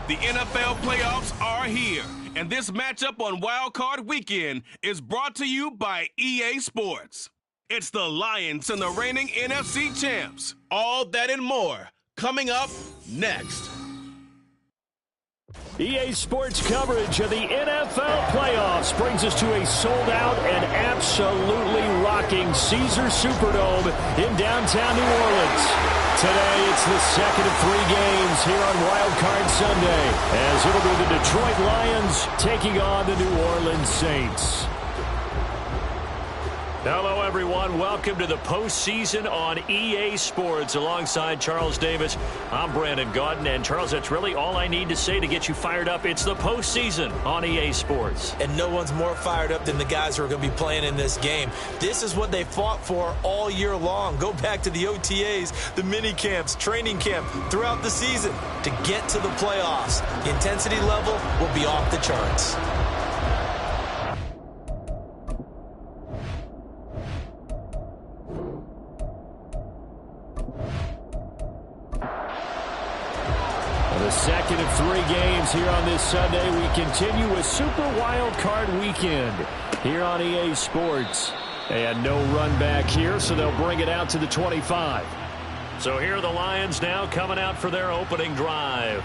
The NFL playoffs are here, and this matchup on Wild Card Weekend is brought to you by EA Sports. It's the Lions and the reigning NFC champs. All that and more coming up next. EA Sports coverage of the NFL playoffs brings us to a sold-out and absolutely rocking Caesars Superdome in downtown New Orleans. Today, it's the second of 3 games here on Wild Card Sunday, as it'll be the Detroit Lions taking on the New Orleans Saints. Hello, everyone. Welcome to the postseason on EA Sports. Alongside Charles Davis, I'm Brandon Gaudin. And, Charles, that's really all I need to say to get you fired up. It's the postseason on EA Sports. And no one's more fired up than the guys who are going to be playing in this game. This is what they fought for all year long. Go back to the OTAs, the mini camps, training camp, throughout the season to get to the playoffs. The intensity level will be off the charts. The second of 3 games here on this Sunday. We continue with Super Wild Card Weekend here on EA Sports. And no run back here, so they'll bring it out to the 25. So here are the Lions now coming out for their opening drive.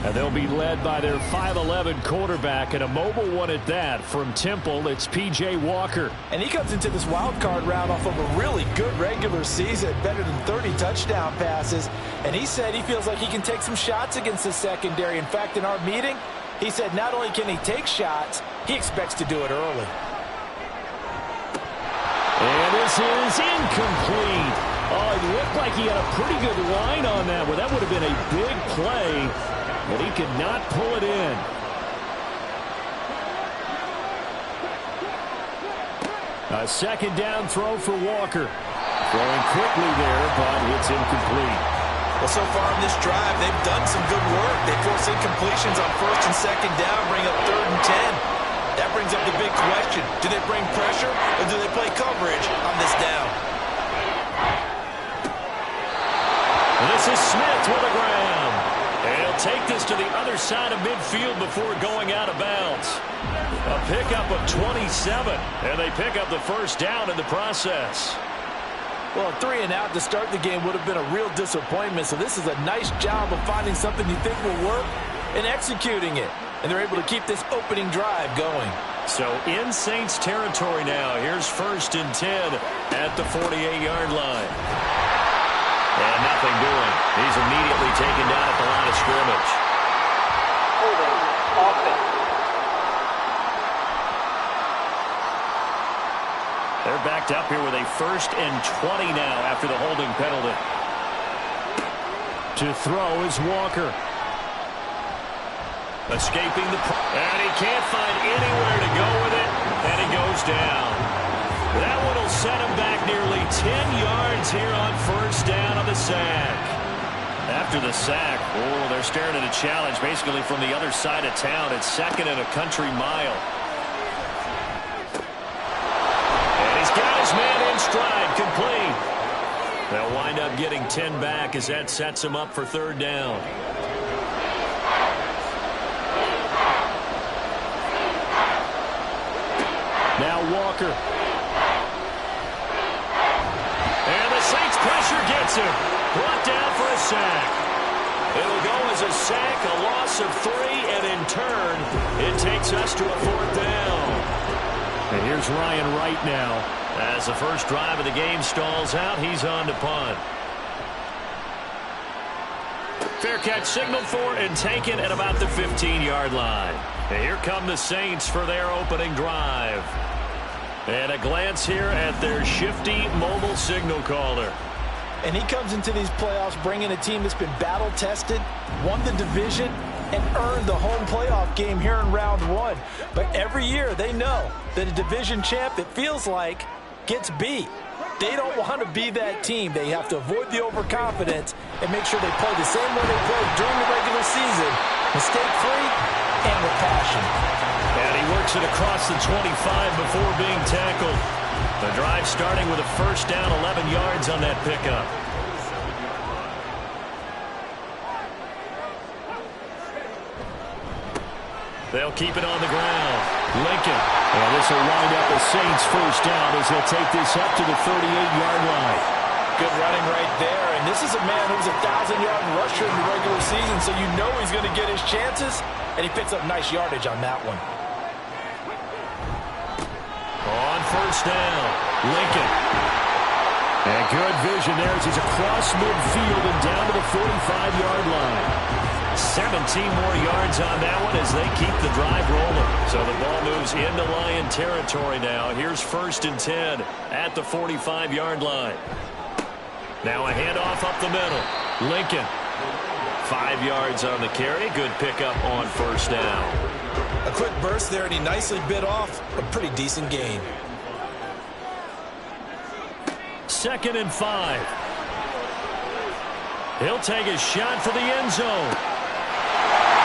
And they'll be led by their 5'11" quarterback, and a mobile one at that. From Temple, it's P.J. Walker. And he comes into this wild card round off of a really good regular season, better than 30 touchdown passes. And he said he feels like he can take some shots against the secondary. In fact, in our meeting, he said not only can he take shots, he expects to do it early. And this is incomplete. Oh, it looked like he had a pretty good line on that one. That would have been a big play, but he could not pull it in. A second down throw for Walker. Throwing quickly there, but it's incomplete. Well, so far in this drive, they've done some good work. They force incompletions on first and second down, bring up 3rd and 10. That brings up the big question. Do they bring pressure, or do they play coverage on this down? This is Smith with a grab. And he'll take this to the other side of midfield before going out of bounds. A pickup of 27, and they pick up the first down in the process. Well, a 3 and out to start the game would have been a real disappointment, so this is a nice job of finding something you think will work and executing it. And they're able to keep this opening drive going. So in Saints territory now. Here's 1st and 10 at the 48-yard line. And nothing doing. He's immediately taken down at the line of scrimmage. Holding offense. They're backed up here with a 1st and 20 now after the holding penalty. To throw is Walker. Escaping the... And he can't find anywhere to go with it. And he goes down. That one will set him back nearly 10 yards here on 1st down on the sack. After the sack, oh, they're staring at a challenge basically from the other side of town. It's 2nd and a country mile. And he's got his man in stride, complete. They'll wind up getting 10 back as that sets him up for 3rd down. Now Walker. And the Saints pressure gets him. Brought down for a sack. It'll go as a sack, a loss of 3, and in turn, it takes us to a 4th down. And here's Ryan Wright now. As the first drive of the game stalls out, he's on to punt. Fair catch signaled for and taken at about the 15-yard line. And here come the Saints for their opening drive. And a glance here at their shifty mobile signal caller. And he comes into these playoffs bringing a team that's been battle-tested, won the division, and earned the home playoff game here in round 1. But every year they know that a division champ, it feels like, gets beat. They don't want to be that team. They have to avoid the overconfidence and make sure they play the same way they played during the regular season, mistake-free and with passion. And he works it across the 25 before being tackled. The drive starting with a 1st down, 11 yards on that pickup. They'll keep it on the ground. Lincoln. And this will wind up a Saints first down as they'll take this up to the 38-yard line. Good running right there. And this is a man who's a 1,000-yard rusher in the regular season, so you know he's going to get his chances. And he picks up nice yardage on that one. On first down, Lincoln. And good vision there as he's across midfield and down to the 45-yard line. 17 more yards on that one as they keep the drive rolling. So the ball moves into Lion territory now. Here's 1st and 10 at the 45-yard line. Now a handoff up the middle. Lincoln. 5 yards on the carry. Good pickup on first down. A quick burst there, and he nicely bit off a pretty decent gain. 2nd and 5. He'll take a shot for the end zone.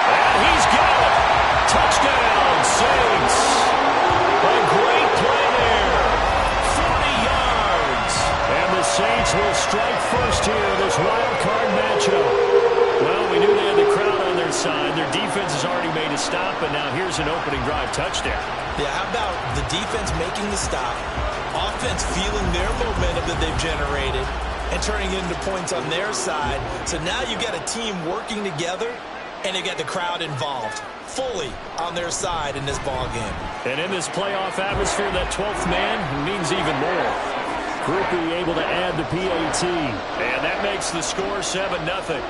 And he's got it. Touchdown, Saints. A great play there. 40 yards. And the Saints will strike first here in this wild card matchup. Well, we knew they had the crowd on their side. Their defense has already made a stop, and now here's an opening drive touchdown. Yeah, how about the defense making the stop, offense feeling their momentum that they've generated, and turning it into points on their side. So now you've got a team working together, and you got the crowd involved fully on their side in this ball game. And in this playoff atmosphere, that 12th man means even more. Groupie able to add the PAT. And that makes the score 7-0.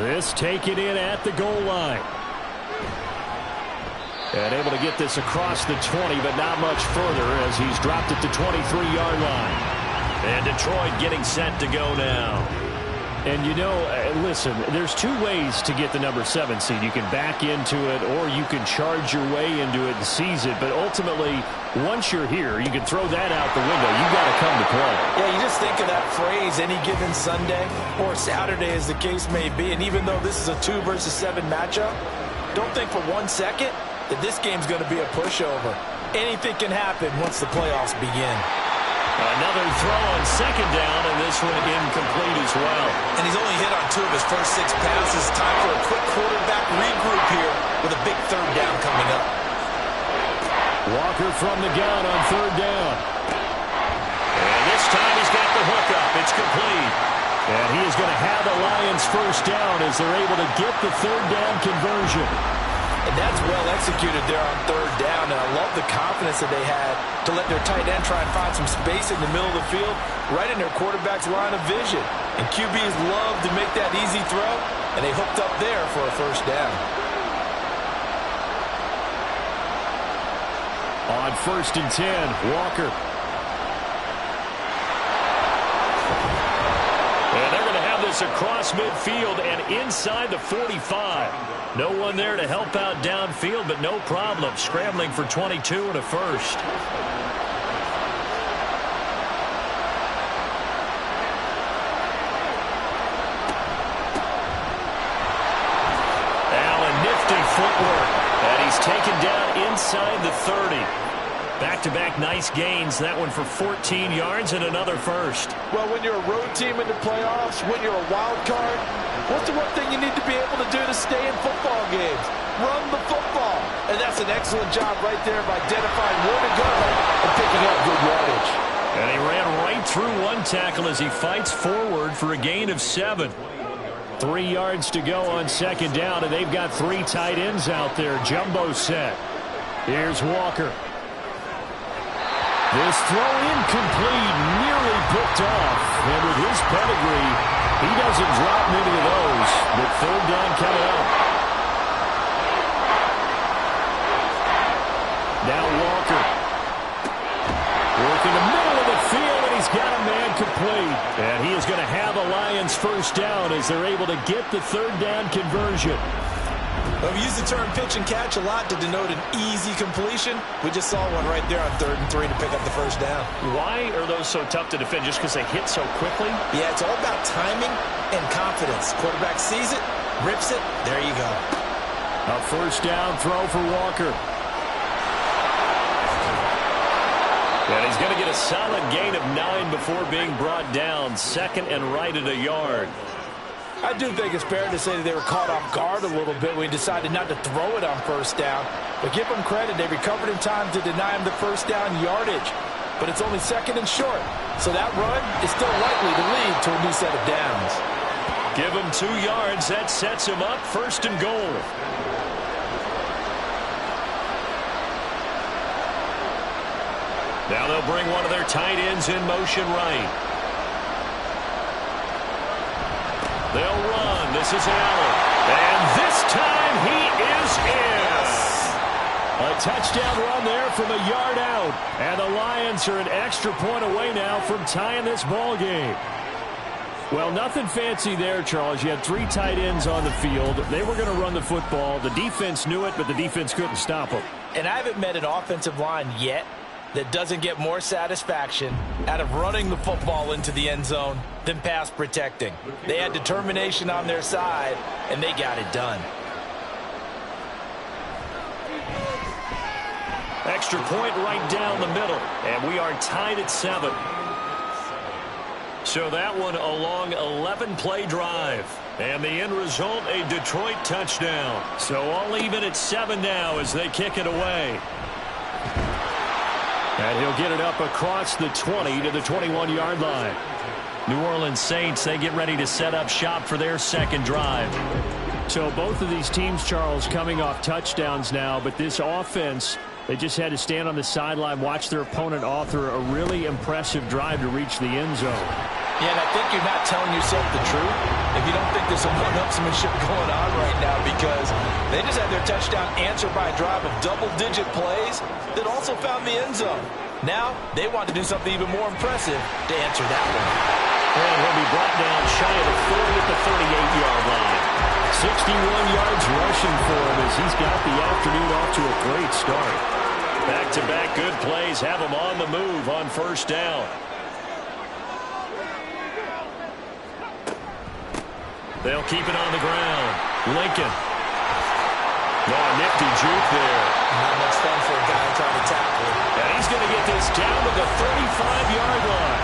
This taken in at the goal line. And able to get this across the 20, but not much further as he's dropped at the 23-yard line. And Detroit getting set to go now. And, you know, listen, there's 2 ways to get the number 7 seed. You can back into it or you can charge your way into it and seize it. But ultimately, once you're here, you can throw that out the window. You've got to come to play. Yeah, you just think of that phrase, any given Sunday or Saturday as the case may be. And even though this is a 2 versus 7 matchup, don't think for 1 second that this game's going to be a pushover. Anything can happen once the playoffs begin. Another throw on 2nd down, and this one incomplete as well. And he's only hit on 2 of his first 6 passes. Time for a quick quarterback regroup here with a big 3rd down coming up. Walker from the gun on 3rd down. And this time he's got the hook up. It's complete. And he is going to have the Lions first down as they're able to get the 3rd down conversion. And that's well executed there on 3rd down. And I love the confidence that they had to let their tight end try and find some space in the middle of the field, right in their quarterback's line of vision. And QBs love to make that easy throw, and they hooked up there for a first down. On 1st and 10, Walker. And they're going to have this across midfield and inside the 45. No one there to help out downfield, but no problem. Scrambling for 22 and a first. Allen, nifty footwork. And he's taken down inside the 30. Back-to-back nice gains. That one for 14 yards and another first. Well, when you're a road team in the playoffs, when you're a wild card, what's the one thing you need to be able to do to stay in football games? Run the football. And that's an excellent job right there of identifying where to go and picking up good yardage. And he ran right through one tackle as he fights forward for a gain of 7. 3 yards to go on 2nd down, and they've got 3 tight ends out there. Jumbo set. Here's Walker. This throw incomplete, nearly picked off. And with his pedigree, he doesn't drop many of those. But 3rd down coming up. Now Walker. Working the middle of the field, and he's got a man complete. And he is going to have the Lions first down as they're able to get the 3rd down conversion. Well, we use the term pitch and catch a lot to denote an easy completion. We just saw one right there on 3rd and 3 to pick up the first down. Why are those so tough to defend? Just because they hit so quickly? Yeah, it's all about timing and confidence. Quarterback sees it, rips it, there you go. A first down throw for Walker. And he's going to get a solid gain of 9 before being brought down. 2nd and right at a yard. I do think it's fair to say that they were caught off guard a little bit when we decided not to throw it on first down. But give them credit, they recovered in time to deny him the first down yardage. But it's only second and short, so that run is still likely to lead to a new set of downs. Give him 2 yards. That sets him up first and goal. Now they'll bring one of their tight ends in motion right. They'll run. This is Allen. And this time he is in. A touchdown run there from a yard out. And the Lions are an extra point away now from tying this ball game. Well, nothing fancy there, Charles. You had 3 tight ends on the field. They were going to run the football. The defense knew it, but the defense couldn't stop them. And I haven't met an offensive line yet that doesn't get more satisfaction out of running the football into the end zone than pass protecting. They had determination on their side, and they got it done. Extra point right down the middle, and we are tied at 7. So that one a long 11-play drive. And the end result, a Detroit touchdown. So all even at 7 now as they kick it away. And he'll get it up across the 20 to the 21-yard line. New Orleans Saints, they get ready to set up shop for their second drive. So both of these teams, Charles, coming off touchdowns now, but this offense, they just had to stand on the sideline, watch their opponent author a really impressive drive to reach the end zone. Yeah, and I think you're not telling yourself the truth if you don't think there's some one-upsmanship going on right now, because they just had their touchdown answered by a drive of double-digit plays that also found the end zone. Now, they want to do something even more impressive to answer that one. And he'll be brought down shy of the 40 at the 38-yard line. 61 yards rushing for him as he's got the afternoon off to a great start. Back-to-back good plays have him on the move on first down. They'll keep it on the ground. Lincoln. Oh, nifty juke there. Not much fun for a guy trying to tackle. And he's going to get this down to the 35-yard line.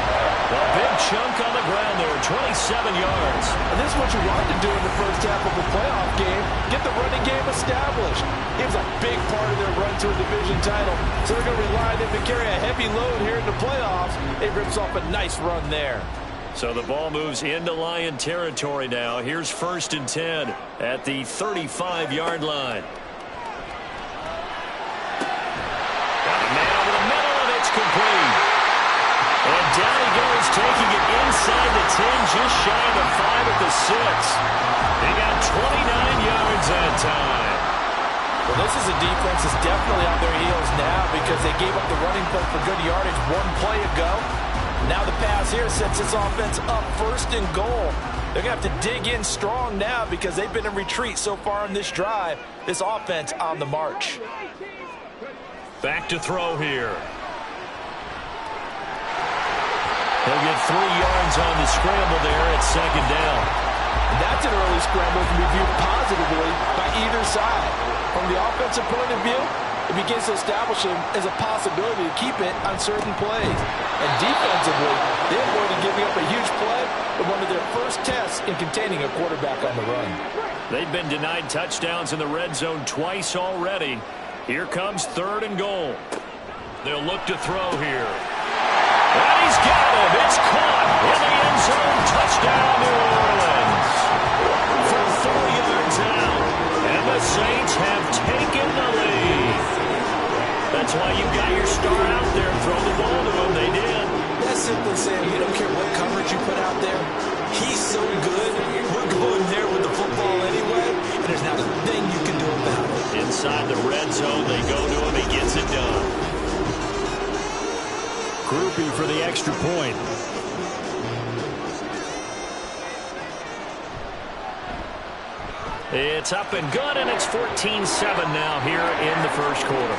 A big chunk on the ground there, 27 yards. And this is what you want to do in the first half of a playoff game. Get the running game established. It was a big part of their run to a division title. So they're going to rely on them to carry a heavy load here in the playoffs. It rips off a nice run there. So the ball moves into Lion territory now. Here's 1st and 10 at the 35-yard line. Got a man over the middle, and it's complete. And down he goes, taking it inside the 10, just shy of the 5 at the 6. They got 29 yards that time. Well, this is a defense that's definitely on their heels now because they gave up the running play for good yardage 1 play ago. Now the pass here sets this offense up 1st and goal. They're going to have to dig in strong now because they've been in retreat so far in this drive. This offense on the march. Back to throw here. He'll get 3 yards on the scramble there at 2nd down. That's an early scramble to be viewed positively by either side. From the offensive point of view, it begins to establish him as a possibility to keep it on certain plays. And defensively, they avoided giving up a huge play with one of their first tests in containing a quarterback on the run. They've been denied touchdowns in the red zone twice already. Here comes 3rd and goal. They'll look to throw here. And he's got him. It's caught in the end zone. Touchdown, New Orleans. For 4 yards out. And the Saints have taken the lead. That's why you got your star out there. Throw the ball to him. They did. That's simply saying you don't care what coverage you put out there. He's so good. We're going there with the football anyway. And there's not a thing you can do about it. Inside the red zone, they go to him. He gets it done. Groupie for the extra point. It's up and good, and it's 14-7 now here in the first quarter.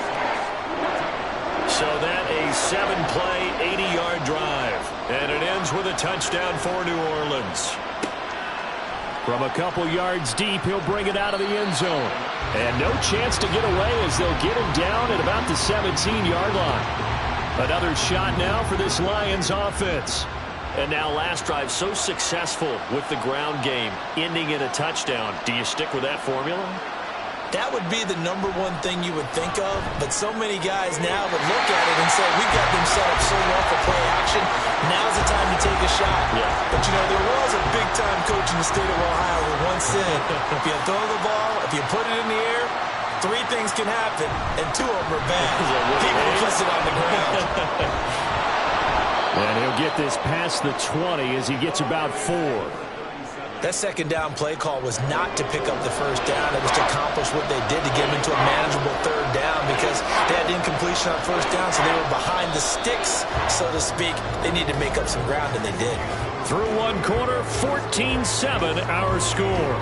So that a 7-play, 80-yard drive. And it ends with a touchdown for New Orleans. From a couple yards deep, he'll bring it out of the end zone. And no chance to get away as they'll get him down at about the 17-yard line. Another shot now for this Lions offense. And now last drive so successful with the ground game, ending in a touchdown. Do you stick with that formula? That would be the #1 thing you would think of, but so many guys now would look at it and say, we've got them set up so well for play action. Now's the time to take a shot. Yeah. But, you know, there was a big-time coach in the state of Ohio who once said, if you throw the ball, if you put it in the air, 3 things can happen, and 2 of them are bad. People kiss it on the ground. And he'll get this past the 20 as he gets about 4. That second down play call was not to pick up the first down. It was to accomplish what they did to get them into a manageable third down because they had incompletion on first down, so they were behind the sticks, so to speak. They needed to make up some ground, and they did. Through one quarter, 14-7 our score.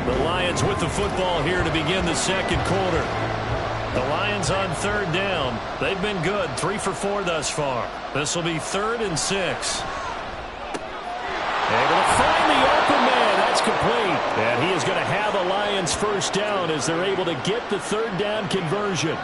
The Lions with the football here to begin the second quarter. The Lions on third down. They've been good, 3 for 4 thus far. This will be 3rd and 6. Able to find the open man. That's complete. And he is going to have a Lions first down as they're able to get the third down conversion.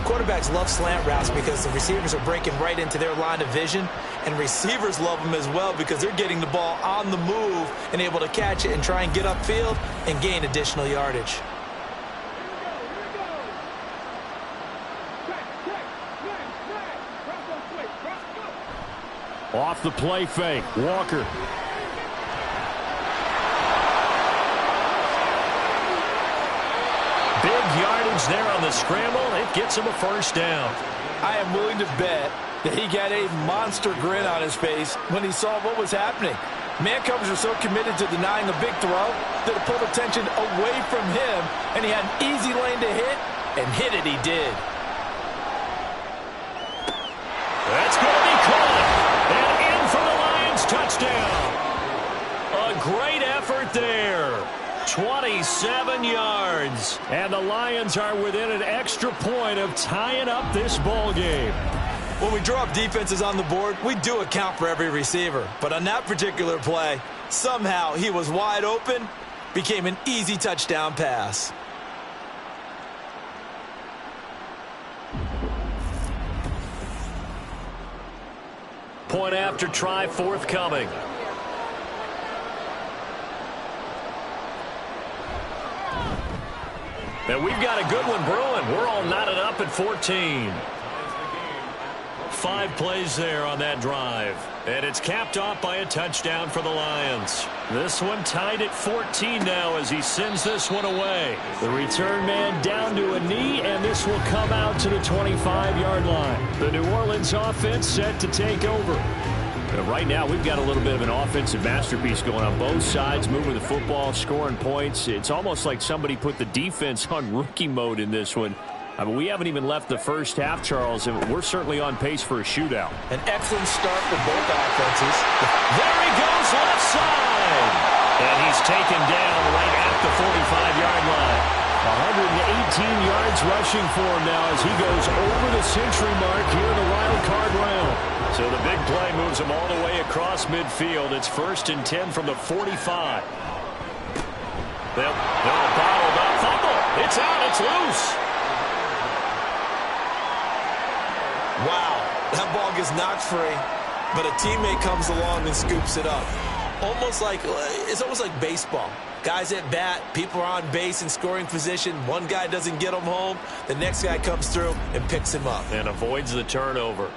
Quarterbacks love slant routes because the receivers are breaking right into their line of vision, and receivers love them as well because they're getting the ball on the move and able to catch it and try and get upfield and gain additional yardage. Off the play fake, Walker. Big yardage there on the scramble. It gets him a first down. I am willing to bet that he got a monster grin on his face when he saw what was happening. Man coverage are so committed to denying a big throw that it pulled attention away from him, and he had an easy lane to hit, and hit it he did. That's going to be caught. And in for the Lions touchdown. A great effort there. 27 yards. And the Lions are within an extra point of tying up this ball game. When we draw up defenses on the board, we do account for every receiver. But on that particular play, somehow he was wide open, became an easy touchdown pass. Point after try forthcoming. And we've got a good one brewing. We're all knotted up at 14. 5 plays there on that drive. And it's capped off by a touchdown for the Lions. This one tied at 14 now as he sends this one away. The return man down to a knee, and this will come out to the 25-yard line. The New Orleans offense set to take over. Right now, we've got a little bit of an offensive masterpiece going on both sides, moving the football, scoring points. It's almost like somebody put the defense on rookie mode in this one. I mean, we haven't even left the first half, Charles, and we're certainly on pace for a shootout. An excellent start for both offenses. There he goes, left side. And he's taken down right at the 45-yard line. 118 yards rushing for him now as he goes over the century mark here in the wild card round. So the big play moves him all the way across midfield. It's 1st and 10 from the 45. They'll bottle that fumble. It's out. It's loose. Wow, that ball gets knocked free, but a teammate comes along and scoops it up. It's almost like baseball. Guys at bat, people are on base in scoring position. One guy doesn't get him home. The next guy comes through and picks him up. And avoids the turnover.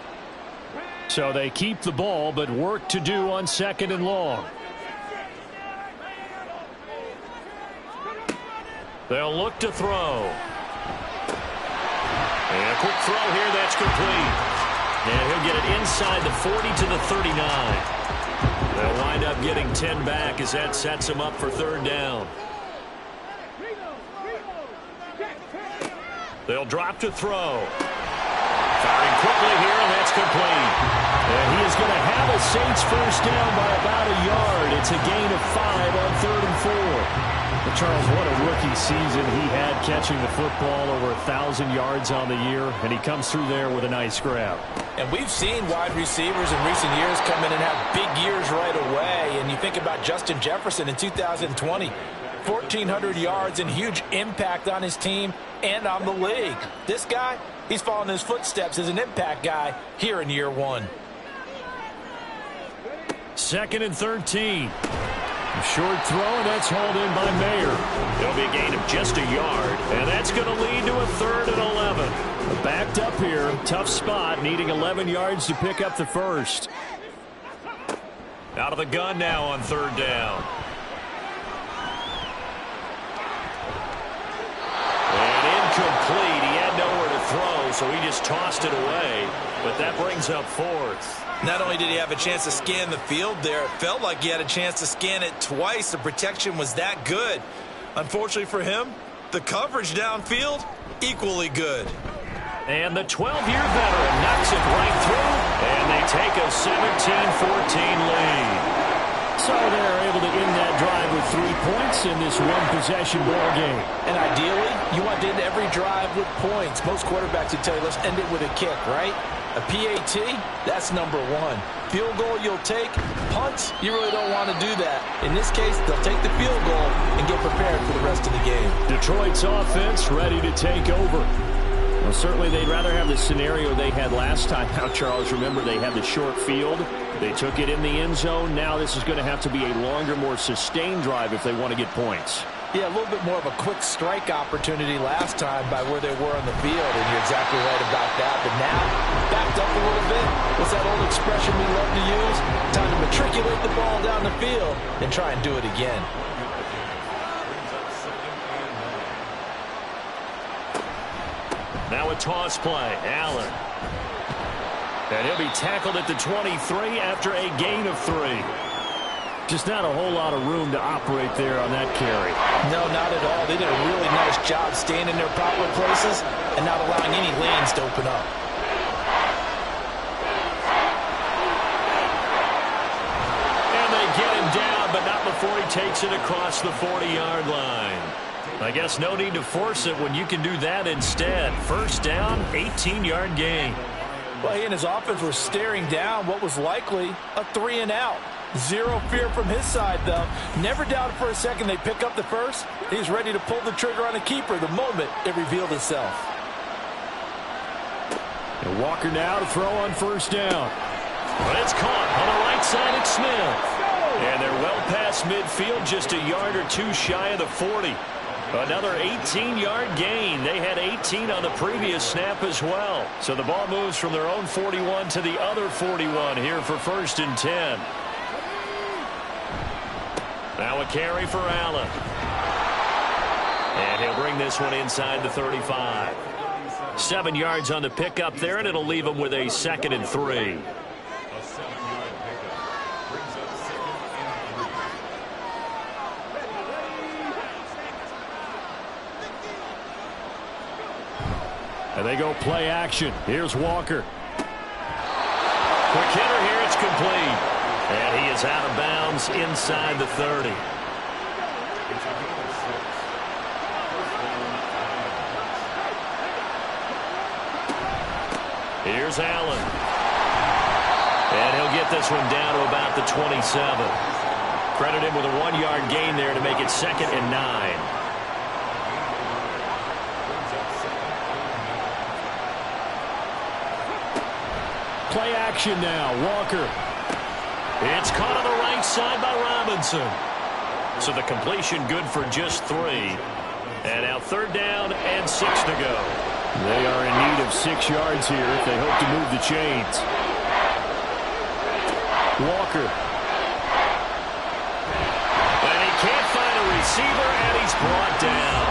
So they keep the ball, but work to do on 2nd and long. They'll look to throw. And a quick throw here, that's complete. And he'll get it inside the 40 to the 39. They'll wind up getting 10 back as that sets him up for 3rd down. They'll drop to throw. Firing quickly here, and that's complete. And he is going to have a Saints first down by about a yard. It's a gain of 5 on 3rd and 4. But Charles, what a rookie season he had catching the football, over 1,000 yards on the year, and he comes through there with a nice grab. And we've seen wide receivers in recent years come in and have big years right away. And you think about Justin Jefferson in 2020, 1,400 yards and huge impact on his team and on the league. This guy, He's following his footsteps as an impact guy here in year one. 2nd and 13. A short throw, and that's hauled in by Mayer. It'll be a gain of just a yard, and that's going to lead to a 3rd and 11. Backed up here, tough spot, needing 11 yards to pick up the first. Out of the gun now on 3rd down. And incomplete. He had nowhere to throw, so he just tossed it away. But that brings up 4th. Not only did he have a chance to scan the field there, it felt like he had a chance to scan it twice. The protection was that good. Unfortunately for him, the coverage downfield, equally good. And the 12-year veteran knocks it right through, and they take a 17-14 lead. So they're able to end that drive with 3 points in this one-possession ball game. And ideally, you want to end every drive with points. Most quarterbacks would tell you, let's end it with a kick, right? A PAT, that's number 1. Field goal you'll take. Punts, you really don't want to do that. In this case, they'll take the field goal and get prepared for the rest of the game. Detroit's offense ready to take over. Well, certainly they'd rather have the scenario they had last time. Now, Charles, remember they had the short field. They took it in the end zone. Now this is going to have to be a longer, more sustained drive if they want to get points. Yeah, a little bit more of a quick strike opportunity last time by where they were on the field, and you're exactly right about that. But now, backed up a little bit. What's that old expression we love to use? Time to matriculate the ball down the field and try and do it again. Now a toss play. Allen. And he'll be tackled at the 23 after a gain of 3. Just not a whole lot of room to operate there on that carry. No, not at all. They did a really nice job staying in their proper places and not allowing any lanes to open up. And they get him down, but not before he takes it across the 40-yard line. I guess no need to force it when you can do that instead. 1st down, 18-yard gain. Well, he and his offense were staring down what was likely a 3-and-out. Zero fear from his side, though. Never doubted for a second they pick up the first. He's ready to pull the trigger on a keeper the moment it revealed itself. And Walker now to throw on 1st down. But it's caught on the right side at Smith. And they're well past midfield, just a yard or 2 shy of the 40. Another 18-yard gain. They had 18 on the previous snap as well. So the ball moves from their own 41 to the other 41 here for 1st and 10. Now a carry for Allen. And he'll bring this one inside the 35. 7 yards on the pickup there, and it'll leave him with a 2nd and 3. And they go play action. Here's Walker. Quick hitter here. It's complete. And he is out of bounds inside the 30. Here's Allen. And he'll get this one down to about the 27. Credit him with a 1-yard gain there to make it 2nd and 9. Play action now. Walker. It's caught on the right side by Robinson. So the completion good for just 3. And now 3rd down and 6 to go. They are in need of 6 yards here if they hope to move the chains. Walker. And he can't find a receiver, and he's brought down.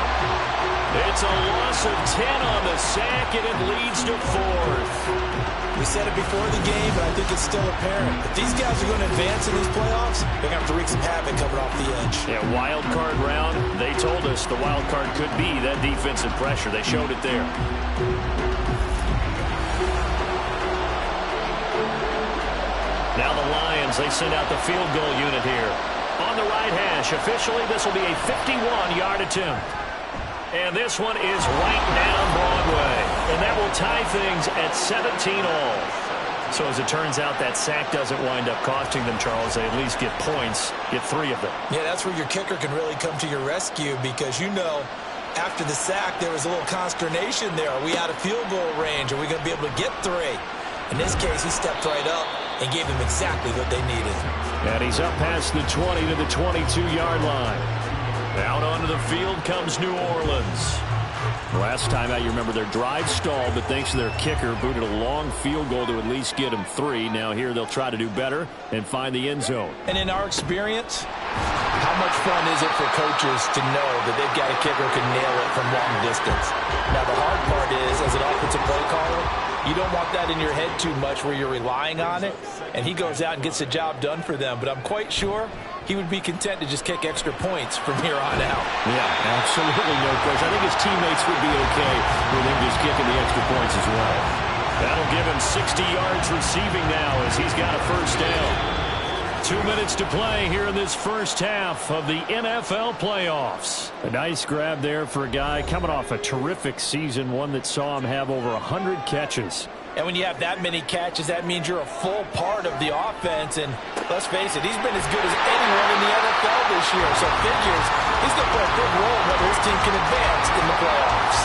It's a loss of 10 on the sack, and it leads to 4th. We said it before the game, but I think it's still apparent. If these guys are going to advance in these playoffs, they're going to have to wreak some havoc coming off the edge. Yeah, wild card round. They told us the wild card could be that defensive pressure. They showed it there. Now the Lions, they send out the field goal unit here. On the right hash, officially this will be a 51-yard attempt. And this one is right down Broadway. And that will tie things at 17 all. So as it turns out, that sack doesn't wind up costing them, Charles. They at least get points, get 3 of them. Yeah, that's where your kicker can really come to your rescue because you know after the sack, there was a little consternation there. Are we out of field goal range? Are we going to be able to get 3? In this case, he stepped right up and gave them exactly what they needed. And he's up past the 20 to the 22-yard line. Out onto the field comes New Orleans. Last time out, you remember their drive stalled, but thanks to their kicker, booted a long field goal to at least get them 3. Now here they'll try to do better and find the end zone. And in our experience, how much fun is it for coaches to know that they've got a kicker who can nail it from long distance? Now the hard part is, as an offensive play caller, you don't want that in your head too much where you're relying on it, and he goes out and gets the job done for them. But I'm quite sure he would be content to just kick extra points from here on out. Yeah, absolutely no question. I think his teammates would be okay with him just kicking the extra points as well. That'll give him 60 yards receiving now as he's got a first down. 2 minutes to play here in this first half of the NFL playoffs. A nice grab there for a guy coming off a terrific season, one that saw him have over 100 catches. And when you have that many catches, that means you're a full part of the offense. And let's face it, he's been as good as anyone in the NFL this year. So figures he's going to play a big role whether his team can advance in the playoffs.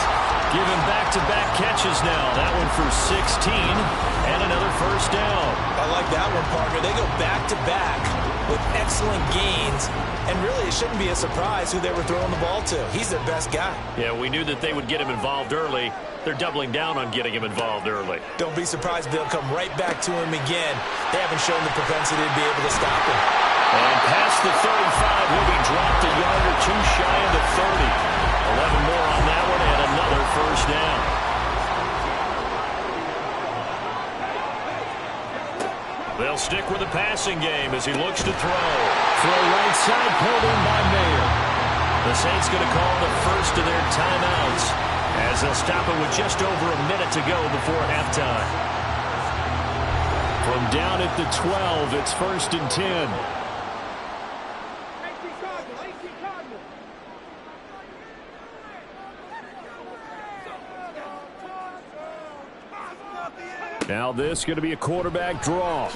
Given back-to-back catches now. That one for 16 and another first down. I like that one, partner. They go back-to-back with excellent gains. And really, it shouldn't be a surprise who they were throwing the ball to. He's their best guy. Yeah, we knew that they would get him involved early. They're doubling down on getting him involved early. Don't be surprised they'll come right back to him again. They haven't shown the propensity to be able to stop him. And past the 35, he'll be dropped a yard or 2 shy of the 30. 11 more on that one and another first down. They'll stick with the passing game as he looks to throw. Throw right side, pulled in by Mayer. The Saints going to call the first of their timeouts as they'll stop it with just over a minute to go before halftime. From down at the 12, it's 1st and 10. Now this going to be a quarterback draw.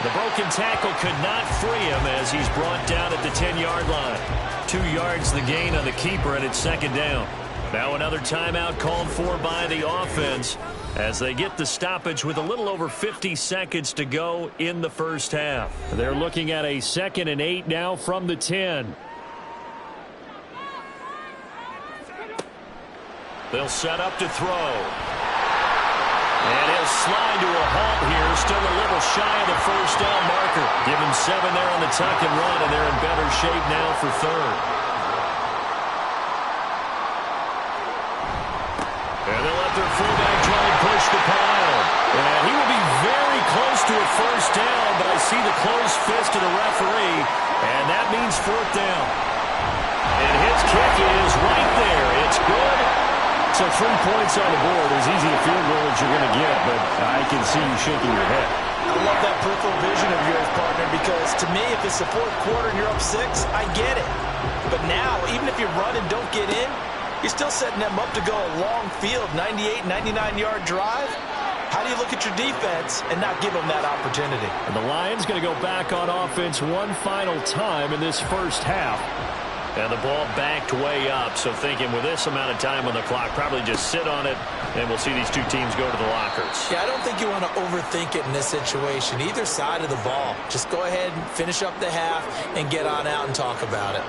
The broken tackle could not free him as he's brought down at the 10-yard line. 2 yards the gain on the keeper, and it's 2nd down. Now another timeout called for by the offense as they get the stoppage with a little over 50 seconds to go in the first half. They're looking at a 2nd and 8 now from the 10. They'll set up to throw. And he'll slide to a halt here, still a little shy of the first down marker. Give him 7 there on the tuck and run, and they're in better shape now for 3rd. And they'll let their fullback try and push the pile. And he will be very close to a first down, but I see the closed fist of the referee, and that means 4th down. And his kick is right there. It's good. So 3 points on the board, as easy a field goal as you're going to get, but I can see you shaking your head. I love that peripheral vision of yours, partner, because to me, if it's the 4th quarter and you're up 6, I get it. But now, even if you run and don't get in, you're still setting them up to go a long field, 98, 99-yard drive. How do you look at your defense and not give them that opportunity? And the Lions going to go back on offense one final time in this first half. And the ball backed way up, so thinking with this amount of time on the clock, probably just sit on it, and we'll see these two teams go to the lockers. Yeah, I don't think you want to overthink it in this situation. Either side of the ball. Just go ahead and finish up the half and get on out and talk about it.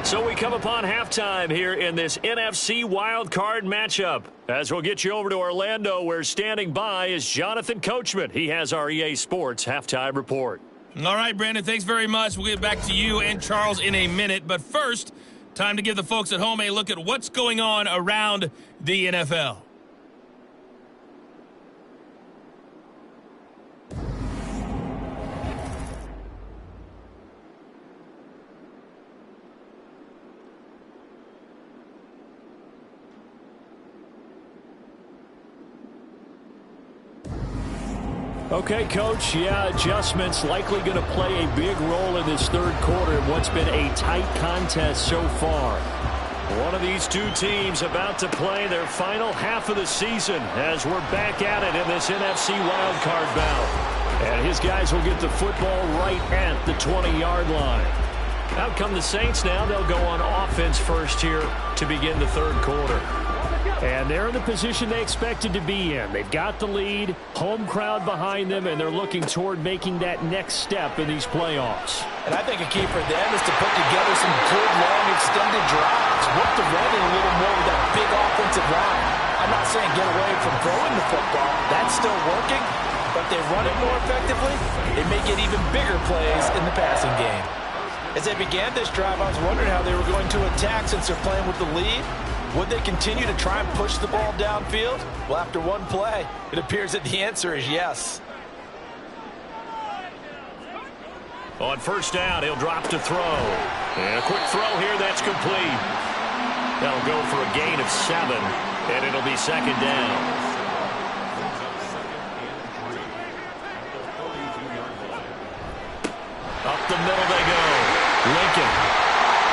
So we come upon halftime here in this NFC wildcard matchup. As we'll get you over to Orlando, where standing by is Jonathan Coachman. He has our EA Sports halftime report. All right, Brandon, thanks very much. We'll get back to you and Charles in a minute. But first, time to give the folks at home a look at what's going on around the NFL. Okay, Coach, adjustments likely going to play a big role in this third quarter in what's been a tight contest so far. One of these two teams about to play their final half of the season as we're back at it in this NFC wildcard bout. And his guys will get the football right at the 20-yard line. Out come the Saints now. They'll go on offense first here to begin the third quarter. And they're in the position they expected to be in. They've got the lead, home crowd behind them, and they're looking toward making that next step in these playoffs. And I think a key for them is to put together some good, long, extended drives. Work the running a little more with that big offensive line. I'm not saying get away from throwing the football. That's still working. But they run it more effectively, they may get even bigger plays in the passing game. As they began this drive, I was wondering how they were going to attack since they're playing with the lead. Would they continue to try and push the ball downfield? Well, after one play, it appears that the answer is yes. On first down, he'll drop to throw. And a quick throw here, that's complete. That'll go for a gain of 7, and it'll be second down. Up the middle they go. Lincoln.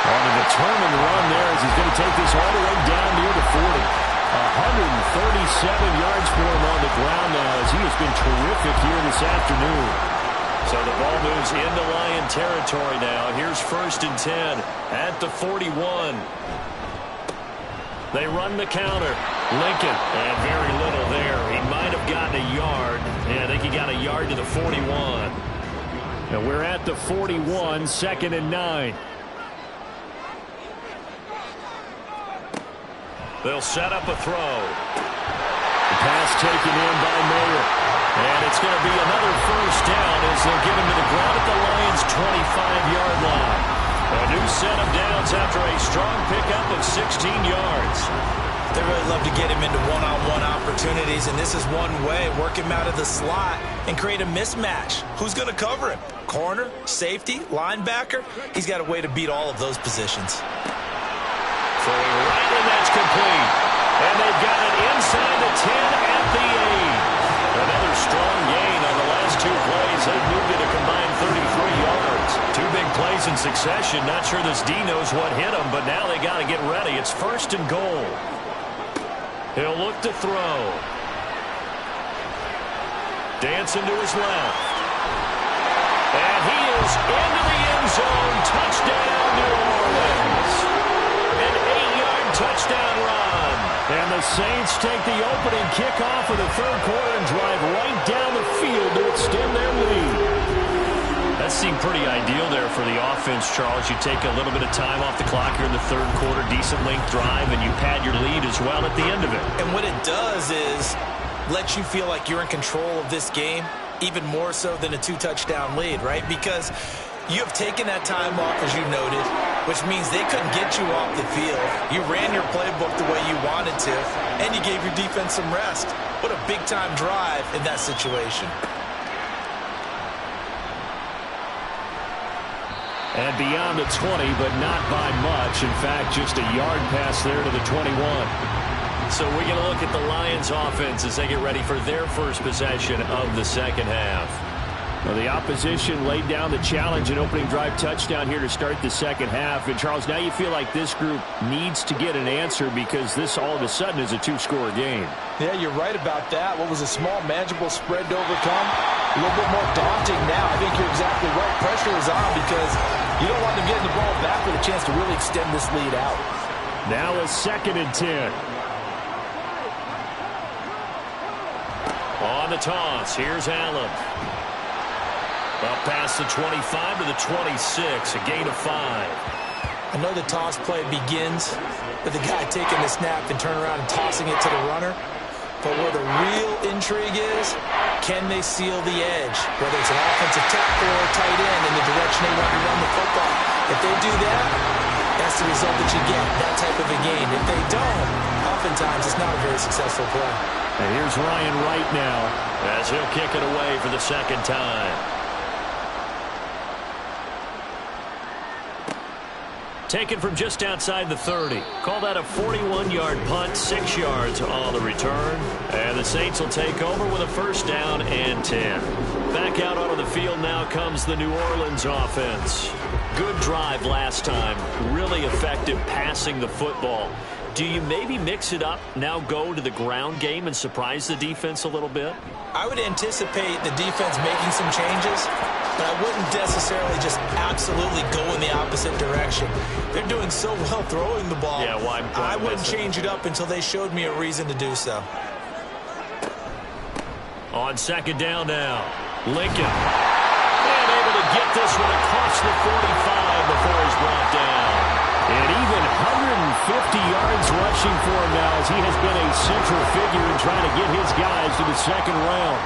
On a determined run there as he's going to take this all the way down near the 40. 137 yards for him on the ground now as he has been terrific here this afternoon. So the ball moves into Lion territory now. Here's first and 10 at the 41. They run the counter. Lincoln, and very little there. He might have gotten a yard. Yeah, I think he got a yard to the 41. And we're at the 41, second and 9. They'll set up a throw. The pass taken in by Mayer. And it's going to be another first down as they'll get him to the ground at the Lions' 25-yard line. A new set of downs after a strong pickup of 16 yards. They really love to get him into one-on-one opportunities, and this is one way. Work him out of the slot and create a mismatch. Who's going to cover him? Corner, safety, linebacker? He's got a way to beat all of those positions. Throwing right, and that's complete. And they've got it inside the 10 at the 8. Another strong gain on the last 2 plays. They've moved it a combined 33 yards. 2 big plays in succession. Not sure this D knows what hit him, but now they got to get ready. It's first and goal. He'll look to throw. Dancing to his left. And he is into the end zone. Touchdown, New Orleans. An 8-yard touchdown run. And the Saints take the opening kickoff of the third quarter and drive right down the field to extend their lead. That seemed pretty ideal there for the offense, Charles. You take a little bit of time off the clock here in the third quarter, decent length drive, and you pad your lead as well at the end of it. And what it does is let you feel like you're in control of this game, even more so than a 2-touchdown lead, right? Because you have taken that time off, as you noted, which means they couldn't get you off the field. You ran your playbook the way you wanted to, and you gave your defense some rest. What a big-time drive in that situation. And beyond the 20, but not by much. In fact, just a yard pass there to the 21. So we're going to look at the Lions offense as they get ready for their first possession of the second half. Well, the opposition laid down the challenge and opening drive touchdown here to start the second half. And, Charles, now you feel like this group needs to get an answer because this all of a sudden is a 2-score game. Yeah, you're right about that. What was a small, manageable spread to overcome, a little bit more daunting now. I think you're exactly right. Pressure is on because you don't want them getting the ball back with a chance to really extend this lead out. Now a second and 10. On the toss, here's Allen. Up past the 25 to the 26, a gain of 5. I know the toss play begins with the guy taking the snap and turning around and tossing it to the runner. But where the real intrigue is, can they seal the edge? Whether it's an offensive tackle or a tight end in the direction they want to run the football. If they do that, that's the result that you get, that type of a gain. If they don't, oftentimes it's not a very successful play. And here's Ryan Wright now as he'll kick it away for the second time. Taken from just outside the 30. Call that a 41-yard punt, 6 yards on the return. And the Saints will take over with a first down and 10. Back out onto the field now comes the New Orleans offense. Good drive last time. Really effective passing the football. do you maybe mix it up, now go to the ground game and surprise the defense a little bit? I would anticipate the defense making some changes, but I wouldn't necessarily just absolutely go in the opposite direction. They're doing so well throwing the ball. Yeah, well, I wouldn't change it up until they showed me a reason to do so. On second down now, Lincoln. And able to get this one across the 45 before he's brought down. And even 150 yards rushing for him now as he has been a central figure in trying to get his guys to the second round.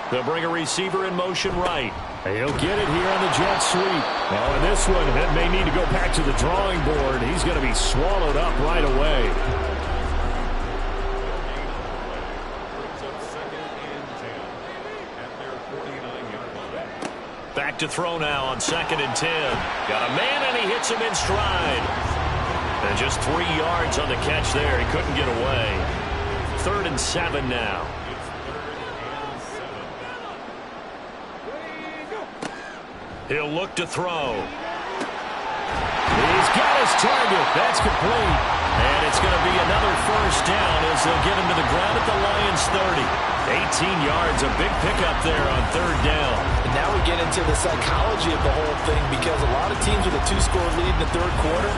They'll bring a receiver in motion right. He'll get it here on the jet sweep. Oh, and this one, that may need to go back to the drawing board. He's going to be swallowed up right away. Back to throw now on 2nd and 10. Got a man, and he hits him in stride. And just 3 yards on the catch there. He couldn't get away. 3rd and 7 now. He'll look to throw. He's got his target. That's complete. And it's going to be another first down as they'll get him to the ground at the Lions' 30. 18 yards, a big pickup there on 3rd down. And now we get into the psychology of the whole thing, because a lot of teams with a 2-score lead in the 3rd quarter,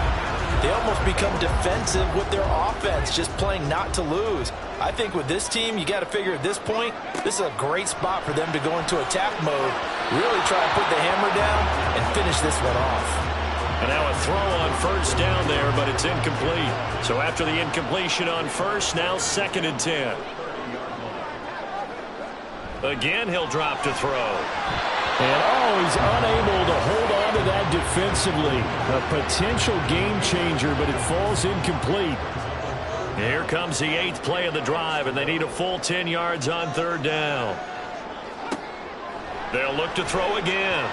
they almost become defensive with their offense, just playing not to lose. I think with this team, you got to figure at this point, this is a great spot for them to go into attack mode, really try and put the hammer down and finish this one off. And now a throw on 1st down there, but it's incomplete. So after the incompletion on 1st, now 2nd and 10. Again, he'll drop to throw. And, he's unable to hold on to that defensively. A potential game changer, but it falls incomplete. Here comes the 8th play of the drive, and they need a full 10 yards on 3rd down. They'll look to throw again.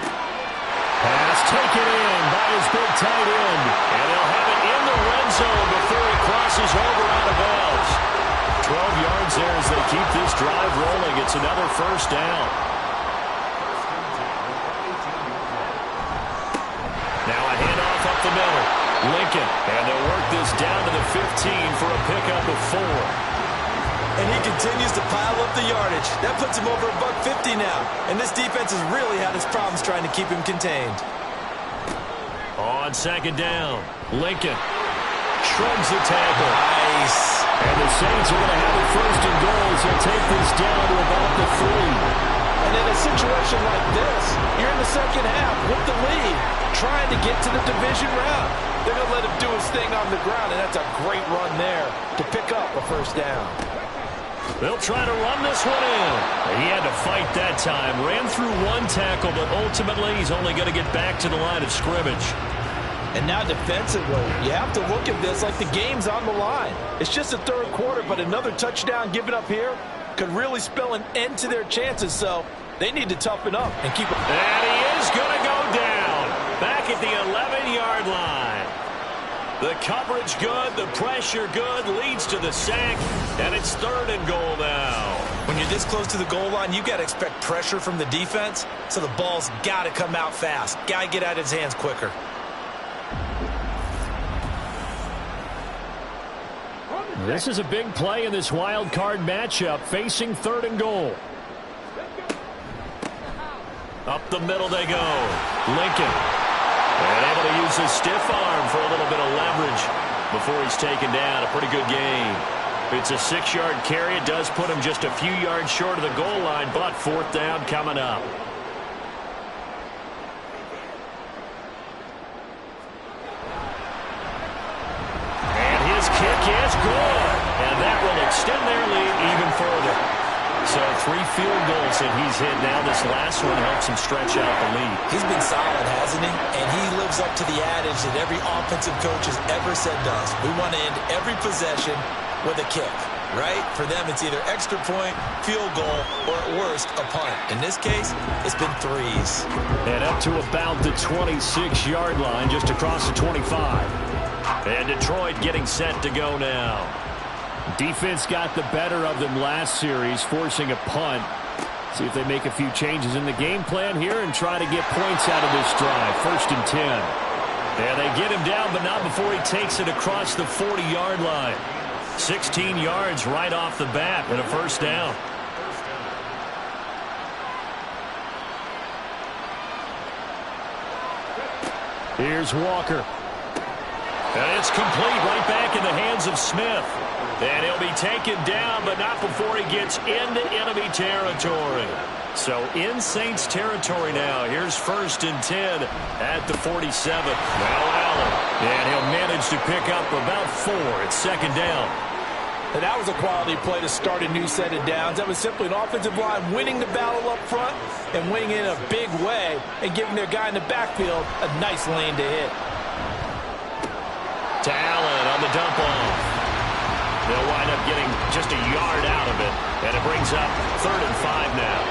Pass taken in by his big tight end. And they'll have it in the red zone before he crosses over out of bounds. 12 yards there as they keep this drive rolling. It's another first down. Now a handoff up the middle. Lincoln, and they'll work this down to the 15 for a pickup of 4. And he continues to pile up the yardage. That puts him over $150 now. And this defense has really had its problems trying to keep him contained. On 2nd down, Lincoln shrugs the tackle. Nice. And the Saints are going to have it 1st and goal as they'll take this down to about the 3. And in a situation like this, you're in the second half with the lead, trying to get to the division round. They're going to let him do his thing on the ground, and that's a great run there to pick up a 1st down. They'll try to run this one in. He had to fight that time. Ran through 1 tackle, but ultimately he's only going to get back to the line of scrimmage. And now defensively, you have to look at this like the game's on the line. It's just the 3rd quarter, but another touchdown given up here could really spell an end to their chances, so they need to toughen up and keep it. And he is going to go down back at the 11-yard line. The coverage good, the pressure good, leads to the sack, and it's 3rd and goal now. When you're this close to the goal line, you got to expect pressure from the defense, so the ball's got to come out fast. Got to get out of his hands quicker. This is a big play in this wild card matchup, facing 3rd and goal. Up the middle they go. Lincoln. And able to use his stiff arm for a little bit of leverage before he's taken down. A pretty good game. It's a 6-yard carry. It does put him just a few yards short of the goal line, but 4th down coming up. And his kick is good. And that will extend their lead even further. So 3 field goals that he's hit now. This last one helps him stretch out the lead. He's been solid, hasn't he? And he lives up to the adage that every offensive coach has ever said to us. We want to end every possession with a kick, right? For them, it's either extra point, field goal, or at worst, a punt. In this case, it's been 3s. And up to about the 26-yard line, just across the 25. And Detroit getting set to go now. Defense got the better of them last series, forcing a punt. See if they make a few changes in the game plan here and try to get points out of this drive. 1st and 10. And they get him down, but not before he takes it across the 40-yard line. 16 yards right off the bat and a first down. Here's Walker. And it's complete right back in the hands of Smith. And he'll be taken down, but not before he gets into enemy territory. So in Saints territory now. Here's 1st and 10 at the 47. Now Allen. And he'll manage to pick up about 4 at 2nd down. And that was a quality play to start a new set of downs. That was simply an offensive line winning the battle up front and winning in a big way and giving their guy in the backfield a nice lane to hit. To Allen on the dump off. They'll wind up getting just a yard out of it. And it brings up 3rd and 5 now.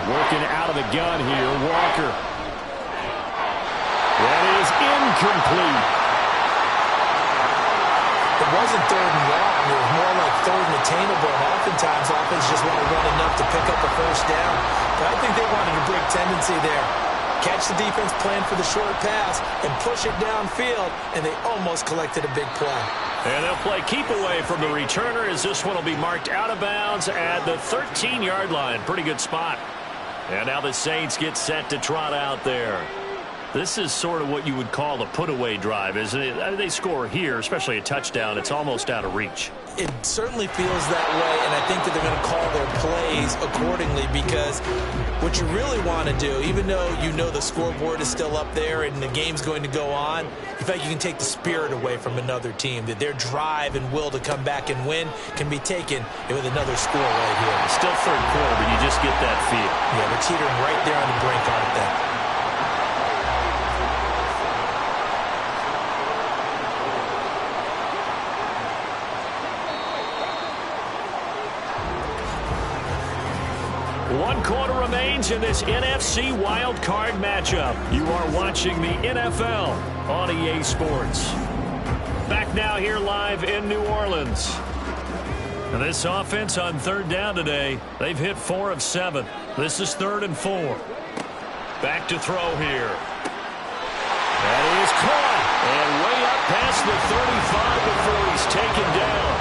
Working out of the gun here, Walker. That is incomplete. It wasn't 3rd and long. It was more like 3rd and attainable. And oftentimes, offense just want to run enough to pick up a first down. But I think they wanted a break tendency there. Catch the defense plan for the short pass and push it downfield, and they almost collected a big play. And they'll play keep away from the returner as this one will be marked out of bounds at the 13-yard line. Pretty good spot. And now the Saints get set to trot out there. This is sort of what you would call a put-away drive, isn't it? I mean, they score here, especially a touchdown. It's almost out of reach. It certainly feels that way, and I think that they're going to call their plays accordingly because what you really want to do, even though you know the scoreboard is still up there and the game's going to go on, in fact, you can take the spirit away from another team, that their drive and will to come back and win can be taken with another score right here. It's still 3rd quarter, but you just get that feel. Yeah, they're teetering right there on the brink, aren't they? One quarter remains in this NFC wildcard matchup. You are watching the NFL on EA Sports. Back now here live in New Orleans. And this offense on 3rd down today, they've hit 4 of 7. This is 3rd and 4. Back to throw here. That is caught. And way up past the 35 before he's taken down.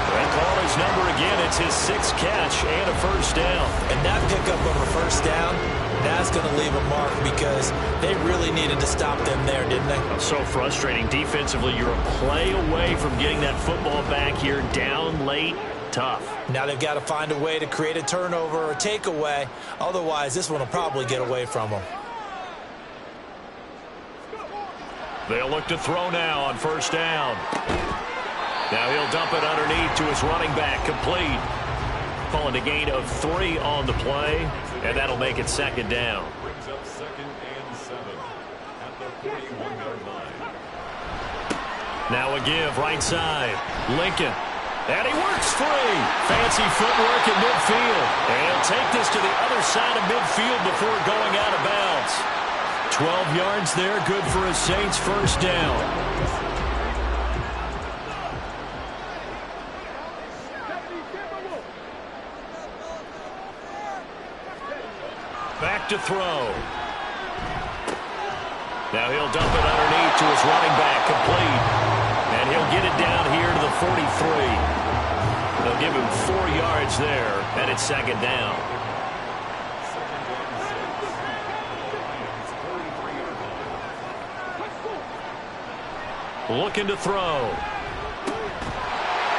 They call his number again. It's his 6th catch and a first down. And that pickup of a first down, that's going to leave a mark because they really needed to stop them there, didn't they? So frustrating. Defensively, you're a play away from getting that football back here down late. Tough. Now they've got to find a way to create a turnover or takeaway. Otherwise, this one will probably get away from them. They'll look to throw now on first down. Now he'll dump it underneath to his running back, complete. Calling a gain of 3 on the play, and that'll make it 2nd down. Brings up 2nd and 7 at the 41-yard line. Now a give right side. Lincoln. And he works free. Fancy footwork in midfield. And he'll take this to the other side of midfield before going out of bounds. 12 yards there, good for a Saints first down. Back to throw. Now he'll dump it underneath to his running back, complete. And he'll get it down here to the 43. They'll give him 4 yards there, and it's 2nd down. Looking to throw.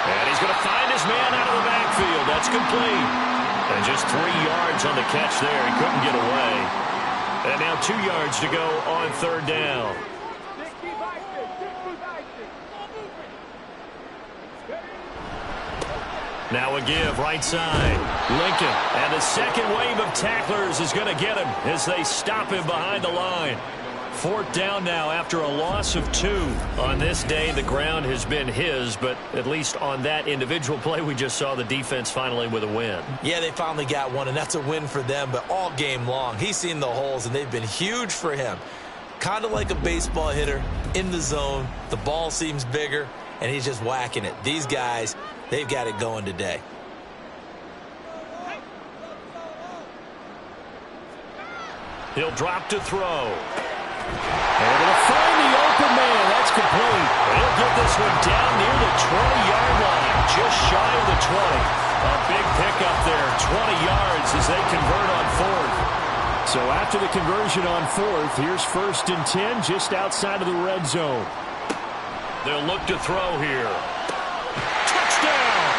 And he's going to find his man out of the backfield. That's complete. And just 3 yards on the catch there. He couldn't get away. And now 2 yards to go on 3rd down. Now a give right side. Lincoln. And the second wave of tacklers is going to get him as they stop him behind the line. 4th down now after a loss of 2. On this day, the ground has been his, but at least on that individual play, we just saw the defense finally with a win. Yeah, they finally got one, and that's a win for them, but all game long, he's seen the holes, and they've been huge for him. Kind of like a baseball hitter in the zone. The ball seems bigger, and he's just whacking it. These guys, they've got it going today. He'll drop to throw. Able to find the open man. That's complete. He'll get this one down near the 20-yard line, just shy of the 20. A big pickup there, 20 yards as they convert on fourth. So after the conversion on fourth, here's 1st and 10 just outside of the red zone. They'll look to throw here. Touchdown!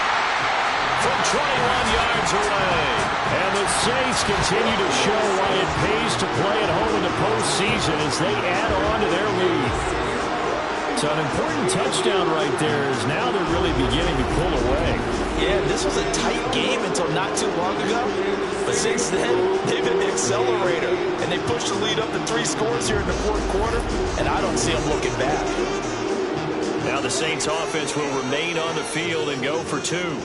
From 21 yards away. And the Saints continue to show why it pays to play at home in the postseason as they add on to their lead. So an important touchdown right there is now they're really beginning to pull away. Yeah, this was a tight game until not too long ago. But since then, they've been the accelerator. And they pushed the lead up to 3 scores here in the 4th quarter. And I don't see them looking back. Now the Saints offense will remain on the field and go for 2.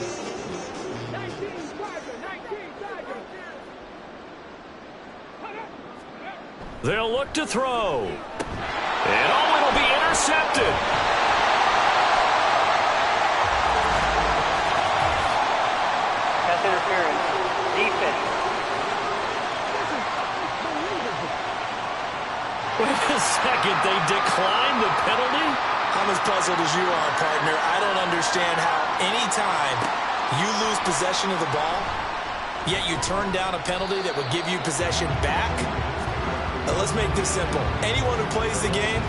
They'll look to throw. And it'll be intercepted. Pass interference. Defense. Wait a second. They declined the penalty? I'm as puzzled as you are, partner. I don't understand how any time you lose possession of the ball, yet you turn down a penalty that would give you possession back. Now let's make this simple. Anyone who plays the game,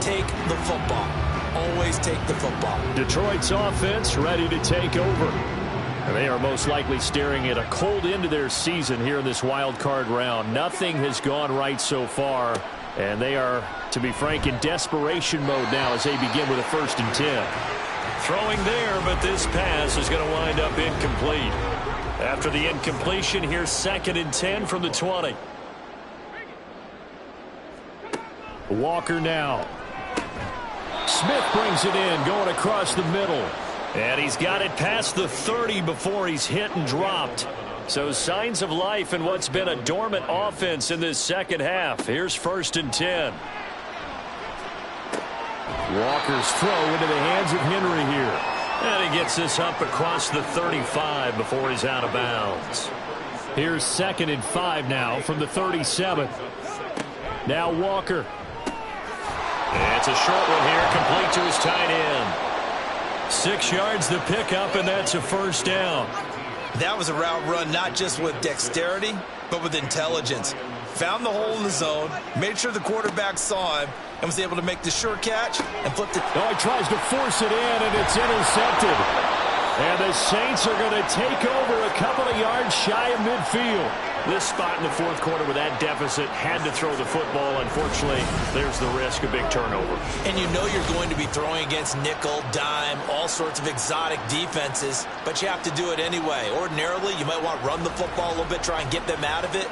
take the football. Always take the football. Detroit's offense ready to take over. And they are most likely staring at a cold end to their season here in this wild card round. Nothing has gone right so far. And they are, to be frank, in desperation mode now as they begin with a 1st and 10. Throwing there, but this pass is going to wind up incomplete. After the incompletion, here's 2nd and 10 from the 20. Walker now. Smith brings it in, going across the middle. And he's got it past the 30 before he's hit and dropped. So signs of life in what's been a dormant offense in this 2nd half. Here's 1st and 10. Walker's throw into the hands of Henry here. And he gets this up across the 35 before he's out of bounds. Here's 2nd and 5 now from the 37. Now Walker. It's a short one here, complete to his tight end. 6 yards the pickup, and that's a 1st down. That was a route run not just with dexterity, but with intelligence. Found the hole in the zone, made sure the quarterback saw him, and was able to make the sure catch and flip the... Oh, he tries to force it in, and it's intercepted. And the Saints are going to take over a couple of yards shy of midfield. This spot in the 4th quarter with that deficit, had to throw the football. Unfortunately, there's the risk of big turnover. And you know you're going to be throwing against nickel, dime, all sorts of exotic defenses, but you have to do it anyway. Ordinarily, you might want to run the football a little bit, try and get them out of it.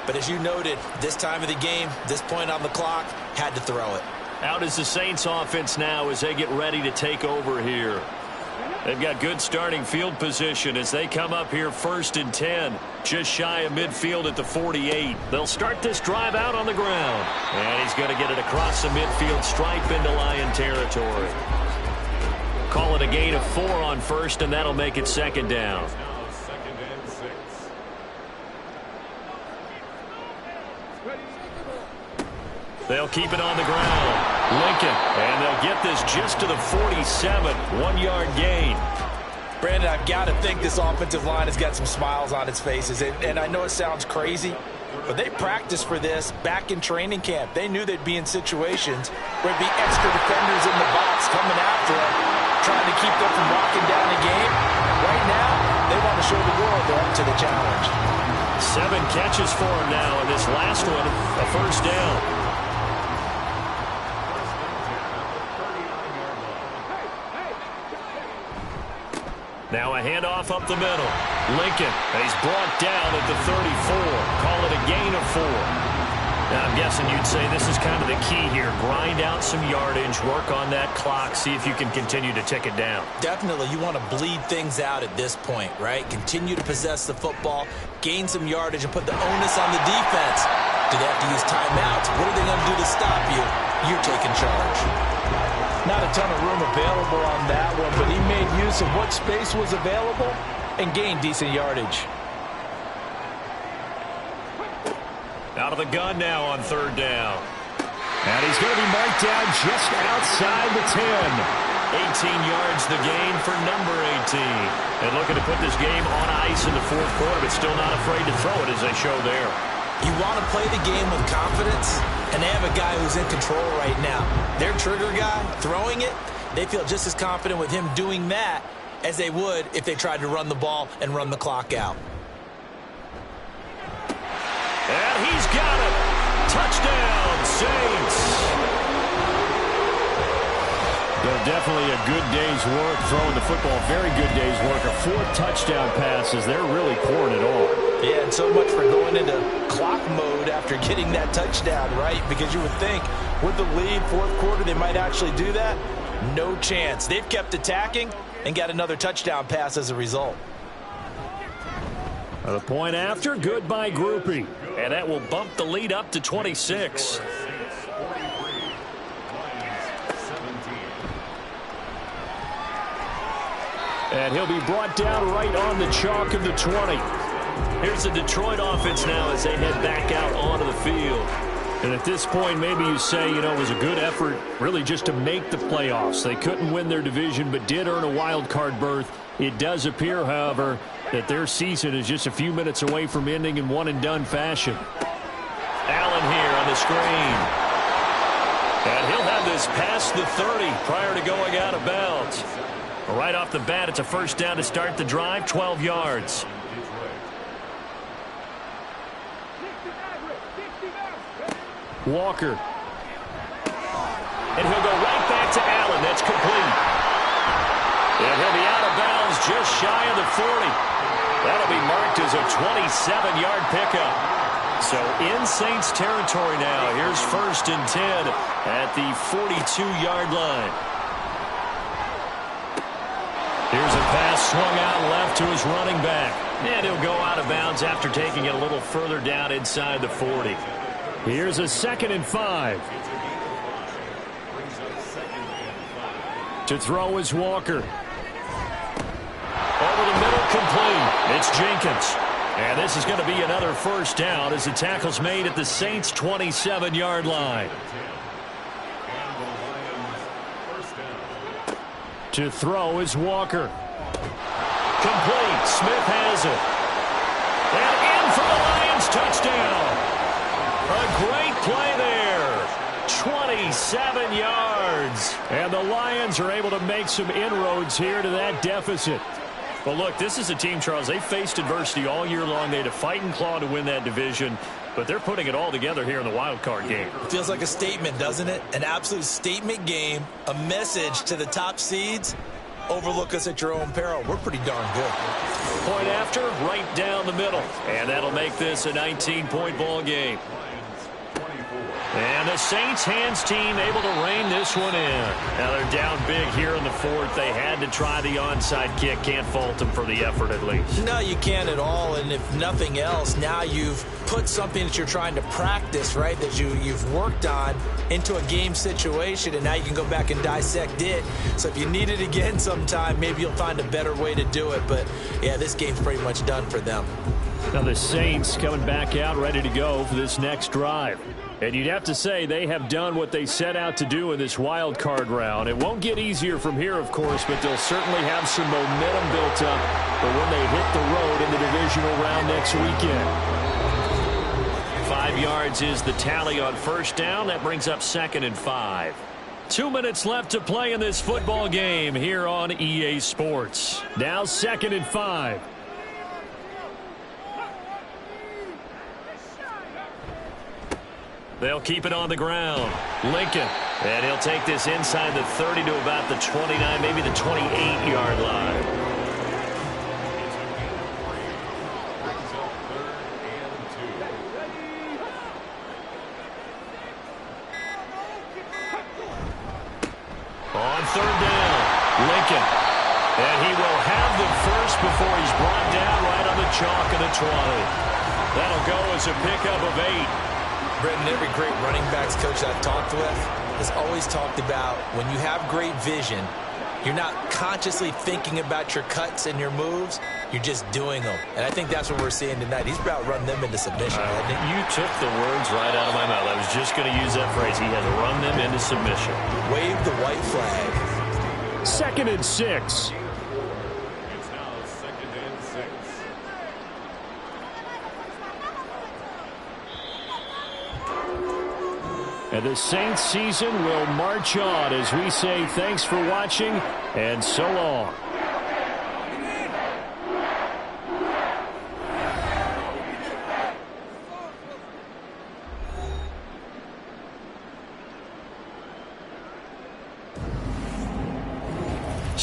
But as you noted, this time of the game, this point on the clock, had to throw it. Out is the Saints offense now as they get ready to take over here. They've got good starting field position as they come up here 1st and 10, just shy of midfield at the 48. They'll start this drive out on the ground. And he's going to get it across the midfield stripe into Lion territory. Call it a gain of 4 on 1st, and that'll make it 2nd down. They'll keep it on the ground. Lincoln, and they'll get this just to the 47, 1-yard gain. Brandon, I've got to think this offensive line has got some smiles on its faces. And I know it sounds crazy, but they practiced for this back in training camp. They knew they'd be in situations where there'd be extra defenders in the box coming after them, trying to keep them from locking down the game. Right now, they want to show the world they're up to the challenge. 7 catches for him now, and this last one, a 1st down. Now a handoff up the middle. Lincoln, and he's brought down at the 34. Call it a gain of 4. Now I'm guessing you'd say this is kind of the key here. Grind out some yardage, work on that clock, see if you can continue to tick it down. Definitely, you want to bleed things out at this point, right? Continue to possess the football, gain some yardage, and put the onus on the defense. Do they have to use timeouts? What are they going to do to stop you? You're taking charge. Not a ton of room available on that one, but he made use of what space was available and gained decent yardage. Out of the gun now on third down. And he's going to be marked down just outside the 10. 18 yards the gain for number 18. And looking to put this game on ice in the fourth quarter, but still not afraid to throw it as they show there. You want to play the game with confidence, and they have a guy who's in control right now. Their trigger guy throwing it, they feel just as confident with him doing that as they would if they tried to run the ball and run the clock out. And he's got it. Touchdown, Saints. Definitely a good day's work throwing the football. Very good day's work. A 4th touchdown passes. They're really pouring it on. Yeah, and so much for going into clock mode after getting that touchdown, right? Because you would think with the lead, fourth quarter, they might actually do that. No chance. They've kept attacking and got another touchdown pass as a result. The point after, good by Groupie. And that will bump the lead up to 26. And he'll be brought down right on the chalk of the 20. Here's the Detroit offense now as they head back out onto the field. And at this point, maybe you say, you know, it was a good effort really just to make the playoffs. They couldn't win their division but did earn a wild card berth. It does appear, however, that their season is just a few minutes away from ending in one-and-done fashion. Allen here on the screen. And he'll have this past the 30 prior to going out of bounds. Right off the bat, it's a first down to start the drive, 12 yards. Walker. And he'll go right back to Allen. That's complete. And he'll be out of bounds just shy of the 40. That'll be marked as a 27-yard pickup. So in Saints territory now. Here's 1st and 10 at the 42-yard line. Here's a pass swung out left to his running back. And he'll go out of bounds after taking it a little further down inside the 40. Here's a 2nd and 5. To throw is Walker. Over the middle, complete. It's Jenkins. And this is going to be another first down as the tackle's made at the Saints' 27-yard line. To throw is Walker. Complete. Smith has it. And in for the Lions, touchdown. A great play there. 27 yards. And the Lions are able to make some inroads here to that deficit. Well, look, this is a team, Charles. They faced adversity all year long. They had to fight and claw to win that division, but they're putting it all together here in the wild card game. Feels like a statement, doesn't it? An absolute statement game, a message to the top seeds. Overlook us at your own peril. We're pretty darn good. Point after, right down the middle. And that'll make this a 19-point ball game. And the Saints hands team able to rein this one in. Now they're down big here in the fourth. They had to try the onside kick. Can't fault them for the effort at least. No, you can't at all. And if nothing else, now you've put something that you're trying to practice, right, that you've worked on into a game situation, and now you can go back and dissect it. So if you need it again sometime, maybe you'll find a better way to do it. But, yeah, this game's pretty much done for them. Now the Saints coming back out ready to go for this next drive. And you'd have to say they have done what they set out to do in this wild card round. It won't get easier from here, of course, but they'll certainly have some momentum built up for when they hit the road in the divisional round next weekend. 5 yards is the tally on first down. That brings up 2nd and 5. 2 minutes left to play in this football game here on EA Sports. Now 2nd and 5. They'll keep it on the ground. Lincoln. And he'll take this inside the 30 to about the 29, maybe the 28-yard line. On third down, Lincoln. And he will have the first before he's brought down right on the chalk of the 20. That'll go as a pickup of 8. Brendan, every great running backs coach I've talked with has always talked about when you have great vision, you're not consciously thinking about your cuts and your moves. You're just doing them. And I think that's what we're seeing tonight. He's about run them into submission, hasn't he? You took the words right out of my mouth. I was just going to use that phrase. He has run them into submission. Wave the white flag. 2nd and 6. It's now 2nd and 6. And the Saints season will march on as we say thanks for watching and so long.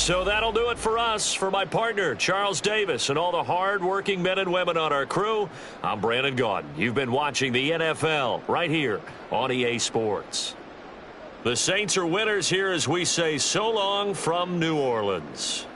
So that'll do it for us. For my partner, Charles Davis, and all the hard-working men and women on our crew, I'm Brandon Gaudin. You've been watching the NFL right here on EA Sports. The Saints are winners here as we say so long from New Orleans.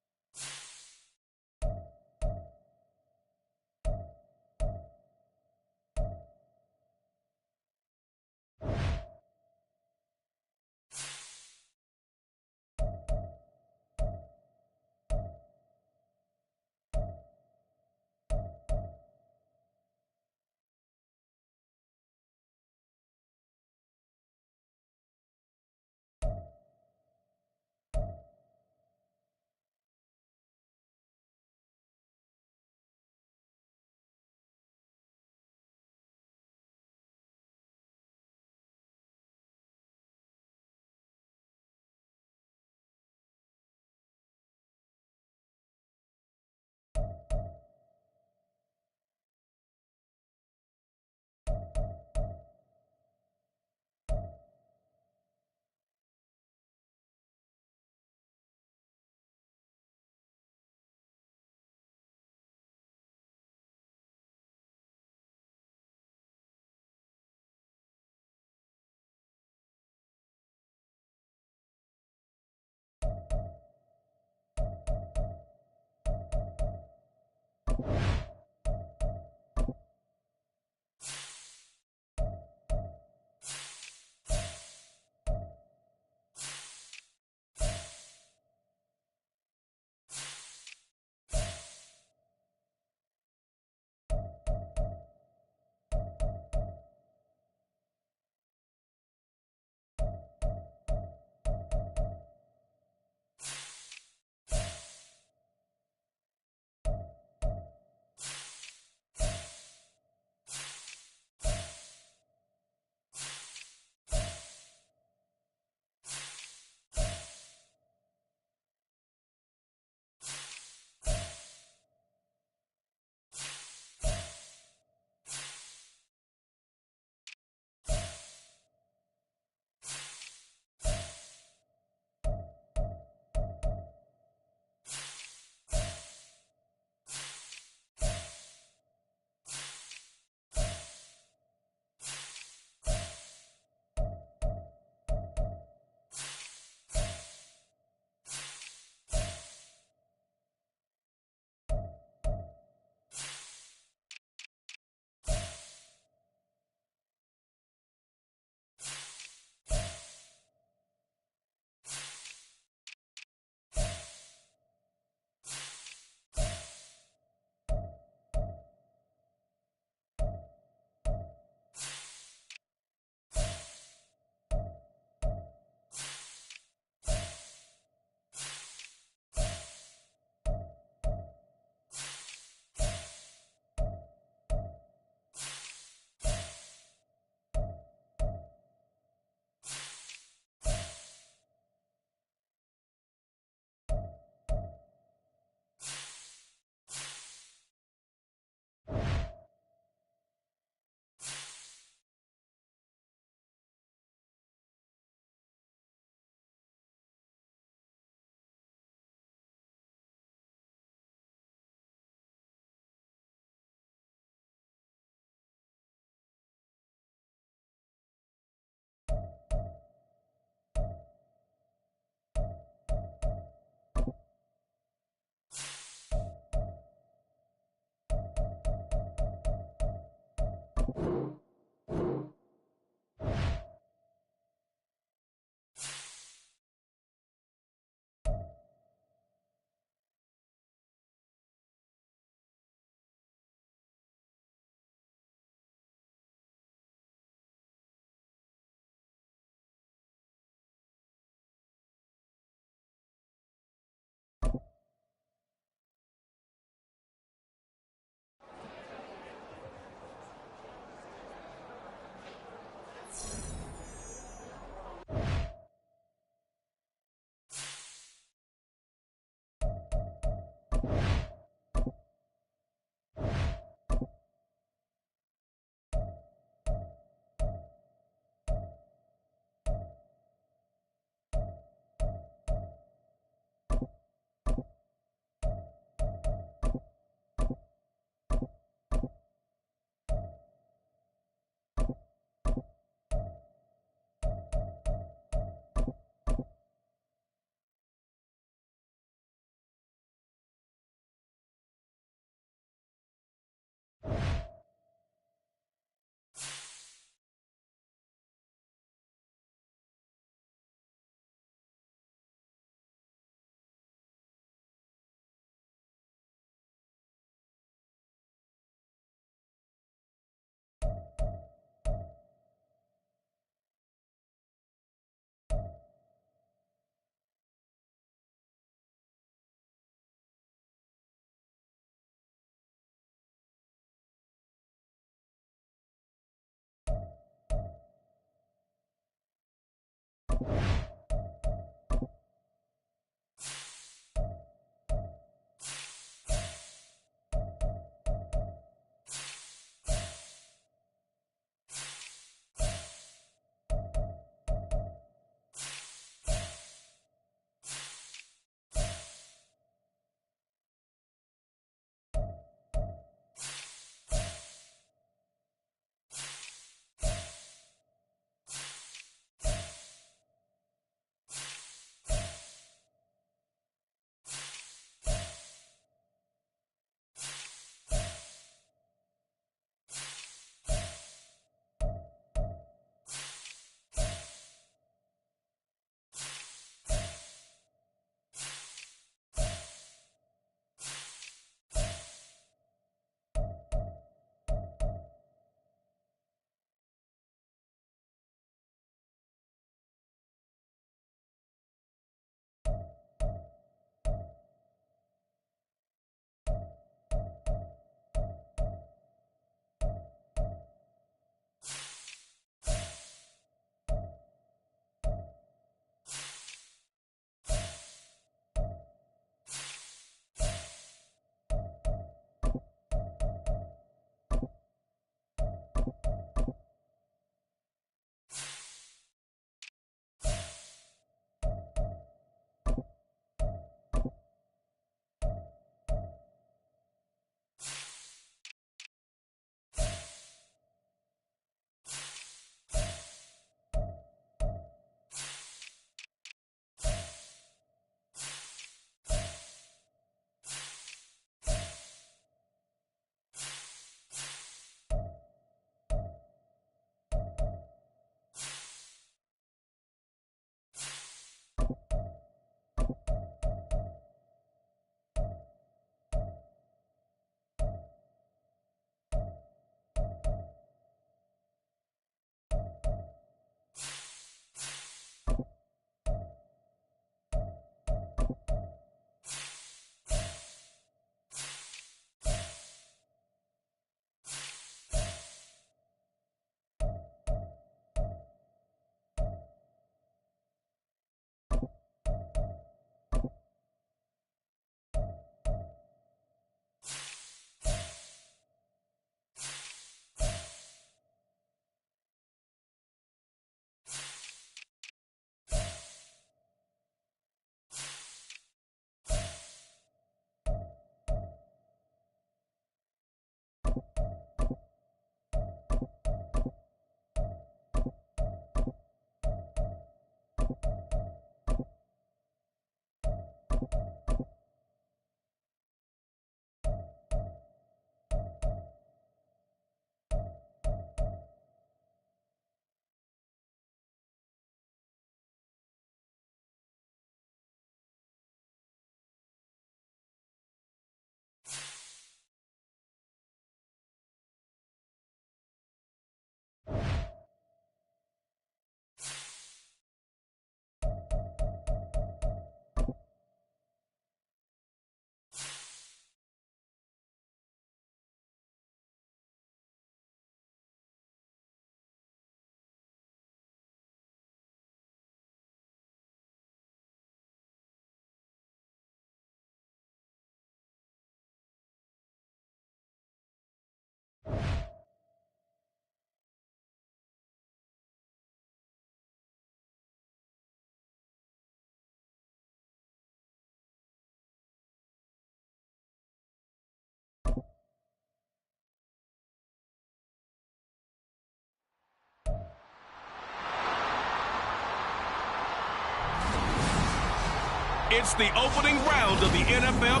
It's the opening round of the NFL.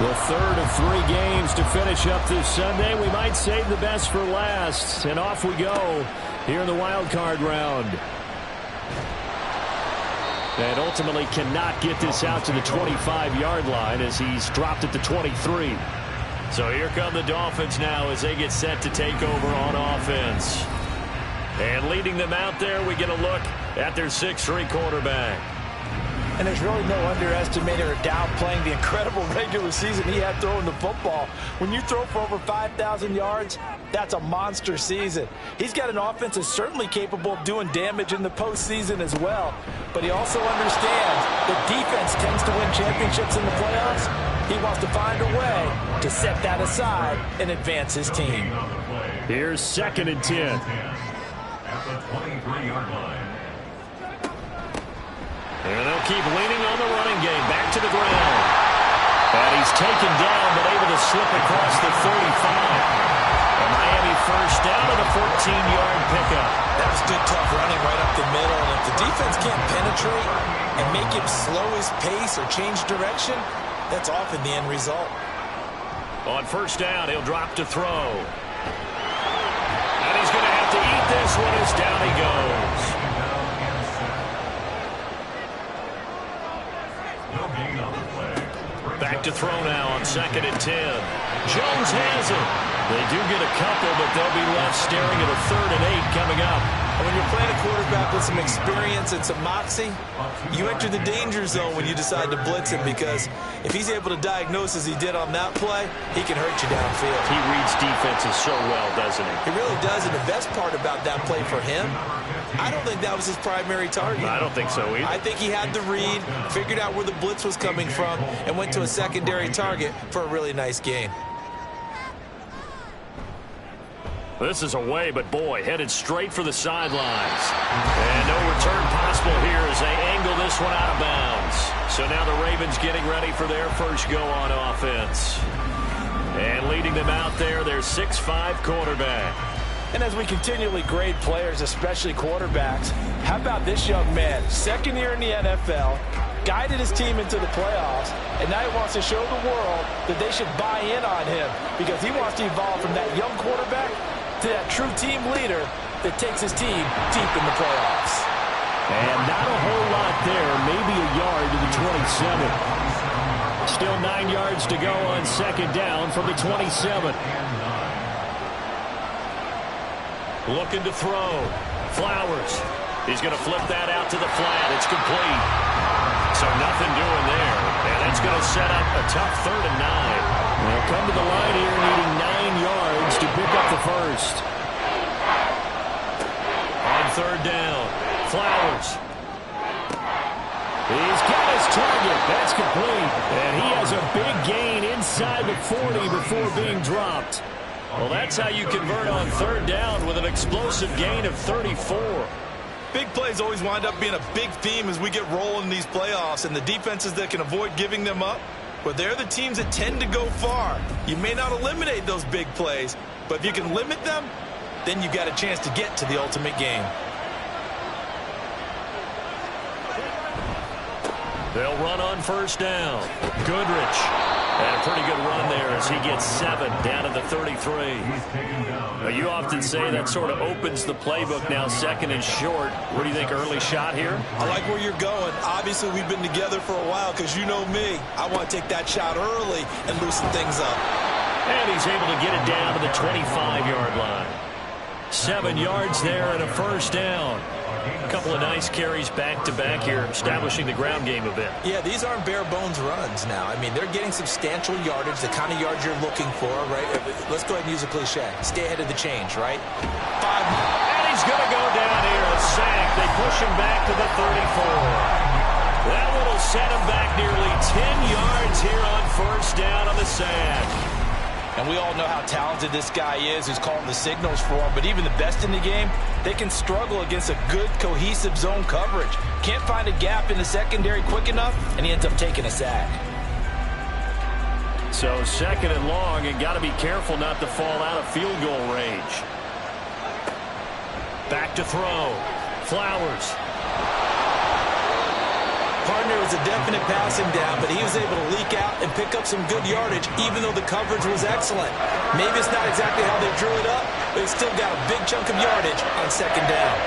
The third of 3 games to finish up this Sunday. We might save the best for last. And off we go here in the wild card round. And ultimately cannot get this out to the 25-yard line as he's dropped at the 23. So here come the Dolphins now as they get set to take over on offense. And leading them out there, we get a look at their 6'3" quarterback. And there's really no underestimating or downplaying the incredible regular season he had throwing the football. When you throw for over 5,000 yards, that's a monster season. He's got an offense that's certainly capable of doing damage in the postseason as well. But he also understands that defense tends to win championships in the playoffs. He wants to find a way to set that aside and advance his team. Here's 2nd and 10. At the 23-yard line. And they'll keep leaning on the running game. Back to the ground. And he's taken down, but able to slip across the 35. A Miami first down and a 14-yard pickup. That was good, tough running right up the middle. And if the defense can't penetrate and make him slow his pace or change direction, that's often the end result. On first down, he'll drop to throw. And he's going to have to eat this one as down he goes. Back to throw now on 2nd and 10. Jones has it. They do get a couple, but they'll be left staring at a 3rd and 8 coming up. When you're playing a quarterback with some experience and some moxie, you enter the danger zone when you decide to blitz him, because if he's able to diagnose as he did on that play, he can hurt you downfield. He reads defenses so well, doesn't he? He really does, and the best part about that play for him, I don't think that was his primary target. I don't think so either. I think he had the read, figured out where the blitz was coming from, and went to a secondary target for a really nice gain. This is away, but boy, headed straight for the sidelines. And no return possible here as they angle this one out of bounds. So now the Ravens getting ready for their first go on offense. And leading them out there, their 6'5" quarterback. And as we continually grade players, especially quarterbacks, how about this young man? 2nd year in the NFL, guided his team into the playoffs, and now he wants to show the world that they should buy in on him, because he wants to evolve from that young quarterback to that true team leader that takes his team deep in the playoffs. And not a whole lot there, maybe a yard to the 27. Still 9 yards to go on 2nd down from the 27. Looking to throw. Flowers. He's going to flip that out to the flat. It's complete. So nothing doing there. And that's going to set up a tough 3rd and 9. They'll come to the line here needing 9 yards to pick up the first. On 3rd down, Flowers. He's got his target. That's complete. And he has a big gain inside the 40 before being dropped. Well, that's how you convert on 3rd down with an explosive gain of 34. Big plays always wind up being a big theme as we get rolling in these playoffs, and the defenses that can avoid giving them up, but they're the teams that tend to go far. You may not eliminate those big plays, but if you can limit them, then you've got a chance to get to the ultimate game. They'll run on 1st down. Goodrich. And a pretty good run there as he gets 7 down to the 33. Now, you often say that sort of opens the playbook now, 2nd and short. What do you think, early shot here? I like where you're going. Obviously, we've been together for a while because you know me. I want to take that shot early and loosen things up. And he's able to get it down to the 25-yard line. 7 yards there and a 1st down. A couple of nice carries back-to-back here, establishing the ground game a bit. Yeah, these aren't bare-bones runs now. I mean, they're getting substantial yardage, the kind of yards you're looking for, right? Let's go ahead and use a cliche. Stay ahead of the change, right? 5. And he's going to go down here, a sack. They push him back to the 34. That one will set him back nearly 10 yards here on 1st down on the sack. And we all know how talented this guy is who's calling the signals for him. But even the best in the game, they can struggle against a good, cohesive zone coverage. Can't find a gap in the secondary quick enough, and he ends up taking a sack. So 2nd and long, and got to be careful not to fall out of field goal range. Back to throw. Flowers. Partner was a definite passing down, but he was able to leak out and pick up some good yardage, even though the coverage was excellent. Maybe it's not exactly how they drew it up, but he still got a big chunk of yardage on 2nd down.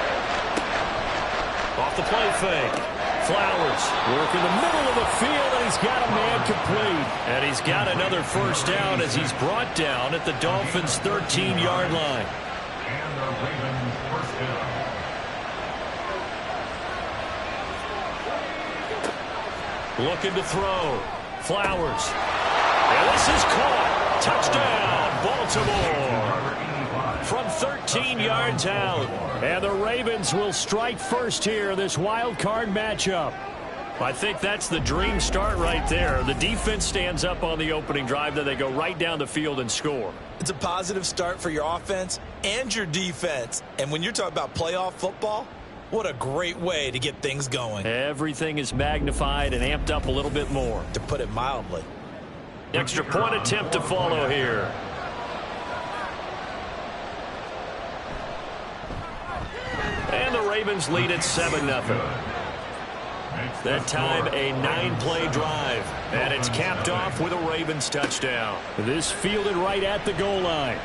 Off the play fake. Flowers. Work in the middle of the field, and he's got a man complete. And he's got another first down as he's brought down at the Dolphins' 13-yard line. And the Ravens first down. Looking to throw. Flowers. And this is caught. Touchdown, Baltimore. From 13 yards out. And the Ravens will strike first here in this wild card matchup. I think that's the dream start right there. The defense stands up on the opening drive, then they go right down the field and score. It's a positive start for your offense and your defense. And when you're talking about playoff football, what a great way to get things going. Everything is magnified and amped up a little bit more. To put it mildly. Extra point attempt to follow here. And the Ravens lead at 7-0. That time a 9-play drive. And it's capped off with a Ravens touchdown. This fielded right at the goal line.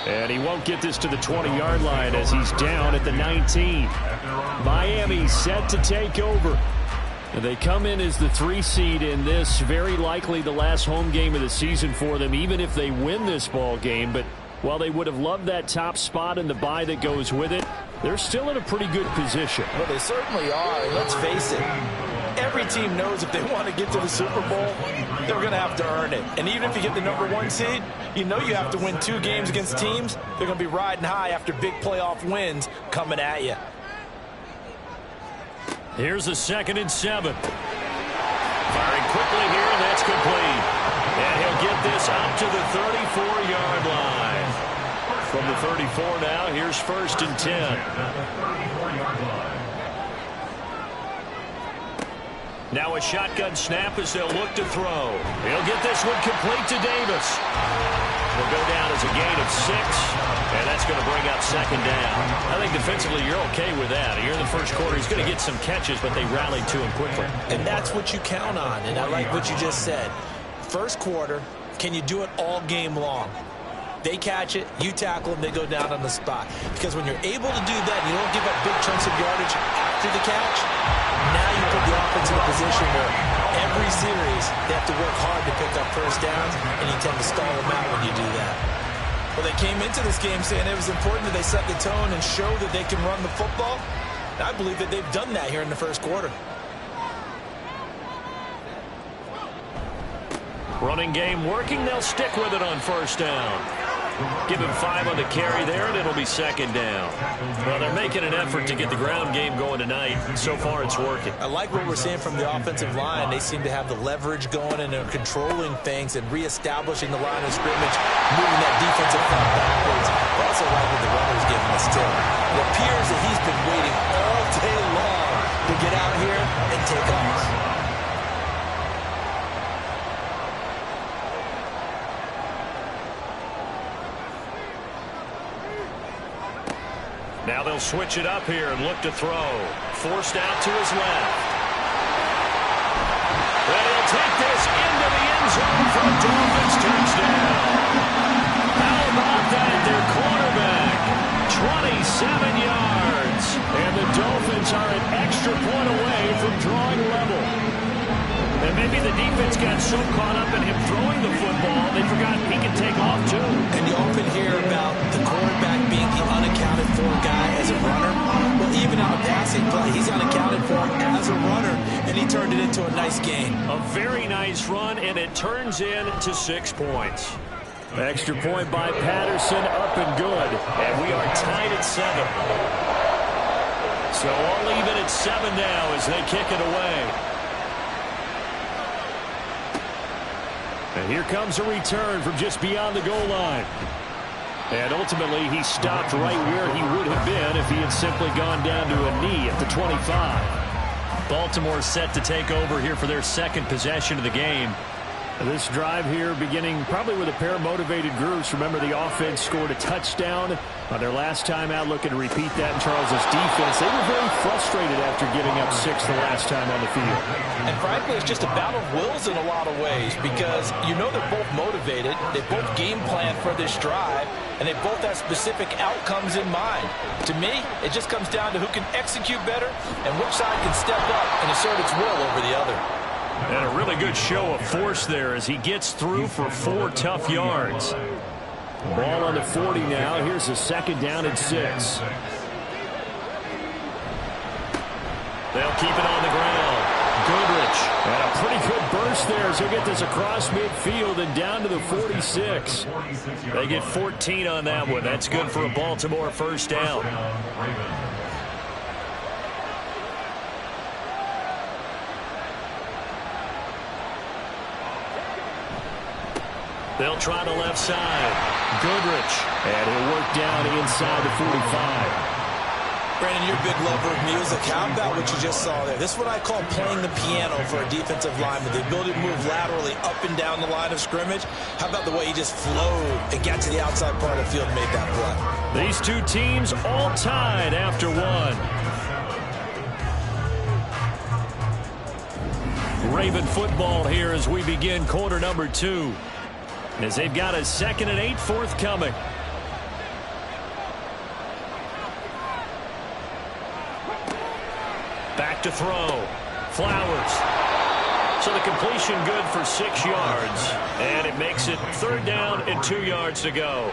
And he won't get this to the 20-yard line as he's down at the 19. Miami set to take over. And they come in as the 3 seed in this, very likely the last home game of the season for them, even if they win this ball game. But while they would have loved that top spot and the bye that goes with it, they're still in a pretty good position. Well, they certainly are. And let's face it, every team knows if they want to get to the Super Bowl, they're going to have to earn it. And even if you get the #1 seed, you know you have to win 2 games against teams. They're going to be riding high after big playoff wins coming at you. Here's a 2nd and 7. Firing quickly here, and that's complete. And he'll get this out to the 34-yard line. From the 34 now, here's 1st and 10. Now a shotgun snap as they'll look to throw. He'll get this one complete to Davis. Will go down as a gain of 6, and that's going to bring up 2nd down. I think defensively you're okay with that. Here in the first quarter, he's going to get some catches, but they rallied to him quickly. And that's what you count on, and I like what you just said. First quarter, can you do it all game long? They catch it, you tackle them, they go down on the spot. Because when you're able to do that, and you don't give up big chunks of yardage after the catch, now you put the offense in a position where every series they have to work hard to pick up first downs, and you tend to stall them out when you do that. Well, they came into this game saying it was important that they set the tone and show that they can run the football. I believe that they've done that here in the first quarter. Running game working. They'll stick with it on 1st down. Give him 5 on the carry there, and it'll be 2nd down. Well, they're making an effort to get the ground game going tonight. So far, it's working. I like what we're seeing from the offensive line. They seem to have the leverage going, and they're controlling things and reestablishing the line of scrimmage, moving that defensive front backwards. I also like what the runner's giving us, too. It appears that he's been waiting all day long to get out here and take off. Now they'll switch it up here and look to throw. Forced out to his left. And he'll take this into the end zone for a Dolphins touchdown. How about that? Their quarterback, 27 yards. And the Dolphins are an extra point away from drawing level. And maybe the defense got so caught up in him throwing the football, they forgot he can take off too. And you often hear about the quarterback being the unaccounted for guy as a runner. Well, even on a passing play, he's unaccounted for as a runner, and he turned it into a nice game. A very nice run, and it turns into 6 points. Extra point by Patterson, up and good. And we are tied at 7. So all even at 7 now as they kick it away. And here comes a return from just beyond the goal line. And ultimately, he stopped right where he would have been if he had simply gone down to a knee at the 25. Baltimore set to take over here for their second possession of the game. This drive here beginning probably with a pair of motivated groups. Remember, the offense scored a touchdown on their last time out. Looking to repeat that in Charles's defense. They were very frustrated after giving up 6 the last time on the field. And frankly, it's just a battle of wills in a lot of ways because you know they're both motivated. They both game plan for this drive, and they both have specific outcomes in mind. To me, it just comes down to who can execute better and which side can step up and assert its will over the other. And a really good show of force there as he gets through for 4 tough yards. Ball on the 40 now. Here's a second down and 6. They'll keep it on the ground. Goodrich. And a pretty good burst there as he'll get this across midfield and down to the 46. They get 14 on that one. That's good for a Baltimore first down. They'll try the left side. Goodrich. And he'll work down inside the 45. Brandon, you're a big lover of music. How about what you just saw there? This is what I call playing the piano for a defensive lineman. The ability to move laterally up and down the line of scrimmage. How about the way he just flowed and got to the outside part of the field and made that play? These two teams all tied after one. Raven football here as we begin quarter number 2. As they've got a 2nd and 8 forthcoming. Back to throw. Flowers. So the completion good for 6 yards. And it makes it 3rd down and 2 yards to go.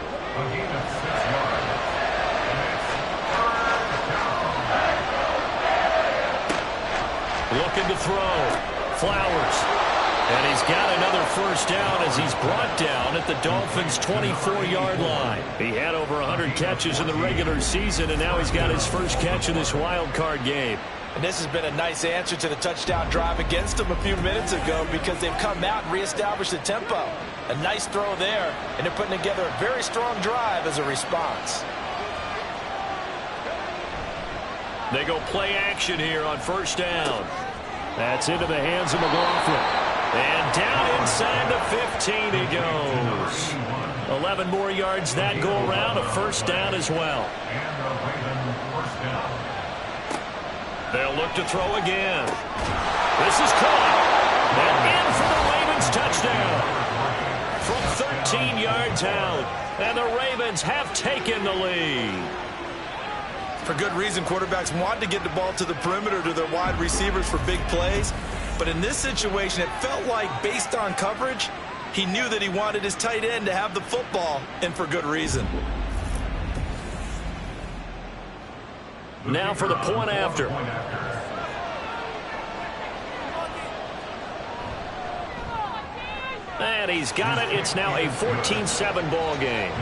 Looking to throw. Flowers. And he's got another first down as he's brought down at the Dolphins' 24-yard line. He had over 100 catches in the regular season, and now he's got his first catch in this wild card game. And this has been a nice answer to the touchdown drive against them a few minutes ago because they've come out and reestablished the tempo. A nice throw there, and they're putting together a very strong drive as a response. They go play action here on first down. That's into the hands of McLaughlin. And down inside the 15 he goes. 11 more yards that go around, a first down as well. They'll look to throw again. This is caught. And in for the Ravens touchdown. From 13 yards out. And the Ravens have taken the lead. For good reason, quarterbacks want to get the ball to the perimeter to their wide receivers for big plays. But in this situation, it felt like, based on coverage, he knew that he wanted his tight end to have the football, and for good reason. Now for the point after. And he's got it. It's now a 14-7 ball game.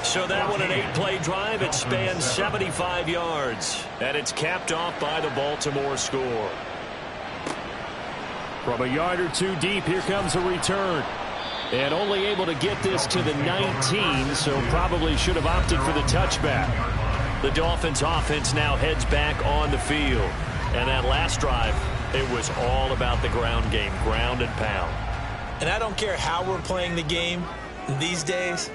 So that one, an 8-play drive. It spans 75 yards. And it's capped off by the Baltimore score. From a yard or 2 deep, here comes a return. And only able to get this to the 19, so probably should have opted for the touchback. The Dolphins offense now heads back on the field. And that last drive, it was all about the ground game, ground and pound. And I don't care how we're playing the game these days,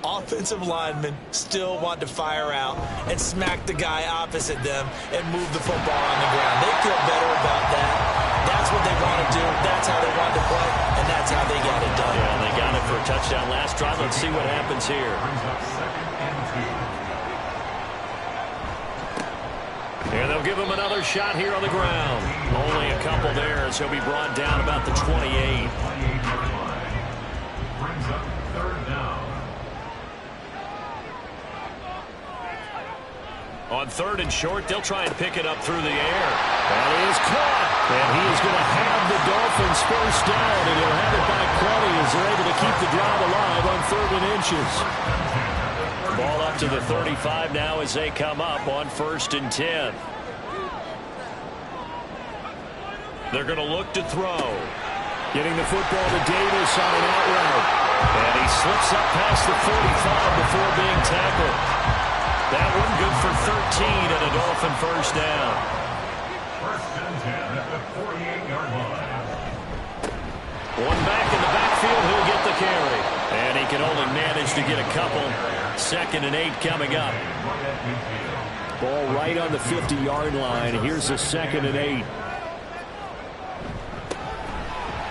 offensive linemen still want to fire out and smack the guy opposite them and move the football on the ground. They feel better about that. That's what they want to do. That's how they want to play, and that's how they got it done. Yeah, they got it for a touchdown last drive. Let's see what happens here. And they'll give him another shot here on the ground. Only a couple there as he'll be brought down about the 28. On 3rd and short, they'll try and pick it up through the air. That is caught. And he is going to have the Dolphins first down, and he'll have it by plenty as they're able to keep the drive alive on 3rd and inches. Ball up to the 35 now as they come up on 1st and 10. They're going to look to throw. Getting the football to Davis on an out route. And he slips up past the 45 before being tackled. That one good for 13 and a Dolphin first down. First and 10 at the 48-yard line. One back in the backfield, he'll get the carry. And he can only manage to get a couple. 2nd and 8 coming up. Ball right on the 50-yard line. Here's the 2nd and 8.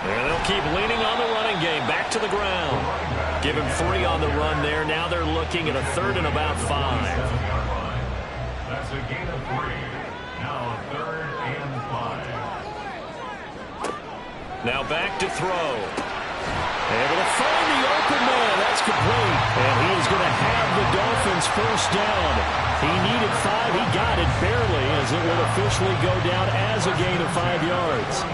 And they'll keep leaning on the running game. Back to the ground. Give him 3 on the run there. Now they're looking at a 3rd and about 5. That's a gain of 3. Now 3rd and 5. Now back to throw. Able to find the open man. That's complete. And he is going to have the Dolphins first down. He needed 5. He got it barely, as it will officially go down as a gain of 5 yards.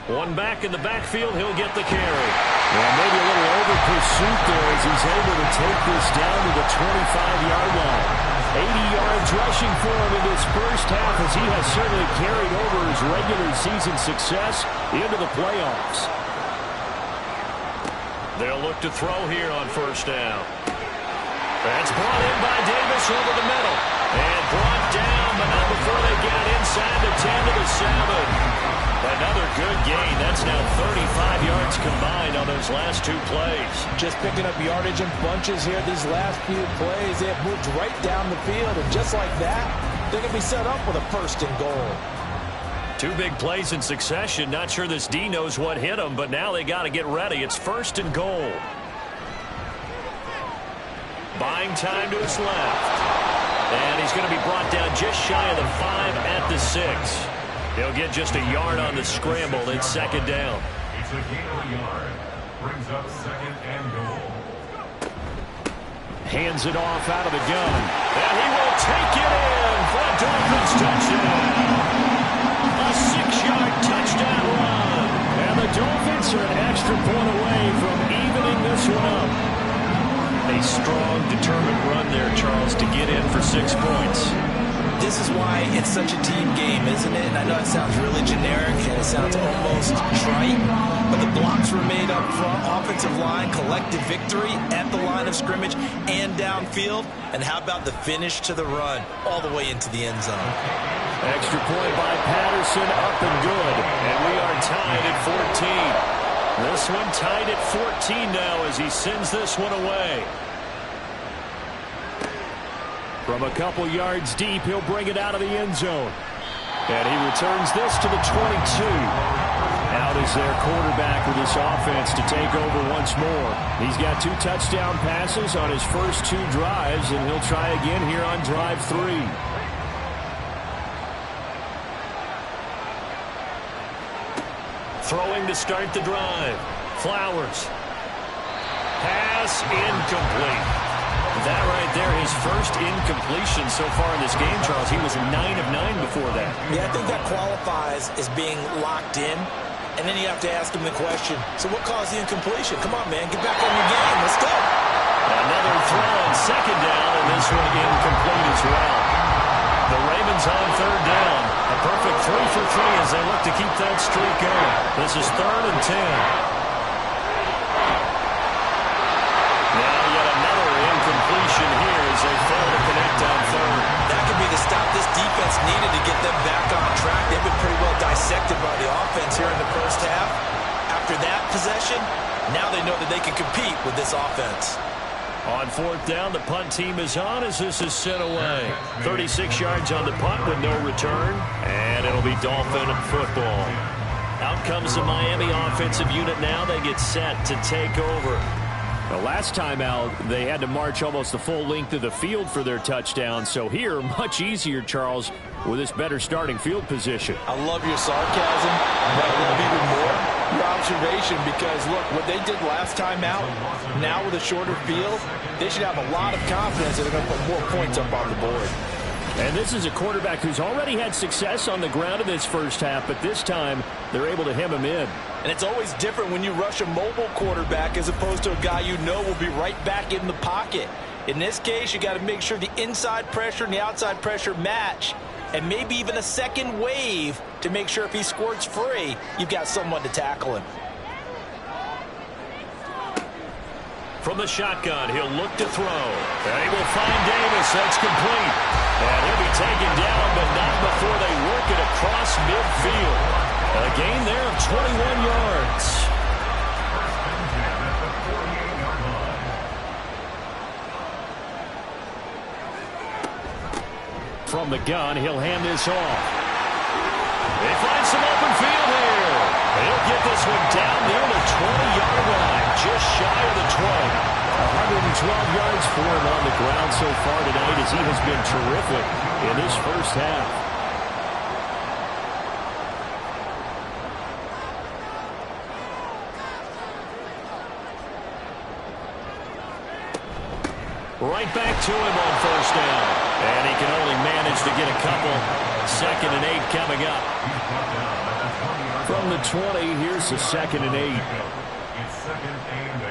One back in the backfield, he'll get the carry. Well, maybe a little over pursuit there as he's able to take this down to the 25-yard line. 80 yards rushing for him in this first half, as he has certainly carried over his regular season success into the playoffs. They'll look to throw here on first down. That's brought in by Davis over the middle. And brought down, but not before they get it inside the 10 to the 7. Another good gain. That's now 35 yards combined on those last 2 plays. Just picking up yardage in bunches here. These last few plays, they have moved right down the field. And just like that, they're going to be set up with a 1st and goal. 2 big plays in succession. Not sure this D knows what hit him, but now they got to get ready. It's 1st and goal. Buying time to his left. And he's going to be brought down just shy of the 5 at the 6. He'll get just a yard on the scramble. It's 2nd down. It's a gain of a yard. Brings up 2nd and goal. Hands it off out of the gun. And he will take it in for a Dolphins touchdown. A 6-yard touchdown run. And the Dolphins are an extra point away from evening this one up. A strong, determined run there, Charles, to get in for 6 points. This is why it's such a team game, isn't it? And I know it sounds really generic and it sounds almost trite, but the blocks were made up front, offensive line, collective victory at the line of scrimmage and downfield. And how about the finish to the run all the way into the end zone? Extra point by Patterson, up and good. And we are tied at 14. This one tied at 14 now as he sends this one away. From a couple yards deep, he'll bring it out of the end zone. And he returns this to the 22. Out is their quarterback with this offense to take over once more. He's got 2 touchdown passes on his first 2 drives, and he'll try again here on drive 3. Throwing to start the drive. Flowers. Pass incomplete. That right there, his first incompletion so far in this game, Charles. He was 9 of 9 before that. Yeah, I think that qualifies as being locked in. And then you have to ask him the question, so what caused the incompletion? Come on, man, get back on your game. Let's go. Another throw on 2nd down, and this one incomplete as well. The Ravens on 3rd down. A perfect 3 for 3 as they look to keep that streak going. This is 3rd and 10. Here as they fail to connect on 3rd. That could be the stop this defense needed to get them back on track. They've been pretty well dissected by the offense here in the first half. After that possession, now they know that they can compete with this offense. On 4th down, the punt team is on as this is sent away. 36 yards on the punt with no return, and it'll be Dolphin football. Out comes the Miami offensive unit now. They get set to take over. The last time out, they had to march almost the full length of the field for their touchdown. So here, much easier, Charles, with this better starting field position. I love your sarcasm, but even more your observation, because, look, what they did last time out, now with a shorter field, they should have a lot of confidence that they're going to put more points up on the board. And this is a quarterback who's already had success on the ground in this first half, but this time they're able to hem him in. And it's always different when you rush a mobile quarterback as opposed to a guy you know will be right back in the pocket. In this case, you got to make sure the inside pressure and the outside pressure match. and maybe even a second wave to make sure if he squirts free, you've got someone to tackle him. From the shotgun, he'll look to throw. And he will find Davis. That's complete. And he'll be taken down, but not before they work it across midfield. A gain there of 21 yards. From the gun, he'll hand this off. They find some open field here. He'll get this one down near the 20-yard line, just shy of the 20. 112 yards for him on the ground so far tonight as he has been terrific in this first half. Right back to him on first down. And he can only manage to get a couple. 2nd and 8 coming up. From the 20, here's the 2nd and 8. It's 2nd and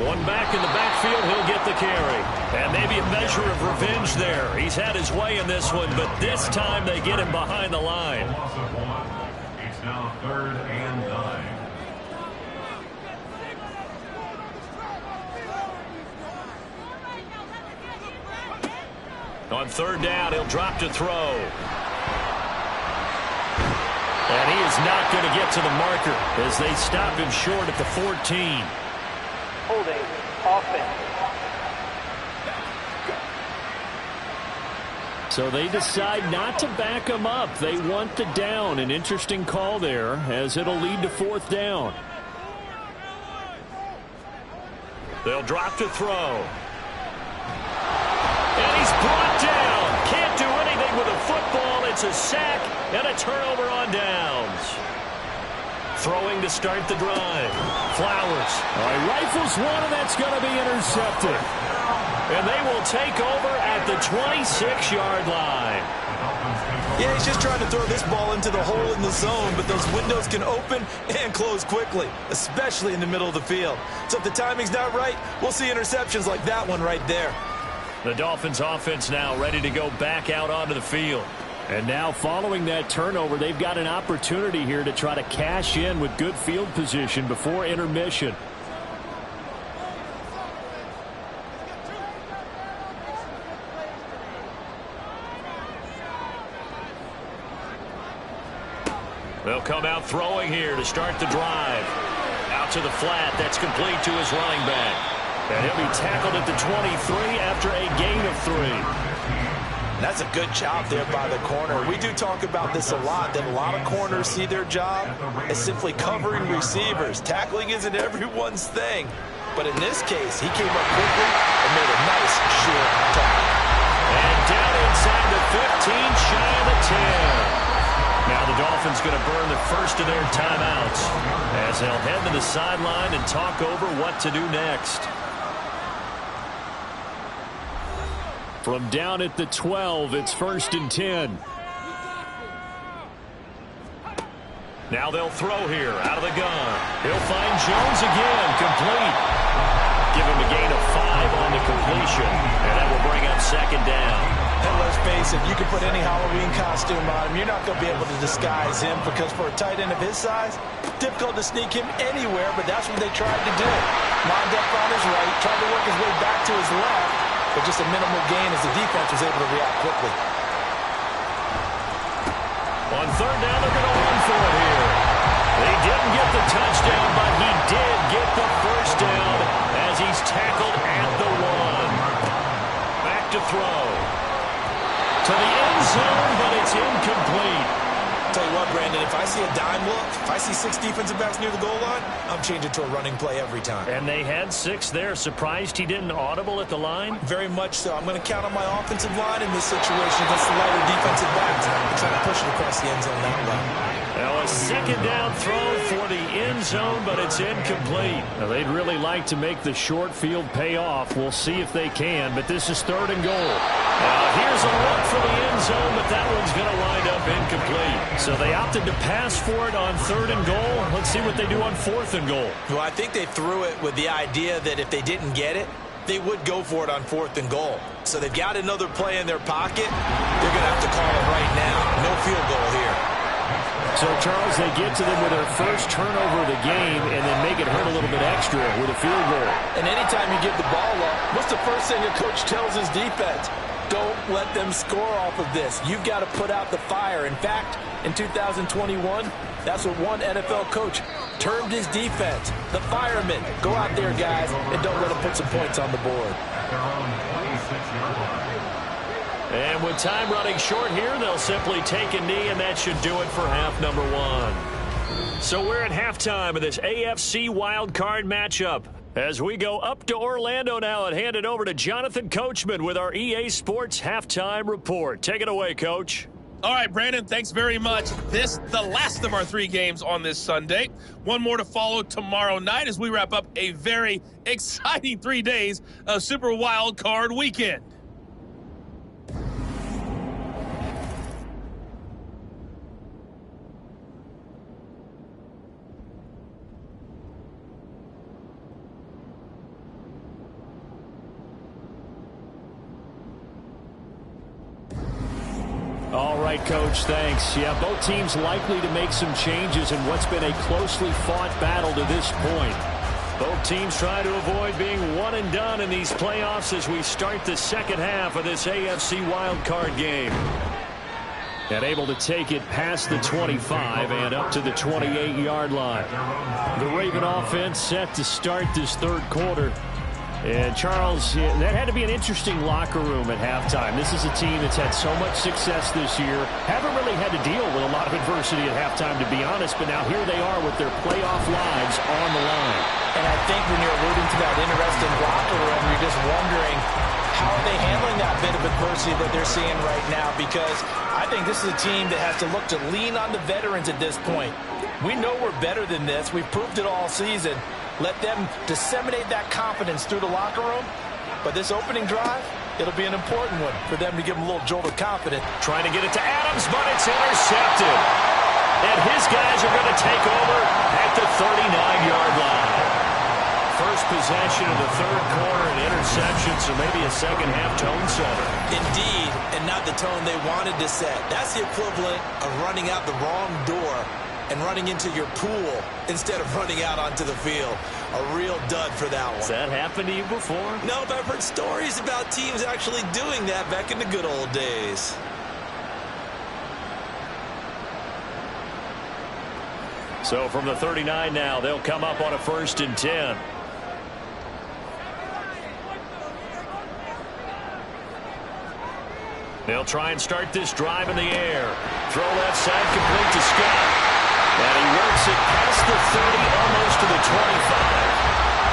8. One back in the backfield, he'll get the carry. And maybe a measure of revenge there. He's had his way in this one, but this time they get him behind the line. A loss of 1. It's now 3rd and 9. On 3rd down, he'll drop to throw. And he is not going to get to the marker as they stop him short at the 14. Holding. Offense. So they decide not to back him up. They want the down. An interesting call there as it'll lead to 4th down. They'll drop to throw. And he's brought down. Can't do anything with a football. It's a sack and a turnover on downs. Throwing to start the drive. Flowers. All right, rifles one, and that's going to be intercepted. And they will take over at the 26-yard line. Yeah, he's just trying to throw this ball into the hole in the zone, but those windows can open and close quickly, especially in the middle of the field. So if the timing's not right, we'll see interceptions like that one right there. The Dolphins offense now ready to go back out onto the field. And now following that turnover, they've got an opportunity here to try to cash in with good field position before intermission. They'll come out throwing here to start the drive. Out to the flat. That's complete to his running back. And he'll be tackled at the 23 after a gain of 3. That's a good job there by the corner. We do talk about this a lot, that a lot of corners see their job as simply covering receivers. Tackling isn't everyone's thing. But in this case, he came up quickly and made a nice, sure tackle. And down inside the 15, shy of the 10. Now the Dolphins going to burn the first of their timeouts as they'll head to the sideline and talk over what to do next. From down at the 12, it's 1st and 10. Now they'll throw here out of the gun. He'll find Jones again, complete. Give him a gain of 5 on the completion, and that will bring up 2nd down. And let's face it, you can put any Halloween costume on him. You're not going to be able to disguise him because for a tight end of his size, difficult to sneak him anywhere, but that's what they tried to do. Lined up on his right, tried to work his way back to his left, but just a minimal gain as the defense was able to react quickly. On 3rd down, they're going to run for it here. They didn't get the touchdown, but he did get the first down as he's tackled at the 1. Back to throw. To the end zone, but it's incomplete. Tell you what, Brandon, if I see a dime look, if I see 6 defensive backs near the goal line, I'm changing to a running play every time. And they had 6 there. Surprised he didn't audible at the line? Very much so. I'm going to count on my offensive line in this situation against the lighter defensive backs and try to push it across the end zone that way. Now a 2nd down throw for the end zone, but it's incomplete. Now they'd really like to make the short field pay off. We'll see if they can, but this is 3rd and goal. Now here's a look for the end zone, but that one's going to wind up incomplete. So they opted to pass for it on 3rd and goal. Let's see what they do on 4th and goal. Well, I think they threw it with the idea that if they didn't get it, they would go for it on 4th and goal. So they've got another play in their pocket. They're going to have to call it right now. No field goal here. So, Charles, they get to them with their first turnover of the game and then make it hurt a little bit extra with a field goal. And anytime you give the ball up, what's the first thing a coach tells his defense? Don't let them score off of this. You've got to put out the fire. In fact, in 2021, that's what one NFL coach termed his defense. The firemen. Go out there, guys, and don't let them put some points on the board. And with time running short here, they'll simply take a knee, and that should do it for half number one. So we're at halftime of this AFC wildcard matchup. As we go up to Orlando now and hand it over to Jonathan Coachman with our EA Sports Halftime Report. Take it away, Coach. All right, Brandon, thanks very much. This, the last of our 3 games on this Sunday. One more to follow tomorrow night as we wrap up a very exciting 3 days of Super Wild Card Weekend. All right, Coach, thanks. Yeah, both teams likely to make some changes in what's been a closely fought battle to this point. Both teams try to avoid being one and done in these playoffs as we start the second half of this AFC wildcard game. And able to take it past the 25 and up to the 28-yard line. The Raven offense set to start this third quarter. And, Charles, that had to be an interesting locker room at halftime. This is a team that's had so much success this year. Haven't really had to deal with a lot of adversity at halftime, to be honest. But now here they are with their playoff lives on the line. And I think when you're alluding to that interesting locker room, you're just wondering, how are they handling that bit of adversity that they're seeing right now? Because I think this is a team that has to look to lean on the veterans at this point. We know we're better than this. We've proved it all season. Let them disseminate that confidence through the locker room. But this opening drive, it'll be an important one for them to give them a little jolt of confidence. Trying to get it to Adams, but it's intercepted. And his guys are going to take over at the 39-yard line. First possession of the third quarter, an interception, so maybe a second-half tone setter. Indeed, and not the tone they wanted to set. That's the equivalent of running out the wrong door and running into your pool instead of running out onto the field. A real dud for that one. Has that happened to you before? No, but I've heard stories about teams actually doing that back in the good old days. So from the 39 now, they'll come up on a 1st and 10. They'll try and start this drive in the air. Throw left side complete to Scott. And he works it past the 30, almost to the 25.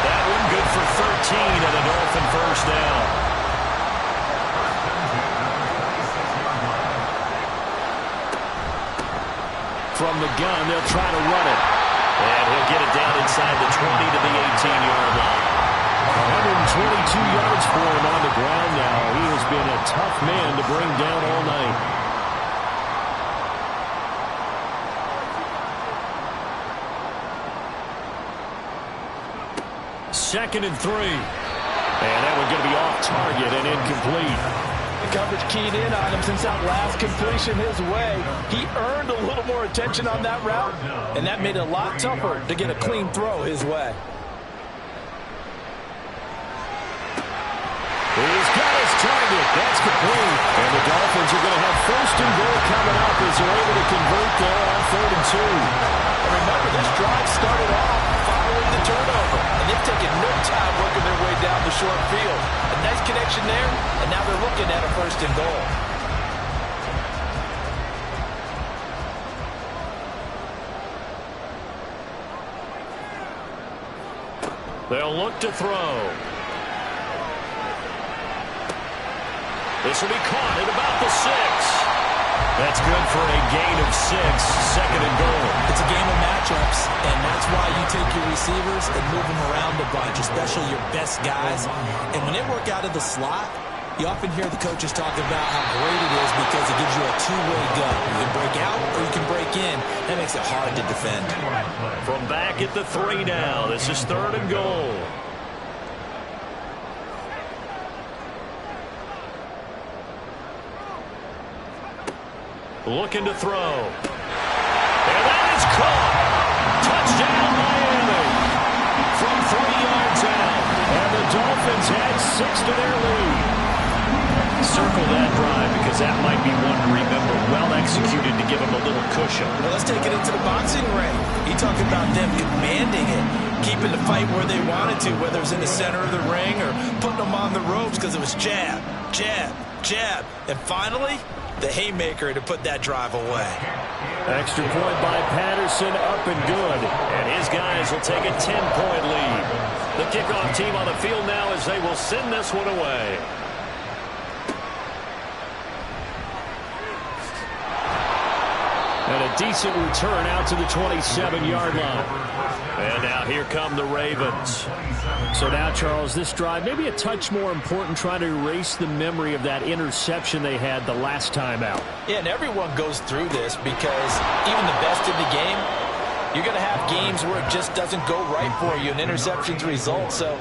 That one good for 13 and a Dolphin first down. From the gun, they'll try to run it. And he'll get it down inside the 20 to the 18-yard line. 122 yards for him on the ground now. He has been a tough man to bring down all night. Second and 3. And that one's going to be off target and incomplete. The coverage keyed in on him since that last completion his way. He earned a little more attention on that route, and that made it a lot tougher to get a clean throw his way. He's got his target. That's complete. And the Dolphins are going to have 1st and goal coming up as they're able to convert there on 3rd and 2. And remember, this drive started off following the turnover, and they've taken no time working their way down the short field. A nice connection there, and now they're looking at a 1st and goal. They'll look to throw. This will be caught at about the 6. That's good for a gain of 6, 2nd and goal. It's a game of matchups, and that's why you take your receivers and move them around a bunch, especially your best guys. And when they work out of the slot, you often hear the coaches talk about how great it is because it gives you a two-way go. You can break out or you can break in. That makes it hard to defend. From back at the 3 now, this is 3rd and goal. looking to throw. And that is caught. Touchdown, Miami. From 3 yards out. And the Dolphins add 6 to their lead. Circle that drive because that might be one to remember. Well executed to give them a little cushion. Well, let's take it into the boxing ring. You talk about them commanding it, keeping the fight where they wanted to, whether it's in the center of the ring or putting them on the ropes because it was jab, jab, jab. And finally, the haymaker to put that drive away. Extra point by Patterson, up and good. And his guys will take a 10-point lead. The kickoff team on the field now as they will send this one away. And a decent return out to the 27-yard line. And now here come the Ravens. So now, Charles, this drive maybe a touch more important, trying to erase the memory of that interception they had the last time out. Yeah, and everyone goes through this because even the best in the game, you're going to have games where it just doesn't go right for you and interceptions result. So,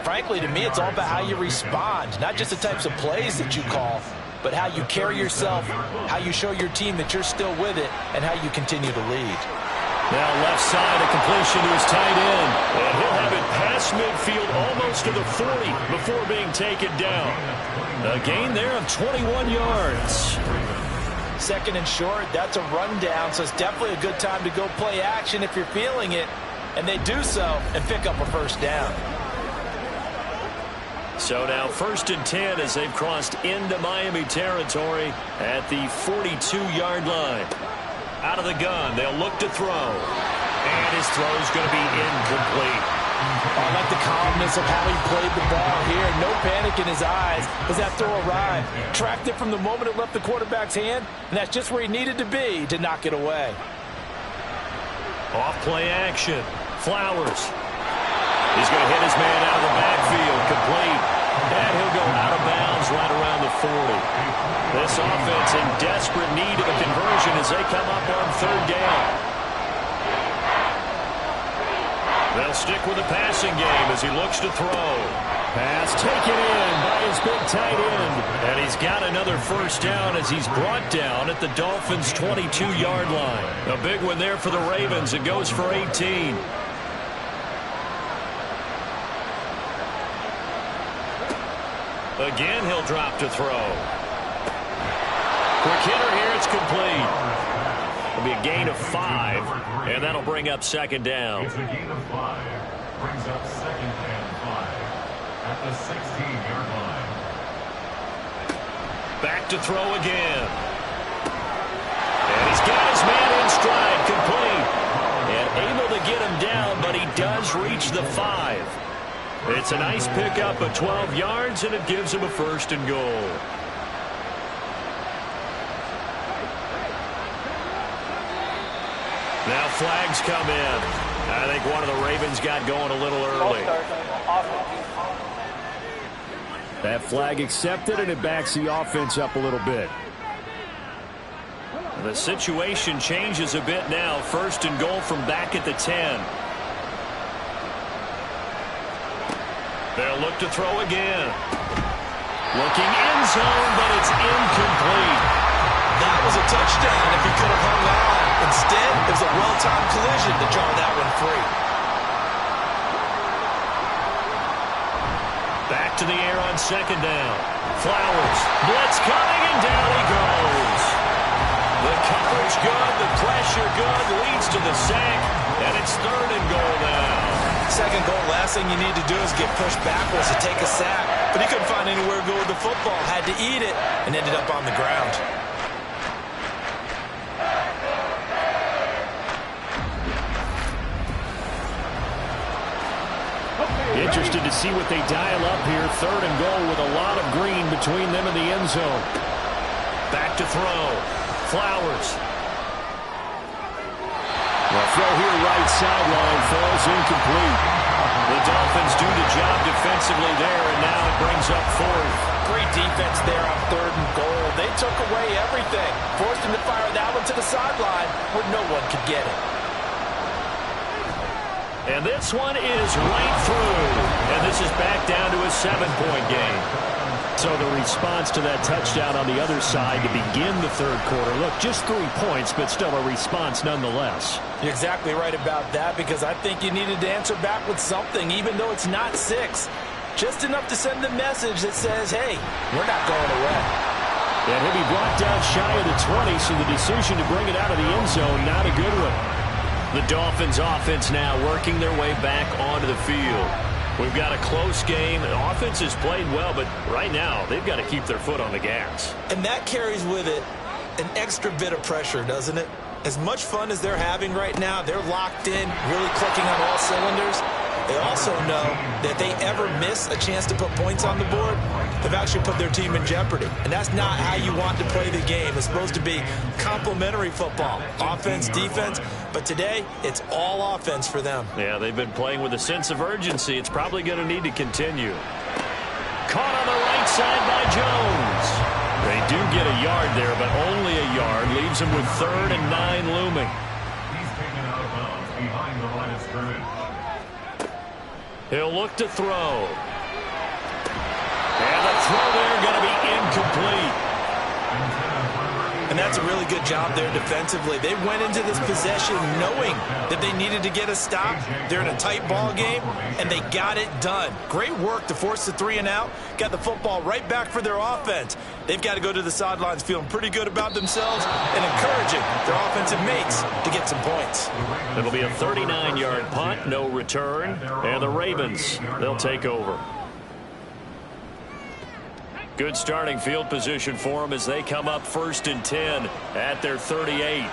frankly, to me, it's all about how you respond, not just the types of plays that you call, but how you carry yourself, how you show your team that you're still with it, and how you continue to lead. Now left side, a completion to his tight end. And he'll have it past midfield almost to the 40 before being taken down. A gain there of 21 yards. Second and short, that's a rundown, so it's definitely a good time to go play action if you're feeling it. And they do so and pick up a first down. So now 1st and 10 as they've crossed into Miami territory at the 42-yard line. Out of the gun, they'll look to throw. And his throw's going to be incomplete. I like the calmness of how he played the ball here. No panic in his eyes as that throw arrived. Tracked it from the moment it left the quarterback's hand, and that's just where he needed to be to knock it away. Off play action. Flowers. He's going to hit his man out of the backfield. Complete. And he'll go out of bounds right around the 40. This offense in desperate need of a conversion as they come up on 3rd down. They'll stick with the passing game as he looks to throw. Pass taken in by his big tight end. And he's got another first down as he's brought down at the Dolphins' 22-yard line. A big one there for the Ravens. It goes for 18. Again, he'll drop to throw. Quick hitter here, it's complete. It'll be a gain of 5, and that'll bring up 2nd down. It's a gain of 5. Brings up 2nd and 5 at the 16-yard line. Back to throw again. And he's got his man in stride, complete. And able to get him down, but he does reach the 5. It's a nice pickup of 12 yards, and it gives him a 1st and goal. Now flags come in. I think one of the Ravens got going a little early. That flag accepted, and it backs the offense up a little bit. The situation changes a bit now. 1st and goal from back at the 10. They'll look to throw again. Looking end zone, but it's incomplete. That was a touchdown if he could have hung on. Instead, it was a well-timed collision to draw that one free. Back to the air on 2nd down. Flowers. Blitz coming, and down he goes. The coverage good, the pressure good, leads to the sack, and it's 3rd and goal now. 2nd goal, last thing you need to do is get pushed backwards to take a sack. But he couldn't find anywhere to go with the football, had to eat it, and ended up on the ground. Interested to see what they dial up here. 3rd and goal with a lot of green between them and the end zone. Back to throw. Flowers. Well, throw here right sideline falls incomplete. The Dolphins do the job defensively there, and now it brings up 4th. Great defense there on 3rd and goal. They took away everything. Forced him to fire that one to the sideline where no one could get it. And this one is right through. And this is back down to a 7-point game. So the response to that touchdown on the other side to begin the third quarter. Look, just 3 points, but still a response nonetheless. You're exactly right about that, because I think you needed to answer back with something, even though it's not 6. Just enough to send the message that says, hey, we're not going away. And he'll be brought down shy of the 20, so the decision to bring it out of the end zone, not a good one. The Dolphins offense now working their way back onto the field. We've got a close game. The offense has played well, but right now they've got to keep their foot on the gas. And that carries with it an extra bit of pressure, doesn't it? As much fun as they're having right now, they're locked in, really clicking on all cylinders. They also know that if they ever miss a chance to put points on the board, they've actually put their team in jeopardy. And that's not how you want to play the game. It's supposed to be complementary football, offense, defense. But today, it's all offense for them. Yeah, they've been playing with a sense of urgency. It's probably going to need to continue. Caught on the right side by Jones. They do get a yard there, but only a yard. Leaves them with 3rd and 9 looming. He's taken out of bounds behind the line of scrimmage. He'll look to throw. And the throw there going to be incomplete. And that's a really good job there defensively. They went into this possession knowing that they needed to get a stop. They're in a tight ball game, and they got it done. Great work to force the 3 and out. Got the football right back for their offense. They've got to go to the sidelines feeling pretty good about themselves and encouraging their offensive mates to get some points. It'll be a 39-yard punt, no return. And the Ravens, they'll take over. Good starting field position for them as they come up 1st and 10 at their 38.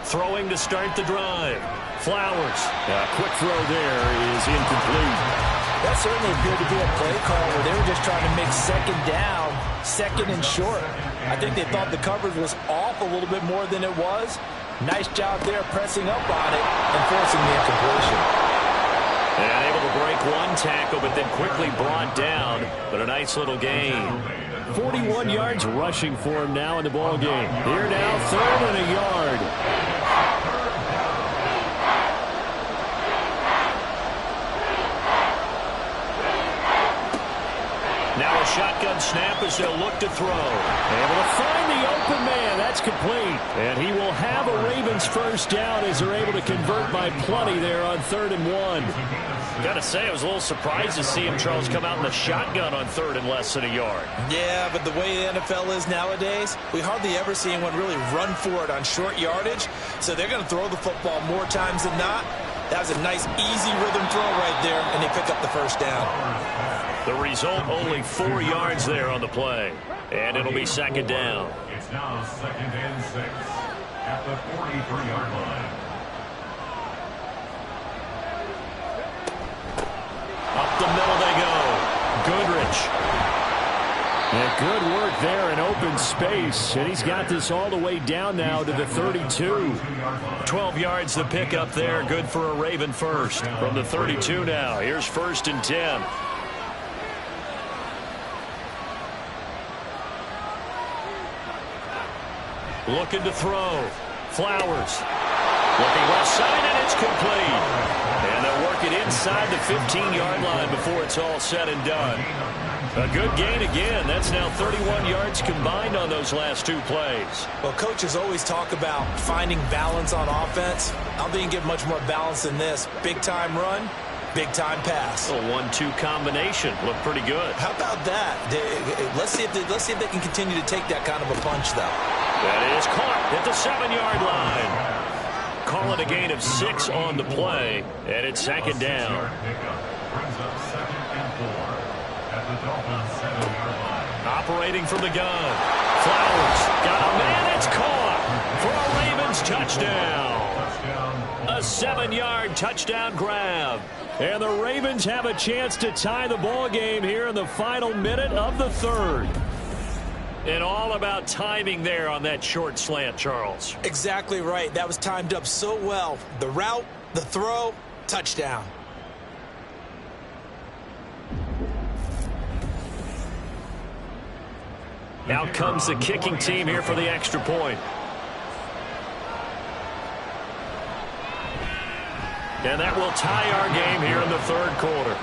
Throwing to start the drive. Flowers. A quick throw there is incomplete. That certainly appeared to be a play call where they were just trying to make 2nd down, 2nd and short. I think they thought the coverage was off a little bit more than it was. Nice job there pressing up on it and forcing the incompletion. And able to break one tackle, but then quickly brought down. But a nice little gain. 41 yards rushing for him now in the ball game. Here now, 3rd and a yard. Now a shotgun snap as they'll look to throw. Able to find the open man. That's complete. And he will have a Ravens 1st down as they're able to convert by plenty there on 3rd and 1. Got to say, I was a little surprised to see him, Charles, come out in the shotgun on 3rd and less than a yard. Yeah, but the way the NFL is nowadays, we hardly ever see anyone really run for it on short yardage. So they're going to throw the football more times than not. That was a nice, easy rhythm throw right there, and they pick up the 1st down. The result, only 4 yards there on the play. And it'll be 2nd down. It's now 2nd and 6 at the 43-yard line. Up the middle they go. Goodrich. Yeah, good work there in open space. And he's got this all the way down now to the 32. 12 yards the pick up there. Good for a Raven 1st. From the 32 now. Here's 1st and 10. Looking to throw. Flowers. Looking left side, and it's complete. And they'll work it inside the 15-yard line before it's all said and done. A good gain again. That's now 31 yards combined on those last 2 plays. Well, coaches always talk about finding balance on offense. I don't think you get much more balance than this. Big-time run, big-time pass. A 1-2 combination. Looked pretty good. How about that? Let's see if they can continue to take that kind of a punch, though. That is caught at the 7-yard line. Call it a gain of 6 on the play, and it's 2nd down. Operating from the gun. Flowers got a man. It's caught for a Ravens touchdown. A 7-yard touchdown grab. And the Ravens have a chance to tie the ball game here in the final minute of the 3rd. And all about timing there on that short slant, Charles. Exactly right. That was timed up so well. The route, the throw, touchdown. Out comes the kicking team here for the extra point. And that will tie our game here in the 3rd quarter.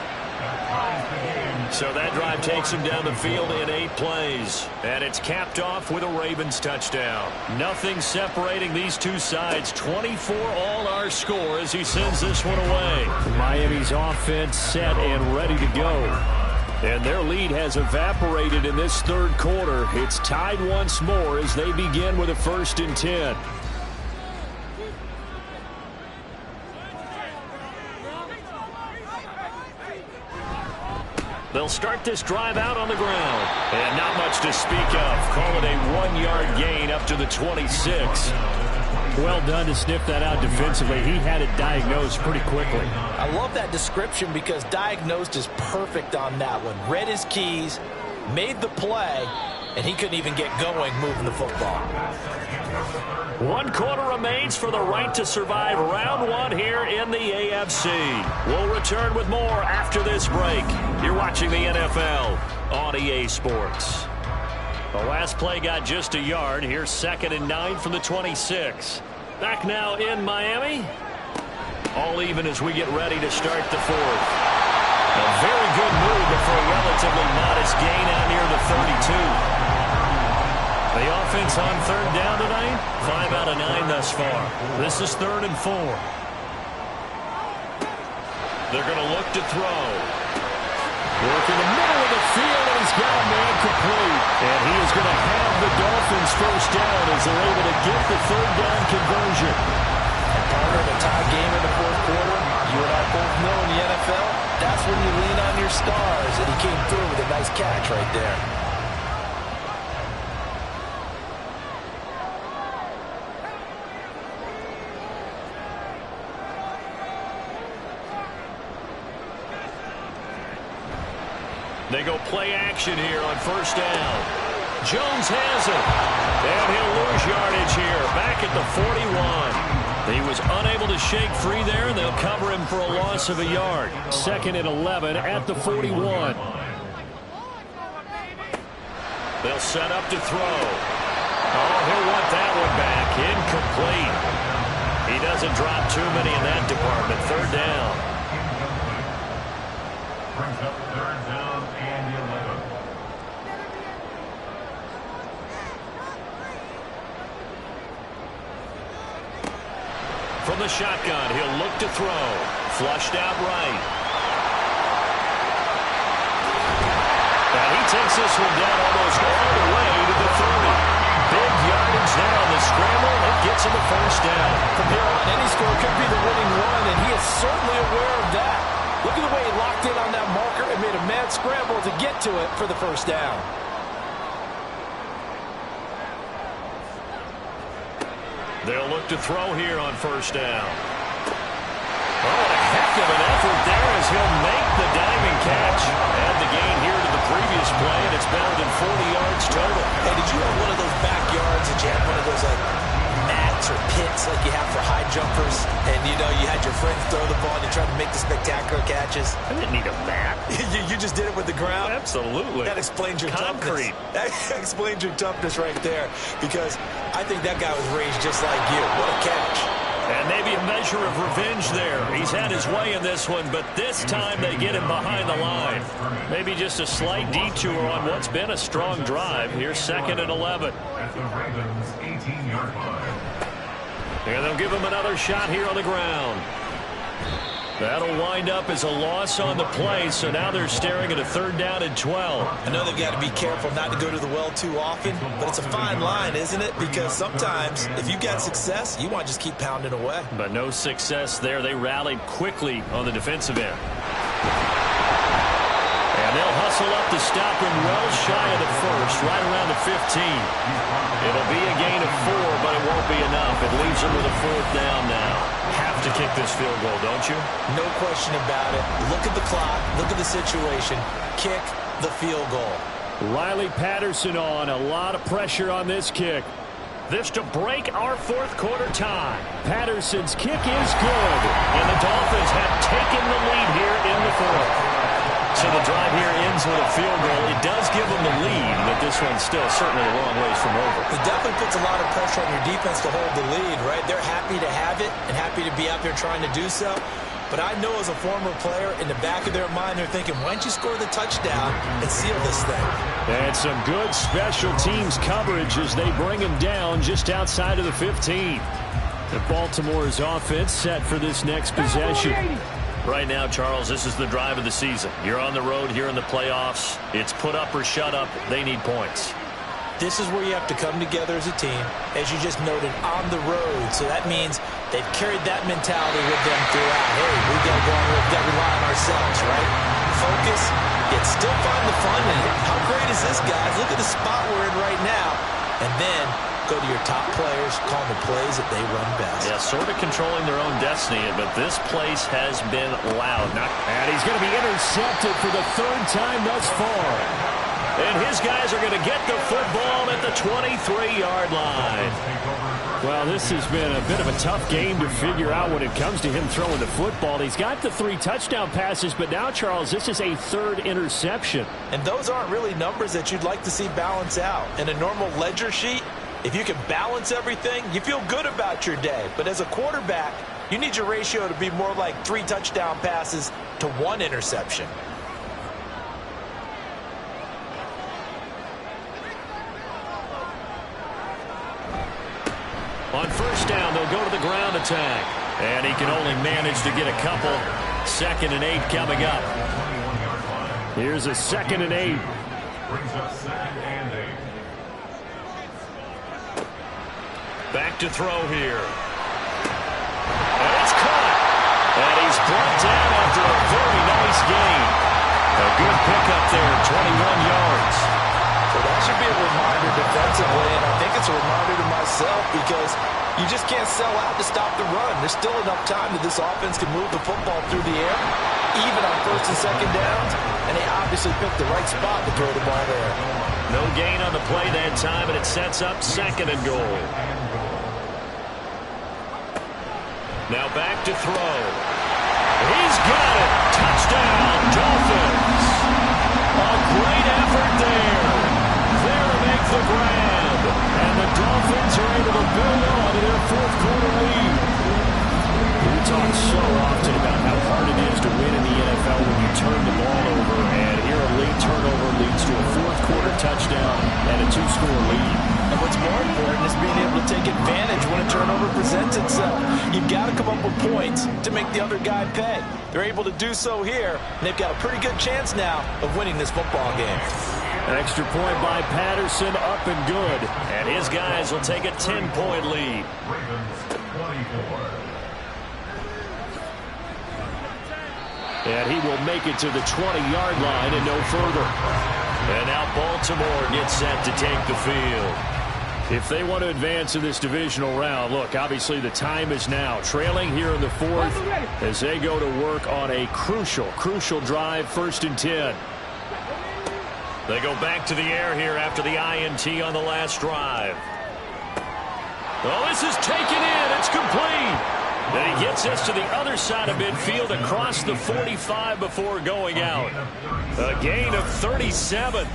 So that drive takes him down the field in 8 plays. And it's capped off with a Ravens touchdown. Nothing separating these two sides. 24 all our score as he sends this one away. Miami's offense set and ready to go. And their lead has evaporated in this third quarter. It's tied once more as they begin with a 1st and 10. They'll start this drive out on the ground. And not much to speak of. Call it a 1-yard gain up to the 26. Well done to sniff that out defensively. He had it diagnosed pretty quickly. I love that description because diagnosed is perfect on that one. Read his keys, made the play, and he couldn't even get going moving the football. 1 quarter remains for the right to survive round 1 here in the AFC. We'll return with more after this break. You're watching the NFL on EA Sports. The last play got just a yard. Here's 2nd and 9 from the 26. Back now in Miami. All even as we get ready to start the 4th. A very good move for a relatively modest gain out near the 32. The offense on 3rd down tonight, 5 out of 9 thus far. This is 3rd and 4. They're going to look to throw. Work in the middle of the field, and he's got a man complete. And he is going to have the Dolphins 1st down as they're able to get the 3rd down conversion. And partner, in a tie game in the 4th quarter, you and I both know in the NFL, that's when you lean on your stars. And he came through with a nice catch right there. They go play action here on 1st down. Jones has it. And he'll lose yardage here. Back at the 41. He was unable to shake free there, and they'll cover him for a loss of a yard. 2nd and 11 at the 41. They'll set up to throw. Oh, he'll want that one back. Incomplete. He doesn't drop too many in that department. 3rd down. Brings up 3rd down and 11. From the shotgun, he'll look to throw. Flushed out right. And he takes this one down almost all the way to the 30. Big yardage there on the scramble. It gets him a 1st down. From here on, any score could be the winning one, and he is certainly aware of that. Look at the way he locked in on that marker and made a mad scramble to get to it for the 1st down. They'll look to throw here on 1st down. Oh, a heck of an effort there as he'll make the diving catch. Add the gain here to the previous play, and it's better than 40 yards total. Hey, did you have one of those backyards that you had one of those mats or pits like you have for high jumpers? And, you know, you had your friends throw the ball and you tried to make the spectacular catches? I didn't need a mat. You just did it with the ground? Absolutely. That explains your concrete. Toughness. That explains your toughness right there, because I think that guy was raised just like you. What a catch. And maybe a measure of revenge there. He's had his way in this one, but this time they get him behind the line. Maybe just a slight detour on what's been a strong drive. Here's 2nd and 11. At the Ravens' 18-yard line. And they'll give him another shot here on the ground. That'll wind up as a loss on the play, so now they're staring at a 3rd down and 12. I know they've got to be careful not to go to the well too often, but it's a fine line, isn't it? Because sometimes, if you've got success, you want to just keep pounding away. But no success there. They rallied quickly on the defensive end. And they'll hustle up to stop him well shy of the 1st, right around the 15. It'll be a gain of 4, but it won't be enough. It leaves them with a 4th down now. Have to kick this field goal, don't you? No question about it. Look at the clock. Look at the situation. Kick the field goal. Riley Patterson on. A lot of pressure on this kick. This to break our 4th quarter tie. Patterson's kick is good. And the Dolphins have taken the lead here in the 4th. So the drive here ends with a field goal. It does give them the lead, but this one's still certainly a long ways from over. It definitely puts a lot of pressure on your defense to hold the lead, right? They're happy to have it and happy to be out there trying to do so. But I know as a former player, in the back of their mind, they're thinking, why don't you score the touchdown and seal this thing? And some good special teams coverage as they bring him down just outside of the 15. And Baltimore's offense set for this next possession. Right now, Charles, this is the drive of the season. You're on the road here in the playoffs. It's put up or shut up. They need points. This is where you have to come together as a team, as you just noted, on the road. So that means they've carried that mentality with them throughout. Hey, we got to go on the road, we got to rely on ourselves, right? Focus, yet still find the fun in it. How great is this, guys? Look at the spot we're in right now. And then go to your top players, call the plays that they run best. Yeah, sort of controlling their own destiny, but this place has been loud. And he's going to be intercepted for the third time thus far. And his guys are going to get the football at the 23-yard line. Well, this has been a bit of a tough game to figure out when it comes to him throwing the football. He's got the 3 touchdown passes, but now, Charles, this is a 3rd interception. And those aren't really numbers that you'd like to see balance out. In a normal ledger sheet, if you can balance everything, you feel good about your day. But as a quarterback, you need your ratio to be more like 3 touchdown passes to 1 interception. On first down, they'll go to the ground attack. And he can only manage to get a couple. 2nd and 8 coming up. Here's a 2nd and 8. Brings up 2nd and 8. Back to throw here. And it's caught. And he's brought down after a very nice gain. A good pickup there, 21 yards. Well, that should be a reminder defensively, and I think it's a reminder to myself because you just can't sell out to stop the run. There's still enough time that this offense can move the football through the air, even on 1st and 2nd downs, and they obviously picked the right spot to throw the ball there. No gain on the play that time, and it sets up 2nd and goal. Now back to throw. He's got it. Touchdown, Dolphins. A great effort there. There to make the grab. And the Dolphins are able to build on to their 4th quarter lead. We talk so often about how hard it is to win in the NFL when you turn the ball over. And here a late turnover leads to a 4th quarter touchdown and a 2-score lead. And what's more important is being able to take advantage when a turnover presents itself. You've got to come up with points to make the other guy pay. They're able to do so here, and they've got a pretty good chance now of winning this football game. Extra point by Patterson, up and good. And his guys will take a 10-point lead. Ravens 24. And he will make it to the 20-yard line and no further. And now Baltimore gets set to take the field. If they want to advance in this divisional round, look, obviously the time is now. Trailing here in the 4th as they go to work on a crucial drive, 1st and 10. They go back to the air here after the INT on the last drive. Oh, this is taken in. It's complete. And he gets us to the other side of midfield across the 45 before going out. A gain of 37.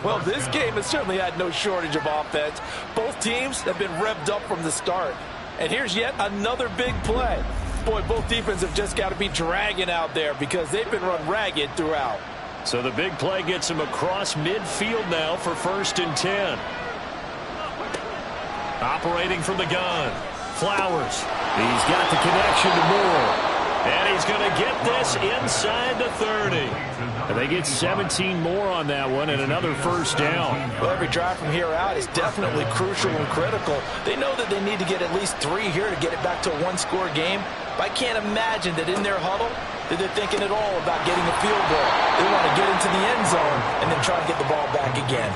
Well, this game has certainly had no shortage of offense. Both teams have been revved up from the start. And here's yet another big play. Boy, both defenses have just got to be dragging out there because they've been run ragged throughout. So the big play gets him across midfield now for 1st and 10. Operating from the gun. Flowers. He's got the connection to Moore. And he's going to get this inside the 30. And they get 17 more on that one and another 1st down. Well, every drive from here out is definitely crucial and critical. They know that they need to get at least 3 here to get it back to a 1-score game. But I can't imagine that in their huddle that they're thinking at all about getting a field goal. They want to get into the end zone and then try to get the ball back again.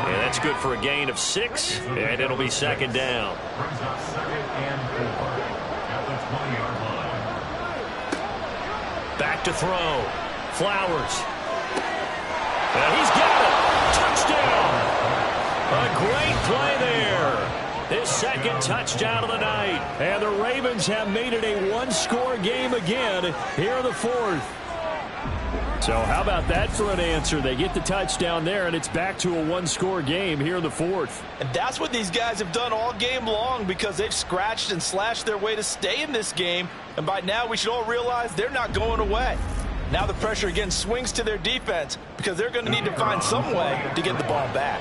Yeah, that's good for a gain of 6, and it'll be 2nd down. Brings up 2nd and 4 at the 20-yard line. Back to throw. Flowers. And he's got it. Touchdown. A great play there. His 2nd touchdown of the night. And the Ravens have made it a 1-score game again here in the 4th. So how about that for an answer? They get the touchdown there, and it's back to a one-score game here in the fourth. And that's what these guys have done all game long because they've scratched and slashed their way to stay in this game. And by now, we should all realize they're not going away. Now the pressure again swings to their defense because they're going to need to find some way to get the ball back.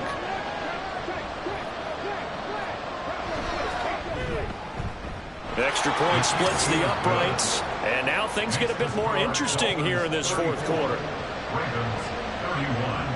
Extra point splits the uprights. And now things get a bit more interesting here in this fourth quarter. Ravens 31.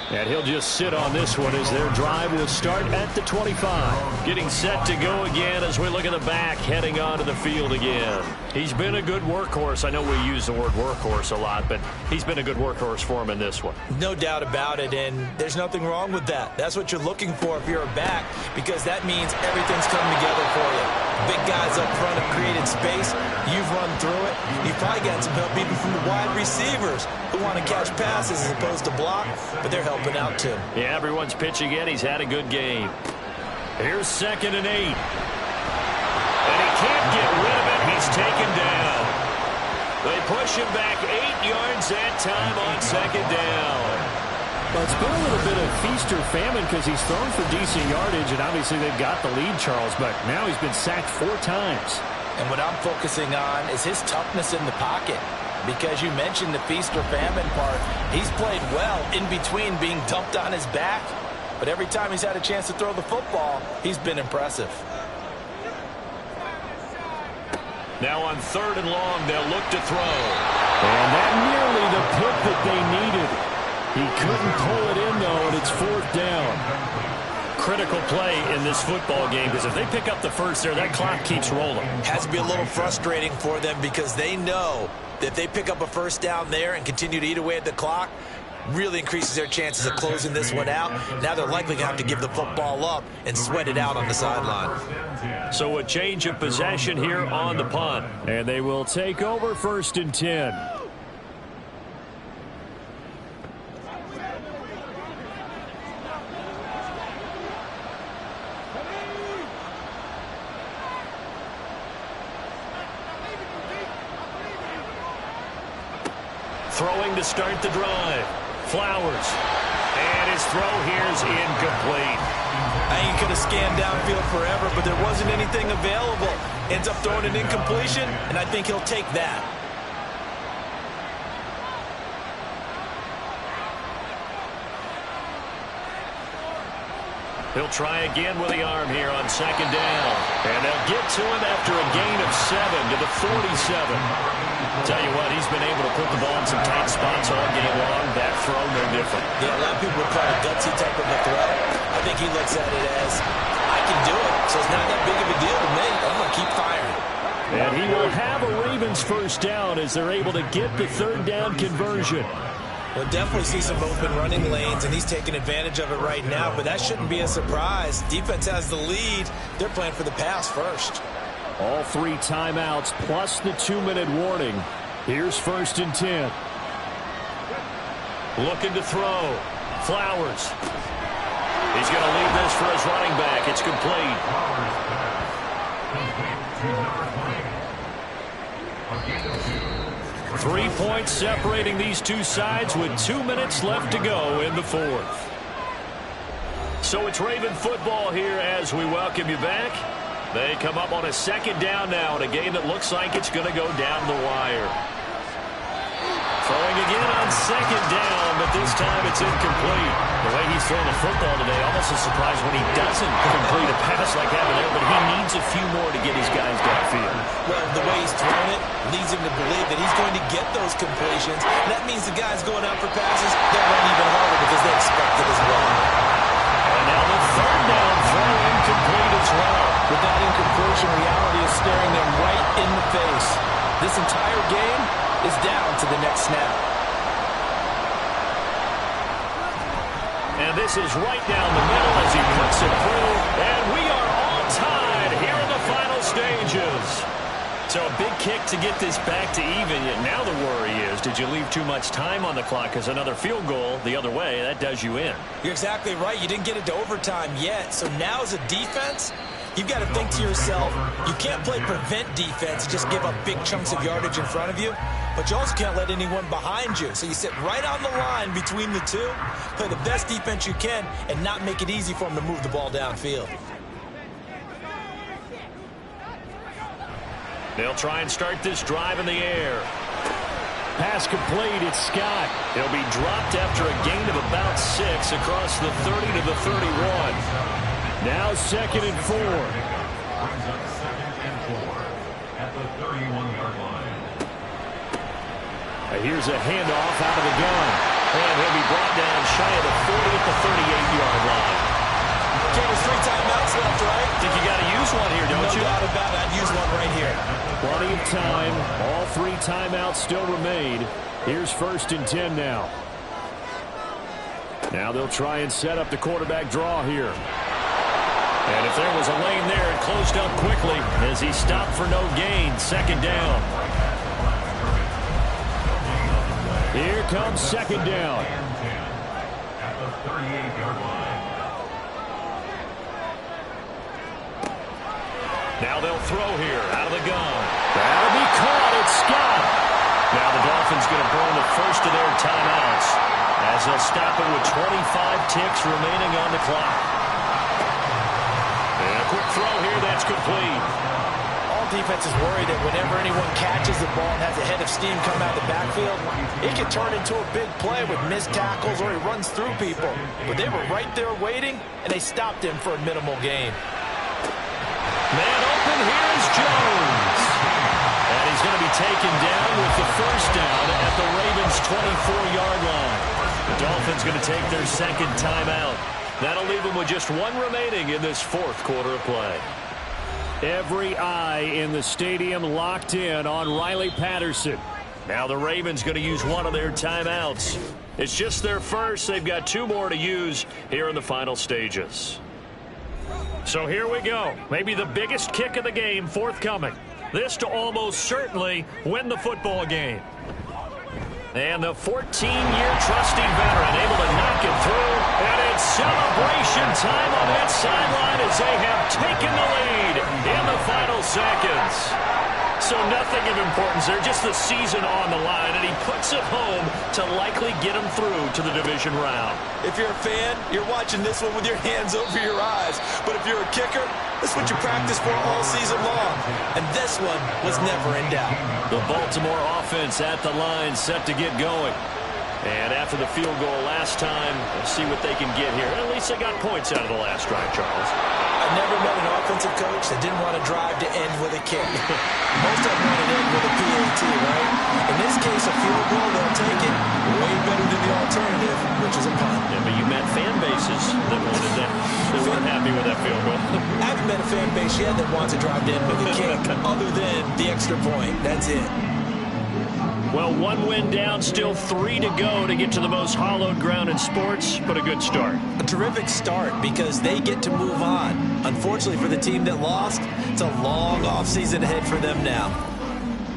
And he'll just sit on this one as their drive will start at the 25. Getting set to go again as we look at the back, heading onto the field again. He's been a good workhorse. I know we use the word workhorse a lot, but he's been a good workhorse for him in this one. No doubt about it, and there's nothing wrong with that. That's what you're looking for if you're a back, because that means everything's coming together for you. Big guys up front have created space. You've run through it. You've probably gotten some help even from the wide receivers who want to catch passes as opposed to block, but they're helping out too. Yeah, everyone's pitching in. He's had a good game. Here's 2nd and 8. And he can't get rid of it. He's taken down. They push him back 8 yards that time on 2nd down. Well, it's been a little bit of feast or famine because he's thrown for decent yardage, and obviously they've got the lead, Charles, but now he's been sacked 4 times. And what I'm focusing on is his toughness in the pocket. Because you mentioned the feast or famine part, he's played well in between being dumped on his back. But every time he's had a chance to throw the football, he's been impressive. Now on 3rd and long, they'll look to throw. And that nearly the pick that they needed. He couldn't pull it in, though, and it's 4th down. Critical play in this football game because if they pick up the first there, that clock keeps rolling. Has to be a little frustrating for them because they know that if they pick up a first down there and continue to eat away at the clock, really increases their chances of closing this one out. Now they're likely going to have to give the football up and sweat it out on the sideline. So a change of possession here on the punt. And they will take over 1st and 10. Throwing to start the drive. Flowers. And his throw here's incomplete. I ain't going to scan downfield forever, but there wasn't anything available. Ends up throwing an incompletion, and I think he'll take that. He'll try again with the arm here on 2nd down. And they'll get to him after a gain of 7 to the 47. Tell you what, he's been able to put the ball in some tight spots all game long. That throw, no different. Yeah, a lot of people would call it a gutsy type of a throw. I think he looks at it as, I can do it, so it's not that big of a deal to me. I'm going to keep firing. And he will have a Ravens first down as they're able to get the 3rd down conversion. We'll definitely see some open running lanes, and he's taking advantage of it right now, but that shouldn't be a surprise. Defense has the lead. They're playing for the pass first. All 3 timeouts plus the 2-minute warning. Here's 1st and 10. Looking to throw. Flowers. He's going to leave this for his running back. It's complete. 3 points separating these two sides with 2 minutes left to go in the 4th. So it's Raven football here as we welcome you back. They come up on a 2nd down now in a game that looks like it's going to go down the wire. Throwing again on 2nd down, but this time it's incomplete. The way he's throwing the football today, almost a surprise when he doesn't complete a pass like that there, but he needs a few more to get his guys downfield. Well, the way he's throwing it leads him to believe that he's going to get those completions. That means the guys going out for passes, they'll run even harder because they expect it as well. And now the 3rd down throw incomplete as well. With that incompletion, reality is staring them right in the face. This entire game is down to the next snap. And this is right down the middle as he puts it through. And we are all tied here in the final stages. So a big kick to get this back to even. Yet now the worry is, did you leave too much time on the clock? Because another field goal the other way, that does you in. You're exactly right. You didn't get it to overtime yet. So now as a defense, You've got to think to yourself, you can't play prevent defense, just give up big chunks of yardage in front of you, but you also can't let anyone behind you. So you sit right on the line between the two, play the best defense you can, and not make it easy for them to move the ball downfield. They'll try and start this drive in the air. Pass complete, it's Scott. He'll be dropped after a gain of about 6 across the 30 to the 31. Now 2nd and 4. Brings up 2nd and 4 at the 31-yard line. Here's a handoff out of the gun. And he'll be brought down shy of the 40 at the 38-yard line. Okay, there's 3 timeouts left, right? Think you got to use one here, don't you? No doubt about it. I'd use one right here. Plenty of time. All 3 timeouts still remain. Here's 1st and 10 now. Now they'll try and set up the quarterback draw here. And if there was a lane there, it closed up quickly as he stopped for no gain. 2nd down. Here comes 2nd down. At the 38-yard line. Now they'll throw here out of the gun. That'll be caught. It's Scott. Now the Dolphins going to burn the first of their timeouts as they'll stop it with 25 ticks remaining on the clock. And a quick throw here, that's complete. All defenses worry that whenever anyone catches the ball and has a head of steam come out of the backfield, it can turn into a big play with missed tackles or he runs through people. But they were right there waiting, and they stopped him for a minimal gain. Man open, here's Jones. And he's going to be taken down with the 1st down at the Ravens' 24-yard line. The Dolphins going to take their 2nd timeout. That'll leave them with just 1 remaining in this 4th quarter of play. Every eye in the stadium locked in on Riley Patterson. Now the Ravens going to use one of their timeouts. It's just their first. They've got 2 more to use here in the final stages. So here we go. Maybe the biggest kick of the game forthcoming. This to almost certainly win the football game. And the 14-year trusting veteran able to knock it through. And it's celebration time on that sideline as they have taken the lead in the final seconds. So nothing of importance there, just the season on the line, and he puts it home to likely get him through to the division round. If you're a fan, you're watching this one with your hands over your eyes. But if you're a kicker, this is what you practice for all season long. And this one was never in doubt. The Baltimore offense at the line set to get going. And after the field goal last time, we'll see what they can get here. At least they got points out of the last drive, Charles. I never met an offensive coach that didn't want to drive to end with a kick. Most of them want to end with a PAT, right? In this case, a field goal, they'll take it. Way better than the alternative, which is a punt. Yeah, but you met fan bases that wanted that. They weren't happy with that field goal. I haven't met a fan base yet that wants to drive to end with a kick, other than the extra point. That's it. Well, 1 win down, still 3 to go to get to the most hallowed ground in sports, but a good start. A terrific start because they get to move on. Unfortunately for the team that lost, it's a long offseason ahead for them now.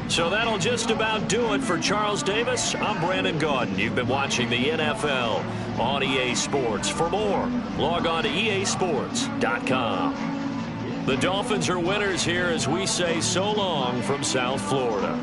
So that'll just about do it for Charles Davis. I'm Brandon Gaudin. You've been watching the NFL on EA Sports. For more, log on to easports.com. The Dolphins are winners here as we say so long from South Florida.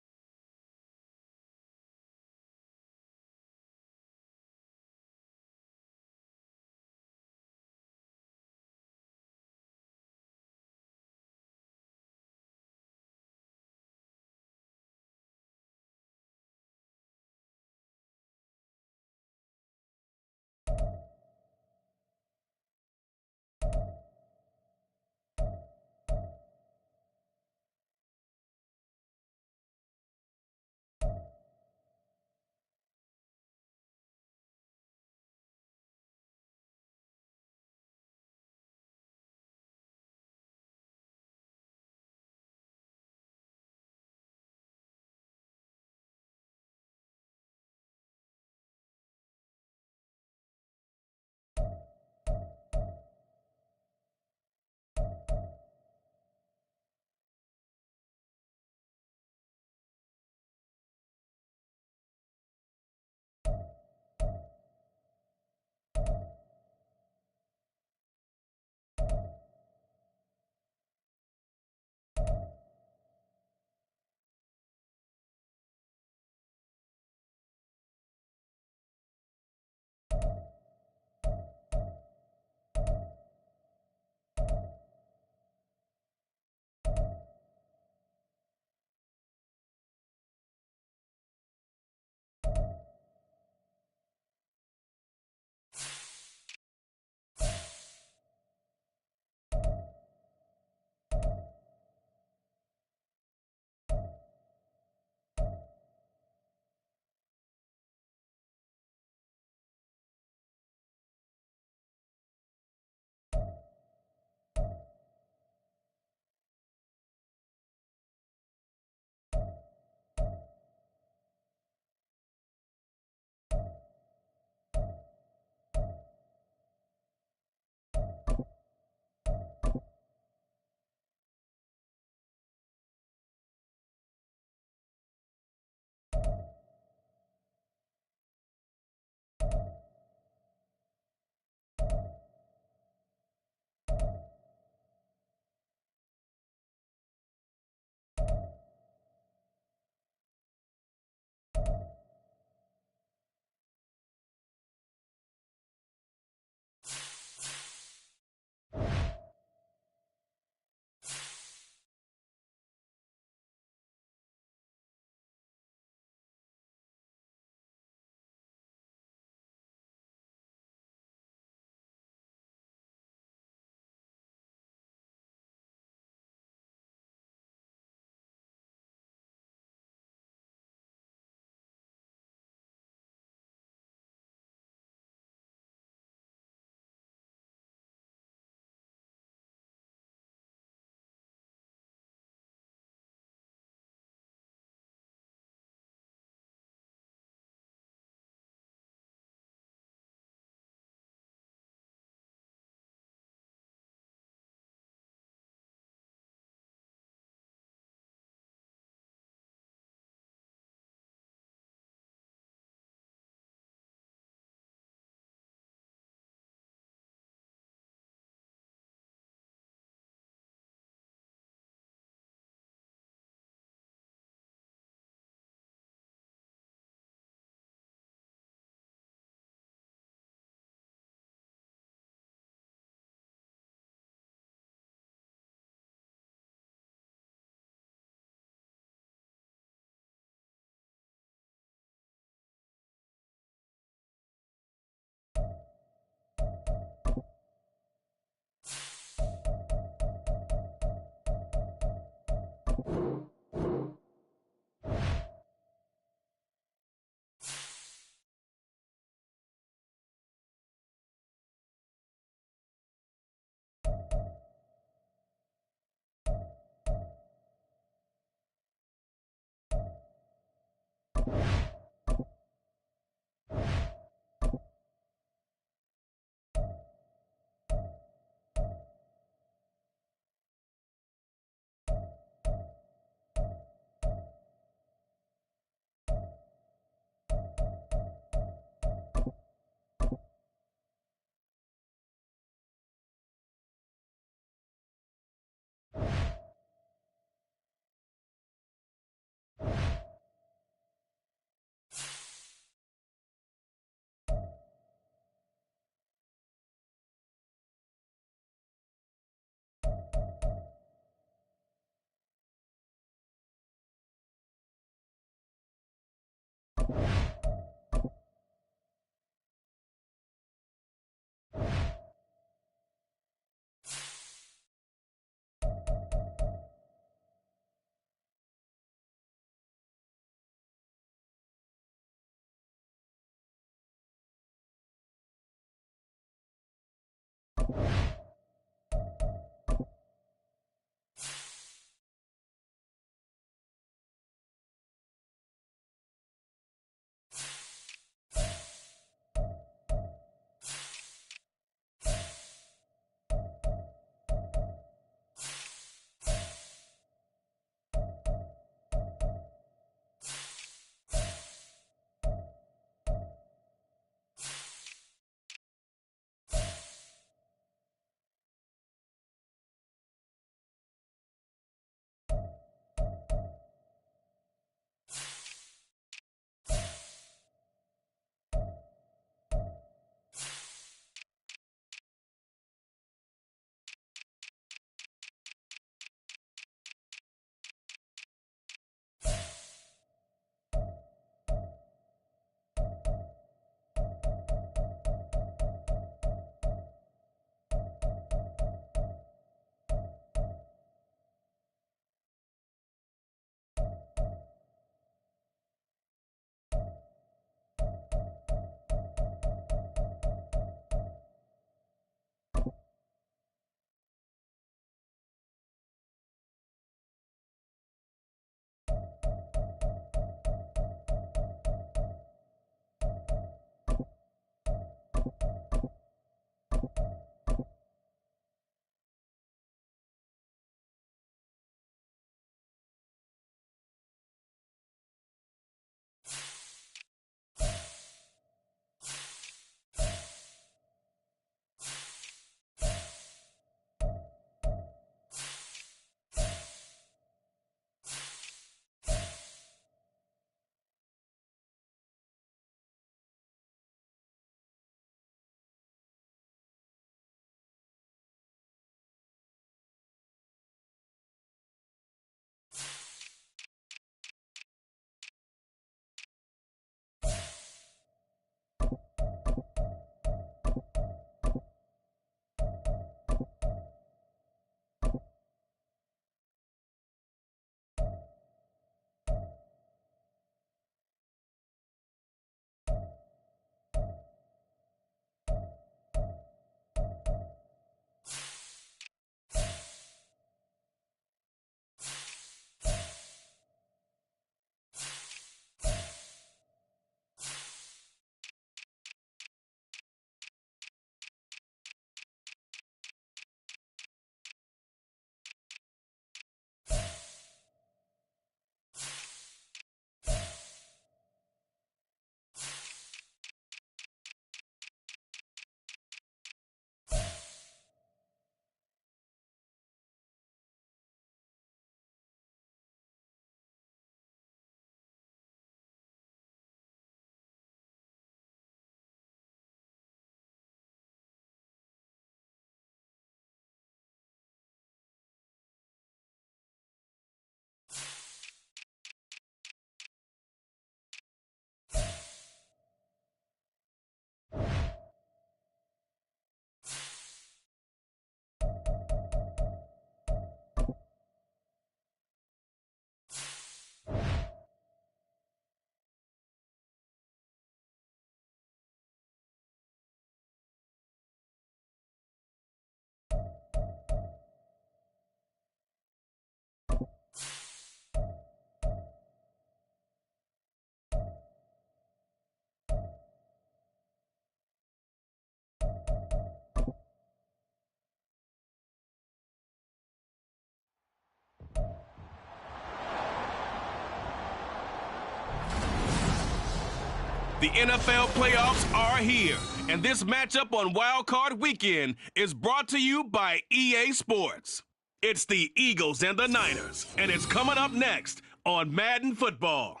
The NFL playoffs are here, and this matchup on Wild Card Weekend is brought to you by EA Sports. It's the Eagles and the Niners, and it's coming up next on Madden Football.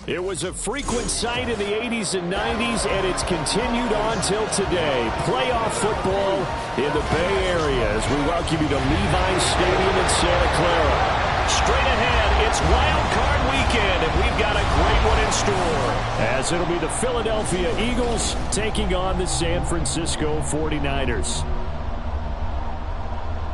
It was a frequent sight in the 80s and 90s, and it's continued on till today. Playoff football in the Bay Area as we welcome you to Levi's Stadium in Santa Clara. Straight ahead, it's Wild Card Weekend, and we've got a great one in store. As it'll be the Philadelphia Eagles taking on the San Francisco 49ers.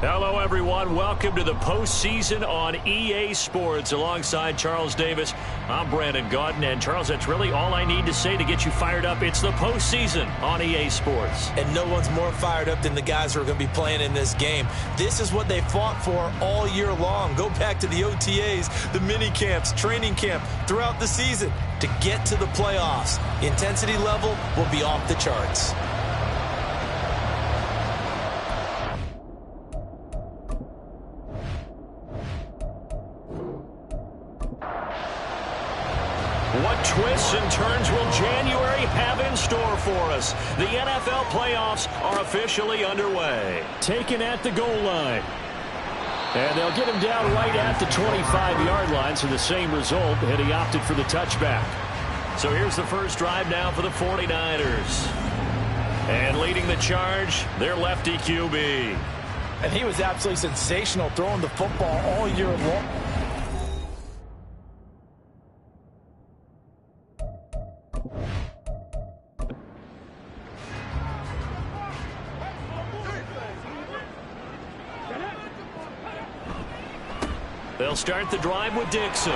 Hello, everyone. Welcome to the postseason on EA Sports. Alongside Charles Davis, I'm Brandon Gaudin, and Charles, that's really all I need to say to get you fired up. It's the postseason on EA Sports. And no one's more fired up than the guys who are going to be playing in this game. This is what they fought for all year long. Go back to the OTAs, the mini camps, training camp, throughout the season to get to the playoffs. The intensity level will be off the charts. What twists and turns will January have in store for us? The NFL playoffs are officially underway. Taken at the goal line. And they'll get him down right at the 25-yard line, so the same result, and he opted for the touchback. So here's the first drive now for the 49ers. And leading the charge, their lefty QB. And he was absolutely sensational throwing the football all year long. They'll start the drive with Dixon.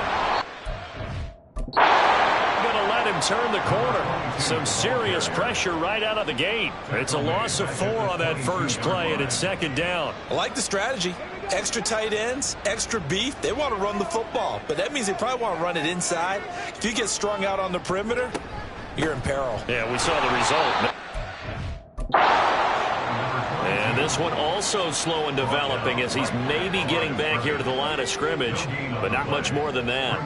Gonna let him turn the corner. Some serious pressure right out of the gate. It's a loss of 4 on that first play, and it's second down. I like the strategy. Extra tight ends, extra beef. They want to run the football, but that means they probably want to run it inside. If you get strung out on the perimeter, you're in peril. Yeah, we saw the result. And this one also slow in developing as he's maybe getting back here to the line of scrimmage, but not much more than that.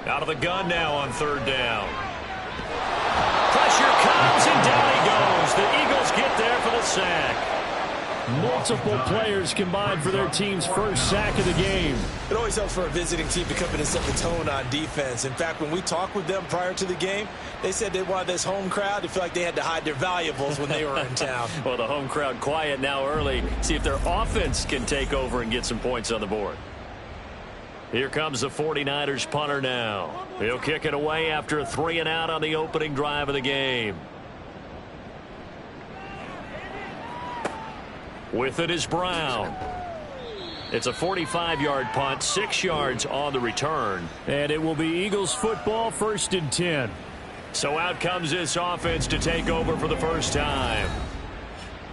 Out of the gun now on third down. Pressure comes, and down he goes. The Eagles get there for the sack. Multiple players combined for their team's first sack of the game. It always helps for a visiting team to come in and set the tone on defense. In fact, when we talked with them prior to the game, they said they wanted this home crowd to feel like they had to hide their valuables when they were in town. Well, the home crowd quiet now early. See if their offense can take over and get some points on the board. Here comes the 49ers punter now. He'll kick it away after a 3-and-out on the opening drive of the game. With it is Brown. It's a 45-yard punt, 6 yards on the return. And it will be Eagles football, 1st and 10. So out comes this offense to take over for the first time.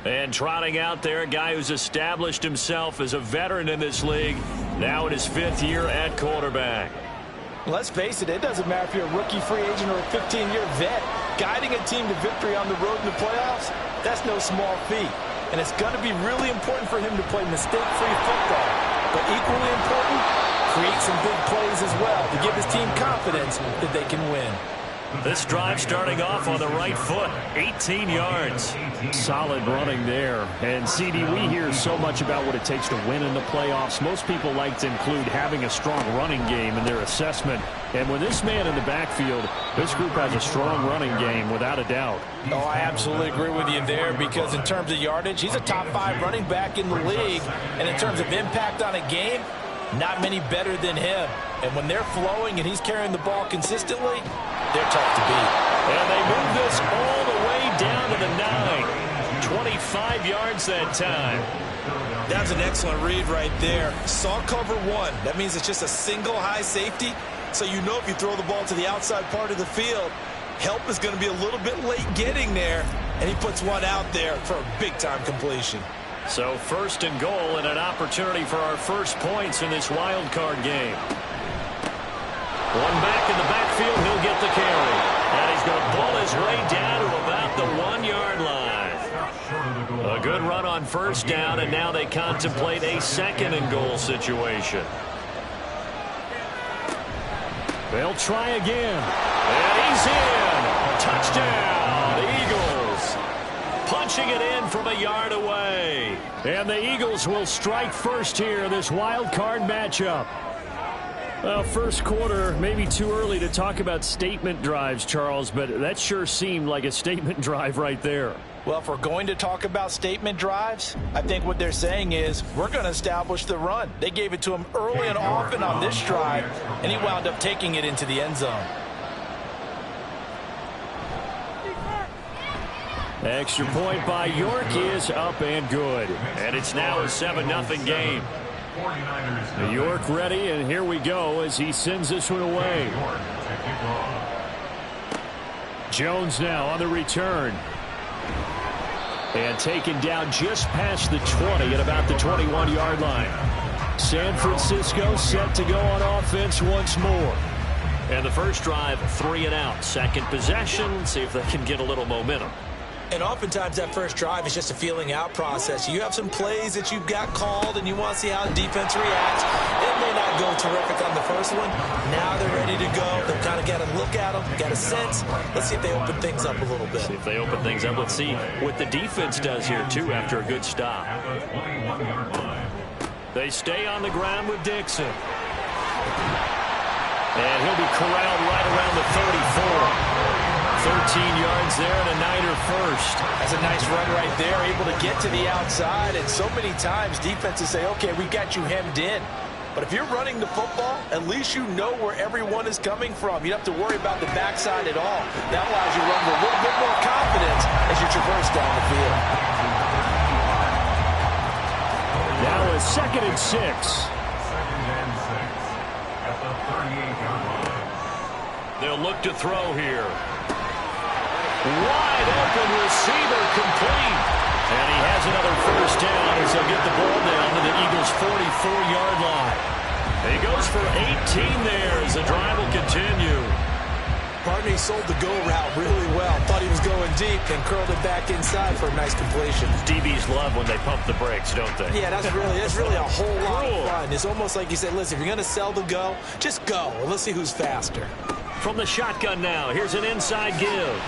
And trotting out there, a guy who's established himself as a veteran in this league, now in his 5th year at quarterback. Let's face it, it doesn't matter if you're a rookie free agent or a 15-year vet. Guiding a team to victory on the road in the playoffs, that's no small feat. And it's going to be really important for him to play mistake-free football. But equally important, create some big plays as well to give his team confidence that they can win. This drive starting off on the right foot, 18 yards. Solid running there. And, CD, we hear so much about what it takes to win in the playoffs. Most people like to include having a strong running game in their assessment. And when this man in the backfield, this group has a strong running game, without a doubt. Oh, I absolutely agree with you there, because in terms of yardage, he's a top 5 running back in the league. And in terms of impact on a game, not many better than him. And when they're flowing and he's carrying the ball consistently, they're tough to beat. And they move this all the way down to the 9. 25 yards that time. That was an excellent read right there. Saw cover 1. That means it's just a single high safety. So you know if you throw the ball to the outside part of the field, help is going to be a little bit late getting there. And he puts one out there for a big-time completion. So 1st and goal, and an opportunity for our first points in this wild card game. One back in the backfield, he'll get the carry. And he's going to pull his way down to about the 1-yard line. A good run on first down, and now they contemplate a 2nd and goal situation. They'll try again. And he's in. Touchdown, Eagles. Punching it in from a yard away. And the Eagles will strike first here in this wild card matchup. Well, first quarter, maybe too early to talk about statement drives, Charles, but that sure seemed like a statement drive right there. Well, if we're going to talk about statement drives, I think what they're saying is we're going to establish the run. They gave it to him early and often on this drive, and he wound up taking it into the end zone. Extra point by York is up and good. And it's now a 7-0 game. 49ers. New York ready, and here we go as he sends this one away. New York to kick off. Jones now on the return. And taken down just past the 20 at about the 21-yard line. San Francisco set to go on offense once more. And the first drive, 3 and out. Second possession, see if they can get a little momentum. And oftentimes that first drive is just a feeling out process. You have some plays that you've got called and you want to see how the defense reacts. It may not go terrific on the first one. Now they're ready to go. They've kind of got to look at them, got a sense. Let's see if they open things up a little bit. See if they open things up. Let's see what the defense does here, too, after a good stop. They stay on the ground with Dixon. And he'll be corralled right around the 34. 13 yards there and a Niner first. That's a nice run right there, able to get to the outside. And so many times defenses say, okay, we've got you hemmed in. But if you're running the football, at least you know where everyone is coming from. You don't have to worry about the backside at all. That allows you to run with a little bit more confidence as you traverse down the field. Now a 2nd and 6. 2nd and 6 at the 38-yard line. They'll look to throw here. Wide open receiver complete. And he has another first down as they'll get the ball down to the Eagles' 44-yard line. He goes for 18 there as the drive will continue. Partner, he sold the go route really well. Thought he was going deep and curled it back inside for a nice completion. DBs love when they pump the brakes, don't they? Yeah, that's really a whole lot of fun. It's almost like you said, listen, if you're going to sell the go, just go. And let's see who's faster. From the shotgun now, here's an inside give.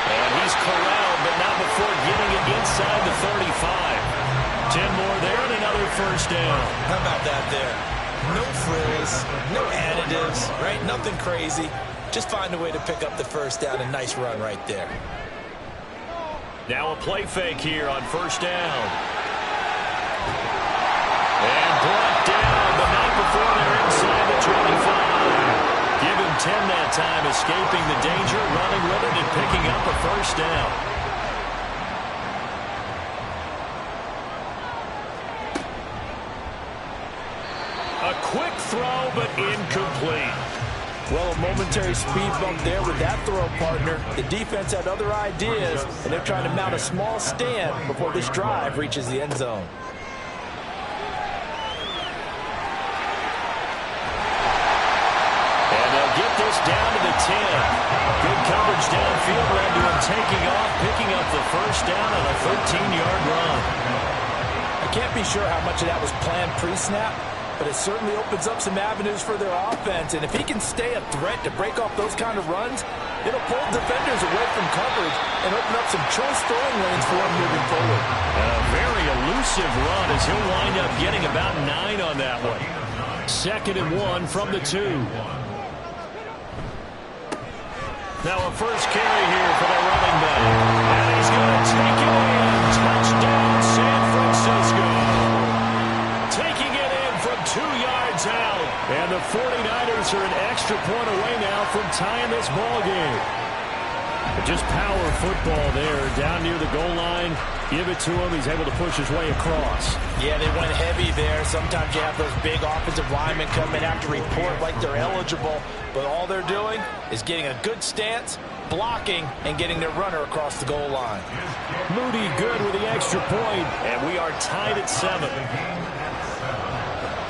And he's corralled, but not before getting it inside the 35. 10 more there and another first down. How about that there? No frills, no additives, right? Nothing crazy. Just find a way to pick up the first down. A nice run right there. Now a play fake here on first down. And brought down, but not before they're inside the 25. Give him 10 that time, escaping the danger, running with it, and picking up a first down. A quick throw, but incomplete. Well, a momentary speed bump there with that throw, partner. The defense had other ideas, and they're trying to mount a small stand before this drive reaches the end zone. Get this down to the 10. Good coverage downfield led to him taking off, picking up the first down on a 13-yard run. I can't be sure how much of that was planned pre-snap, but it certainly opens up some avenues for their offense. And if he can stay a threat to break off those kind of runs, it'll pull defenders away from coverage and open up some choice throwing lanes for him moving forward. A very elusive run as he'll wind up getting about 9 on that one. 2nd and 1 from the 2. Now a first carry here for the running back. And he's going to take it in. Touchdown, San Francisco. Taking it in from 2 yards out. And the 49ers are an extra point away now from tying this ball game. Just power football there, down near the goal line. Give it to him. He's able to push his way across. Yeah, they went heavy there. Sometimes you have those big offensive linemen come in, have to report like they're eligible. But all they're doing is getting a good stance, blocking, and getting their runner across the goal line. Moody good with the extra point. And we are tied at 7.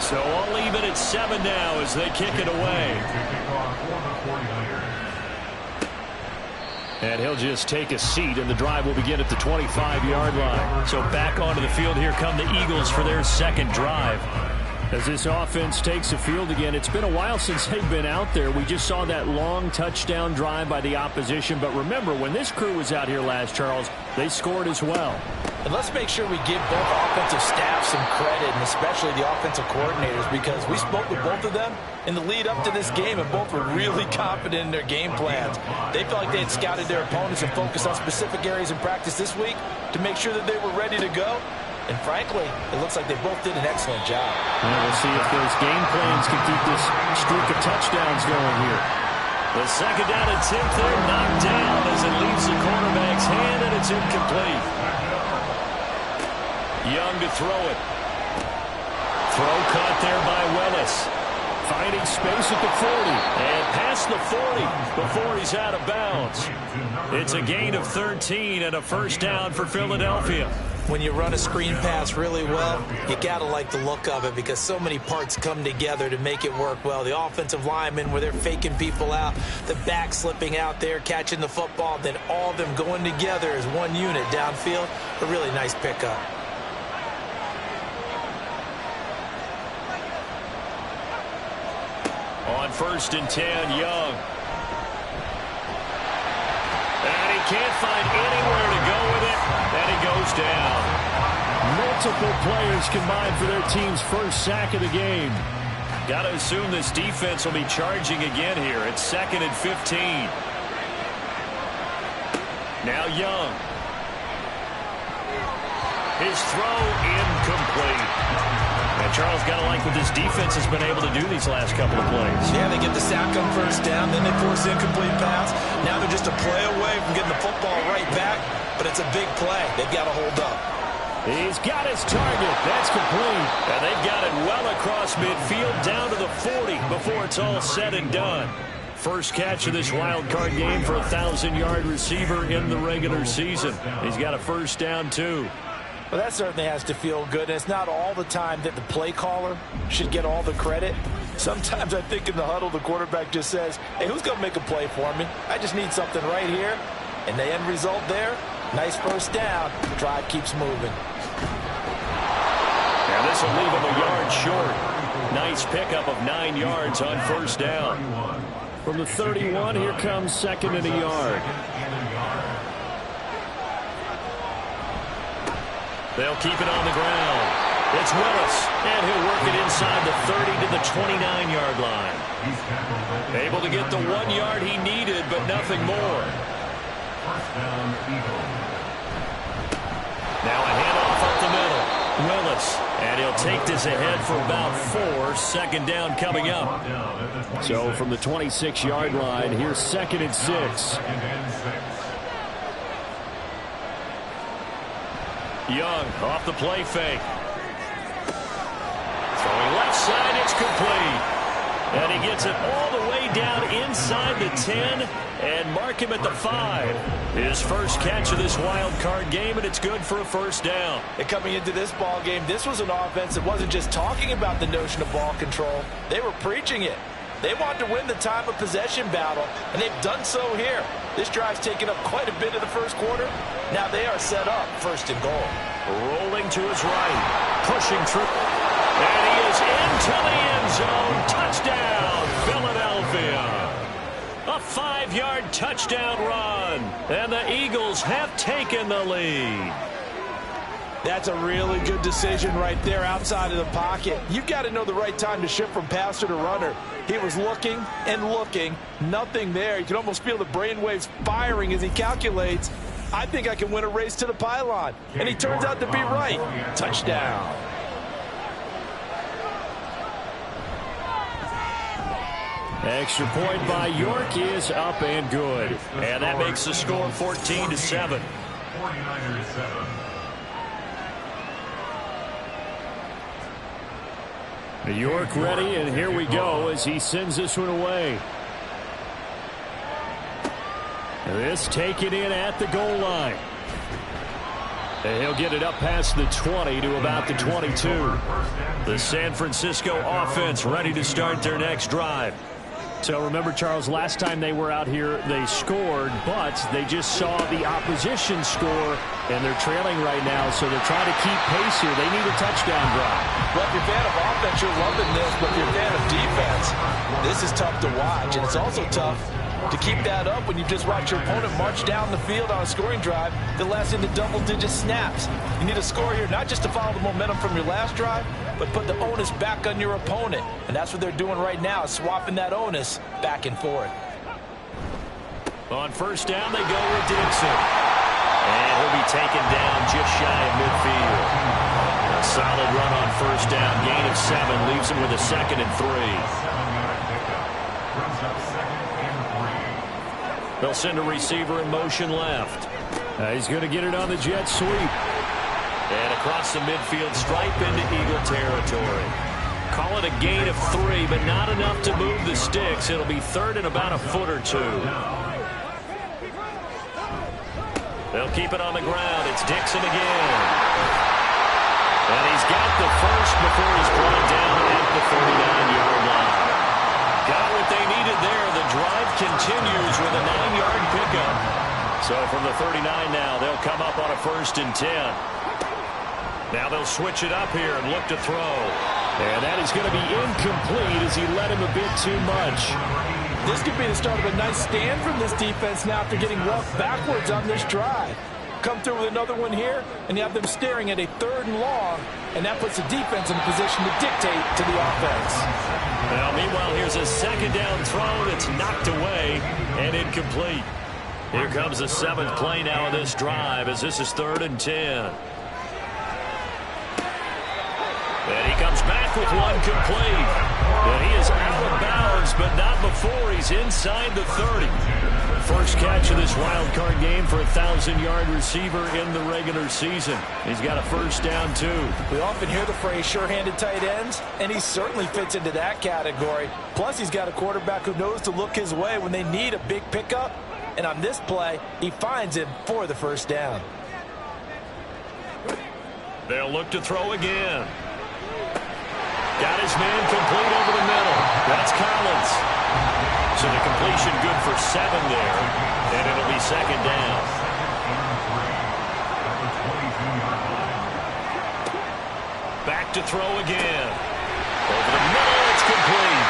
So I'll leave it at 7 now as they kick it away. And he'll just take a seat, and the drive will begin at the 25-yard line. So back onto the field, here come the Eagles for their second drive. As this offense takes the field again, it's been a while since they've been out there. We just saw that long touchdown drive by the opposition. But remember, when this crew was out here last, Charles, they scored as well. And let's make sure we give both offensive staffs some credit, and especially the offensive coordinators, because we spoke with both of them in the lead up to this game, and both were really confident in their game plans. They felt like they had scouted their opponents and focused on specific areas in practice this week to make sure that they were ready to go. And frankly, it looks like they both did an excellent job. Yeah, we'll see if those game plans can keep this streak of touchdowns going here. The second down attempt there knocked down as it leaves the cornerback's hand, and it's incomplete. Young to throw it. Throw caught there by Willis. Finding space at the 40. And past the 40 before he's out of bounds. It's a gain of 13 and a first down for Philadelphia. When you run a screen pass really well, you got to like the look of it because so many parts come together to make it work well. The offensive linemen, where they're faking people out, the back slipping out there, catching the football, then all of them going together as one unit downfield. A really nice pickup. On 1st and 10, Young. And he can't find anywhere to go with it, and he goes down. Multiple players combined for their team's first sack of the game. Got to assume this defense will be charging again here. It's 2nd and 15. Now Young. His throw incomplete. And Charles, got to like what this defense has been able to do these last couple of plays. Yeah, they get the sack on 1st down, then they force the incomplete pass. Now they're just a play away from getting the football right back, but it's a big play. They've got to hold up. He's got his target. That's complete. And they've got it well across midfield down to the 40 before it's all said and done. First catch of this wild card game for a 1,000-yard receiver in the regular season. He's got a first down, too. Well, that certainly has to feel good. And it's not all the time that the play caller should get all the credit. Sometimes I think in the huddle, the quarterback just says, hey, who's going to make a play for me? I just need something right here. And the end result there, nice first down. The drive keeps moving. And this will leave him a yard short. Nice pickup of 9 yards on 1st down. From the 31, here comes 2nd and a yard. They'll keep it on the ground. It's Willis, and he'll work it inside the 30 to the 29-yard line. Able to get the 1 yard he needed, but nothing more. Now a handoff up the middle. Willis, and he'll take this ahead for about 4. 2nd down coming up. So from the 26-yard line, here's 2nd and 6. Young off the play fake. Throwing left side, it's complete. And he gets it all the way down inside the 10 and mark him at the 5. His first catch of this wild card game, and it's good for a first down. And coming into this ball game, this was an offense that wasn't just talking about the notion of ball control. They were preaching it. They wanted to win the time of possession battle, and they've done so here. This drive's taken up quite a bit of the first quarter. Now they are set up 1st and goal. Rolling to his right, pushing through. And he is into the end zone. Touchdown, Philadelphia. A 5-yard touchdown run. And the Eagles have taken the lead. That's a really good decision right there outside of the pocket. You've got to know the right time to shift from passer to runner. He was looking and looking. Nothing there. You can almost feel the brainwaves firing as he calculates. I think I can win a race to the pylon. And he turns out to be right. Touchdown. Extra point by York is up and good. And that makes the score 14-7. 49ers 7. York ready, and here we go as he sends this one away. This taken in at the goal line. And he'll get it up past the 20 to about the 22. The San Francisco offense ready to start their next drive. So remember, Charles, last time they were out here, they scored, but they just saw the opposition score, and they're trailing right now, so they're trying to keep pace here. They need a touchdown drive. Well, if you're a fan of offense, you're loving this, but if you're a fan of defense, this is tough to watch, and it's also tough to keep that up when you just watch your opponent march down the field on a scoring drive that lasts into double-digit snaps. You need a score here, not just to follow the momentum from your last drive, but put the onus back on your opponent. And that's what they're doing right now, swapping that onus back and forth. On 1st down, they go with Dixon. And he'll be taken down just shy of midfield. A solid run on 1st down, gain of 7, leaves him with a 2nd and 3. They'll send a receiver in motion left. He's going to get it on the jet sweep. And across the midfield stripe into Eagle territory. call it a gain of 3, but not enough to move the sticks. It'll be third and about a foot or two. They'll keep it on the ground. It's Dixon again. And he's got the first before he's brought down at the 39-yard line. Got what they needed there. The drive continues with a 9-yard pickup. So from the 39 now, they'll come up on a 1st and 10. Now they'll switch it up here and look to throw. And that is going to be incomplete as he led him a bit too much. This could be the start of a nice stand from this defense now after getting roughed backwards on this drive. Come through with another one here, and you have them staring at a 3rd and long, and that puts the defense in a position to dictate to the offense. Now, meanwhile, here's a 2nd down throw that's knocked away and incomplete. Here comes the 7th play now of this drive as this is 3rd and 10. And he comes back with one complete. And he is out of bounds, but not before he's inside the 30. First catch of this wild card game for a 1,000-yard receiver in the regular season. He's got a 1st down, too. We often hear the phrase sure-handed tight ends, and he certainly fits into that category. Plus, he's got a quarterback who knows to look his way when they need a big pickup. And on this play, he finds him for the 1st down. They'll look to throw again. Got his man complete over the middle. That's Collins. So the completion good for 7 there. And it'll be 2nd down. Back to throw again. Over the middle, it's complete.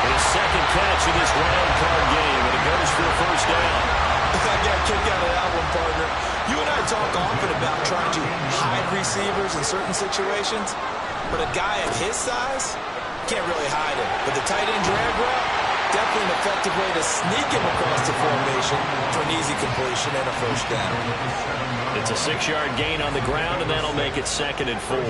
His 2nd catch in this wild card game, and it goes for a 1st down. I got a kick out of that one, partner. You and I talk often about trying to hide receivers in certain situations, but a guy of his size can't really hide him. But the tight end drag route, definitely an effective way to sneak him across the formation for an easy completion and a 1st down. It's a 6-yard gain on the ground, and that'll make it 2nd and 4.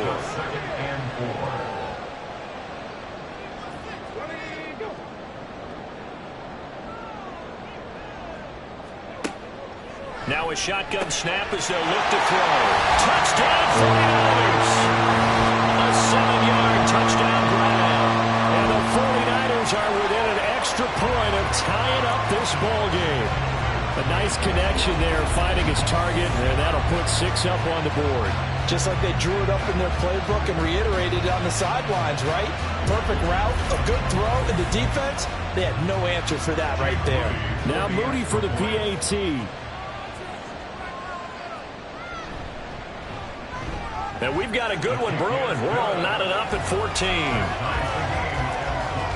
Now a shotgun snap as they'll look to throw. Touchdown, 49ers! A 7-yard touchdown grab. And the 49ers are within an extra point of tying up this ball game. A nice connection there, finding his target, and that'll put 6 up on the board. Just like they drew it up in their playbook and reiterated it on the sidelines, right? Perfect route, a good throw, and the defense, they had no answer for that right there. Now Moody for the PAT. And we've got a good one brewing. We're all knotted up at 14.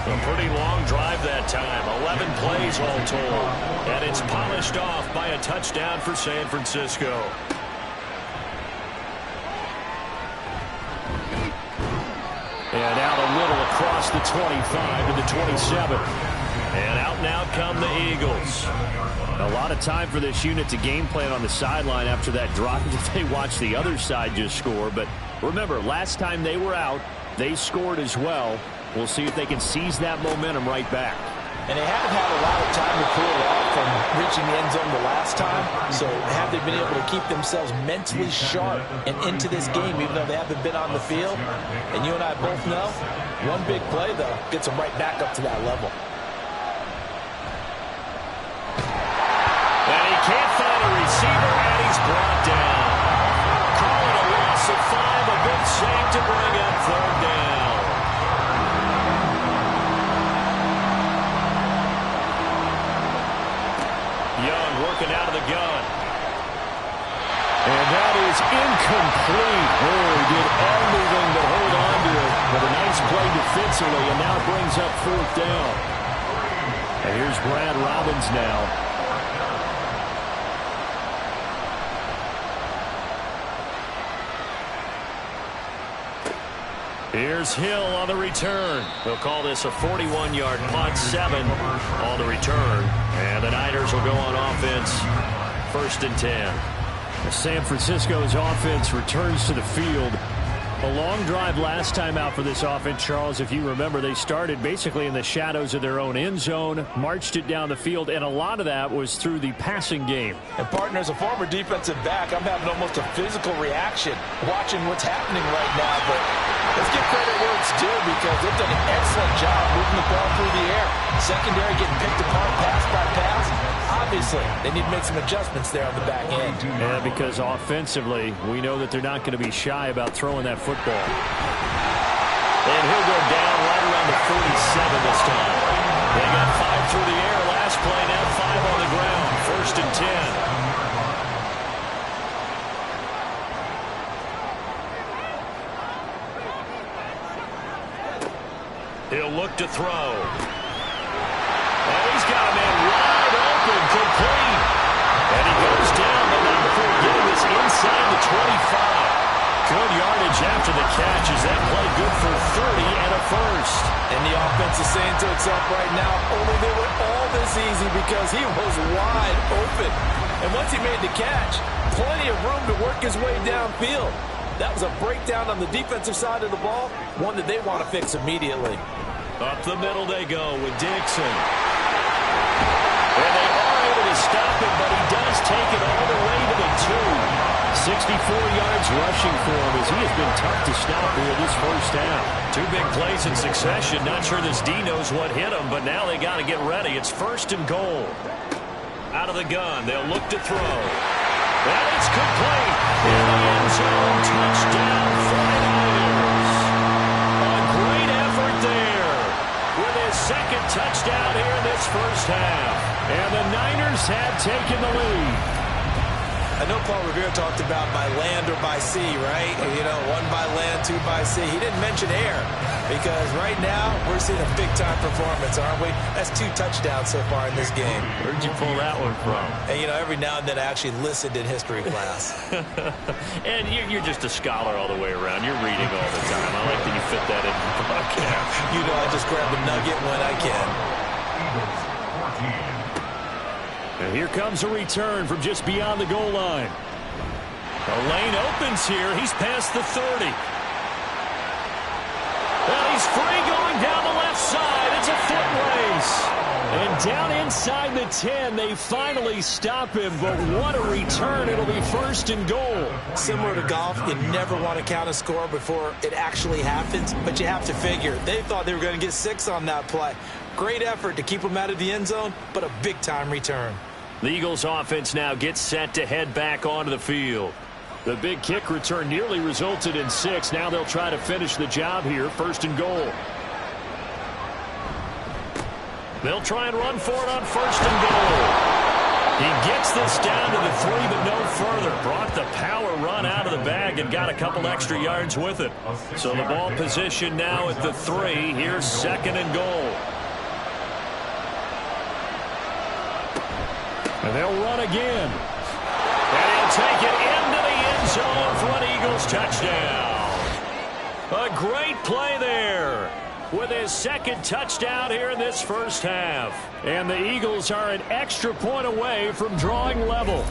A pretty long drive that time. 11 plays all told. And it's polished off by a touchdown for San Francisco. And out a little across the 25 to the 27. And out and out come the Eagles. A lot of time for this unit to game plan on the sideline after that drive if they watch the other side just score. But remember, last time they were out, they scored as well. We'll see if they can seize that momentum right back. And they haven't had a lot of time to cool off from reaching the end zone the last time. So have they been able to keep themselves mentally sharp and into this game, even though they haven't been on the field? And you and I both know, one big play, though, gets them right back up to that level. And he can't find a receiver, and he's brought down. Call it a loss of 5, a big save to bring up 3rd down. Young working out of the gun. And that is incomplete. Oh, he did everything but hold on to it. But a nice play defensively, and now brings up 4th down. And here's Brad Robbins now. Here's Hill on the return. They'll call this a 41-yard punt, 7 on the return. And the Niners will go on offense, 1st and 10. San Francisco's offense returns to the field. A long drive last time out for this offense, Charles. If you remember, they started basically in the shadows of their own end zone, marched it down the field, and a lot of that was through the passing game. And, partner, as a former defensive back, I'm having almost a physical reaction watching what's happening right now. But Let's give credit where it's due because they've done an excellent job moving the ball through the air. Secondary getting picked apart pass by pass. Obviously, they need to make some adjustments there on the back end. Yeah, because offensively, we know that they're not going to be shy about throwing that football. And he'll go down right around the 47 this time. They got 5 through the air last play, now 5 on the ground. 1st and 10. He'll look to throw. And he's got a man wide open, complete. And he goes down, but not before getting this inside the 25. Good yardage after the catch as that play good for 30 and a first. And the offense is saying to itself right now, only they were all this easy because he was wide open. And once he made the catch, plenty of room to work his way downfield. That was a breakdown on the defensive side of the ball, one that they want to fix immediately. Up the middle they go with Dixon. And they are able to stop him, but he does take it all the way to the 2. 64 yards rushing for him as he has been tough to stop here this first half. 2 big plays in succession. Not sure this D knows what hit him, but now they got to get ready. It's 1st and goal. Out of the gun, they'll look to throw. And it's complete. In the end zone, touchdown, 49ers. A great effort there with his 2nd touchdown here in this first half. And the Niners have taken the lead. I know Paul Revere talked about by land or by sea, right? You know, 1 by land, 2 by sea. He didn't mention air because right now we're seeing a big-time performance, aren't we? That's 2 touchdowns so far in this game. Where'd you pull that one from? And, you know, every now and then I actually listened in history class. And you're just a scholar all the way around. You're reading all the time. I like that you fit that into the broadcast. You know, I just grab a nugget when I can. And here comes a return from just beyond the goal line. The lane opens here. He's past the 30. And he's free going down the left side. It's a foot race. And down inside the 10, they finally stop him. But what a return. It'll be 1st and goal. Similar to golf, you never want to count a score before it actually happens. But you have to figure, they thought they were going to get 6 on that play. Great effort to keep them out of the end zone, but a big-time return. The Eagles offense now gets set to head back onto the field. The big kick return nearly resulted in 6. Now they'll try to finish the job here. 1st and goal. They'll try and run for it on 1st and goal. He gets this down to the 3, but no further. Brought the power run out of the bag and got a couple extra yards with it. So the ball position now at the 3. Here's 2nd and goal. And they'll run again. And he'll take it into the end zone for an Eagles touchdown. A great play there with his 2nd touchdown here in this first half. And the Eagles are an extra point away from drawing level.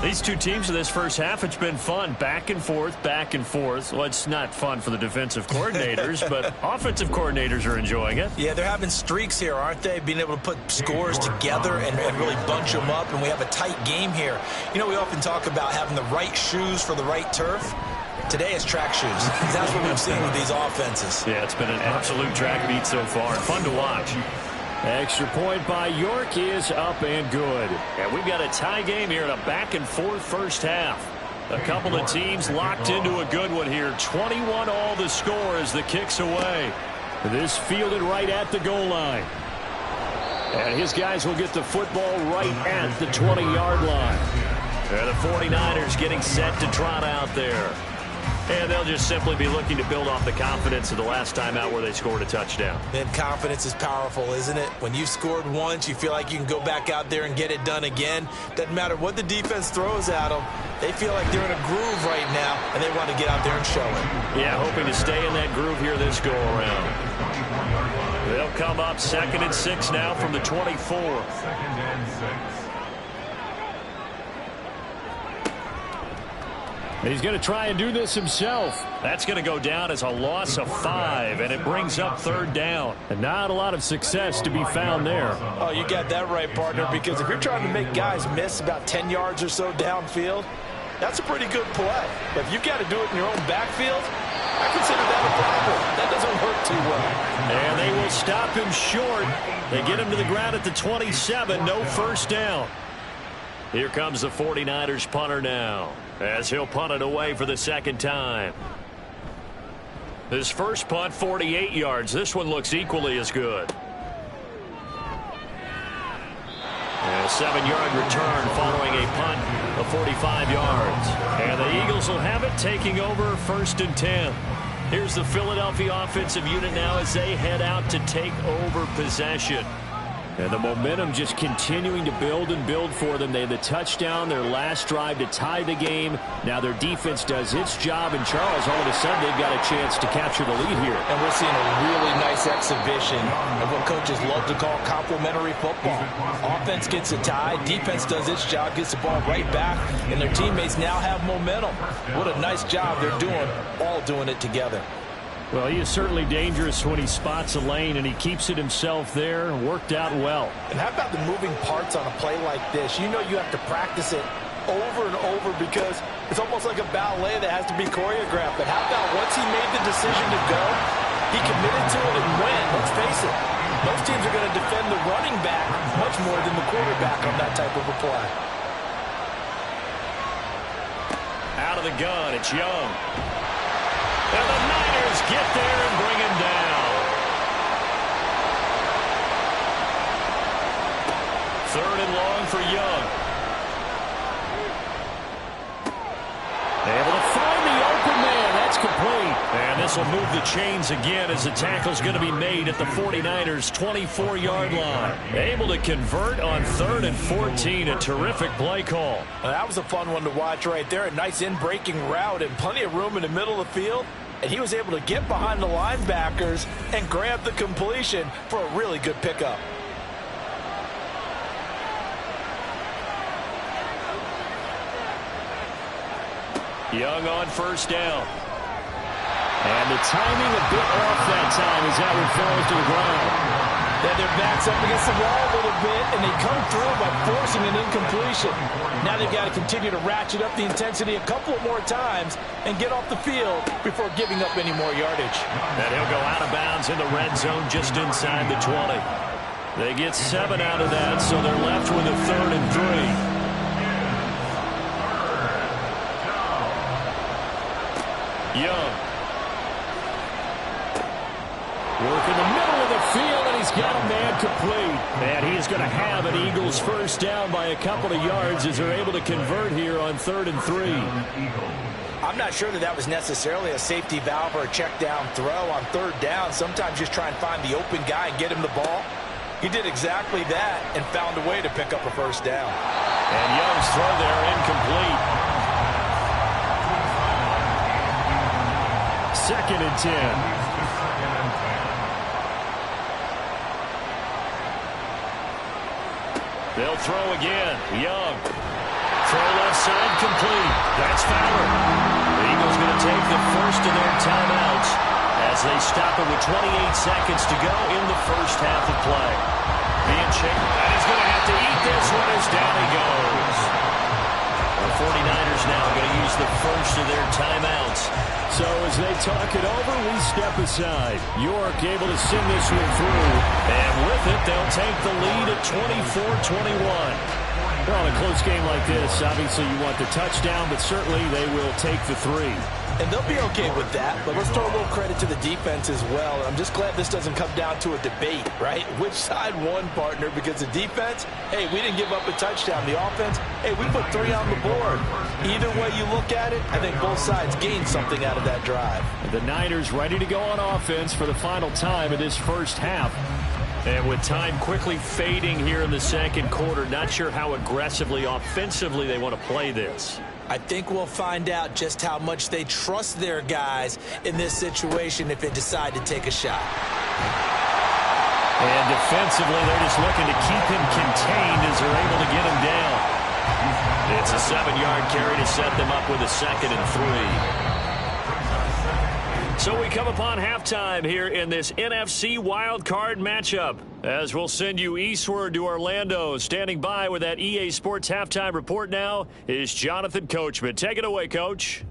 These 2 teams in this first half, it's been fun. Back and forth, back and forth. Well, it's not fun for the defensive coordinators, but offensive coordinators are enjoying it. Yeah, they're having streaks here, aren't they? Being able to put scores together and really bunch them up, and we have a tight game here. You know, we often talk about having the right shoes for the right turf. Today is track shoes. That's what we've seen with these offenses. Yeah, it's been an absolute track meet so far. Fun to watch. Extra point by York is up and good. And we've got a tie game here in a back-and-forth first half. A couple of teams locked into a good one here. 21 all the score as the kick's away. This fielded right at the goal line. And his guys will get the football right at the 20-yard line. And the 49ers getting set to trot out there. And they'll just simply be looking to build off the confidence of the last time out where they scored a touchdown. And confidence is powerful, isn't it? When you've scored once, you feel like you can go back out there and get it done again. Doesn't matter what the defense throws at them. They feel like they're in a groove right now, and they want to get out there and show it. Yeah, hoping to stay in that groove here this go-around. They'll come up 2nd and 6 now from the 24. 2nd and 6. And he's going to try and do this himself. That's going to go down as a loss of 5, and it brings up 3rd down. And not a lot of success to be found there. Oh, you got that right, partner, because if you're trying to make guys miss about 10 yards or so downfield, That's a pretty good play. But if you've got to do it in your own backfield, I consider that a problem. That doesn't work too well. And they will stop him short. They get him to the ground at the 27. No first down. Here comes the 49ers punter now, as he'll punt it away for the second time. His first punt, 48 yards. This one looks equally as good. And a 7-yard return following a punt of 45 yards. And the Eagles will have it, taking over 1st and 10. Here's the Philadelphia offensive unit now as they head out to take over possession. And the momentum just continuing to build and build for them. They had the touchdown, their last drive to tie the game. Now their defense does its job. And Charles, all of a sudden, they've got a chance to capture the lead here. And we're seeing a really nice exhibition of what coaches love to call complementary football. Offense gets a tie, defense does its job, gets the ball right back, and their teammates now have momentum. What a nice job they're doing, all doing it together. Well, he is certainly dangerous when he spots a lane, and he keeps it himself there. Worked out well. And how about the moving parts on a play like this? You know you have to practice it over and over because it's almost like a ballet that has to be choreographed. But how about once he made the decision to go, he committed to it and went. Let's face it, most teams are going to defend the running back much more than the quarterback on that type of a play. Out of the gun, it's Young. And the Niners get there and bring him down. 3rd and long for Young. Able to find the open man. That's complete. And this will move the chains again as the tackle's going to be made at the 49ers' 24-yard line. Able to convert on 3rd and 14. A terrific play call. Well, that was a fun one to watch right there. A nice in-breaking route and plenty of room in the middle of the field. And he was able to get behind the linebackers and grab the completion for a really good pickup. Young on 1st down. And the timing a bit off that time as that one falls to the ground. Then their backs up against the wall a little bit, and they come through by forcing an incompletion. Now they've got to continue to ratchet up the intensity a couple of more times and get off the field before giving up any more yardage. And he'll go out of bounds in the red zone just inside the 20. They get 7 out of that, so they're left with a 3rd and 3. Young. Work in the middle of the field, and he's got a man complete. And he is going to have an Eagles first down by a couple of yards as they're able to convert here on 3rd and 3. I'm not sure that was necessarily a safety valve or a check down throw on 3rd down. Sometimes just try and find the open guy and get him the ball. He did exactly that and found a way to pick up a first down. And Young's throw there incomplete. 2nd and 10. They'll throw again. Young. Throw left side complete. That's Fowler. The Eagles going to take the first of their timeouts as they stop it with 28 seconds to go in the first half of play. Being checked. And he's going to have to eat this one as down he goes. The 49ers now going to use the first of their timeouts. So as they talk it over, we step aside. York able to send this one through. And with it, they'll take the lead at 24-21. Well, in a close game like this, obviously you want the touchdown, but certainly they will take the 3. And they'll be okay with that, but let's throw a little credit to the defense as well. And I'm just glad this doesn't come down to a debate, right? Which side won, partner? Because the defense, hey, we didn't give up a touchdown. The offense, hey, we put 3 on the board. Either way you look at it, I think both sides gained something out of that drive. The Niners ready to go on offense for the final time of this first half. And with time quickly fading here in the second quarter, not sure how aggressively, offensively they want to play this. I think we'll find out just how much they trust their guys in this situation if they decide to take a shot. And defensively, they're just looking to keep him contained as they're able to get him down. It's a 7-yard carry to set them up with a 2nd and 3. So we come upon halftime here in this NFC wildcard matchup. As we'll send you eastward to Orlando. Standing by with that EA Sports halftime report now is Jonathan Coachman. Take it away, Coach.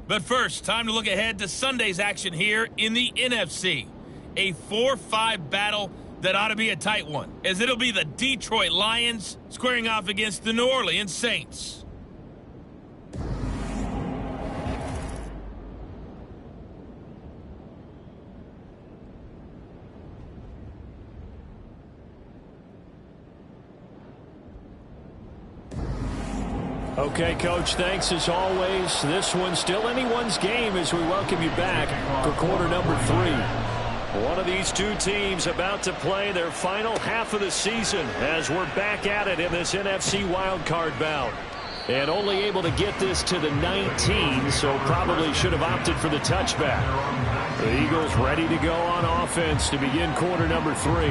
But first, time to look ahead to Sunday's action here in the NFC. A 4-5 battle that ought to be a tight one, as it'll be the Detroit Lions squaring off against the New Orleans Saints. Okay, Coach, thanks as always. This one's still anyone's game as we welcome you back for quarter number 3. One of these two teams about to play their final half of the season as we're back at it in this NFC wildcard bout. And only able to get this to the 19, so probably should have opted for the touchback. The Eagles ready to go on offense to begin quarter number 3.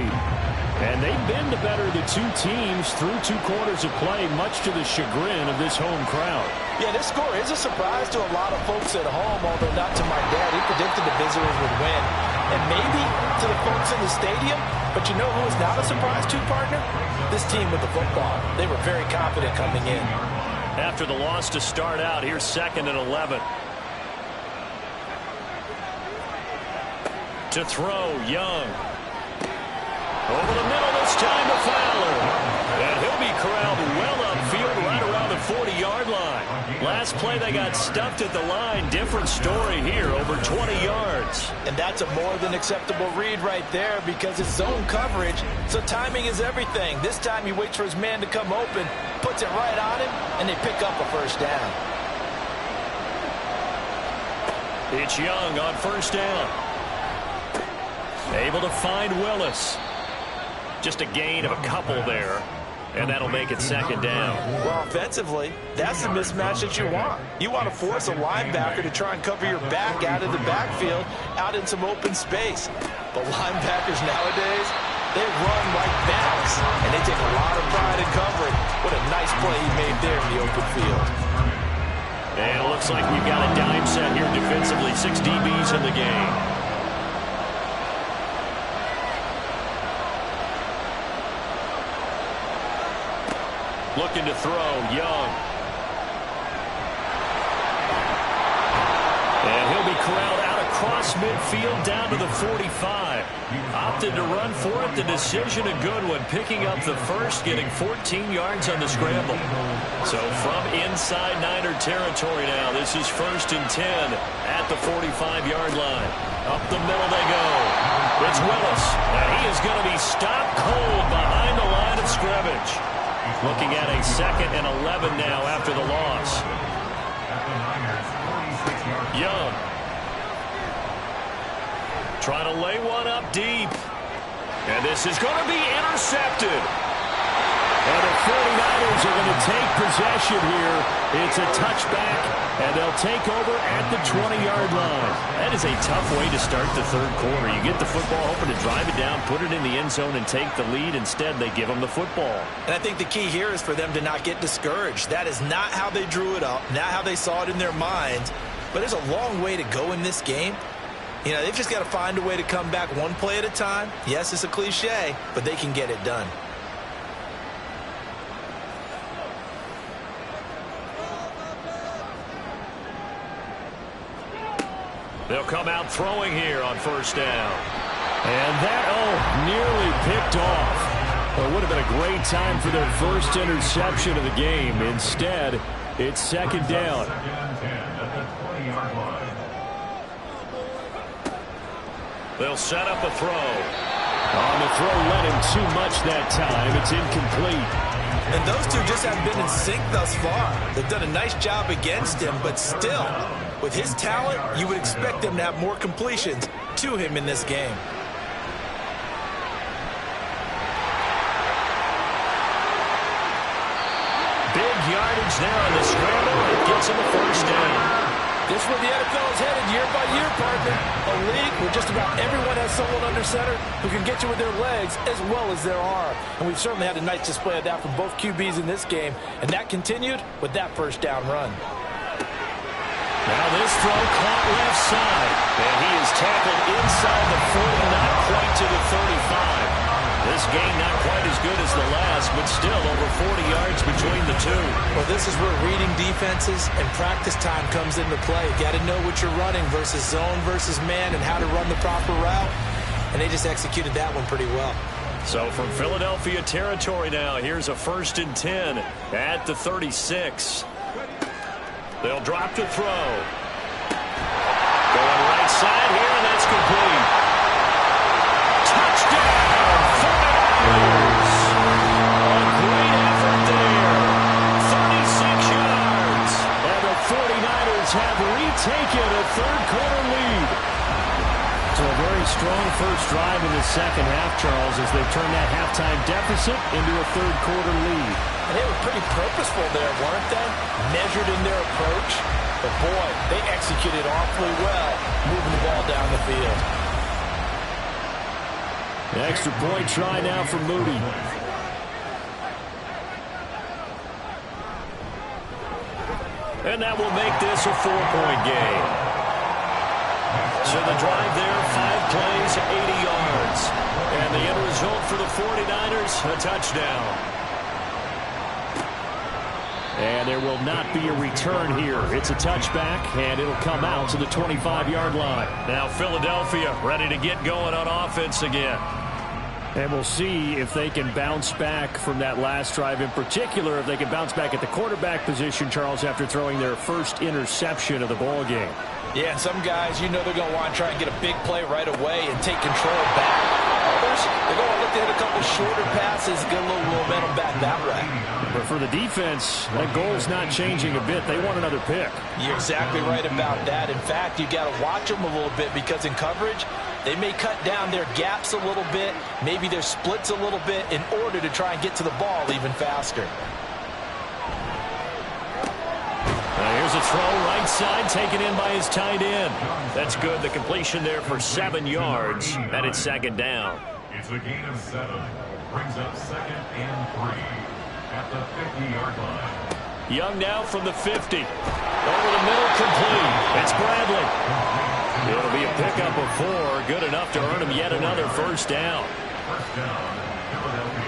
And they've been the better of the two teams through 2 quarters of play, much to the chagrin of this home crowd. Yeah, this score is a surprise to a lot of folks at home, although not to my dad. He predicted the visitors would win. And maybe to the folks in the stadium, but you know who is not a surprise to, partner? This team with the football. They were very confident coming in. After the loss to start out, here's 2nd and 11. To throw, Young. Over the middle this time to Fowler. And he'll be corralled well upfield right around the 40-yard line. Last play they got stuffed at the line. Different story here, over 20 yards. And that's a more than acceptable read right there because it's zone coverage, so timing is everything. This time he waits for his man to come open, puts it right on him, and they pick up a first down. It's Young on first down. Able to find Willis. Just a gain of a couple there, and that'll make it 2nd down. Well, offensively, that's the mismatch that you want. You want to force a linebacker to try and cover your back out of the backfield, out in some open space. But linebackers nowadays, they run like backs, and they take a lot of pride in covering. What a nice play he made there in the open field. And it looks like we've got a dime set here defensively. 6 DBs in the game. Looking to throw, Young. And he'll be corralled out across midfield down to the 45. Opted to run for it. The decision a good one. Picking up the first, getting 14 yards on the scramble. So from inside Niner territory now, this is 1st and 10 at the 45-yard line. Up the middle they go. It's Willis. And he is going to be stopped cold behind the line of scrimmage. Looking at a 2nd and 11 now after the loss. Young. Trying to lay one up deep. And this is going to be intercepted. And the 49ers are going to take possession here. It's a touchback, and they'll take over at the 20-yard line. That is a tough way to start the 3rd quarter. You get the football, hoping to drive it down, put it in the end zone, and take the lead. Instead, they give them the football. And I think the key here is for them to not get discouraged. That is not how they drew it up, not how they saw it in their minds. But there's a long way to go in this game. You know, they've just got to find a way to come back one play at a time. Yes, it's a cliche, but they can get it done. They'll come out throwing here on first down. And that, nearly picked off. Well, it would have been a great time for their first interception of the game. Instead, it's 2nd down. They'll set up a throw. On the throw, led him too much that time. It's incomplete. And those two just haven't been in sync thus far. They've done a nice job against him, but still, with his talent, you would expect them to have more completions to him in this game. Big yardage there on the scramble. It gets him a first down. This is where the NFL is headed year by year, partner. A league where just about everyone has someone under center who can get you with their legs as well as their arm. And we've certainly had a nice display of that from both QBs in this game. And that continued with that first down run. Now this throw caught left side. And he is tackled inside the 40, not quite to the 35. This game not quite as good as the last, but still over 40 yards between the two. Well, this is where reading defenses and practice time comes into play. You got to know what you're running versus zone versus man and how to run the proper route. And they just executed that one pretty well. So from Philadelphia territory now, here's a 1st and 10 at the 36. They'll drop to throw. Going right side here, and that's complete. Touchdown! A great effort there. 36 yards. And the 49ers have retaken a third-quarter lead. So a very strong first drive in the second half, Charles, as they turn that halftime deficit into a third-quarter lead. And they were pretty purposeful there, weren't they? Measured in their approach. But, boy, they executed awfully well, moving the ball down the field. An extra point try now for Moody. And that will make this a 4-point game. So the drive there, 5 plays, 80 yards. And the end result for the 49ers, a touchdown. And there will not be a return here. It's a touchback, and it'll come out to the 25-yard line. Now Philadelphia ready to get going on offense again. And we'll see if they can bounce back from that last drive. In particular, if they can bounce back at the quarterback position, Charles, after throwing their first interception of the ball game. Yeah, and some guys, you know they're going to want to try and get a big play right away and take control back. Others, they're going to look to hit a couple shorter passes, get a little momentum back that way. But for the defense, that goal's not changing a bit. They want another pick. You're exactly right about that. In fact, you got to watch them a little bit because in coverage, they may cut down their gaps a little bit, maybe their splits a little bit in order to try and get to the ball even faster. Here's a throw right side taken in by his tight end. That's good. The completion there for 7 yards. And it's 2nd down. It's a gain of 7. Brings up 2nd and 3 at the 50-yard line. Young now from the 50. Over the middle, complete. It's Bradley. It'll be a pickup of 4. Good enough to earn him yet another first down. First down, Philadelphia.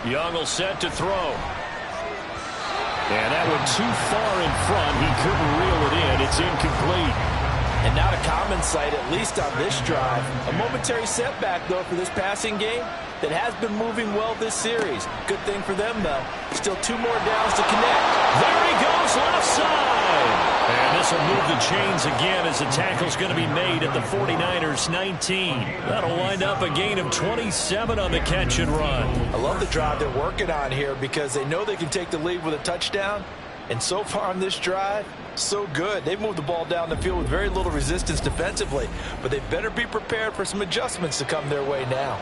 Young will set to throw. And that one too far in front. He couldn't reel it in. It's incomplete. And not a common sight, at least on this drive. A momentary setback, though, for this passing game that has been moving well this series. Good thing for them, though. Still 2 more downs to connect. There he goes, left side. And this will move the chains again as the tackle's going to be made at the 49ers 19. That'll wind up a gain of 27 on the catch and run. I love the drive they're working on here because they know they can take the lead with a touchdown. And so far on this drive, so good. They've moved the ball down the field with very little resistance defensively. But they better be prepared for some adjustments to come their way now.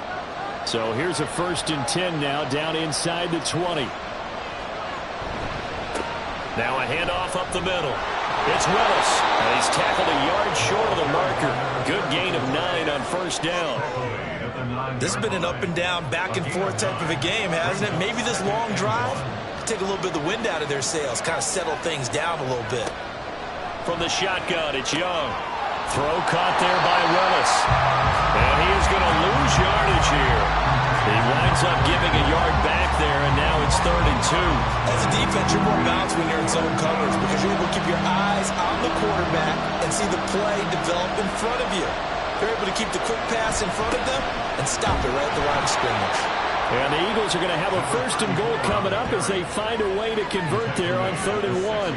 So here's a 1st and 10 now, down inside the 20. Now a handoff up the middle. It's Willis, and he's tackled a yard short of the marker. Good gain of 9 on first down. This has been an up and down, back and forth type of a game, hasn't it? Maybe this long drive take a little bit of the wind out of their sails, kind of settle things down a little bit. From the shotgun, it's Young. Throw caught there by Willis. And he is going to lose yardage here. He winds up giving a yard back there, and now it's 3rd and 2. As a defense, you're more balanced when you're in zone coverage because you're able to keep your eyes on the quarterback and see the play develop in front of you. You're able to keep the quick pass in front of them and stop it right at the line of scrimmage. And the Eagles are going to have a 1st and goal coming up as they find a way to convert there on 3rd and 1.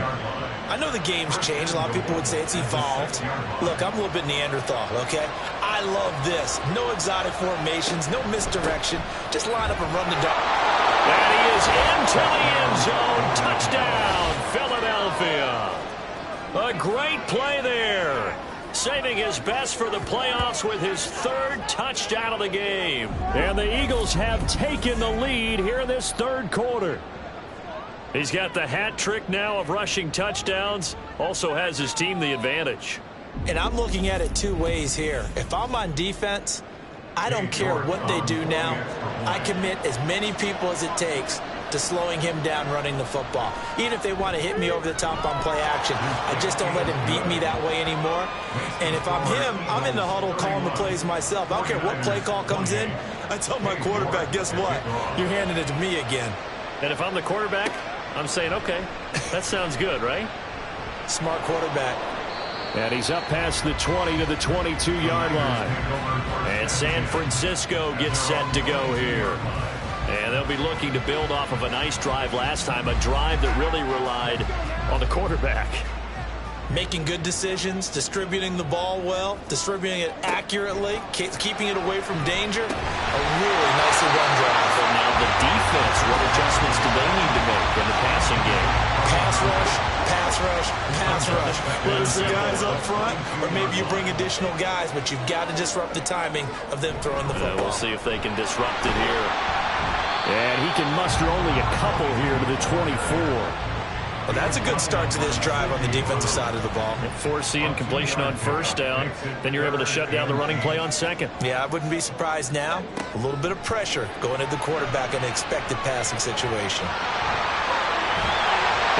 I know the game's changed. A lot of people would say it's evolved. Look, I'm a little bit Neanderthal, okay? I love this. No exotic formations, no misdirection. Just line up and run the dog. And he is into the end zone. Touchdown, Philadelphia. A great play there. saving his best for the playoffs with his 3rd touchdown of the game. And the Eagles have taken the lead here in this 3rd quarter. He's got the hat trick now of rushing touchdowns. Also has his team the advantage. And I'm looking at it 2 ways here. If I'm on defense, I don't care what they do now. I commit as many people as it takes to slowing him down running the football. Even if they want to hit me over the top on play action, I just don't let him beat me that way anymore. And if I'm him, I'm in the huddle calling the plays myself. I don't care what play call comes in. I tell my quarterback, guess what? You're handing it to me again. And if I'm the quarterback, I'm saying, okay, that sounds good, right? Smart quarterback. And he's up past the 20 to the 22-yard line. And San Francisco gets set to go here. And they'll be looking to build off of a nice drive last time, a drive that really relied on the quarterback. Making good decisions, distributing the ball well, distributing it accurately, keeping it away from danger. A really nicely run drive. And now the defense, what adjustments do they need to make in the passing game? Pass rush, pass rush, pass rush. Whether it's the guys up front or maybe you bring additional guys, but you've got to disrupt the timing of them throwing the football. We'll see if they can disrupt it here. And he can muster only a couple here to the 24. Well, that's a good start to this drive on the defensive side of the ball. Foreseeing completion on 1st down, then you're able to shut down the running play on 2nd. Yeah, I wouldn't be surprised now. A little bit of pressure going at the quarterback in an expected passing situation.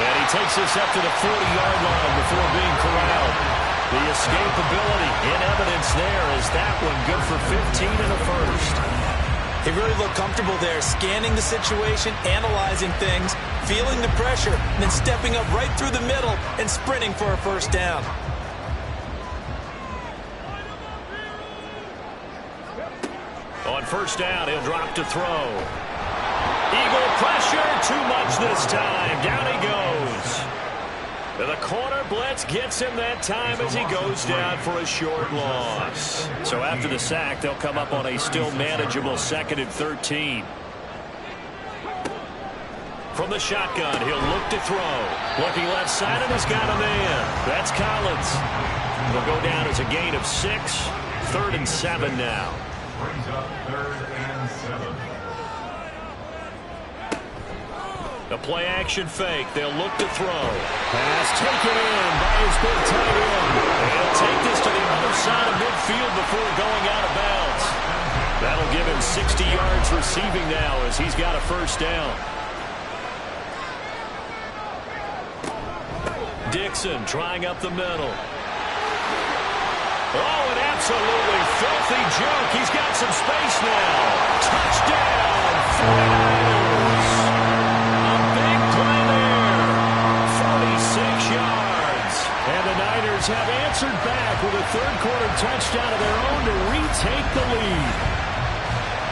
And he takes this up to the 40-yard line before being corralled. The escapability in evidence there as that one good for 15 in the 1st. He really looked comfortable there, scanning the situation, analyzing things, feeling the pressure, and then stepping up right through the middle and sprinting for a 1st down. On 1st down, he'll drop to throw. Eagle pressure, too much this time. Down he goes. The corner blitz gets him that time as he goes down for a short loss. So after the sack, they'll come up on a still manageable 2nd and 13. From the shotgun, he'll look to throw. Looking left side, and he's got a man. That's Collins. They'll go down as a gain of 6. 3rd and 7 now. Brings up 3rd and 7. A play-action fake. They'll look to throw. Pass taken in by his big tight end. He'll take this to the other side of midfield before going out of bounds. That'll give him 60 yards receiving now as he's got a 1st down. Dixon trying up the middle. Oh, an absolutely filthy joke. He's got some space now. Touchdown, 49ers. A big play there. 46 yards. And the Niners have answered back with a 3rd quarter touchdown of their own to retake the lead.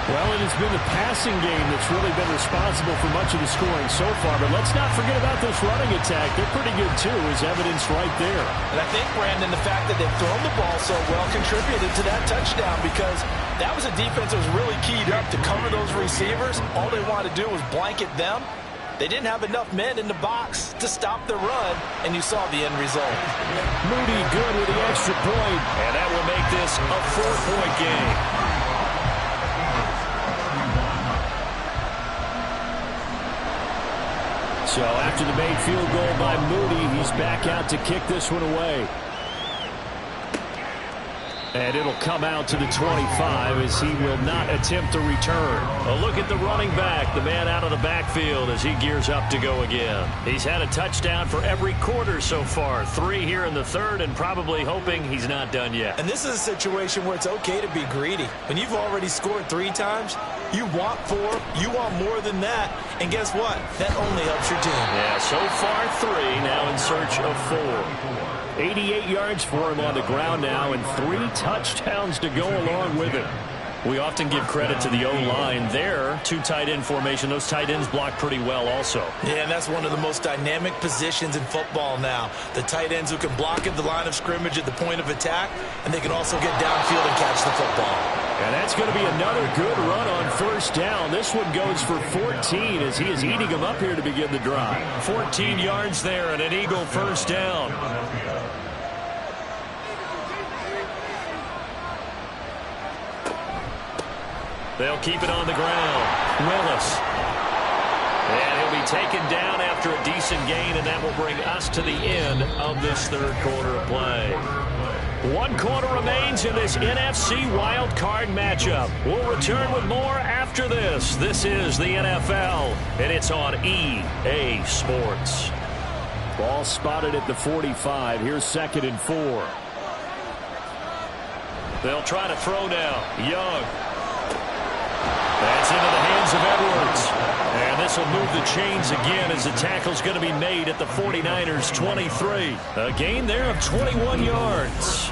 Well, it has been the passing game that's really been responsible for much of the scoring so far. But let's not forget about this running attack. They're pretty good, too, as evidenced right there. And I think, Brandon, the fact that they've thrown the ball so well contributed to that touchdown because that was a defense that was really keyed up to cover those receivers. All they wanted to do was blanket them. They didn't have enough men in the box to stop the run, and you saw the end result. Moody good with the extra point. And that will make this a 4-point game. So after the made field goal by Moody, he's back out to kick this one away. And it'll come out to the 25 as he will not attempt to return. A look at the running back, the man out of the backfield as he gears up to go again. He's had a touchdown for every quarter so far. 3 here in the 3rd and probably hoping he's not done yet. And this is a situation where it's okay to be greedy. When you've already scored 3 times, you want 4, you want more than that. And guess what? That only helps your team. Yeah, so far 3, now in search of 4. 88 yards for him on the ground now and 3 touchdowns to go along with it. We often give credit to the O-line there. 2 tight end formation. Those tight ends block pretty well also. Yeah, and that's one of the most dynamic positions in football now. The tight ends who can block at the line of scrimmage at the point of attack, and they can also get downfield and catch the football. And that's going to be another good run on 1st down. This one goes for 14 as he is eating them up here to begin the drive. 14 yards there and an Eagle 1st down. They'll keep it on the ground. Willis. And he'll be taken down after a decent gain, and that will bring us to the end of this third quarter of play. 1 quarter remains in this NFC Wild Card matchup. We'll return with more after this. This is the NFL, and it's on EA Sports. Ball spotted at the 45. Here's 2nd and 4. They'll try to throw now. Young. That's into the hands of Edwards. And this will move the chains again as the tackle's going to be made at the 49ers' 23. A gain there of 21 yards.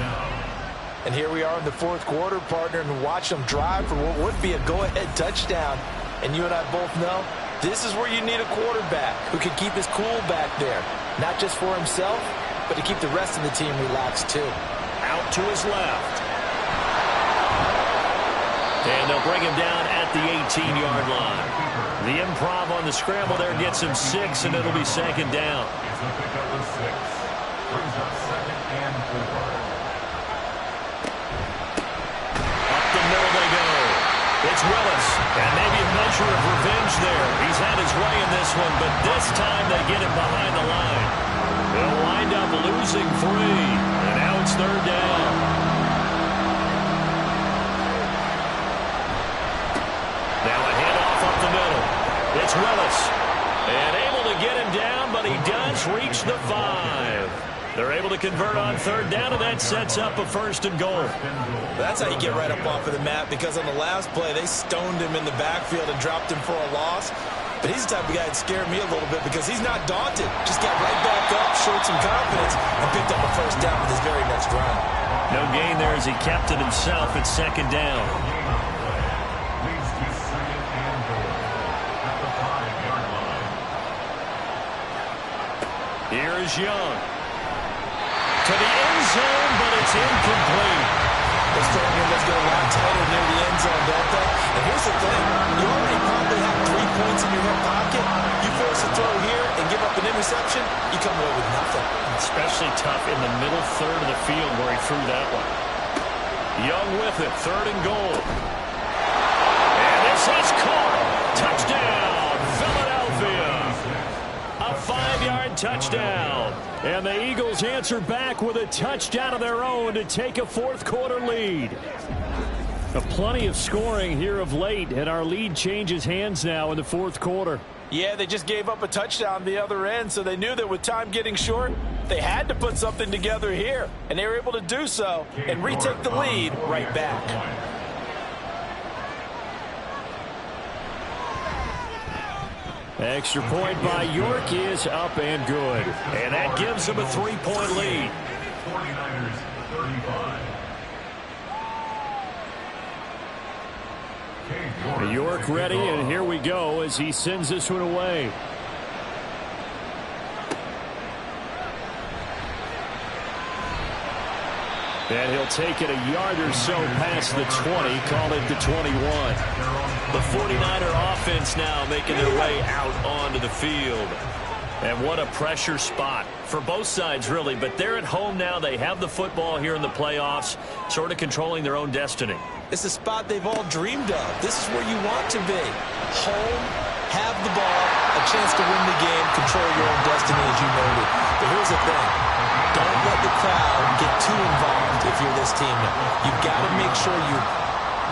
And here we are in the 4th quarter, partner, and watch them drive for what would be a go-ahead touchdown. And you and I both know this is where you need a quarterback who can keep his cool back there. Not just for himself, but to keep the rest of the team relaxed too. Out to his left. And they'll bring him down at the 18-yard line. The improv on the scramble there gets him 6, and it'll be 2nd down. It's a pickup of 6. Brings up 2nd and 4. Up the middle they go. It's Willis. And maybe a measure of revenge there. He's had his way in this one, but this time they get him behind the line. They'll wind up losing 3. And now it's 3rd down. Now a handoff up the middle. It's Willis. And able to get him down, but he does reach the 5. They're able to convert on 3rd down, and that sets up a 1st and goal. That's how you get right up off of the mat, because on the last play, they stoned him in the backfield and dropped him for a loss. But he's the type of guy that scared me a little bit because he's not daunted. Just got right back up, showed some confidence, and picked up a 1st down with his very next run. No gain there as he kept it himself at 2nd down. Here is Young. To the end zone, but it's incomplete. Those let's go a lot tighter near the end zone, don't they? And here's the thing. You already probably have 3 points in your hip pocket. You force a throw here and give up an interception, you come away with nothing. Especially tough in the middle third of the field where he threw that one. Young with it, 3rd and goal. And this is caught. Touchdown, Philadelphia. A 5-yard touchdown. And the Eagles answer back with a touchdown of their own to take a 4th quarter lead. Plenty of scoring here of late, and our lead changes hands now in the 4th quarter. Yeah, they just gave up a touchdown the other end, so they knew that with time getting short, they had to put something together here. And they were able to do so and retake the lead right back. Extra point by York is up and good. And that gives them a 3-point lead. 49ers 35. York ready, and here we go as he sends this one away. And he'll take it a yard or so past the 20, call it the 21. The 49er offense now making their way out onto the field. And what a pressure spot for both sides, really. But they're at home now. They have the football here in the playoffs, sort of controlling their own destiny. It's the spot they've all dreamed of. This is where you want to be. Home, have the ball, a chance to win the game, control your own destiny, as you noted. But here's the thing. Don't let the crowd get too involved if you're this team. You've got to make sure you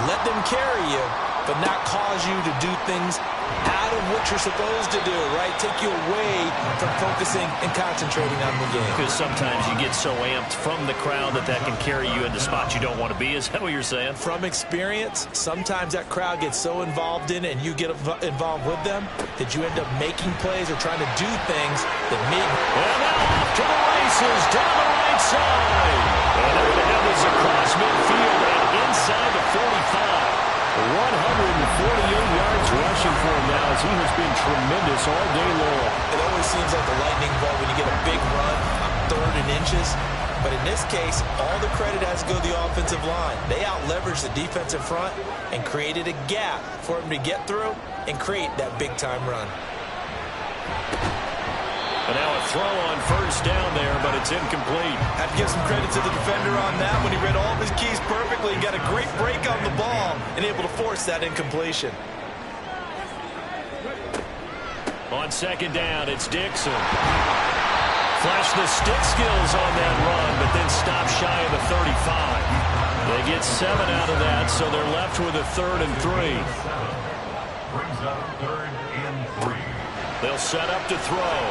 let them carry you, but not cause you to do things out of what you're supposed to do, right? Take you away from focusing and concentrating on the game. Because sometimes you get so amped from the crowd that can carry you into spots you don't want to be. Is that what you're saying? From experience, sometimes that crowd gets so involved in it and you get involved with them that you end up making plays or trying to do things that make... And now off to the races down the right side. And they're going to have this across midfield and inside the 45. 148 yards rushing for him now as he has been tremendous all day long. It always seems like the lightning bolt when you get a big run on 3rd and inches. But in this case, all the credit has to go to the offensive line. They out-leveraged the defensive front and created a gap for him to get through and create that big-time run. And now a throw on first down there, but it's incomplete. Have to give some credit to the defender on that when he read all of his keys perfectly and got a great break on the ball and able to force that incompletion. On second down, it's Dixon. Flash the stick skills on that run, but then stop shy of the 35. They get 7 out of that, so they're left with a 3rd and 3. Brings up 3rd and 3. They'll set up to throw.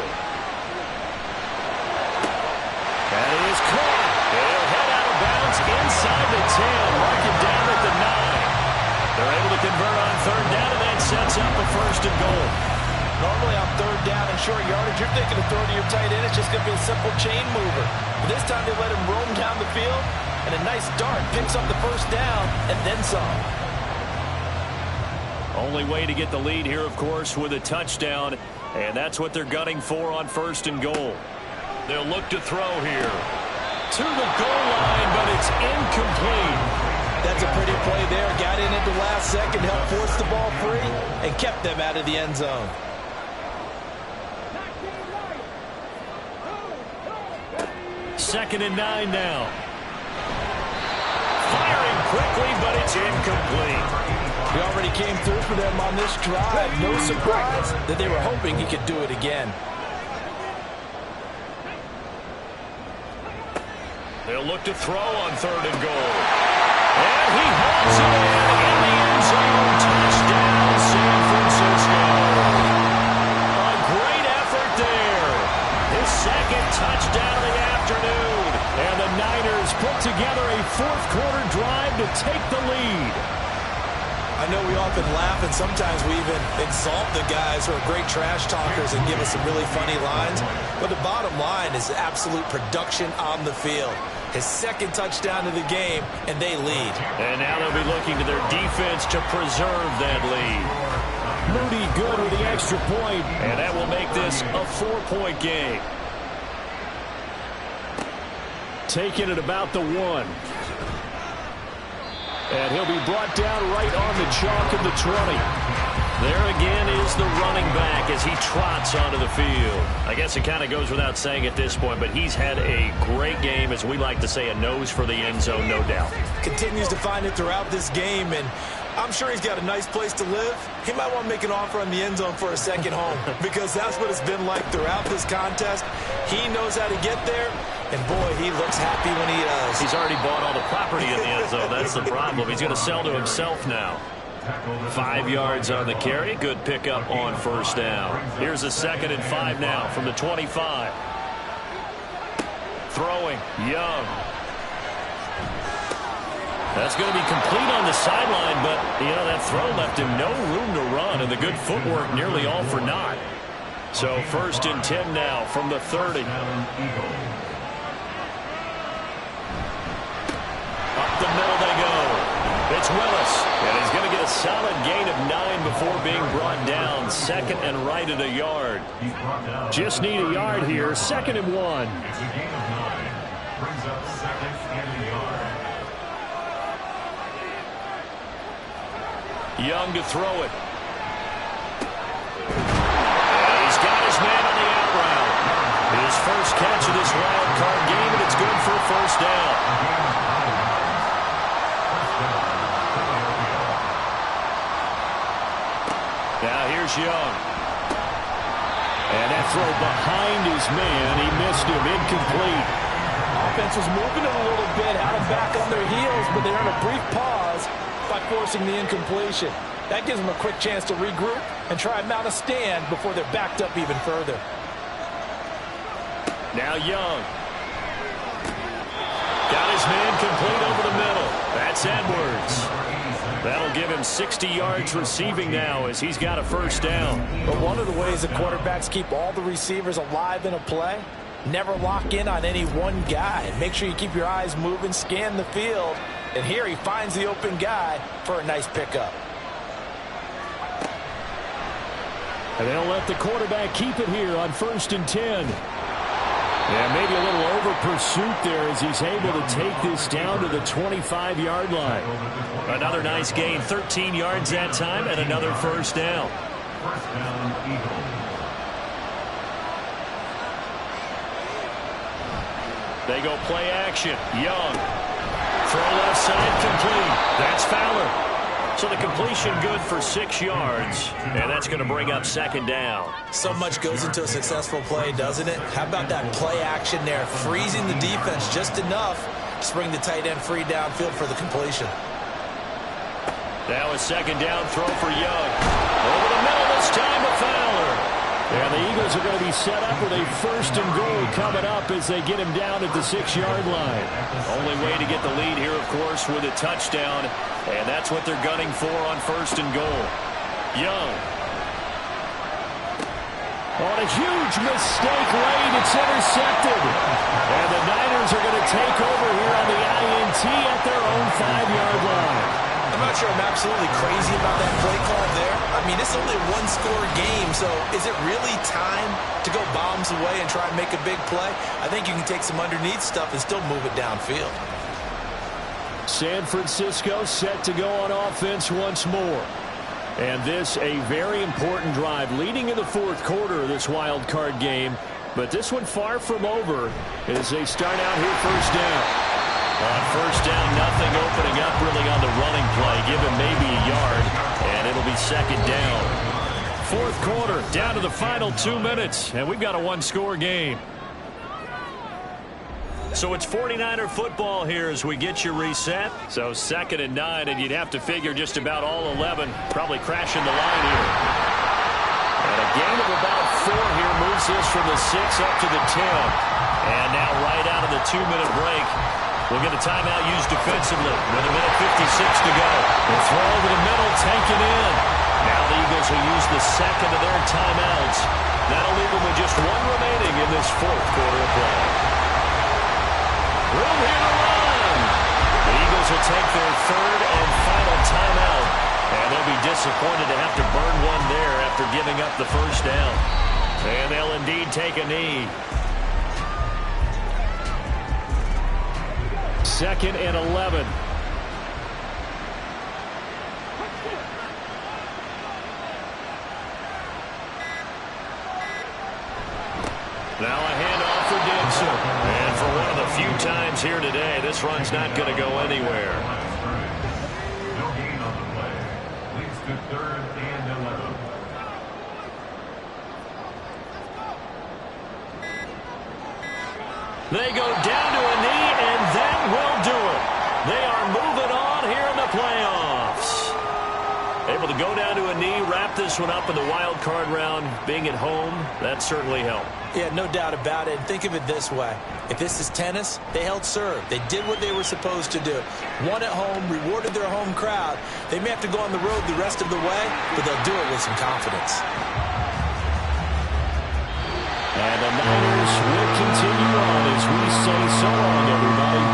That is caught. They'll head out of bounds inside the 10, mark it down at the 9. They're able to convert on 3rd down, and that sets up a 1st and goal. Normally on 3rd down and short yardage, you're thinking of throwing to your tight end. It's just going to be a simple chain mover. But this time they let him roam down the field, and a nice dart picks up the 1st down and then some. Only way to get the lead here, of course, with a touchdown, and that's what they're gunning for on 1st and goal. They'll look to throw here. To the goal line, but it's incomplete. That's a pretty play there. Got in at the last second, helped force the ball free, and kept them out of the end zone. 2nd and 9 now. Firing quickly, but it's incomplete. He already came through for them on this drive. No surprise that they were hoping he could do it again. They'll look to throw on 3rd and goal. And he hauls it in the end zone. Touchdown, San Francisco. A great effort there. His 2nd touchdown of the afternoon. And the Niners put together a 4th quarter drive to take the lead. I know we often laugh, and sometimes we even exalt the guys who are great trash talkers and give us some really funny lines. But the bottom line is absolute production on the field. His 2nd touchdown of the game, and they lead. And now they'll be looking to their defense to preserve that lead. Moody good with the extra point, and that will make this a 4-point game. Taking it about the 1. And he'll be brought down right on the chalk of the 20. There again is the running back as he trots onto the field. I guess it kind of goes without saying at this point, but he's had a great game, as we like to say, a nose for the end zone, no doubt. Continues to find it throughout this game, and I'm sure he's got a nice place to live. He might want to make an offer on the end zone for a second home because that's what it's been like throughout this contest. He knows how to get there, and boy, he looks happy when he does. He's already bought all the property in the end zone. That's the problem. He's going to sell to himself now. 5 yards on the carry. Good pickup on 1st down. Here's a 2nd and 5 now from the 25. Throwing. Young. That's going to be complete on the sideline, but, you know, that throw left him no room to run, and the good footwork nearly all for naught. So 1st and 10 now from the 30. Up the middle they go. It's Willis, and he's going to get a solid gain of 9 before being brought down. 2nd and right at a yard. Just need a yard here. 2nd and 1. It's a gain of 9. Brings up 2nd and a yard. Young to throw it. And he's got his man on the out route. His first catch of this wild card game, and it's good for a 1st down. Now here's Young. And that throw behind his man. He missed him. Incomplete. Offense was moving it a little bit, had them back on their heels, but they're in a brief pause by forcing the incompletion. That gives them a quick chance to regroup and try and mount a stand before they're backed up even further. Now Young. Got his man complete over the middle. That's Edwards. That'll give him 60 yards receiving now as he's got a 1st down. But one of the ways that quarterbacks keep all the receivers alive in a play, never lock in on any one guy. Make sure you keep your eyes moving, scan the field, and here he finds the open guy for a nice pickup. And they'll let the quarterback keep it here on 1st and 10. Yeah, maybe a little over pursuit there as he's able to take this down to the 25-yard line. Another nice gain, 13 yards that time, and another 1st down. 1st down, Eagles. They go play action. Young. Throw left side complete. That's Fowler. So the completion good for 6 yards, and that's going to bring up second down. So much goes into a successful play, doesn't it? How about that play action there, freezing the defense just enough to bring the tight end free downfield for the completion. Now a second down throw for Young. Over the middle this time to Fowler. And the Eagles are going to be set up with a 1st and goal coming up as they get him down at the 6-yard line. Only way to get the lead here, of course, with a touchdown. And that's what they're gunning for on 1st and goal. Young. On a huge mistake late, it's intercepted. And the Niners are going to take over here on the INT at their own 5-yard line. I'm not sure I'm absolutely crazy about that play call there. I mean, it's only a one-score game, so is it really time to go bombs away and try and make a big play? I think you can take some underneath stuff and still move it downfield. San Francisco set to go on offense once more. And this a very important drive leading in the 4th quarter of this wild card game. But this one far from over as they start out here 1st down. On 1st down, nothing opening up really on the running play. Give him maybe a yard, and it'll be second down. 4th quarter, down to the final 2 minutes, and we've got a 1-score game. So it's 49er football here as we get you reset. So 2nd and 9, and you'd have to figure just about all 11 probably crashing the line here. And a gain of about 4 here moves this from the 6 up to the 10. And now right out of the 2-minute break, we'll get a timeout used defensively with a minute 56 to go. The throw over the middle, taken in. Now the Eagles will use the 2nd of their timeouts. That'll leave them with just 1 remaining in this 4th quarter of play. Room here to run. The Eagles will take their 3rd and final timeout. And they'll be disappointed to have to burn one there after giving up the 1st down. And they'll indeed take a knee. 2nd and 11. Now a handoff for Dixon. And for one of the few times here today, this run's not going to go anywhere. No gain on the play. Leads to 3rd and 11. They go down to a knee, and that will do it. They are moving on here in the playoffs. Able to go down to a knee, wrap this one up in the wild card round. Being at home, that certainly helped. Yeah, no doubt about it. Think of it this way. If this is tennis, they held serve. They did what they were supposed to do. Won at home, rewarded their home crowd. They may have to go on the road the rest of the way, but they'll do it with some confidence. And the Niners will continue on as we say so long, everybody.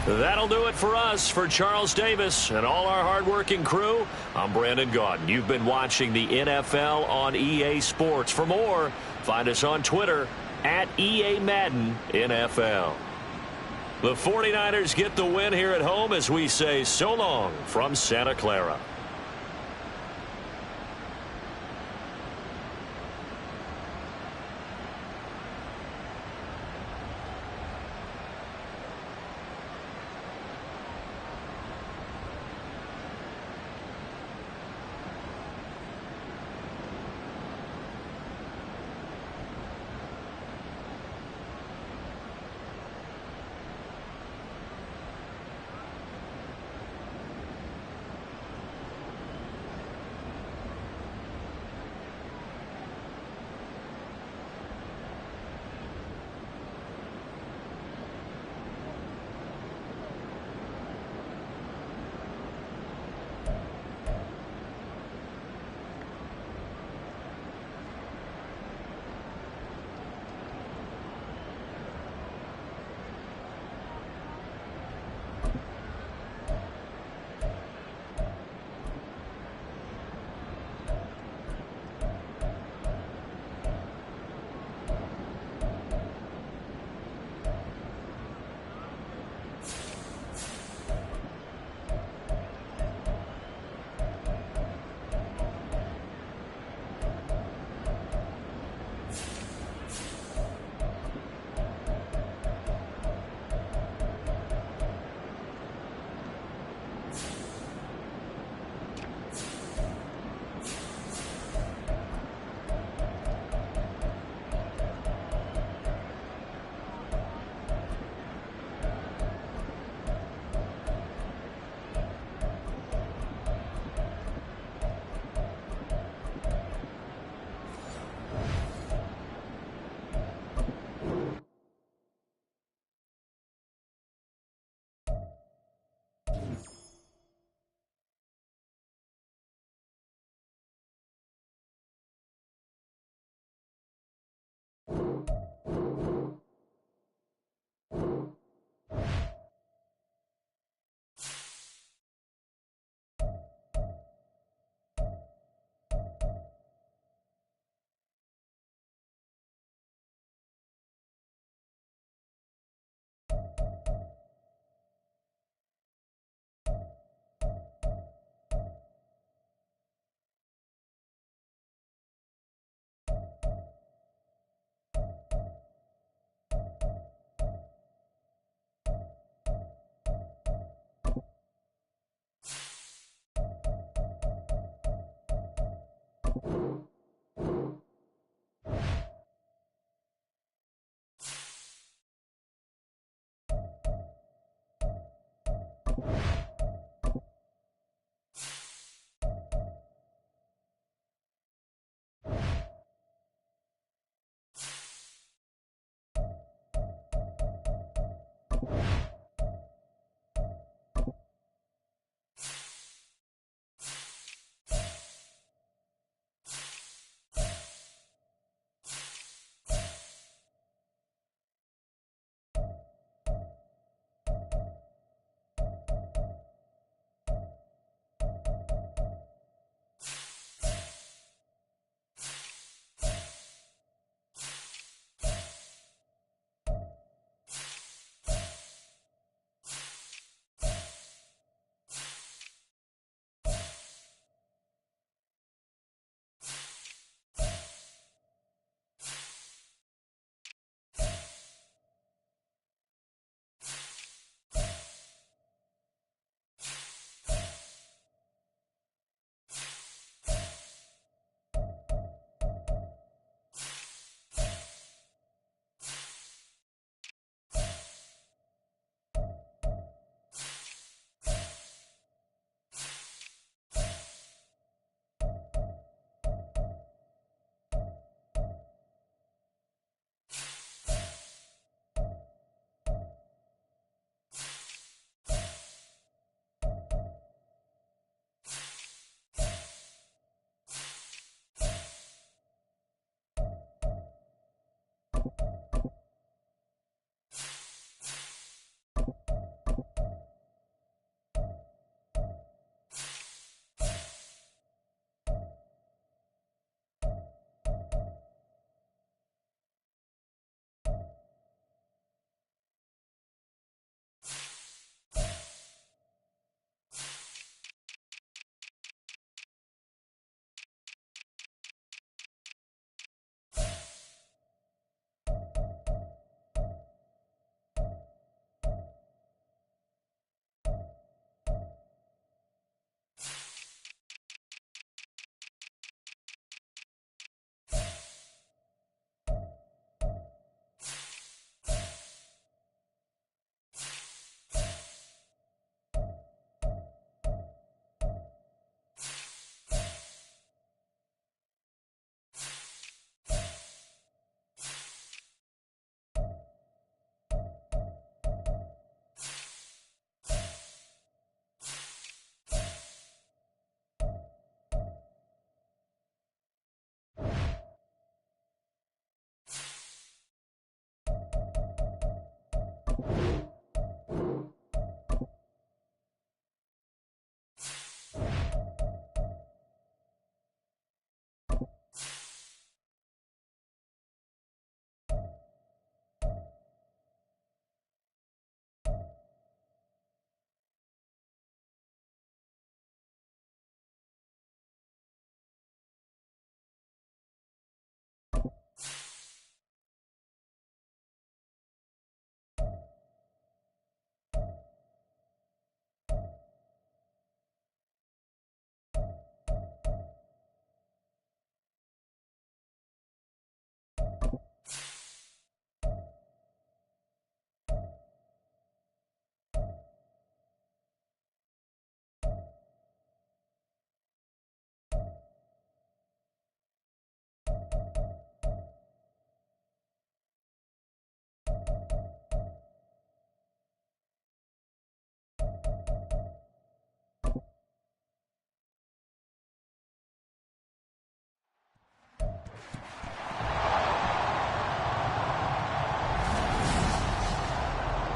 That'll do it for us. For Charles Davis and all our hardworking crew, I'm Brandon Gaudin. You've been watching the NFL on EA Sports. For more, find us on Twitter at EA Madden NFL. The 49ers get the win here at home as we say so long from Santa Clara.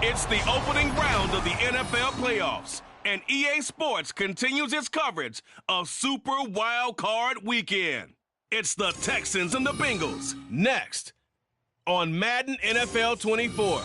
It's the opening round of the NFL playoffs, and EA Sports continues its coverage of Super Wild Card Weekend. It's the Texans and the Bengals next on Madden NFL 24.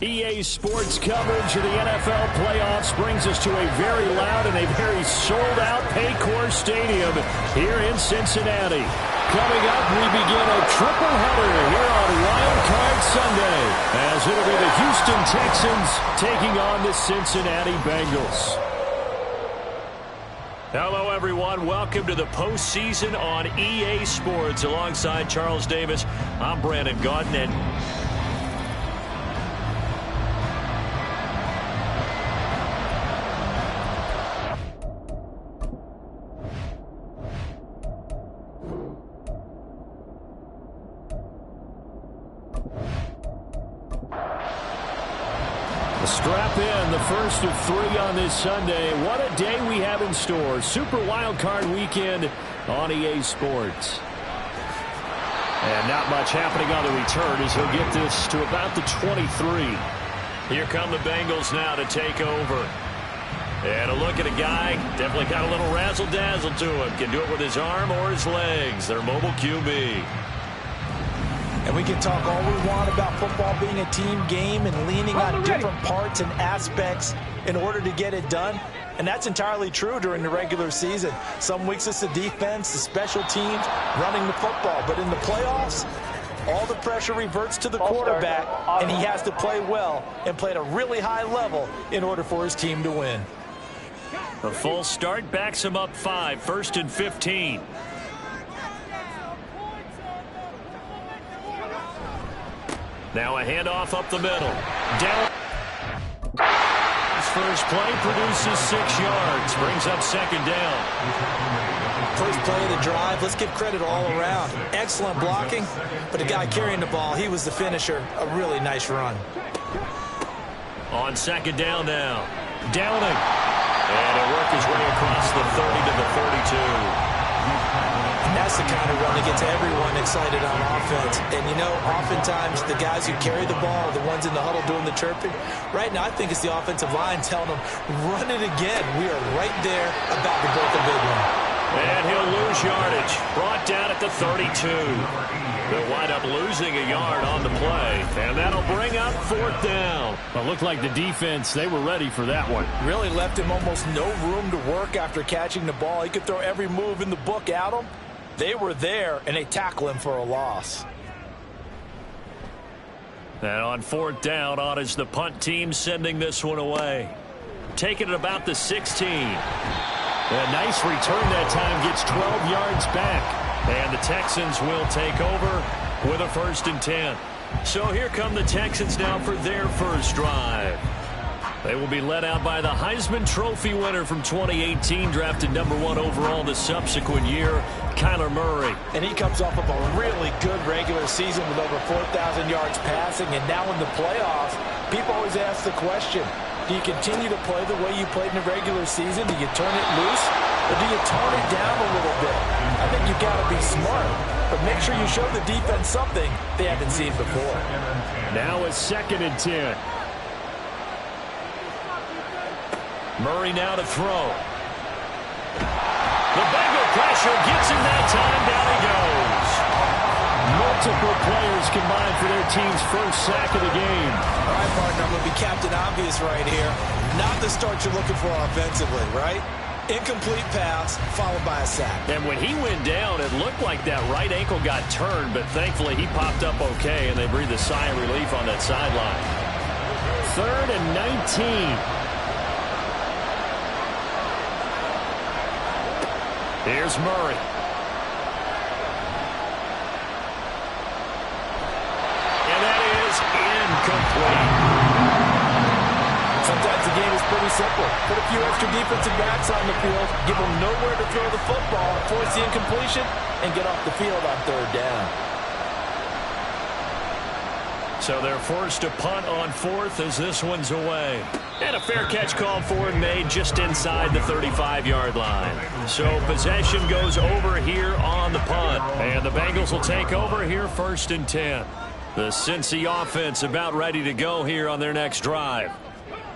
EA Sports coverage of the NFL playoffs brings us to a very loud and a very sold-out Paycor Stadium here in Cincinnati. Coming up, we begin a triple header here on Wild Card Sunday, as it'll be the Houston Texans taking on the Cincinnati Bengals. Hello, everyone. Welcome to the postseason on EA Sports. Alongside Charles Davis, I'm Brandon Gaudin, and strap in, the first of three on this Sunday. What a day we have in store. Super Wild Card Weekend on EA Sports. And not much happening on the return as he'll get this to about the 23. here come the Bengals now to take over. And a look at a guy, definitely got a little razzle-dazzle to him. Can do it with his arm or his legs. Their mobile QB. And we can talk all we want about football being a team game and leaning on different parts and aspects in order to get it done. And that's entirely true during the regular season. Some weeks it's the defense, the special teams, running the football. But in the playoffs, all the pressure reverts to the quarterback, and he has to play well and play at a really high level in order for his team to win. A full start backs him up 5, 1st and 15. Now a handoff up the middle. Down. His first play produces 6 yards. Brings up 2nd down. First play of the drive. Let's give credit all around. Excellent blocking, but the guy carrying the ball, he was the finisher. A really nice run. On 2nd down now. Downing. And he'll work his way across the 30 to the 32. And that's the kind of run that gets everyone excited on offense. And, you know, oftentimes the guys who carry the ball are the ones in the huddle doing the chirping. Right now, I think it's the offensive line telling them, run it again. We are right there about to break a big one. And he'll lose yardage. Brought down at the 32. They'll wind up losing a yard on the play. And that'll bring up 4th down. Well, it looked like the defense, they were ready for that one. Really left him almost no room to work after catching the ball. He could throw every move in the book at him. They were there, and they tackle him for a loss. And on 4th down, on is the punt team sending this one away. Taking it about the 16. A nice return that time, gets 12 yards back. And the Texans will take over with a 1st and 10. So here come the Texans now for their first drive. They will be led out by the Heisman Trophy winner from 2018, drafted #1 overall the subsequent year, Kyler Murray. And he comes off of a really good regular season with over 4,000 yards passing. And now in the playoffs, people always ask the question, do you continue to play the way you played in the regular season? Do you turn it loose? Or do you tone it down a little bit? I think you've got to be smart. But make sure you show the defense something they haven't seen before. Now a 2nd and 10. Murray now to throw. The Bengal pressure gets him that time. Down he goes. Multiple players combined for their team's first sack of the game. All right, partner, I'm going to be Captain Obvious right here. Not the start you're looking for offensively, right? Incomplete pass followed by a sack. And when he went down, it looked like that right ankle got turned, but thankfully he popped up okay, and they breathed a sigh of relief on that sideline. 3rd and 19. Here's Murray. And that is incomplete. Sometimes the game is pretty simple. Put a few extra defensive backs on the field, give them nowhere to throw the football, force the incompletion, and get off the field on 3rd down. So they're forced to punt on 4th as this one's away. And a fair catch called for and made just inside the 35-yard line. So possession goes over here on the punt. And the Bengals will take over here 1st and 10. The Cincy offense about ready to go here on their next drive.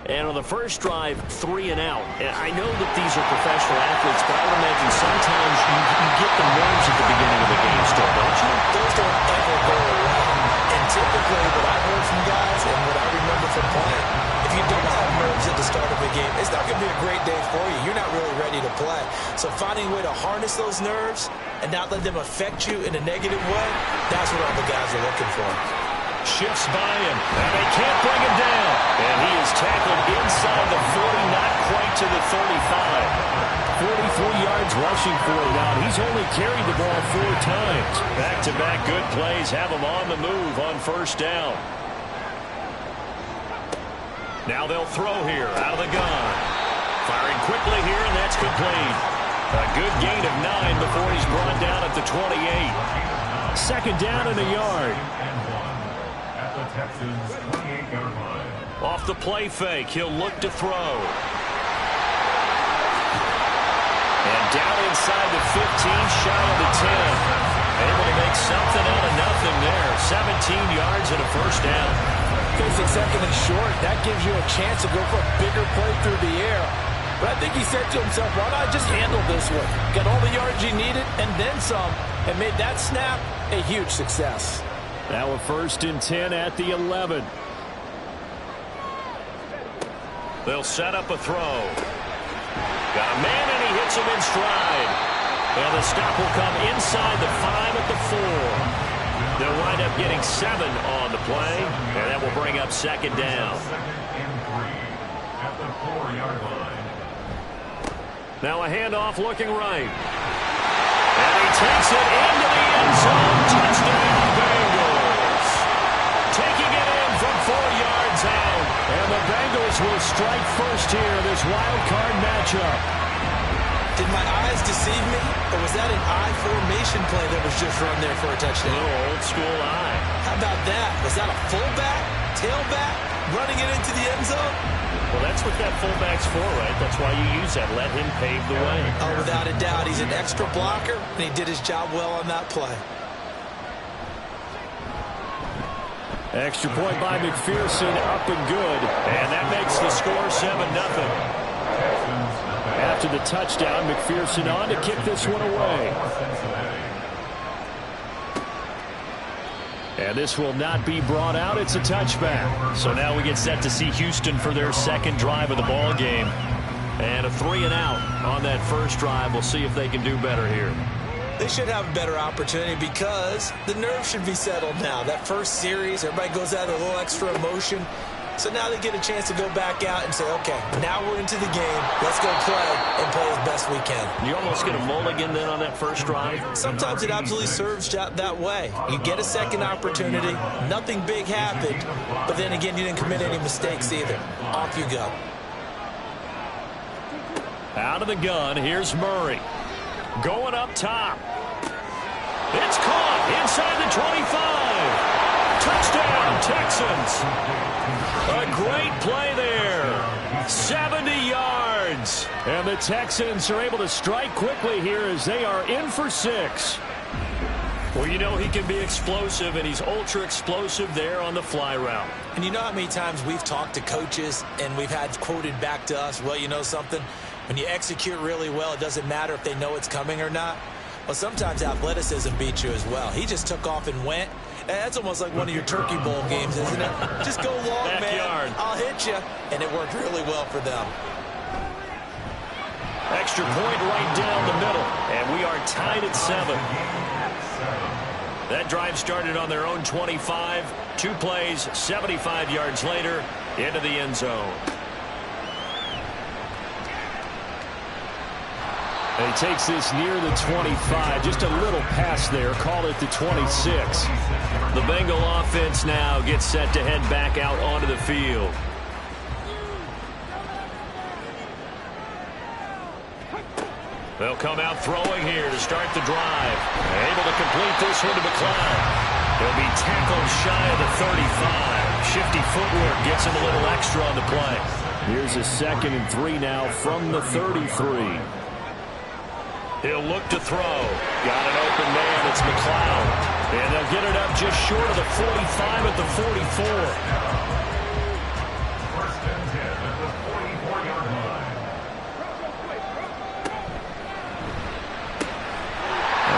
And on the first drive, 3 and out. And I know that these are professional athletes, but I would imagine sometimes you get the nerves at the beginning of the game still, don't you? Those don't ever go away. And typically what I've heard from guys and what I remember from playing, if you don't have nerves at the start of a game, it's not going to be a great day for you. You're not really ready to play. So finding a way to harness those nerves and not let them affect you in a negative way, that's what all the guys are looking for. Shifts by him, and they can't bring him down. And he is tackled inside the 40, not quite to the 35. 43 yards rushing for him now. He's only carried the ball 4 times. Back-to-back good plays have him on the move on first down. Now they'll throw here out of the gun. Firing quickly here, and that's complete. A good gain of 9 before he's brought down at the 28. Second down and a yard. Texans 28-yard line. Off the play fake, he'll look to throw. And down inside the 15, shy of the 10. Able to make something out of nothing there. 17 yards and a first down. Facing second and short, that gives you a chance to go for a bigger play through the air. But I think he said to himself, why not just handle this one? Got all the yards you needed and then some, and made that snap a huge success. Now a 1st and 10 at the 11. They'll set up a throw. Got a man, and he hits him in stride. And the stop will come inside the 5 at the 4. They'll wind up getting 7 on the play, and that will bring up second down. At the 4-yard line. Now a handoff looking right. And he takes it into the end zone. Touchdown, Bengals. Taking it in from 4 yards out. And the Bengals will strike first here, this wild card matchup. Did my eyes deceive me, or was that an I formation play that was just run there for a touchdown? A little old school eye. How about that? Was that a fullback, tailback, running it into the end zone? Well, that's what that fullback's for, right? That's why you use that. Let him pave the way. Oh, without a doubt. He's an extra blocker, and he did his job well on that play. Extra point by McPherson, up and good. And that makes the score 7-0. After the touchdown, McPherson on to kick this one away. And this will not be brought out. It's a touchback. So now we get set to see Houston for their second drive of the ball game. And a 3 and out on that first drive. We'll see if they can do better here. They should have a better opportunity because the nerves should be settled now. That first series, everybody goes out with a little extra emotion. So now they get a chance to go back out and say, okay, now we're into the game. Let's go play and play as best we can. You almost get a mulligan then on that first drive? Sometimes it absolutely serves that way. You get a second opportunity. Nothing big happened. But then again, you didn't commit any mistakes either. Off you go. Out of the gun, here's Murray. Going up top. It's caught inside the 25. Touchdown, Texans. A great play there. 70 yards. And the Texans are able to strike quickly here as they are in for 6. Well, you know he can be explosive, and he's ultra explosive there on the fly route. And you know how many times we've talked to coaches and we've had quoted back to us, well, you know something? When you execute really well, it doesn't matter if they know it's coming or not. Well, sometimes athleticism beats you as well. He just took off and went. That's almost like one of your Turkey Bowl games, isn't it? Just go long, Backyard. man. I'll hit you. And it worked really well for them. Extra point right down the middle. And we are tied at 7. That drive started on their own 25. 2 plays, 75 yards later, into the end zone. And he takes this near the 25. Just a little pass there. Call it the 26. The Bengal offense now gets set to head back out onto the field. They'll come out throwing here to start the drive. Able to complete this one to McLeod. He'll be tackled shy of the 35. Shifty footwork gets him a little extra on the play. Here's a 2nd and 3 now from the 33. He'll look to throw. Got an open man. It's McLeod. And they'll get it up just short of the 45 at the 44. First and 10 at the 44-yard line.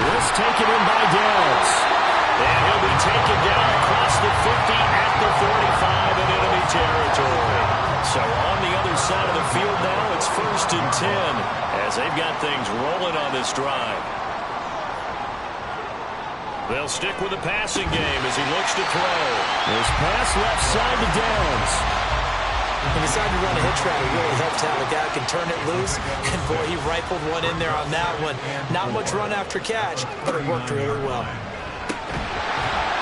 This taken in by Downs. And he'll be taken down across the 50 at the 45 in enemy territory. So on the other side of the field now, it's first and 10 as they've got things rolling on this drive. They'll stick with the passing game as he looks to throw. This pass left side to Downs. He decided to run a hitch route. It really helped to have a guy who can turn it loose. And, boy, he rifled one in there on that one. Not much run after catch, but it worked really well.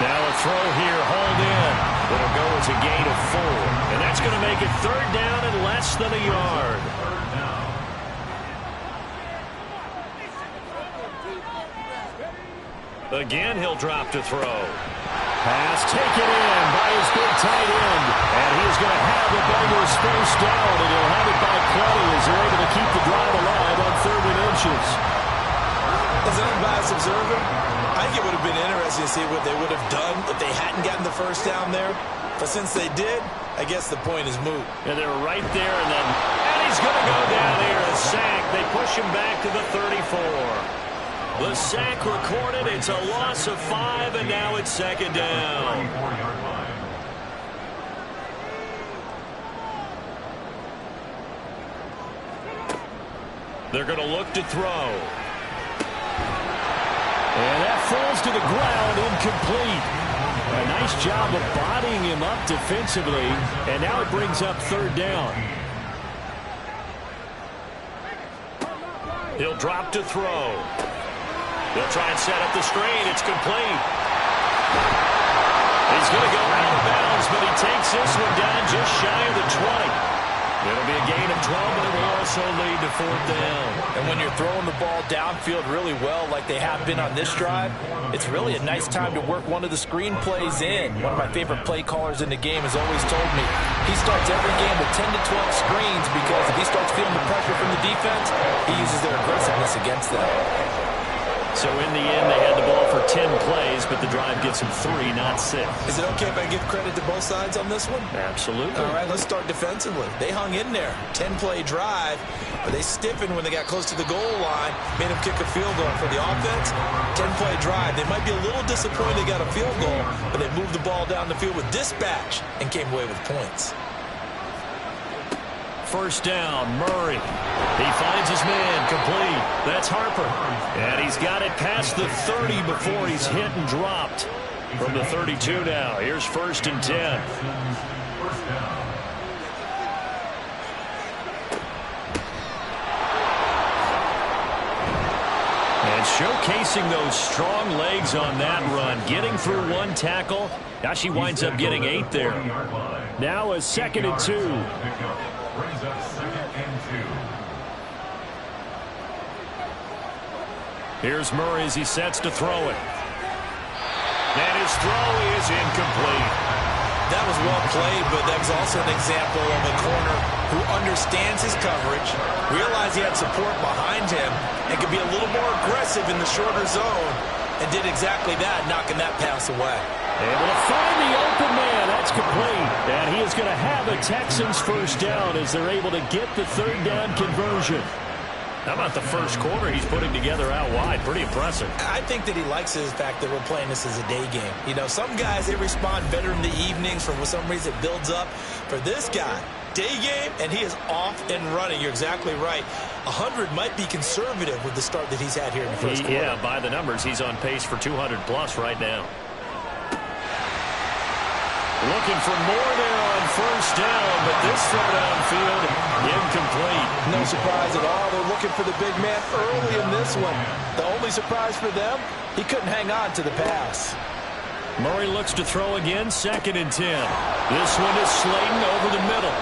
Now a throw here, hauled in. It'll go as a gain of 4. And that's going to make it third down and less than a yard. Again, he'll drop to throw. Pass taken in by his big tight end. And he's going to have the Bengals first down, and he'll have it by plenty as they're able to keep the drive alive on 3rd and inches. As an unbiased observer, I think it would have been interesting to see what they would have done if they hadn't gotten the first down there. But since they did, I guess the point is moot. And they're right there, and he's going to go down here, a sack. They push him back to the 34. The sack recorded. It's a loss of 5, and now it's second down. They're going to look to throw. And that falls to the ground, incomplete. A nice job of bodying him up defensively, and now it brings up 3rd down. He'll drop to throw. They'll try and set up the screen. It's complete. He's going to go out of bounds, but he takes this one down just shy of the 20. It'll be a gain of 12, but it will also lead to 4th down. And when you're throwing the ball downfield really well like they have been on this drive, it's really a nice time to work one of the screen plays in. One of my favorite play callers in the game has always told me he starts every game with 10 to 12 screens because if he starts feeling the pressure from the defense, he uses their aggressiveness against them. So in the end, they had the ball for 10 plays, but the drive gets them 3, not 6. Is it okay if I give credit to both sides on this one? Absolutely. All right, let's start defensively. They hung in there. 10-play drive, but they stiffened when they got close to the goal line, made them kick a field goal. For the offense, 10-play drive. They might be a little disappointed they got a field goal, but they moved the ball down the field with dispatch and came away with points. First down, Murray. He finds his man, complete. That's Harper. And he's got it past the 30 before he's hit and dropped. From the 32 now, here's 1st and 10. And showcasing those strong legs on that run, getting through one tackle. Now she winds up getting 8 there. Now a 2nd and 2. Brings up 2nd and 2. Here's Murray as he sets to throw it. And his throw is incomplete. That was well played, but that was also an example of a corner who understands his coverage, realized he had support behind him, and could be a little more aggressive in the shorter zone, and did exactly that, knocking that pass away. Able to find the open man. That's complete. And he is going to have a Texans first down as they're able to get the 3rd down conversion. How about the first quarter he's putting together out wide? Pretty impressive. I think that he likes the fact that we're playing this as a day game. You know, some guys, they respond better in the evenings. For some reason, it builds up. For this guy, day game, and he is off and running. You're exactly right. 100 might be conservative with the start that he's had here in the first quarter. Yeah, by the numbers, he's on pace for 200-plus right now. Looking for more there on first down, but this throw downfield, incomplete. No surprise at all. They're looking for the big man early in this one. The only surprise for them, he couldn't hang on to the pass. Murray looks to throw again, 2nd and 10. This one is Slayton over the middle.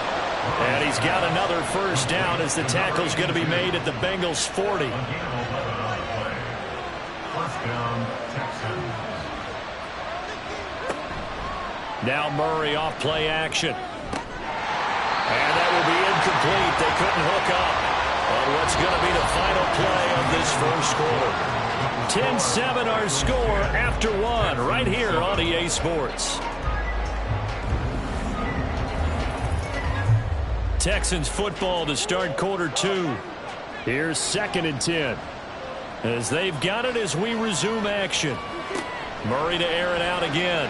And he's got another first down as the tackle's going to be made at the Bengals' 40. First down, Texans. Now Murray off play action. And that will be incomplete. They couldn't hook up. on what's going to be the final play of this first quarter. 10-7 our score after one right here on EA Sports. Texans football to start quarter two. Here's 2nd and 10. As they've got it as we resume action. Murray to air it out again.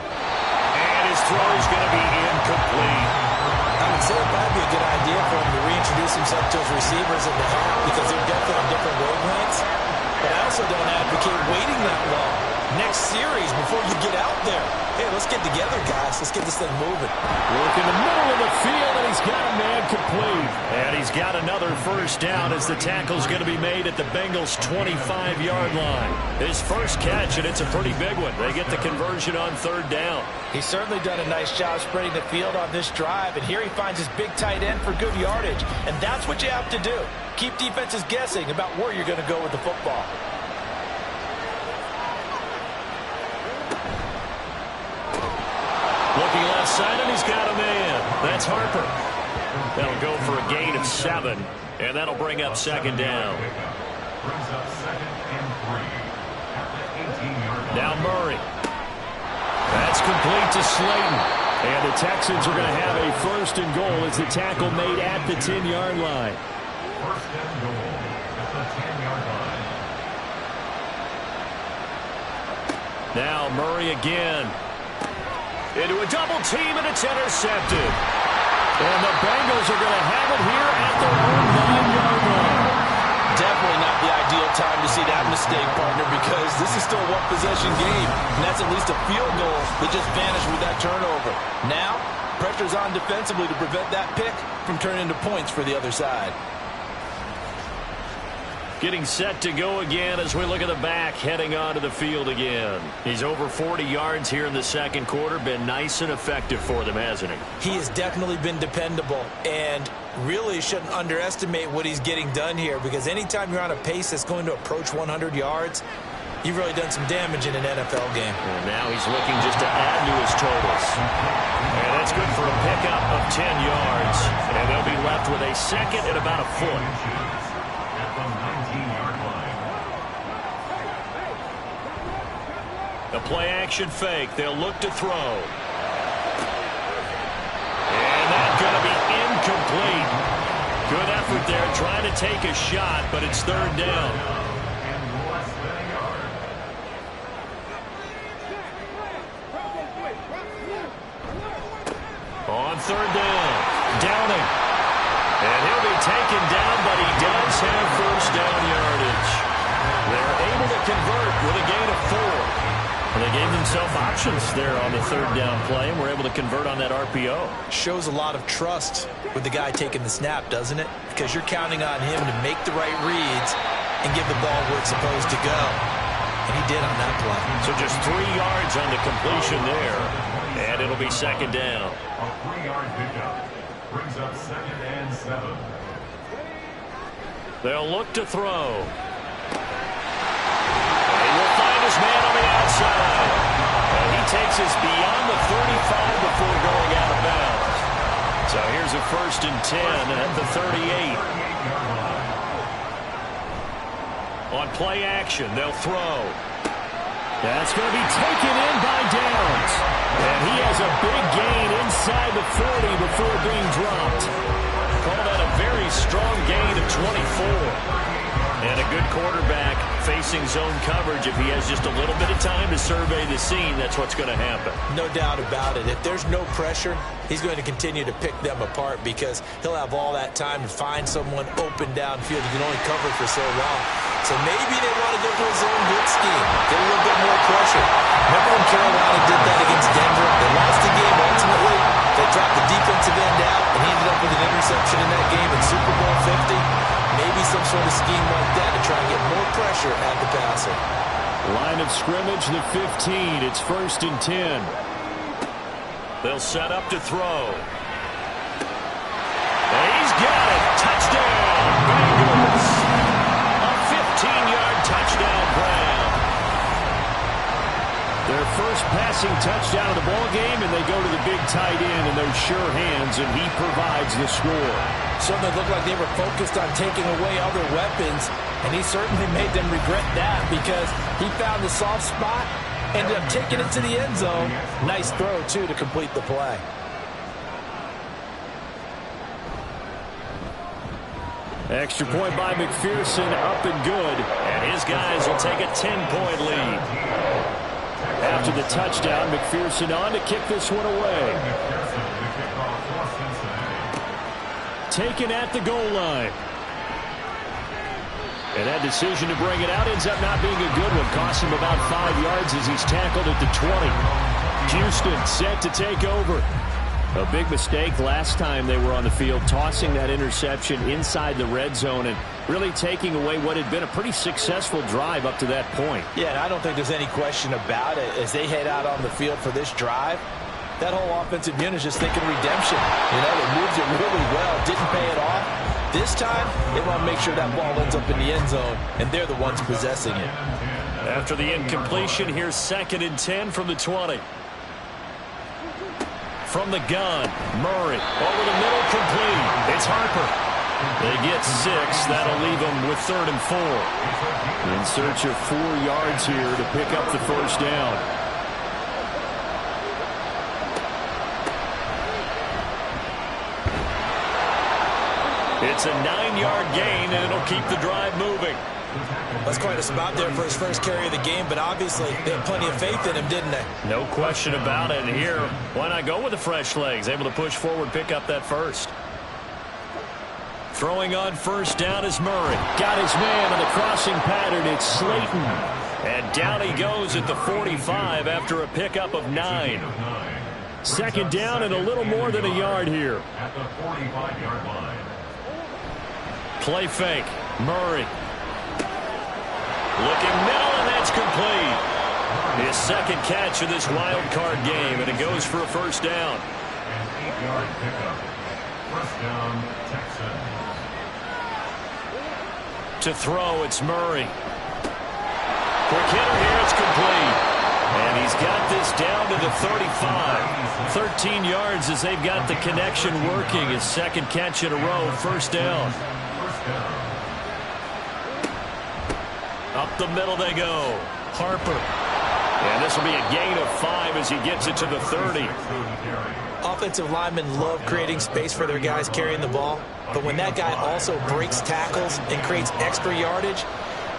And his throw is going to be incomplete. I would say it might be a good idea for him to reintroduce himself to his receivers in the half because they're definitely on different wavelengths. But I also don't advocate waiting that long. Next series before you get out there. Hey, let's get together, guys. Let's get this thing moving. Work in the middle of the field, and he's got a man complete. And he's got another first down as the tackle's going to be made at the Bengals' 25-yard line. His first catch, and it's a pretty big one. They get the conversion on 3rd down. He's certainly done a nice job spreading the field on this drive, and here he finds his big tight end for good yardage. And that's what you have to do. Keep defenses guessing about where you're going to go with the football. Looking left side, and he's got a man. That's Harper. That'll go for a gain of 7, and that'll bring up 2nd down. Now Murray. That's complete to Slayton. And the Texans are going to have a 1st and goal as the tackle made at the 10-yard line. 1st and goal at the 10-yard line. Now Murray again. Into a double team, and it's intercepted. And the Bengals are going to have it here at their own 9-yard line. Definitely not the ideal time to see that mistake, partner, because this is still a one-possession game, and that's at least a field goal that just vanished with that turnover. Now, pressure's on defensively to prevent that pick from turning into points for the other side. Getting set to go again as we look at the back, heading onto the field again. He's over 40 yards here in the 2nd quarter. Been nice and effective for them, hasn't he? He has definitely been dependable, and really shouldn't underestimate what he's getting done here, because anytime you're on a pace that's going to approach 100 yards, you've really done some damage in an NFL game. And now he's looking just to add to his totals. And that's good for a pickup of 10 yards. And they'll be left with a 2nd and about a foot. The play-action fake. They'll look to throw. And that's going to be incomplete. Good effort there, trying to take a shot, but it's 3rd down. On 3rd down, Downing. And he'll be taken down, but he does have first down yardage. They're able to convert with a gain of 4. Well, they gave themselves options there on the 3rd down play, and were able to convert on that RPO. Shows a lot of trust with the guy taking the snap, doesn't it? Because you're counting on him to make the right reads and give the ball where it's supposed to go. And he did on that play. So just 3 yards on the completion there, and it'll be 2nd down. A 3-yard pickup brings up 2nd and 7. They'll look to throw. His man on the outside. And he takes us beyond the 35 before going out of bounds. So here's a 1st and 10 at the 38. On play action, they'll throw. That's going to be taken in by Downs. And he has a big gain inside the 40 before being dropped. Call that a very strong gain of 24. And a good quarterback facing zone coverage. If he has just a little bit of time to survey the scene, that's what's going to happen. No doubt about it. If there's no pressure, he's going to continue to pick them apart because he'll have all that time to find someone open downfield. You can only cover for so long. So maybe they want to go to a zone good scheme, get a little bit more pressure. Remember when Carolina did that against Denver? They lost the game ultimately. They dropped the defensive end out, and he ended up with an interception in that game in Super Bowl 50. Maybe some sort of scheme like that to try and get more pressure at the passer. Line of scrimmage, the 15. It's 1st and 10. They'll set up to throw. And he's got it. Touchdown, Bengals. A 15-yard touchdown grab. They're Their first passing touchdown of the ball game, and they go to the big tight end in those sure hands, and he provides the score. Certainly looked like they were focused on taking away other weapons, and he certainly made them regret that because he found the soft spot, ended up taking it to the end zone. Nice throw, too, to complete the play. Extra point by McPherson, up and good. And his guys will take a 10-point lead. After the touchdown, McPherson on to kick this one away. Taken at the goal line. And that decision to bring it out ends up not being a good one. Cost him about 5 yards as he's tackled at the 20. Houston set to take over. A big mistake last time they were on the field, tossing that interception inside the red zone and really taking away what had been a pretty successful drive up to that point. Yeah, and I don't think there's any question about it. As they head out on the field for this drive, that whole offensive unit is just thinking redemption. You know, they moved it really well, didn't pay it off. This time, they want to make sure that ball ends up in the end zone, and they're the ones possessing it. After the incompletion, here's 2nd and 10 from the 20. From the gun, Murray, over the middle, complete. It's Harper. They get 6. That'll leave them with 3rd and 4. In search of 4 yards here to pick up the first down. It's a 9-yard gain, and it'll keep the drive moving. That's quite a spot there for his first carry of the game, but obviously they had plenty of faith in him, didn't they? No question about it. And here, why not go with the fresh legs? Able to push forward, pick up that first. Throwing on first down is Murray. Got his man on the crossing pattern. It's Slayton. And down he goes at the 45 after a pickup of 9. 2nd down and a little more than a yard here. At the 45-yard line. Play fake. Murray. Looking middle, and that's complete. His 2nd catch of this wild card game, and it goes for a first down. An 8-yard pickup. First down, Texans. To throw, it's Murray. Quick hitter here, it's complete. And he's got this down to the 35. 13 yards as they've got the connection working. His 2nd catch in a row, first down. Up the middle they go. Harper. And this will be a gain of 5 as he gets it to the 30. Offensive linemen love creating space for their guys carrying the ball, but when that guy also breaks tackles and creates extra yardage,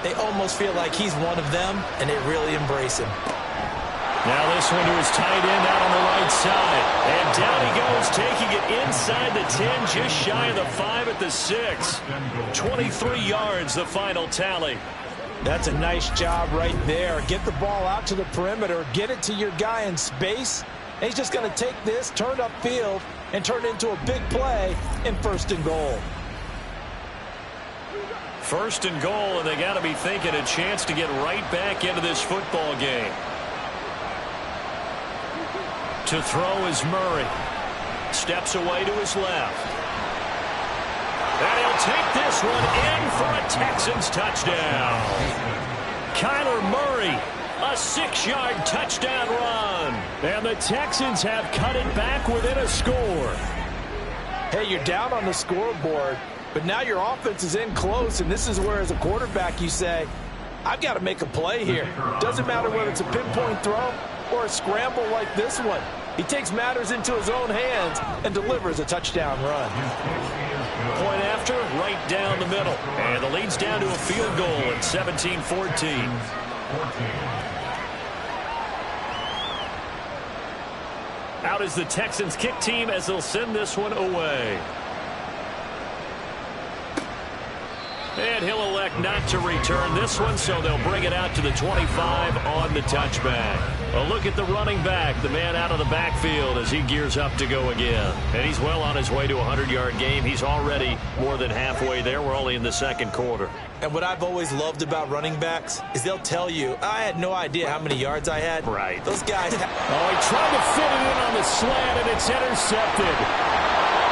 they almost feel like he's one of them, and they really embrace him. Now this one to his tight end out on the right side. And down he goes, taking it inside the 10, just shy of the 5 at the 6. 23 yards, the final tally. That's a nice job right there. Get the ball out to the perimeter, get it to your guy in space. And he's just going to take this, turn upfield, and turn it into a big play in 1st and goal. 1st and goal, and they got to be thinking a chance to get right back into this football game. To throw is Murray. Steps away to his left. And he'll take this one in for a Texans touchdown. Kyler Murray, a 6-yard touchdown run. And the Texans have cut it back within a score. Hey, you're down on the scoreboard, but now your offense is in close, and this is where, as a quarterback, you say, I've got to make a play here. Doesn't matter whether it's a pinpoint throw or a scramble like this one. He takes matters into his own hands and delivers a touchdown run. Point after, right down the middle. And the lead's down to a field goal at 17-14. Out is the Texans kick team as they'll send this one away. And he'll elect not to return this one, so they'll bring it out to the 25 on the touchback. A look at the running back, the man out of the backfield as he gears up to go again. And he's well on his way to a 100-yard game. He's already more than halfway there. We're only in the 2nd quarter. And what I've always loved about running backs is they'll tell you, I had no idea how many yards I had. Right. Those guys. Oh, he tried to fit it in on the slant, and it's intercepted.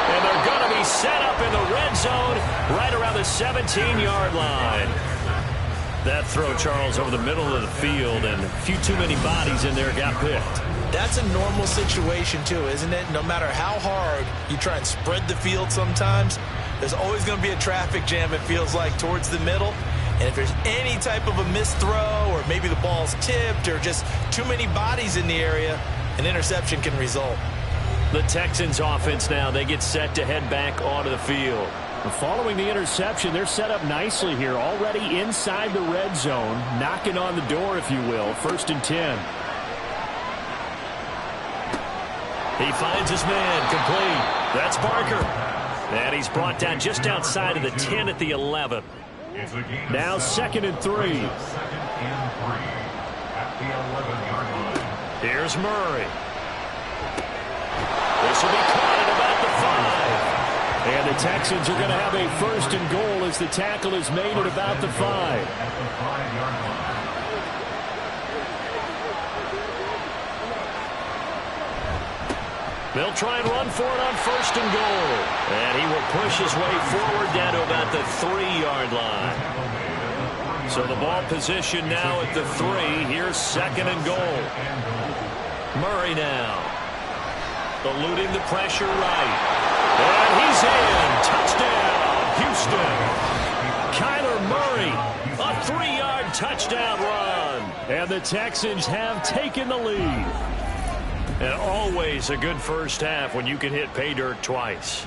And they're going to be set up in the red zone right around the 17-yard line. That throw, Charles, over the middle of the field, and a few too many bodies in there got picked. That's a normal situation, too, isn't it? No matter how hard you try and spread the field sometimes, there's always going to be a traffic jam, it feels like, towards the middle. And if there's any type of a missed throw or maybe the ball's tipped or just too many bodies in the area, an interception can result. The Texans offense now, they get set to head back onto the field. Following the interception, they're set up nicely here, already inside the red zone, knocking on the door, if you will. 1st and 10. He finds his man, complete. That's Barker. And he's brought down just outside of the 10 at the 11. Now 2nd and 3. Second and 3 at the 11-yard line. Here's Murray. This will be caught at about the 5. And the Texans are going to have a 1st and goal as the tackle is made at about the 5. At the 5-yard line. They'll try and run for it on 1st and goal. And he will push his way forward down to about the 3-yard line. So the ball position now at the 3. Here's 2nd and goal. Murray now. Eluding the pressure right. And he's in. Touchdown, Houston. Kyler Murray, a 3-yard touchdown run. And the Texans have taken the lead. And always a good first half when you can hit pay dirt twice.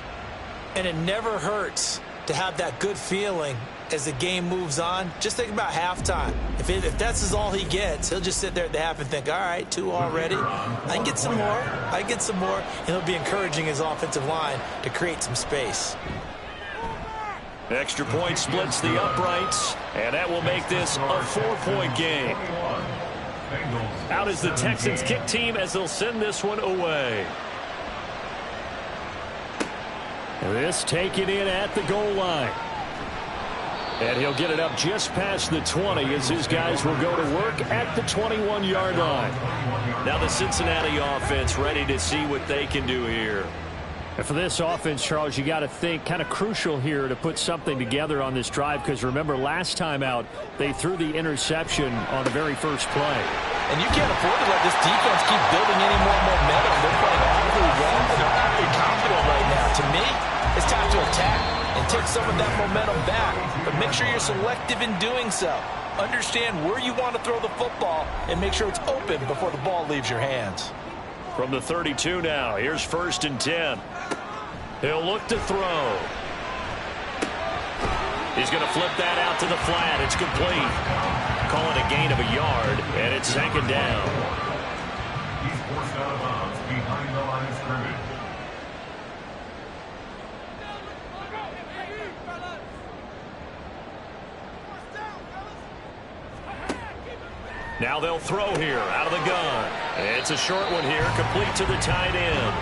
And it never hurts to have that good feeling as the game moves on. Just think about halftime. If that's all he gets, he'll just sit there at the half and think, all right, 2 already. I can get some more. I can get some more. And he'll be encouraging his offensive line to create some space. Extra point splits the uprights, and that will make this a 4-point game. Out is the Texans kick team as they'll send this one away. This taken in at the goal line. And he'll get it up just past the 20 as his guys will go to work at the 21-yard line. Now the Cincinnati offense ready to see what they can do here. And for this offense, Charles, you got to think kind of crucial here to put something together on this drive, because remember last time out they threw the interception on the very first play. And you can't afford to let this defense keep building any more momentum. They're playing awfully well, and they're awfully confident right now. To me, it's time to attack and take some of that momentum back. But make sure you're selective in doing so. Understand where you want to throw the football and make sure it's open before the ball leaves your hands. From the 32 now, here's 1st and 10. He'll look to throw. He's going to flip that out to the flat. It's complete. Call it a gain of a yard, and it's 2nd down. He's forced out of bounds behind the line of scrimmage. Now they'll throw here out of the gun. It's a short one here, complete to the tight end.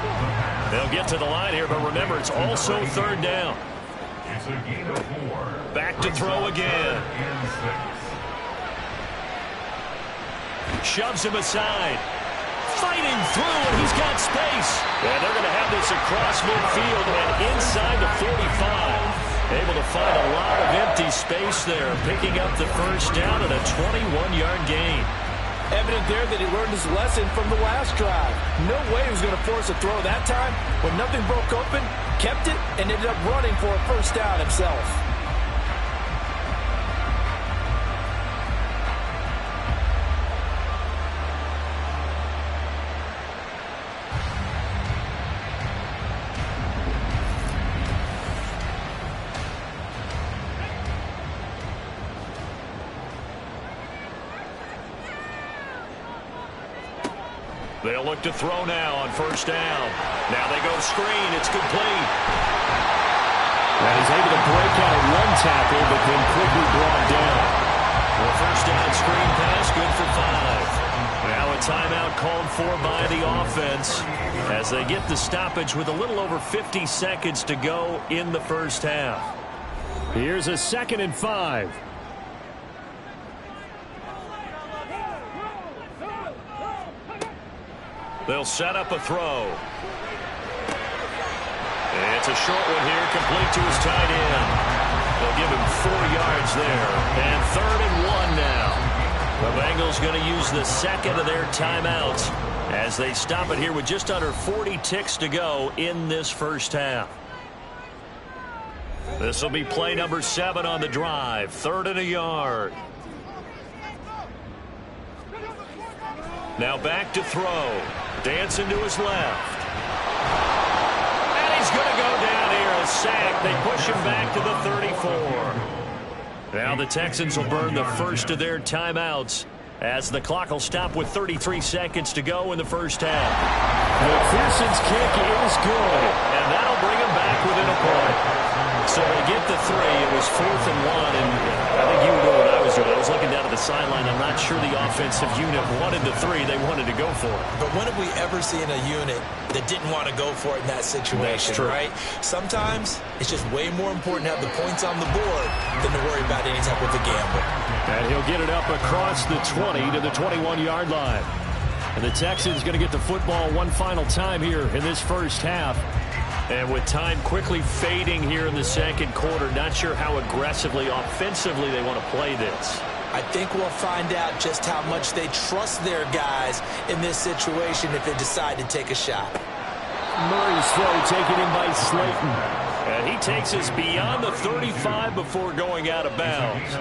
They'll get to the line here, but remember, it's also 3rd down. It's a gain of 4. Back to throw again. And 6. Shoves him aside. Fighting through, and he's got space. And they're going to have this across midfield and inside the 45. Able to find a lot of empty space there, picking up the 1st down and a 21-yard gain. Evident there that he learned his lesson from the last drive. No way he was going to force a throw that time. When nothing broke open, kept it, and ended up running for a 1st down himself. They'll look to throw now on 1st down. Now they go screen. It's complete. And he's able to break out of one tackle, but then quickly brought down. Well, 1st down screen pass, good for 5. Now a timeout called for by the offense as they get the stoppage with a little over 50 seconds to go in the 1st half. Here's a 2nd and 5. They'll set up a throw. It's a short one here, complete to his tight end. They'll give him 4 yards there. And 3rd and 1 now. The Bengals going to use the second of their timeouts as they stop it here with just under 40 ticks to go in this first half. This will be play number 7 on the drive. 3rd and a yard. Now back to throw. Dancing to his left. And he's going to go down here. A sack. They push him back to the 34. Now the Texans will burn the first of their timeouts as the clock will stop with 33 seconds to go in the first half. McPherson's kick is good. And that'll bring him back within a point. So they get the 3. It was 4th and 1, and I think you knew what I was doing. I was looking down at the sideline. I'm not sure the offensive unit wanted the 3. They wanted to go for it. But when have we ever seen a unit that didn't want to go for it in that situation, right? Sometimes it's just way more important to have the points on the board than to worry about any type of a gamble. And he'll get it up across the 20 to the 21-yard line. And the Texans going to get the football one final time here in this first half. And with time quickly fading here in the second quarter, not sure how aggressively, offensively they want to play this. I think we'll find out just how much they trust their guys in this situation if they decide to take a shot. Murray's throw taken in by Slayton. And he takes us beyond the 35 before going out of bounds.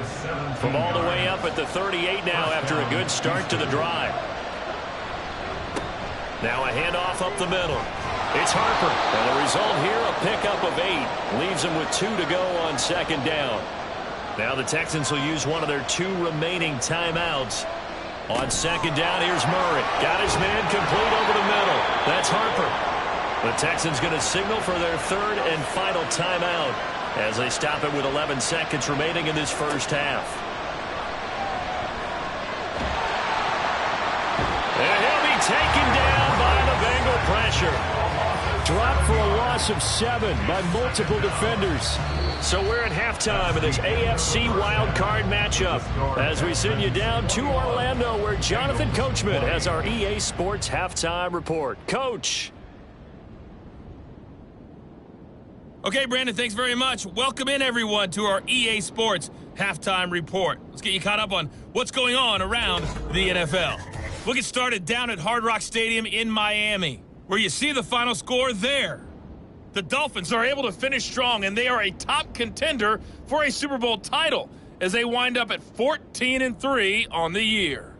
From all the way up at the 38 now after a good start to the drive. Now a handoff up the middle. It's Harper. And the result here, a pickup of 8. Leaves him with 2 to go on second down. Now the Texans will use one of their 2 remaining timeouts. On second down, here's Murray. Got his man complete over the middle. That's Harper. The Texans going to signal for their 3rd and final timeout as they stop it with 11 seconds remaining in this first half. And he'll be taken down by the Bengal pressure. Dropped for a loss of 7 by multiple defenders. So we're at halftime of this AFC wildcard matchup as we send you down to Orlando where Jonathan Coachman has our EA Sports halftime report. Coach. Okay, Brandon, thanks very much. Welcome in, everyone, to our EA Sports halftime report. Let's get you caught up on what's going on around the NFL. We'll get started down at Hard Rock Stadium in Miami, where you see the final score there. The Dolphins are able to finish strong, and they are a top contender for a Super Bowl title as they wind up at 14-3 on the year.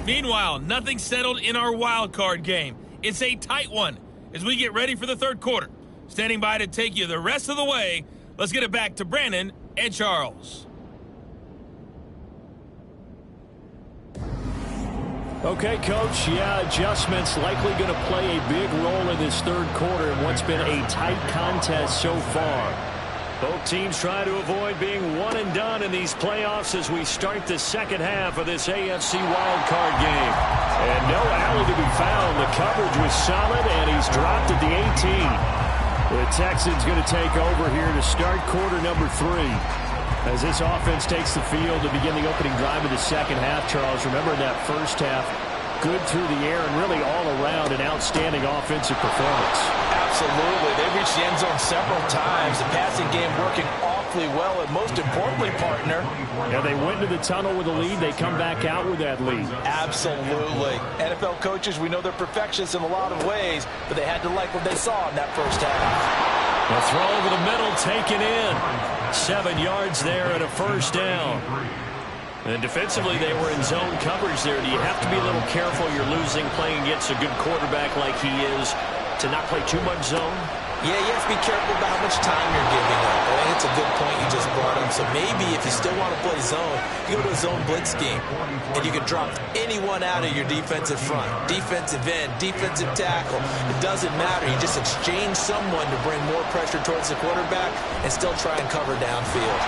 Meanwhile, nothing settled in our wild card game. It's a tight one as we get ready for the third quarter. Standing by to take you the rest of the way, let's get it back to Brandon and Charles. Okay, Coach. Yeah, adjustments likely going to play a big role in this third quarter in what's been a tight contest so far. Both teams try to avoid being one and done in these playoffs as we start the second half of this AFC wildcard game. And no alley to be found. The coverage was solid, and he's dropped at the 18. The Texans going to take over here to start quarter number 3. As this offense takes the field to begin the opening drive of the second half, Charles, remember in that first half, good through the air and really all around an outstanding offensive performance. Absolutely. They reached the end zone several times. The passing game working awfully well, and most importantly, partner. Yeah, they went to the tunnel with a lead. They come back out with that lead. Absolutely. NFL coaches, we know they're perfectionists in a lot of ways, but they had to like what they saw in that first half. A throw over the middle taken in. 7 yards there and a first down. And defensively, they were in zone coverage there. Do you have to be a little careful? You're losing playing against a good quarterback like he is to not play too much zone? Yeah, you have to be careful about how much time you're giving up. I think it's a good point you just brought up. So maybe if you still want to play zone, you go to a zone blitz scheme, and you can drop anyone out of your defensive front. Defensive end, defensive tackle. It doesn't matter. You just exchange someone to bring more pressure towards the quarterback and still try and cover downfield.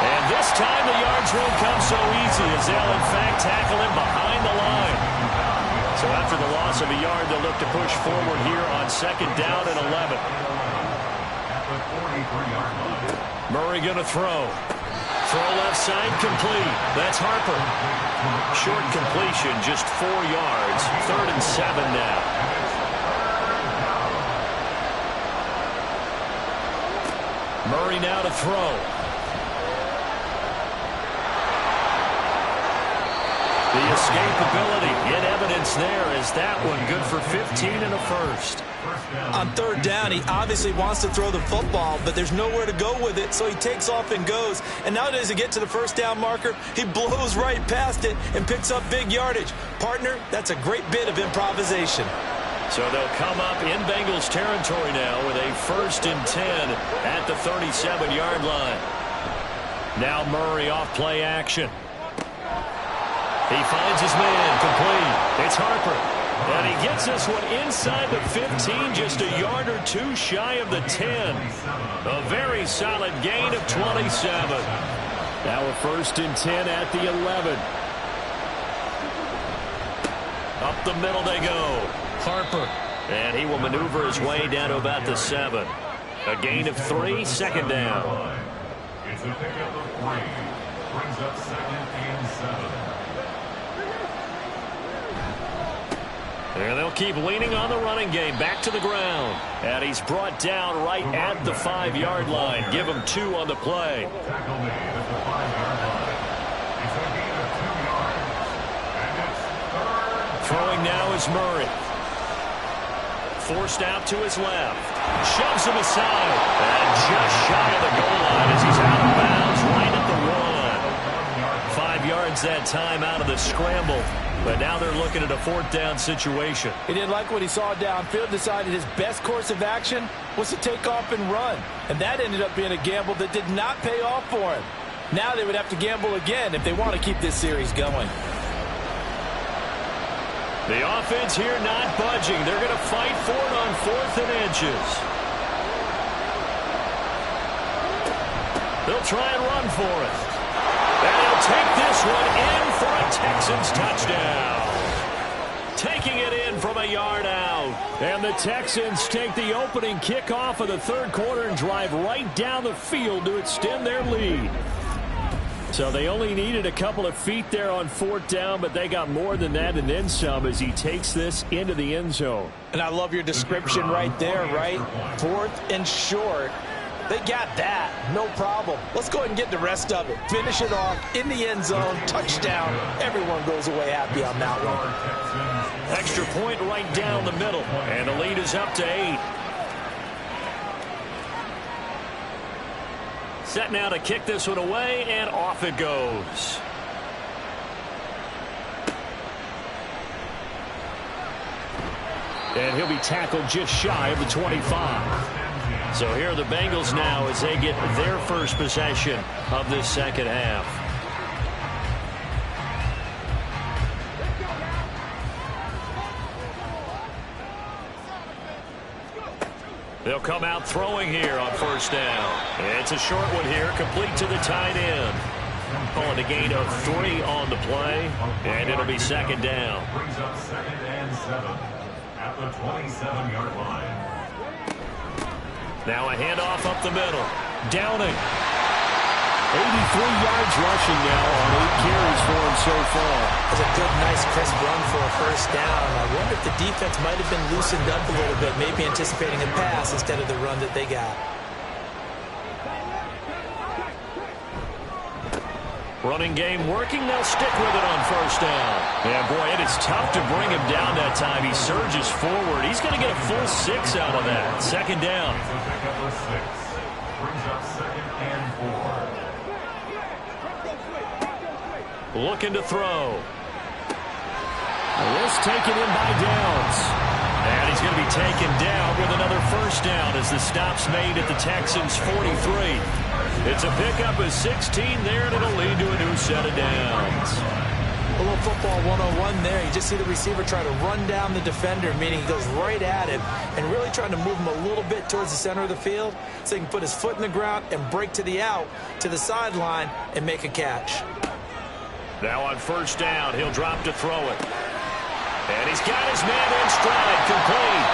And this time the yards won't come so easy as they'll, in fact, tackle him behind the line. So after the loss of a yard, they'll look to push forward here on second down and 11. Murray going to throw. Throw left side complete. That's Harper. Short completion, just 4 yards. 3rd and 7 now. Murray now to throw. The escapability in evidence there as that one good for 15 and a first. On third down, he obviously wants to throw the football, but there's nowhere to go with it, so he takes off and goes. And nowadays, to get to the first down marker, he blows right past it and picks up big yardage. Partner, that's a great bit of improvisation. So they'll come up in Bengals territory now with a 1st and 10 at the 37-yard line. Now Murray off play action. He finds his man complete. It's Harper. And he gets this one inside the 15, just a yard or two shy of the 10. A very solid gain of 27. Now a 1st and 10 at the 11. Up the middle they go. Harper. And he will maneuver his way down to about the 7. A gain of 3, 2nd down. It's a pickup of 3. Brings up 2nd and 7. And they'll keep leaning on the running game. Back to the ground. And he's brought down right at the 5-yard line. Give him 2 on the play. Tackle made at the 5-yard line. It's a gain of 2 yards. And it's 3rd. Throwing now is Murray. Forced out to his left. Shoves him aside. And just shy of the goal line as he's out of bounds right at the 1. 5 yards that time out of the scramble. But now they're looking at a 4th down situation. He didn't like what he saw downfield, decided his best course of action was to take off and run. And that ended up being a gamble that did not pay off for him. Now they would have to gamble again if they want to keep this series going. The offense here not budging. They're going to fight for it on 4th and inches. They'll try and run for it. And he'll take this one in for a Texans touchdown. Taking it in from a yard out. And the Texans take the opening kickoff of the 3rd quarter and drive right down the field to extend their lead. So they only needed a couple of feet there on 4th down, but they got more than that and then some as he takes this into the end zone. And I love your description right there, right? 4th and short. They got that. No problem. Let's go ahead and get the rest of it. Finish it off in the end zone. Touchdown. Everyone goes away happy on that one. Extra point right down the middle. And the lead is up to 8. Set now to kick this one away, and off it goes. And he'll be tackled just shy of the 25. So here are the Bengals now as they get their first possession of this 2nd half. They'll come out throwing here on 1st down. It's a short one here, complete to the tight end. Calling a gain of 3 on the play, and it'll be 2nd down. Brings up 2nd and 7 at the 27-yard line. Now a handoff up the middle. Downing. 83 yards rushing now on 8 carries for him so far. That's a good, nice, crisp run for a 1st down. I wonder if the defense might have been loosened up a little bit, maybe anticipating a pass instead of the run that they got. Running game working. They'll stick with it on 1st down. Yeah, boy, it is tough to bring him down that time. He surges forward. He's going to get a full 6 out of that. 2nd down. It's a pickup of 6. Brings up 2nd and 4. Looking to throw. This taken in by Downs. And he's going to be taken down with another 1st down as the stop's made at the Texans' 43. It's a pickup of 16 there, and it'll lead to a new set of downs. A little football 101 there. You just see the receiver try to run down the defender, meaning he goes right at him and really trying to move him a little bit towards the center of the field so he can put his foot in the ground and break to the out, to the sideline, and make a catch. Now on 1st down, he'll drop to throw it. And he's got his man in stride, complete.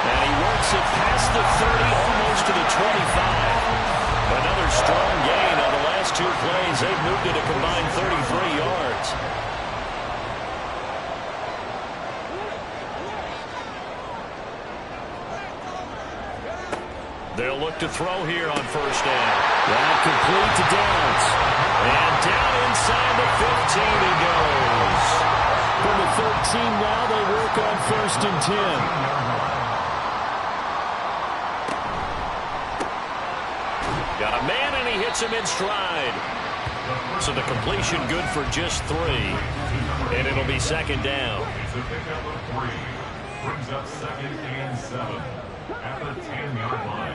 And he works it past the 30, almost to the 25. Another strong gain on the last 2 plays. They've moved it a combined 33 yards. They'll look to throw here on first down. That complete to Downs. And down inside the 15 he goes. From the 13 now, they work on first and 10. Got a man, and he hits him in stride. So the completion good for just 3. And it'll be second down. It's a pickup of 3. Brings up second and 7 at the 10-yard line.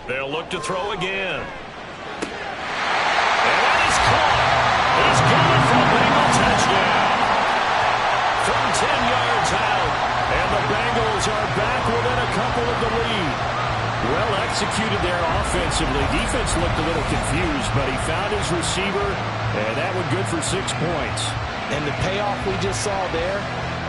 They'll look to throw again. And that is caught. He's going for a Bengal touchdown. From 10 yards out. And the Bengals are back within a couple of the lead. Well executed there offensively. Defense looked a little confused, but he found his receiver, and that one good for 6 points. And the payoff we just saw there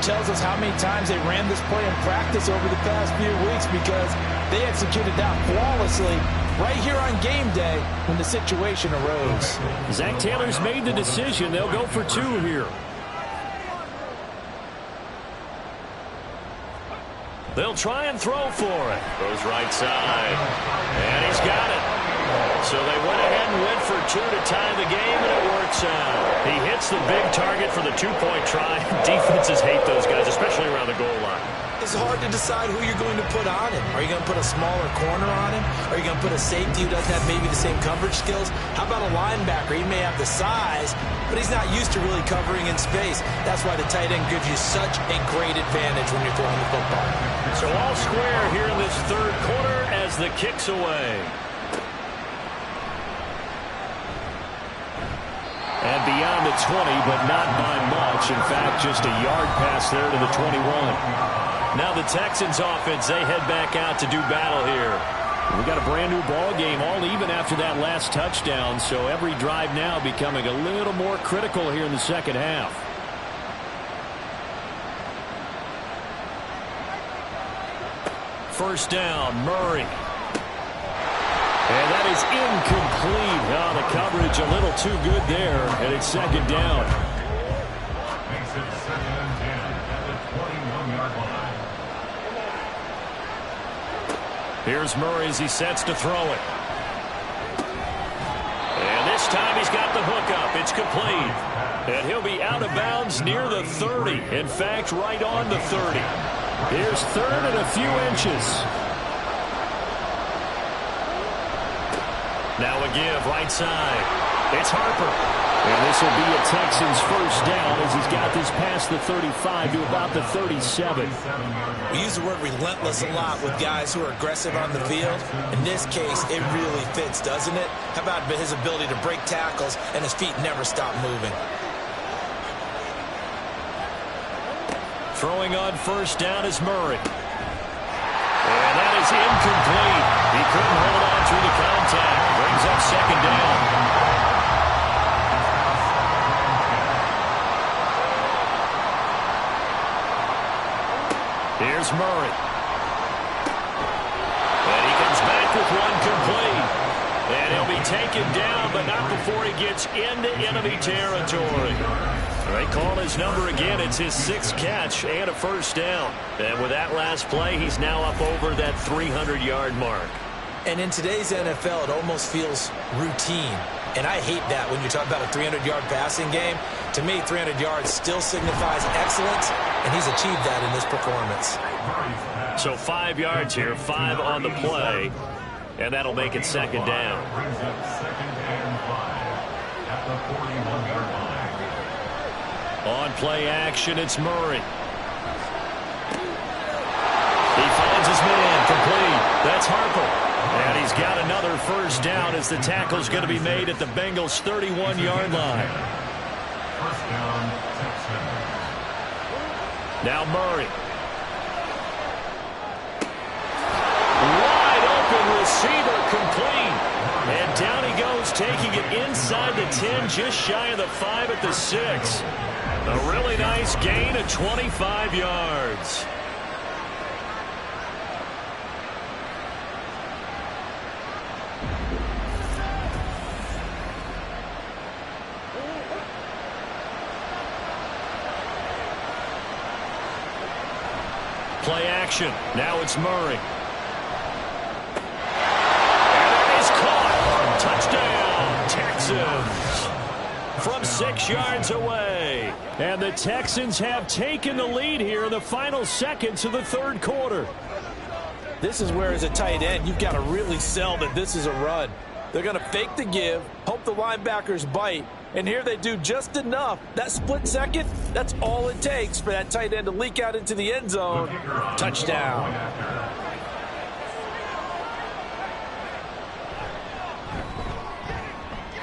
tells us how many times they ran this play in practice over the past few weeks, because they executed that flawlessly right here on game day when the situation arose. Zach Taylor's made the decision. They'll go for 2 here. They'll try and throw for it. Goes right side. And he's got it. So they went ahead and went for 2 to tie the game, and it works out. He hits the big target for the 2-point try. Defenses hate those guys, especially around the goal line. It's hard to decide who you're going to put on him. Are you going to put a smaller corner on him? Are you going to put a safety who doesn't have maybe the same coverage skills? How about a linebacker? He may have the size, but he's not used to really covering in space. That's why the tight end gives you such a great advantage when you're throwing the football. So all square here in this third quarter as the kick's away. And beyond the 20, but not by much. In fact, just a yard pass there to the 21. Now the Texans offense, they head back out to do battle here. We got a brand new ball game, all even after that last touchdown. So every drive now becoming a little more critical here in the second half. First down, Murray. And that is incomplete. Oh, the coverage a little too good there, and it's second down. Makes it second and 10 at the 21-yard line. Here's Murray as he sets to throw it. And this time he's got the hook up. It's complete. And he'll be out of bounds near the 30. In fact, right on the 30. Here's third and a few inches. Now a give, right side. It's Harper. And this will be a Texans first down as he's got this past the 35 to about the 37. We use the word relentless a lot with guys who are aggressive on the field. In this case, it really fits, doesn't it? How about his ability to break tackles and his feet never stop moving? Throwing on first down is Murray. And that is incomplete. He couldn't hold on through the contact. Brings up second down. Here's Murray. And he comes back with one complete. And he'll be taken down, but not before he gets into enemy territory. They call his number again. It's his 6th catch and a first down. And with that last play, he's now up over that 300-yard mark. And in today's NFL, it almost feels routine. And I hate that when you talk about a 300-yard passing game. To me, 300 yards still signifies excellence, and he's achieved that in this performance. So 5 yards here, 5 on the play, and that'll make it second down. Brings up second and 5 at the 41-yard line. On play action, it's Murray. He finds his man, complete. That's Harper. And he's got another first down as the tackle's going to be made at the Bengals' 31-yard line. First down, Texans. Now Murray. Wide open receiver, complete. And down he goes, taking it inside the 10, just shy of the 5 at the 6. A really nice gain of 25 yards. Play action. Now it's Murray. from 6 yards away. And the Texans have taken the lead here in the final seconds of the third quarter. This is where, as a tight end, you've got to really sell that this is a run. They're going to fake the give, hope the linebackers bite, and here they do just enough. That split second, that's all it takes for that tight end to leak out into the end zone. Touchdown.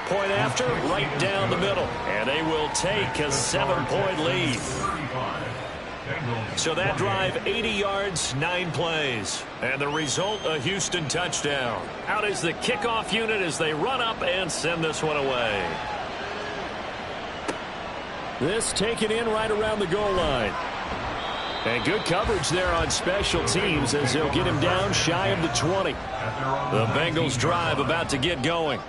Point after, right down the middle. And they will take a 7-point lead. So that drive, 80 yards, 9 plays. And the result, a Houston touchdown. Out is the kickoff unit as they run up and send this one away. This taken in right around the goal line. And good coverage there on special teams as they'll get him down shy of the 20. The Bengals drive about to get going.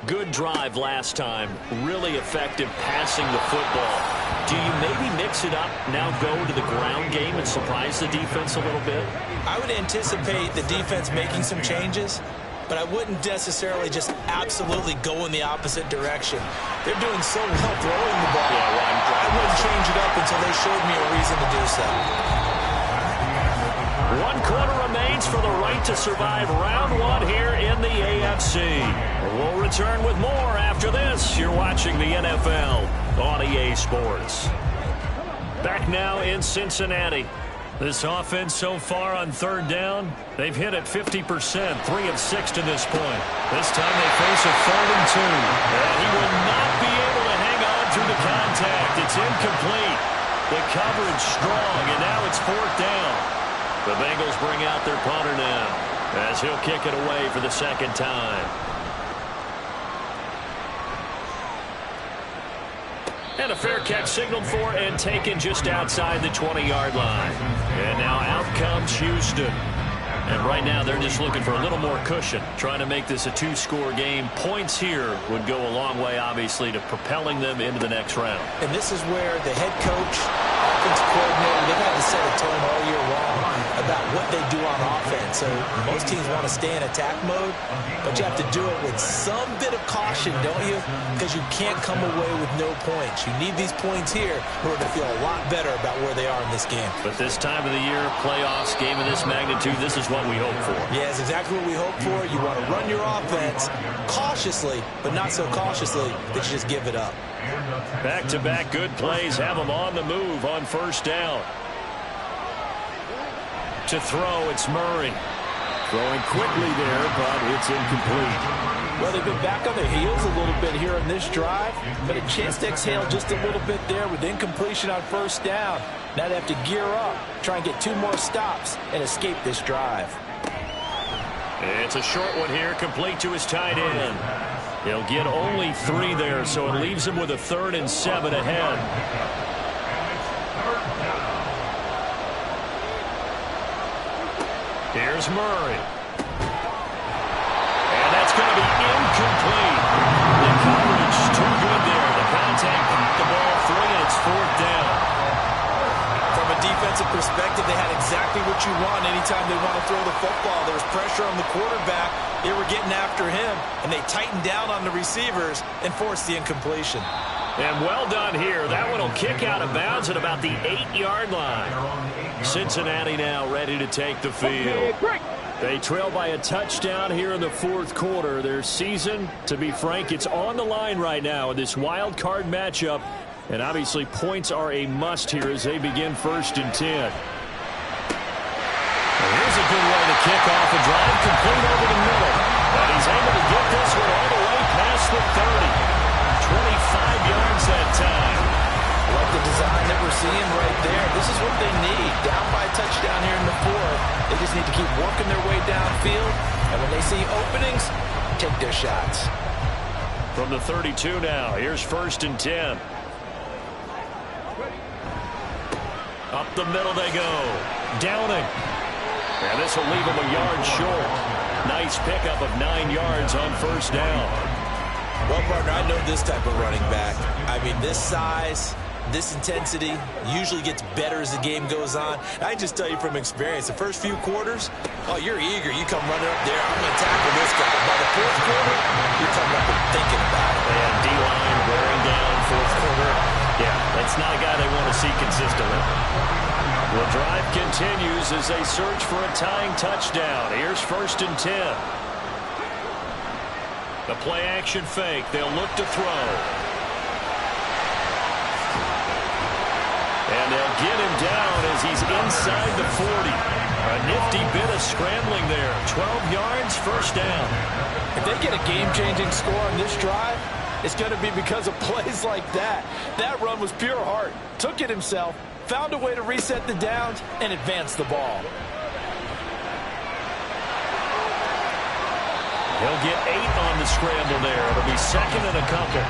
Good drive last time. Really effective passing the football. Do you maybe mix it up, now go to the ground game and surprise the defense a little bit? I would anticipate the defense making some changes, but I wouldn't necessarily just absolutely go in the opposite direction. They're doing so well throwing the ball. I wouldn't change it up until they showed me a reason to do so. 1 quarter remains for the right to survive round 1 here in the AFC. We'll return with more after this. You're watching the NFL on EA Sports. Back now in Cincinnati. This offense so far on third down, they've hit at 50%, 3 of 6 to this point. This time they face a 3rd and 2. And he will not be able to hang on through the contact. It's incomplete. The coverage strong, and now it's 4th down. The Bengals bring out their punter now as he'll kick it away for the 2nd time. And a fair catch signaled for and taken just outside the 20-yard line. And now out comes Houston. And right now they're just looking for a little more cushion, trying to make this a 2-score game. Points here would go a long way, obviously, to propelling them into the next round. And this is where the head coach, offensive coordinator, they've had to set a tone all year long about what they do on offense. So most teams want to stay in attack mode, but you have to do it with some bit of caution, don't you? Because you can't come away with no points. You need these points here in order to feel a lot better about where they are in this game. But this time of the year, playoffs, game of this magnitude, this is what we hope for. Yeah, it's exactly what we hope for. You want to run your offense cautiously, but not so cautiously that you just give it up. Back-to-back good plays have them on the move on 1st down. To throw, it's Murray. Throwing quickly there, but it's incomplete. Well, they've been back on their heels a little bit here on this drive, but a chance to exhale just a little bit there with incompletion on 1st down. Now they have to gear up, try and get 2 more stops, and escape this drive. It's a short one here, complete to his tight end. He'll get only 3 there, so it leaves him with a 3rd and 7 ahead. Here's Murray. And that's going to be incomplete. The coverage too good there. The contact kept the ball free, and it's 4th down. From a defensive perspective, they had exactly what you want anytime they want to throw the football. There was pressure on the quarterback. They were getting after him, and they tightened down on the receivers and forced the incompletion. And well done here. That one will kick out of bounds at about the 8-yard line. Cincinnati now ready to take the field. They trail by a touchdown here in the 4th quarter. Their season, to be frank, it's on the line right now in this wild card matchup. And obviously points are a must here as they begin 1st and 10. And here's a good way to kick off a drive, complete over the middle. But he's able to get this one all the way past the 30. 25 yards that time. Like the design that we're seeing right there. This is what they need. Down by a touchdown here in the 4th. They just need to keep working their way downfield. And when they see openings, take their shots. From the 32 now, here's 1st and 10. Up the middle they go. Downing. And this will leave them a yard short. Nice pickup of 9 yards on 1st down. Well, partner, I know this type of running back. I mean, this size, this intensity usually gets better as the game goes on. I just tell you from experience, the first few quarters, oh, you're eager. You come running up there, I'm going to tackle this guy. By the 4th quarter, you're coming up and thinking about it. And D-line wearing down That's not a guy they want to see consistently. The drive continues as they search for a tying touchdown. Here's 1st and 10. The play-action fake. They'll look to throw. And they'll get him down as he's inside the 40. A nifty bit of scrambling there. 12 yards, 1st down. If they get a game-changing score on this drive, it's going to be because of plays like that. That run was pure heart. Took it himself, found a way to reset the downs, and advance the ball. He'll get 8 on the scramble there. It'll be 2nd and a couple.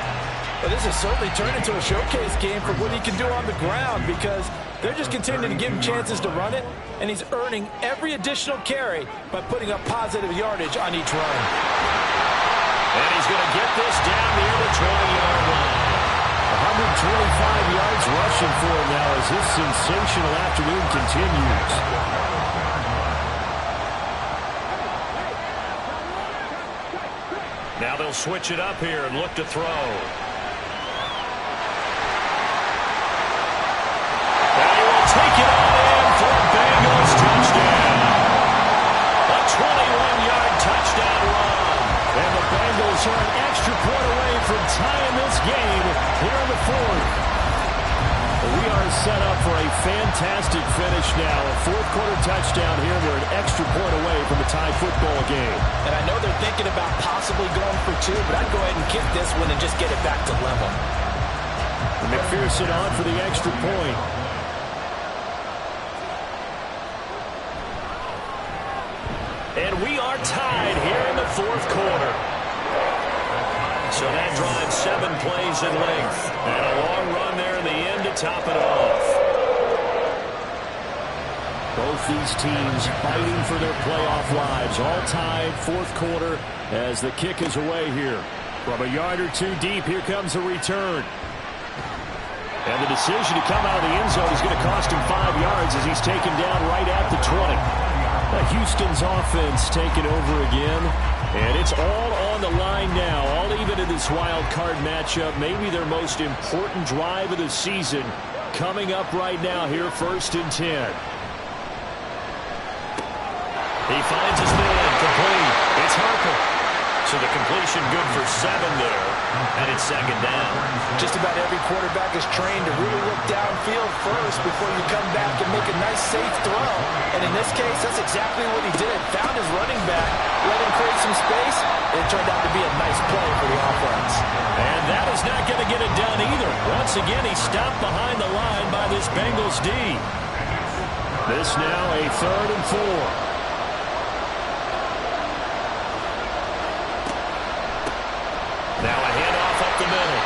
But this has certainly turned into a showcase game for what he can do on the ground because they're just continuing to give him chances to run it, and he's earning every additional carry by putting up positive yardage on each run. And he's going to get this down near the 20-yard line. 125 yards rushing for him now as this sensational afternoon continues. Now they'll switch it up here and look to throw. And he will take it on in for a Bengals touchdown. A 21-yard touchdown run. And the Bengals are an extra point away from tying this game here in the 4th. We are set up for a fantastic finish now. A 4th-quarter touchdown here. We're an extra point away from a tie football game. And I know they're thinking about possibly going for 2, but I'd go ahead and kick this one and just get it back to level. And McPherson on for the extra point. And we are tied here in the 4th quarter. So that drives 7 plays in length. And a long run there in the end to top it off. Both these teams fighting for their playoff lives. All tied, 4th quarter as the kick is away here. From a yard or 2 deep, here comes a return. And the decision to come out of the end zone is going to cost him 5 yards as he's taken down right at the 20. Houston's offense taking over again. And it's all on the line now, all even in this wild card matchup. Maybe their most important drive of the season coming up right now here, 1st and 10. He finds his man, complete. It's Harper. So the completion good for 7 there. And it's 2nd down. Just about every quarterback is trained to really look downfield first before you come back and make a nice, safe throw. And in this case, that's exactly what he did. Found his running back, let him create some space, and it turned out to be a nice play for the offense. And that is not going to get it done either. Once again, he stopped behind the line by this Bengals D. This now a 3rd and 4. Now a handoff up the middle.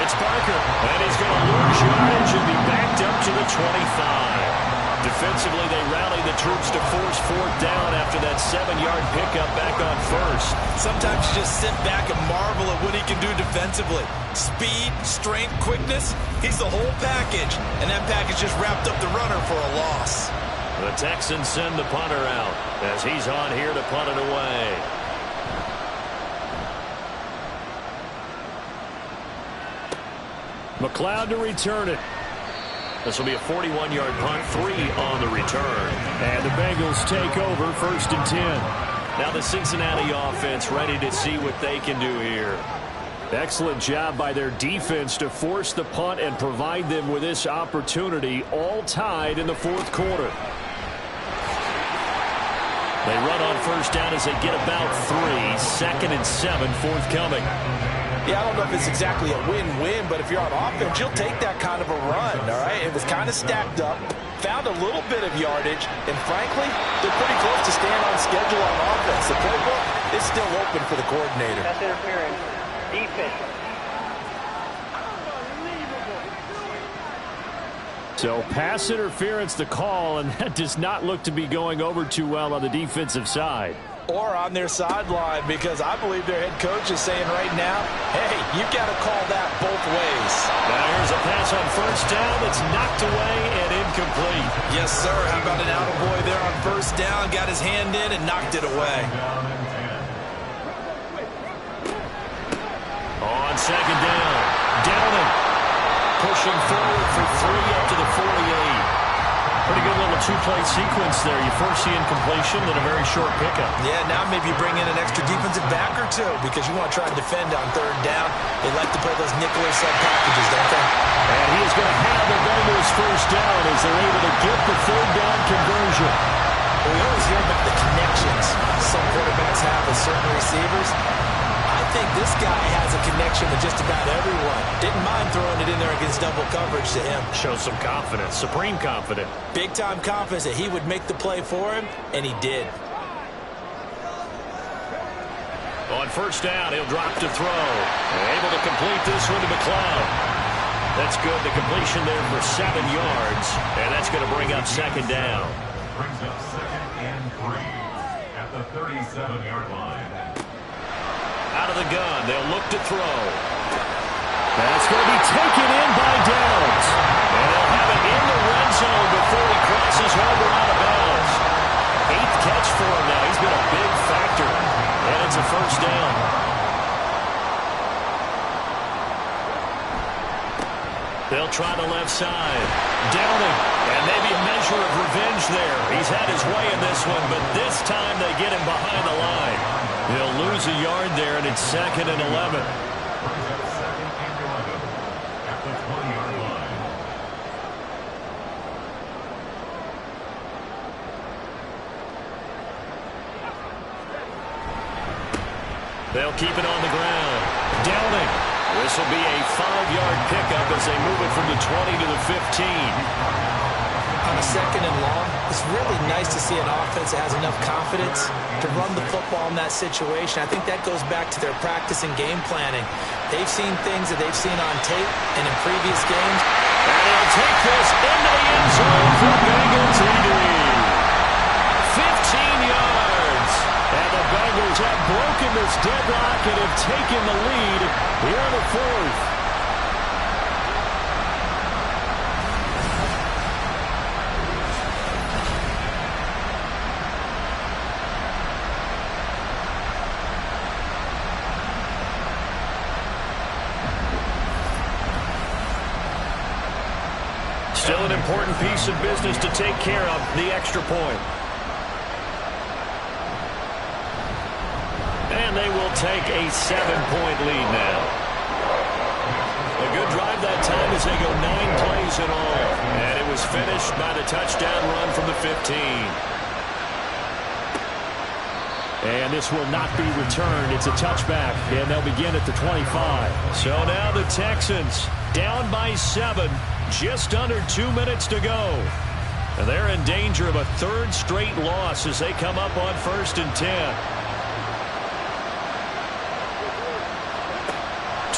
It's Barker, and he's going to lose yardage and be backed up to the 25. Defensively, they rally the troops to force 4th down after that 7-yard pickup back on 1st. Sometimes you just sit back and marvel at what he can do defensively. Speed, strength, quickness, he's the whole package. And that package just wrapped up the runner for a loss. The Texans send the punter out as he's on here to punt it away. McLeod to return it. This will be a 41-yard punt, 3 on the return. And the Bengals take over, 1st and 10. Now the Cincinnati offense ready to see what they can do here. Excellent job by their defense to force the punt and provide them with this opportunity, all tied in the 4th quarter. They run on 1st down as they get about 3. 2nd and 7 forthcoming. Yeah, I don't know if it's exactly a win-win, but if you're on offense, you'll take that kind of a run, all right? It was kind of stacked up, found a little bit of yardage, and frankly, they're pretty close to staying on schedule on offense. The playbook is still open for the coordinator. That's interference. Defense. So pass interference the call, and that does not look to be going over too well on the defensive side. Or on their sideline, because I believe their head coach is saying right now, hey, you've got to call that both ways. Now here's a pass on 1st down that's knocked away and incomplete. Yes, sir. How about an attaboy there on 1st down? Got his hand in and knocked it away. On 2nd down, Downing pushing forward for 3 up to the 48. Pretty good little two-play sequence there. You first see incompletion, then a very short pickup. Yeah, now maybe bring in an extra defensive back or two because you want to try and defend on third down. They like to play those nickel sub packages, don't they? And he is going to have the Bengals first down as they're able to get the third down conversion. Well, we always hear about the connections some quarterbacks have with certain receivers. I think this guy has a connection with just about everyone. Didn't mind throwing it in there against double coverage to him. Shows some confidence, supreme confidence. Big-time confidence that he would make the play for him, and he did. On first down, he'll drop to throw. Able to complete this one to McLeod. That's good. The completion there for 7 yards, and that's going to bring up second down. Brings up 2nd and 3 at the 37-yard line. Out of the gun, they'll look to throw. That's going to be taken in by Downs. And they'll have it in the red zone before he crosses over out of bounds. 8th catch for him now. He's been a big factor. And it's a first down. They'll try the left side. Downing. And maybe a measure of revenge there. He's had his way in this one, but this time they get him behind the line. He'll lose a yard there, and it's 2nd and 11. Brings up 2nd and 11 at the 20-yard line. They'll keep it on the ground. Downing. This will be a 5-yard pickup as they move it from the 20 to the 15. On a 2nd and long, it's really nice to see an offense that has enough confidence to run the football in that situation. I think that goes back to their practice and game planning. They've seen things that they've seen on tape and in previous games. And they'll take this into the end zone for Bengals TD. 15 yards. And the Bengals have broken this deadlock and have taken the lead here in the 4th. Still an important piece of business to take care of, the extra point. And they will take a 7-point lead now. A good drive that time as they go 9 plays in all. And it was finished by the touchdown run from the 15. And this will not be returned. It's a touchback, and they'll begin at the 25. So now the Texans down by 7. Just under 2 minutes to go. And they're in danger of a 3rd straight loss as they come up on 1st and 10.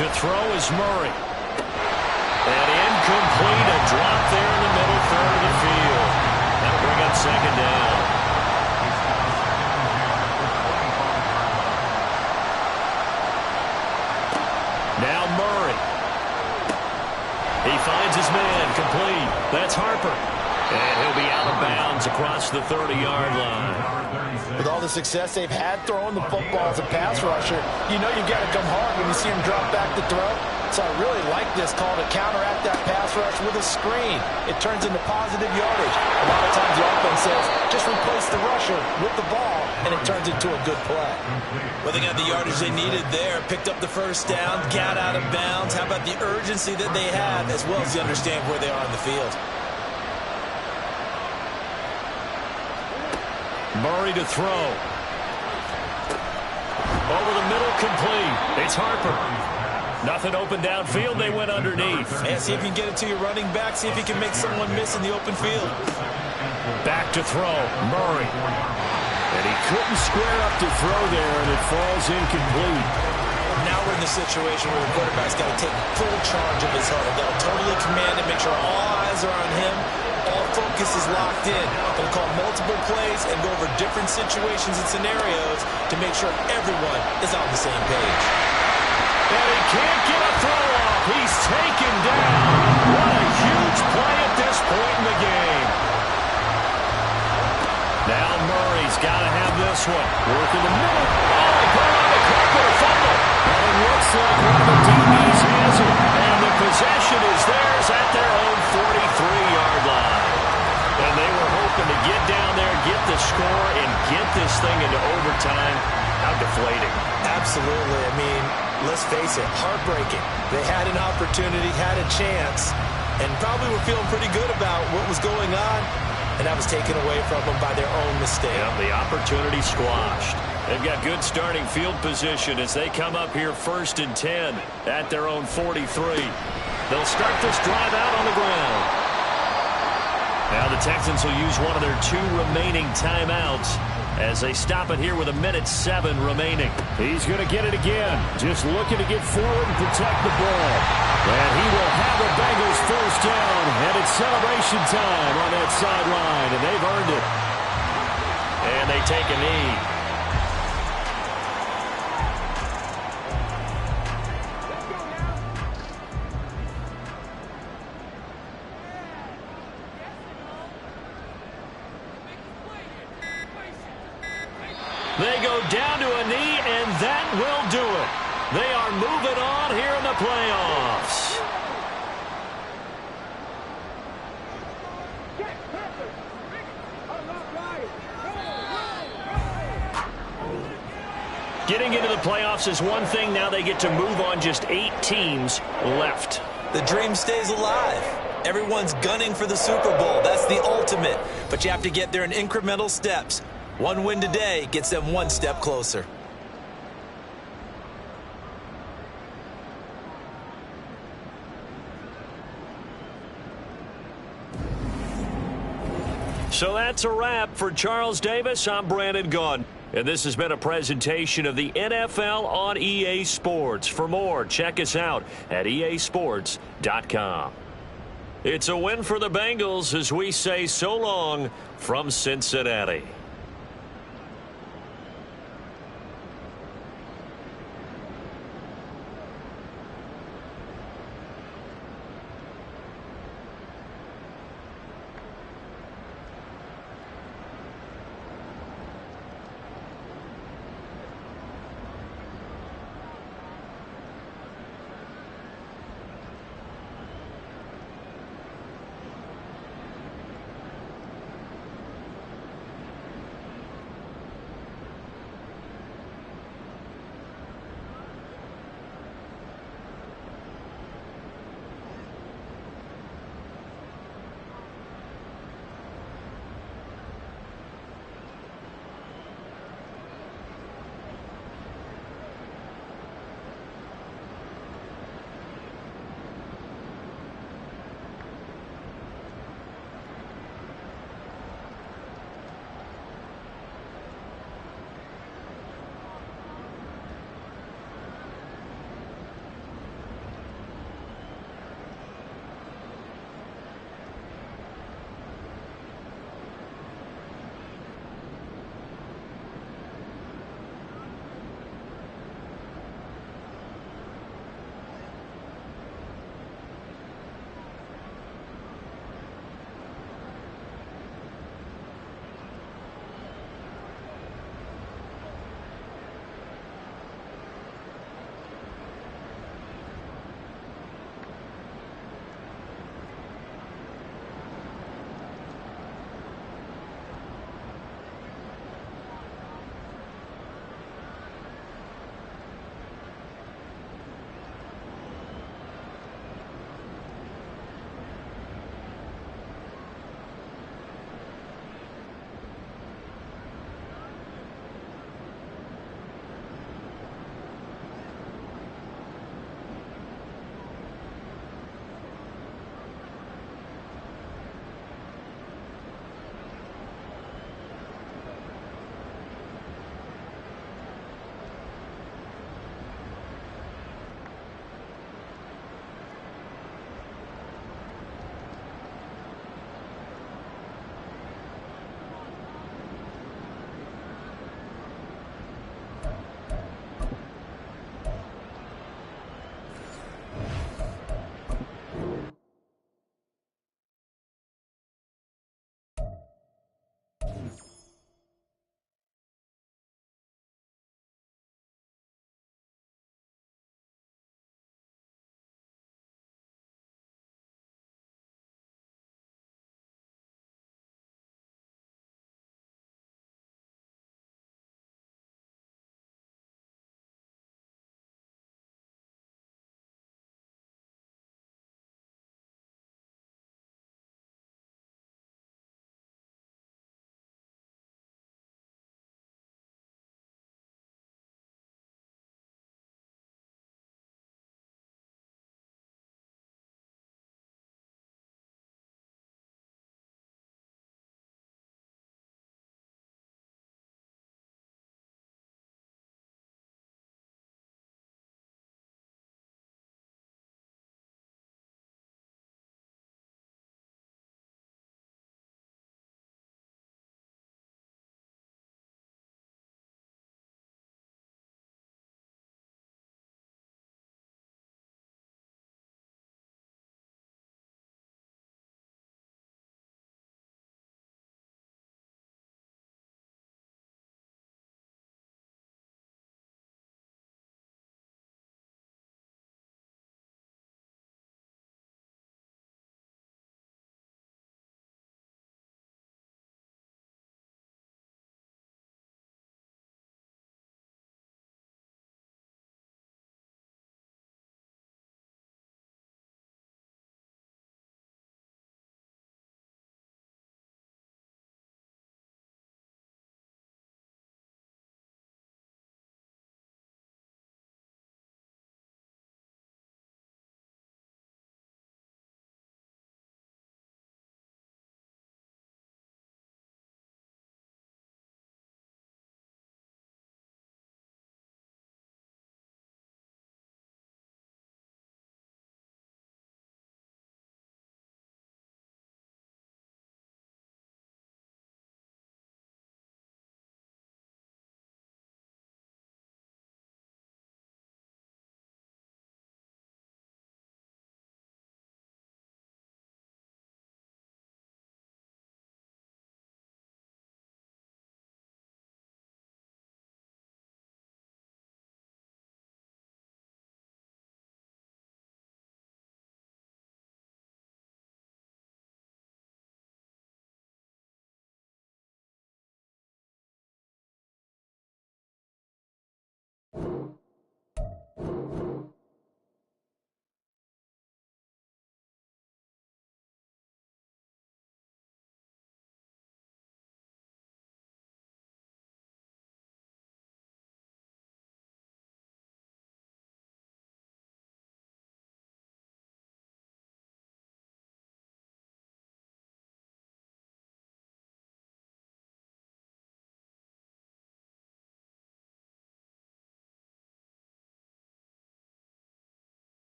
To throw is Murray. And incomplete, a drop there in the middle third of the field. That'll bring up second down. Now Murray. He finds his man, complete. That's Harper. And he'll be out of bounds across the 30-yard line. With all the success they've had throwing the football as a pass rusher, you know you've got to come hard when you see him drop back to throw. So I really like this call to counteract that pass rush with a screen. It turns into positive yardage. A lot of times the offense says, just replace the rusher with the ball, and it turns into a good play. Well, they got the yardage they needed there. Picked up the first down, got out of bounds. How about the urgency that they have, as well as you understand where they are on the field? Murray to throw. Over the middle, complete. It's Harper. Nothing open downfield. They went underneath. And see if you can get it to your running back. See if you can make someone miss in the open field. Back to throw. Murray. And he couldn't square up to throw there, and it falls incomplete. Now we're in the situation where the quarterback's got to take full charge of his huddle. Got to totally command it, make sure all eyes are on him. All focus is locked in. Going to call multiple plays and go over different situations and scenarios to make sure everyone is on the same page. And he can't get a throw off. He's taken down. What a huge play at this point in the game. Now Murray's got to have this one. Work in the middle. Oh, he put on the carpet, a fumble. And it looks like one of the DBs has it. And the possession is theirs looking to get down there, get the score, and get this thing into overtime. How deflating. Absolutely. I mean, let's face it, heartbreaking. They had an opportunity, had a chance, and probably were feeling pretty good about what was going on, and that was taken away from them by their own mistake. Yeah, the opportunity squashed. They've got good starting field position as they come up here 1st and 10 at their own 43. They'll start this drive out on the ground. Now the Texans will use one of their 2 remaining timeouts as they stop it here with 1:07 remaining. He's going to get it again. Just looking to get forward and protect the ball. And he will have the Bengals first down. And it's celebration time on that sideline. And they've earned it. And they take a knee. They go down to a knee, and that will do it. They are moving on here in the playoffs. Getting into the playoffs is one thing. Now they get to move on. Just 8 teams left. The dream stays alive. Everyone's gunning for the Super Bowl. That's the ultimate. But you have to get there in incremental steps. One win today gets them one step closer. So that's a wrap for Charles Davis. I'm Brandon Gunn. And this has been a presentation of the NFL on EA Sports. For more, check us out at easports.com. It's a win for the Bengals as we say so long from Cincinnati.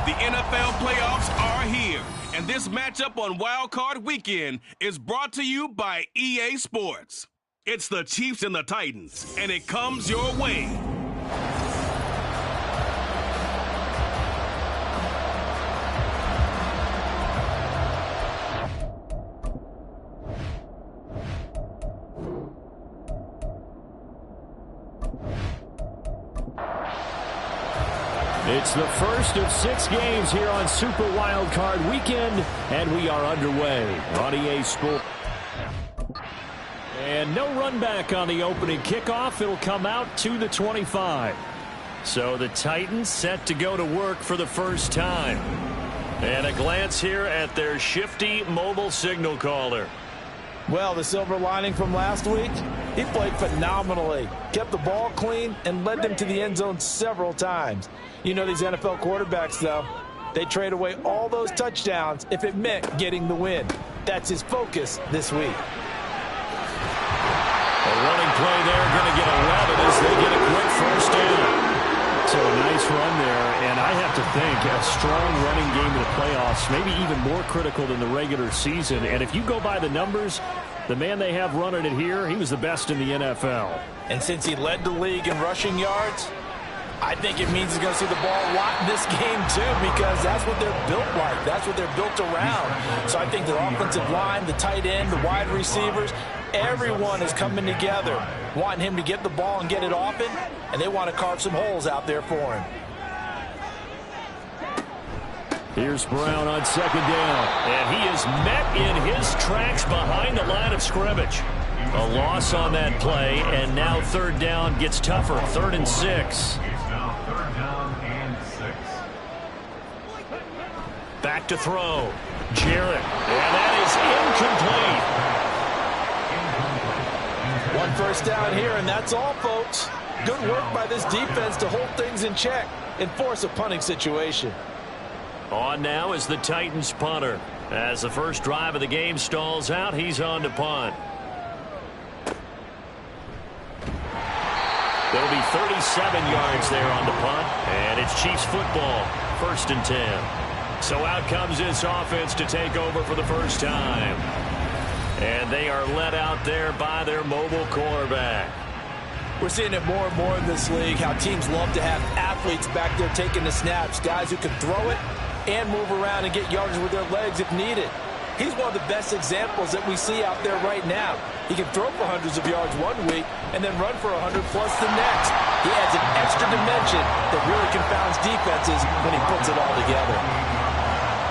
The NFL playoffs are here, and this matchup on Wild Card Weekend is brought to you by EA Sports. It's the Chiefs and the Titans, and it comes your way. It's the first of 6 games here on Super Wild Card Weekend, and we are underway on EA Sports. And no run back on the opening kickoff. It'll come out to the 25. So the Titans set to go to work for the first time. And a glance here at their shifty mobile signal caller. Well, the silver lining from last week, he played phenomenally, kept the ball clean, and led them to the end zone several times. You know these NFL quarterbacks, though, They'd trade away all those touchdowns if it meant getting the win. That's his focus this week. A running play there, going to get 11 as they get a quick first down. So a nice run there, and I have to think a strong running game in the playoffs, maybe even more critical than the regular season. And if you go by the numbers, the man they have running it here, he was the best in the NFL. And since he led the league in rushing yards, I think it means he's going to see the ball a lot in this game too, because that's what they're built like. That's what they're built around. So I think the offensive line, the tight end, the wide receivers, everyone is coming together, wanting him to get the ball and get it often, and they want to carve some holes out there for him. Here's Brown on second down. And he is met in his tracks behind the line of scrimmage. A loss on that play, and now third down gets tougher. 3rd and 6. It's now 3rd down and 6. Back to throw. Jarrett. And that is incomplete. One first down here, and that's all, folks. Good work by this defense to hold things in check and force a punting situation. On now is the Titans punter. As the first drive of the game stalls out, he's on to punt. There'll be 37 yards there on the punt, and it's Chiefs football, 1st and 10. So out comes this offense to take over for the first time. And they are led out there by their mobile quarterback. We're seeing it more and more in this league, how teams love to have athletes back there taking the snaps, guys who can throw it and move around and get yardage with their legs if needed. He's one of the best examples that we see out there right now. He can throw for hundreds of yards one week and then run for 100+ the next. He adds an extra dimension that really confounds defenses when he puts it all together.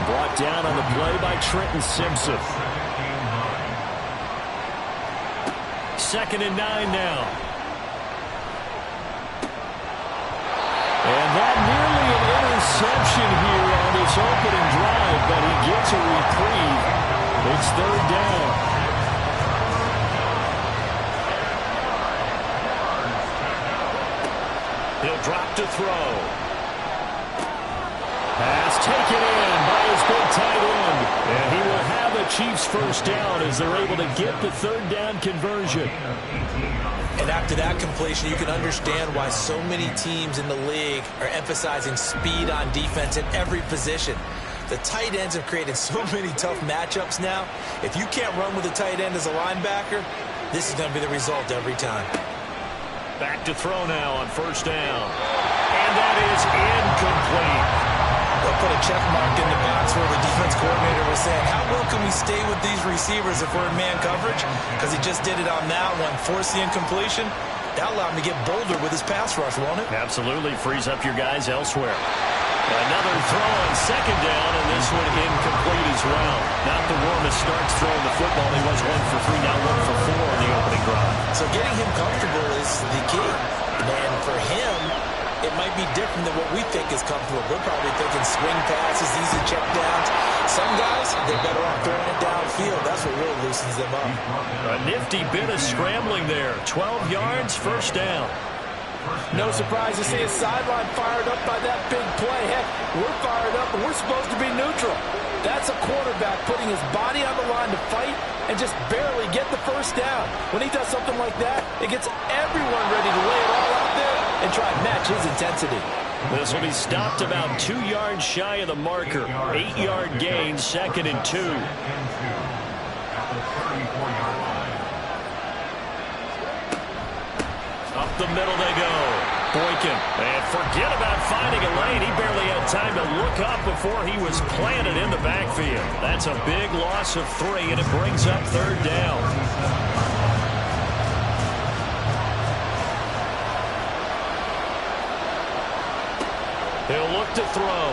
Brought down on the play by Trenton Simpson. 2nd and 9 now. And that nearly an interception here on this opening drive, but he gets a reprieve. It's 3rd down. He'll drop to throw. Pass taken in by his big tight end. And he will have a Chiefs first down as they're able to get the 3rd down conversion. And after that completion, you can understand why so many teams in the league are emphasizing speed on defense at every position. The tight ends have created so many tough matchups now. If you can't run with a tight end as a linebacker, this is going to be the result every time. Back to throw now on 1st down. And that is incomplete. They'll put a check mark in the box where the defense coordinator was saying, how well can we stay with these receivers if we're in man coverage? Because he just did it on that one, forced the incompletion. That allowed him to get bolder with his pass rush, won't it? Absolutely. Frees up your guys elsewhere. Another throw on 2nd down, and this one incomplete as well. Not the warmest starts throwing the football. He was 1 for 3, now 1 for 4 on the opening drive. So getting him comfortable is the key. And for him, it might be different than what we think is comfortable. We're probably thinking swing passes, easy check downs. Some guys, they're better off throwing it downfield. That's what really loosens them up. A nifty bit of scrambling there. 12 yards, 1st down. No surprise to see his sideline fired up by that big play. Heck, we're fired up, and we're supposed to be neutral. That's a quarterback putting his body on the line to fight and just barely get the first down. When he does something like that, it gets everyone ready to lay it all out there and try and match his intensity. This will be stopped about 2 yards shy of the marker. 8-yard gain, 2nd and 2. Up the middle they go. Boykin. And forget about finding a lane. He barely had time to look up before he was planted in the backfield. That's a big loss of 3, and it brings up 3rd down. He'll look to throw.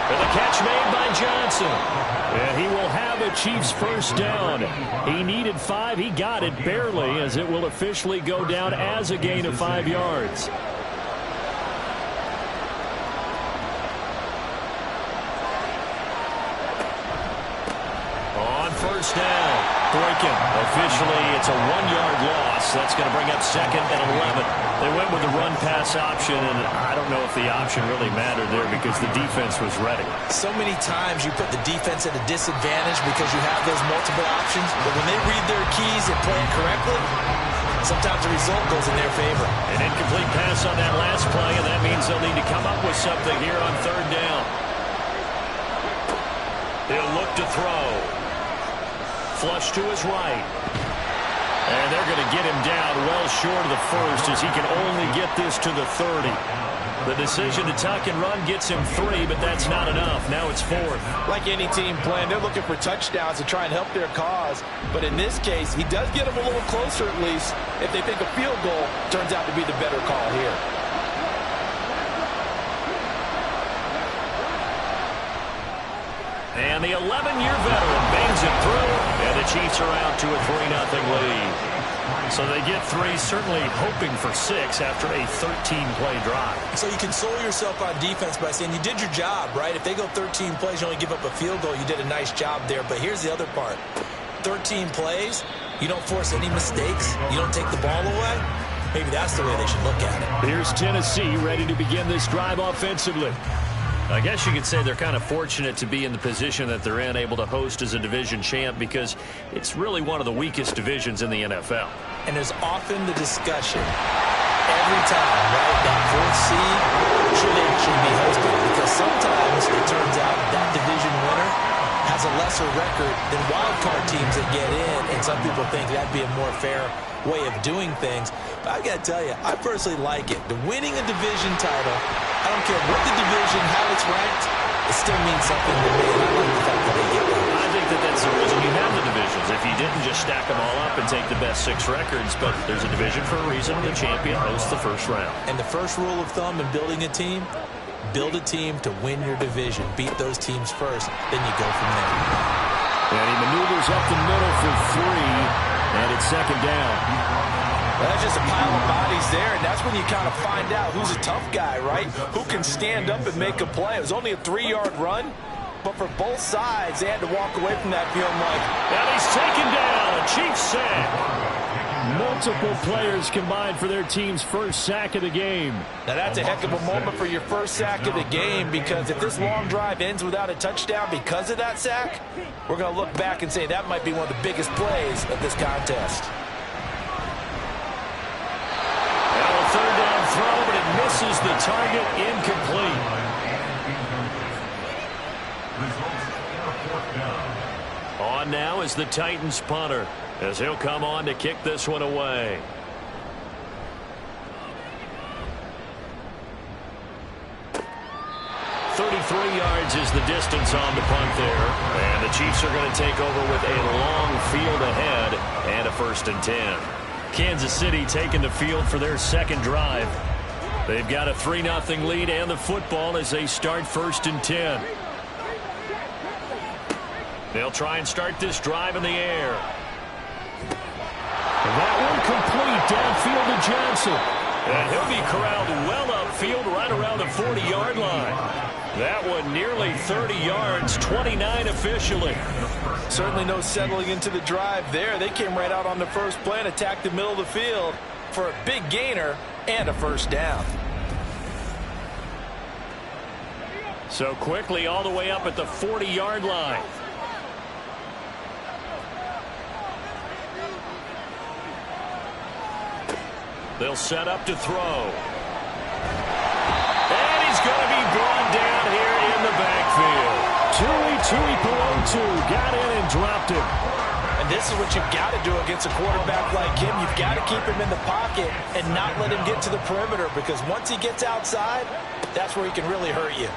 And the catch made by Johnson. And he will have a Chiefs first down. He needed 5. He got it barely, as it will officially go down as a gain of 5 yards. On 1st down. Boykin. Officially, it's a 1-yard loss. That's going to bring up 2nd and 11. They went with the run-pass option, and I don't know if the option really mattered there because the defense was ready. So many times you put the defense at a disadvantage because you have those multiple options, but when they read their keys and play it correctly, sometimes the result goes in their favor. An incomplete pass on that last play, and that means they'll need to come up with something here on 3rd down. He'll look to throw. Flush to his right. And they're going to get him down well short of the first as he can only get this to the 30. The decision to tuck and run gets him 3, but that's not enough. Now it's 4th. Like any team playing, they're looking for touchdowns to try and help their cause. But in this case, he does get them a little closer at least if they think a field goal turns out to be the better call here. And the 11-year veteran bangs it through, and the Chiefs are out to a 3-0 lead. So they get 3, certainly hoping for 6 after a 13-play drive. So you console yourself on defense by saying you did your job, right? If they go 13 plays, you only give up a field goal, you did a nice job there. But here's the other part. 13 plays, you don't force any mistakes, you don't take the ball away. Maybe that's the way they should look at it. Here's Tennessee ready to begin this drive offensively. I guess you could say they're kind of fortunate to be in the position that they're in, able to host as a division champ, because it's really one of the weakest divisions in the NFL. And there's often the discussion every time, right, that 4th seed should be hosted, because sometimes it turns out that division winner has a lesser record than wild card teams that get in, and some people think that'd be a more fair way of doing things. But I got to tell you, I personally like it. The winning a division title, I don't care what the division, how it's ranked, it still means something to me. And I like the fact that they get that. I think that that's the reason you have the divisions. If you didn't just stack them all up and take the best 6 records, but there's a division for a reason. The champion hosts the first round. And the first rule of thumb in building a team, build a team to win your division. Beat those teams first, then you go from there. And he maneuvers up the middle for 3, and it's 2nd down. Well, that's just a pile of bodies there, and that's when you kind of find out who's a tough guy, right? Who can stand up and make a play. It was only a 3-yard run, but for both sides, they had to walk away from that feeling like, and he's taken down. A Chiefs sack. Multiple players combined for their team's first sack of the game. Now that's a heck of a moment for your first sack of the game, because if this long drive ends without a touchdown because of that sack, we're going to look back and say that might be one of the biggest plays of this contest. Now a 3rd down throw, but it misses the target, incomplete. On now is the Titans punter, as he'll come on to kick this one away. Yards is the distance on the punt there. And the Chiefs are going to take over with a long field ahead and a 1st and 10. Kansas City taking the field for their 2nd drive. They've got a 3-0 lead and the football as they start 1st and 10. They'll try and start this drive in the air. And that one complete downfield to Johnson. And he'll be corralled well upfield right around the 40-yard line. That one nearly 30 yards, 29 officially. Certainly no settling into the drive there. They came right out on the first play and attacked the middle of the field for a big gainer and a 1st down. So quickly all the way up at the 40-yard line. They'll set up to throw. And he's going to be brought down here in the backfield. Tuipulotu got in and dropped it. And this is what you've got to do against a quarterback like him. You've got to keep him in the pocket and not let him get to the perimeter, because once he gets outside, that's where he can really hurt you.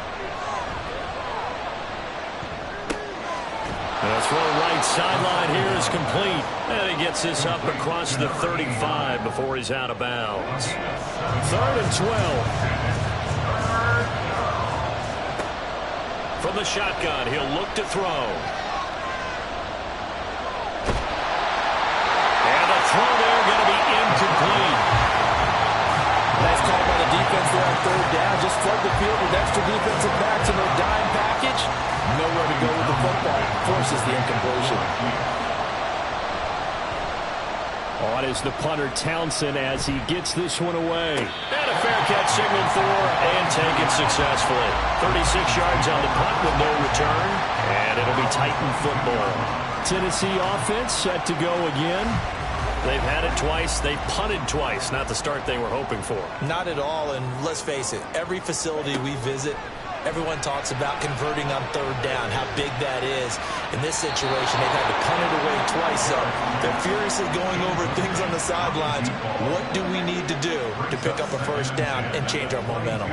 The throw right sideline here is complete. And he gets this up across the 35 before he's out of bounds. 3rd and 12. From the shotgun, he'll look to throw. And the throw there going to be incomplete. Nice call by the defense there on 3rd down. Just flood the field with extra defensive backs in their dime package. Nowhere to go with the football. Forces the incompletion. On is the punter Townsend as he gets this one away. And a fair catch signaled for and taken successfully. 36 yards on the punt with no return. And it'll be Titan football. Tennessee offense set to go again. They've had it twice. They've punted twice. Not the start they were hoping for. Not at all, and let's face it, every facility we visit, everyone talks about converting on third down, how big that is. In this situation, they've had to punt it away twice, so they're furiously going over things on the sidelines. What do we need to do to pick up a first down and change our momentum?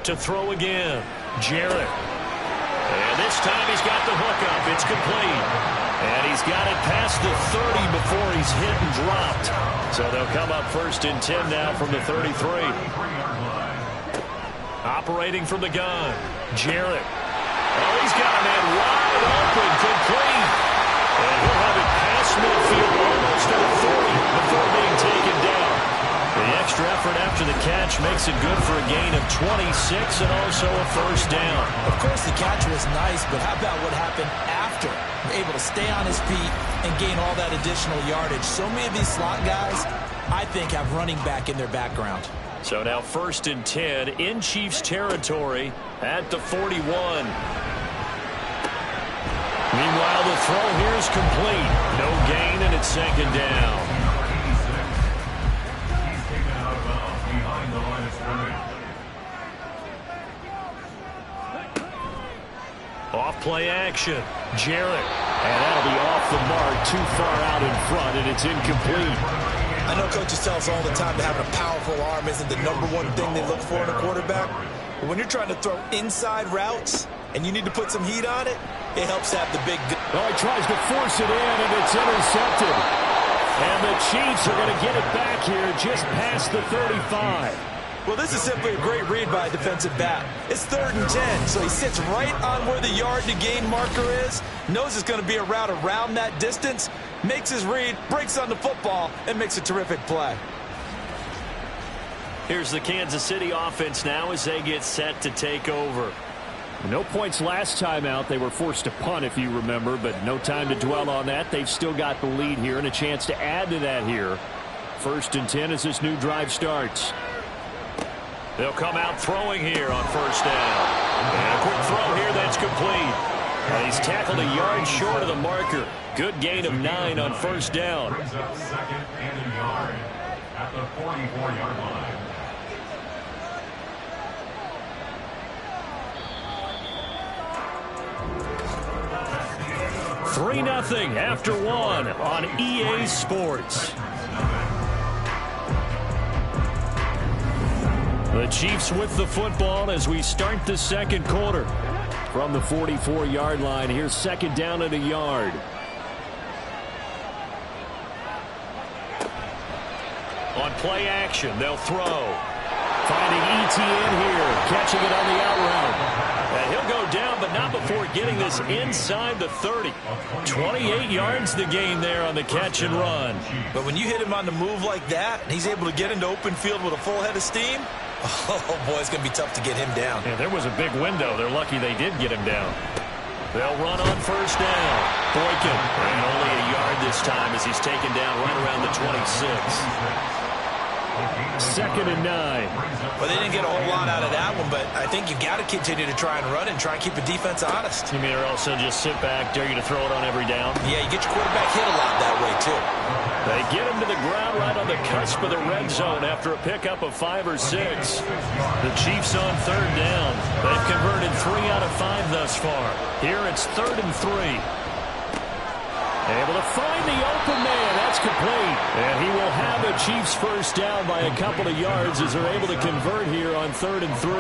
To throw again, Jarrett. And this time he's got the hook up. It's complete. And he's got it past the 30 before he's hit and dropped. So they'll come up 1st and 10 now from the 33. Operating from the gun, Jarrett. Oh, he's got a man wide open, complete. And he'll have it past midfield almost to the 40 before being taken down. The extra effort after the catch makes it good for a gain of 26 and also a first down. Of course, the catch was nice, but how about what happened after? Able to stay on his feet and gain all that additional yardage. So many of these slot guys, I think, have running back in their background. So now 1st and 10 in Chiefs territory at the 41. Meanwhile, the throw here is complete. No gain, and it's 2nd down. Off play action, Jarrett. And that'll be off the mark, too far out in front, and it's incomplete. I know coaches tell us all the time that having a powerful arm isn't the #1 thing they look for in a quarterback. But when you're trying to throw inside routes and you need to put some heat on it, it helps have the big... Oh, he tries to force it in, and it's intercepted. And the Chiefs are going to get it back here just past the 35. Well, this is simply a great read by a defensive back. It's 3rd and 10, so he sits right on where the yard-to-gain marker is, knows it's going to be a route around that distance, makes his read, breaks on the football, and makes a terrific play. Here's the Kansas City offense now as they get set to take over. No points last time out. They were forced to punt, if you remember, but no time to dwell on that. They've still got the lead here and a chance to add to that here. 1st and 10 as this new drive starts. They'll come out throwing here on 1st down. And a quick throw here that's complete. And he's tackled a yard short of the marker. Good gain of 9 on 1st down. Brings up 2nd and a yard at the 44-yard line. $3-0 after 1 on EA Sports. The Chiefs with the football as we start the 2nd quarter. From the 44-yard line, here's 2nd down and a yard. On play action, they'll throw. Finding Etienne here, catching it on the out route. And he'll go down, but not before getting this inside the 30. 28 yards the gain there on the catch and run. But when you hit him on the move like that, and he's able to get into open field with a full head of steam, oh, boy, it's going to be tough to get him down. Yeah, there was a big window. They're lucky they did get him down. They'll run on 1st down. Boykin, and only a yard this time as he's taken down right around the 26. 2nd and 9. Well, they didn't get a whole lot out of that one, but I think you've got to continue to try and run and try and keep the defense honest. You mean or also just sit back, dare you to throw it on every down? Yeah, you get your quarterback hit a lot that way, too. They get him to the ground right on the cusp of the red zone after a pickup of 5 or 6. The Chiefs on 3rd down. They've converted 3 out of 5 thus far. Here it's 3rd and 3. Able to find the open man. That's complete. And he will have the Chiefs first down by a couple of yards as they're able to convert here on 3rd and 3.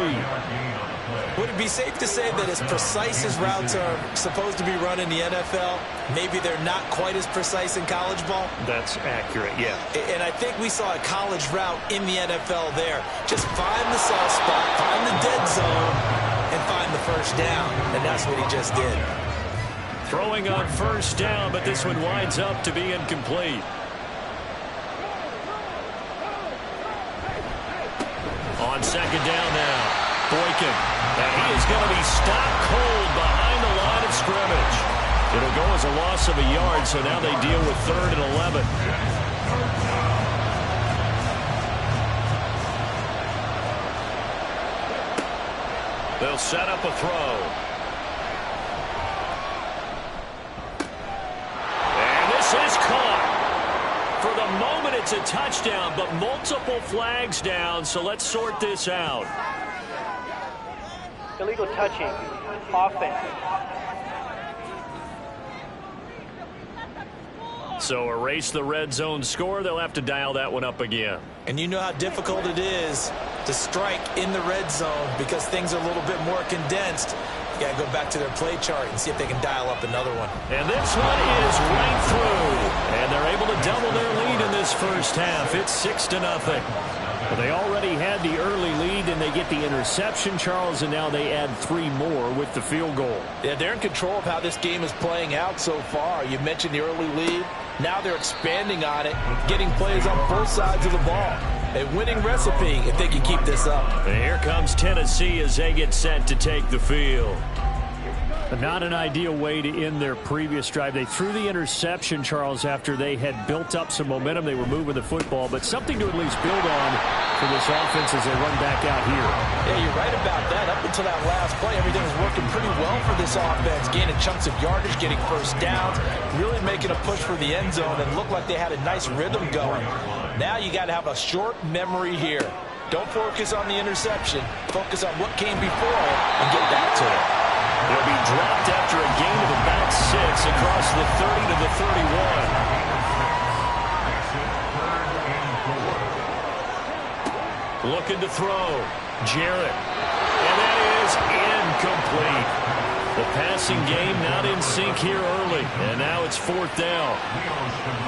Would it be safe to say that as precise as routes are supposed to be run in the NFL, maybe they're not quite as precise in college ball? That's accurate, yeah. And I think we saw a college route in the NFL there. Just find the soft spot, find the dead zone, and find the first down. And that's what he just did. Throwing on 1st down, but this one winds up to be incomplete. On 2nd down now, Boykin. And he is going to be stopped cold behind the line of scrimmage. It'll go as a loss of a yard, so now they deal with 3rd and 11. They'll set up a throw. And this is caught. For the moment, it's a touchdown, but multiple flags down, so let's sort this out. Illegal touching. Offense. So erase the red zone score. They'll have to dial that one up again. And you know how difficult it is to strike in the red zone because things are a little bit more condensed. You got to go back to their play chart and see if they can dial up another one. And this one is right through. And they're able to double their lead in this first half. It's 6-0. Well, they already had the early lead, and they get the interception, Charles, and now they add 3 more with the field goal. Yeah, they're in control of how this game is playing out so far. You mentioned the early lead. Now they're expanding on it, getting plays on both sides of the ball. A winning recipe if they can keep this up. And here comes Tennessee as they get set to take the field. Not an ideal way to end their previous drive. They threw the interception, Charles, after they had built up some momentum. They were moving the football, but something to at least build on for this offense as they run back out here. Yeah, you're right about that. Up until that last play, everything was working pretty well for this offense, gaining chunks of yardage, getting first downs, really making a push for the end zone, and looked like they had a nice rhythm going. Now you got to have a short memory here. Don't focus on the interception. Focus on what came before it and get back to it. It'll be dropped after a gain of about 6 across the 30 to the 31. Looking to throw. Jarrett. And that is incomplete. The passing game not in sync here early. And now it's 4th down.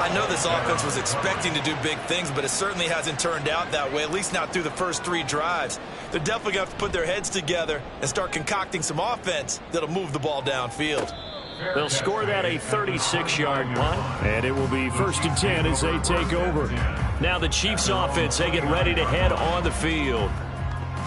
I know this offense was expecting to do big things, but it certainly hasn't turned out that way, at least not through the first 3 drives. They're definitely going to have to put their heads together and start concocting some offense that'll move the ball downfield. They'll score that a 36-yard punt. And it will be 1st and 10 as they take over. Now the Chiefs offense, they get ready to head on the field.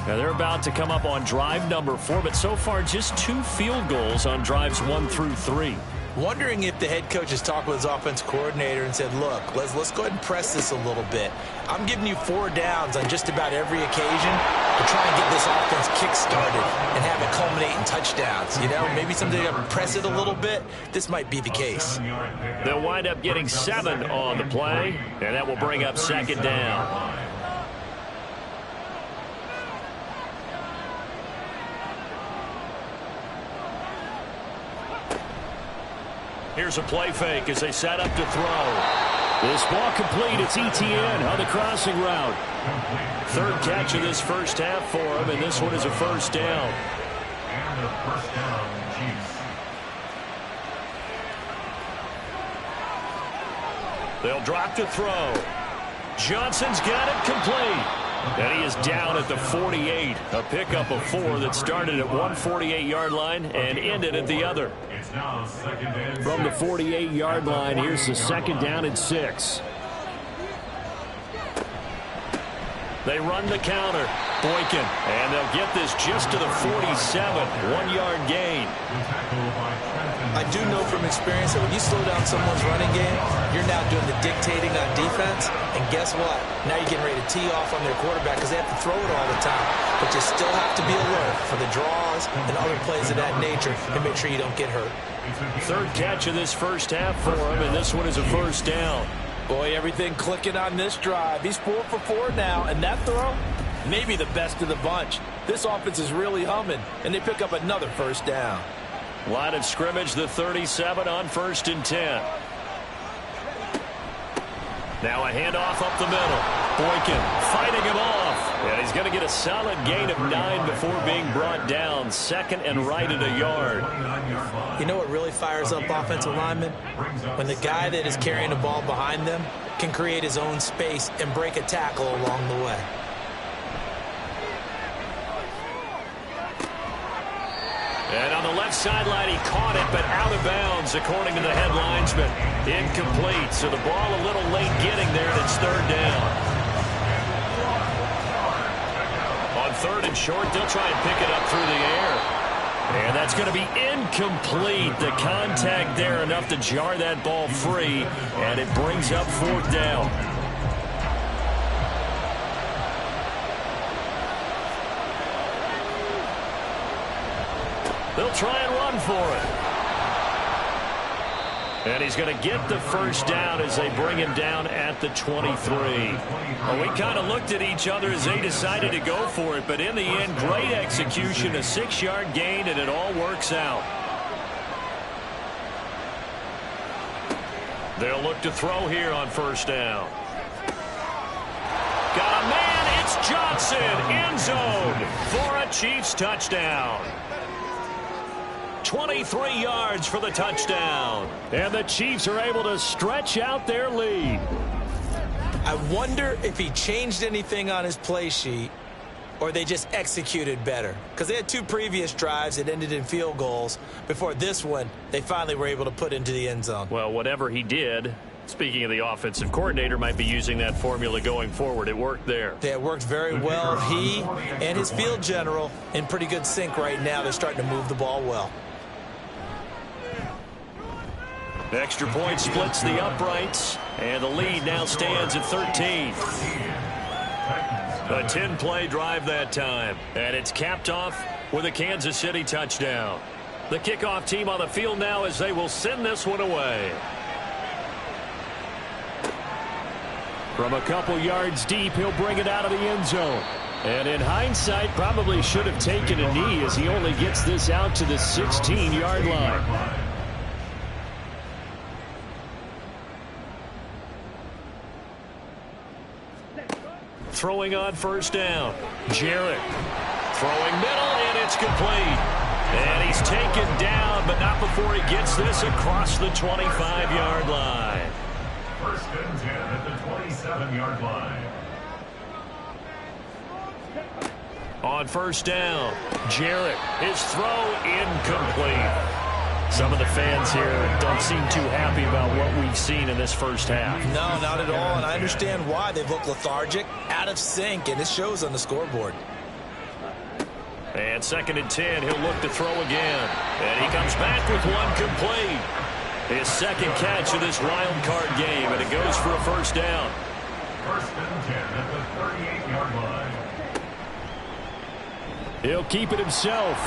Now they're about to come up on drive number 4, but so far just 2 field goals on drives 1 through 3. Wondering if the head coach has talked with his offense coordinator and said, look, let's go ahead and press this a little bit. I'm giving you 4 downs on just about every occasion to try and get this offense kick-started and have it culminate in touchdowns. You know, maybe someday to press it a little bit. This might be the case. They'll wind up getting 7 on the play, and that will bring up 2nd down. Here's a play fake as they set up to throw. This ball complete. It's ETN on the crossing route. 3rd catch of this first half for him, and this one is a 1st down. And a 1st down, Chiefs. They'll drop to throw. Johnson's got it complete. And he is down at the 48. A pickup of 4 that started at 148-yard line and ended at the other. It's now 2nd and 6. From the 48-yard line, here's the 2nd down and 6. They run the counter. Boykin. And they'll get this just to the 47. 1-yard gain. I do know from experience that when you slow down someone's running game, you're now doing the dictating on defense. And guess what? Now you're getting ready to tee off on their quarterback because they have to throw it all the time. But you still have to be alert for the draws and other plays of that nature and make sure you don't get hurt. 3rd catch of this first half for him, and this one is a 1st down. Boy, everything clicking on this drive. He's 4 for 4 now, and that throw, maybe the best of the bunch. This offense is really humming, and they pick up another 1st down. Line of scrimmage, the 37 on 1st and 10. Now a handoff up the middle. Boykin fighting him off. And he's going to get a solid gain of 9 before being brought down. 2nd and right at a yard. You know what really fires up offensive linemen? When the guy that is carrying the ball behind them can create his own space and break a tackle along the way. And on the left sideline, he caught it, but out of bounds, according to the head linesman. Incomplete, so the ball a little late getting there, and it's 3rd down. On 3rd and short, they'll try and pick it up through the air. And that's going to be incomplete. The contact there enough to jar that ball free, and it brings up 4th down. They'll try and run for it. And he's going to get the first down as they bring him down at the 23. Well, we kind of looked at each other as they decided to go for it, but in the end, great execution, a 6-yard gain, and it all works out. They'll look to throw here on 1st down. Got a man, it's Johnson, end zone for a Chiefs touchdown. 23 yards for the touchdown. And the Chiefs are able to stretch out their lead. I wonder if he changed anything on his play sheet or they just executed better. Because they had 2 previous drives that ended in field goals. Before this one, they finally were able to put into the end zone. Well, whatever he did, speaking of the offensive coordinator, might be using that formula going forward. It worked there. Yeah, it worked very well. He and his field general in pretty good sync right now. They're starting to move the ball well. Extra point splits the uprights, and the lead now stands at 13. A 10-play drive that time, and it's capped off with a Kansas City touchdown. The kickoff team on the field now as they will send this one away. From a couple yards deep, he'll bring it out of the end zone. And in hindsight, probably should have taken a knee as he only gets this out to the 16-yard line. Throwing on 1st down. Jarrett throwing middle, and it's complete. And he's taken down, but not before he gets this across the 25-yard line. 1st and 10 at the 27-yard line. On 1st down, Jarrett, his throw incomplete. Some of the fans here don't seem too happy about what we've seen in this first half. No, not at all, and I understand why. They've looked lethargic, out of sync, and it shows on the scoreboard. And 2nd and 10, he'll look to throw again. And he comes back with one complete. His 2nd catch of this wild card game, and it goes for a 1st down. 1st and 10 at the 38-yard line. He'll keep it himself.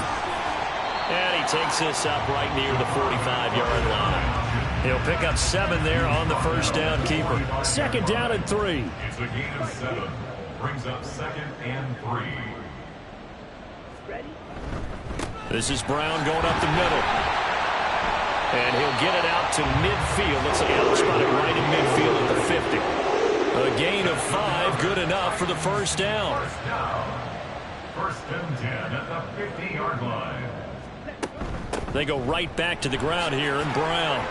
And he takes this up right near the 45-yard line. He'll pick up 7 there on the 1st down keeper. 2nd down and 3. It's a gain of 7. Brings up 2nd and 3. This is Brown going up the middle. And he'll get it out to midfield. Looks like he'll spot it right in midfield at the 50. A gain of 5, good enough for the 1st down. 1st and 10 at the 50-yard line. They go right back to the ground here, and Brown.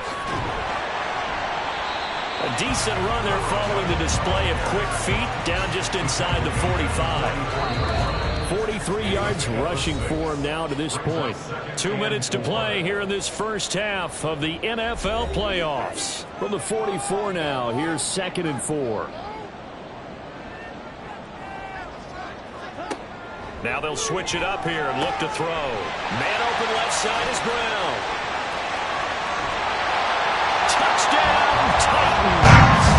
A decent run there following the display of quick feet down just inside the 45. 43 yards rushing for him now to this point. 2 minutes to play here in this first half of the NFL playoffs. From the 44 now, here's 2nd and 4. Now they'll switch it up here and look to throw. Man open left side is Brown. Touchdown, Titans.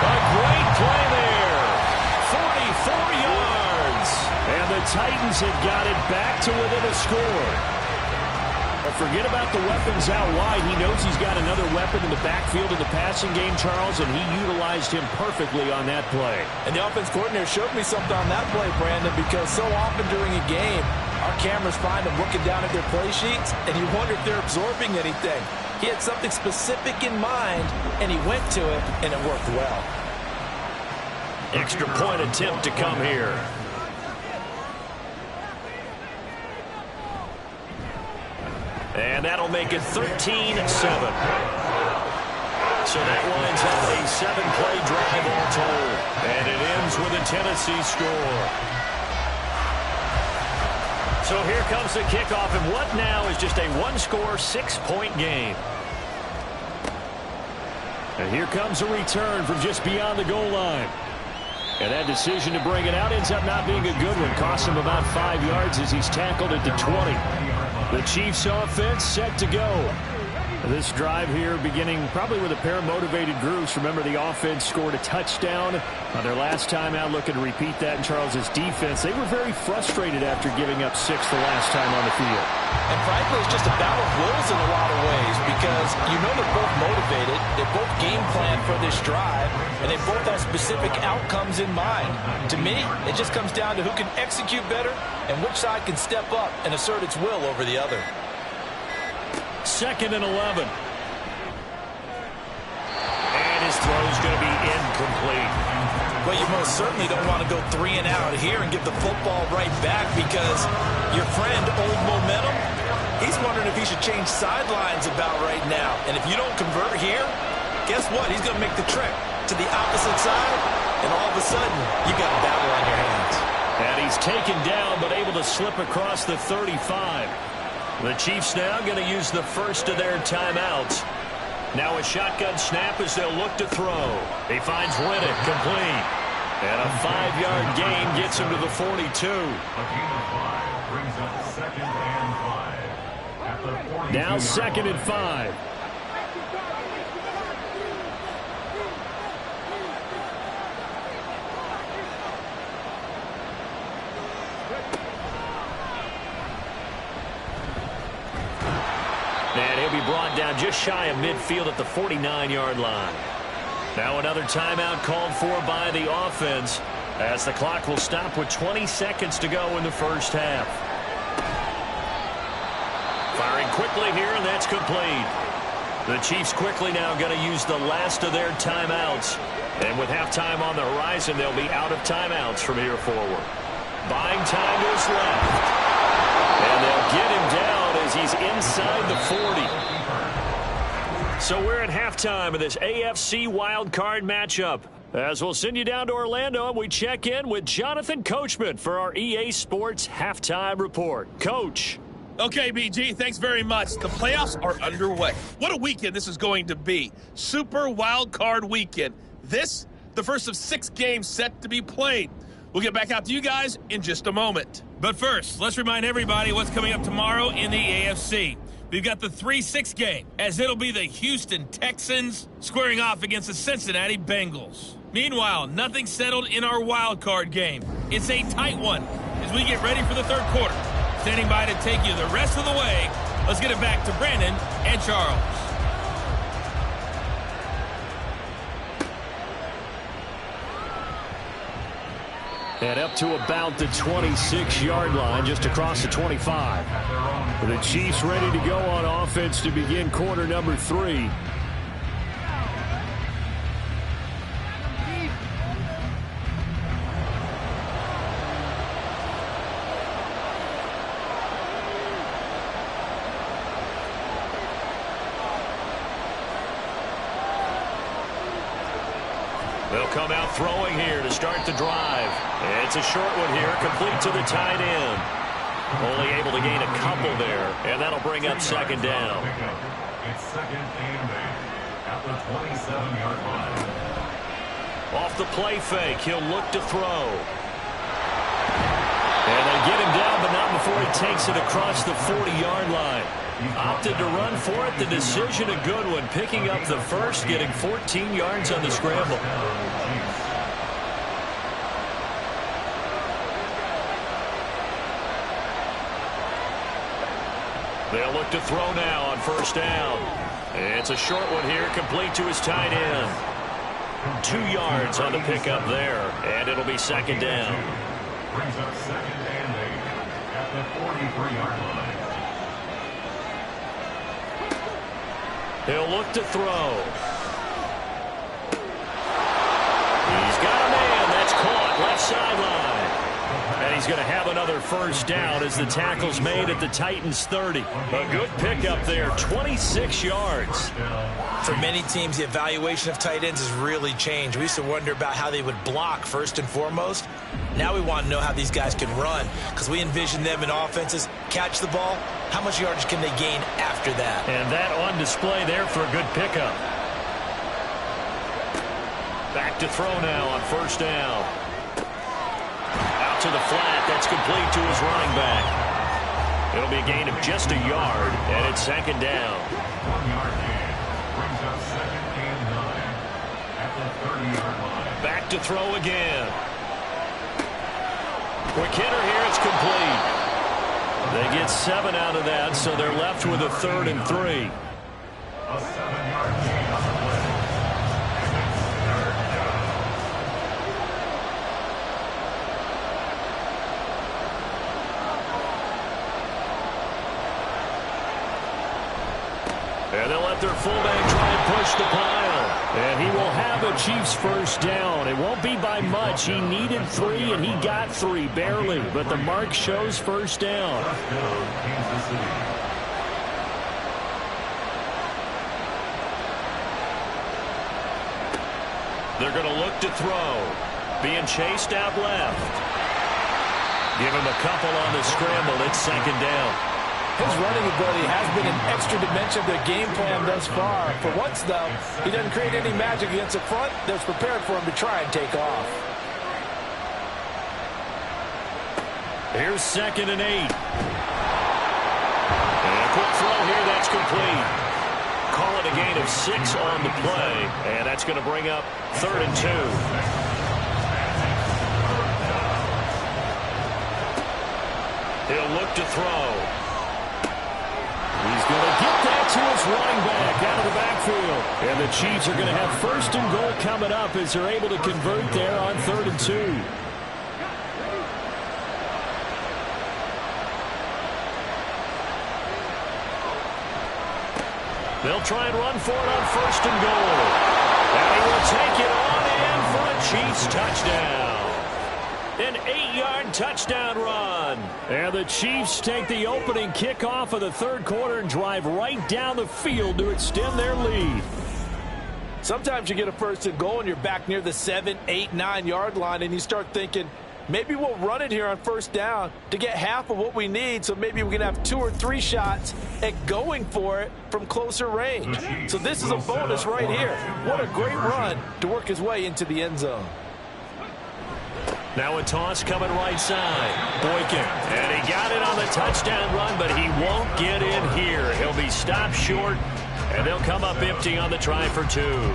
A great play there. 44 yards. And the Titans have got it back to within a score. Forget about the weapons out wide. He knows he's got another weapon in the backfield in the passing game, Charles, and he utilized him perfectly on that play. And the offense coordinator showed me something on that play, Brandon, because so often during a game, our cameras find them looking down at their play sheets, and you wonder if they're absorbing anything. He had something specific in mind, and he went to it, and it worked well. Extra point attempt to come here. And that'll make it 13-7. So that winds up a 7-play drive all told. And it ends with a Tennessee score. So here comes the kickoff, and what now is just a one-score, 6-point game. And here comes a return from just beyond the goal line. And that decision to bring it out ends up not being a good one. Costs him about 5 yards as he's tackled at the 20. The Chiefs offense set to go. This drive here beginning probably with a pair of motivated groups. Remember, the offense scored a touchdown on their last time out. Looking to repeat that in Charles's defense. They were very frustrated after giving up 6 the last time on the field. And frankly, it's just a battle of wills in a lot of ways because you know they're both motivated. They both game plan for this drive, and they both have specific outcomes in mind. To me, it just comes down to who can execute better and which side can step up and assert its will over the other. 2nd and 11. And his throw's going to be incomplete. Well, you most certainly don't want to go 3 and out here and give the football right back because your friend, Old Momentum, he's wondering if he should change sidelines about right now. And if you don't convert here, guess what? He's going to make the trek to the opposite side, and all of a sudden, you got a battle on your hands. And he's taken down but able to slip across the 35. The Chiefs now going to use the first of their timeouts. Now a shotgun snap as they'll look to throw. He finds Winnick complete. And a 5-yard gain gets him to the 42. A gain of 5 brings up 2nd and 5. At the 42-yard Now 2nd and 5. And he'll be brought down just shy of midfield at the 49-yard line. Now another timeout called for by the offense as the clock will stop with 20 seconds to go in the first half. Firing quickly here, and that's complete. The Chiefs quickly now going to use the last of their timeouts. And with halftime on the horizon, they'll be out of timeouts from here forward. Buying time to his left. And they'll get him down as he's inside the 40. So we're at halftime of this AFC wildcard matchup. As we'll send you down to Orlando, and we check in with Jonathan Coachman for our EA Sports Halftime Report. Coach. Okay, BG, thanks very much. The playoffs are underway. What a weekend this is going to be. Super wildcard weekend. This, the first of 6 games set to be played. We'll get back out to you guys in just a moment. But first, let's remind everybody what's coming up tomorrow in the AFC. We've got the 3-6 game, as it'll be the Houston Texans squaring off against the Cincinnati Bengals. Meanwhile, nothing settled in our wild card game. It's a tight one as we get ready for the third quarter. Standing by to take you the rest of the way, let's get it back to Brandon and Charles. And up to about the 26-yard line, just across the 25. The Chiefs ready to go on offense to begin quarter number 3. They'll come out throwing here to start the drive. It's a short one here, complete to the tight end. Only able to gain a couple there, and that'll bring up 2nd down. It's 2nd and 8 at the 27-yard line. Off the play fake, he'll look to throw. And they get him down, but not before he takes it across the 40-yard line. Opted to run for it. The decision a good one. Picking up the first, getting 14 yards on the scramble. They'll look to throw now on 1st down. It's a short one here, complete to his tight end. 2 yards on the pickup there, and it'll be 2nd down. Brings up 2nd and 8 at the 43-yard line. He'll look to throw. He's got a man. That's caught. Left sideline. And he's going to have another 1st down as the tackle's made at the Titans' 30. A good pickup there. 26 yards. For many teams, the evaluation of tight ends has really changed. We used to wonder about how they would block first and foremost. Now we want to know how these guys can run because we envision them in offenses. Catch the ball. How much yardage can they gain after that? And that on display there for a good pickup. Back to throw now on 1st down. Out to the flat. That's complete to his running back. It'll be a gain of just a yard, and it's second down. 1-yard gain brings up second and 9 at the 30-yard line. Back to throw again. Quick hitter here, it's complete. They get 7 out of that, so they're left with a 3rd and 3. A 7-yard gain on the play. And they'll let their fullback try and push the pile. And he will have the Chiefs first down. It won't be by much. He needed 3, and he got 3, barely. But the mark shows first down. First down, Kansas City. They're going to look to throw. Being chased out left. Give him a couple on the scramble. It's second down. His running ability has been an extra dimension of their game plan thus far. For once, though, he doesn't create any magic against the front that's prepared for him to try and take off. Here's 2nd and 8. And a quick throw here, that's complete. Call it a gain of 6 on the play, and that's going to bring up 3rd and 2. He'll look to throw. He's going to get that to his running back out of the backfield. And the Chiefs are going to have 1st and goal coming up as they're able to convert there on 3rd and 2. They'll try and run for it on 1st and goal. And he will take it on in for a Chiefs touchdown. An 8-yard touchdown run. And the Chiefs take the opening kickoff of the 3rd quarter and drive right down the field to extend their lead. Sometimes you get a 1st and goal and you're back near the 7, 8, 9-yard line, and you start thinking, maybe we'll run it here on 1st down to get half of what we need, so maybe we can have 2 or 3 shots at going for it from closer range. So this is a bonus right here. What a great run to work his way into the end zone. Now a toss coming right side. Boykin. And he got it on the touchdown run, but he won't get in here. He'll be stopped short, and they'll come up empty on the try for 2.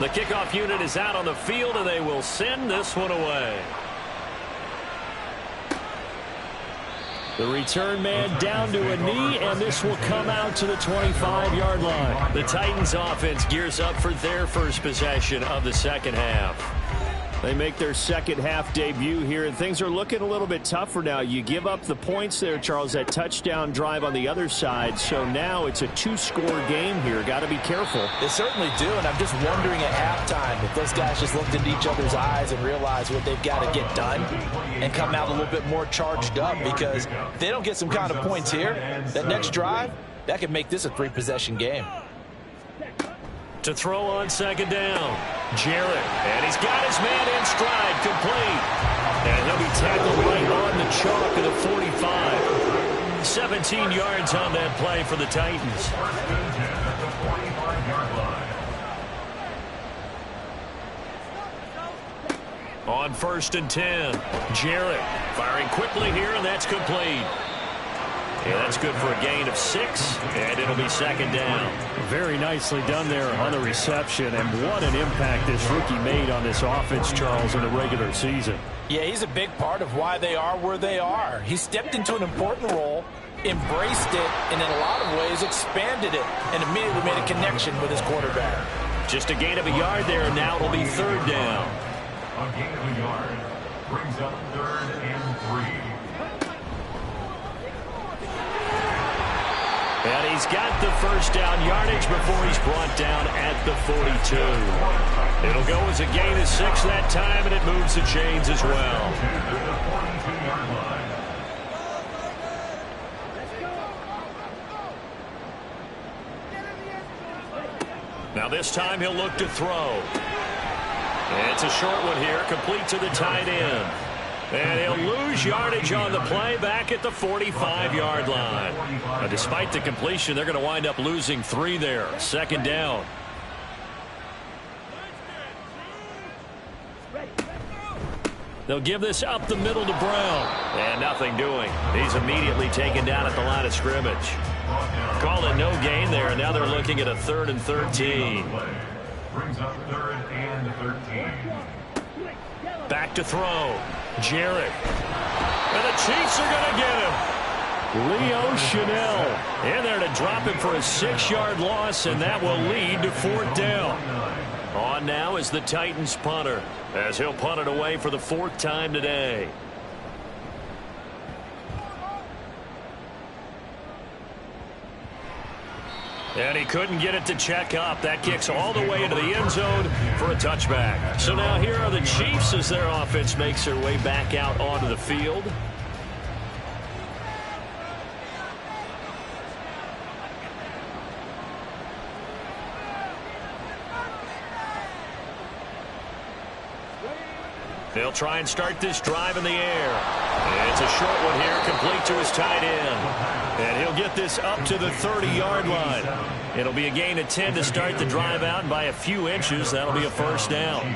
The kickoff unit is out on the field, and they will send this one away. The return man down to a knee, and this will come out to the 25-yard line. The Titans offense gears up for their first possession of the second half. They make their second half debut here, and things are looking a little bit tougher now. You give up the points there, Charles, that touchdown drive on the other side. So now it's a 2-score game here. Got to be careful. They certainly do, and I'm just wondering at halftime if those guys just looked into each other's eyes and realized what they've got to get done and come out a little bit more charged up, because if they don't get some kind of points here, that next drive, that could make this a 3-possession game. To throw on second down, Jarrett, and he's got his man in stride, complete. And he'll be tackled right on the chalk of the 45. 17 yards on that play for the Titans. On 1st and 10, Jarrett firing quickly here, and that's complete. Yeah, that's good for a gain of 6, and it'll be second down. Very nicely done there on the reception, and what an impact this rookie made on this offense, Charles, in the regular season. Yeah, he's a big part of why they are where they are. He stepped into an important role, embraced it, and in a lot of ways expanded it, and immediately made a connection with his quarterback. Just a gain of a yard there, and now it'll be third down. A gain of a yard brings up 3rd and 3. And he's got the first down yardage before he's brought down at the 42. It'll go as a gain of 6 that time, and it moves the chains as well. Now this time he'll look to throw. And it's a short one here, complete to the tight end. And he'll lose yardage on the play back at the 45-yard line. Now, despite the completion, they're going to wind up losing 3 there. Second down. They'll give this up the middle to Brown. And nothing doing. He's immediately taken down at the line of scrimmage. Call it no gain there, and now they're looking at a 3rd and 13. Brings up 3rd and 13. Back to throw. Jarrett. And the Chiefs are going to get him. Leo Chanel in there to drop him for a 6-yard loss, and that will lead to 4th down. On now is the Titans punter, as he'll punt it away for the 4th time today. And he couldn't get it to check up. That kicks all the way into the end zone for a touchback. So now here are the Chiefs as their offense makes their way back out onto the field. They'll try and start this drive in the air. And it's a short one here, complete to his tight end. And he'll get this up to the 30-yard line. It'll be a gain of 10 to start the drive out, and by a few inches, that'll be a 1st down.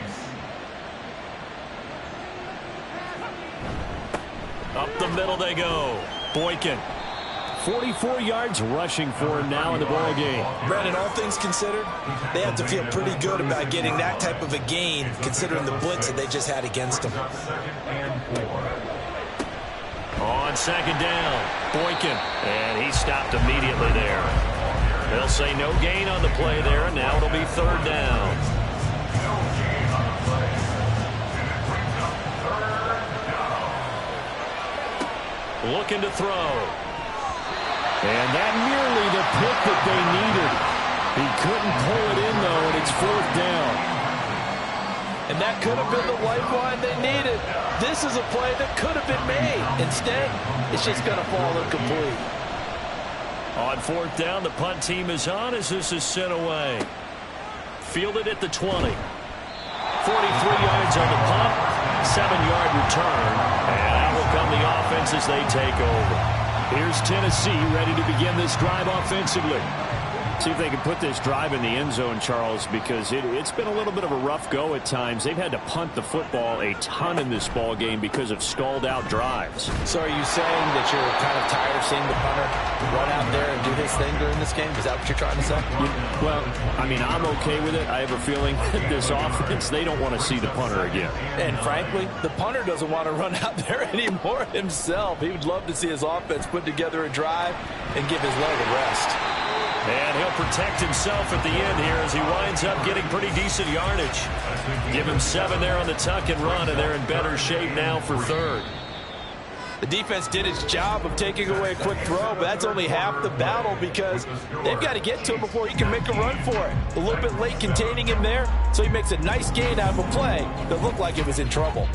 Up the middle they go. Boykin. 44 yards rushing for him now in the ball game. Brandon, all things considered, they have to feel pretty good about getting that type of a gain, considering the blitz that they just had against them. On 2nd down, Boykin, and he stopped immediately there. They'll say no gain on the play there, and now it'll be 3rd down. Looking to throw. And that nearly the pick that they needed. He couldn't pull it in, though, and it's 4th down. And that could have been the lifeline they needed. This is a play that could have been made. Instead, it's just going to fall incomplete. On 4th down, the punt team is on as this is sent away. Fielded at the 20. 43 yards on the punt, 7-yard return. And out will come the offense as they take over. Here's Tennessee ready to begin this drive offensively. See if they can put this drive in the end zone, Charles, because it's been a little bit of a rough go at times. They've had to punt the football a ton in this ball game because of stalled-out drives. So are you saying that you're kind of tired of seeing the punter run out there and do his thing during this game? Is that what you're trying to say? Well, I mean, I'm okay with it. I have a feeling that this offense, they don't want to see the punter again. And frankly, the punter doesn't want to run out there anymore himself. He would love to see his offense put together a drive and give his leg a rest. And he'll protect himself at the end here as he winds up getting pretty decent yardage. Give him 7 there on the tuck and run, and they're in better shape now for 3rd. The defense did its job of taking away a quick throw, but that's only half the battle because they've got to get to him before he can make a run for it. A little bit late containing him there, so he makes a nice gain out of a play that looked like it was in trouble.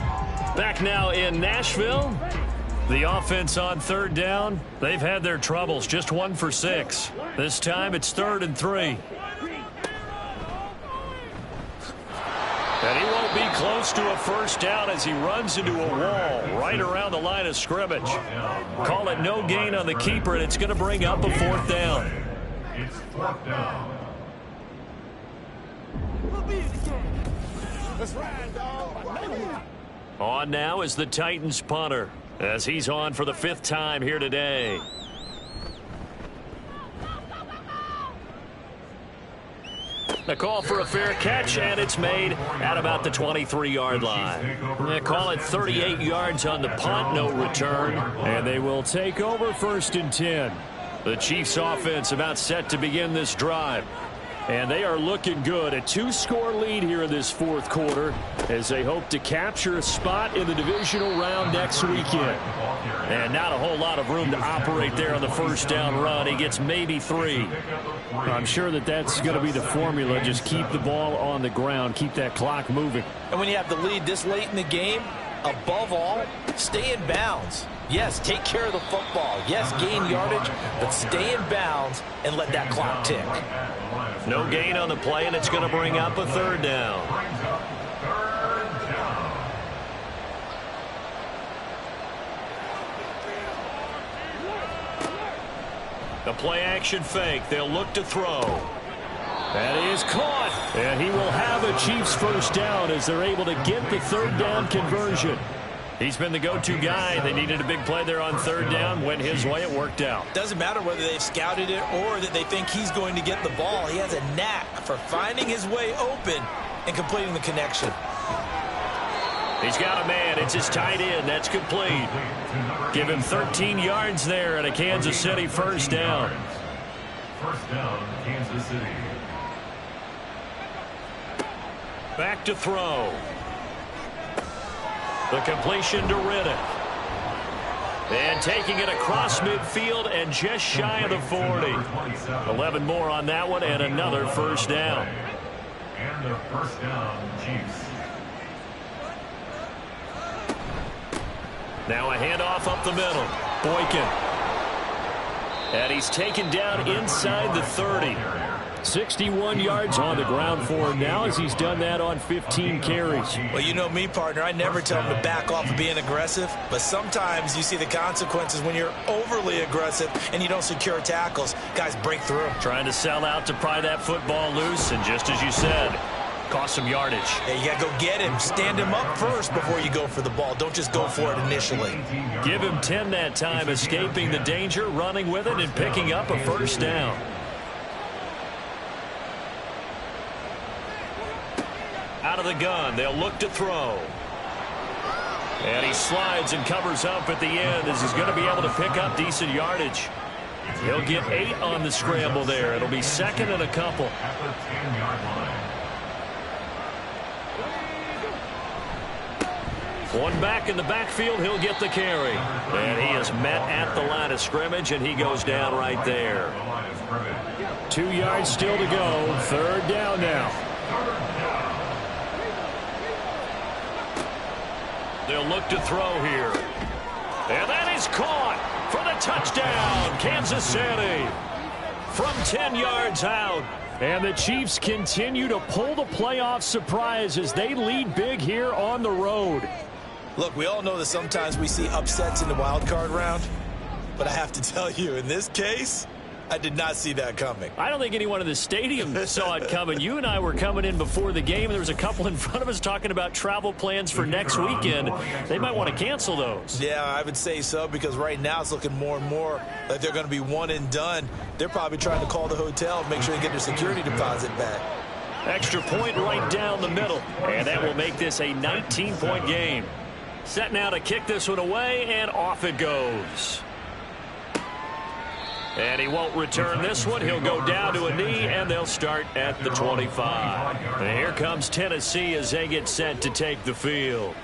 Back now in Nashville. The offense on 3rd down, they've had their troubles, just 1 for 6. This time it's 3rd and 3. And he won't be close to a 1st down as he runs into a wall right around the line of scrimmage. Call it no gain on the keeper, and it's going to bring up a 4th down. It's 4th down. On now is the Titans punter, as he's on for the 5th time here today. The call for a fair catch, and it's made at about the 23-yard line. They call it 38 yards on the punt, no return. And they will take over 1st and 10. The Chiefs offense about set to begin this drive. And they are looking good. A 2-score lead here in this 4th quarter as they hope to capture a spot in the divisional round next weekend. And not a whole lot of room to operate there on the 1st down run. He gets maybe 3. I'm sure that that's going to be the formula. Just keep the ball on the ground. Keep that clock moving. And when you have the lead this late in the game, above all, stay in bounds. Yes, take care of the football. Yes, gain yardage, but stay in bounds and let that clock tick. No gain on the play, and it's going to bring up a 3rd down. The play-action fake. They'll look to throw. That is caught. And he will have a Chiefs first down as they're able to get the third down conversion. He's been the go-to guy. They needed a big play there on third down. Went his way. It worked out. Doesn't matter whether they've scouted it or that they think he's going to get the ball. He has a knack for finding his way open and completing the connection. He's got a man. It's his tight end. That's complete. Give him 13 yards there and a Kansas City first down. First down, Kansas City. Back to throw. The completion to Riddick. And taking it across midfield and just shy of the 40. 11 more on that one and another first down. And a first down, Chiefs. Now a handoff up the middle. Boykin. And he's taken down inside the 30. 61 yards on the ground for him now as he's done that on 15 carries. Well, you know me, partner. I never tell him to back off of being aggressive, but sometimes you see the consequences when you're overly aggressive and you don't secure tackles. Guys break through. Trying to sell out to pry that football loose, and just as you said, cost some yardage. Yeah, you got to go get him. Stand him up first before you go for the ball. Don't just go for it initially. Give him 10 that time, escaping the danger, running with it, and picking up a first down. Out of the gun, they'll look to throw. And he slides and covers up at the end as he's going to be able to pick up decent yardage. He'll get 8 on the scramble there. It'll be second and a couple. At the 10-yard line. One back in the backfield, he'll get the carry. And he is met at the line of scrimmage, and he goes down right there. 2 yards still to go. Third down now. They'll look to throw here. And that is caught for the touchdown, Kansas City. From 10 yards out. And the Chiefs continue to pull the playoff surprise as they lead big here on the road. Look, we all know that sometimes we see upsets in the wild card round, but I have to tell you, in this case, I did not see that coming. I don't think anyone in the stadium saw it coming. You and I were coming in before the game, and there was a couple in front of us talking about travel plans for next weekend. They might want to cancel those. Yeah, I would say so, because right now it's looking more and more like they're going to be one and done. They're probably trying to call the hotel and make sure they get their security deposit back. Extra point right down the middle, and that will make this a 19-point game. Set now to kick this one away, and off it goes. And he won't return this one. He'll go down to a knee, and they'll start at the 25. And here comes Tennessee as they get set to take the field.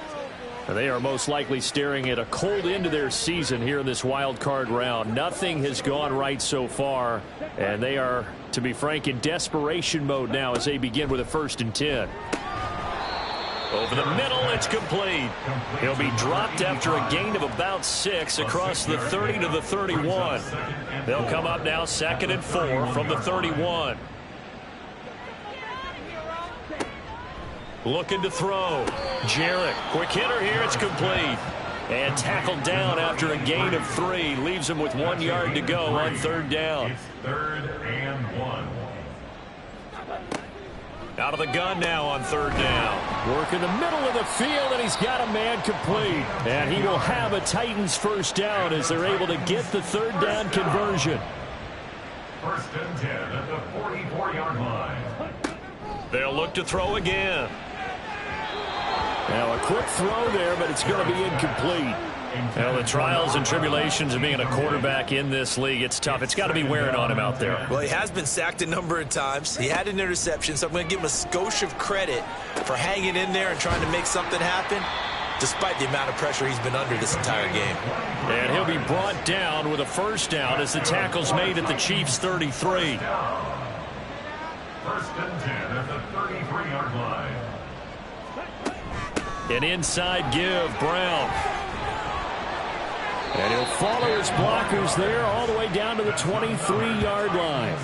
And they are most likely staring at a cold end to their season here in this wild card round. Nothing has gone right so far, and they are, to be frank, in desperation mode now as they begin with a 1st and 10. Over the middle, it's complete. He'll be dropped after a gain of about 6 across the 30 to the 31. They'll come up now 2nd and 4 from the 31. Looking to throw. Jarrett, quick hitter here, it's complete. And tackled down after a gain of 3. Leaves him with 1 yard to go on 3rd down. It's 3rd and 1. Out of the gun now on 3rd down. Work in the middle of the field, and he's got a man complete. And he will have a Titans first down as they're able to get the 3rd down conversion. 1st and 10 at the 44-yard line. They'll look to throw again. Now a quick throw there, but it's going to be incomplete. Well, the trials and tribulations of being a quarterback in this league, it's tough. It's got to be wearing on him out there. Well, he has been sacked a number of times. He had an interception, so I'm going to give him a skosh of credit for hanging in there and trying to make something happen, despite the amount of pressure he's been under this entire game. And he'll be brought down with a first down as the tackle's made at the Chiefs' 33. 1st and 10 at the 33-yard line. An inside give, Brown. And he'll follow his blockers there all the way down to the 23-yard line.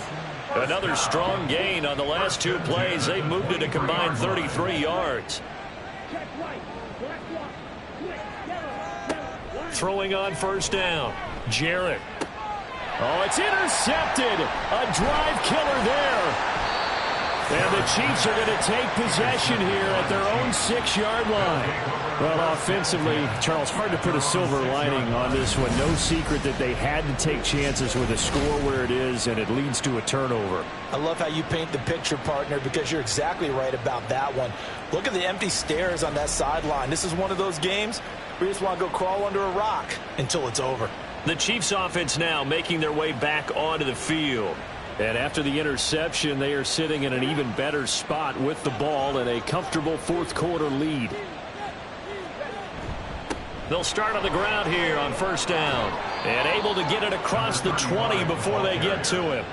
Another strong gain on the last 2 plays. They've moved it a combined 33 yards. Throwing on 1st down. Jarrett. Oh, it's intercepted. A drive killer there. And the Chiefs are going to take possession here at their own 6-yard line. Well, offensively, Charles, hard to put a silver lining on this one. No secret that they had to take chances with a score where it is, and it leads to a turnover. I love how you paint the picture, partner, because you're exactly right about that one. Look at the empty stairs on that sideline. This is one of those games where you just want to go crawl under a rock until it's over. The Chiefs offense now making their way back onto the field. And after the interception, they are sitting in an even better spot with the ball and a comfortable fourth-quarter lead. They'll start on the ground here on first down. And able to get it across the 20 before they get to him.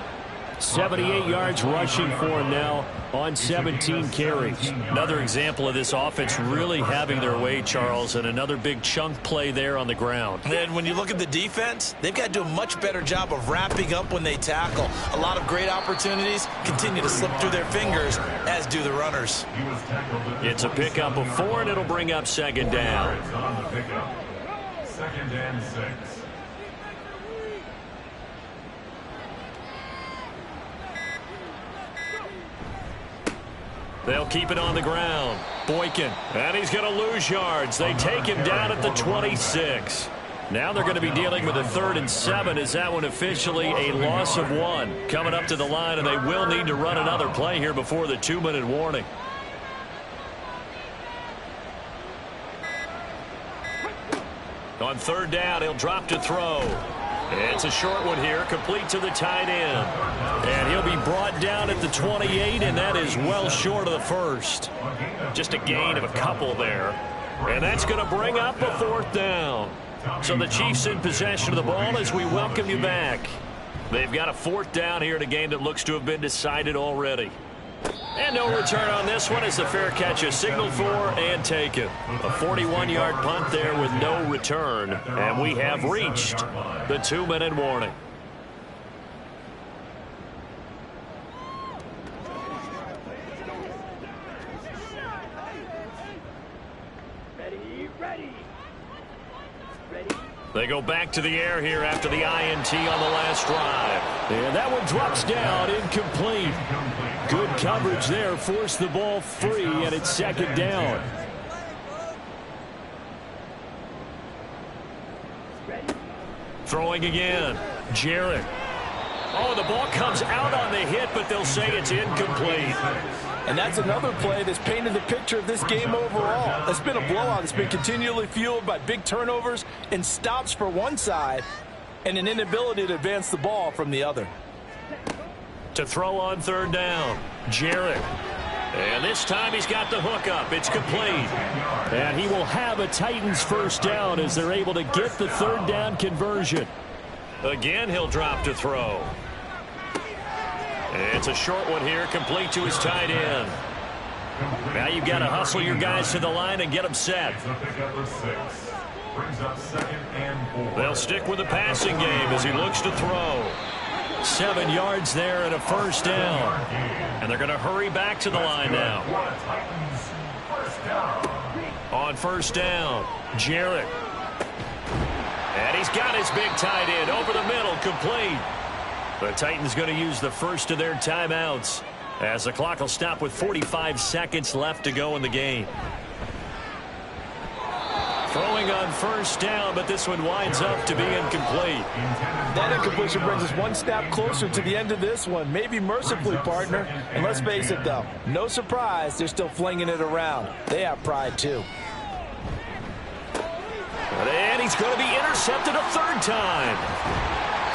78 yards rushing for him now on 17 carries. Another example of this offense really having their way, Charles, and another big chunk play there on the ground. And when you look at the defense, they've got to do a much better job of wrapping up when they tackle. A lot of great opportunities continue to slip through their fingers, as do the runners. It's a pickup of 4, and it'll bring up second down. Second and 6. They'll keep it on the ground. Boykin. And he's going to lose yards. They take him down at the 26. Now they're going to be dealing with a 3rd and 7. Is that one officially a loss of 1? Coming up to the line, and they will need to run another play here before the 2-minute warning. On 3rd down, he'll drop to throw. It's a short one here, complete to the tight end. And he'll be brought down at the 28, and that is well short of the first. Just a gain of a couple there. And that's going to bring up a 4th down. So the Chiefs in possession of the ball as we welcome you back. They've got a 4th down here in a game that looks to have been decided already. And no return on this one as the fair catch is signaled for and taken. A 41-yard punt there with no return. And we have reached the 2-minute warning. They go back to the air here after the INT on the last drive. And that one drops down, incomplete. Good coverage there, forced the ball free, and it's second down. Throwing again, Jarrett. Oh, the ball comes out on the hit, but they'll say it's incomplete. And that's another play that's painted the picture of this game overall. It's been a blowout. It's been continually fueled by big turnovers and stops for one side and an inability to advance the ball from the other. To throw on 3rd down, Jarrett. And this time he's got the hookup. It's complete. And he will have a Titans first down as they're able to get the 3rd down conversion. Again, he'll drop to throw. It's a short one here, complete to his tight end. Now you've got to hustle your guys to the line and get them set. They'll stick with the passing game as he looks to throw. 7 yards there and a first down. And they're going to hurry back to the line now. On first down, Jarrett. And he's got his big tight end over the middle, complete. The Titans going to use the first of their timeouts as the clock will stop with 45 seconds left to go in the game. Throwing on first down, but this one winds up to be incomplete. That incompletion brings us one step closer to the end of this one. Maybe mercifully, partner. And let's face it, though, no surprise, they're still flinging it around. They have pride, too. And he's going to be intercepted a 3rd time.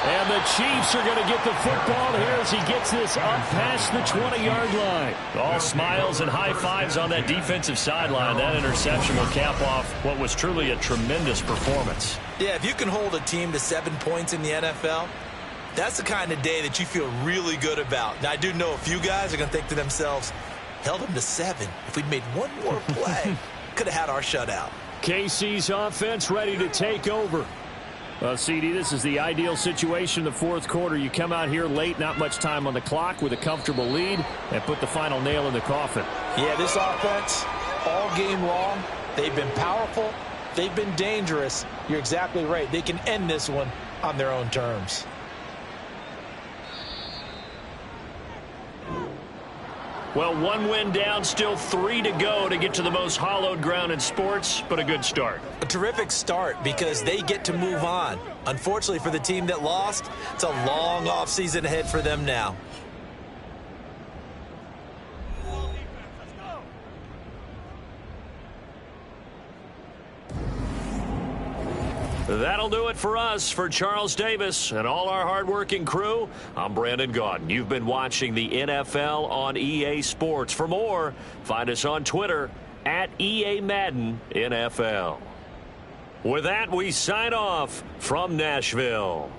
And the Chiefs are going to get the football here as he gets this up past the 20-yard line. All smiles and high fives on that defensive sideline. That interception will cap off what was truly a tremendous performance. Yeah, if you can hold a team to 7 points in the NFL, that's the kind of day that you feel really good about. Now, I do know a few guys are going to think to themselves, held them to 7. If we'd made one more play, could have had our shutout. KC's offense ready to take over. Well, CD, this is the ideal situation in the 4th quarter. You come out here late, not much time on the clock with a comfortable lead, and put the final nail in the coffin. Yeah, this offense, all game long, they've been powerful, they've been dangerous. You're exactly right. They can end this one on their own terms. Well, 1 win down, still 3 to go to get to the most hallowed ground in sports, but a good start. A terrific start because they get to move on. Unfortunately for the team that lost, it's a long offseason ahead for them now. That'll do it for us. For Charles Davis and all our hardworking crew, I'm Brandon Gaudin. You've been watching the NFL on EA Sports. For more, find us on Twitter at EA Madden NFL. With that, we sign off from Nashville.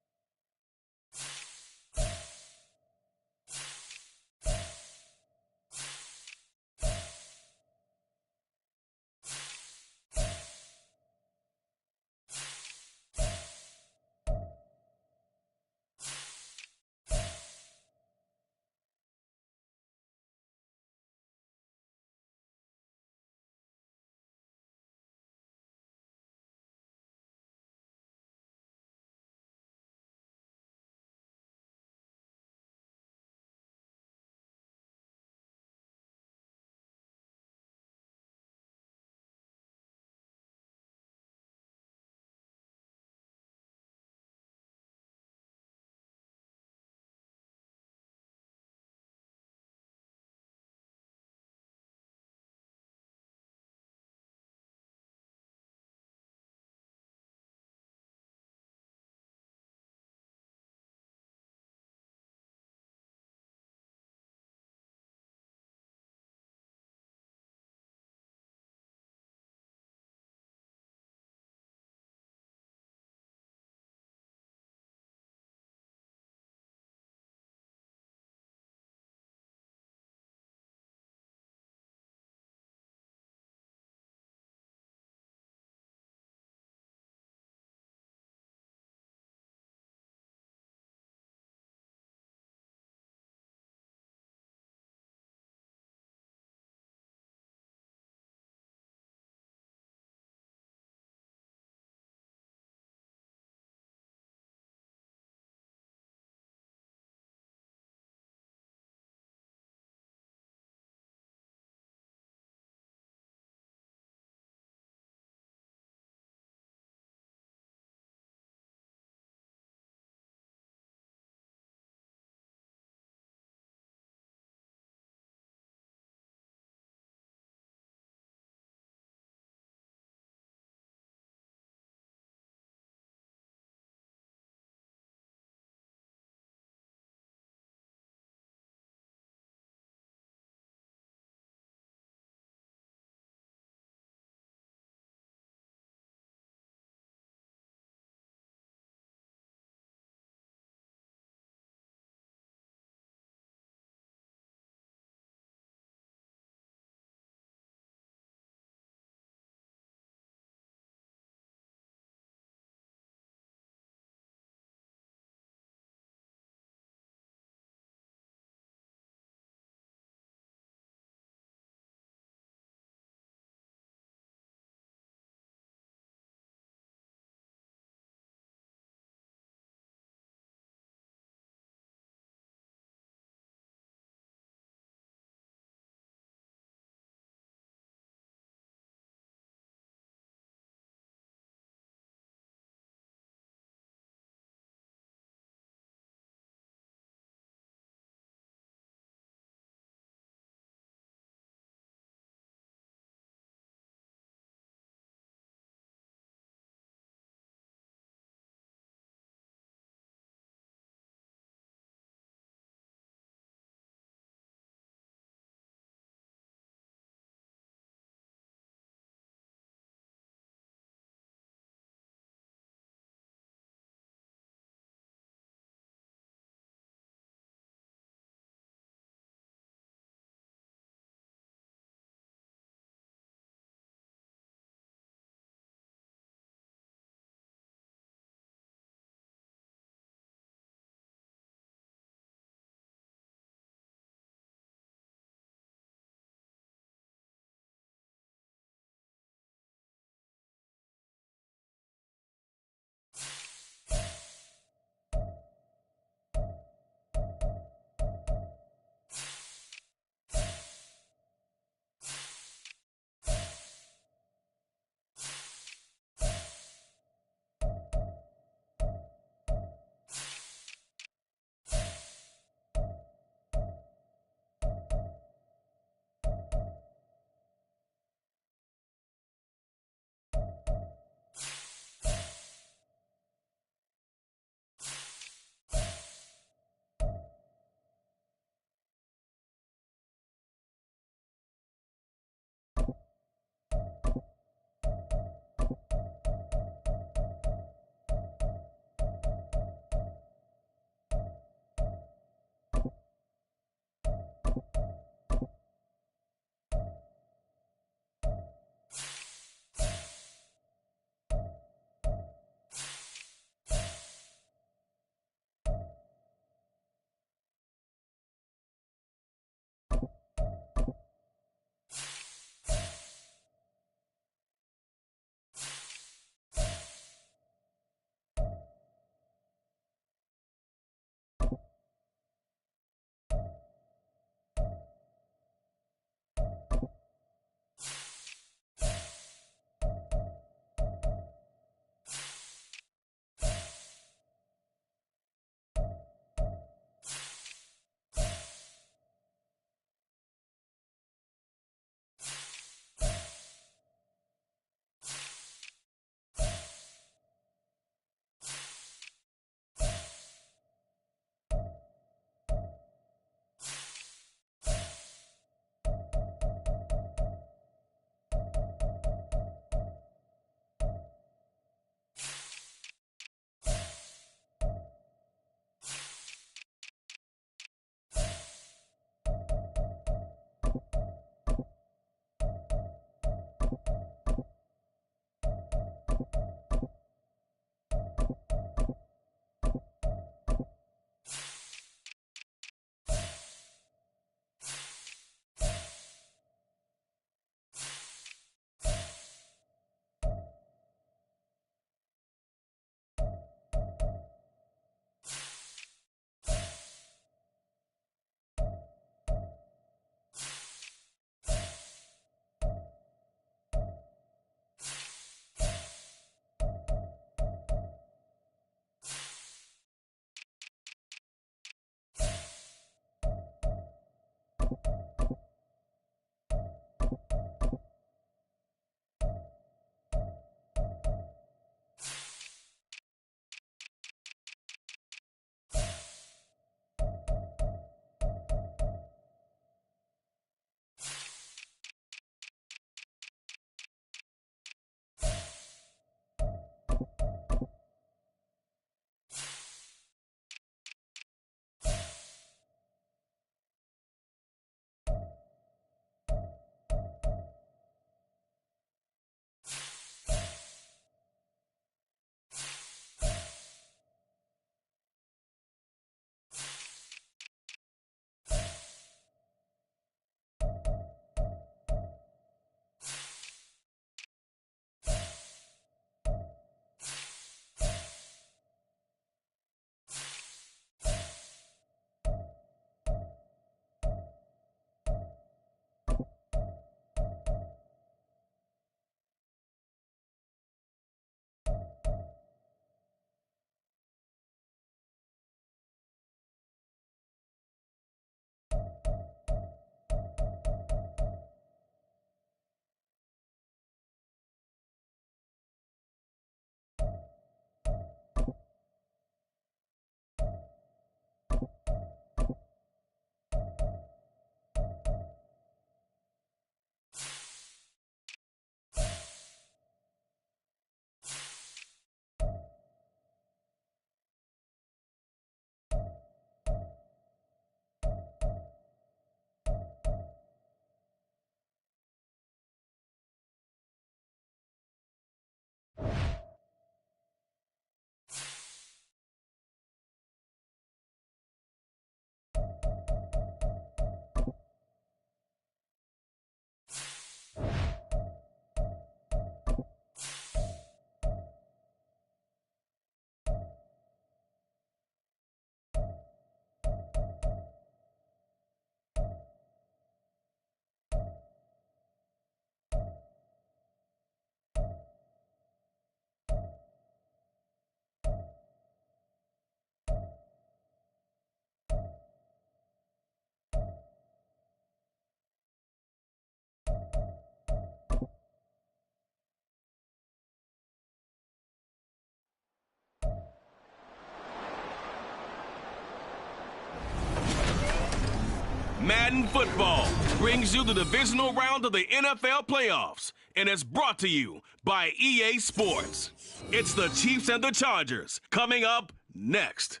Madden Football brings you the divisional round of the NFL playoffs, and it's brought to you by EA Sports. It's the Chiefs and the Chargers coming up next.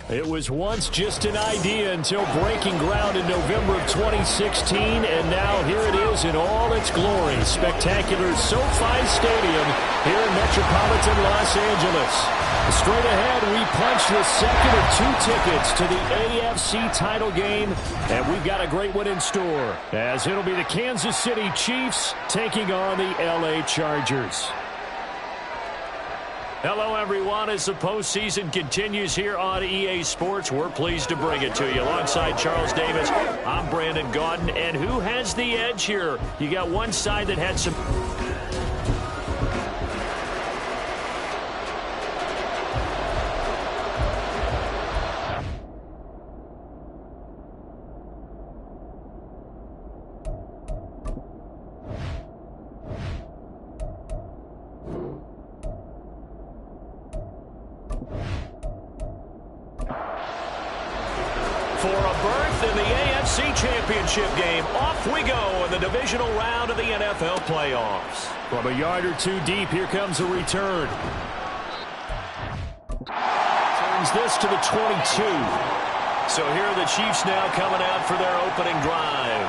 It was once just an idea until breaking ground in November of 2016, and now here it is in all its glory. Spectacular SoFi Stadium here in metropolitan Los Angeles. Straight ahead, we punch the second of 2 tickets to the AFC title game, and we've got a great one in store, as it'll be the Kansas City Chiefs taking on the LA Chargers. Hello, everyone. As the postseason continues here on EA Sports, we're pleased to bring it to you. Alongside Charles Davis, I'm Brandon Gaudin. And who has the edge here? You got one side that had some... championship game. Off we go in the divisional round of the NFL playoffs. From a yard or 2 deep, here comes a return. Turns this to the 22. So here are the Chiefs now coming out for their opening drive.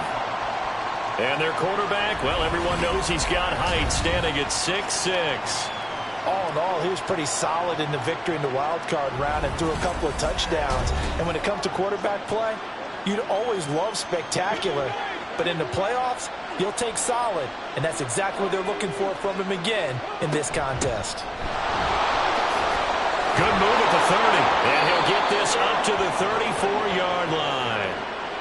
And their quarterback, well, everyone knows he's got height, standing at 6'6". All in all, he was pretty solid in the victory in the wild card round and threw a couple of touchdowns. And when it comes to quarterback play, you'd always love spectacular, but in the playoffs, you'll take solid, and that's exactly what they're looking for from him again in this contest. Good move at the 30, and he'll get this up to the 34-yard line.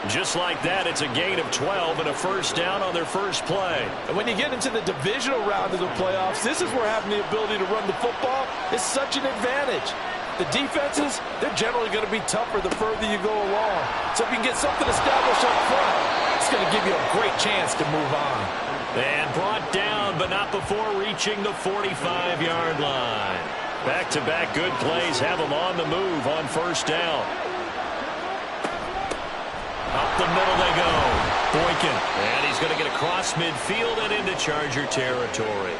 Just like that, it's a gain of 12 and a first down on their first play. And when you get into the divisional round of the playoffs, this is where having the ability to run the football is such an advantage. The defenses, they're generally going to be tougher the further you go along. So if you can get something established up front, it's going to give you a great chance to move on. And brought down, but not before reaching the 45-yard line. Back-to-back good plays have them on the move on first down. Up the middle they go. Boykin. And he's going to get across midfield and into Charger territory.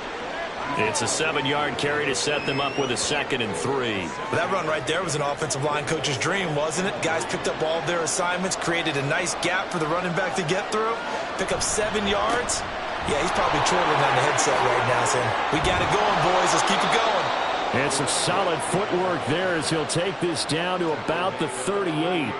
It's a 7-yard carry to set them up with a 2nd and 3. That run right there was an offensive line coach's dream, wasn't it? Guys picked up all of their assignments, created a nice gap for the running back to get through, pick up 7 yards. Yeah, he's probably twirling on the headset right now saying, we got it going, boys. Let's keep it going. And some solid footwork there as he'll take this down to about the 38.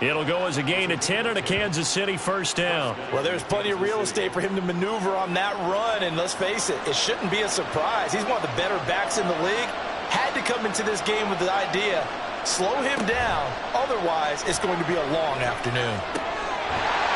It'll go as a gain of 10 and a Kansas City first down. Well, there's plenty of real estate for him to maneuver on that run, and let's face it, it shouldn't be a surprise. He's one of the better backs in the league. Had to come into this game with the idea, slow him down, otherwise it's going to be a long afternoon.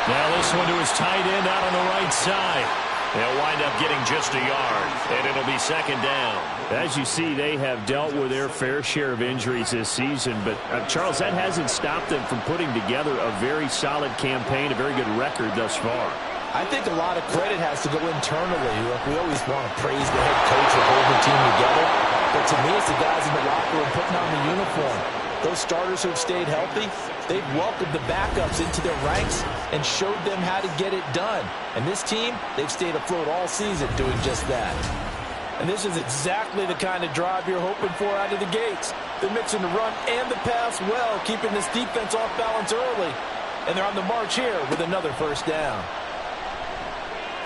Now this one to his tight end out on the right side. They'll wind up getting just a yard, and it'll be 2nd down. As you see, they have dealt with their fair share of injuries this season, but, Charles, that hasn't stopped them from putting together a very solid campaign, a very good record thus far. I think a lot of credit has to go internally. Look, we always want to praise the head coach for holding the team together, but to me, it's the guys in the locker room putting on the uniform. Those starters who have stayed healthy, they've welcomed the backups into their ranks and showed them how to get it done. And this team, they've stayed afloat all season doing just that. And this is exactly the kind of drive you're hoping for out of the gates. They're mixing the run and the pass well, keeping this defense off balance early. And they're on the march here with another first down.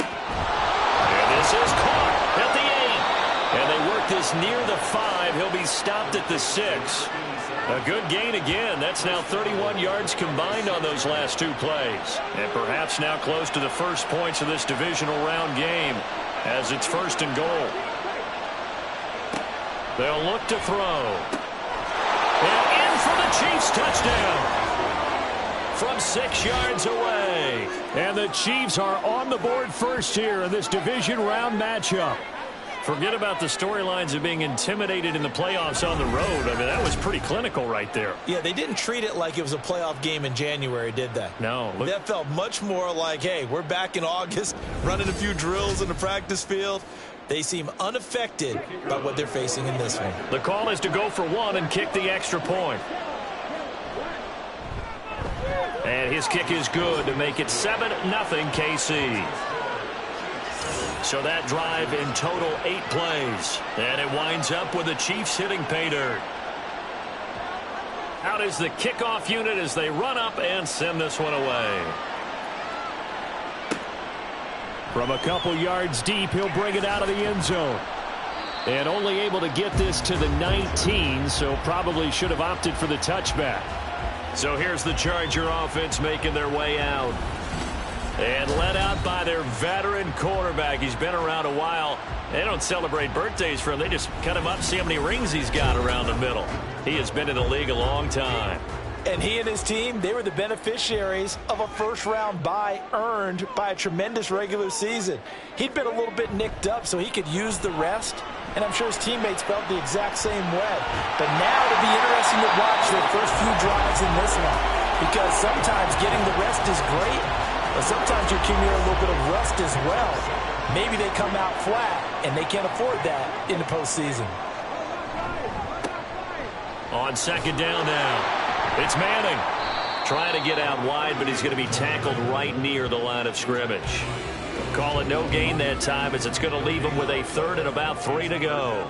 And this is caught at the 8. And they work this near the 5. He'll be stopped at the 6. A good gain again. That's now 31 yards combined on those last 2 plays. And perhaps now close to the first points of this divisional round game as it's 1st and goal. They'll look to throw. And in for the Chiefs touchdown. From 6 yards away. And the Chiefs are on the board first here in this division round matchup. Forget about the storylines of being intimidated in the playoffs on the road. I mean, that was pretty clinical right there. Yeah, they didn't treat it like it was a playoff game in January, did they? No. That felt much more like, hey, we're back in August, running a few drills in the practice field. They seem unaffected by what they're facing in this one. The call is to go for 1 and kick the extra point. And his kick is good to make it 7-0 KC. So that drive in total 8 plays. And it winds up with the Chiefs hitting pay dirt. Out is the kickoff unit as they run up and send this one away. From a couple yards deep, he'll bring it out of the end zone. And only able to get this to the 19, so probably should have opted for the touchback. So here's the Charger offense making their way out. And led out by their veteran quarterback. He's been around a while. They don't celebrate birthdays for him. They just cut him up, see how many rings he's got around the middle. He has been in the league a long time. And he and his team, they were the beneficiaries of a first-round bye earned by a tremendous regular season. He'd been a little bit nicked up so he could use the rest, and I'm sure his teammates felt the exact same way. But now it'll be interesting to watch their first few drives in this one, because sometimes getting the rest is great, but sometimes you accumulate a little bit of rust as well. Maybe they come out flat, and they can't afford that in the postseason. On second down now. It's Manning trying to get out wide, but he's going to be tackled right near the line of scrimmage. Call it no gain that time, as it's going to leave him with a 3rd and about 3 to go.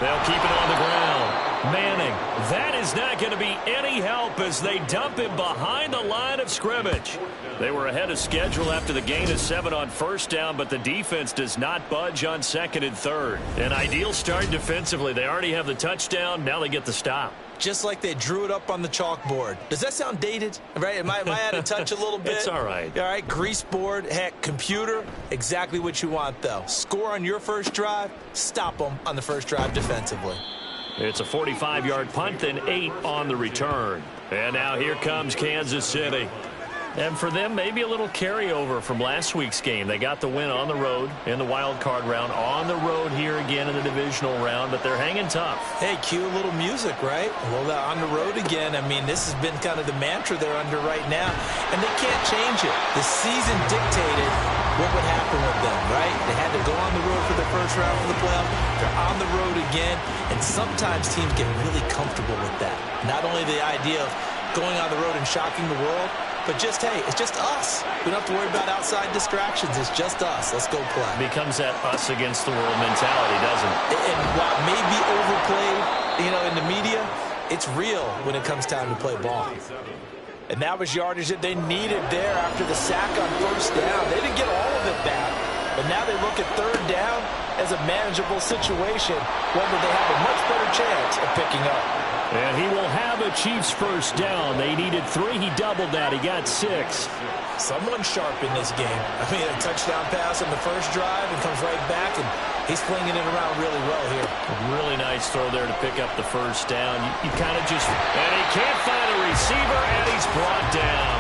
They'll keep it on the ground. Manning, that is not going to be any help as they dump him behind the line of scrimmage. They were ahead of schedule after the gain of 7 on first down, but the defense does not budge on 2nd and 3rd. An ideal start defensively. They already have the touchdown. Now they get the stop. Just like they drew it up on the chalkboard. Does that sound dated? Right? Am I out of touch a little bit? It's all right. All right, grease board, heck, computer, exactly what you want, though. Score on your first drive, stop them on the first drive defensively. It's a 45-yard punt, then 8 on the return. And now here comes Kansas City. And for them, maybe a little carryover from last week's game. They got the win on the road in the wild card round, on the road here again in the divisional round, but they're hanging tough. Hey, cue a little music, right? Well, on the road again. I mean, this has been kind of the mantra they're under right now, and they can't change it. The season dictated what would happen with them, right? They had to go on the road for the first round of the playoff. They're on the road again, and sometimes teams get really comfortable with that. Not only the idea of going on the road and shocking the world, but just, hey, it's just us. We don't have to worry about outside distractions. It's just us. Let's go play. Becomes that us against the world mentality, doesn't it? And while it may be overplayed, in the media, it's real when it comes time to play ball. And that was yardage that they needed there after the sack on first down. They didn't get all of it back, but now they look at 3rd down as a manageable situation, one that they have a much better chance of picking up. And he will have a Chiefs first down. They needed 3. He doubled that. He got 6. Someone sharp in this game. I mean, a touchdown pass on the first drive and comes right back, and he's flinging it around really well here. A really nice throw there to pick up the first down. You kind of just... And he can't find a receiver, and he's brought down.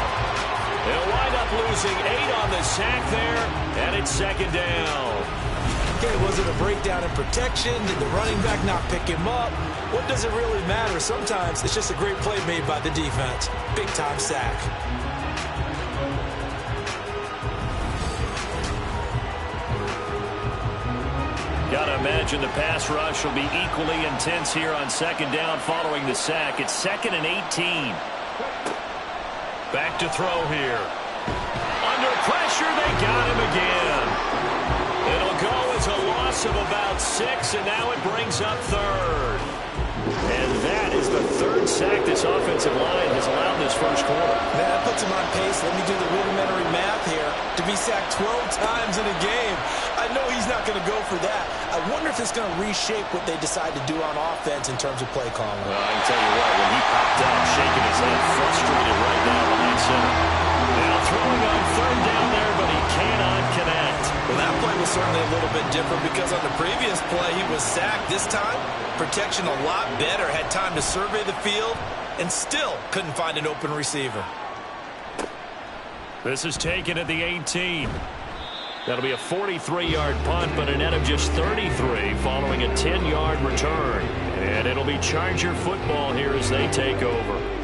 They'll wind up losing 8 on the sack there, and it's 2nd down. Okay, was it a breakdown in protection? Did the running back not pick him up? What does it really matter? Sometimes it's just a great play made by the defense. Big-time sack. Gotta imagine the pass rush will be equally intense here on 2nd down following the sack. It's 2nd and 18. Back to throw here. Under pressure, they got him again. It'll go as a loss of about 6, and now it brings up 3rd. And that is the 3rd sack this offensive line has allowed this first quarter. Man, that puts him on pace. Let me do the rudimentary math here. To be sacked 12 times in a game. I know he's not going to go for that. I wonder if it's going to reshape what they decide to do on offense in terms of play calling. Well, I can tell you what, when he popped out, shaking his head, frustrated right now behind center. Now throwing on 3rd down there, but he cannot connect. Well, that play was certainly a little bit different because on the previous play, he was sacked. This time, protection a lot better. Had time to survey the field and still couldn't find an open receiver. This is taken at the 18. That'll be a 43-yard punt, but a net of just 33 following a 10-yard return. And it'll be Charger football here as they take over.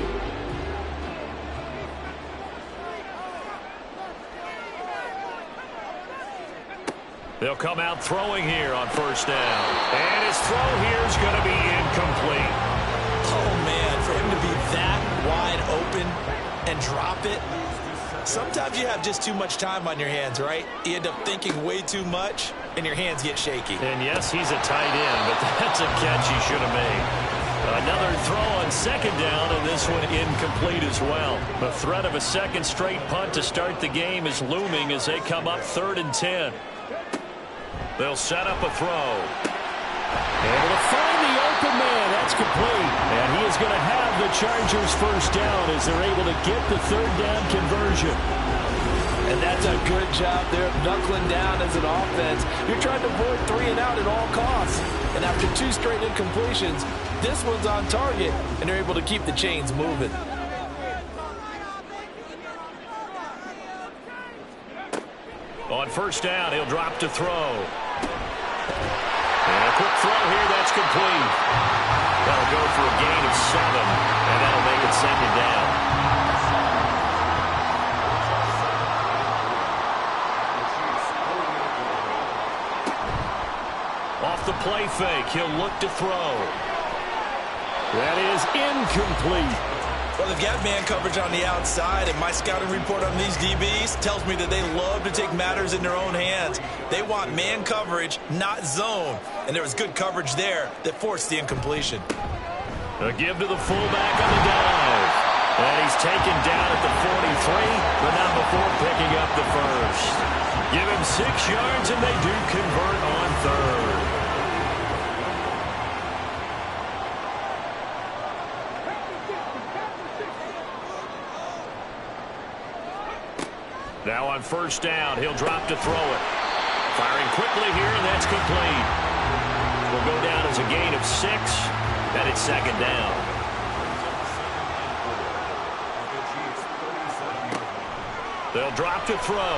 They'll come out throwing here on first down. And his throw here is going to be incomplete. Oh, man, for him to be that wide open and drop it. Sometimes you have just too much time on your hands, right? You end up thinking way too much, and your hands get shaky. And yes, he's a tight end, but that's a catch he should have made. Another throw on second down, and this one incomplete as well. The threat of a second straight punt to start the game is looming as they come up 3rd and 10. They'll set up a throw. Able to find the open man. That's complete. And he is going to have the Chargers first down as they're able to get the 3rd down conversion. And that's a good job there of knuckling down as an offense. You're trying to avoid 3 and out at all costs. And after 2 straight incompletions, this one's on target, and they're able to keep the chains moving. On first down, he'll drop to throw. And a quick throw here, that's complete. That'll go for a gain of 7, and that'll make it 2nd down. Off the play fake, he'll look to throw. That is incomplete. Well, they've got man coverage on the outside, and my scouting report on these DBs tells me that they love to take matters in their own hands. They want man coverage, not zone. And there was good coverage there that forced the incompletion. A give to the fullback on the dive. And he's taken down at the 43, but not before picking up the first. Give him 6 yards, and they do convert on 3rd. Now on first down, he'll drop to throw it. Firing quickly here, and that's complete. Will go down as a gain of 6, and it's 2nd down. They'll drop to throw.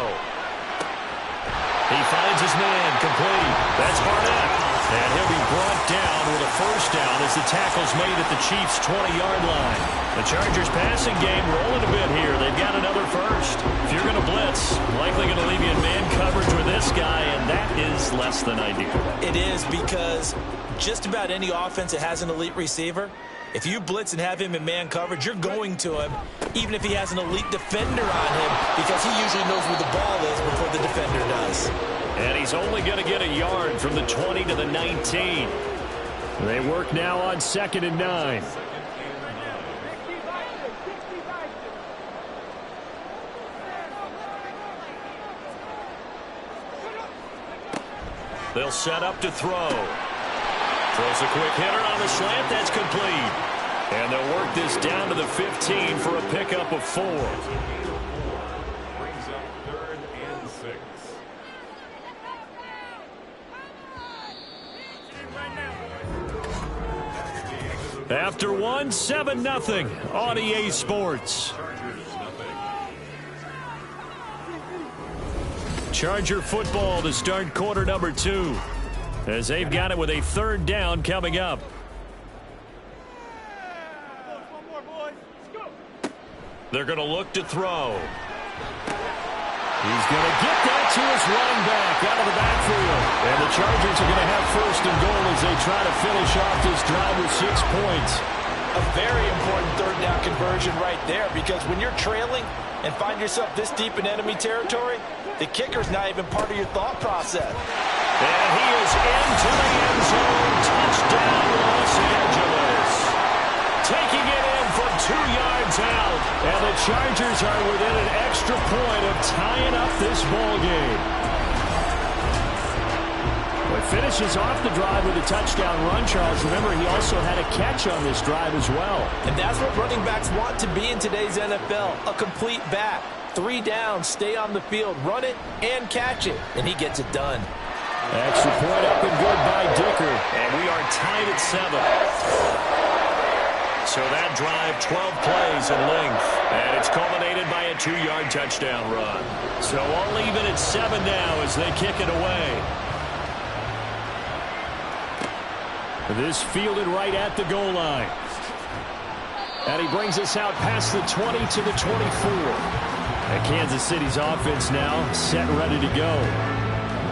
He finds his man, complete. That's Barnett. And he'll be brought down with a first down as the tackle's made at the Chiefs' 20-yard line. The Chargers passing game rolling a bit here. They've got another first. If you're going to blitz, likely going to leave you in man coverage with this guy, and that is less than ideal. It is, because just about any offense that has an elite receiver, if you blitz and have him in man coverage, you're going to him, even if he has an elite defender on him, because he usually knows where the ball is before the defender does. And he's only going to get a yard from the 20 to the 19. They work now on 2nd and 9. They'll set up to throw. Throws a quick hitter on the slant. That's complete. And they'll work this down to the 15 for a pickup of 4. Brings up 3rd and 6. After 1, 7-0 on EA Sports. Charger football to start quarter number 2, as they've got it with a 3rd down coming up. They're going to look to throw. He's going to get that to his running back out of the backfield. And the Chargers are going to have 1st and goal as they try to finish off this drive with 6 points. A very important 3rd down conversion right there, because when you're trailing and find yourself this deep in enemy territory, the kicker's not even part of your thought process. And he is into the end zone. Touchdown, Los Angeles. Taking it in from 2 yards out. And the Chargers are within an extra point of tying up this ball game. Well, he finishes off the drive with a touchdown run, Charles. Remember, he also had a catch on this drive as well. And that's what running backs want to be in today's NFL, a complete back. 3 downs, stay on the field, run it, and catch it. And he gets it done. Extra point up and good by Dicker. And we are tied at 7. So that drive, 12 plays in length. And it's culminated by a 2-yard touchdown run. So all even at 7 now as they kick it away. This fielded right at the goal line. And he brings us out past the 20 to the 24. And Kansas City's offense now set and ready to go.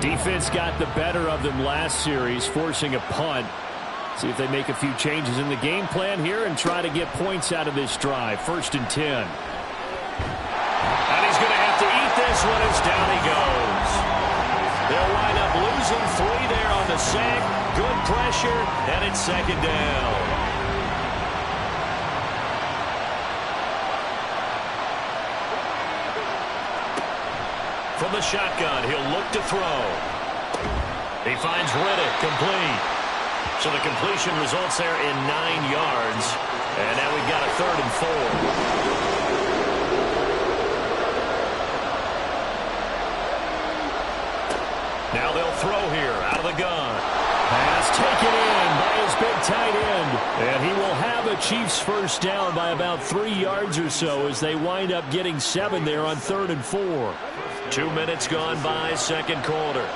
Defense got the better of them last series, forcing a punt. See if they make a few changes in the game plan here and try to get points out of this drive. 1st and 10. And he's going to have to eat this one as down he goes. They'll wind up losing 3 there on the sack. Good pressure, and it's 2nd down. From the shotgun, he'll look to throw. He finds Riddick, complete. So the completion results there in 9 yards. And now we've got a 3rd and 4. Now they'll throw here out of the gun. Pass taken in by his big tight end. And he will have a Chiefs first down by about 3 yards or so as they wind up getting 7 there on 3rd and 4. 2 minutes gone by, 2nd quarter.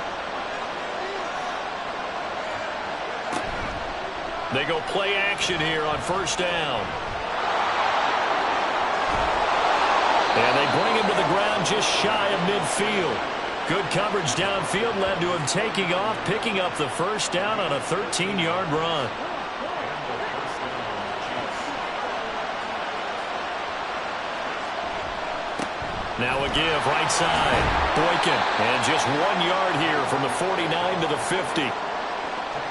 They go play action here on 1st down. And they bring him to the ground just shy of midfield. Good coverage downfield led to him taking off, picking up the 1st down on a 13-yard run. Now a give right side. Boykin. And just 1 yard here from the 49 to the 50.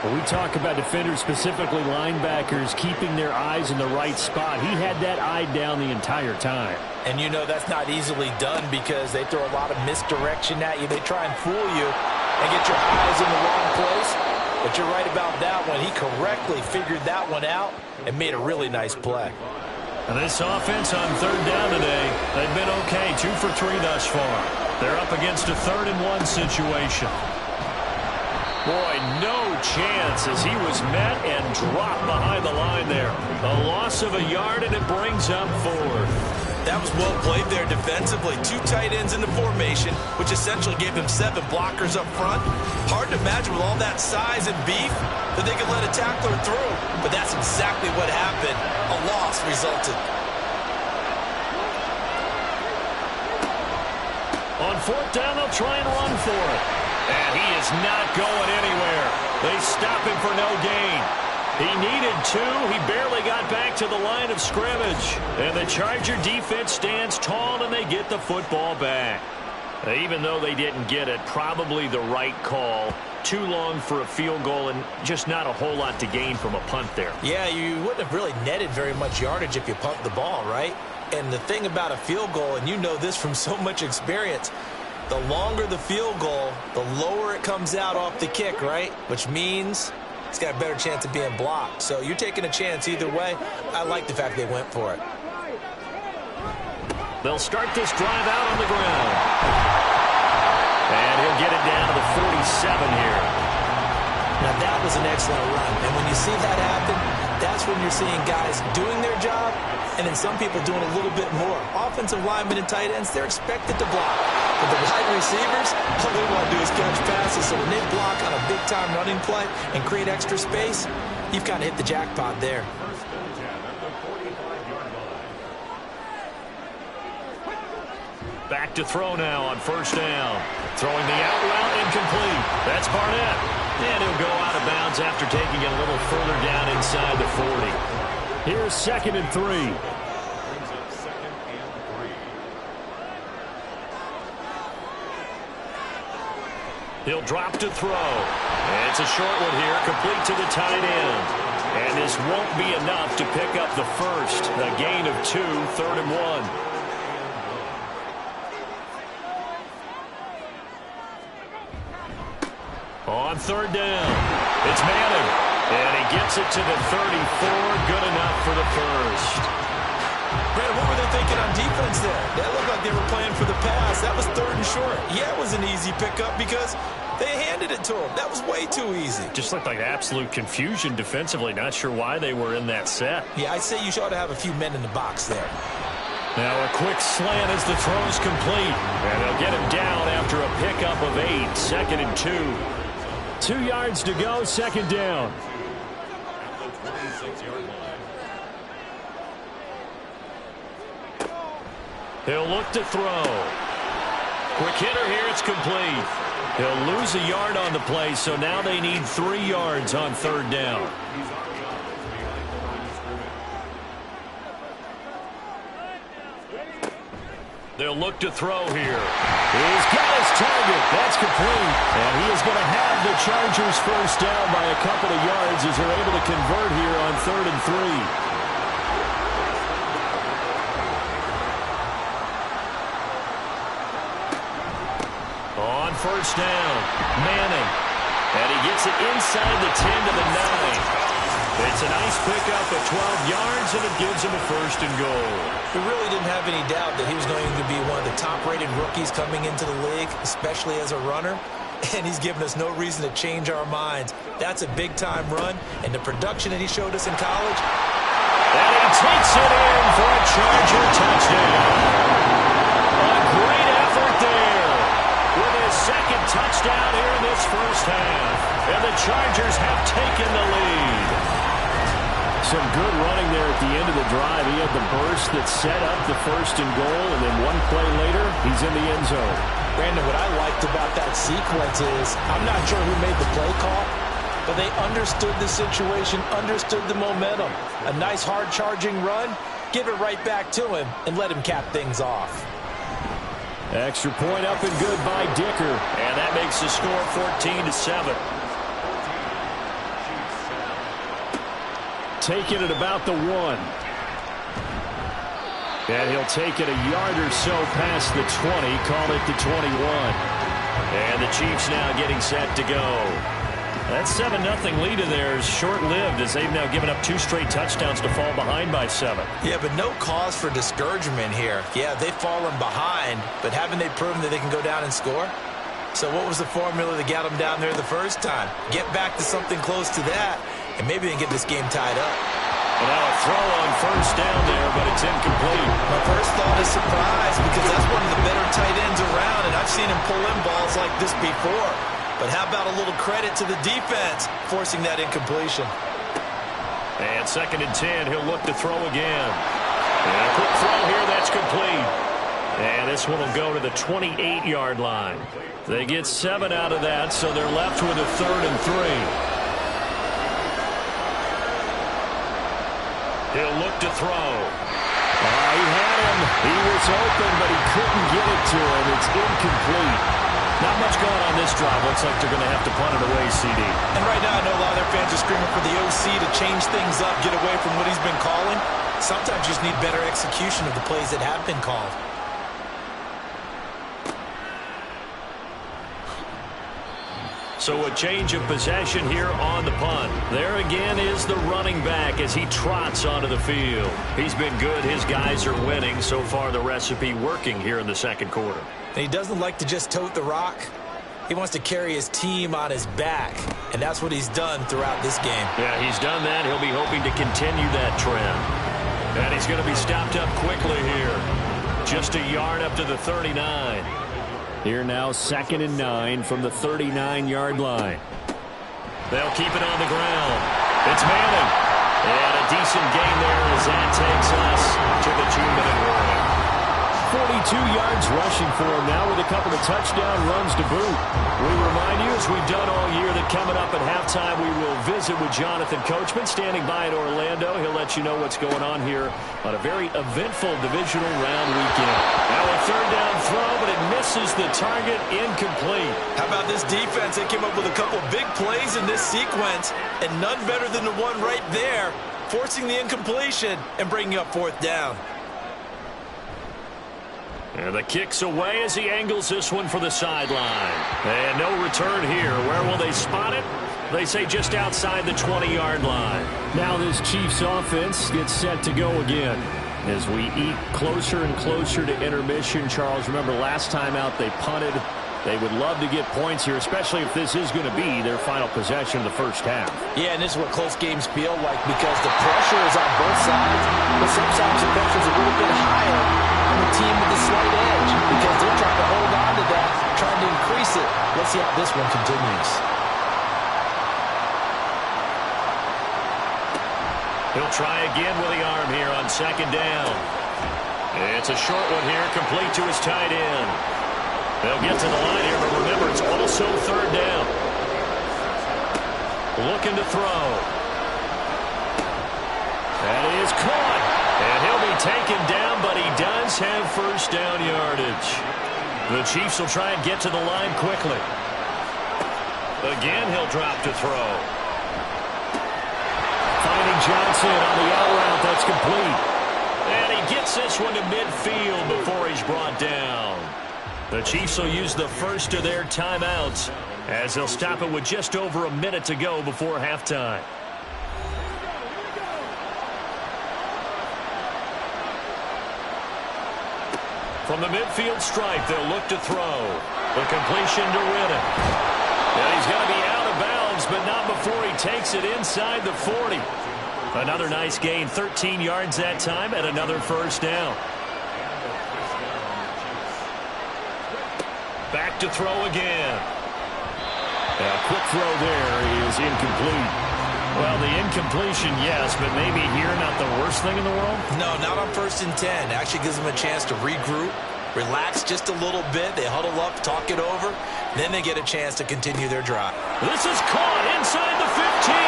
When we talk about defenders, specifically linebackers, keeping their eyes in the right spot, he had that eye down the entire time. And you know that's not easily done because they throw a lot of misdirection at you. They try and fool you and get your eyes in the wrong place. But you're right about that one. He correctly figured that one out and made a really nice play. And this offense on 3rd down today, they've been okay, 2 for 3 thus far. They're up against a 3rd and 1 situation. Boy, no chance as he was met and dropped behind the line there. A loss of a yard, and it brings up 4th. That was well played there defensively. 2 tight ends in the formation, which essentially gave him 7 blockers up front. Hard to imagine with all that size and beef that they could let a tackler through. But that's exactly what happened. A loss resulted. On 4th down, they'll try and run for it. And he is not going anywhere. They stop him for no gain. He needed 2. He barely got back to the line of scrimmage. And the Charger defense stands tall, and they get the football back. Even though they didn't get it, probably the right call. Too long for a field goal and just not a whole lot to gain from a punt there. Yeah, you wouldn't have really netted very much yardage if you pumped the ball, right? And the thing about a field goal, and you know this from so much experience, the longer the field goal, the lower it comes out off the kick, right? Which means it's got a better chance of being blocked. So you're taking a chance either way. I like the fact they went for it. They'll start this drive out on the ground. And he'll get it down to the 47 here. Now that was an excellent run. And when you see that happen, that's when you're seeing guys doing their job and then some people doing a little bit more. Offensive linemen and tight ends, they're expected to block. But the wide receivers, all they want to do is catch passes. So when they block on a big-time running play and create extra space, you've kind of hit the jackpot there. Back to throw now on 1st down. Throwing the out route incomplete. That's Barnett. And he'll go out of bounds after taking it a little further down inside the 40. Here's 2nd and 3. He'll drop to throw. And it's a short one here, complete to the tight end. And this won't be enough to pick up the first. A gain of 2, 3rd and 1. On 3rd down, it's Madden, and he gets it to the 34, good enough for the first. Brad, what were they thinking on defense there? That looked like they were playing for the pass. That was 3rd and short. Yeah, it was an easy pickup because they handed it to him. That was way too easy. Just looked like absolute confusion defensively. Not sure why they were in that set. Yeah, I'd say you ought to have a few men in the box there. Now a quick slant as the throw's complete, and they'll get him down after a pickup of 8, 2nd and 2. 2 yards to go, 2nd down. He'll look to throw. Quick hitter here. It's complete. He'll lose a yard on the play, so now they need 3 yards on third down. They'll look to throw here. He's got his target. That's complete. And he is going to have the Chargers first down by a couple of yards as they're able to convert here on 3rd and 3. On first down, Manning. And he gets it inside the 10 to the 9. It's a nice pickup of 12 yards, and it gives him a 1st and goal. We really didn't have any doubt that he was going to be one of the top-rated rookies coming into the league, especially as a runner. And he's given us no reason to change our minds. That's a big-time run, and the production that he showed us in college. And he takes it in for a Charger touchdown. A great effort there with his 2nd touchdown here in this first half. And the Chargers have taken the lead. Some good running there at the end of the drive. He had the burst that set up the 1st and goal, and then one play later, he's in the end zone. Brandon, what I liked about that sequence is, I'm not sure who made the play call, but they understood the situation, understood the momentum. A nice hard-charging run, give it right back to him, and let him cap things off. Extra point up and good by Dicker, and that makes the score 14-7. Taking it about the 1. And he'll take it a yard or so past the 20, call it the 21. And the Chiefs now getting set to go. That 7-0 lead in there is short-lived as they've now given up 2 straight touchdowns to fall behind by 7. Yeah, but no cause for discouragement here. Yeah, they've fallen behind, but haven't they proven that they can go down and score? So what was the formula that got them down there the first time? Get back to something close to that, and maybe they can get this game tied up. And now a throw on first down there, but it's incomplete. My first thought is surprise because that's one of the better tight ends around, and I've seen him pull in balls like this before. But how about a little credit to the defense forcing that incompletion? And 2nd and 10, he'll look to throw again. And a quick throw here, that's complete. And this one will go to the 28-yard line. They get 7 out of that, so they're left with a 3rd and 3. He'll look to throw. He had him. He was open, but he couldn't get it to him. It's incomplete. Not much going on this drive. Looks like they're going to have to punt it away, CD. And right now, I know a lot of their fans are screaming for the OC to change things up, get away from what he's been calling. Sometimes you just need better execution of the plays that have been called. So a change of possession here on the punt. There again is the running back as he trots onto the field. He's been good. His guys are winning. So far, the recipe working here in the 2nd quarter. And he doesn't like to just tote the rock. He wants to carry his team on his back, and that's what he's done throughout this game. Yeah, he's done that. He'll be hoping to continue that trend. And he's going to be stopped up quickly here. Just a yard up to the 39. Here now, 2nd and 9 from the 39-yard line. They'll keep it on the ground. It's Manning. And a decent gain there as that takes us to the 2-minute warning. 42 yards rushing for him now with a couple of touchdown runs to boot. We remind you, as we've done all year, that coming up at halftime we will visit with Jonathan Coachman standing by in Orlando. He'll let you know what's going on here on a very eventful divisional round weekend. Now a 3rd down throw, but it misses the target, incomplete. How about this defense? They came up with a couple big plays in this sequence, and none better than the one right there, forcing the incompletion and bringing up 4th down. And the kick's away as he angles this one for the sideline. And no return here. Where will they spot it? They say just outside the 20-yard line. Now this Chiefs offense gets set to go again. As we eat closer and closer to intermission, Charles, remember last time out they punted. They would love to get points here, especially if this is going to be their final possession of the first half. Yeah, and this is what close games feel like because the pressure is on both sides, but sometimes the pressure is a little bit higher on the team with the slight edge because they're trying to hold on to that, trying to increase it. Let's see how this one continues. He'll try again with the arm here on 2nd down. It's a short one here, complete to his tight end. They'll get to the line here, but remember, it's also third down. Looking to throw. That is caught. And he'll be taken down, but he does have first down yardage. The Chiefs will try and get to the line quickly. Again, he'll drop to throw. Finding Johnson on the out route. That's complete. And he gets this one to midfield before he's brought down. The Chiefs will use the first of their timeouts as they'll stop it with just over a minute to go before halftime. From the midfield stripe, they'll look to throw. The completion to Riddick. And he's going to be out of bounds, but not before he takes it inside the 40. Another nice gain, 13 yards that time, and another first down. Back to throw again. A quick throw there is incomplete. Well, the incompletion, yes, but maybe here not the worst thing in the world? No, not on 1st and 10. Actually gives them a chance to regroup, relax just a little bit. They huddle up, talk it over. Then they get a chance to continue their drive. This is caught inside the 15.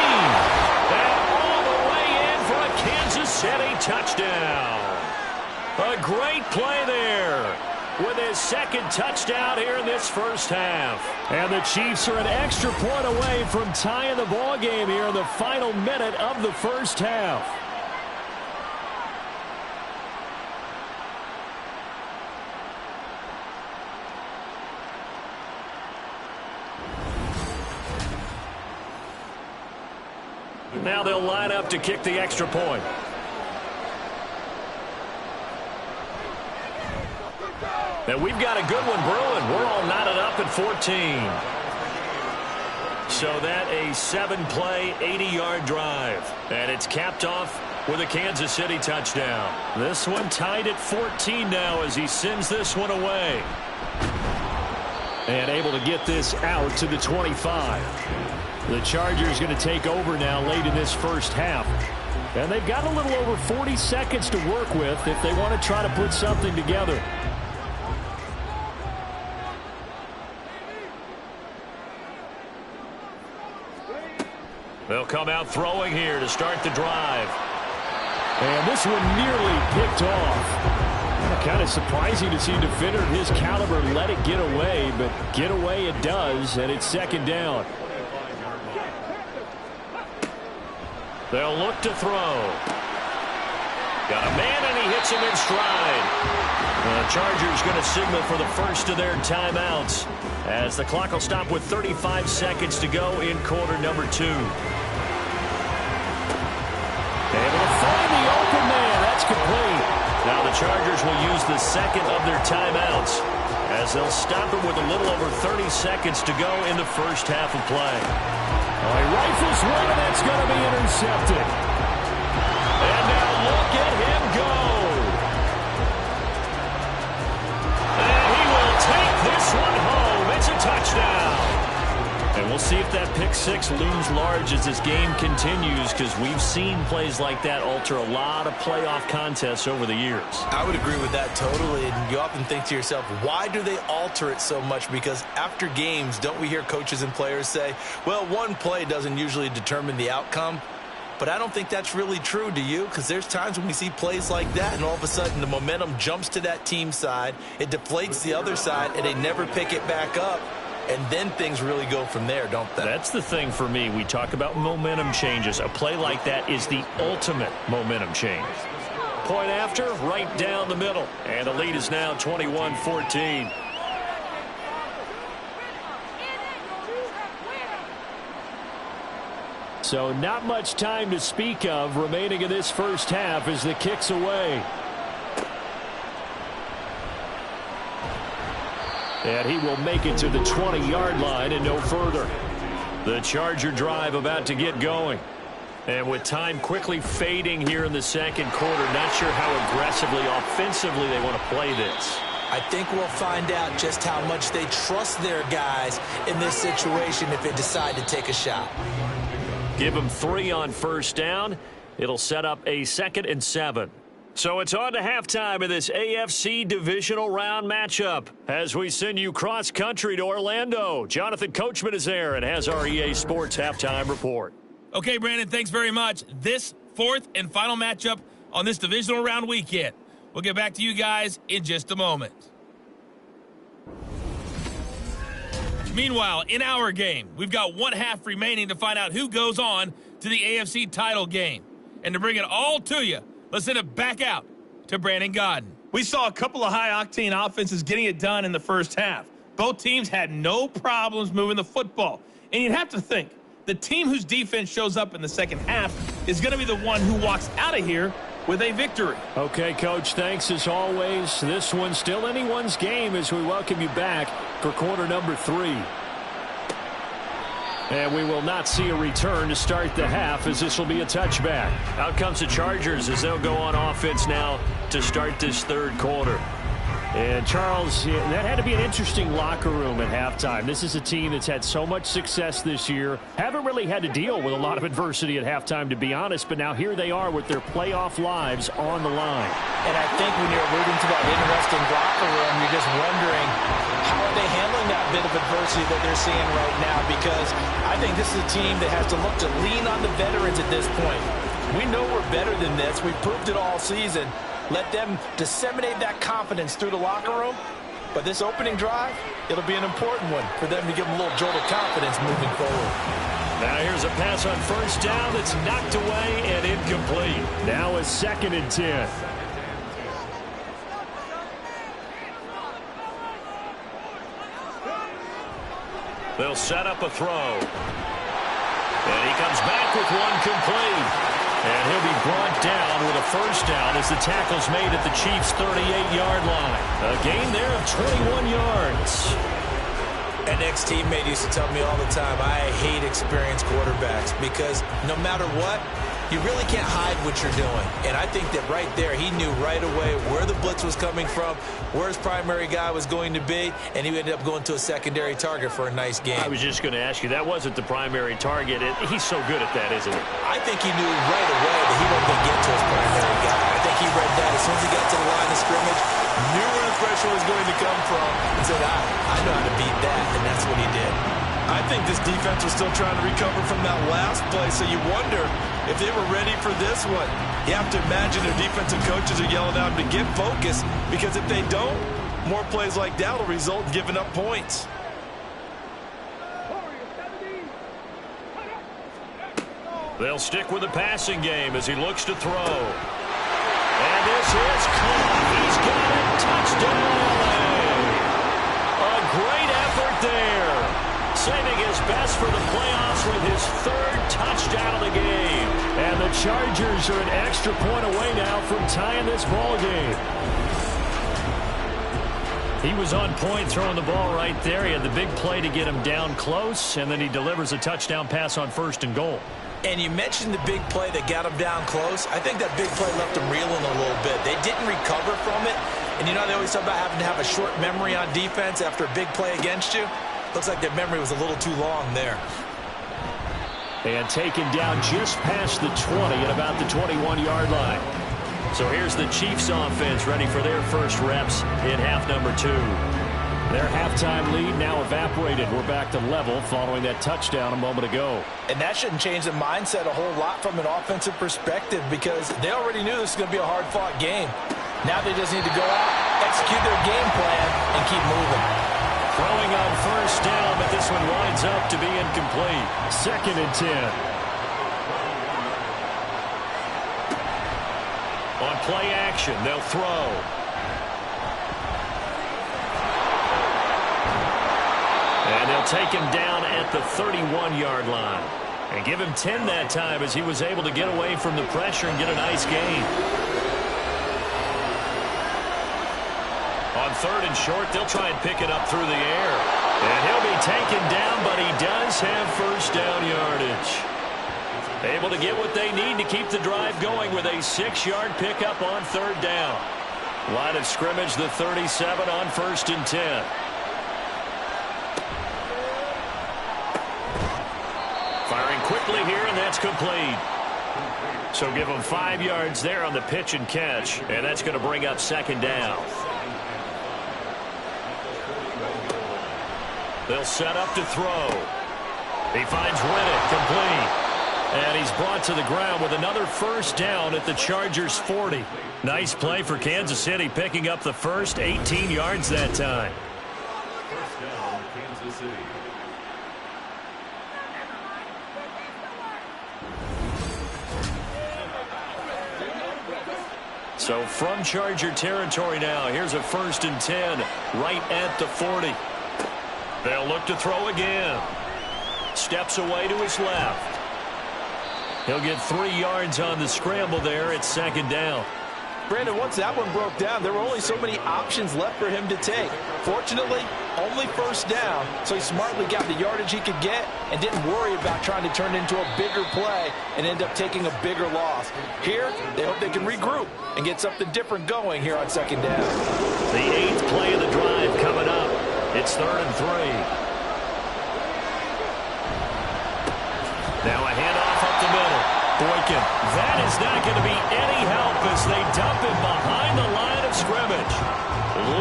And all the way in for a Kansas City touchdown. A great play there with his second touchdown here in this first half. And the Chiefs are an extra point away from tying the ball game here in the final minute of the first half. Now they'll line up to kick the extra point. And we've got a good one brewing. We're all knotted up at 14. So that a 7-play, 80-yard drive. And it's capped off with a Kansas City touchdown. This one tied at 14 now as he sends this one away. And able to get this out to the 25. The Chargers going to take over now late in this first half. And they've got a little over 40 seconds to work with if they want to try to put something together. They'll come out throwing here to start the drive. And this one nearly picked off. Kind of surprising to see a defender of his caliber let it get away, but get away it does, and it's second down. They'll look to throw. Got a man, and he hits him in stride. The Chargers going to signal for the first of their timeouts as the clock will stop with 35 seconds to go in quarter number 2. Able to find the open man. That's complete. Now the Chargers will use the second of their timeouts as they'll stop it with a little over 30 seconds to go in the first half of play. Oh, he rifles one, and that's going to be intercepted. And now look at him go. And he will take this one home. It's a touchdown. And we'll see if that pick six looms large as this game continues, because we've seen plays like that alter a lot of playoff contests over the years. I would agree with that totally. And you often think to yourself, why do they alter it so much? Because after games, don't we hear coaches and players say, well, one play doesn't usually determine the outcome? But I don't think that's really true, do you? Because there's times when we see plays like that, and all of a sudden the momentum jumps to that team side, it deflates the other side, and they never pick it back up. And then things really go from there, don't they? That's the thing for me. We talk about momentum changes. A play like that is the ultimate momentum change. Point after, right down the middle. And the lead is now 21-14. So not much time to speak of remaining in this first half as the kick's away. And he will make it to the 20-yard line and no further. The Charger drive about to get going. And with time quickly fading here in the second quarter, not sure how aggressively, offensively they want to play this. I think we'll find out just how much they trust their guys in this situation if they decide to take a shot. Give them 3 on first down. It'll set up a 2nd and 7. So it's on to halftime of this AFC divisional round matchup as we send you cross-country to Orlando. Jonathan Coachman is there and has our EA Sports halftime report. Okay, Brandon, thanks very much. This fourth and final matchup on this divisional round weekend. We'll get back to you guys in just a moment. Meanwhile, in our game, we've got one half remaining to find out who goes on to the AFC title game. And to bring it all to you, let's send it back out to Brandon Godden. We saw a couple of high-octane offenses getting it done in the first half. Both teams had no problems moving the football. And you'd have to think, the team whose defense shows up in the second half is going to be the one who walks out of here with a victory. Okay, Coach, thanks as always. This one's still anyone's game as we welcome you back for quarter number 3. And we will not see a return to start the half as this will be a touchback. Out comes the Chargers as they'll go on offense now to start this third quarter. And, Charles, that had to be an interesting locker room at halftime. This is a team that's had so much success this year. Haven't really had to deal with a lot of adversity at halftime, to be honest. But now here they are with their playoff lives on the line. And I think when you're alluding to that interesting locker room, you're just wondering how are they handling that bit of adversity that they're seeing right now, because I think this is a team that has to look to lean on the veterans at this point. We know we're better than this. We've proved it all season. Let them disseminate that confidence through the locker room. But this opening drive, it'll be an important one for them to give them a little jolt of confidence moving forward. Now here's a pass on first down that's knocked away and incomplete. Now a 2nd and 10. They'll set up a throw. And he comes back with one complete. And he'll be brought down with a first down as the tackle's made at the Chiefs' 38-yard line. A gain there of 21 yards. An ex-teammate used to tell me all the time, I hate experienced quarterbacks because no matter what, you really can't hide what you're doing. And I think that right there, he knew right away where the blitz was coming from, where his primary guy was going to be, and he ended up going to a secondary target for a nice game. I was just going to ask you, that wasn't the primary target. He's so good at that, isn't he? I think he knew right away that he wasn't going to get to his primary guy. I think he read that as soon as he got to the line of scrimmage, knew where the pressure was going to come from, and said, I know how to beat that, and that's what he did. I think this defense was still trying to recover from that last play, so you wonder if they were ready for this one. You have to imagine their defensive coaches are yelling at them to get focused, because if they don't, more plays like that will result in giving up points. They'll stick with the passing game as he looks to throw. And this is caught. He's got it. Touchdown. A great effort there. Saving his best for the playoffs with his 3rd touchdown of the game. And the Chargers are an extra point away now from tying this ball game. He was on point throwing the ball right there. He had the big play to get him down close, and then he delivers a touchdown pass on 1st and goal. And you mentioned the big play that got him down close. I think that big play left him reeling a little bit. They didn't recover from it. And you know they always talk about having to have a short memory on defense after a big play against you. Looks like their memory was a little too long there. And taken down just past the 20 at about the 21-yard line. So here's the Chiefs offense ready for their first reps in half number 2. Their halftime lead now evaporated. We're back to level following that touchdown a moment ago. And that shouldn't change the mindset a whole lot from an offensive perspective, because they already knew this was going to be a hard-fought game. Now they just need to go out, execute their game plan, and keep moving. Throwing on first down, but this one winds up to be incomplete. 2nd and 10. On play action, they'll throw. And they'll take him down at the 31-yard line. And give him 10 that time as he was able to get away from the pressure and get a nice gain. On 3rd and short, they'll try and pick it up through the air. And he'll be taken down, but he does have first down yardage. Able to get what they need to keep the drive going with a 6-yard pickup on 3rd down. Line of scrimmage, the 37 on 1st and 10. Firing quickly here, and that's complete. So give them 5 yards there on the pitch and catch, and that's going to bring up second down. They'll set up to throw. He finds Riddick complete. And he's brought to the ground with another first down at the Chargers' 40. Nice play for Kansas City, picking up the first 18 yards that time. First down, Kansas City. So from Charger territory now, here's a 1st and 10 right at the 40. They'll look to throw again. Steps away to his left. He'll get 3 yards on the scramble there at second down. Brandon, once that one broke down, there were only so many options left for him to take. Fortunately, only first down, so he smartly got the yardage he could get and didn't worry about trying to turn it into a bigger play and end up taking a bigger loss. Here, they hope they can regroup and get something different going here on second down. The 8th play of the drive coming up. It's 3rd and 3. Now a handoff up the middle. Boykin. That is not going to be any help as they dump him behind the line of scrimmage.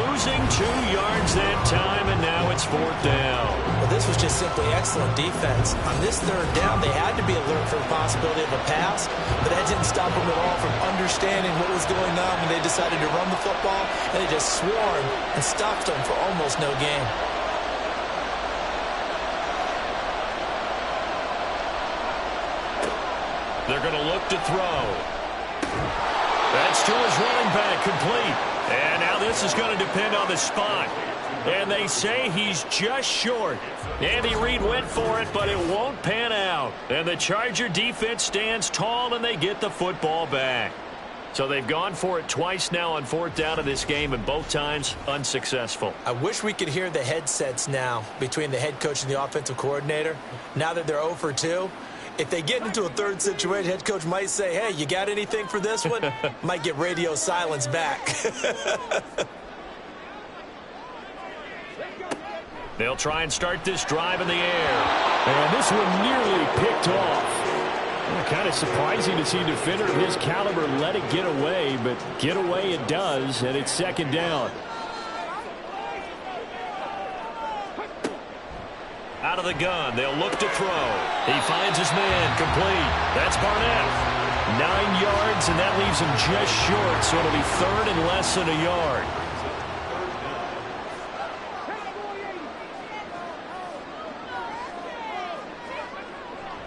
Losing 2 yards that time, and now it's 4th down. Well, this was just simply excellent defense. On this 3rd down, they had to be alert for the possibility of a pass, but that didn't stop them at all from understanding what was going on when they decided to run the football, and they just swarmed and stopped them for almost no gain. They're going to look to throw. That's to his running back, complete. And now this is going to depend on the spot. And they say he's just short. Andy Reid went for it, but it won't pan out. And the Charger defense stands tall, and they get the football back. So they've gone for it twice now on 4th down in this game, and both times unsuccessful. I wish we could hear the headsets now between the head coach and the offensive coordinator. Now that they're 0 for 2. If they get into a 3rd situation, head coach might say, hey, you got anything for this one? Might get radio silence back. They'll try and start this drive in the air. And this one nearly picked off. Well, kind of surprising to see a defender of his caliber let it get away, but get away it does, and it's second down. Out of the gun, they'll look to throw. He finds his man, complete. That's Barnett. 9 yards, and that leaves him just short, so it'll be 3rd and less than a yard.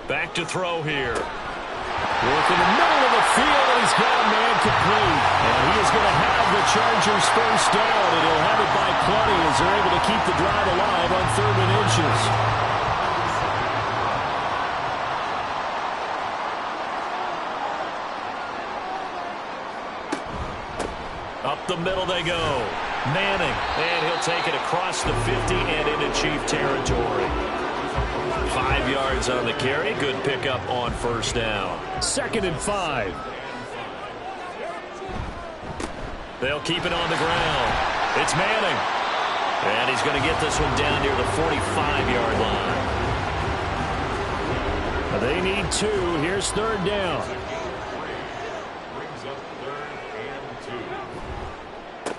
Back to throw here. Work in the middle of the field, and he's got a man complete. And he is going to have the Chargers first down, and he'll have it by plenty as they're able to keep the drive alive on 3rd and inches. Up the middle they go. Manning, and he'll take it across the 50 and into Chief territory. 5 yards on the carry. Good pickup on first down. 2nd and 5. They'll keep it on the ground. It's Manning. And he's going to get this one down near the 45-yard line. They need 2. Here's 3rd down. Brings up 3rd and 2.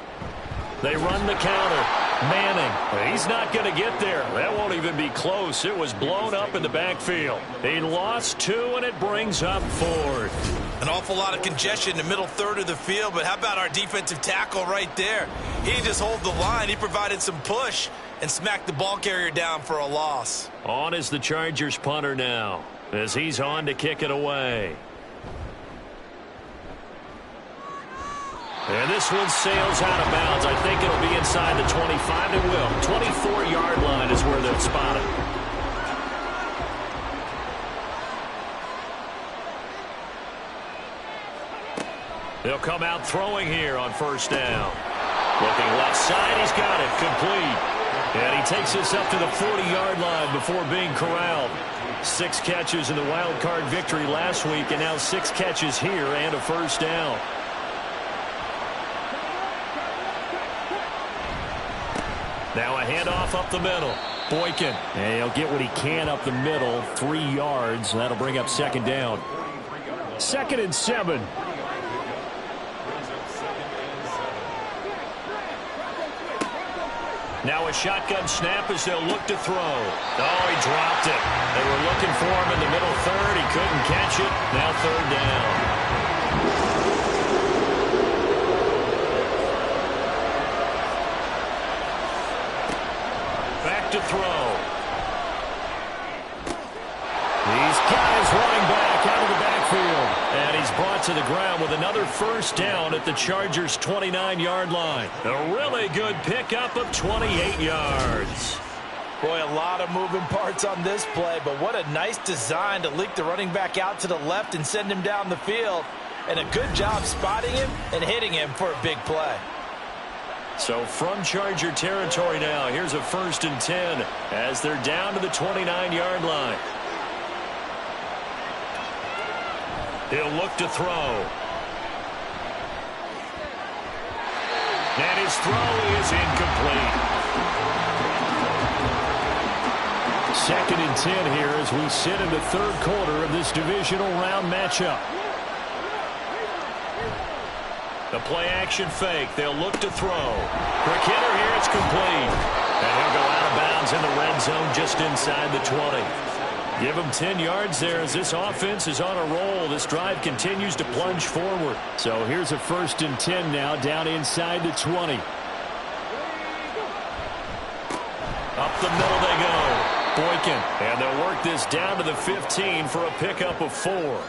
They run the counter. Manning, he's not going to get there. That won't even be close. It was blown up in the backfield. He lost 2, and it brings up 4th. An awful lot of congestion in the middle 3rd of the field, but how about our defensive tackle right there? He didn't just hold the line. He provided some push and smacked the ball carrier down for a loss. On is the Chargers punter now as he's on to kick it away. And this one sails out of bounds. I think it'll be inside the 25. It will. 24-yard line is where they'll spot it. They'll come out throwing here on first down. Looking left side. He's got it. Complete. And he takes this up to the 40-yard line before being corralled. 6 catches in the wild card victory last week, and now 6 catches here and a first down. Now a handoff up the middle. Boykin. And he'll get what he can up the middle. 3 yards. That'll bring up second down. 2nd and 7. Now a shotgun snap as they'll look to throw. Oh, he dropped it. They were looking for him in the middle third. He couldn't catch it. Now 3rd down. Back to throw. These guys running back out of the backfield. And he's brought to the ground with another 1st down at the Chargers' 29-yard line. A really good pickup of 28 yards. Boy, a lot of moving parts on this play, but what a nice design to leak the running back out to the left and send him down the field. And a good job spotting him and hitting him for a big play. So from Charger territory now, here's a 1st and 10 as they're down to the 29-yard line. He'll look to throw. And his throw is incomplete. 2nd and 10 here as we sit in the 3rd quarter of this divisional round matchup. The play-action fake. They'll look to throw. Quick hitter here. It's complete. And he'll go out of bounds in the red zone just inside the 20. Give him 10 yards there as this offense is on a roll. This drive continues to plunge forward. So here's a 1st and 10 now down inside the 20. Up the middle they go. Boykin. And they'll work this down to the 15 for a pickup of 4.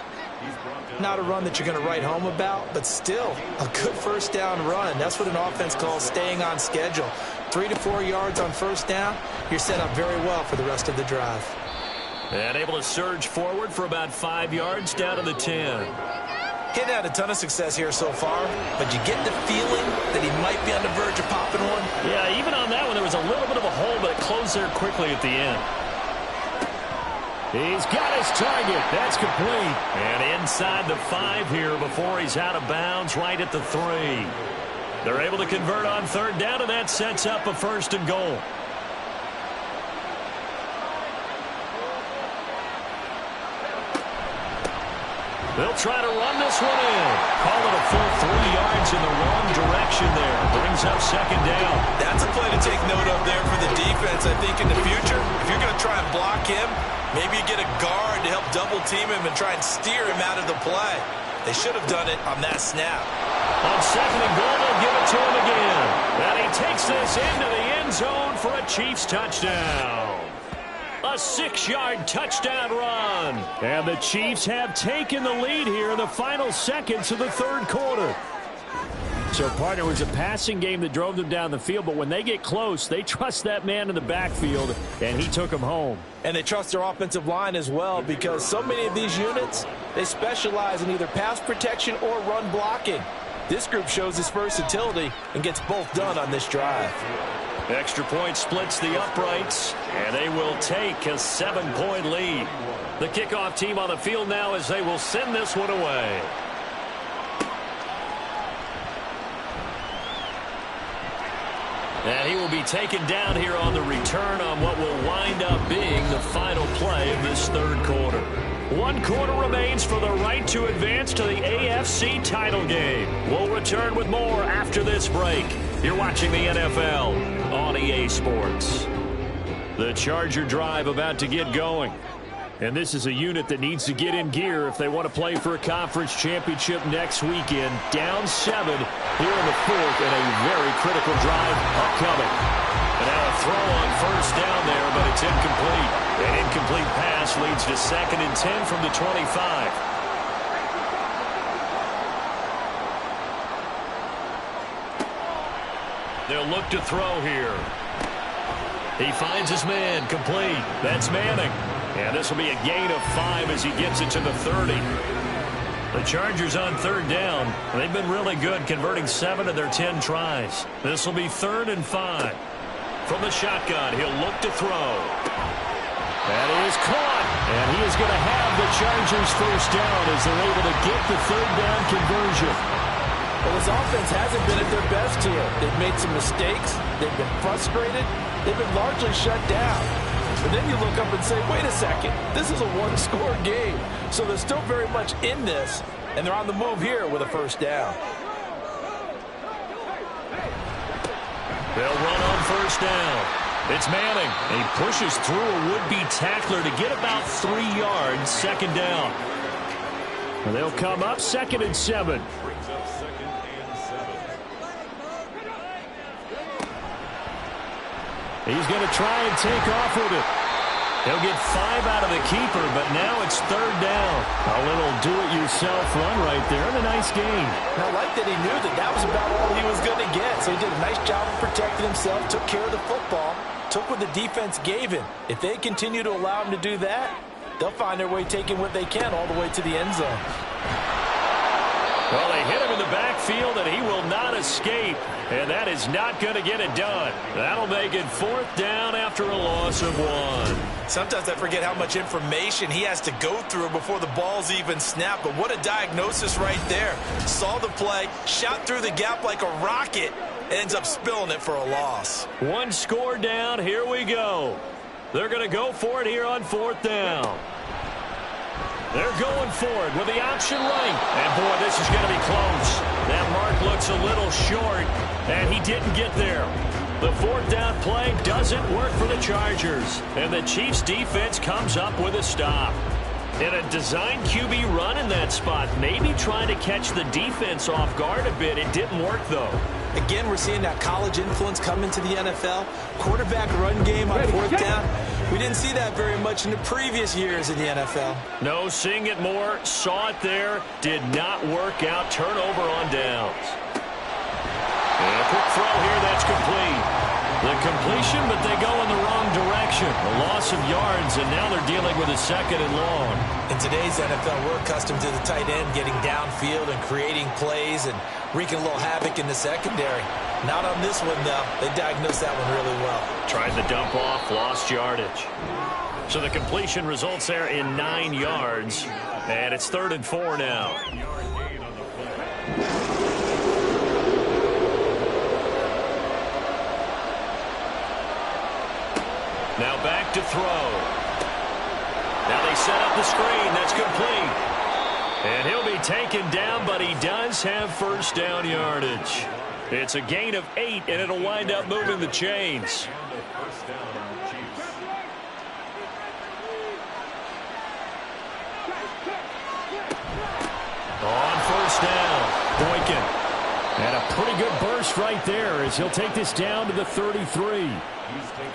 Not a run that you're going to write home about, but still a good 1st down run. That's what an offense calls staying on schedule. 3 to 4 yards on 1st down. You're set up very well for the rest of the drive. And able to surge forward for about 5 yards down to the 10. He'd had a ton of success here so far, but you get the feeling that he might be on the verge of popping one. Yeah, even on that one, there was a little bit of a hole, but it closed there quickly at the end. He's got his target. That's complete. And inside the 5 here before he's out of bounds right at the 3. They're able to convert on 3rd down, and that sets up a 1st and goal. They'll try to run this one in. Call it a full 3 yards in the wrong direction there. Brings up 2nd down. That's a play to take note of there for the defense. I think in the future, if you're going to try and block him, maybe you get a guard to help double team him and try and steer him out of the play. They should have done it on that snap. On 2nd and goal, they'll give it to him again. And he takes this into the end zone for a Chiefs touchdown. A 6-yard touchdown run. And the Chiefs have taken the lead here in the final seconds of the 3rd quarter. So, partner, it was a passing game that drove them down the field, but when they get close, they trust that man in the backfield, and he took them home. And they trust their offensive line as well, because so many of these units, they specialize in either pass protection or run blocking. This group shows its versatility and gets both done on this drive. Extra point splits the uprights, and they will take a 7-point lead. The kickoff team on the field now as they will send this one away. And he will be taken down here on the return on what will wind up being the final play of this 3rd quarter. 1 quarter remains for the right to advance to the AFC title game. We'll return with more after this break. You're watching the NFL on EA Sports. The Charger drive about to get going. And this is a unit that needs to get in gear if they want to play for a conference championship next weekend. Down 7 here in the 4th, and a very critical drive upcoming. And now a throw on 1st down there, but it's incomplete. An incomplete pass leads to 2nd and 10 from the 25. They'll look to throw here. He finds his man, complete. That's Manning. And this will be a gain of 5 as he gets it to the 30. The Chargers on 3rd down. They've been really good, converting 7 of their 10 tries. This will be 3rd and 5. From the shotgun, he'll look to throw. That is caught. And he is going to have the Chargers 1st down as they're able to get the 3rd down conversion. Well, this offense hasn't been at their best here. They've made some mistakes. They've been frustrated. They've been largely shut down. But then you look up and say, wait a second, this is a one-score game. So they're still very much in this, and they're on the move here with a first down. They'll run on first down. It's Manning. He pushes through a would-be tackler to get about 3 yards, second down. And they'll come up 2nd and 7. Brings up 2nd and 7. He's going to try and take off with it. He'll get 5 out of the keeper, but now it's 3rd down. A little do-it-yourself run right there, and a nice gain. And I like that he knew that that was about all he was going to get. So he did a nice job of protecting himself, took care of the football, took what the defense gave him. If they continue to allow him to do that, they'll find their way taking what they can all the way to the end zone. Well, they hit him in the backfield, and he will not escape. And that is not going to get it done. That'll make it 4th down after a loss of 1. Sometimes I forget how much information he has to go through before the ball's even snapped. But what a diagnosis right there. Saw the play, shot through the gap like a rocket, and ends up spilling it for a loss. 1 score down. Here we go. They're going to go for it here on 4th down. They're going for it with the option right. And, boy, this is going to be close. That mark looks a little short, and he didn't get there. The 4th down play doesn't work for the Chargers, and the Chiefs' defense comes up with a stop. In a design QB run in that spot, maybe trying to catch the defense off guard a bit. It didn't work, though. Again, we're seeing that college influence come into the NFL. Quarterback run game on 4th down. We didn't see that very much in the previous years in the NFL. No, seeing it more, saw it there, did not work out. Turnover on downs. And a quick throw here, that's complete. The completion, but they go in the wrong direction. A loss of yards, and now they're dealing with a 2nd and long. In today's NFL, we're accustomed to the tight end getting downfield and creating plays and wreaking a little havoc in the secondary. Not on this one, though. They diagnosed that one really well. Tried the dump off, lost yardage. So the completion results there in 9 yards, and it's 3rd and 4 now. Now back to throw. Now they set up the screen. That's complete. And he'll be taken down, but he does have first down yardage. It's a gain of 8, and it'll wind up moving the chains. On first down, Boykin. And a pretty good burst right there as he'll take this down to the 33.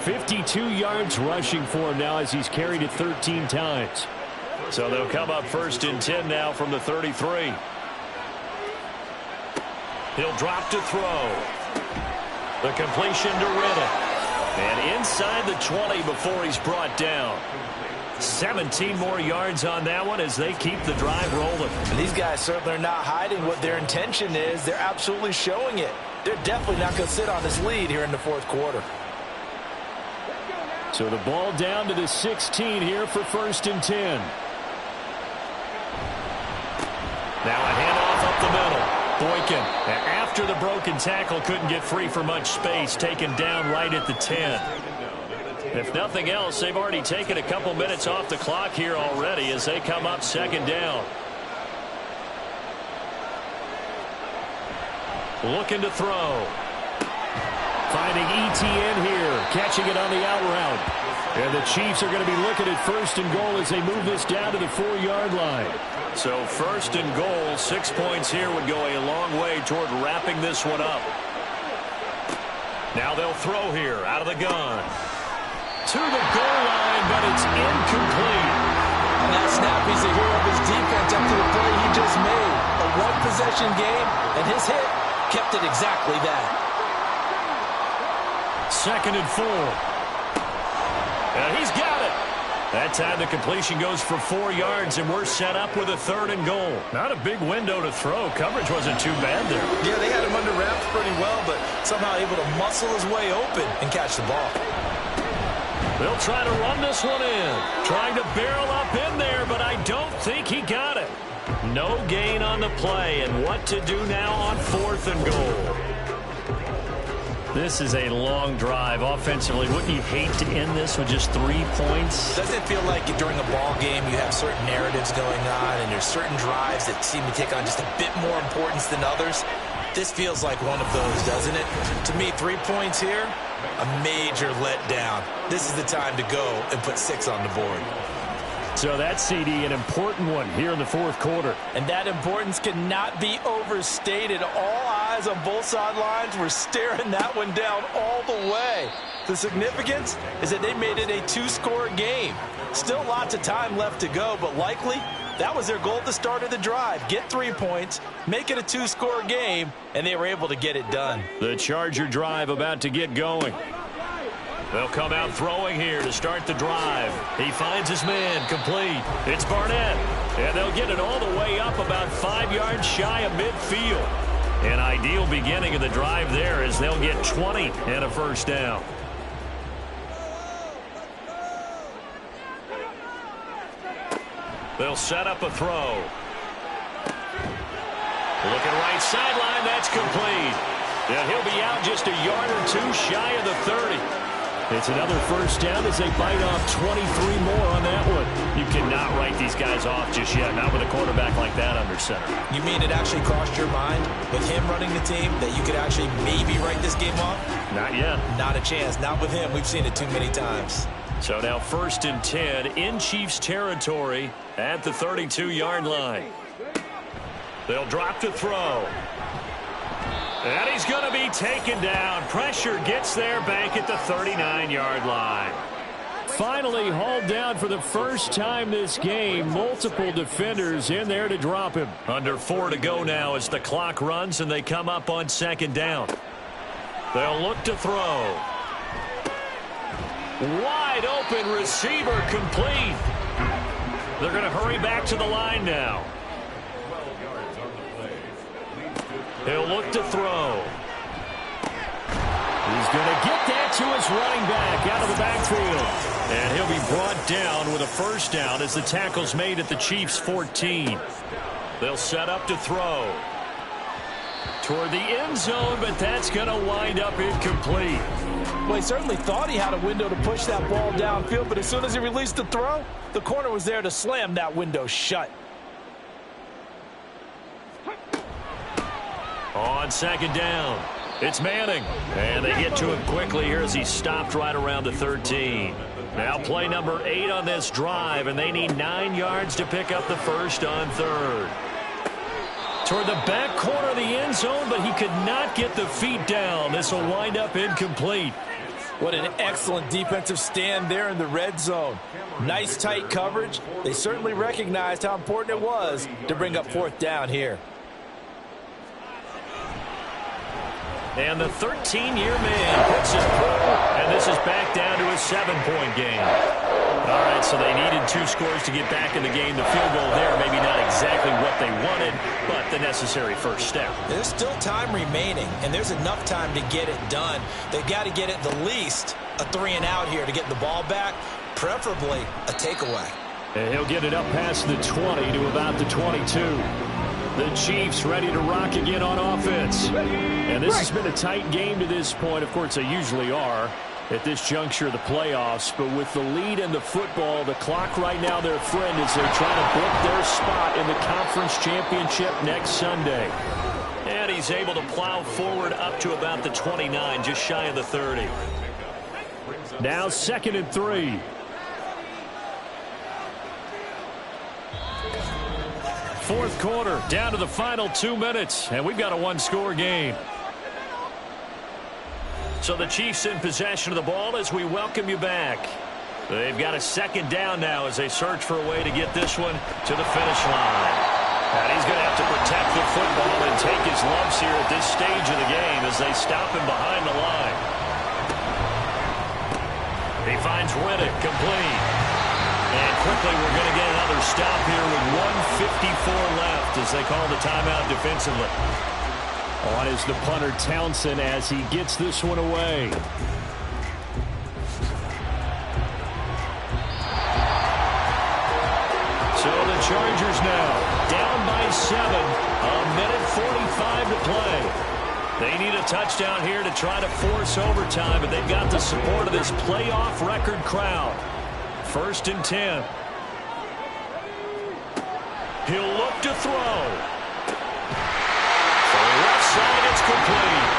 52 yards rushing for him now as he's carried it 13 times. So they'll come up 1st and 10 now from the 33. He'll drop to throw. The completion to Riddick. And inside the 20 before he's brought down. 17 more yards on that one as they keep the drive rolling. And these guys certainly are not hiding what their intention is. They're absolutely showing it. They're definitely not going to sit on this lead here in the 4th quarter. So the ball down to the 16 here for 1st and 10. Now a handoff up the middle. Boykin, after the broken tackle, couldn't get free for much space, taken down right at the 10. If nothing else, they've already taken a couple minutes off the clock here already as they come up 2nd down. Looking to throw. Finding ETN here, catching it on the out route. And the Chiefs are going to be looking at 1st and goal as they move this down to the 4-yard line. So 1st and goal, 6 points here would go a long way toward wrapping this one up. Now they'll throw here out of the gun. To the goal line, but it's incomplete. On that snap, he's the hero of his defense up to the play he just made. A one-possession game, and his hit kept it exactly that. 2nd and 4. And he's got it. That time the completion goes for 4 yards, and we're set up with a 3rd and goal. Not a big window to throw. Coverage wasn't too bad there. Yeah, they had him under wraps pretty well, but somehow able to muscle his way open and catch the ball. They'll try to run this one in. Trying to barrel up in there, but I don't think he got it. No gain on the play, and what to do now on 4th and goal. This is a long drive offensively. Wouldn't you hate to end this with just 3 points? Doesn't it feel like during a ball game you have certain narratives going on and there's certain drives that seem to take on just a bit more importance than others? This feels like one of those, doesn't it? To me, 3 points here, a major letdown. This is the time to go and put 6 on the board. So that CD, an important one here in the fourth quarter. And that importance cannot be overstated. All eyes on both sidelines were staring that one down all the way. The significance is that they made it a 2-score game. Still lots of time left to go, but likely that was their goal at the start of the drive. Get 3 points, make it a 2-score game, and they were able to get it done. The Charger drive about to get going. They'll come out throwing here to start the drive. He finds his man, complete. It's Barnett, and they'll get it all the way up about 5 yards shy of midfield. An ideal beginning of the drive there as they'll get 20 and a first down. They'll set up a throw. Looking right sideline, that's complete. And he'll be out just a yard or 2 shy of the 30. It's another first down as they bite off 23 more on that one. You cannot write these guys off just yet, not with a quarterback like that under center. You mean it actually crossed your mind with him running the team that you could actually maybe write this game off? Not yet. Not a chance. Not with him. We've seen it too many times. So now 1st and 10 in Chiefs territory at the 32-yard line. They'll drop to throw. And he's going to be taken down. Pressure gets there back at the 39-yard line. Finally hauled down for the first time this game. Multiple defenders in there to drop him. Under 4 to go now as the clock runs and they come up on 2nd down. They'll look to throw. Wide open receiver complete. They're going to hurry back to the line now. He'll look to throw. He's going to get that to his running back out of the backfield. And he'll be brought down with a first down as the tackle's made at the Chiefs' 14. They'll set up to throw. Toward the end zone, but that's going to wind up incomplete. Well, he certainly thought he had a window to push that ball downfield, but as soon as he released the throw, the corner was there to slam that window shut. On 2nd down, it's Manning. And they get to him quickly here as he stopped right around the 13. Now play number 8 on this drive, and they need 9 yards to pick up the first on 3rd. Toward the back corner of the end zone, but he could not get the feet down. This will wind up incomplete. What an excellent defensive stand there in the red zone. Nice tight coverage. They certainly recognized how important it was to bring up 4th down here. And the 13-year man puts it through, and this is back down to a 7-point game. All right, so they needed 2 scores to get back in the game. The field goal there, maybe not exactly what they wanted, but the necessary first step. There's still time remaining, and there's enough time to get it done. They've got to get at the least a 3-and-out here to get the ball back, preferably a takeaway. And he'll get it up past the 20 to about the 22. The Chiefs ready to rock again on offense. And this has been a tight game to this point. Of course, they usually are at this juncture of the playoffs. But with the lead in the football, the clock right now their friend as they try to book their spot in the conference championship next Sunday. And he's able to plow forward up to about the 29, just shy of the 30. Now 2nd and 3. Fourth quarter, down to the final 2 minutes, and we've got a 1-score game. So the Chiefs in possession of the ball as we welcome you back. They've got a 2nd down now as they search for a way to get this one to the finish line. And he's going to have to protect the football and take his lumps here at this stage of the game as they stop him behind the line. He finds Riddick complete. And quickly we're going to get another stop here with 1:54 left as they call the timeout defensively. On is the punter Townsend as he gets this one away. So the Chargers now down by 7. 1:45 to play. They need a touchdown here to try to force overtime, but they've got the support of this playoff record crowd. 1st and 10. He'll look to throw. For the left side, it's complete.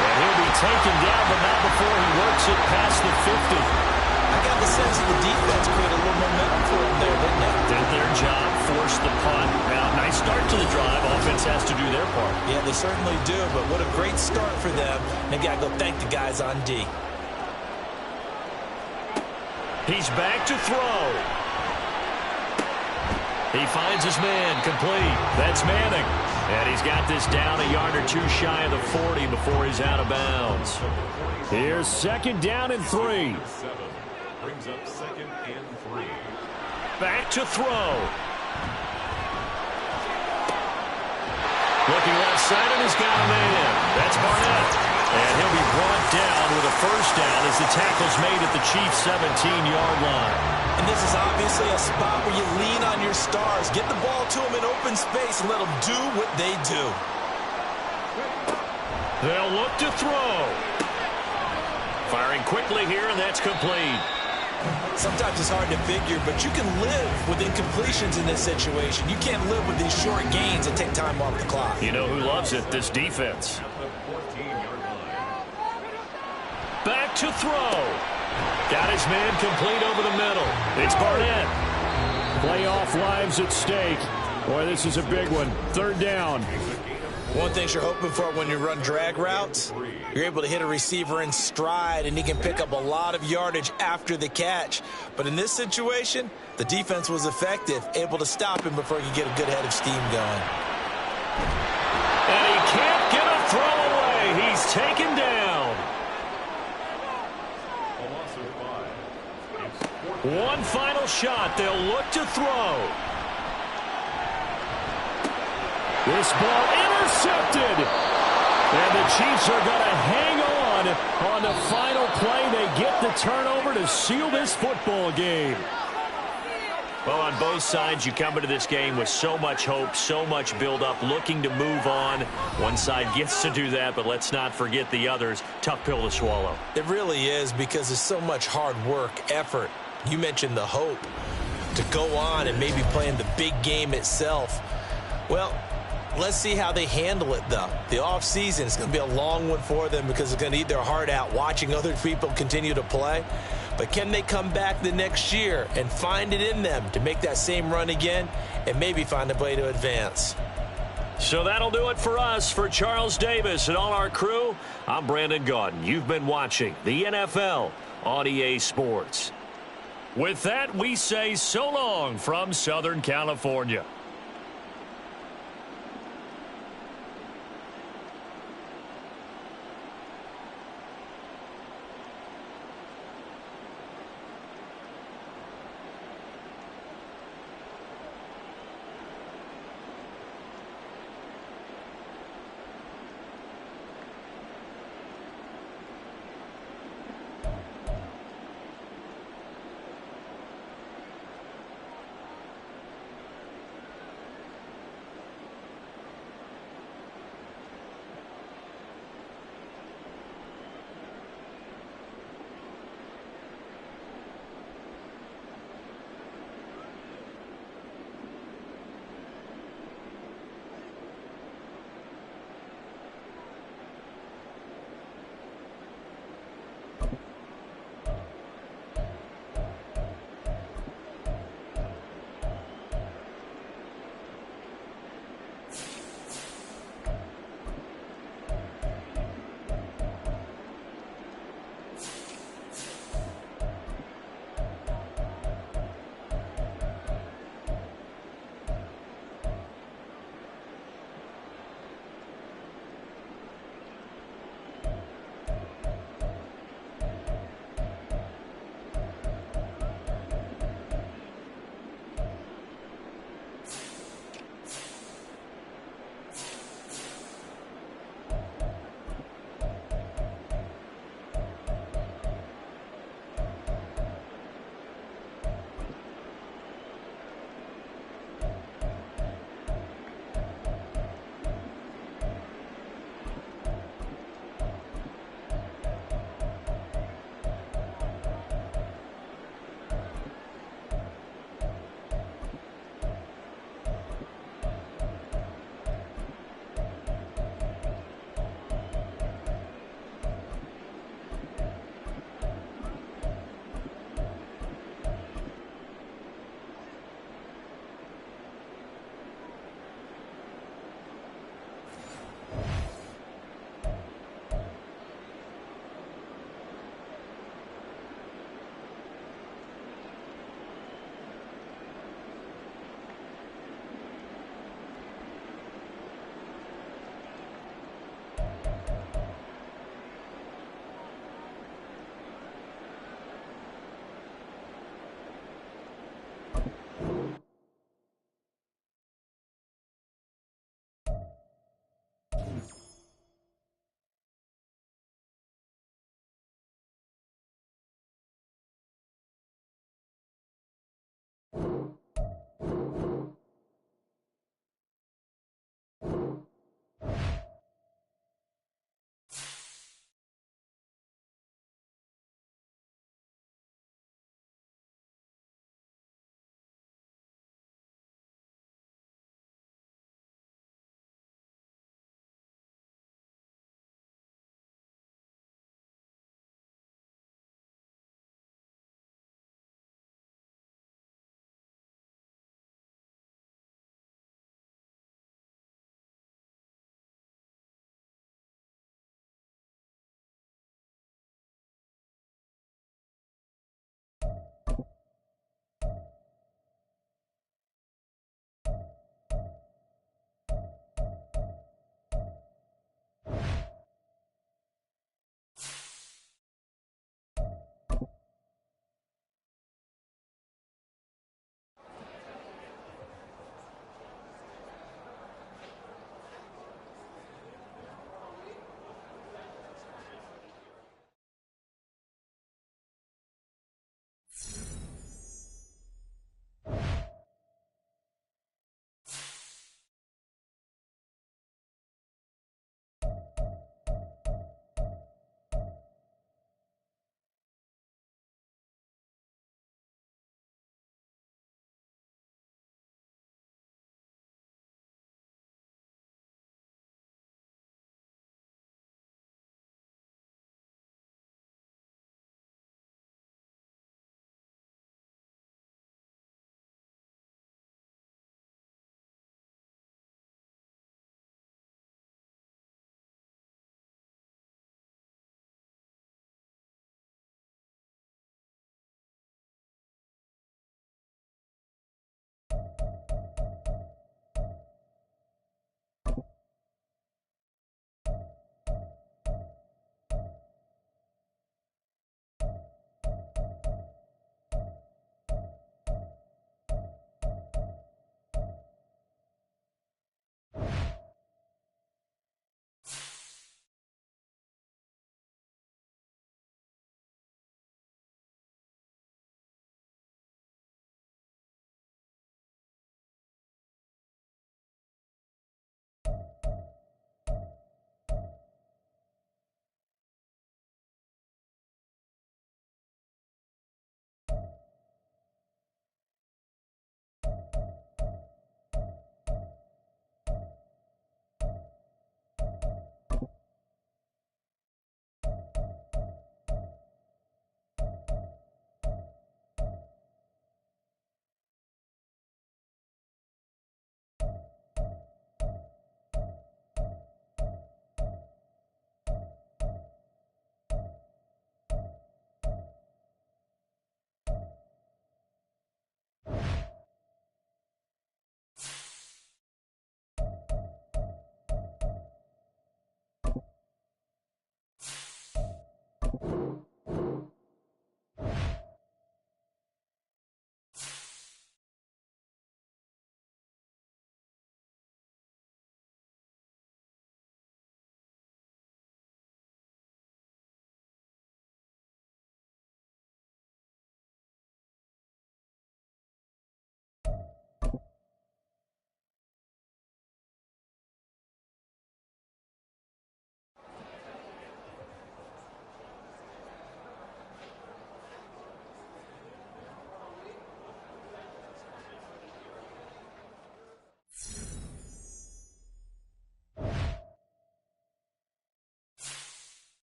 And he'll be taken down, but not before he works it past the 50. I got the sense that the defense created a little momentum for him there, didn't they? Did their job, forced the punt. Now, nice start to the drive. Offense has to do their part. Yeah, they certainly do, but what a great start for them. They've got to go thank the guys on D. He's back to throw. He finds his man, complete. That's Manning. And he's got this down a yard or two shy of the 40 before he's out of bounds. Here's 2nd down and 3. Brings up 2nd and 3. Back to throw. Looking left side, and he's got a man. That's Barnett. And he'll be brought down with a 1st down as the tackle's made at the Chiefs' 17-yard line. And this is obviously a spot where you lean on your stars. Get the ball to them in open space and let them do what they do. They'll look to throw. Firing quickly here, and that's complete. Sometimes it's hard to figure, but you can live with incompletions in this situation. You can't live with these short gains that take time off the clock. You know who loves it? This defense. Back to throw. Got his man complete over the middle. It's Barnett. Playoff lives at stake. Boy, this is a big one. 3rd down. One thing you're hoping for when you run drag routes, you're able to hit a receiver in stride, and he can pick up a lot of yardage after the catch. But in this situation, the defense was effective, able to stop him before he could get a good head of steam going. And he can't get a throw away. He's taken down. One final shot. They'll look to throw. This ball intercepted. And the Chiefs are going to hang on the final play. They get the turnover to seal this football game. Well, on both sides, you come into this game with so much hope, so much build-up, looking to move on. One side gets to do that, but let's not forget the others. Tough pill to swallow. It really is, because there's so much hard work, effort. You mentioned the hope to go on and maybe play in the big game itself. Well, let's see how they handle it, though. The offseason is going to be a long one for them because it's going to eat their heart out watching other people continue to play. But can they come back the next year and find it in them to make that same run again and maybe find a way to advance? So that'll do it for us. For Charles Davis and all our crew, I'm Brandon Gaudin. You've been watching the NFL on EA Sports. With that, we say so long from Southern California.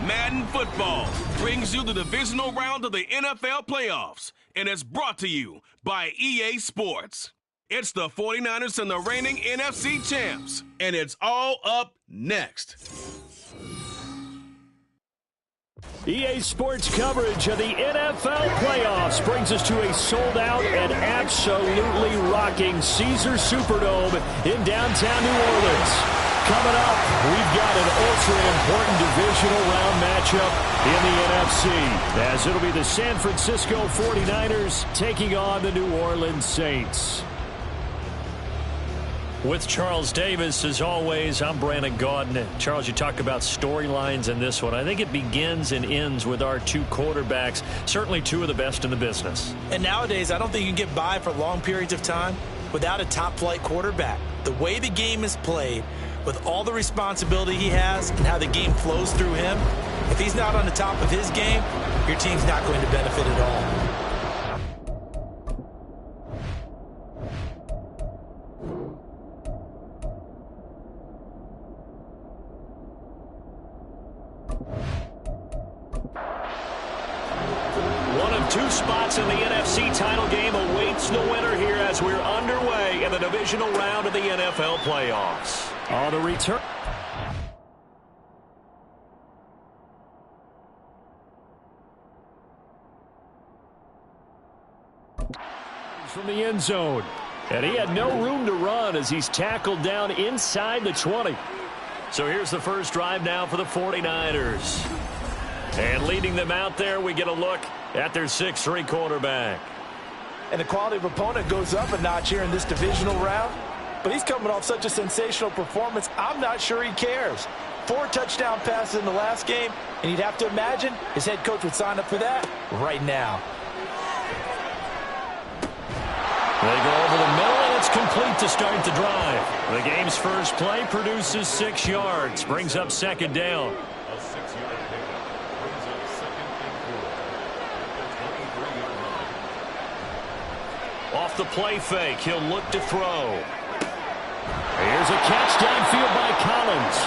Madden Football brings you the divisional round of the NFL playoffs, and it's brought to you by EA Sports. It's the 49ers and the reigning NFC champs, and it's all up next. EA Sports coverage of the NFL playoffs brings us to a sold-out and absolutely rocking Caesars Superdome in downtown New Orleans. Coming up, we've got an ultra-important divisional round matchup in the NFC, as it'll be the San Francisco 49ers taking on the New Orleans Saints. With Charles Davis, as always, I'm Brandon Gaudin. Charles, you talk about storylines in this one. I think it begins and ends with our two quarterbacks, certainly two of the best in the business. And nowadays, I don't think you can get by for long periods of time without a top-flight quarterback. The way the game is played, with all the responsibility he has and how the game flows through him, if he's not on the top of his game, your team's not going to benefit at all. Two spots in the NFC title game awaits the winner here as we're underway in the divisional round of the NFL playoffs. On the return from the end zone, and he had no room to run as he's tackled down inside the 20. So here's the first drive now for the 49ers. And leading them out there, we get a look at their 6'3" quarterback. And the quality of opponent goes up a notch here in this divisional round. But he's coming off such a sensational performance, I'm not sure he cares. 4 touchdown passes in the last game, and you'd have to imagine his head coach would sign up for that right now. They go over the middle, and it's complete to start the drive. The game's first play produces 6 yards, brings up second down. Off the play fake, he'll look to throw. Here's a catch downfield by Collins.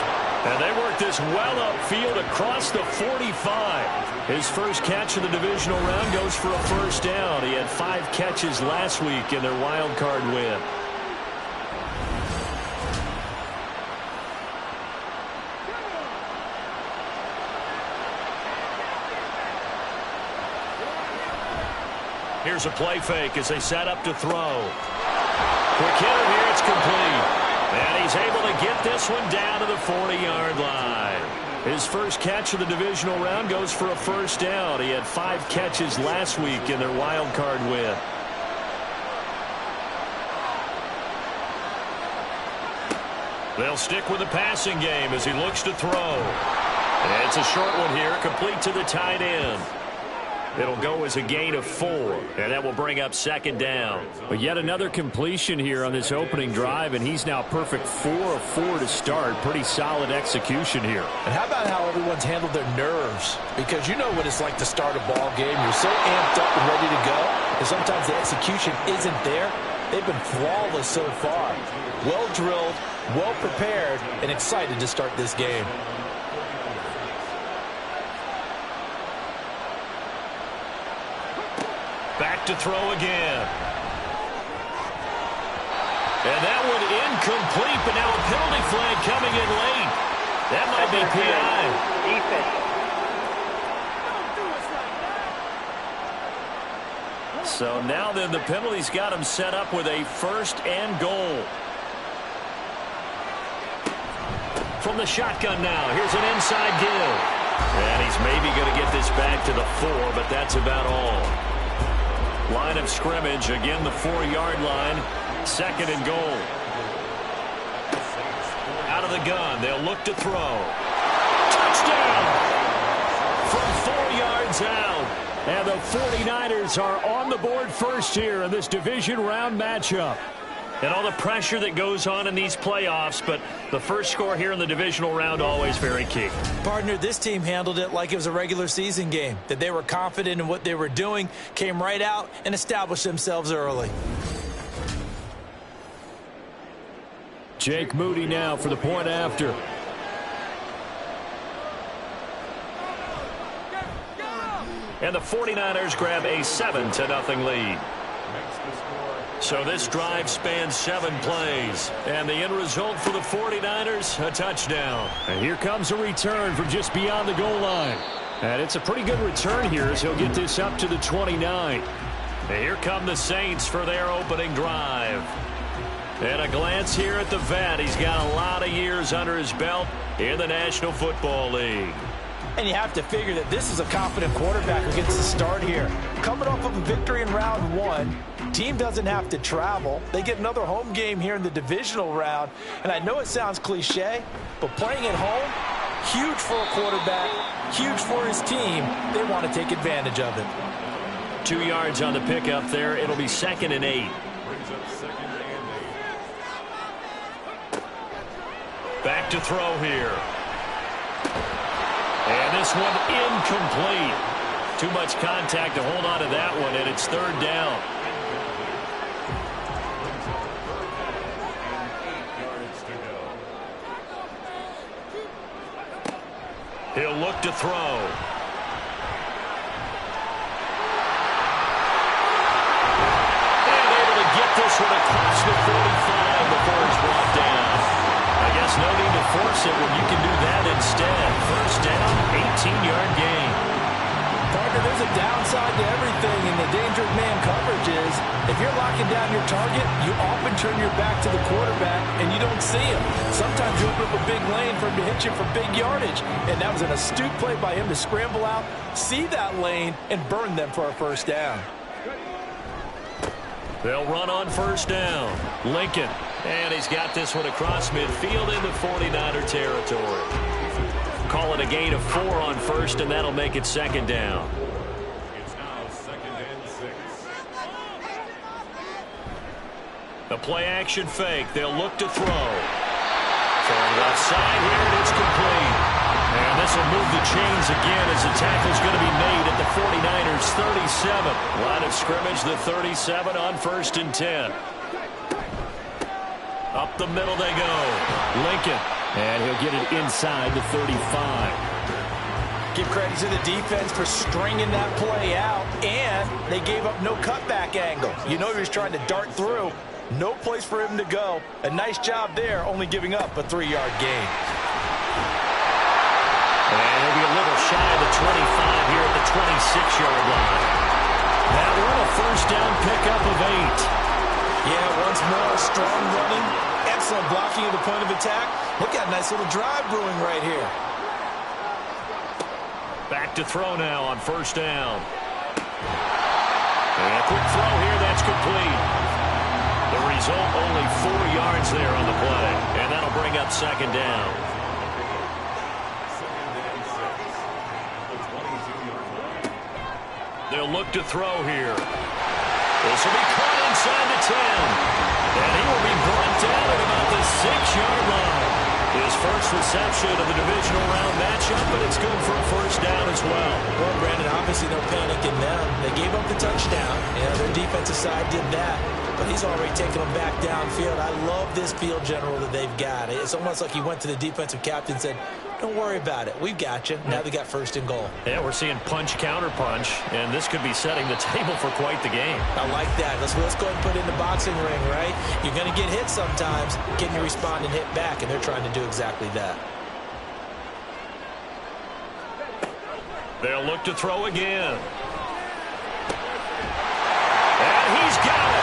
And they work this well upfield across the 45. His first catch of the divisional round goes for a first down. He had 5 catches last week in their wild card win. Here's a play fake as they set up to throw. Quick hitter here, it's complete. And he's able to get this one down to the 40-yard line. His first catch of the divisional round goes for a first down. He had 5 catches last week in their wild card win. They'll stick with the passing game as he looks to throw. And it's a short one here, complete to the tight end. It'll go as a gain of 4, and that will bring up second down. But yet another completion here on this opening drive, and he's now perfect 4 of 4 to start. Pretty solid execution here. And how about how everyone's handled their nerves? Because you know what it's like to start a ball game. You're so amped up and ready to go, and sometimes the execution isn't there. They've been flawless so far. Well drilled, well prepared, and excited to start this game. Back to throw again. And that one incomplete, but now a penalty flag coming in late. That might be PI. Defense. So now then the penalty's got him set up with a first and goal. From the shotgun now, here's an inside give. And he's maybe going to get this back to the 4, but that's about all. Line of scrimmage, again the 4-yard line, second and goal. Out of the gun, they'll look to throw. Touchdown! From 4 yards out. And the 49ers are on the board first here in this division round matchup. And all the pressure that goes on in these playoffs, but the first score here in the divisional round always very key. Partner, this team handled it like it was a regular season game, that they were confident in what they were doing, came right out and established themselves early. Jake Moody now for the point after. And the 49ers grab a 7-0 lead. So this drive spans 7 plays. And the end result for the 49ers, a touchdown. And here comes a return from just beyond the goal line. And it's a pretty good return here as he'll get this up to the 29. And here come the Saints for their opening drive. And a glance here at the vet. He's got a lot of years under his belt in the National Football League. And you have to figure that this is a confident quarterback who gets the start here. Coming off of a victory in round 1, team doesn't have to travel. They get another home game here in the divisional round. And I know it sounds cliche, but playing at home, huge for a quarterback, huge for his team. They want to take advantage of it. 2 yards on the pickup there. It'll be 2nd and 8. Back to throw here. And this one incomplete. Too much contact to hold on to that one, and it's 3rd down. He'll look to throw. And able to get this one across the 45 before it's brought down. I guess no need to force it when you can do that instead. 1st down, 18-yard gain. Partner, there's a downside to everything, and the danger of man coverage is if you're locking down your target, you often turn your back to the quarterback and you don't see him. Sometimes you open up a big lane for him to hit you for big yardage, and that was an astute play by him to scramble out, see that lane, and burn them for a 1st down. They'll run on 1st down. Lincoln. And he's got this one across midfield into 49er territory. Call it a gain of 4 on 1st, and that'll make it 2nd down. It's now 2nd and 6. The play-action fake. They'll look to throw. Throwing left side here, and it's complete. And this will move the chains again as the tackle's going to be made at the 49ers' 37. Line of scrimmage, the 37 on 1st and 10. Up the middle they go. Lincoln. And he'll get it inside the 35. Give credit to the defense for stringing that play out, and they gave up no cutback angle. You know he was trying to dart through. No place for him to go. A nice job there, only giving up a 3-yard gain. And he'll be a little shy of the 25 here at the 26-yard line. That one a 1st down pickup of 8. Yeah, once more, strong running, excellent blocking at the point of attack. Look at a nice little drive brewing right here. Back to throw now on 1st down. And a quick throw here, that's complete. The result, only 4 yards there on the play. And that'll bring up 2nd down. They'll look to throw here. This will be caught inside the 10. And he will be brought down at about the 6-yard line. His first reception of the divisional round matchup, but it's good for a 1st down as well. Well, Brandon, obviously no panic in them. They gave up the touchdown. Yeah, their defensive side did that. But he's already taken them back downfield. I love this field general that they've got. It's almost like he went to the defensive captain and said, don't worry about it. We've got you. Now they got 1st and goal. Yeah, we're seeing punch, counter punch, and this could be setting the table for quite the game. I like that. Let's go ahead and put it in the boxing ring, right? You're going to get hit sometimes. Can you respond and hit back? And they're trying to do exactly that. They'll look to throw again. And he's got it.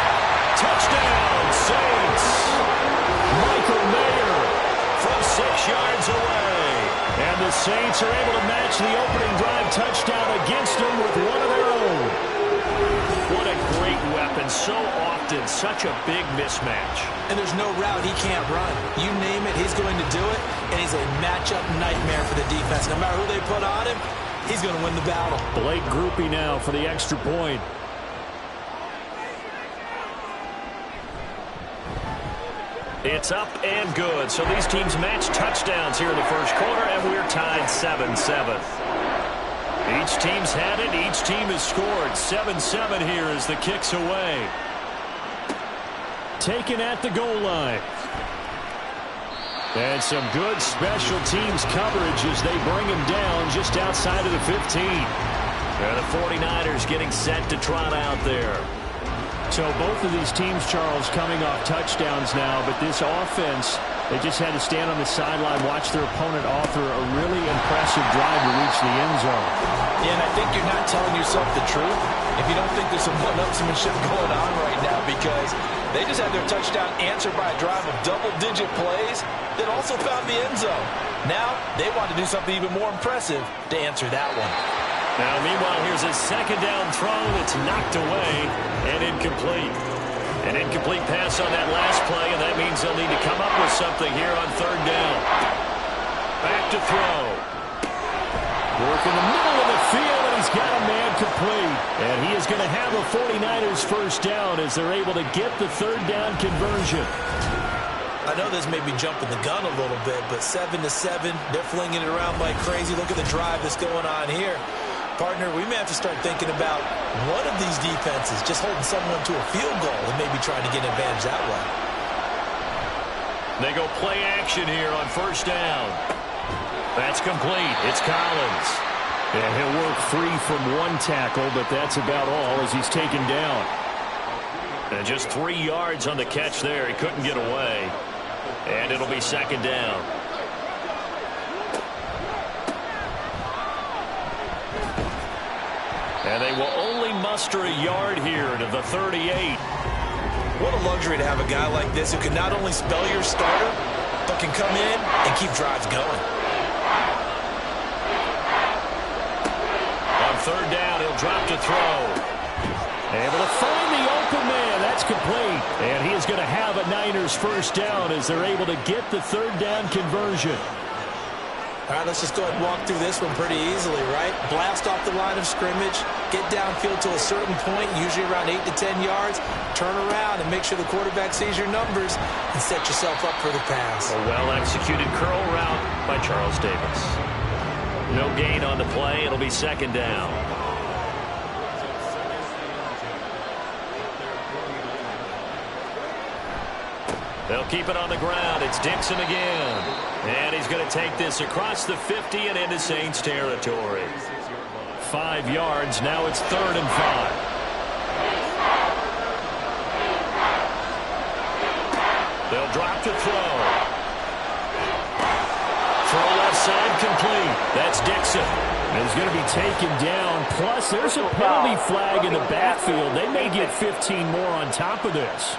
Touchdown, Saints. Michael Mayer from 6 yards away. And the Saints are able to match the opening drive touchdown against them with one of their own. What a great weapon. So often, such a big mismatch. And there's no route he can't run. You name it, he's going to do it. And he's a matchup nightmare for the defense. No matter who they put on him, he's going to win the battle. Blake Groupie now for the extra point. It's up and good. So these teams match touchdowns here in the first quarter, and we're tied 7-7. Each team's had it. Each team has scored. 7-7 here as the kick's away. Taken at the goal line. And some good special teams coverage as they bring him down just outside of the 15. And the 49ers getting set to trot out there. So both of these teams, Charles, coming off touchdowns now, but this offense They just had to stand on the sideline, watch their opponent offer a really impressive drive to reach the end zone. Yeah, and I think you're not telling yourself the truth if you don't think there's some one-upsmanship going on right now, because they just had their touchdown answered by a drive of double-digit plays that also found the end zone. Now they want to do something even more impressive to answer that one. Now, meanwhile, here's a second down throw that's knocked away and incomplete. An incomplete pass on that last play, and that means they'll need to come up with something here on third down. Back to throw. Work in the middle of the field, and he's got a man complete. And he is going to have a 49ers first down as they're able to get the third down conversion. I know this may be jumping the gun a little bit, but 7-7, they're flinging it around like crazy. Look at the drive that's going on here. Partner, we may have to start thinking about one of these defenses just holding someone to a field goal and maybe trying to get an advantage that way. They go play action here on first down. That's complete. It's Collins. And he'll work free from one tackle, but that's about all as he's taken down. And just 3 yards on the catch there. He couldn't get away. And it'll be second down. And they will only muster a yard here to the 38. What a luxury to have a guy like this who can not only spell your starter, but can come in and keep drives going. On third down, he'll drop to throw. Able to find the open man. That's complete. And he is going to have a Niners first down as they're able to get the third down conversion. All right, let's just go ahead and walk through this one pretty easily, right? Blast off the line of scrimmage, get downfield to a certain point, usually around 8 to 10 yards, turn around and make sure the quarterback sees your numbers and set yourself up for the pass. A well-executed curl route by Charles Davis. No gain on the play. It'll be second down. They'll keep it on the ground. It's Dixon again. And he's going to take this across the 50 and into Saints territory. 5 yards. Now it's 3rd and 5. They'll drop to throw. Throw left side complete. That's Dixon. And he's going to be taken down. Plus, there's a penalty flag in the backfield. They may get 15 more on top of this.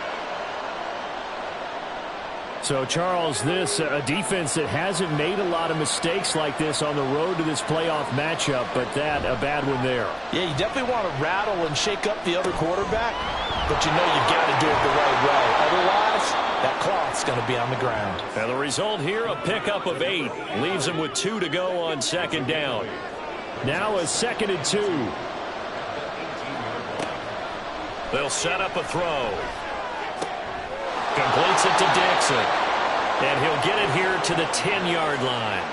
So, Charles, this a defense that hasn't made a lot of mistakes like this on the road to this playoff matchup, but that a bad one there. Yeah, you definitely want to rattle and shake up the other quarterback, but you know you've got to do it the right way. Otherwise, that cloth's going to be on the ground. And the result here, a pickup of 8. Leaves them with 2 to go on second down. Now a 2nd and 2. They'll set up a throw. Completes it to Dixon. And he'll get it here to the 10-yard line.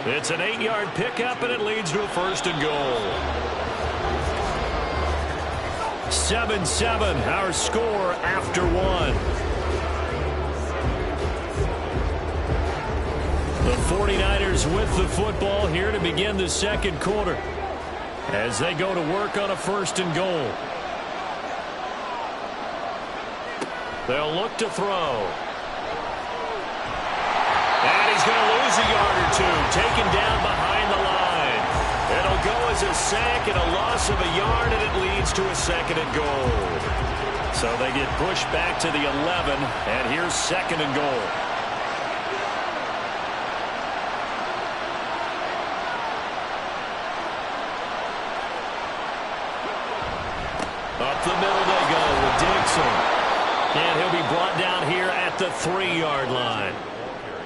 It's an 8-yard pickup, and it leads to a 1st and goal. 7-7, our score after 1. The 49ers with the football here to begin the second quarter as they go to work on a 1st and goal. They'll look to throw. And he's going to lose a yard or 2. Taken down behind the line. It'll go as a sack and a loss of a yard, and it leads to a 2nd and goal. So they get pushed back to the 11, and here's 2nd and goal. Up the middle they go with Dixon. And he'll be brought down here at the 3-yard line.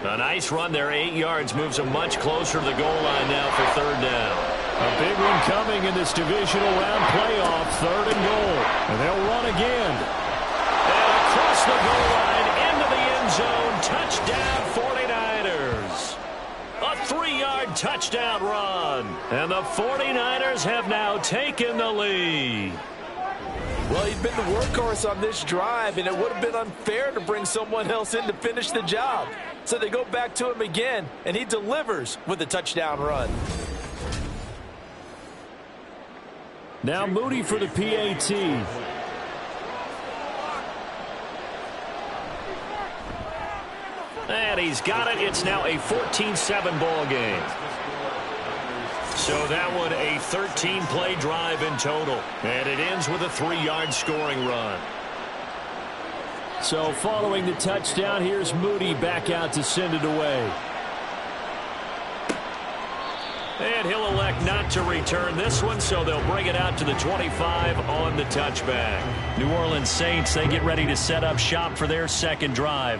A nice run there, 8 yards, moves him much closer to the goal line now for 3rd down. A big one coming in this divisional round playoff, 3rd and goal. And they'll run again. And across the goal line, into the end zone, touchdown 49ers. A 3-yard touchdown run. And the 49ers have now taken the lead. Well, he'd been the workhorse on this drive, and it would have been unfair to bring someone else in to finish the job. So they go back to him again, and he delivers with a touchdown run. Now Moody for the PAT. And he's got it. It's now a 14-7 ball game. So that one a 13-play drive in total. And it ends with a 3-yard scoring run. So following the touchdown, here's Moody back out to send it away. And he'll elect not to return this one, so they'll bring it out to the 25 on the touchback. New Orleans Saints, they get ready to set up shop for their second drive.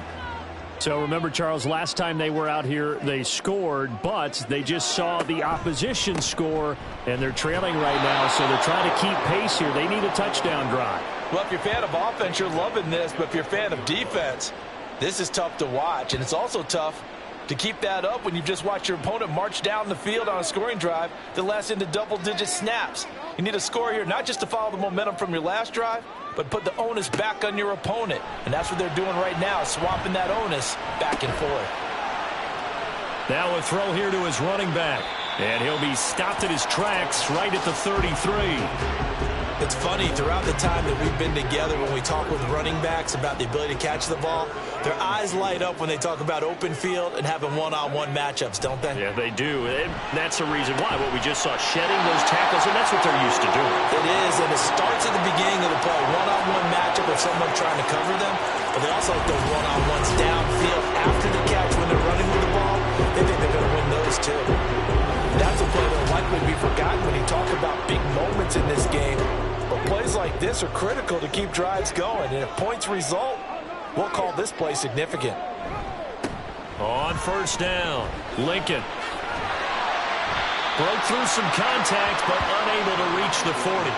So remember, Charles, last time they were out here, they scored, but they just saw the opposition score, and they're trailing right now, so they're trying to keep pace here. They need a touchdown drive. Well, if you're a fan of offense, you're loving this, but if you're a fan of defense, this is tough to watch, and it's also tough to keep that up when you just watch your opponent march down the field on a scoring drive that lasts into double-digit snaps. You need a score here, not just to follow the momentum from your last drive, but put the onus back on your opponent. And that's what they're doing right now, swapping that onus back and forth. Now a throw here to his running back. And he'll be stopped in his tracks right at the 33. It's funny, throughout the time that we've been together, when we talk with running backs about the ability to catch the ball, their eyes light up when they talk about open field and having one-on-one matchups, don't they? Yeah, they do. And that's the reason why. What we just saw, shedding those tackles, and that's what they're used to doing. It is, and it starts at the beginning of the play. One-on-one matchup of someone trying to cover them, but they also like those one-on-ones downfield after the catch when they're running with the ball. They think they're going to win those too. That's a play that will likely be forgotten when you talk about big moments in this game. But plays like this are critical to keep drives going. And if points result, we'll call this play significant. On first down, Lincoln. Broke through some contact, but unable to reach the 40.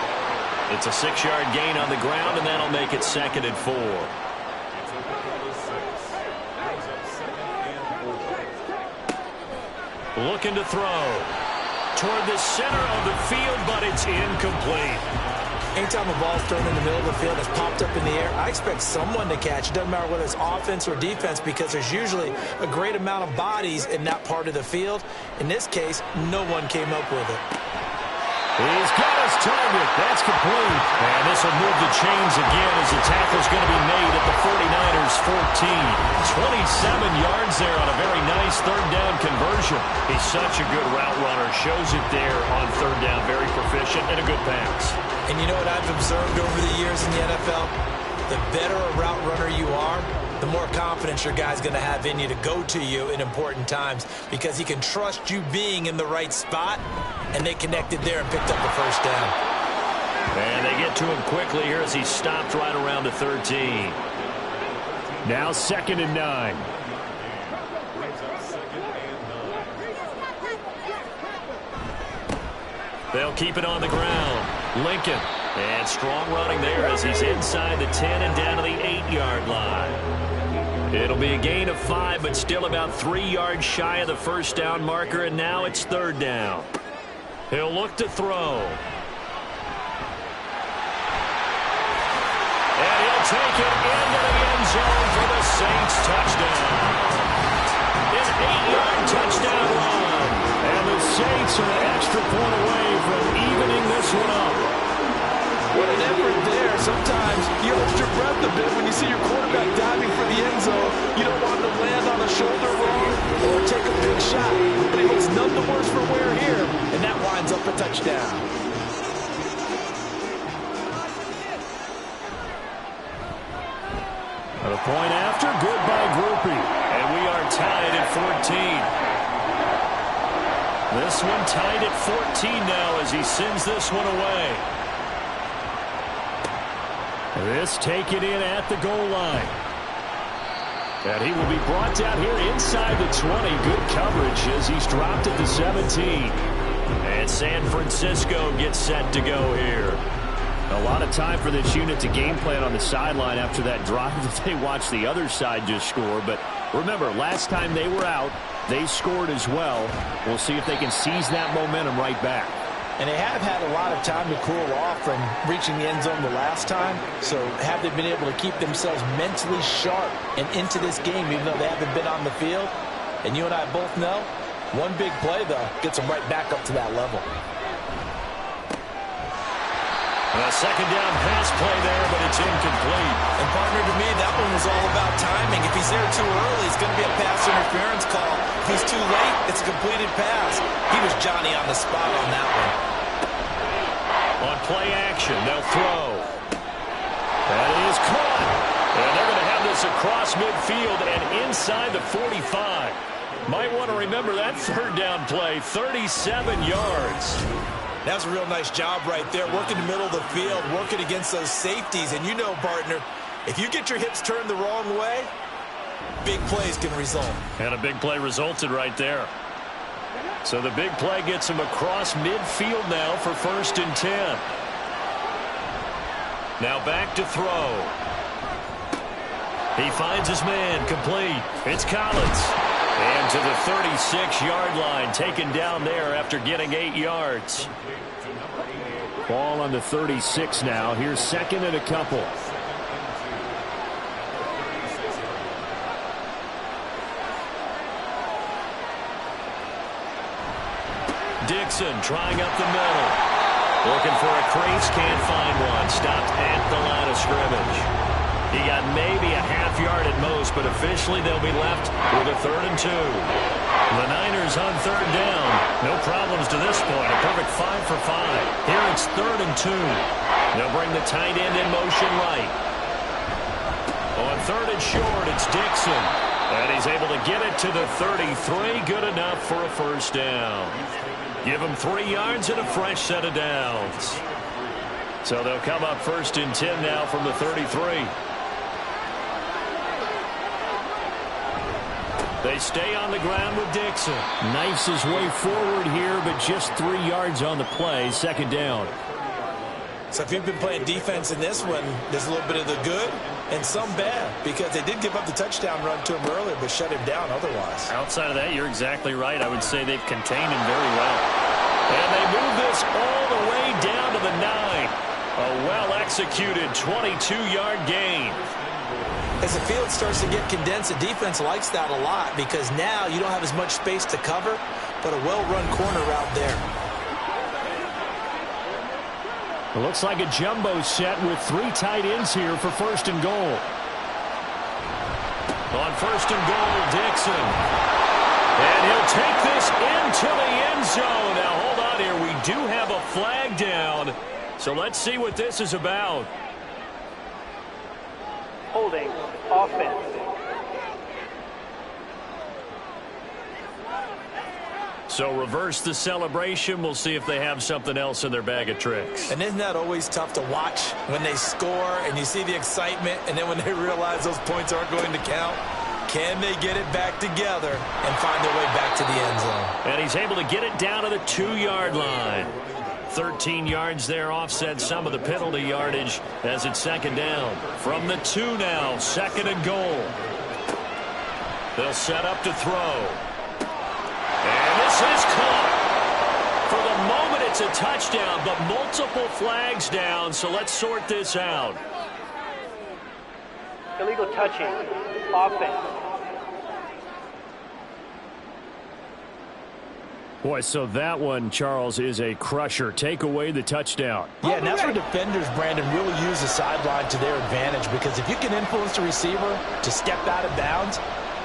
It's a 6-yard gain on the ground, and that'll make it 2nd and 4. Looking to throw toward the center of the field, but it's incomplete. Anytime a ball's thrown in the middle of the field, it's popped up in the air, I expect someone to catch. It doesn't matter whether it's offense or defense, because there's usually a great amount of bodies in that part of the field. In this case, no one came up with it. He's got his target. That's complete. And this will move the chains again as the tackle's going to be made at the 49ers 14. 27 yards there on a very nice third down conversion. He's such a good route runner. Shows it there on third down. Very proficient and a good pass. And you know what I've observed over the years in the NFL? The better a route runner you are, the more confidence your guy's going to have in you to go to you in important times, because he can trust you being in the right spot, and they connected there and picked up the first down. And they get to him quickly here as he stopped right around the 13. Now 2nd and 9. They'll keep it on the ground. Lincoln. And strong running there as he's inside the 10 and down to the 8-yard line. It'll be a gain of 5, but still about 3 yards shy of the first down marker, and now it's 3rd down. He'll look to throw. And he'll take it into the end zone for the Saints touchdown. An 8-yard touchdown run. And the Saints are an extra point away from evening this one up. What an effort there. Sometimes you hold your breath a bit when you see your quarterback diving for the end zone. You don't want him to land on a shoulder wrong or take a big shot. But he looks none the worse for wear here, and that winds up a touchdown. A point after, good by Groupie. And we are tied at 14. This one tied at 14 now as he sends this one away. This taken in at the goal line. And he will be brought down here inside the 20. Good coverage as he's dropped at the 17. And San Francisco gets set to go here. A lot of time for this unit to game plan on the sideline after that drive that they watched the other side just score. But remember, last time they were out, they scored as well. We'll see if they can seize that momentum right back. And they have had a lot of time to cool off from reaching the end zone the last time. So have they been able to keep themselves mentally sharp and into this game, even though they haven't been on the field? And you and I both know, one big play, though, gets them right back up to that level. A second down pass play there, but it's incomplete. And partner, to me, that one was all about timing. If he's there too early, it's going to be a pass interference call. If he's too late, it's a completed pass. He was Johnny on the spot on that one. On play action, they'll throw. That is caught. And they're going to have this across midfield and inside the 45. Might want to remember that third down play, 37 yards. That's a real nice job right there, working the middle of the field, working against those safeties. And you know, partner, if you get your hips turned the wrong way, big plays can result. And a big play resulted right there. So the big play gets him across midfield now for 1st and 10. Now back to throw. He finds his man, complete. It's Collins. And to the 36-yard line, taken down there after getting 8 yards. Ball on the 36 now. Here's 2nd and a couple. Dixon trying up the middle. Looking for a crease, can't find one. Stopped at the line of scrimmage. He got maybe a half yard at most, but officially they'll be left with a 3rd and 2. The Niners on 3rd down. No problems to this point. A perfect 5 for 5. Here it's 3rd and 2. They'll bring the tight end in motion right. On 3rd and short, it's Dixon. And he's able to get it to the 33. Good enough for a 1st down. Give him 3 yards and a fresh set of downs. So they'll come up 1st and 10 now from the 33. They stay on the ground with Dixon. Knifes his way forward here, but just 3 yards on the play. 2nd down. So if you've been playing defense in this one, there's a little bit of the good and some bad, because they did give up the touchdown run to him earlier, but shut him down otherwise. Outside of that, you're exactly right. I would say they've contained him very well. And they move this all the way down to the 9. A well-executed 22-yard gain. As the field starts to get condensed, the defense likes that a lot, because now you don't have as much space to cover, but a well-run corner route there. It looks like a jumbo set with 3 tight ends here for 1st and goal. On 1st and goal, Dixon. And he'll take this into the end zone. Now, hold on here. We do have a flag down. So let's see what this is about. Holding offense. So reverse the celebration. We'll see if they have something else in their bag of tricks. And isn't that always tough to watch when they score and you see the excitement, and then when they realize those points aren't going to count? Can they get it back together and find their way back to the end zone? And he's able to get it down to the 2-yard line. 13 yards there, offset some of the penalty yardage as it's 2nd down. From the 2 now, 2nd and goal. They'll set up to throw. And this is caught. For the moment, it's a touchdown, but multiple flags down, so let's sort this out. Illegal touching. Offense. Boy, so that one, Charles, is a crusher. Take away the touchdown. Yeah, and that's where defenders, Brandon, really use the sideline to their advantage, because if you can influence the receiver to step out of bounds,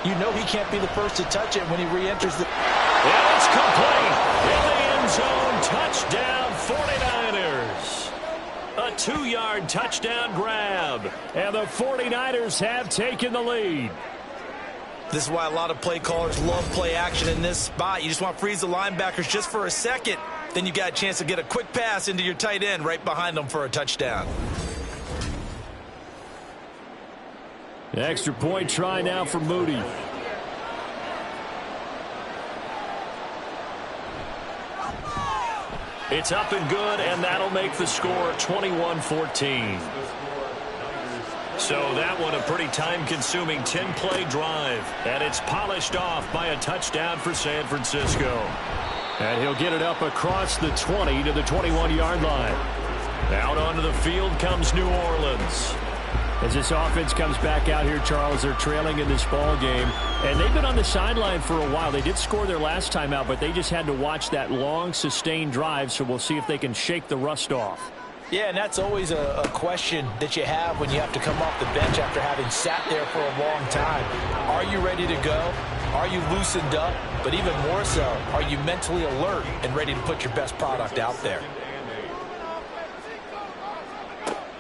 you know he can't be the first to touch it when he re-enters the... And it's complete. In the end zone, touchdown 49ers. A 2-yard touchdown grab. And the 49ers have taken the lead. This is why a lot of play callers love play action in this spot. You just want to freeze the linebackers just for a second. Then you got a chance to get a quick pass into your tight end right behind them for a touchdown. The extra point try now for Moody. It's up and good, and that'll make the score 21-14. So that one a pretty time-consuming 10-play drive, and it's polished off by a touchdown for San Francisco. And he'll get it up across the 20 to the 21-yard line. Out onto the field comes New Orleans. As this offense comes back out here, Charles, they're trailing in this ball game. And they've been on the sideline for a while. They did score their last time out, but they just had to watch that long, sustained drive, so we'll see if they can shake the rust off. Yeah, and that's always a question that you have when you have to come off the bench after having sat there for a long time. Are you ready to go? Are you loosened up? But even more so, are you mentally alert and ready to put your best product out there?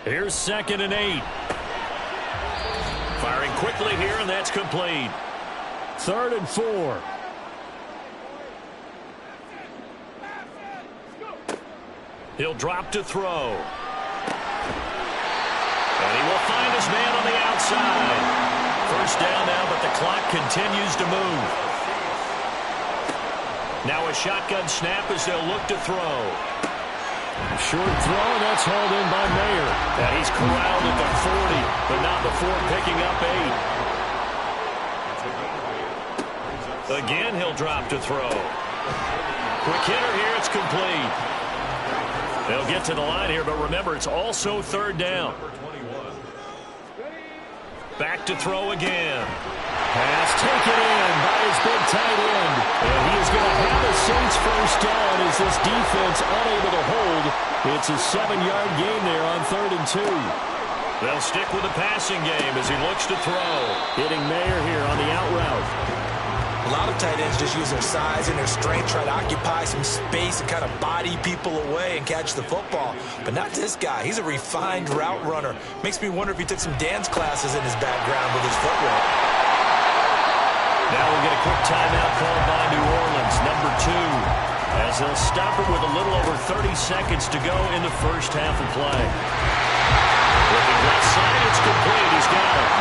Here's 2nd and 8. Firing quickly here, and that's complete. 3rd and 4. He'll drop to throw. And he will find his man on the outside. First down now, but the clock continues to move. Now a shotgun snap as they'll look to throw. Short throw, that's hauled in by Mayer. And he's corralled at the 40, but not before picking up 8. Again, he'll drop to throw. Quick hitter here, it's complete. They'll get to the line here, but remember, it's also 3rd down. Back to throw again. Pass taken in by his big tight end. And he is going to have a Saints first down as this defense unable to hold. It's a 7-yard gain there on 3rd and 2. They'll stick with the passing game as he looks to throw. Hitting Mayer here on the out route. A lot of tight ends just use their size and their strength, try to occupy some space and kind of body people away and catch the football. But not this guy. He's a refined route runner. Makes me wonder if he took some dance classes in his background with his footwork. Now we'll get a quick timeout called by New Orleans, number 2, as they'll stop it with a little over 30 seconds to go in the first half of play. Looking left side, it's complete. He's got it.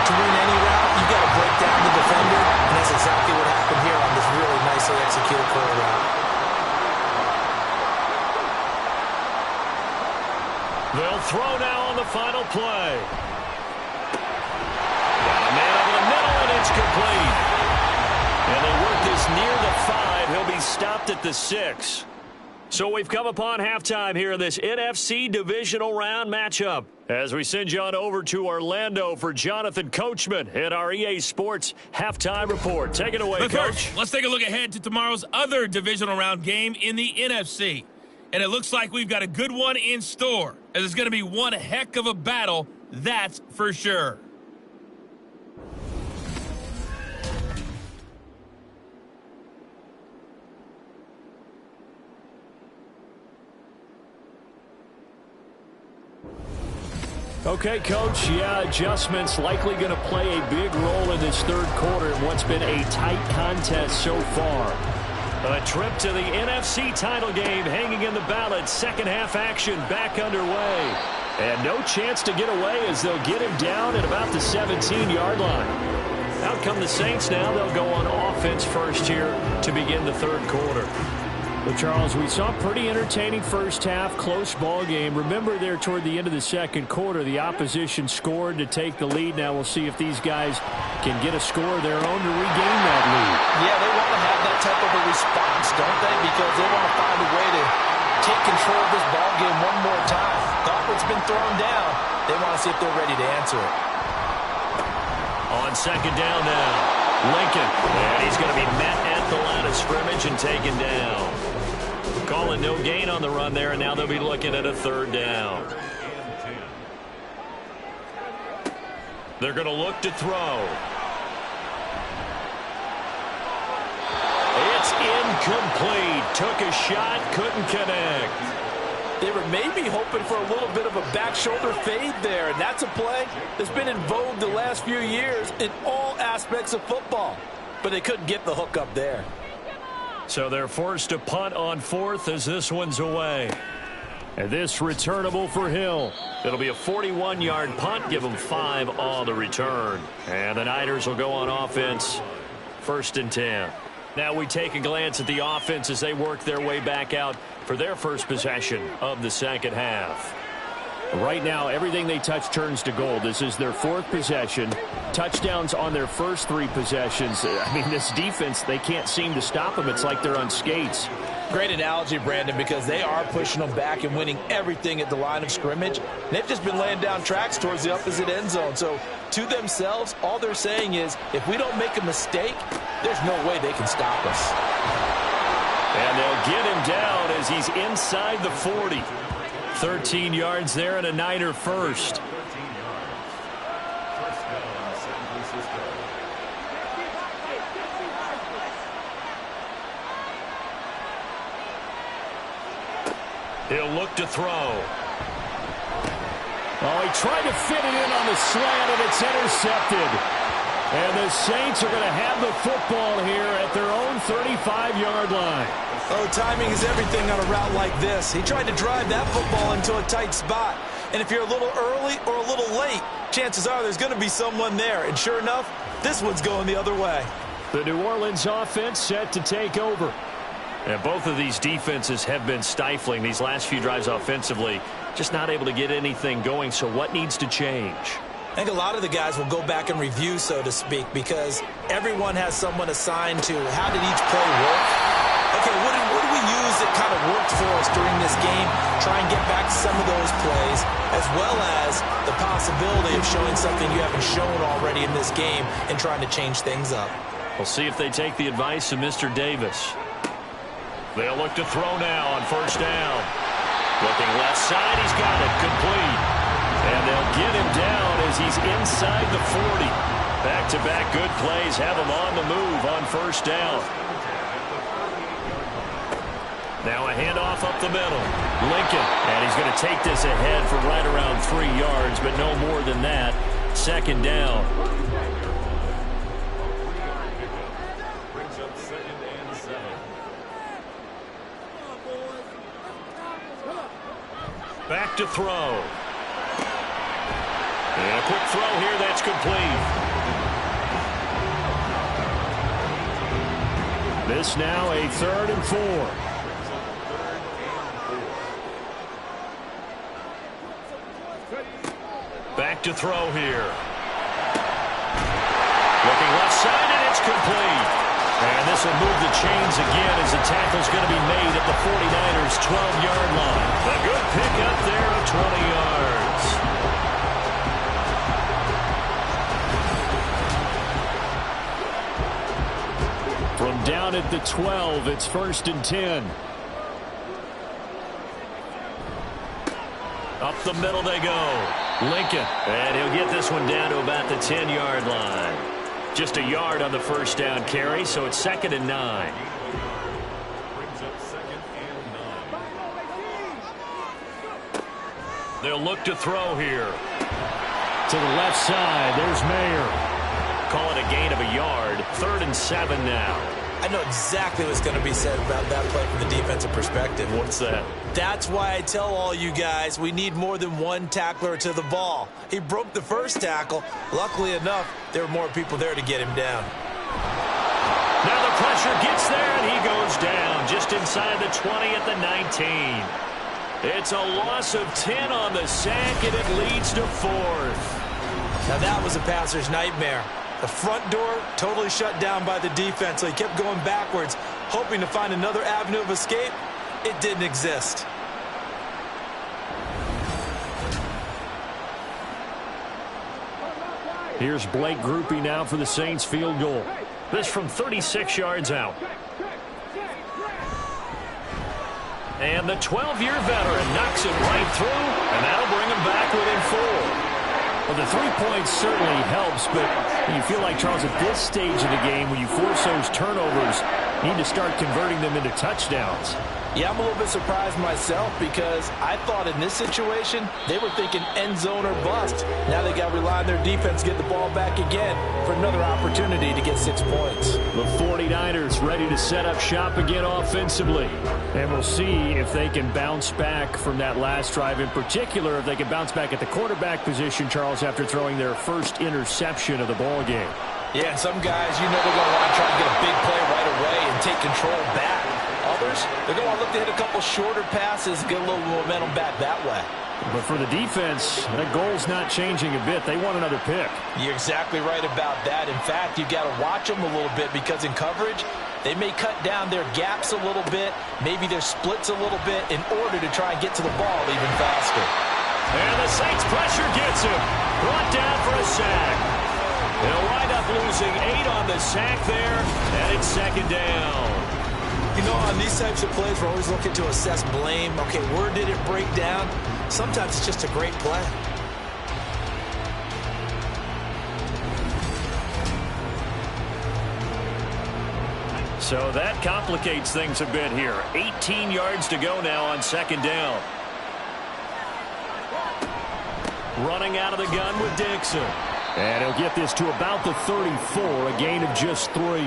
To win any route, you've got to break down the defender, and that's exactly what happened here on this really nicely executed curl route. They'll throw now on the final play. Got a man over the middle, and it's complete. And they work this near the 5. He'll be stopped at the 6. So we've come upon halftime here in this NFC divisional round matchup. As we send you on over to Orlando for Jonathan Coachman in our EA Sports halftime report. Take it away, But Coach. Let's take a look ahead to tomorrow's other divisional round game in the NFC. And it looks like we've got a good one in store, as it's going to be one heck of a battle, that's for sure. Okay, Coach, adjustments likely going to play a big role in this 3rd quarter in what's been a tight contest so far. A trip to the NFC title game hanging in the balance. Second half action back underway. And no chance to get away as they'll get him down at about the 17-yard line. Out come the Saints now. They'll go on offense first here to begin the 3rd quarter. Well, Charles, we saw a pretty entertaining first half, close ball game. Remember there toward the end of the 2nd quarter, the opposition scored to take the lead. Now we'll see if these guys can get a score of their own to regain that lead. Yeah, they want to have that type of a response, don't they? Because they want to find a way to take control of this ball game one more time. Gauntlet's been thrown down. They want to see if they're ready to answer it. On 2nd down now, Lincoln. And he's going to be met at the line of scrimmage and taken down. Calling no gain on the run there, and now they'll be looking at a 3rd down. They're going to look to throw. It's incomplete. Took a shot, couldn't connect. They were maybe hoping for a little bit of a back shoulder fade there, and that's a play that's been in vogue the last few years in all aspects of football. But they couldn't get the hook up there. So they're forced to punt on 4th as this one's away. And this returnable for Hill. It'll be a 41-yard punt. Give them 5 on the return. And the Niners will go on offense. 1st and 10. Now we take a glance at the offense as they work their way back out for their first possession of the 2nd half. Right now, everything they touch turns to gold. This is their 4th possession. Touchdowns on their first 3 possessions. I mean, this defense, they can't seem to stop them. It's like they're on skates. Great analogy, Brandon, because they are pushing them back and winning everything at the line of scrimmage. They've just been laying down tracks towards the opposite end zone. So to themselves, all they're saying is, if we don't make a mistake, there's no way they can stop us. And they'll get him down as he's inside the 40. 13 yards there and a Niner first. He'll look to throw. Oh, he tried to fit it in on the slant, and it's intercepted. And the Saints are going to have the football here at their own 35-yard line. Oh, timing is everything on a route like this. He tried to drive that football into a tight spot. And if you're a little early or a little late, chances are there's going to be someone there. And sure enough, this one's going the other way. The New Orleans offense set to take over. And both of these defenses have been stifling these last few drives offensively. Just not able to get anything going. So what needs to change? I think a lot of the guys will go back and review, so to speak, because everyone has someone assigned to how did each play work. Okay, what do we use that kind of worked for us during this game? Try and get back to some of those plays, as well as the possibility of showing something you haven't shown already in this game and trying to change things up. We'll see if they take the advice of Mr. Davis. They'll look to throw now on first down. Looking left side, he's got it, complete. And they'll get him down as he's inside the 40. Back-to-back good plays have him on the move on first down. Now a handoff up the middle. Lincoln, and he's going to take this ahead for right around 3 yards, but no more than that. Second down. Brings up 2nd and 7. Back to throw. And a quick throw here, that's complete. This now a 3rd and 4. Back to throw here. Looking left side, and it's complete. And this will move the chains again as the tackle's going to be made at the 49ers' 12-yard line. A good pickup there of 20 yards. From down at the 12, it's 1st and 10. Up the middle they go. Lincoln, and he'll get this one down to about the 10-yard line. Just a yard on the first down carry, so it's 2nd and 9. Brings up 2nd and 9. They'll look to throw here. To the left side, there's Mayer. Call it a gain of a yard. 3rd and 7 now. I know exactly what's going to be said about that play from the defensive perspective. What's that? That's why I tell all you guys we need more than one tackler to the ball. He broke the first tackle. Luckily enough, there were more people there to get him down. Now the pressure gets there, and he goes down just inside the 20 at the 19. It's a loss of 10 on the sack, and it leads to 4th. Now that was a passer's nightmare. The front door totally shut down by the defense, so he kept going backwards, hoping to find another avenue of escape. It didn't exist. Here's Blake Grupe now for the Saints field goal. This from 36 yards out. And the 12-year veteran knocks it right through, and that'll bring him back within 4. Well, the 3 points certainly helps, but you feel like, Charles, at this stage of the game, when you force those turnovers, you need to start converting them into touchdowns. Yeah, I'm a little bit surprised myself because I thought in this situation they were thinking end zone or bust. Now they got to rely on their defense to get the ball back again for another opportunity to get 6 points. The 49ers ready to set up shop again offensively. And we'll see if they can bounce back from that last drive. In particular, if they can bounce back at the quarterback position, Charles, after throwing their first interception of the ball game. Yeah, and some guys, you know they're going to want to try to get a big play right away and take control back. Others, they're going to want to look to hit a couple shorter passes, get a little momentum back that way. But for the defense, that goal's not changing a bit. They want another pick. You're exactly right about that. In fact, you've got to watch them a little bit because in coverage, they may cut down their gaps a little bit, maybe their splits a little bit in order to try and get to the ball even faster. And the Saints pressure gets him. Brought down for a sack. They'll wind up losing 8 on the sack there, and it's 2nd down. You know, on these types of plays, we're always looking to assess blame. Okay, where did it break down? Sometimes it's just a great play. So that complicates things a bit here. 18 yards to go now on second down. Running out of the gun with Dixon. And he'll get this to about the 34, a gain of just 3.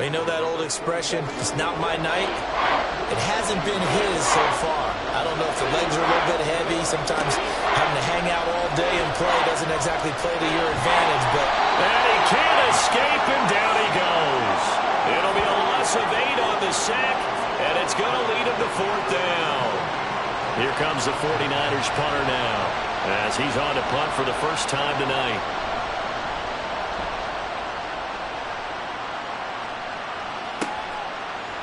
You know that old expression, it's not my night? It hasn't been his so far. I don't know if the legs are a little bit heavy. Sometimes having to hang out all day and play doesn't exactly play to your advantage. But and he can't escape, and down he goes. It'll be a loss of 8 on the sack, and it's going to lead him to 4th down. Here comes the 49ers punter now, as he's on to punt for the first time tonight.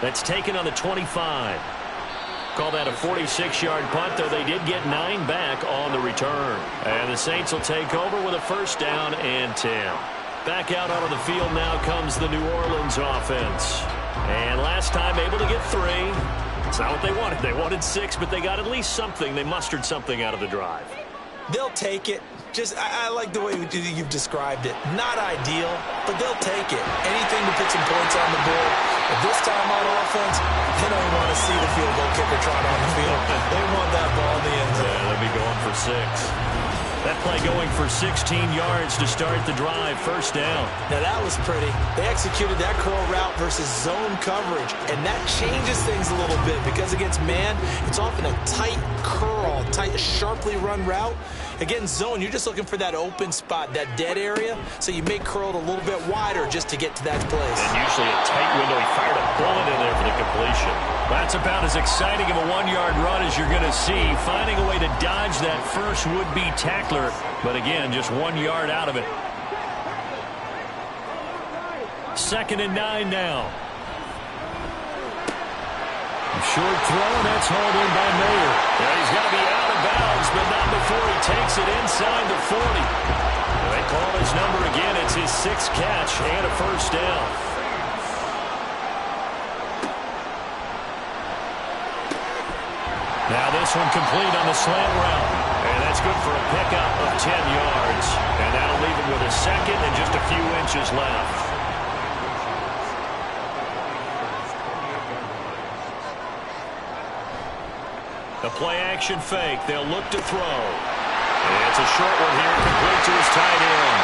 That's taken on the 25. Call that a 46-yard punt, though they did get 9 back on the return. And the Saints will take over with a first down and 10. Back out onto the field now comes the New Orleans offense. And last time able to get 3. It's not what they wanted. They wanted 6, but they got at least something. They mustered something out of the drive. They'll take it. I like the way you've described it. Not ideal, but they'll take it. Anything to put some points on the board. But this time on offense, they don't want to see the field goal kicker trot on the field. They want that ball in the end zone. Yeah, they'll be going for 6. That play going for 16 yards to start the drive. First down. Now that was pretty. They executed that curl route versus zone coverage, and that changes things a little bit because against man, it's often a tight curl, tight, sharply run route. Against zone, you're just looking for that open spot, that dead area, so you may curl it a little bit wider just to get to that place. And usually a tight window. He fired a bullet in there for the completion. That's about as exciting of a 1-yard run as you're going to see. Finding a way to dodge that first would-be tackler, but again, just 1 yard out of it. 2nd and 9 now. Short throw, and that's hauled in by Mayer. Yeah, he's got to be out of bounds, but not before he takes it inside the 40. They call his number again. It's his 6th catch and a first down. Now this one complete on the slant route. And that's good for a pickup of 10 yards. And that'll leave him with a 2nd and just a few inches left. The play-action fake. They'll look to throw. And it's a short one here, complete to his tight end.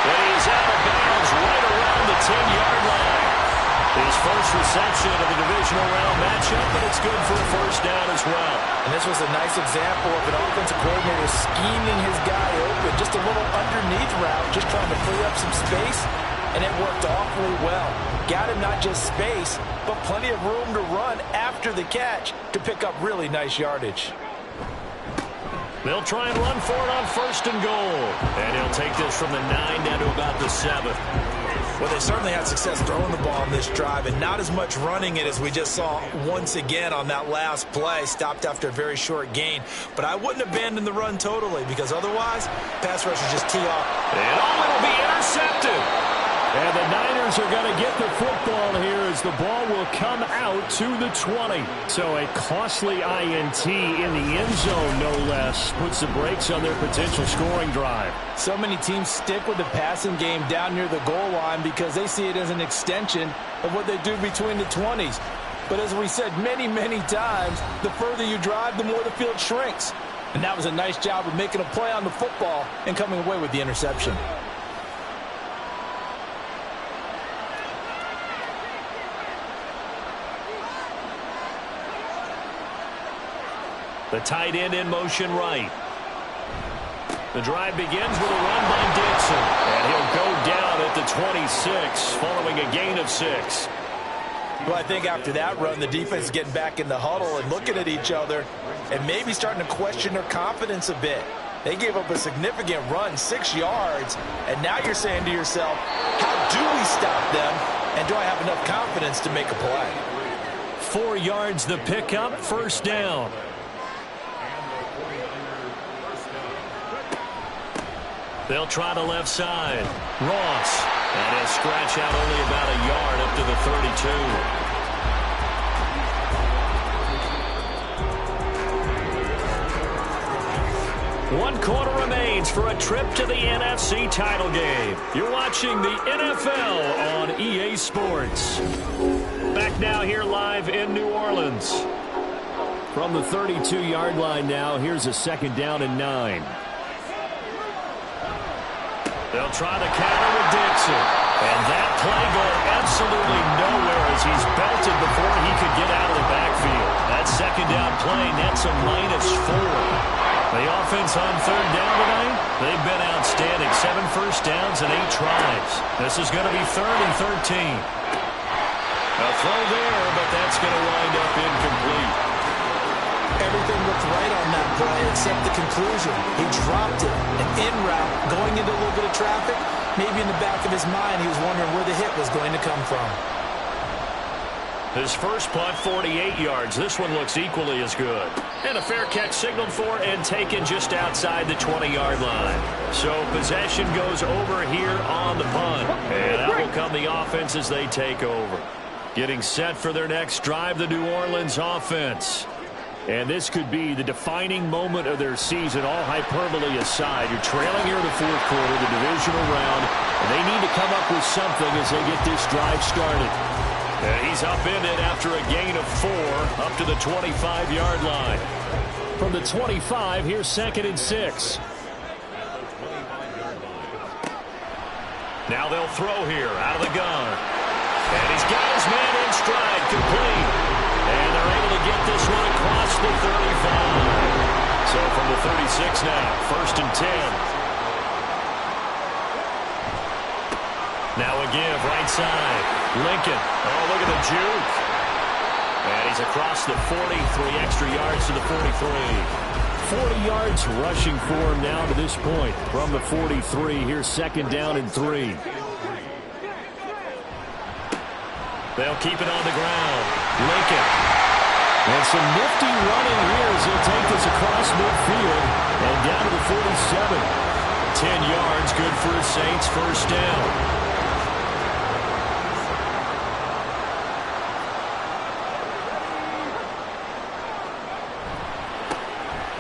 But he's out of bounds right around the 10-yard line. His first reception of the divisional round matchup, but it's good for a first down as well. And this was a nice example of an offensive coordinator scheming his guy open. Just a little underneath route, just trying to free up some space, and it worked awfully well. Got him not just space, but plenty of room to run after the catch to pick up really nice yardage. They'll try and run for it on 1st and goal. And he'll take this from the 9 down to about the 7. Well, they certainly had success throwing the ball on this drive, and not as much running it as we just saw once again on that last play. Stopped after a very short gain. But I wouldn't abandon the run totally, because otherwise, pass rushers just tee off. And it'll be intercepted. And the Niners are going to get the football here as the ball will come out to the 20. So a costly INT in the end zone, no less, puts the brakes on their potential scoring drive. So many teams stick with the passing game down near the goal line because they see it as an extension of what they do between the 20s. But as we said many, many times, the further you drive, the more the field shrinks. And that was a nice job of making a play on the football and coming away with the interception. The tight end in motion right. The drive begins with a run by Dixon. And he'll go down at the 26 following a gain of 6. Well, I think after that run, the defense is getting back in the huddle and looking at each other and maybe starting to question their confidence a bit. They gave up a significant run, 6 yards, and now you're saying to yourself, how do we stop them, and do I have enough confidence to make a play? 4 yards the pickup, first down. They'll try the left side. Ross. And he'll scratch out only about a yard up to the 32. One quarter remains for a trip to the NFC title game. You're watching the NFL on EA Sports. Back now here live in New Orleans. From the 32-yard line now, here's a 2nd down and 9. They'll try the counter with Dixon. And that play going absolutely nowhere as he's belted before he could get out of the backfield. That 2nd down play nets a -4. The offense on 3rd down tonight, they've been outstanding. 7 first downs and 8 tries. This is going to be 3rd and 13. A throw there, but that's going to wind up incomplete. Everything looked right on that play except the conclusion. He dropped it. And en route, going into a little bit of traffic, maybe in the back of his mind, he was wondering where the hit was going to come from. His first punt, 48 yards. This one looks equally as good. And a fair catch signaled for and taken just outside the 20-yard line. So possession goes over here on the punt. And out will come the offense as they take over. Getting set for their next drive, the New Orleans offense. And this could be the defining moment of their season, all hyperbole aside. You're trailing here in the 4th quarter, the divisional round, and they need to come up with something as they get this drive started. And he's upended after a gain of 4 up to the 25-yard line. From the 25, here's 2nd and 6. Now they'll throw here out of the gun. And he's got his man in stride, complete. And they're able to get this one across the 35. So from the 36 now, 1st and 10. Now a give, right side. Lincoln. Oh, look at the juke. And he's across the 40, 3 extra yards to the 43. 40 yards rushing for him now to this point. From the 43, here's 2nd down and 3. They'll keep it on the ground. Lincoln. And some nifty running here as he'll take this across midfield and down to the 47. 10 yards, good for the Saints, 1st down.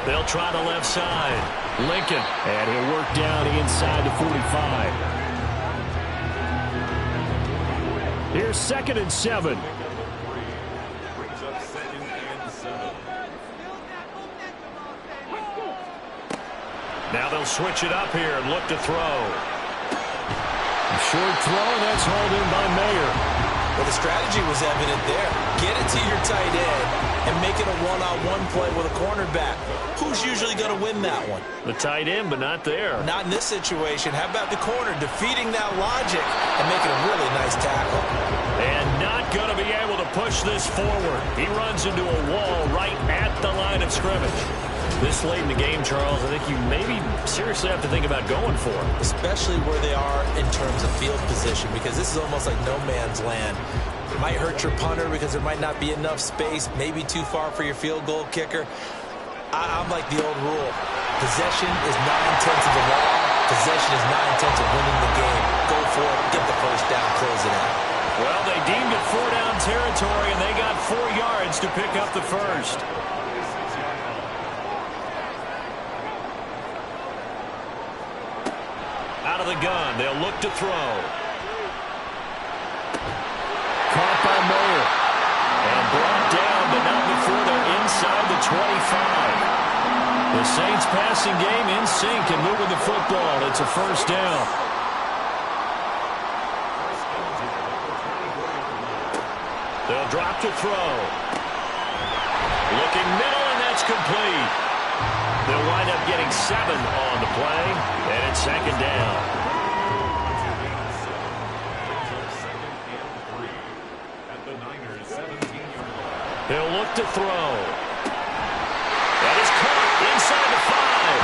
They'll try the left side. Lincoln. And he'll work down inside the 45. Here's 2nd and 7. Now they'll switch it up here and look to throw. A short throw, and that's hauled in by Mayer. Well, the strategy was evident there. Get it to your tight end and make it a one-on-one play with a cornerback. Who's usually going to win that one? The tight end, but not there. Not in this situation. How about the corner defeating that logic and making a really nice tackle? And not going to be able to push this forward. He runs into a wall right at the line of scrimmage. This late in the game, Charles, I think you maybe seriously have to think about going for it. Especially where they are in terms of field position, because this is almost like no man's land. It might hurt your punter because there might not be enough space, maybe too far for your field goal kicker. I'm like the old rule. Possession is 9/10 of the law. Possession is 9/10 of winning the game. Go for it. Get the first down. Close it out. Well, they deemed it 4-down territory, and they got 4 yards to pick up the first. Out of the gun, they'll look to throw. Caught by Mayer. And brought down, but not before they're inside the 25. The Saints passing game in sync and moving the football. It's a 1st down. They'll drop to throw. Looking middle, and that's complete. They'll wind up getting 7 on the play, and it's 2nd down. He'll look to throw. That is caught inside the 5.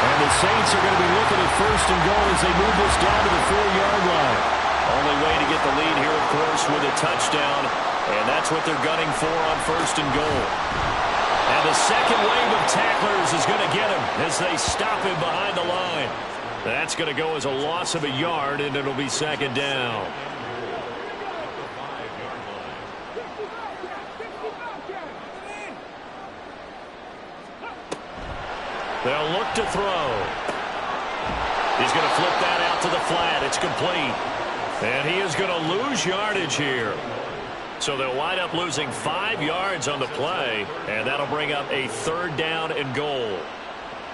And the Saints are going to be looking at 1st and goal as they move this down to the 4-yard line. Only way to get the lead here, of course, with a touchdown, and that's what they're gunning for on 1st and goal. And the second wave of tacklers is going to get him as they stop him behind the line. That's going to go as a loss of a yard, and it'll be 2nd down. They'll look to throw. He's going to flip that out to the flat. It's complete. And he is going to lose yardage here. So they'll wind up losing 5 yards on the play, and that'll bring up a 3rd down and goal.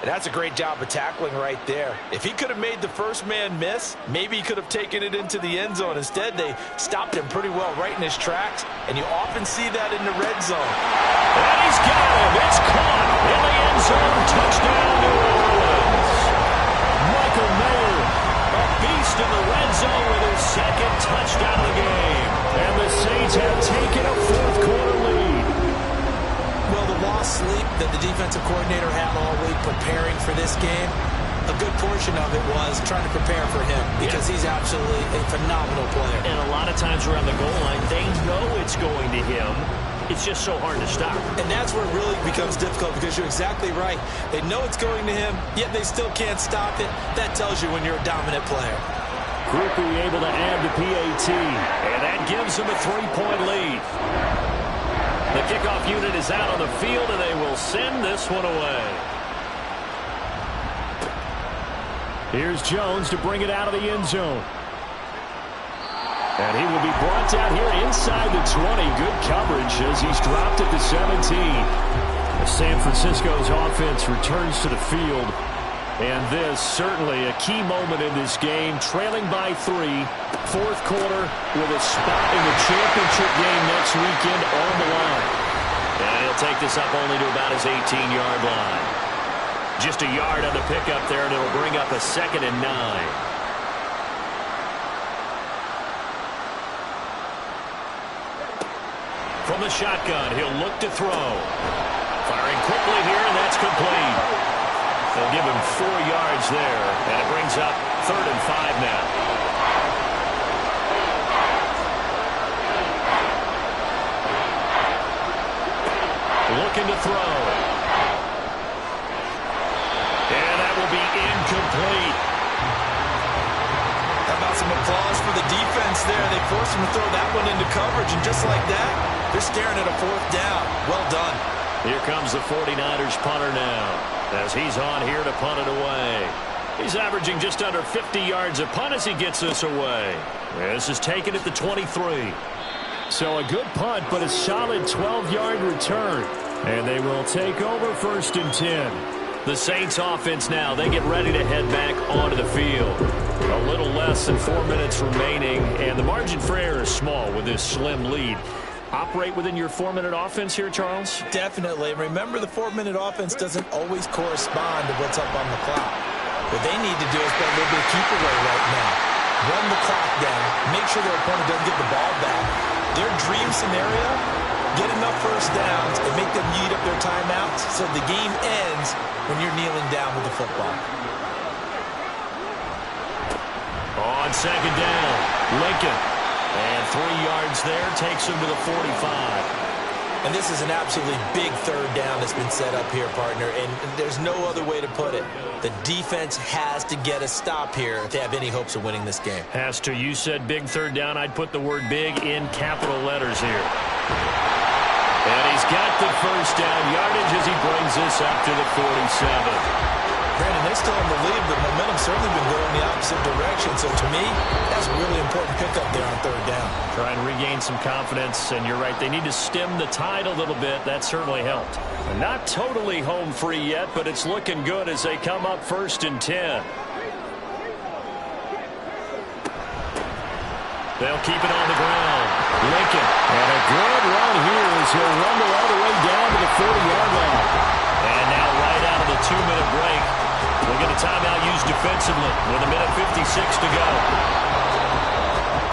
And that's a great job of tackling right there. If he could have made the first man miss, maybe he could have taken it into the end zone. Instead, they stopped him pretty well right in his tracks, and you often see that in the red zone. And he's got him. It's caught in the end zone. Touchdown, New Orleans. Michael Mayer, a beast in the red zone with his 2nd touchdown of the game. And the Saints have taken a 4th quarter lead. Well, the lost sleep that the defensive coordinator had all week preparing for this game, a good portion of it was trying to prepare for him because he's absolutely a phenomenal player. And a lot of times around the goal line, they know it's going to him. It's just so hard to stop. And that's where it really becomes difficult because you're exactly right. They know it's going to him, yet they still can't stop it. That tells you when you're a dominant player. Groupie able to add the PAT. And that gives them a 3-point lead. The kickoff unit is out on the field, and they will send this one away. Here's Jones to bring it out of the end zone. And he will be brought down here inside the 20. Good coverage as he's dropped at the 17. San Francisco's offense returns to the field. And this certainly a key moment in this game. Trailing by 3. 4th quarter with a spot in the championship game next weekend on the line. And he'll take this up only to about his 18-yard line. Just a yard on the pickup there, and it'll bring up a 2nd and 9. From the shotgun, he'll look to throw. Firing quickly here, and that's complete. They'll give him 4 yards there, and it brings up 3rd and 5 now. Looking to throw. And that will be incomplete. How about some applause for the defense there? They forced him to throw that one into coverage, and just like that, they're staring at a 4th down. Well done. Here comes the 49ers punter now, as he's on here to punt it away. He's averaging just under 50 yards a punt as he gets this away. This is taken at the 23. So a good punt, but a solid 12-yard return. And they will take over 1st and 10. The Saints offense now, they get ready to head back onto the field. A little less than 4 minutes remaining, and the margin for error is small with this slim lead. Operate within your 4-minute offense here, Charles? Definitely. Remember, the 4-minute offense doesn't always correspond to what's up on the clock. What they need to do is play a little bit of keep away right now. Run the clock down. Make sure their opponent doesn't get the ball back. Their dream scenario, get enough 1st downs and make them eat up their timeouts so the game ends when you're kneeling down with the football. On 2nd down, Lincoln. And 3 yards there takes him to the 45. And this is an absolutely big 3rd down that's been set up here, partner, and there's no other way to put it. The defense has to get a stop here if they have any hopes of winning this game. Has to. You said big 3rd down. I'd put the word big in capital letters here. And he's got the 1st down yardage as he brings this up to the 47. Brandon, they're still in the lead, but momentum's certainly been going the opposite direction. So to me, that's a really important pickup there on 3rd down. Try and regain some confidence, and you're right. They need to stem the tide a little bit. That certainly helped. Not totally home free yet, but it's looking good as they come up 1st and 10. They'll keep it on the ground. Lincoln. And a good run here as he'll rumble all the way down to the 40-yard line. And now right out of the 2-minute break, we'll get a timeout used defensively with 1:56 to go.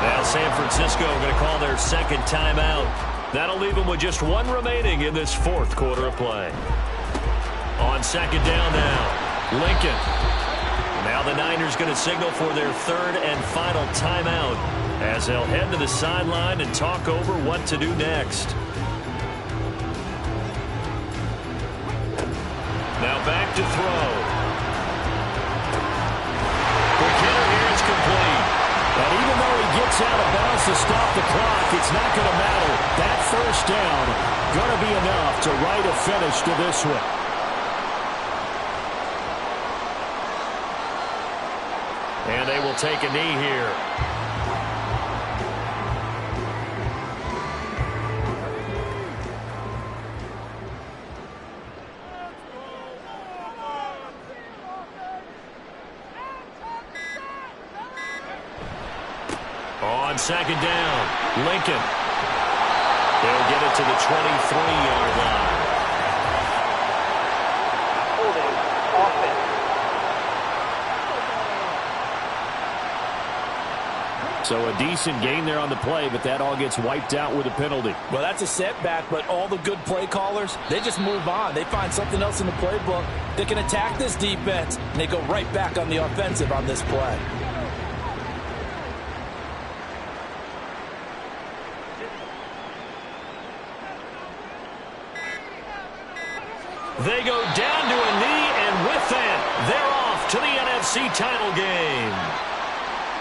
Now San Francisco going to call their 2nd timeout. That'll leave them with just 1 remaining in this 4th quarter of play. On 2nd down now, Lincoln. Now the Niners going to signal for their 3rd and final timeout as they'll head to the sideline and talk over what to do next. Now back to throw. Quick hitter here, it's complete. And even though he gets out of bounds to stop the clock, it's not going to matter. That 1st down going to be enough to write a finish to this one. will take a knee here. On second down, Lincoln. They'll get it to the 23-yard line. Holding. Offense. So a decent gain there on the play, but that all gets wiped out with a penalty. Well, that's a setback, but all the good play callers, they just move on. They find something else in the playbook. They can attack this defense, and they go right back on the offensive on this play. They go down to a knee, and with that, they're off to the NFC title game.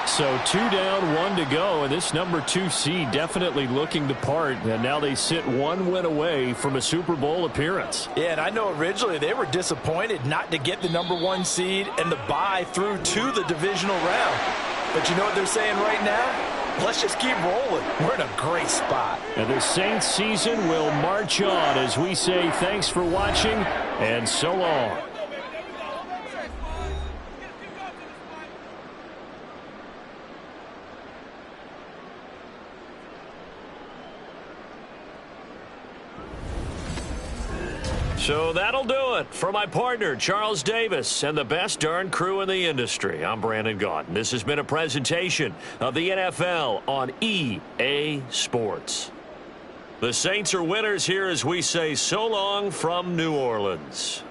So 2 down, 1 to go, and this number 2 seed definitely looking the part, and now they sit 1 win away from a Super Bowl appearance. Yeah, and I know originally they were disappointed not to get the number 1 seed and the bye through to the divisional round. But you know what they're saying right now? Let's just keep rolling. We're in a great spot. And the Saints season will march on as we say thanks for watching and so long. So that'll do it for my partner, Charles Davis, and the best darn crew in the industry. I'm Brandon Gaudin. This has been a presentation of the NFL on EA Sports. The Saints are winners here as we say so long from New Orleans.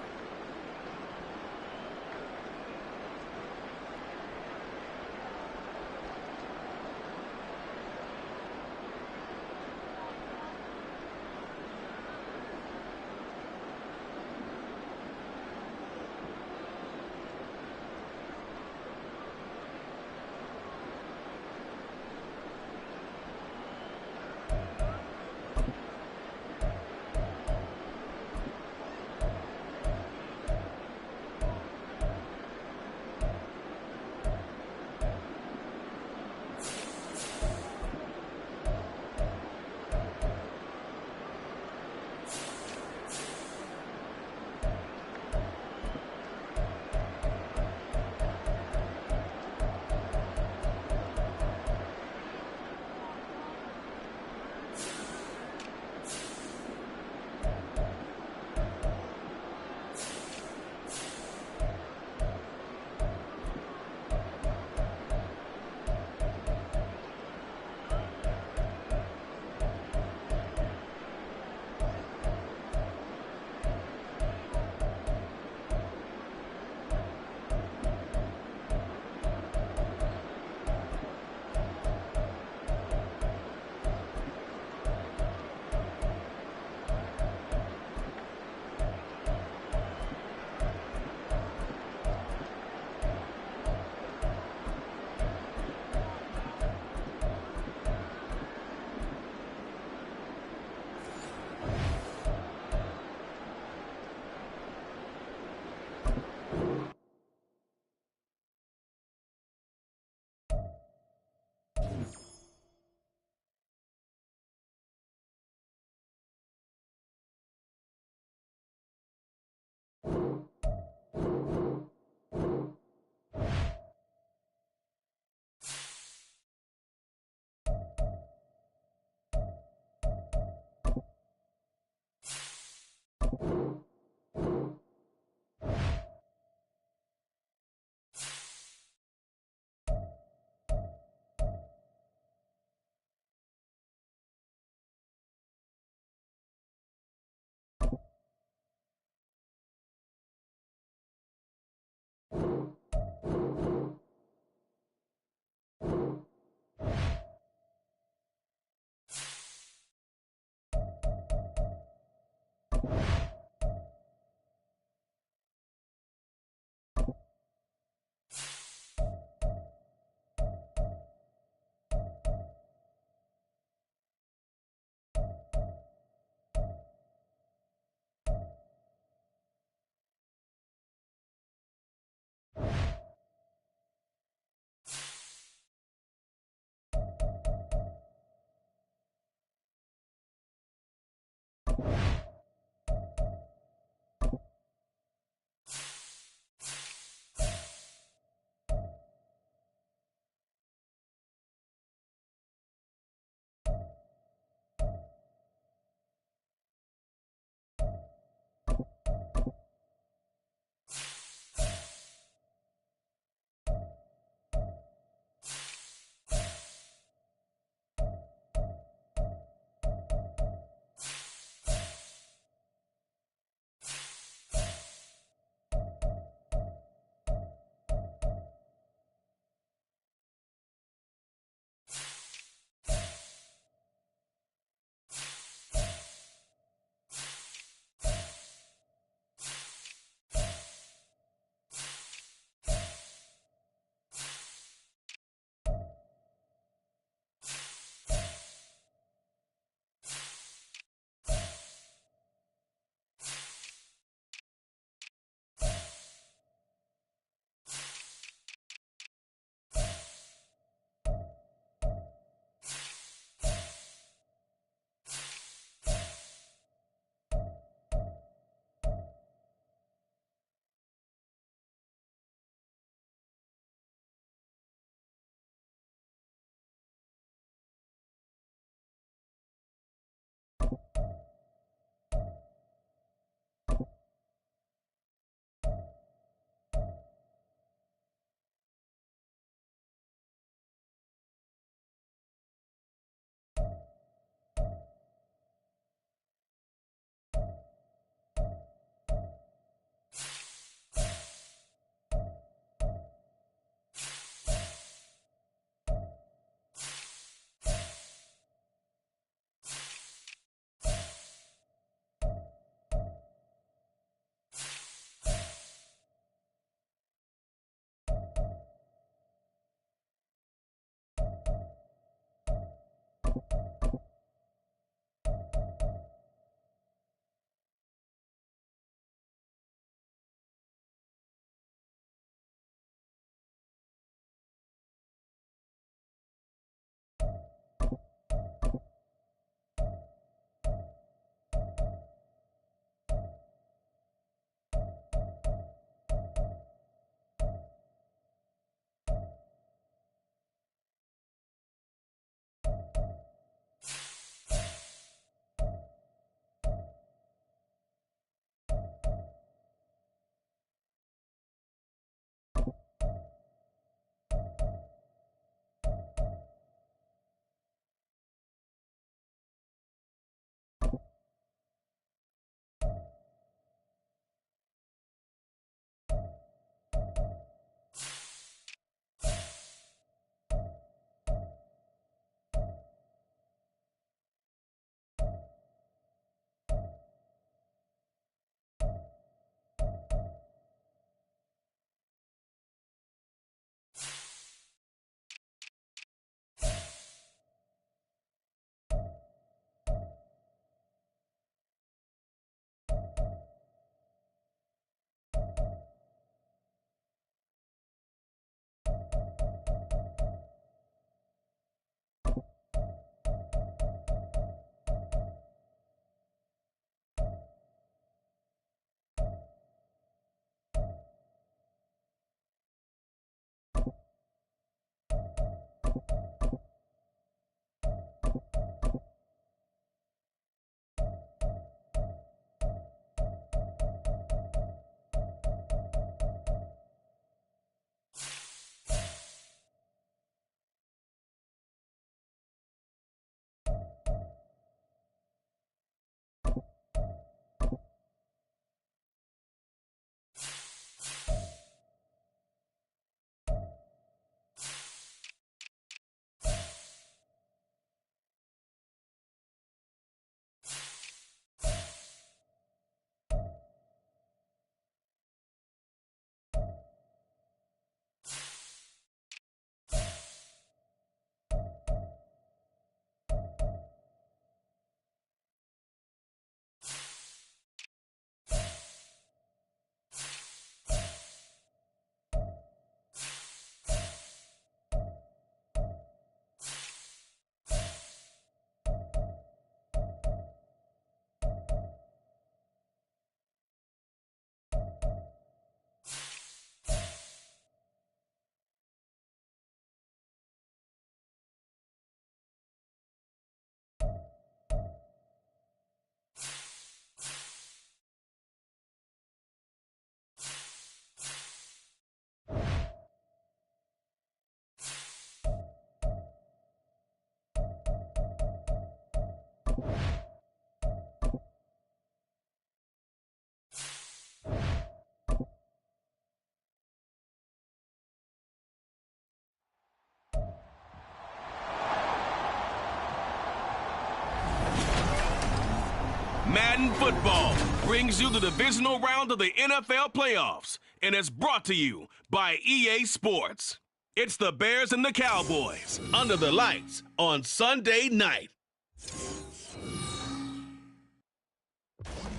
Madden Football brings you the divisional round of the NFL playoffs, and it's brought to you by EA Sports. It's the Bears and the Cowboys under the lights on Sunday night.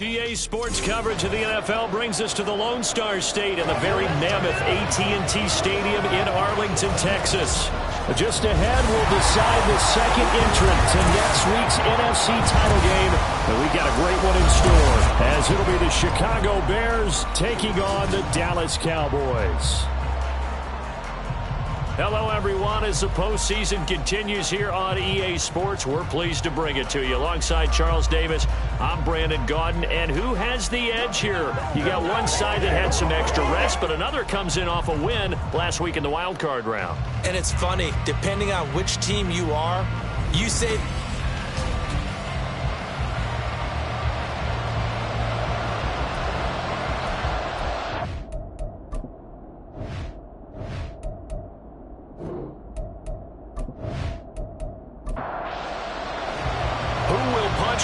EA Sports coverage of the NFL brings us to the Lone Star State in the very mammoth AT&T Stadium in Arlington, Texas. Just ahead, we'll decide the second entrant to next week's NFC title game. And we got a great one in store, as it'll be the Chicago Bears taking on the Dallas Cowboys. Hello, everyone. As the postseason continues here on EA Sports, we're pleased to bring it to you. Alongside Charles Davis, I'm Brandon Gaudin. And who has the edge here? You got one side that had some extra rest, but another comes in off a win last week in the wild card round. And it's funny, depending on which team you are, you say...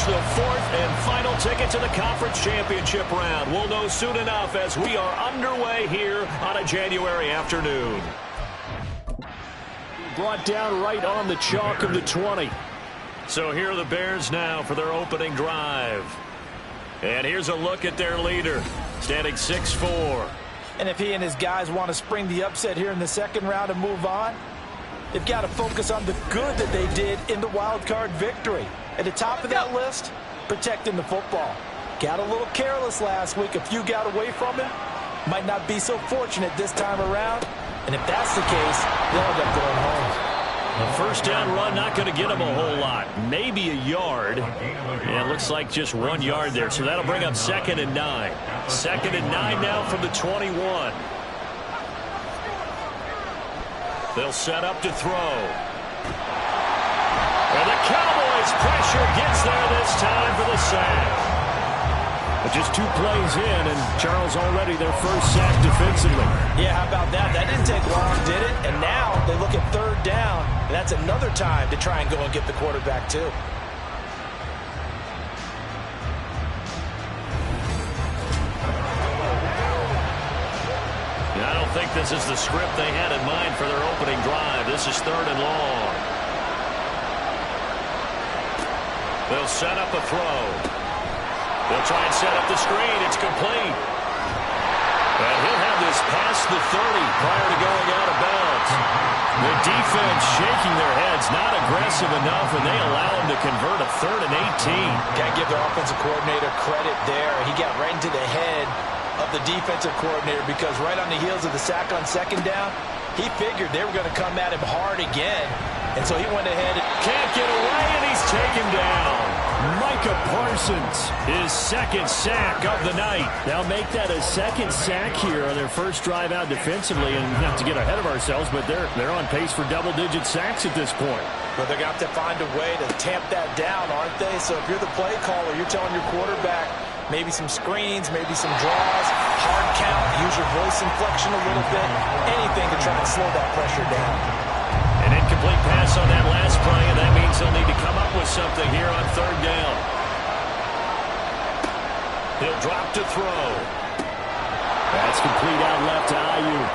The fourth and final ticket to the conference championship round. We'll know soon enough as we are underway here on a January afternoon. Brought down right on the chalk of the 20. So here are the Bears now for their opening drive. And here's a look at their leader, standing 6'4". And if he and his guys want to spring the upset here in the second round and move on, they've got to focus on the good that they did in the wild card victory. At the top of that list, protecting the football. Got a little careless last week. A few got away from him. Might not be so fortunate this time around. And if that's the case, they'll end up going home. A first down run, not going to get him a whole lot. Maybe a yard. Yeah, it looks like just 1 yard there. So that'll bring up 2nd and 9. 2nd and 9 now from the 21. They'll set up to throw. And the Cowboys' pressure gets there this time for the sack. But just 2 plays in, and Charles already their first sack defensively. Yeah, how about that? That didn't take long, did it? And now they look at 3rd down, and that's another time to try and go and get the quarterback, too. I don't think this is the script they had in mind for their opening drive. This is 3rd and long. They'll set up a throw. They'll try and set up the screen. It's complete. And he'll have this past the 30 prior to going out of bounds. The defense shaking their heads, not aggressive enough, and they allow him to convert a 3rd and 18. Got to give their offensive coordinator credit there. He got right into the head of the defensive coordinator because right on the heels of the sack on 2nd down, he figured they were going to come at him hard again. And so he went ahead and can't get away, and he's taken down. Micah Parsons, his 2nd sack of the night. They'll make that a 2nd sack here on their first drive out defensively, and not to get ahead of ourselves, but they're on pace for double-digit sacks at this point. But they're going to have to find a way to tamp that down, aren't they? So if you're the play caller, you're telling your quarterback maybe some screens, maybe some draws, hard count, use your voice inflection a little bit, anything to try and slow that pressure down. An incomplete pass on that last play, and that means they'll need to come up with something here on 3rd down. He'll drop to throw. That's complete out left to Ayuk.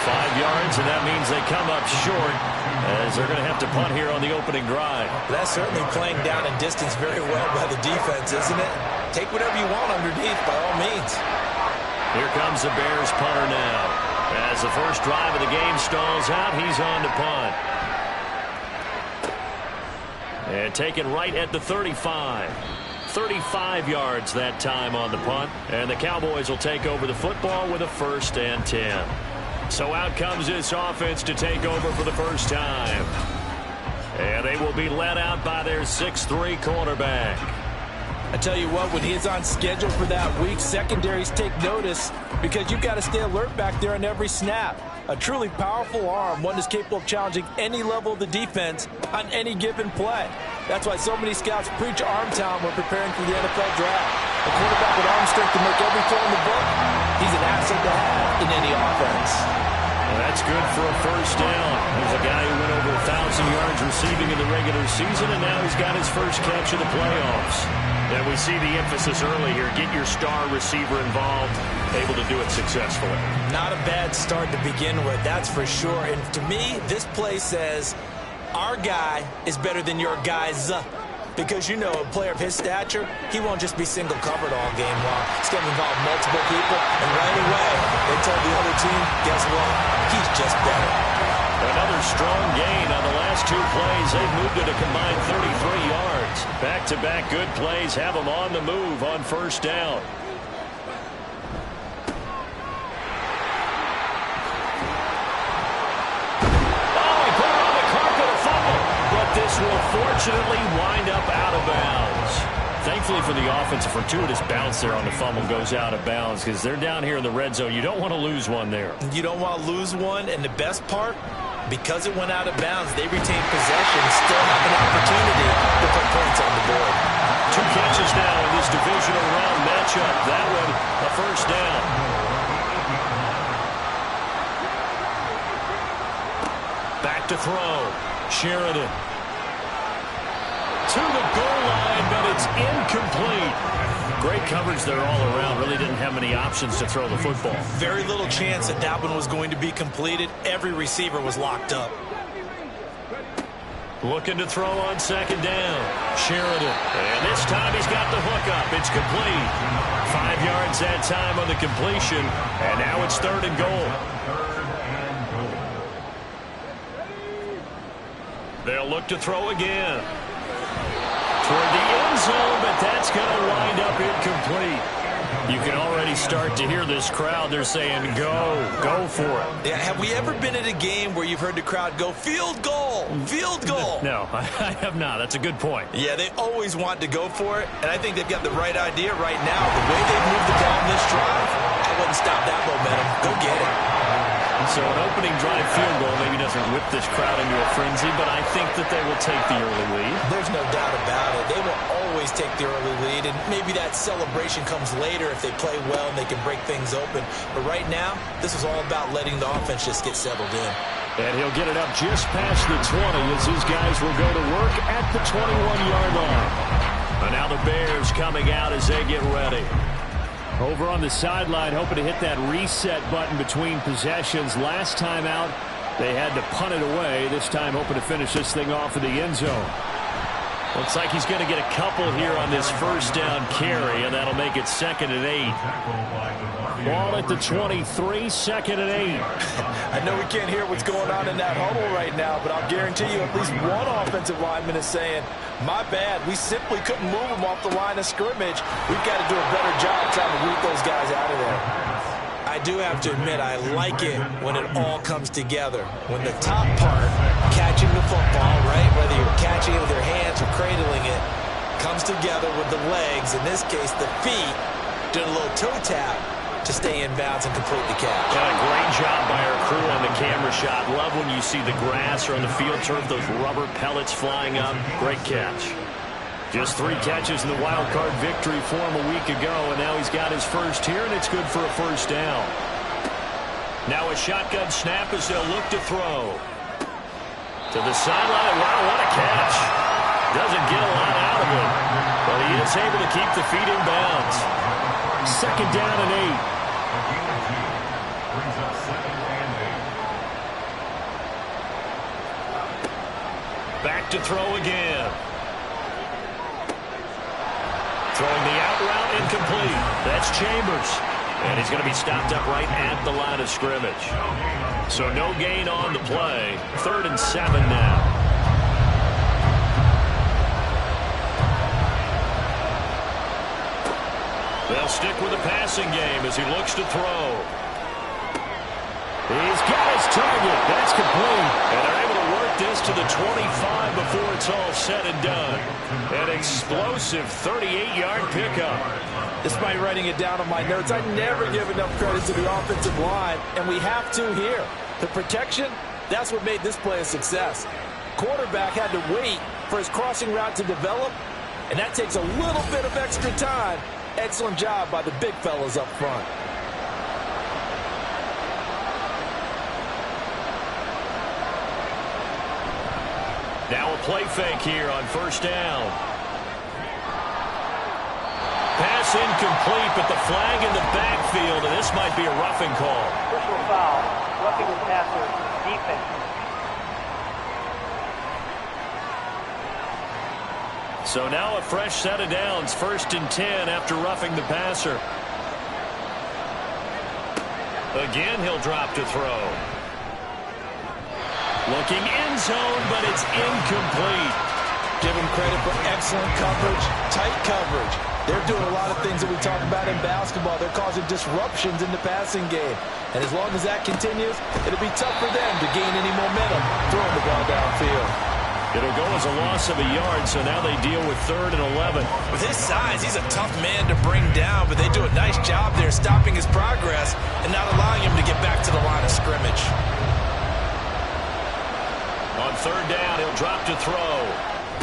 5 yards, and that means they come up short as they're going to have to punt here on the opening drive. That's certainly playing down and distance very well by the defense, isn't it? Take whatever you want underneath, by all means. Here comes the Bears punter now. As the first drive of the game stalls out, he's on to punt. And taken right at the 35. 35 yards that time on the punt. And the Cowboys will take over the football with a 1st and 10. So out comes this offense to take over for the first time. And they will be led out by their 6'3" quarterback. I tell you what, when he's on schedule for that week, secondaries take notice because you've got to stay alert back there on every snap. A truly powerful arm, one that's capable of challenging any level of the defense on any given play. That's why so many scouts preach arm talent when preparing for the NFL draft. A quarterback with arm strength to make every throw in the book, he's an asset to have in any offense. Well, that's good for a first down. There's a guy who went over 1,000 yards receiving in the regular season, and now he's got his first catch of the playoffs. And we see the emphasis early here. Get your star receiver involved, able to do it successfully. Not a bad start to begin with, that's for sure. And to me, this play says, our guy is better than your guys. Because, you know, a player of his stature, he won't just be single covered all game long. He's going to involve multiple people, and right away, they told the other team, guess what? He's just better. Another strong gain on the last 2 plays. They've moved it a combined 33 yards. Back-to-back good plays have them on the move on 1st down. This will fortunately wind up out of bounds. Thankfully for the offense, a fortuitous bounce there on the fumble goes out of bounds because they're down here in the red zone. You don't want to lose one there. You don't want to lose one, and the best part, because it went out of bounds, they retain possession, still have an opportunity to put points on the board. 2 catches now in this divisional round matchup. That one, a first down. Back to throw. Sheridan. To the goal line, but it's incomplete. Great coverage there all around. Really didn't have many options to throw the football. Very little chance that that one was going to be completed. Every receiver was locked up. Looking to throw on 2nd down. Sheridan. And this time he's got the hook up. It's complete. 5 yards that time on the completion. And now it's 3rd and goal. They'll look to throw again. Toward the end zone, but that's going to wind up incomplete. You can already start to hear this crowd. They're saying, go for it. Yeah, have we ever been at a game where you've heard the crowd go, field goal, field goal? No, I have not. That's a good point. Yeah, they always want to go for it, and I think they've got the right idea right now. The way they've moved the ball in this drive, I wouldn't stop that momentum. Go get it. So an opening drive field goal maybe doesn't whip this crowd into a frenzy, but I think that they will take the early lead. There's no doubt about it. They will always take the early lead, and maybe that celebration comes later if they play well and they can break things open. But right now, this is all about letting the offense just get settled in. And he'll get it up just past the 20 as his guys will go to work at the 21-yard line. And now the Bears coming out as they get ready. Over on the sideline, hoping to hit that reset button between possessions. Last time out, they had to punt it away. This time, hoping to finish this thing off in the end zone. Looks like he's going to get a couple here on this first down carry, and that'll make it 2nd and 8. Ball at the 23, 2nd and 8. I know we can't hear what's going on in that huddle right now, but I'll guarantee you at least one offensive lineman is saying, my bad, we simply couldn't move them off the line of scrimmage. We've got to do a better job trying to root those guys out of there. I do have to admit, I like it when it all comes together. When the top part, catching the football, right, whether you're catching it with your hands or cradling it, comes together with the legs, in this case the feet, doing a little toe tap to stay in bounds and complete the catch. A great job by our crew on the camera shot. Love when you see the grass or on the field turf, those rubber pellets flying up. Great catch. Just 3 catches in the wild card victory for him a week ago, and now he's got his first here, and it's good for a first down. Now a shotgun snap as they'll look to throw. To the sideline. Wow, what a catch. Doesn't get a lot out of it, but he is able to keep the feet in bounds. 2nd down and 8. Brings up 2nd and 8. Back to throw again. Throwing the out route incomplete. That's Chambers. And he's going to be stopped up right at the line of scrimmage. So no gain on the play. 3rd and 7 now. They'll stick with the passing game as he looks to throw. He's got his target. That's complete. And they're able to work this to the 25 before it's all said and done. An explosive 38-yard pickup. Despite writing it down on my notes, I never give enough credit to the offensive line, and we have to here. The protection, that's what made this play a success. Quarterback had to wait for his crossing route to develop, and that takes a little bit of extra time. Excellent job by the big fellas up front. Now a play fake here on first down. Pass incomplete, but the flag in the backfield, and this might be a roughing call. Personal foul, roughing the passer, defense. So now a fresh set of downs, 1st and 10 after roughing the passer. Again, he'll drop to throw. Looking end zone, but it's incomplete. Give him credit for excellent coverage, tight coverage. They're doing a lot of things that we talk about in basketball. They're causing disruptions in the passing game. And as long as that continues, it'll be tough for them to gain any momentum throwing the ball downfield. It'll go as a loss of a yard, so now they deal with 3rd and 11. With his size, he's a tough man to bring down, but they do a nice job there stopping his progress and not allowing him to get back to the line of scrimmage. On 3rd down, he'll drop to throw.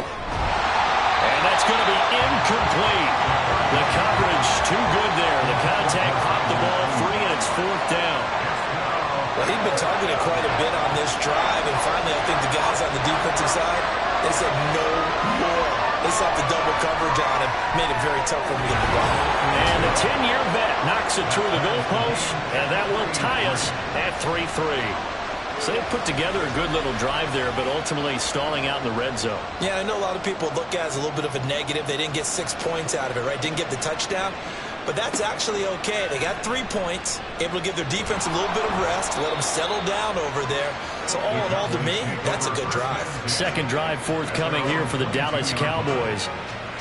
And that's going to be incomplete. The coverage too good there. The contact popped the ball free, and it's 4th down. Well, he'd been targeted quite a bit on this drive, and finally I think the guys on the defensive side, they said no more. They stopped the double coverage on him, made it very tough for him to get the ball. And the 10-year bet knocks it through the goalpost, and that will tie us at 3-3. So they put together a good little drive there, but ultimately stalling out in the red zone. Yeah, I know a lot of people look at it as a little bit of a negative. They didn't get 6 points out of it, right? Didn't get the touchdown. But that's actually okay. They got 3 points, able to give their defense a little bit of rest, let them settle down over there. So all in all, to me, that's a good drive. Second drive forthcoming here for the Dallas Cowboys.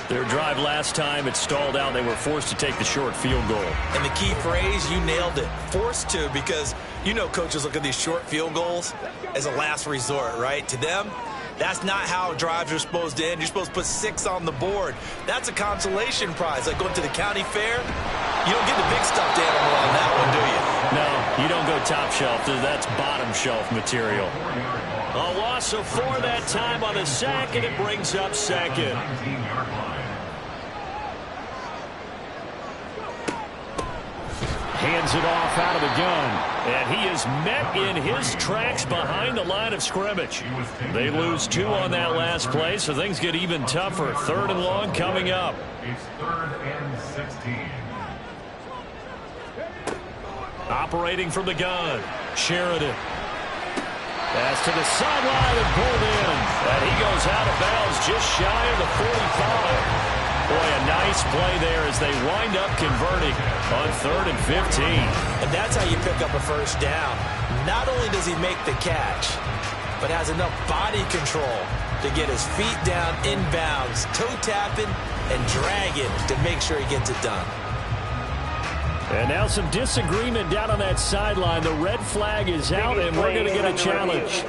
Their drive last time, it stalled out. They were forced to take the short field goal. And the key phrase, you nailed it, forced to, because you know coaches look at these short field goals as a last resort, right? To them, that's not how drives are supposed to end. You're supposed to put 6 on the board. That's a consolation prize. Like going to the county fair, you don't get the big stuffed animal on that one, do you? No, you don't go top shelf. That's bottom shelf material. A loss of 4 that time on the sack, and it brings up second. Hands it off out of the gun. And he is met in his tracks behind the line of scrimmage. They lose 2 on that last play, so things get even tougher. 3rd and long coming up. It's 3rd and 16. Operating from the gun, Sheridan. Pass to the sideline and pulled in. And he goes out of bounds just shy of the 45. Boy, a nice play there as they wind up converting on 3rd and 15. And that's how you pick up a first down. Not only does he make the catch, but has enough body control to get his feet down inbounds, toe tapping and dragging to make sure he gets it done. And now some disagreement down on that sideline. The red flag is out, and we're going to get a challenge.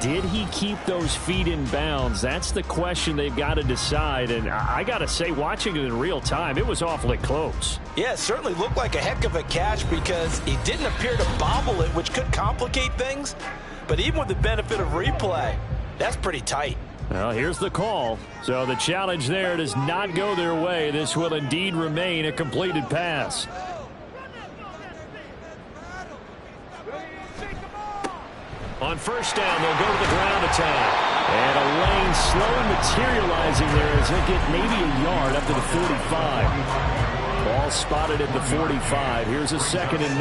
Did he keep those feet in bounds? That's the question they've got to decide. And I got to say, watching it in real time, it was awfully close. Yeah, it certainly looked like a heck of a catch because he didn't appear to bobble it, which could complicate things. But even with the benefit of replay, that's pretty tight. Well, here's the call. So the challenge there does not go their way. This will indeed remain a completed pass. On first down, they'll go to the ground attack. And a lane slowly materializing there as they get maybe a yard up to the 45. Ball spotted at the 45. Here's a 2nd and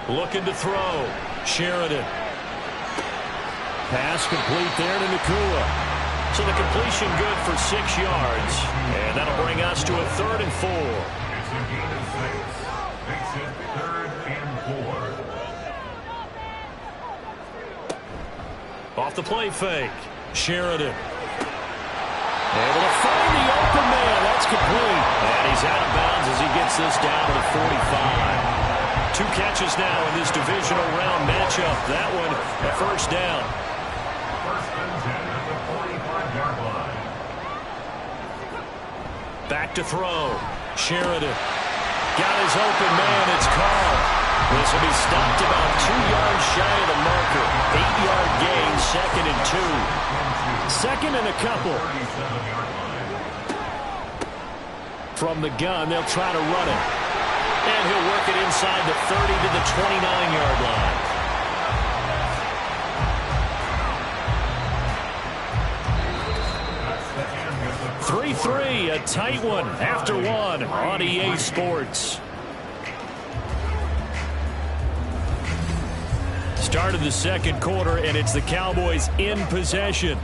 9. Looking to throw. Sheridan. Pass complete there to Nakua. So the completion good for 6 yards. And that'll bring us to a 3rd and 4. It's a gain of 6. Makes it 3rd and 4. Off the play fake. Sheridan. Able to find the open man. That's complete. And he's out of bounds as he gets this down to the 45. 2 catches now in this divisional round matchup. That one, a first down. First and 10 at the 45-yard line. Back to throw. Sheridan. Got his open man. It's Carl. This will be stopped about 2 yards shy of the marker. 8-yard gain, 2nd and 2. 2nd and a couple. From the gun, they'll try to run it. And he'll work it inside the 30 to the 29-yard line. A tight one after one on EA Sports. Start of the 2nd quarter, and it's the Cowboys in possession.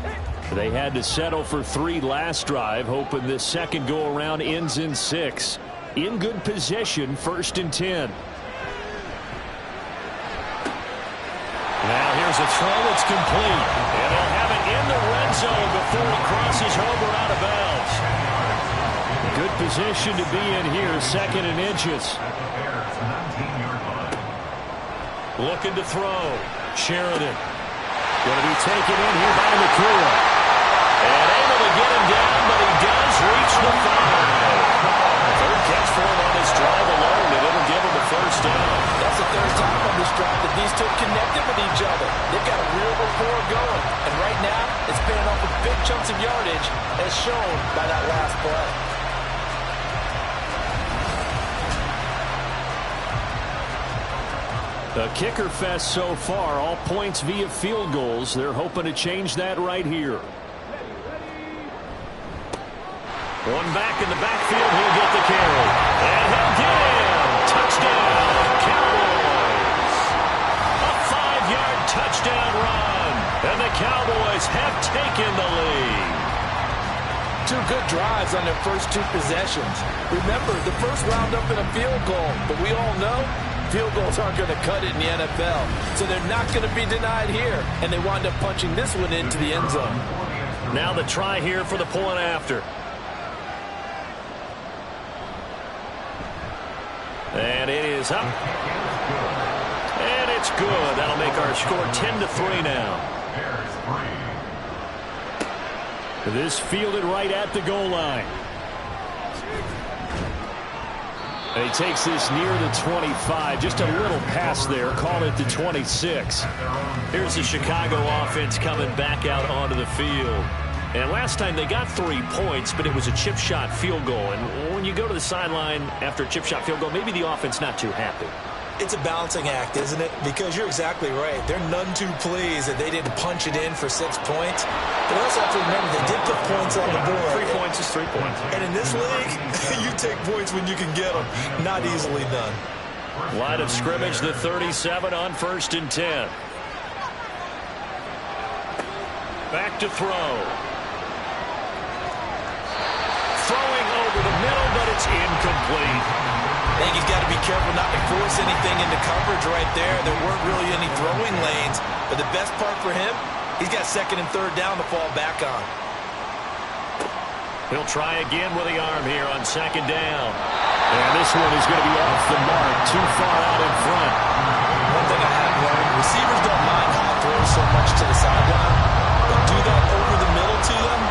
They had to settle for 3 last drive, hoping this second go-around ends in 6. In good position, 1st and 10. Now here's a throw that's complete. And they'll have it in the red zone before he crosses over out of bounds. Good position to be in here, 2nd and inches. Looking to throw. Sheridan. Going to be taken in here by Nakua. And able to get him down, but he does reach the 5. 3rd catch for him on this drive alone, and it'll give him a first down. That's the 3rd time on this drive that these 2 connected with each other. They've got a real rapport going. And right now, it's paying off with big chunks of yardage, as shown by that last play. The kicker fest so far, all points via field goals. They're hoping to change that right here. One back in the backfield, he'll get the carry. And he'll get him. Touchdown, Cowboys. A 5-yard touchdown run. And the Cowboys have taken the lead. 2 good drives on their first 2 possessions. Remember, the first wound up in a field goal, but we all know field goals aren't going to cut it in the NFL. So they're not going to be denied here, and they wind up punching this one into the end zone. Now the try here for the point after. And it is up. And it's good. That'll make our score 10-3 now. This fielded right at the goal line. And he takes this near the 25. Just a little pass there. Call it the 26. Here's the Chicago offense coming back out onto the field. And last time they got 3 points, but it was a chip shot field goal. And when you go to the sideline after a chip shot field goal, maybe the offense not too happy. It's a balancing act, isn't it? Because you're exactly right. They're none too pleased that they didn't punch it in for 6 points. But also have to remember they did put points on the board. 3 points is 3 points. And in this league, you take points when you can get them. Not easily done. Line of scrimmage, the 37 on 1st and 10. Back to throw. Throwing over the middle, but it's incomplete. I think he's got to be careful not to force anything into coverage right there. There weren't really any throwing lanes. But the best part for him, he's got 2nd and 3rd down to fall back on. He'll try again with the arm here on 2nd down. And this one is going to be off the mark, too far out in front. One thing I have learned, receivers don't mind how it throws so much to the sideline, but do that over the middle to them,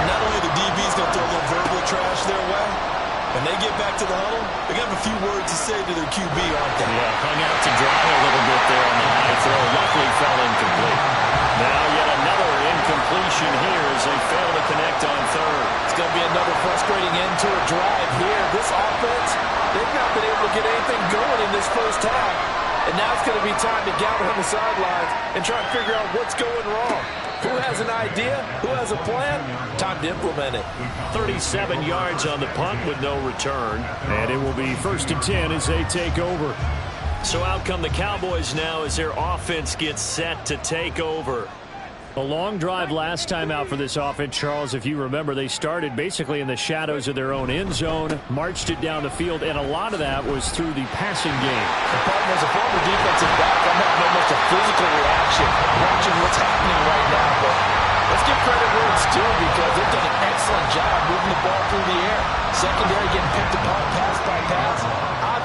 and not only the DB's going to throw a little verbal trash their way, when they get back to the huddle, they got a few words to say to their QB, aren't they? Yeah, hung out to dry a little bit there on the high throw. Luckily fell incomplete. Now yet another incompletion here as they fail to connect on 3rd. It's going to be another frustrating end to a drive here. This offense, they've not been able to get anything going in this first half. And now it's going to be time to gather on the sidelines and try to figure out what's going wrong. Who has an idea? Who has a plan? Time to implement it. 37 yards on the punt with no return. And it will be 1st and 10 as they take over. So out come the Cowboys now as their offense gets set to take over. A long drive last time out for this offense, Charles. If you remember, they started basically in the shadows of their own end zone, marched it down the field, and a lot of that was through the passing game. As a former defensive back, I'm having almost a physical reaction watching what's happening right now. But let's give credit where it's due because they've done an excellent job moving the ball through the air. Secondary getting picked apart pass by pass.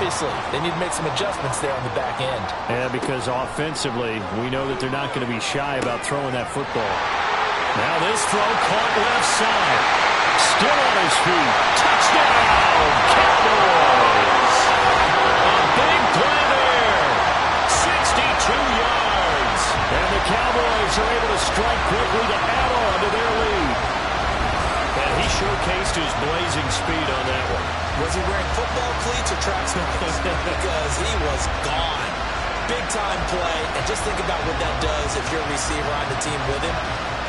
Obviously, they need to make some adjustments there on the back end. Yeah, because offensively, we know that they're not going to be shy about throwing that football. Now this throw caught left side. Still on his feet. Touchdown, Cowboys. A big play there. 62 yards. And the Cowboys are able to strike quickly to add on to their lead. And he showcased his blazing speed on that one. Was he wearing football cleats or track sneakers? Because he was gone. Big-time play, and just think about what that does if you're a receiver on the team with him.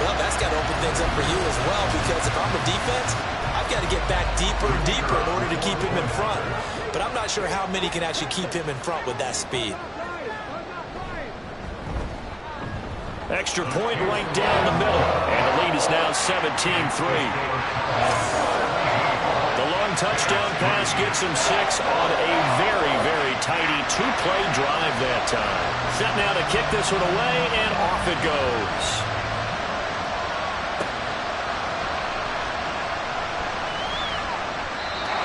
Well, that's got to open things up for you as well, because if I'm a defense, I've got to get back deeper and deeper in order to keep him in front. But I'm not sure how many can actually keep him in front with that speed. Extra point right down the middle, and the lead is now 17-3. The long touchdown pass gets him 6 on a very, very tidy 2-play drive that time. Set now to kick this one away, and off it goes.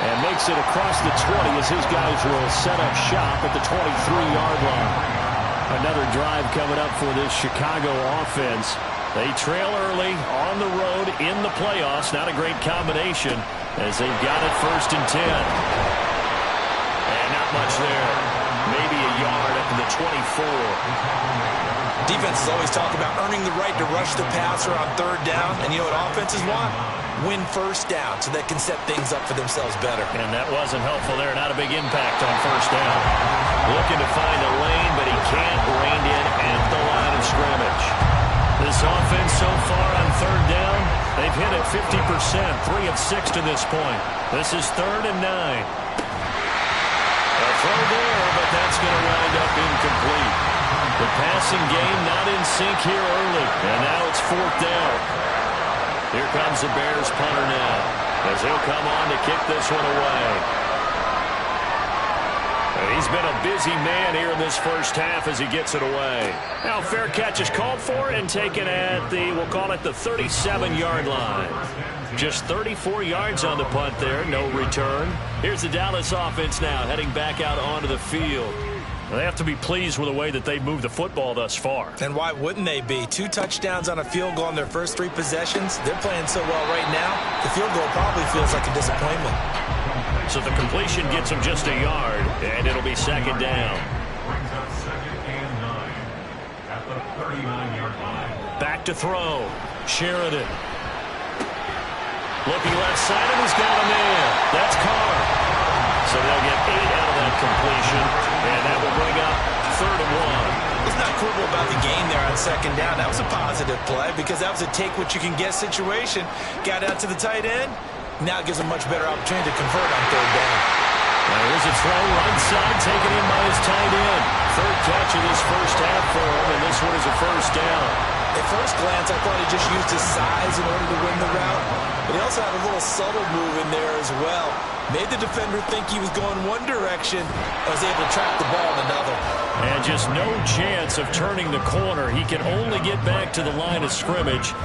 And makes it across the 20 as his guys will set up shop at the 23-yard line. Another drive coming up for this Chicago offense. They trail early on the road in the playoffs. Not a great combination as they've got it 1st and 10. And not much there. Maybe a yard up to the 24. Defenses always talk about earning the right to rush the passer on 3rd down. And you know what offenses want? Win 1st down so they can set things up for themselves better. And that wasn't helpful there. Not a big impact on 1st down. Looking to find a lane, but he can't. Reined in at the line of scrimmage. This offense so far on 3rd down, they've hit it 50%, 3 of 6 to this point. This is 3rd and 9. A throw there, but that's going to wind up incomplete. The passing game not in sync here early, and now it's 4th down. Here comes the Bears punter now, as he'll come on to kick this one away. And he's been a busy man here in this first half as he gets it away. Now fair catch is called for and taken at the, we'll call it the 37-yard line. Just 34 yards on the punt there, no return. Here's the Dallas offense now heading back out onto the field. They have to be pleased with the way that they've moved the football thus far. And why wouldn't they be? 2 touchdowns on a field goal in their first 3 possessions. They're playing so well right now, the field goal probably feels like a disappointment. So the completion gets them just a yard, and it'll be second down. Brings up 2nd and 9 at the 39-yard line. Back to throw. Sheridan. Looking left side, and he's got a man. That's Carr. So they'll get 8 out of that completion, and that will bring up 3rd and 1. Let's not quibble about the gain there on second down. That was a positive play because that was a take-what-you-can-get situation. Got out to the tight end. Now it gives him a much better opportunity to convert on 3rd down. Now here's a throw right side, taken in by his tight end. 3rd catch of this first half for him, and this one is a first down. At first glance, I thought he just used his size in order to win the route, but he also had a little subtle move in there as well. Made the defender think he was going one direction and was able to track the ball in another. And just no chance of turning the corner. He can only get back to the line of scrimmage.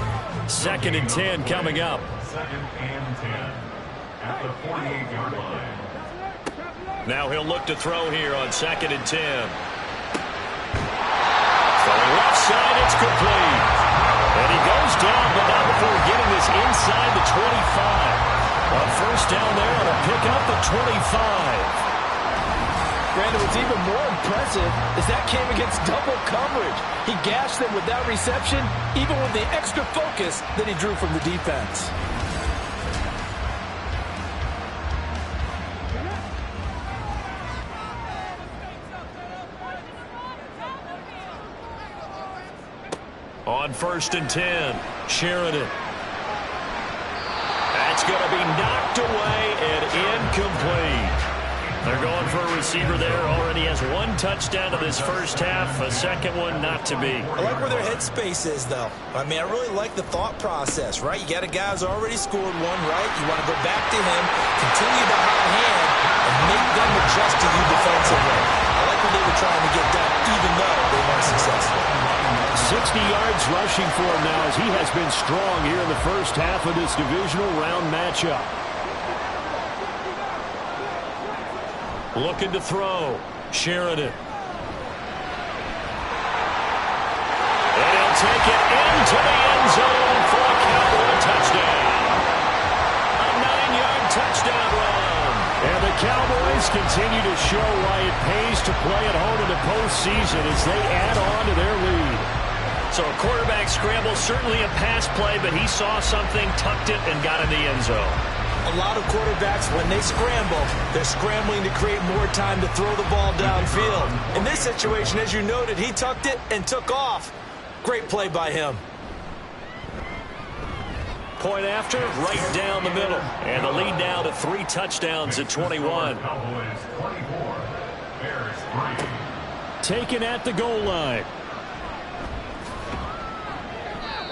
2nd and 10 coming up. 2nd and 10 at the 48-yard line. Now he'll look to throw here on 2nd and 10. Throwing left side, it's complete. And he goes down, but not before getting this inside the 25. On first down there on a pickup at 25. Brandon, what's even more impressive is that came against double coverage. He gashed them with that reception, even with the extra focus that he drew from the defense. On 1st and 10, Sheridan. That's going to be knocked away and incomplete. They're going for a receiver there. Already has 1 touchdown in this first half. A second one not to be. I like where their headspace is, though. I mean, I really like the thought process, right? You got a guy who's already scored 1, right? You want to go back to him, continue the hot hand, and make them adjust to you defensively. I like what they were trying to get done, even though they weren't successful. 60 yards rushing for him now as he has been strong here in the first half of this divisional round matchup. Looking to throw. Sheridan. And he'll take it into the end zone for a Cowboy touchdown. A 9-yard touchdown run. And the Cowboys continue to show why it pays to play at home in the postseason as they add on to their lead. So a quarterback scramble, certainly a pass play, but he saw something, tucked it, and got in the end zone. A lot of quarterbacks, when they scramble, they're scrambling to create more time to throw the ball downfield. In this situation, as you noted, he tucked it and took off. Great play by him. Point after, right down the middle. And the lead now to 3 touchdowns at 21. Cowboys 24, Bears 3. Taken at the goal line.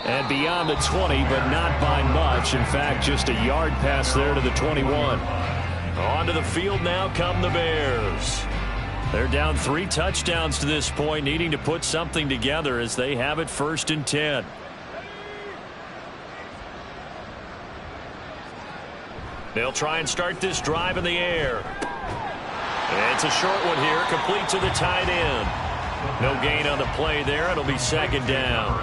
And beyond the 20, but not by much. In fact, just a yard pass there to the 21. Onto the field now come the Bears. They're down 3 touchdowns to this point, needing to put something together as they have it 1st and 10. They'll try and start this drive in the air. And it's a short one here, complete to the tight end. No gain on the play there. It'll be 2nd down.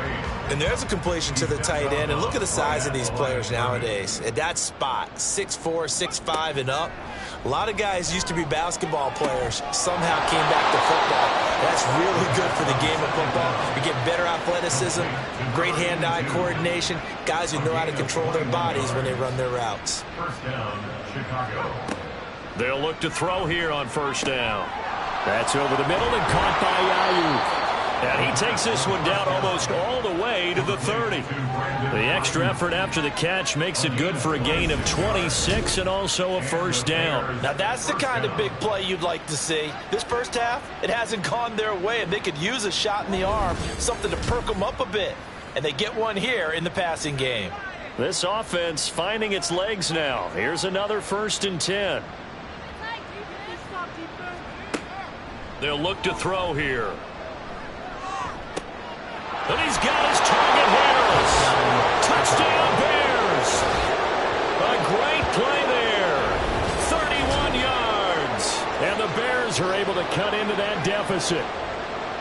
And there's a completion to the tight end. And look at the size of these players nowadays. At that spot, 6'4", 6'5", and up. A lot of guys used to be basketball players, somehow came back to football. That's really good for the game of football. You get better athleticism, great hand-eye coordination, guys who know how to control their bodies when they run their routes. 1st down, Chicago. They'll look to throw here on 1st down. That's over the middle and caught by Ayuk. And he takes this one down almost all the way to the 30. The extra effort after the catch makes it good for a gain of 26 and also a 1st down. Now that's the kind of big play you'd like to see. This first half, it hasn't gone their way, and they could use a shot in the arm, something to perk them up a bit. And they get one here in the passing game. This offense finding its legs now. Here's another 1st and 10. They'll look to throw here. And he's got his target, Harris. Touchdown, Bears. A great play there. 31 yards. And the Bears are able to cut into that deficit.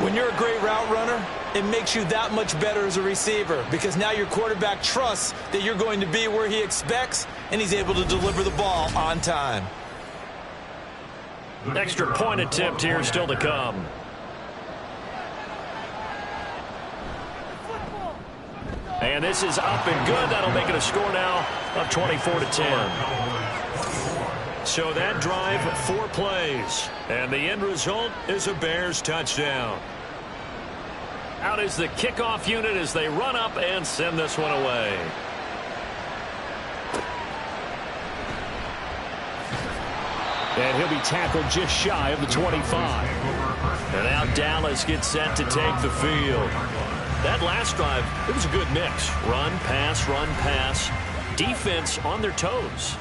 When you're a great route runner, it makes you that much better as a receiver because now your quarterback trusts that you're going to be where he expects, and he's able to deliver the ball on time. Extra point attempt here still to come. And this is up and good. That'll make it a score now of 24-10. So that drive, 4 plays. And the end result is a Bears touchdown. Out is the kickoff unit as they run up and send this one away. And he'll be tackled just shy of the 25. And now Dallas gets set to take the field. That last drive, it was a good mix. Run, pass, defense on their toes.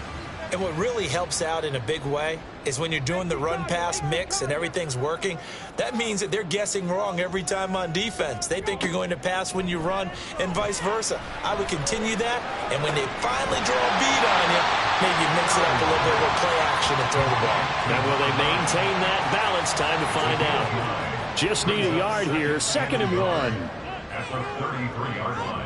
And what really helps out in a big way is when you're doing the run-pass mix and everything's working, that means that they're guessing wrong every time on defense. They think you're going to pass when you run and vice versa. I would continue that, and when they finally draw a bead on you, maybe mix it up a little bit with play action and throw the ball. And will they maintain that balance? Time to find out. Just need a yard here. 2nd and 1. At the 33-yard line.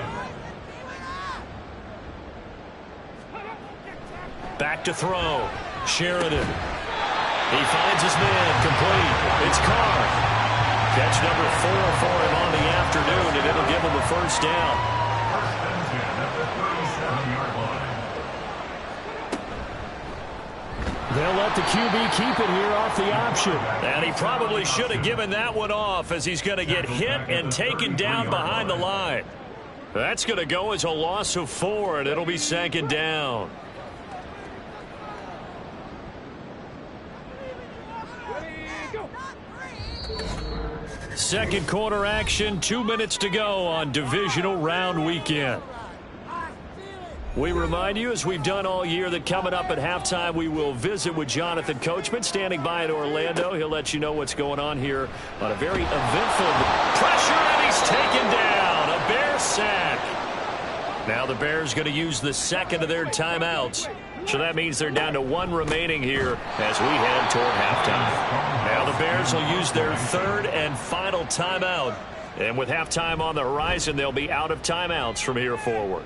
Back to throw. Sheridan. He finds his man. Complete. It's Carr. Catch number 4 for him on the afternoon, and it'll give him a 1st down. 1st and 10 at the 37-yard line. They'll let the QB keep it here off the option. And he probably should have given that one off as he's going to get hit and taken down behind the line. That's going to go as a loss of 4, and it'll be 2nd down. Second quarter action, 2 minutes to go on divisional round weekend. We remind you, as we've done all year, that coming up at halftime, we will visit with Jonathan Coachman, standing by in Orlando. He'll let you know what's going on here on a very eventful pressure, and he's taken down. A Bear sack. Now the Bears going to use the 2nd of their timeouts. So that means they're down to 1 remaining here as we head toward halftime. Now the Bears will use their 3rd and final timeout. And with halftime on the horizon, they'll be out of timeouts from here forward.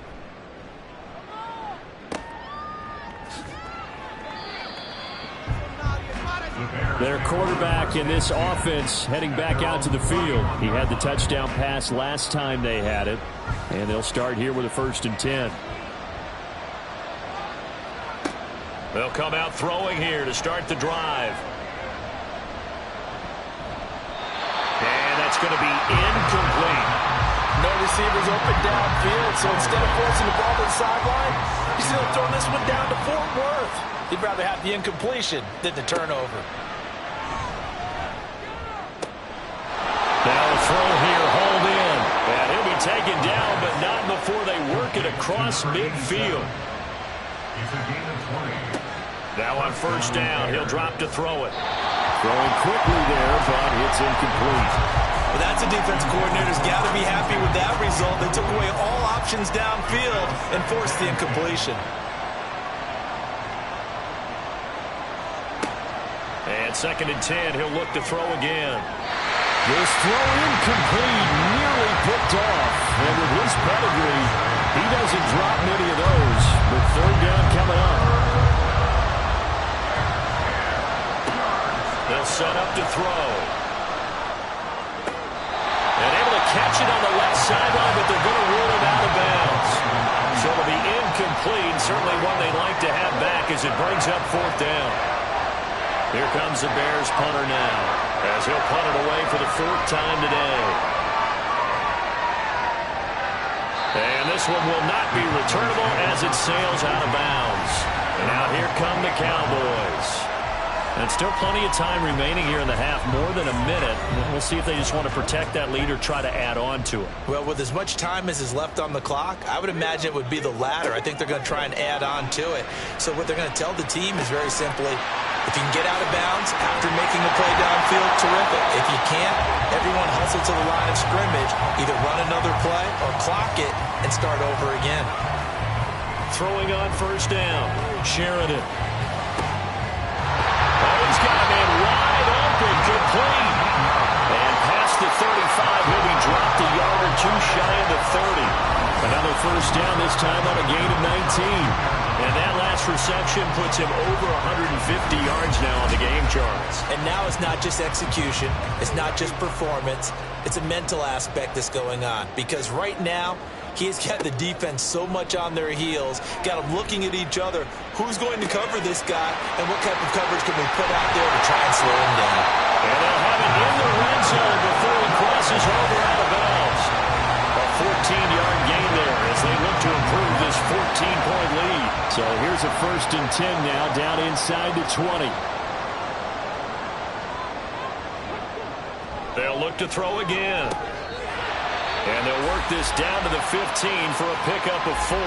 Their quarterback in this offense heading back out to the field. He had the touchdown pass last time they had it. And they'll start here with a 1st and 10. They'll come out throwing here to start the drive. And that's going to be incomplete. No receivers open downfield, so instead of forcing the ball to the sideline, he's going to throw this one down to Fort Worth. He'd rather have the incompletion than the turnover. Now a throw here, hauled in. And he'll be taken down, but not before they work it across midfield. It's a gain of 20. Now on 1st down, he'll drop to throw it. Throwing quickly there, but it's incomplete. Well, that's a defense coordinator's got to be happy with that result. They took away all options downfield and forced the incompletion. And 2nd and 10, he'll look to throw again. This throw incomplete, nearly picked off. And with his pedigree, he doesn't drop many of those. But 3rd down coming up. They'll set up to throw. And able to catch it on the left sideline, but they're going to rule it out of bounds. So it'll be incomplete. Certainly one they'd like to have back as it brings up 4th down. Here comes the Bears punter now, as he'll punt it away for the 4th time today. And this one will not be returnable as it sails out of bounds. And now here come the Cowboys. And still plenty of time remaining here in the half, more than a minute. We'll see if they just want to protect that lead or try to add on to it. Well, with as much time as is left on the clock, I would imagine it would be the latter. I think they're going to try and add on to it. So what they're going to tell the team is very simply, if you can get out of bounds after making a play downfield, terrific. If you can't, everyone hustle to the line of scrimmage, either run another play or clock it and start over again. Throwing on first down, Sheridan. He's got a man wide open, complete. And past the 35, he'll be dropped a yard or two shy of the 30. Another first down, this time on a gain of 19. And that last reception puts him over 150 yards now on the game, Charles. And now it's not just execution. It's not just performance. It's a mental aspect that's going on. Because right now, he's got the defense so much on their heels, got them looking at each other. Who's going to cover this guy, and what type of coverage can we put out there to try and slow him down? And they'll have it in the red zone before he crosses over out of bounds. A 14-yard gain there as they look to improve this 14-point lead. So here's a 1st and 10 now, down inside the 20. They'll look to throw again. And they'll work this down to the 15 for a pickup of 4.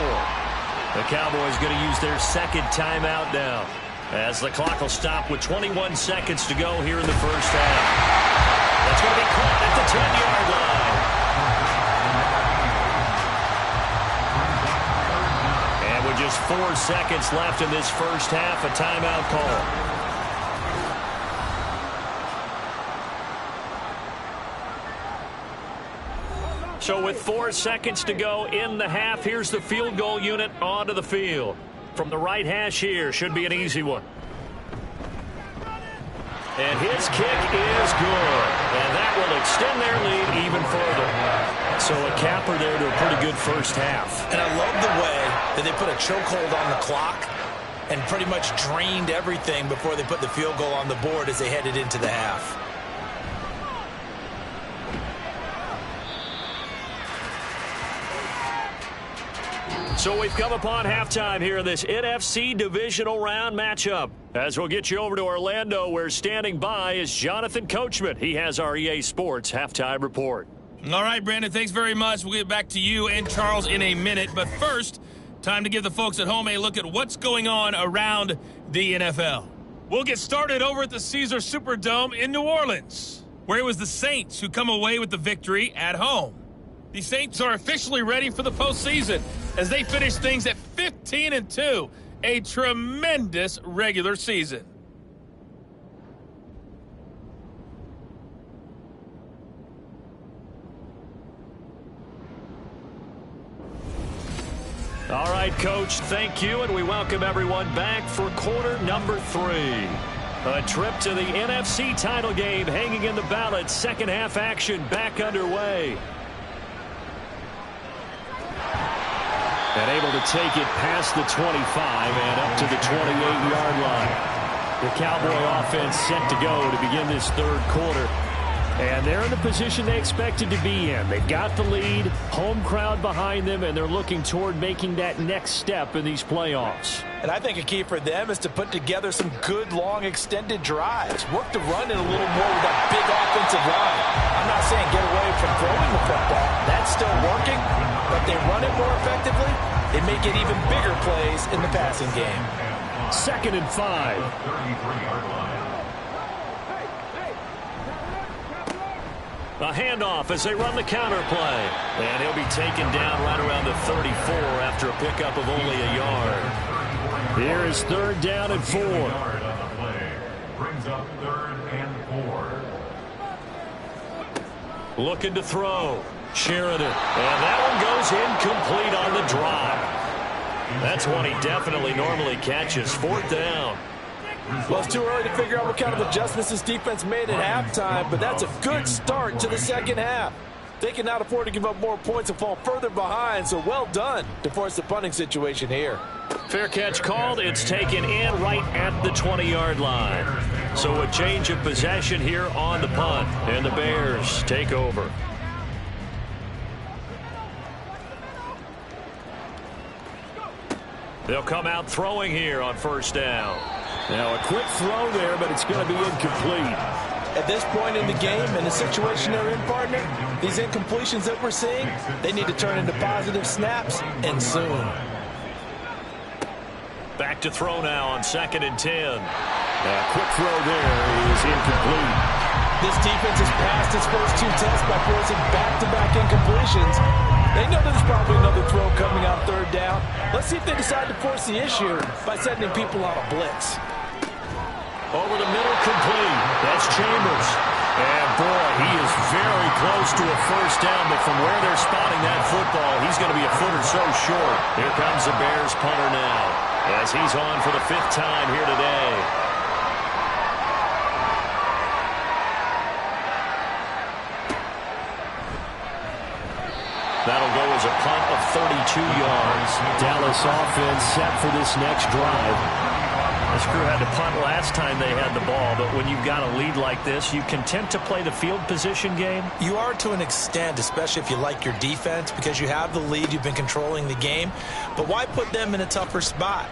The Cowboys going to use their second timeout now, as the clock will stop with 21 seconds to go here in the first half. That's going to be caught at the 10-yard line. And with just 4 seconds left in this first half, a timeout call. So with 4 seconds to go in the half, here's the field goal unit onto the field. From the right hash here, should be an easy one. And his kick is good. And that will extend their lead even further. So a capper there to a pretty good first half. And I love the way that they put a chokehold on the clock and pretty much drained everything before they put the field goal on the board as they headed into the half. So we've come upon halftime here in this NFC divisional round matchup. As we'll get you over to Orlando, where standing by is Jonathan Coachman. He has our EA Sports halftime report. All right, Brandon, thanks very much. We'll get back to you and Charles in a minute. But first, time to give the folks at home a look at what's going on around the NFL. We'll get started over at the Caesars Superdome in New Orleans, where it was the Saints who come away with the victory at home. The Saints are officially ready for the postseason as they finish things at 15-2, a tremendous regular season. All right, Coach, thank you, and we welcome everyone back for quarter number 3. A trip to the NFC title game hanging in the balance. Second half action back underway. And able to take it past the 25 and up to the 28-yard line. The Cowboy offense set to go to begin this third quarter. And they're in the position they expected to be in. They've got the lead, home crowd behind them, and they're looking toward making that next step in these playoffs. And I think a key for them is to put together some good, long, extended drives. Work to run it a little more with that big offensive line. I'm not saying get away from throwing the football. That's still working. But they run it more effectively, they make it even bigger plays in the passing game. 2nd and 5. A handoff as they run the counter play. And he'll be taken down right around the 34 after a pickup of only a yard. Here is 3rd down and 4. Brings up 3rd and 4. Looking to throw. Sheridan. And that one goes incomplete on the drop. That's one he definitely normally catches. 4th down. Well, it's too early to figure out what kind of adjustments this defense made at halftime, but that's a good start to the second half. They cannot afford to give up more points and fall further behind, so well done to force the punting situation here. Fair catch called. It's taken in right at the 20-yard line. So a change of possession here on the punt, and the Bears take over. They'll come out throwing here on 1st down. Now a quick throw there, but it's going to be incomplete. At this point in the game, in the situation they're in, partner, these incompletions that we're seeing, they need to turn into positive snaps, and soon. Back to throw now on 2nd and 10. A quick throw there is incomplete. This defense has passed its first 2 tests by forcing back-to-back incompletions. They know there's probably another throw coming on 3rd down. Let's see if they decide to force the issue by sending people on a blitz. Over the middle, complete. That's Chambers. And, boy, he is very close to a first down, but from where they're spotting that football, he's going to be a foot or so short. Here comes the Bears punter now, as he's on for the 5th time here today. That'll go as a punt of 32 yards. Dallas offense set for this next drive. This crew had to punt last time they had the ball, but when you've got a lead like this, you content to play the field position game? You are to an extent, especially if you like your defense, because you have the lead, you've been controlling the game. But why put them in a tougher spot?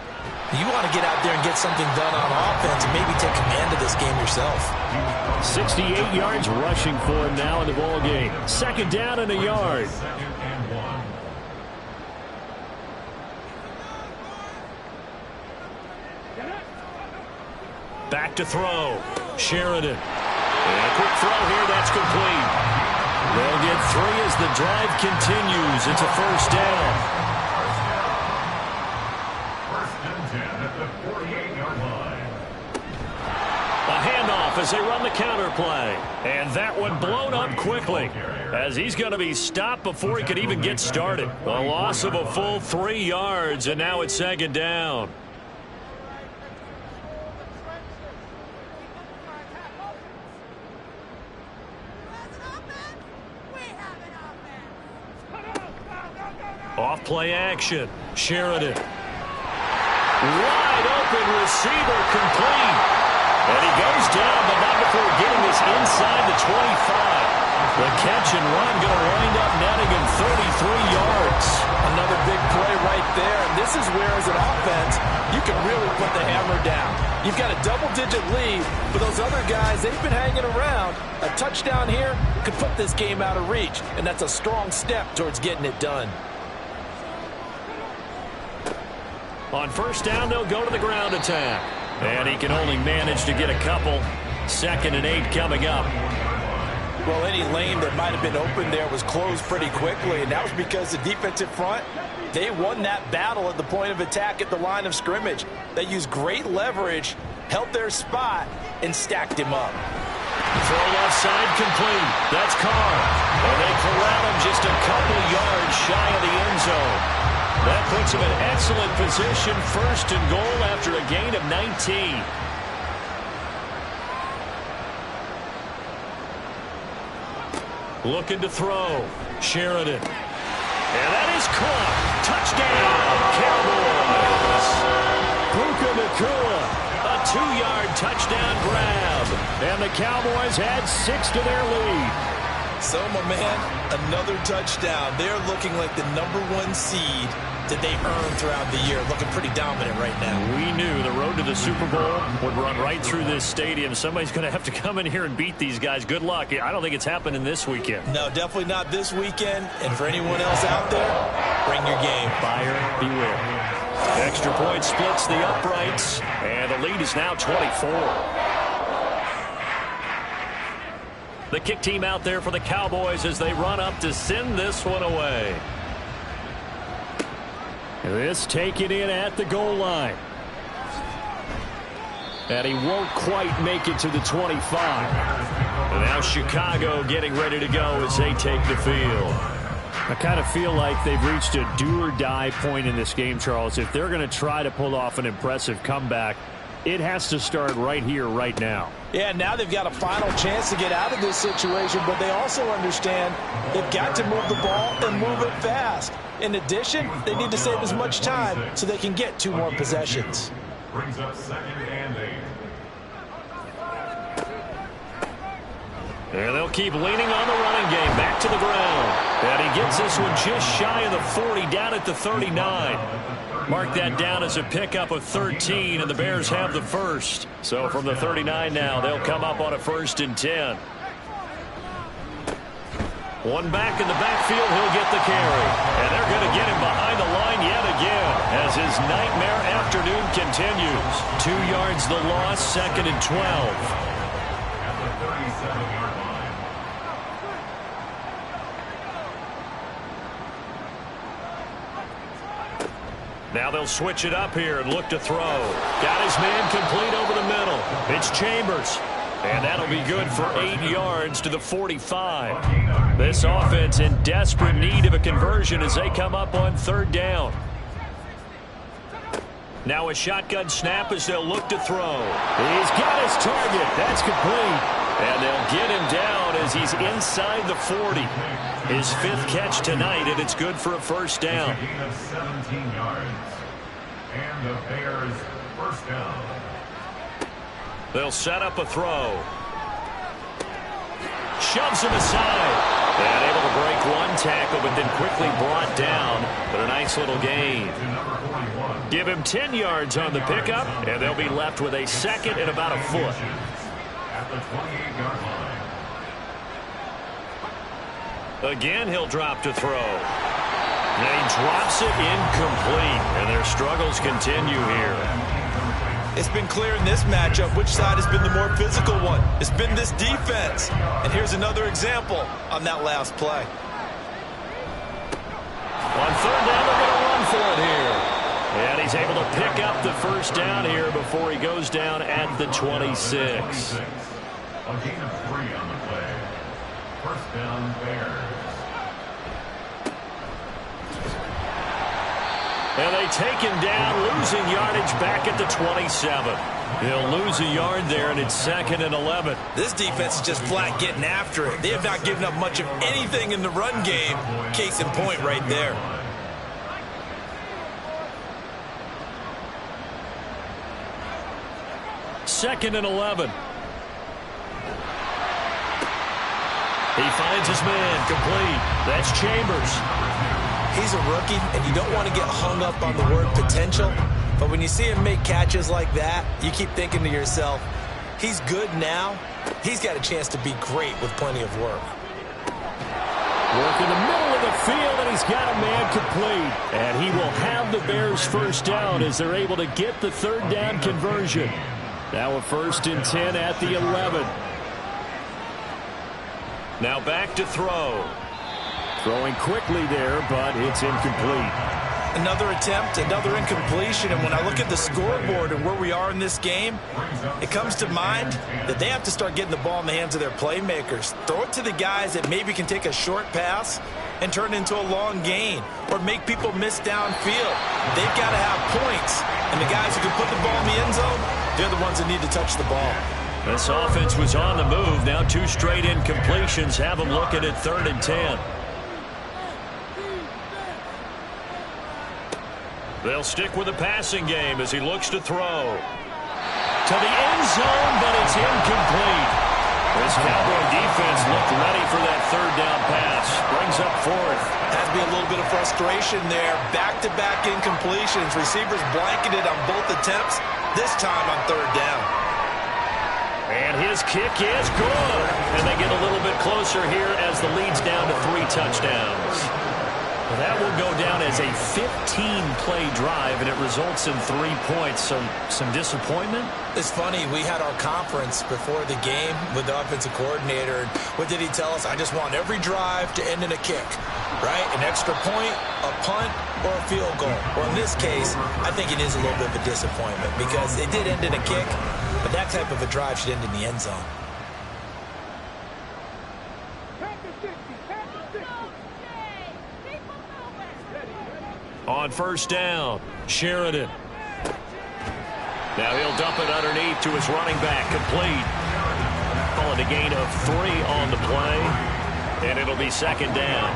You want to get out there and get something done on offense and maybe take command of this game yourself. 68 yards rushing for him now in the ball game. 2nd down and a yard. Back to throw. Sheridan. And a quick throw here. That's complete. They'll get 3 as the drive continues. It's a first down. 1st and 10 at the 48-yard line. A handoff as they run the counter play. And that one blown up quickly, as he's going to be stopped before he could even get started. A loss of a full 3 yards, and now it's 2nd down. Off play action. Sheridan. Wide open receiver, complete. And he goes down, but not before getting this inside the 25. The catch and run going to wind up netting him 33 yards. Another big play right there. And this is where, as an offense, you can really put the hammer down. You've got a double-digit lead, but those other guys, they've been hanging around. A touchdown here could put this game out of reach, and that's a strong step towards getting it done. On 1st down, they'll go to the ground attack. And he can only manage to get a couple. 2nd and 8 coming up. Well, any lane that might have been open there was closed pretty quickly, and that was because the defensive front, they won that battle at the point of attack at the line of scrimmage. They used great leverage, held their spot, and stacked him up. Throw left side, complete. That's Carr. And they corral him just a couple yards shy of the end zone. That puts him in excellent position, 1st and goal after a gain of 19. Looking to throw. Sheridan. And that is caught. Touchdown, Cowboys. Puka Nacua. A 2-yard touchdown grab. And the Cowboys add 6 to their lead. So, my man, another touchdown. They're looking like the #1 seed that they earned throughout the year. Looking pretty dominant right now. We knew the road to the Super Bowl would run right through this stadium. Somebody's going to have to come in here and beat these guys. Good luck. I don't think it's happening this weekend. No, definitely not this weekend. And for anyone else out there, bring your game. Buyer beware. Extra point splits the uprights, and the lead is now 24. The kick team out there for the Cowboys as they run up to send this one away. This taken in at the goal line. And he won't quite make it to the 25. And now Chicago getting ready to go as they take the field. I kind of feel like they've reached a do-or-die point in this game, Charles. If they're going to try to pull off an impressive comeback, it has to start right here, right now. Yeah, now they've got a final chance to get out of this situation, but they also understand they've got to move the ball and move it fast. In addition, they need to save as much time so they can get 2 more possessions. Brings up 2nd and 8. And they'll keep leaning on the running game. Back to the ground. And he gets this one just shy of the 40, down at the 39. Mark that down as a pickup of 13, and the Bears have the first. So from the 39 now, they'll come up on a 1st and 10. One back in the backfield, he'll get the carry. And they're going to get him behind the line yet again as his nightmare afternoon continues. 2 yards the loss, 2nd and 12. At the 37-yard line. Now they'll switch it up here and look to throw. Got his man complete over the middle. It's Chambers. And that'll be good for 8 yards to the 45. This offense in desperate need of a conversion as they come up on 3rd down. Now a shotgun snap as they'll look to throw. He's got his target. That's complete. And they'll get him down as he's inside the 40. His 5th catch tonight, and it's good for a 1st down. A gain of 17 yards. And the Bears' 1st down. They'll set up a throw. Shoves him aside. And able to break one tackle, but then quickly brought down. But a nice little gain. Give him 10 yards on the pickup, and they'll be left with a 2nd and about a foot. At the 28-yard line. Again, he'll drop to throw. And he drops it incomplete, and their struggles continue here. It's been clear in this matchup which side has been the more physical one. It's been this defense. And here's another example on that last play. On 3rd down, they're going to run for it here. And he's able to pick up the 1st down here before he goes down at the 26. A gain of 3 on the play. 1st down, Bears. And they take him down, losing yardage back at the 27. He'll lose a yard there, and it's 2nd and 11. This defense is just flat getting after it. They have not given up much of anything in the run game. Case in point right there. Second and 11. He finds his man complete. That's Chambers. He's a rookie, and you don't want to get hung up on the word potential. But when you see him make catches like that, you keep thinking to yourself, he's good now. He's got a chance to be great with plenty of work. Work in the middle of the field, and he's got a man complete. And he will have the Bears' 1st down as they're able to get the 3rd down conversion. Now a 1st and 10 at the 11. Now back to throw. Throwing quickly there, but it's incomplete. Another attempt, another incompletion, and when I look at the scoreboard and where we are in this game, it comes to mind that they have to start getting the ball in the hands of their playmakers. Throw it to the guys that maybe can take a short pass and turn it into a long gain or make people miss downfield. They've got to have points, and the guys who can put the ball in the end zone, they're the ones that need to touch the ball. This offense was on the move. Now 2 straight incompletions have them looking at 3rd and 10. They'll stick with the passing game as he looks to throw. To the end zone, but it's incomplete. This Cowboy defense looked ready for that 3rd down pass. Brings up 4th. Has to be a little bit of frustration there. Back-to-back incompletions. Receivers blanketed on both attempts, this time on 3rd down. And his kick is good. And they get a little bit closer here as the lead's down to 3 touchdowns. Well, that will go down as a 15-play drive, and it results in 3 points. So some disappointment? It's funny. We had our conference before the game with the offensive coordinator. And what did he tell us? I just want every drive to end in a kick, right? An extra point, a punt, or a field goal. Well, in this case, I think it is a little bit of a disappointment because it did end in a kick, but that type of a drive should end in the end zone. On 1st down, Sheridan. Now he'll dump it underneath to his running back, complete. Calling a gain of 3 on the play, and it'll be 2nd down.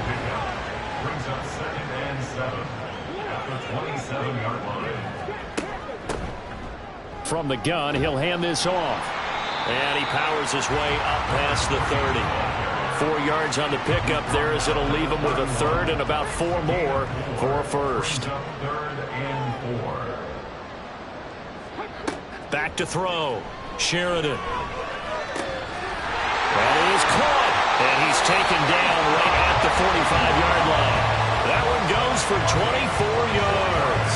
Brings up 2nd and 7 at the 27-yard line. From the gun, he'll hand this off. And he powers his way up past the 30. 4 yards on the pickup there, as it'll leave them with a third and about 4 more for a first. Third and 4. Back to throw. Sheridan. That is caught. And he's taken down right at the 45-yard line. That one goes for 24 yards.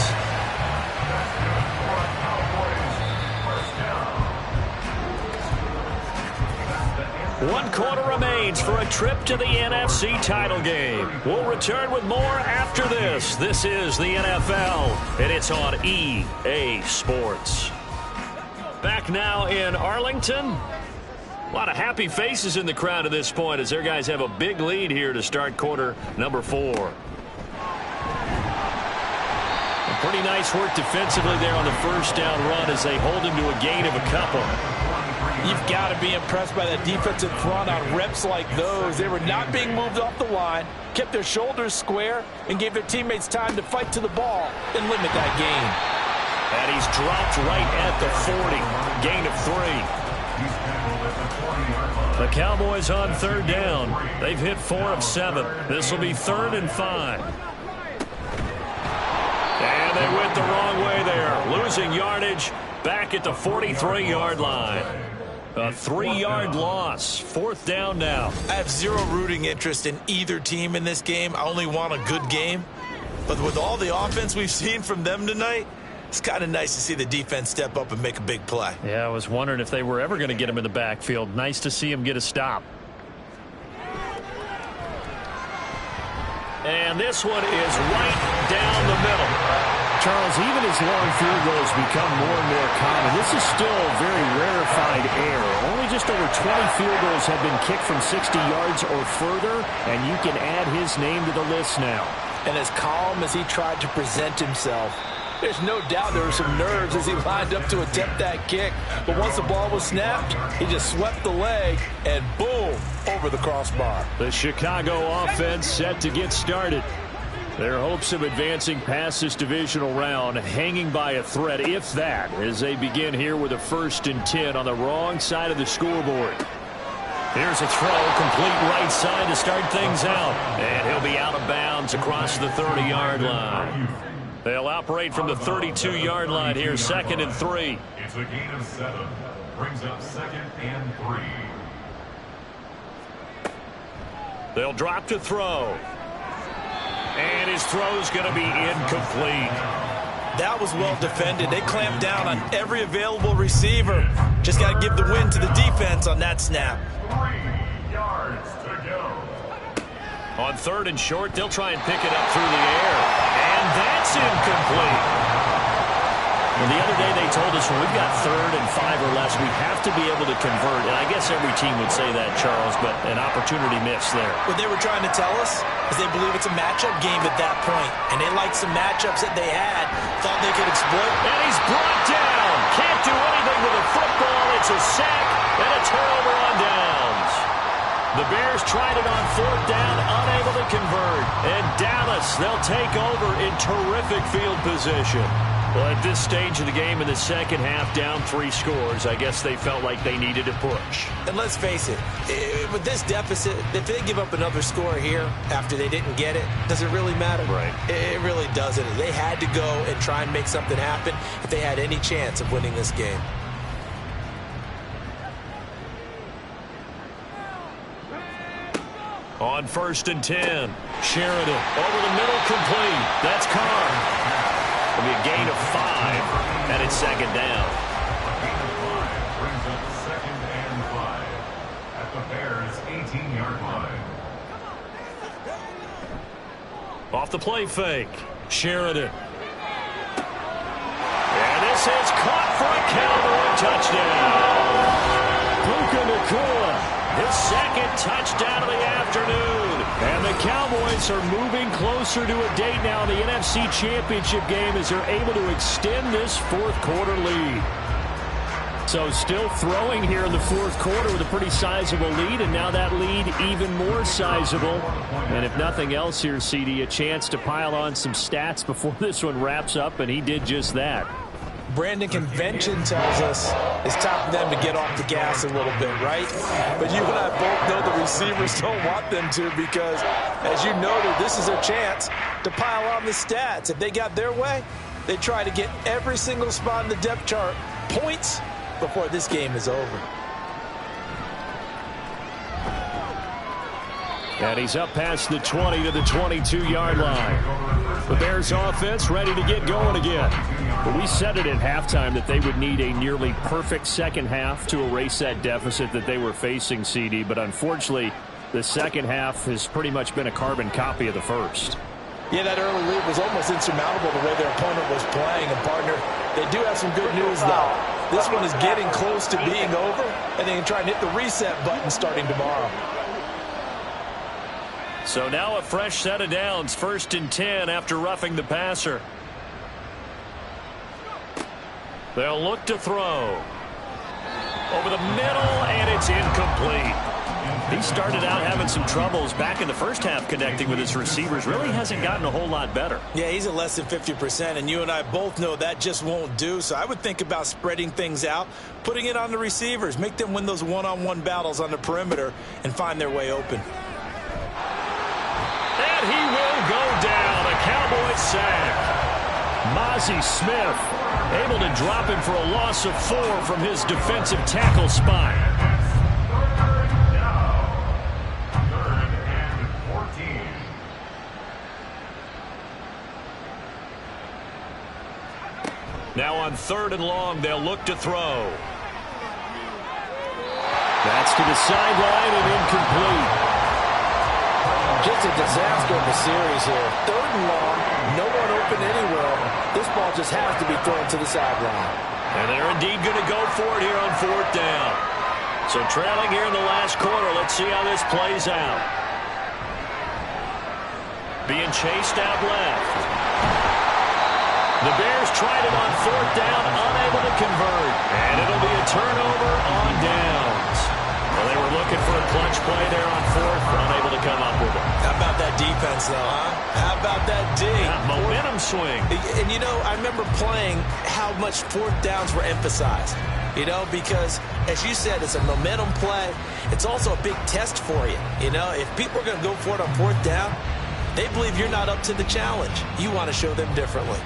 One quarter remains for a trip to the NFC title game. We'll return with more after this. This is the NFL, and it's on EA Sports. Back now in Arlington. A lot of happy faces in the crowd at this point as their guys have a big lead here to start quarter number 4. Pretty nice work defensively there on the first down run as they hold him to a gain of a couple. You've got to be impressed by that defensive front on reps like those. They were not being moved off the line, kept their shoulders square, and gave their teammates time to fight to the ball and limit that gain. And he's dropped right at the 40. Gain of 3. The Cowboys on third down. They've hit 4 of 7. This will be 3rd and 5. And they went the wrong way there. Losing yardage back at the 43-yard line. A 3-yard loss. 4th down now. I have zero rooting interest in either team in this game. I only want a good game. But with all the offense we've seen from them tonight, it's kind of nice to see the defense step up and make a big play. Yeah, I was wondering if they were ever going to get him in the backfield. Nice to see him get a stop. And this one is right down the middle. Charles, even as long field goals become more and more common, this is still a very rarefied air. Only just over 20 field goals have been kicked from 60 yards or further, and you can add his name to the list now. And as calm as he tried to present himself, there's no doubt there were some nerves as he lined up to attempt that kick. But once the ball was snapped, he just swept the leg and boom, over the crossbar. The Chicago offense set to get started. Their hopes of advancing past this divisional round hanging by a thread, if that, as they begin here with a 1st and 10 on the wrong side of the scoreboard. Here's a throw, complete right side to start things out. And he'll be out of bounds across the 30-yard line. They'll operate from the 32-yard line here, 2nd and 3. It's a gain of 7. Brings up 2nd and 3. They'll drop to throw. And his throw's going to be incomplete. That was well defended. They clamped down on every available receiver. Just got to give the win to the defense on that snap. 3 yards to go. On 3rd and short, they'll try and pick it up through the air. And that's incomplete. Well, the other day they told us when we've got 3rd and 5 or less, we have to be able to convert. And I guess every team would say that, Charles, but an opportunity missed there. What they were trying to tell us is they believe it's a matchup game at that point. And they liked some matchups that they had, thought they could exploit. And he's brought down. Can't do anything with a football. It's a sack and a turnover on downs. The Bears tried it on 4th down, unable to convert. And Dallas, they'll take over in terrific field position. Well, at this stage of the game in the second half, down 3 scores, I guess they felt like they needed to push. And let's face it, with this deficit, if they give up another score here after they didn't get it, does it really matter? Right. It really doesn't. They had to go and try and make something happen if they had any chance of winning this game. On 1st and 10, Sheridan over the middle, complete. That's Carr. It'll be a gain of 5, and it's 2nd down. Brings up 2nd and 5 at the Bears' 18-yard line. Off the play fake, Sheridan. And this is caught for a Cowboy touchdown. Puka Nacua, his 2nd touchdown of the afternoon. And the Cowboys are moving closer to a date now in the NFC Championship game as they're able to extend this 4th quarter lead. So still throwing here in the 4th quarter with a pretty sizable lead, and now that lead even more sizable. And if nothing else here, CD, a chance to pile on some stats before this one wraps up, and he did just that. Brandon, convention tells us it's time for them to get off the gas a little bit, right? But you and I both know the receivers don't want them to because, as you noted, this is their chance to pile on the stats. If they got their way, they try to get every single spot in the depth chart points before this game is over. And he's up past the 20 to the 22-yard line. The Bears offense ready to get going again. But we said it at halftime that they would need a nearly perfect second half to erase that deficit that they were facing, CD. But unfortunately, the second half has pretty much been a carbon copy of the first. Yeah, that early lead was almost insurmountable the way their opponent was playing. And, partner, they do have some good news, though. This one is getting close to being over, and they can try and hit the reset button starting tomorrow. So now a fresh set of downs, 1st and 10 after roughing the passer. They'll look to throw. Over the middle, and it's incomplete. He started out having some troubles back in the first half connecting with his receivers. Really hasn't gotten a whole lot better. Yeah, he's at less than 50%, and you and I both know that just won't do. So I would think about spreading things out, putting it on the receivers, make them win those one-on-one battles on the perimeter, and find their way open. And he will go down. A Cowboy sack. Mozzie Smith able to drop him for a loss of 4 from his defensive tackle spot. Now on 3rd and long, they'll look to throw. That's to the sideline and incomplete. Just a disaster of a series here. 3rd and long, no one open anywhere. This ball just has to be thrown to the sideline. And they're indeed going to go for it here on 4th down. So trailing here in the last quarter, let's see how this plays out. Being chased out left. The Bears tried it on 4th down, unable to convert. And it'll be a turnover on downs. Well, they were looking for a clutch play there on 4th, unable to come up with it. How about that defense, though, huh? How about that D? Yeah, momentum swing. And, you know, I remember playing how much 4th downs were emphasized. You know, because, as you said, it's a momentum play. It's also a big test for you. You know, if people are going to go for it on 4th down, they believe you're not up to the challenge. You want to show them differently.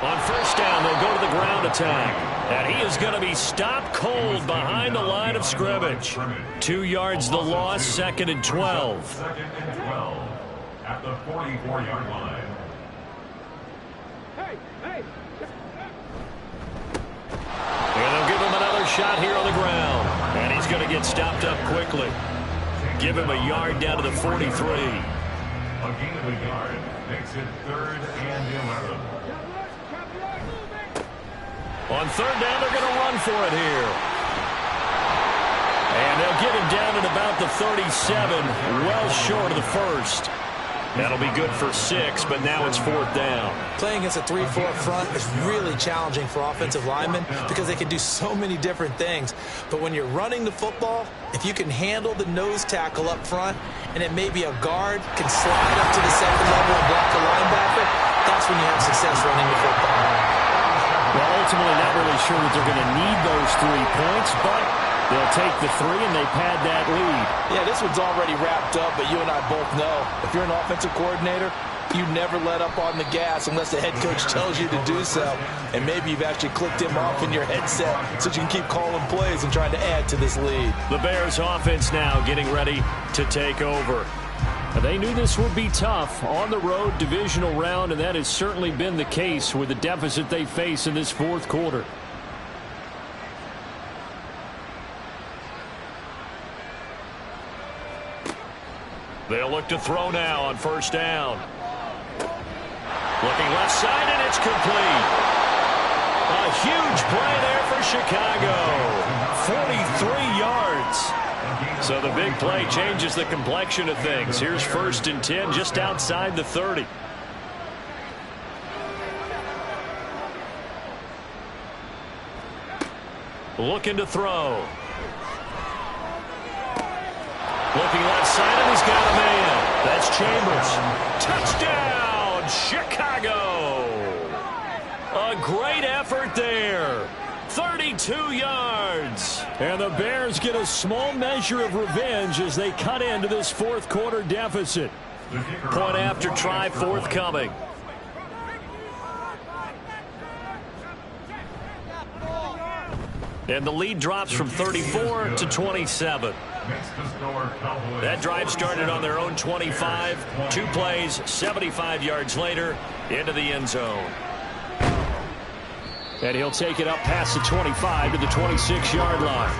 On 1st down, they'll go to the ground attack. And he is going to be stopped cold behind the line of scrimmage. 2 yards the loss, 2nd and 12. 2nd and 12 at the 44-yard line. And they'll give him another shot here on the ground. And he's going to get stopped up quickly. Give him a yard down to the 43. A gain of a yard makes it 3rd and 11. On 3rd down, they're going to run for it here. And they'll get him down at about the 37, well short of the 1st. That'll be good for 6, but now it's 4th down. Playing against a 3-4 front is really challenging for offensive linemen because they can do so many different things. But when you're running the football, if you can handle the nose tackle up front, and then maybe a guard can slide up to the 2nd level and block a linebacker, that's when you have success running the football. Well, ultimately not really sure that they're going to need those 3 points, but they'll take the 3 and they pad that lead. Yeah, this one's already wrapped up, but you and I both know if you're an offensive coordinator, you never let up on the gas unless the head coach tells you to do so. And maybe you've actually clicked him off in your headset so you can keep calling plays and trying to add to this lead. The Bears offense now getting ready to take over. They knew this would be tough on the road divisional round, and that has certainly been the case with the deficit they face in this 4th quarter. They'll look to throw now on 1st down. Looking left side, and it's complete. A huge play there for Chicago. 43 yards. So the big play changes the complexion of things. Here's 1st and 10 just outside the 30. Looking to throw. Looking left side, and he's got a man. That's Chambers. Touchdown, Chicago. A great effort there. 32 yards. And the Bears get a small measure of revenge as they cut into this fourth quarter deficit. Point after try forthcoming. And the lead drops from 34 to 27. That drive started on their own 25. 2 plays, 75 yards later, into the end zone. And he'll take it up past the 25 to the 26-yard line.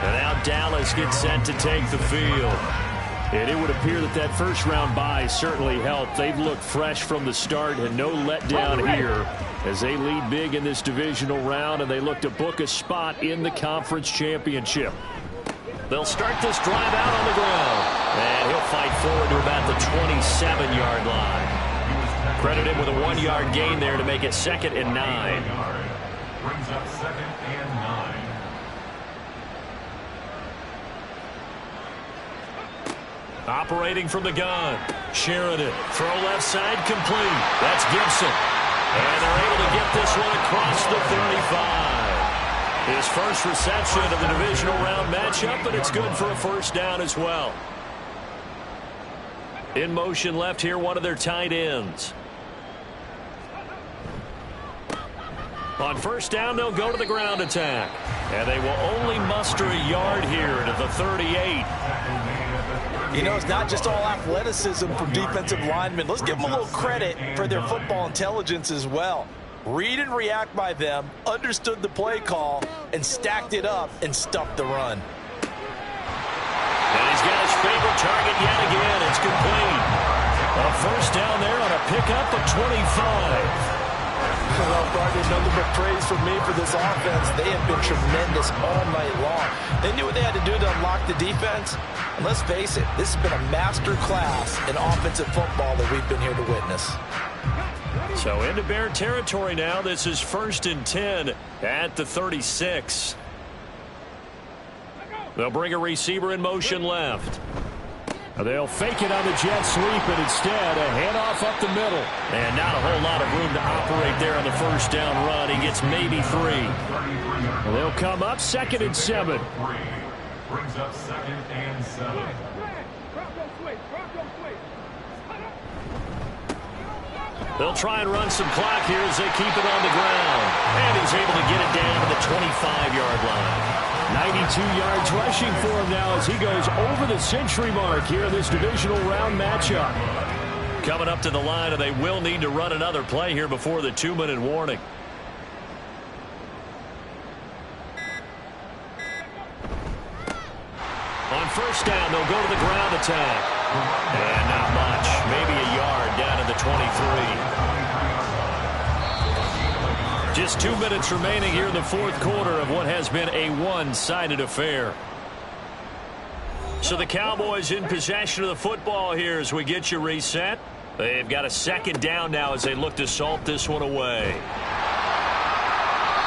And now Dallas gets set to take the field. And it would appear that that first-round bye certainly helped. They've looked fresh from the start and no letdown here as they lead big in this divisional round, and they look to book a spot in the conference championship. They'll start this drive out on the ground. And he'll fight forward to about the 27-yard line. Credit him with a 1-yard gain there to make it 2nd and 9. Brings up 2nd and 9. Operating from the gun. Sheridan. Throw left side complete. That's Gibson. And they're able to get this one across the 35. His first reception of the divisional round matchup, but it's good for a first down as well. In motion left here, one of their tight ends. On first down, they'll go to the ground attack. And they will only muster a yard here to the 38. You know, it's not just all athleticism from defensive linemen. Let's give them a little credit for their football intelligence as well. Read and react by them, understood the play call, and stacked it up and stuffed the run. And he's got his favorite target yet again. It's complete. A first down there on a pickup of 25. Well, Barney, nothing but praise from me for this offense. They have been tremendous all night long. They knew what they had to do to unlock the defense. And let's face it, this has been a master class in offensive football that we've been here to witness. So into Bear territory now. This is 1st and 10 at the 36. They'll bring a receiver in motion left. They'll fake it on the jet sweep, and instead a handoff up the middle. And not a whole lot of room to operate there on the first down run. He gets maybe 3. They'll come up 2nd and 7. Brings up 2nd and 7. They'll try and run some clock here as they keep it on the ground. And he's able to get it down to the 25-yard line. 92 yards rushing for him now as he goes over the century mark here in this divisional round matchup. Coming up to the line, and they will need to run another play here before the 2-minute warning. On first down, they'll go to the ground attack. And not much. Maybe a yard down to the 23. Just 2 minutes remaining here in the fourth quarter of what has been a one-sided affair. So the Cowboys in possession of the football here as we get you reset. They've got a 2nd down now as they look to salt this one away.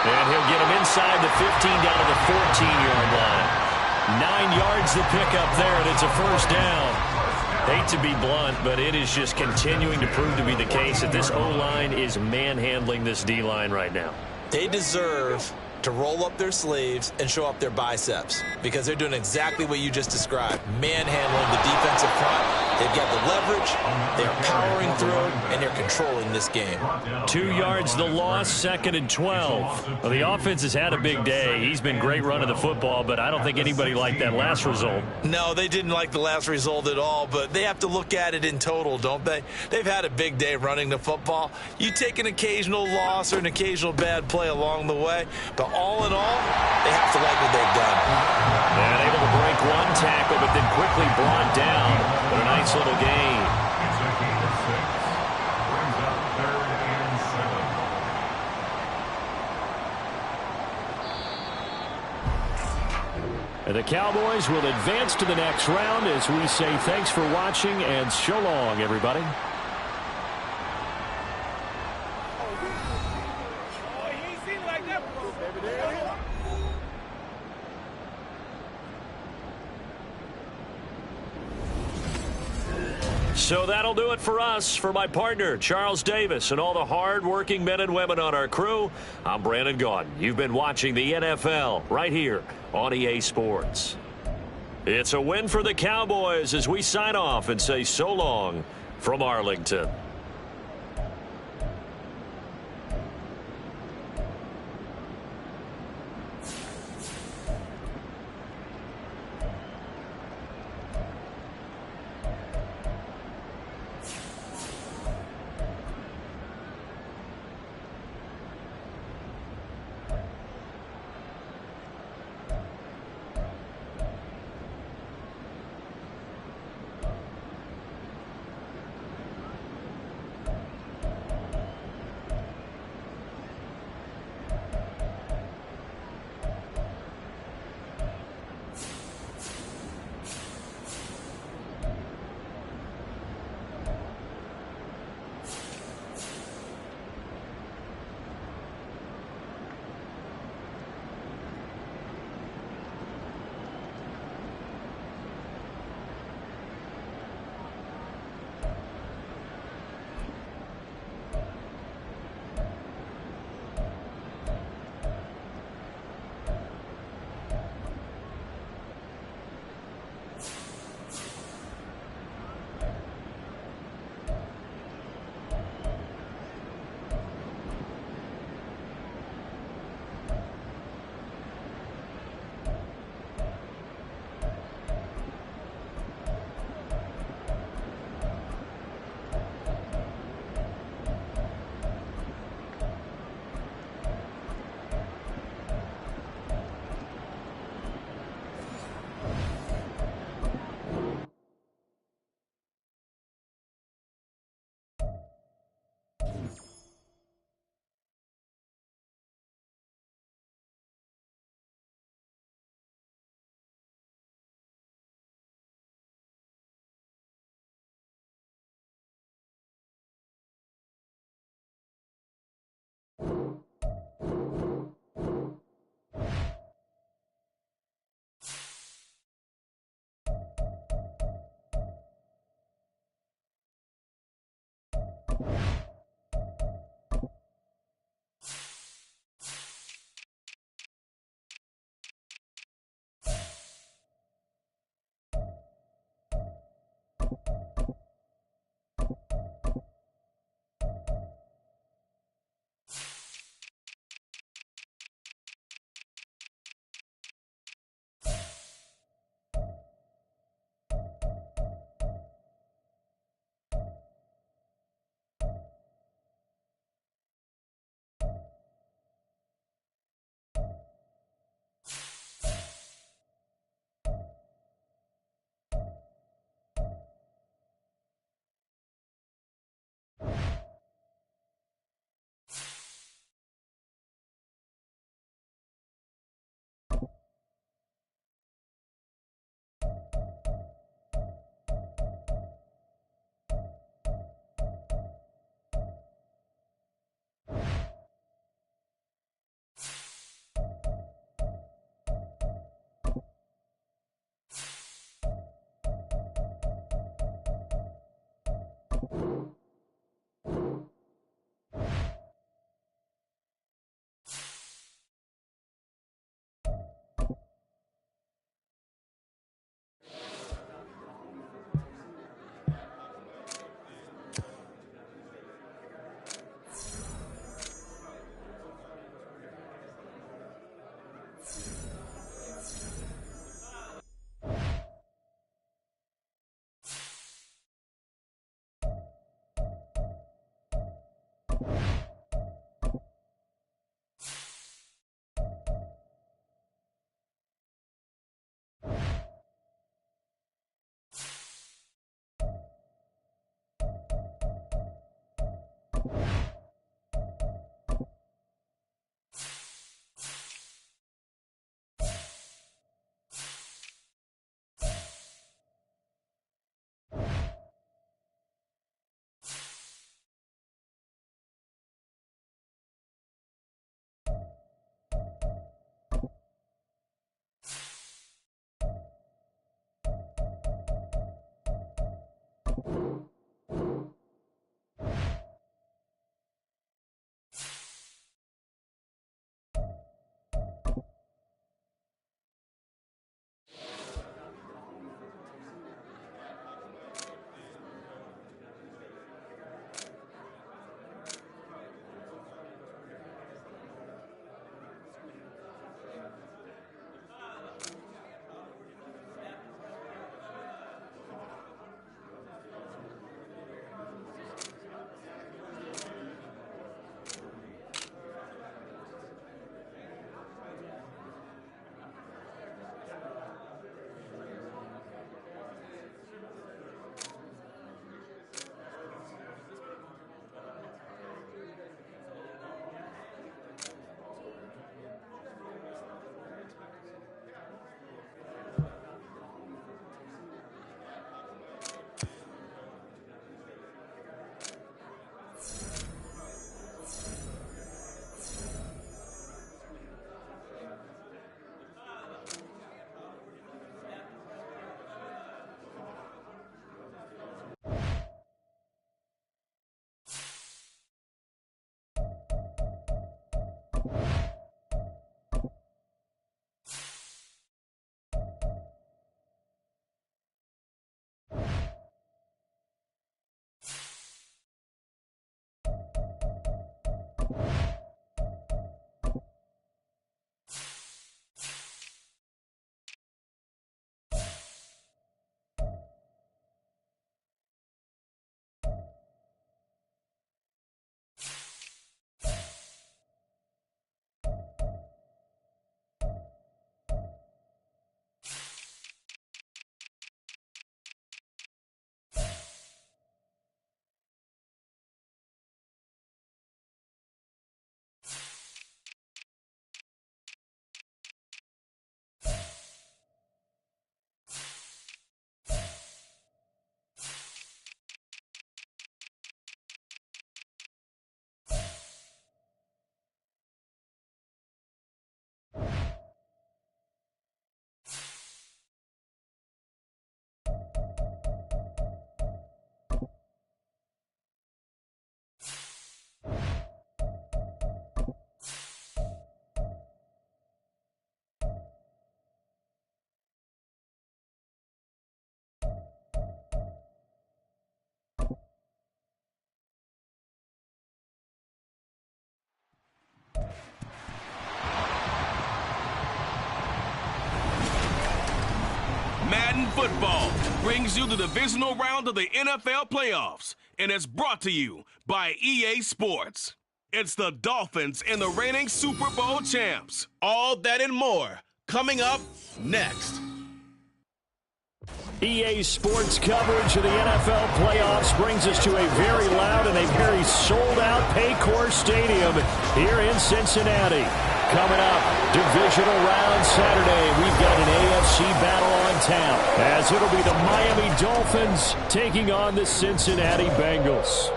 And he'll get him inside the 15 down to the 14-yard line. 9 yards to pick up there, and it's a first down. Hate to be blunt, but it is just continuing to prove to be the case that this O-line is manhandling this D-line right now. They deserve to roll up their sleeves and show up their biceps because they're doing exactly what you just described, manhandling the defensive front. They've got the leverage, they're powering through, and they're controlling this game. 2 yards the loss, 2nd and 12. Well, the offense has had a big day. He's been great running the football, but I don't think anybody liked that last result. No, they didn't like the last result at all, but they have to look at it in total, don't they? They've had a big day running the football. You take an occasional loss or an occasional bad play along the way, but all in all, they have to like what they've done. And able to break one tackle, but then quickly brought down. But a nice little gain. Brings up 3rd and 7. And the Cowboys will advance to the next round as we say thanks for watching and so long, everybody. So that'll do it for us. For my partner, Charles Davis, and all the hard-working men and women on our crew, I'm Brandon Gaudin. You've been watching the NFL right here on EA Sports. It's a win for the Cowboys as we sign off and say so long from Arlington. Madden Football brings you the divisional round of the NFL playoffs, and it's brought to you by EA Sports. It's the Dolphins and the reigning Super Bowl champs. All that and more coming up next. EA Sports coverage of the NFL playoffs brings us to a very loud and a very sold-out Paycor Stadium here in Cincinnati. Coming up, divisional round Saturday, we've got an AFC battle on tap, as it'll be the Miami Dolphins taking on the Cincinnati Bengals.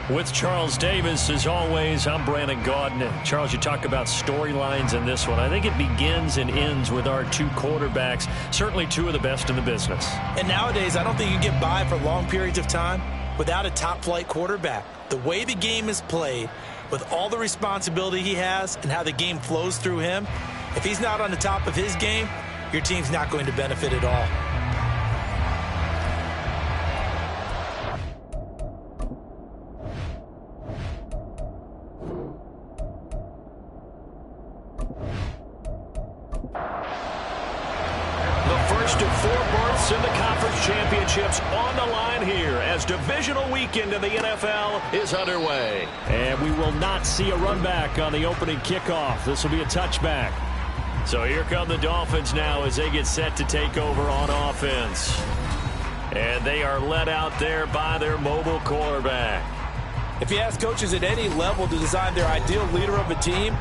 With Charles Davis, as always, I'm Brandon Gaudin. Charles, you talk about storylines in this one. I think it begins and ends with our two quarterbacks, certainly two of the best in the business. And nowadays, I don't think you get by for long periods of time without a top-flight quarterback. The way the game is played, with all the responsibility he has and how the game flows through him, if he's not on the top of his game, your team's not going to benefit at all. In the conference championships on the line here as divisional weekend in the NFL is underway. And we will not see a run back on the opening kickoff. This will be a touchback. So here come the Dolphins now as they get set to take over on offense. And they are led out there by their mobile quarterback. If you ask coaches at any level to design their ideal leader of a team,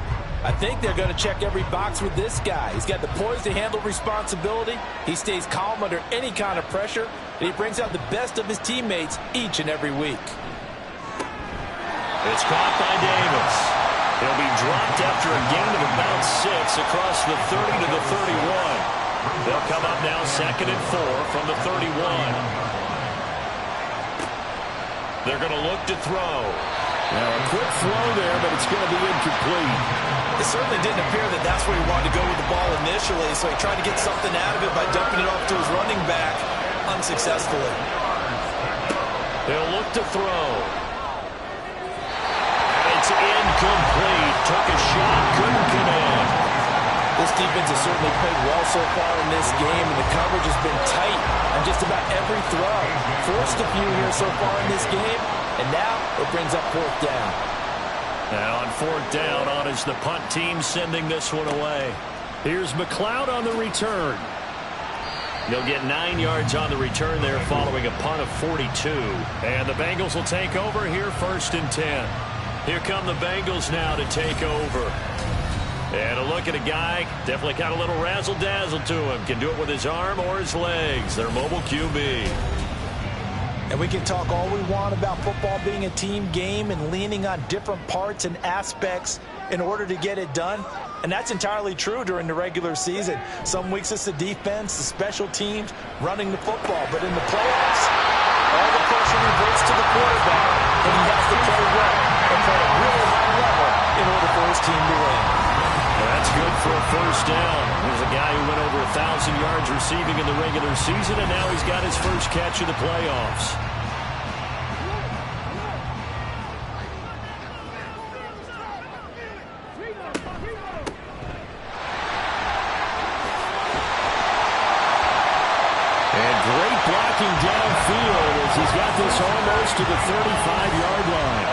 I think they're going to check every box with this guy. He's got the poise to handle responsibility. He stays calm under any kind of pressure, and he brings out the best of his teammates each and every week. It's caught by Davis. He'll be dropped after a gain of about 6 across the 30 to the 31. They'll come up now 2nd and 4 from the 31. They're going to look to throw. Now a quick throw there, but it's going to be incomplete. It certainly didn't appear that that's where he wanted to go with the ball initially, so he tried to get something out of it by dumping it off to his running back unsuccessfully. They'll look to throw. It's incomplete. Took a shot, couldn't connect. This defense has certainly played well so far in this game, and the coverage has been tight on just about every throw. Forced a few here so far in this game, and now it brings up 4th down. Now on 4th down, on is the punt team sending this one away. Here's McLeod on the return. He'll get 9 yards on the return there following a punt of 42. And the Bengals will take over here 1st and 10. Here come the Bengals now to take over. And a look at a guy, definitely got a little razzle-dazzle to him. Can do it with his arm or his legs. Their mobile QB. And we can talk all we want about football being a team game and leaning on different parts and aspects in order to get it done. And that's entirely true during the regular season. Some weeks it's the defense, the special teams, running the football. But in the playoffs, all the pressure reverts to the quarterback, and he has to play well and play at a really high level in order for his team to win. That's good for a 1st down. There's a guy who went over 1,000 yards receiving in the regular season, and now he's got his first catch of the playoffs. And great blocking downfield as he's got this almost to the 35-yard line.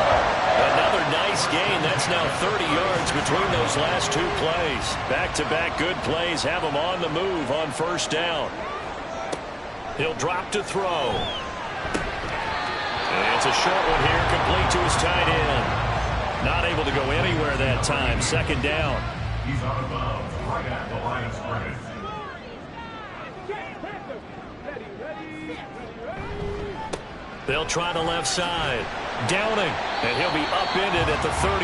Another nice gain. That's now 30 yards between those last 2 plays. Back-to-back good plays have him on the move on 1st down. He'll drop to throw. And it's a short one here, complete to his tight end. Not able to go anywhere that time. 2nd down. He's out of bounds right at the line of scrimmage. They'll try the left side. Downing. And he'll be upended at the 33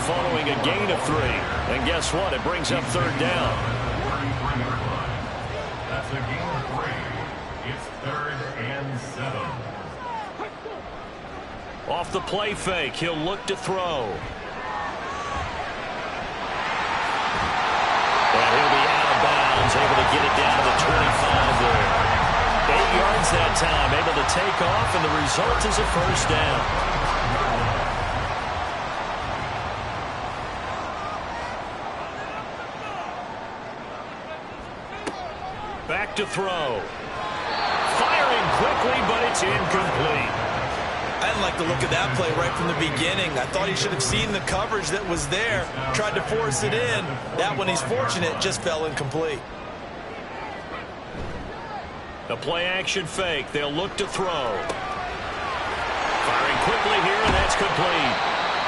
following a gain of 3. And guess what? It brings up 3rd down. 33-yard line. That's a gain of 3. It's 3rd and 7. Off the play fake, he'll look to throw. And he'll be out of bounds, able to get it down to the 25 there. 8 yards that time, able to take off, and the result is a 1st down. Back to throw. Firing quickly, but it's incomplete. I didn't like the look of that play right from the beginning. I thought he should have seen the coverage that was there, tried to force it in. That one, he's fortunate, just fell incomplete. A play-action fake. They'll look to throw. Firing quickly here, and that's complete.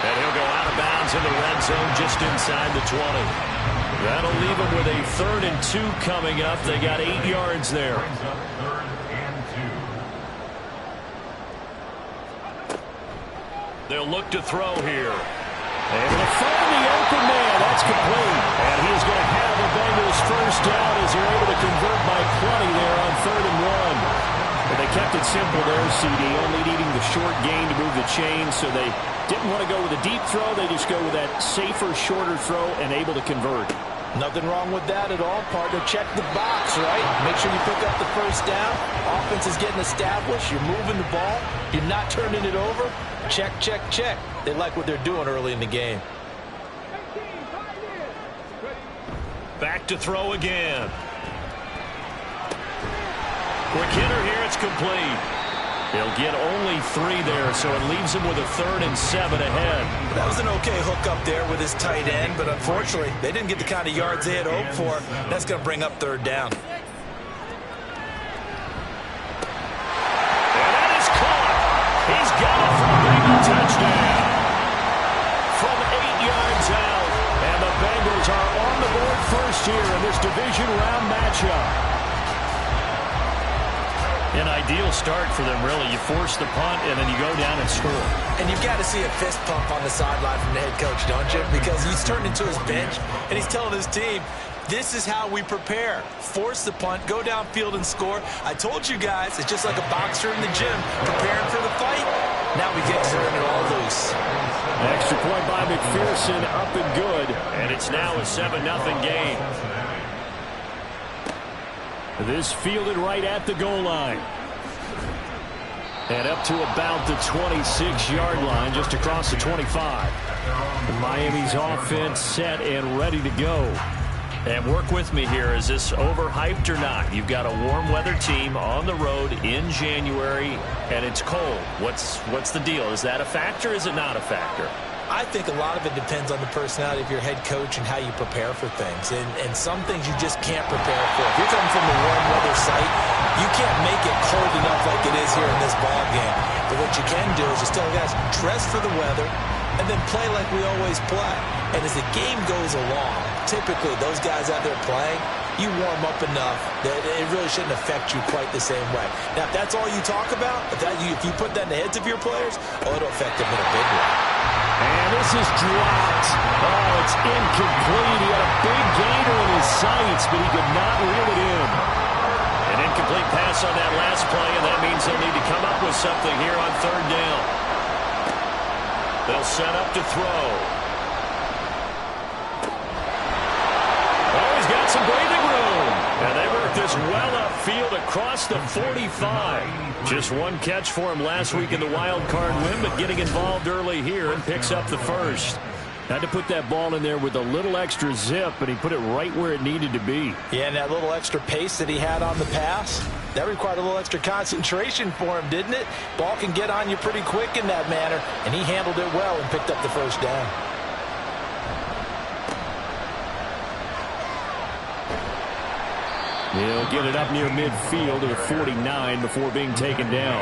And he'll go out of bounds in the red zone just inside the 20. That'll leave him with a 3rd and 2 coming up. They got 8 yards there. They'll look to throw here. Able to find the open man. That's complete. And he's going to have the Bengals first down as they're able to convert by plenty there on 3rd and 1. But they kept it simple there, CD, only needing the short gain to move the chain, so they didn't want to go with a deep throw. They just go with that safer, shorter throw and able to convert. Nothing wrong with that at all, partner. Check the box, right? Make sure you pick up the first down. Offense is getting established. You're moving the ball. You're not turning it over. Check, check, check. They like what they're doing early in the game. Back to throw again. Quick hitter here. It's complete. They'll get only 3 there, so it leaves them with a 3rd and 7 ahead. That was an okay hook up there with his tight end, but unfortunately, they didn't get the kind of yards they had hoped for. That's going to bring up 3rd down. And that is caught. He's got it for a Bengal touchdown. From 8 yards out, and the Bengals are on the board first here in this division round matchup. An ideal start for them, really. You force the punt, and then you go down and score. And you've got to see a fist pump on the sideline from the head coach, don't you? Because he's turned into his bench, and he's telling his team, this is how we prepare. Force the punt, go downfield and score. I told you guys, it's just like a boxer in the gym, preparing for the fight. Now we get to turn it all loose. Extra point by McPherson, up and good. And it's now a 7-0 game. This fielded right at the goal line. And up to about the 26-yard line, just across the 25. Miami's offense set and ready to go. And work with me here. Is this overhyped or not? You've got a warm weather team on the road in January, and it's cold. What's the deal? Is that a factor or is it not a factor? I think a lot of it depends on the personality of your head coach and how you prepare for things. And some things you just can't prepare for. If you're coming from a warm weather site, you can't make it cold enough like it is here in this ball game. But what you can do is just tell guys, dress for the weather, and then play like we always play. And as the game goes along, typically those guys out there playing, you warm up enough that it really shouldn't affect you quite the same way. Now, if that's all you talk about, if you put that in the heads of your players, it'll affect them in a big way. And this is dropped. Oh, it's incomplete. He had a big gainer in his sights, but he could not reel it in. An incomplete pass on that last play, and that means they'll need to come up with something here on 3rd down. They'll set up to throw. Oh, he's got some breathing room. And they work this well upfield across the 45. Just one catch for him last week in the wild card win, but getting involved early here and picks up the first. Had to put that ball in there with a little extra zip, and he put it right where it needed to be. Yeah, and that little extra pace that he had on the pass, that required a little extra concentration for him, didn't it? Ball can get on you pretty quick in that manner, and he handled it well and picked up the first down. He'll get it up near midfield to the 49 before being taken down.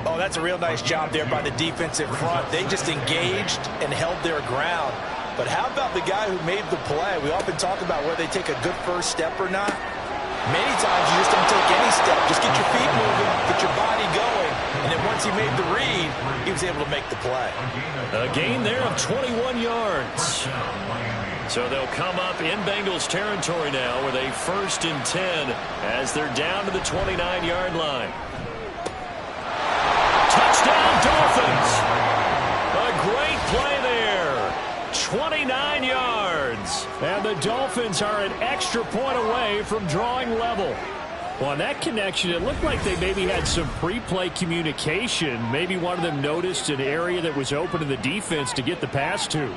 Oh, that's a real nice job there by the defensive front. They just engaged and held their ground. But how about the guy who made the play? We often talk about whether they take a good first step or not. Many times you just don't take any step. Just get your feet moving, get your body going. And then once he made the read, he was able to make the play. A gain there of 21 yards. So they'll come up in Bengals territory now with a 1st and 10 as they're down to the 29-yard line. Touchdown, Dolphins! A great play there. 29 yards. And the Dolphins are an extra point away from drawing level. Well, on that connection, it looked like they maybe had some pre-play communication. Maybe one of them noticed an area that was open to the defense to get the pass to.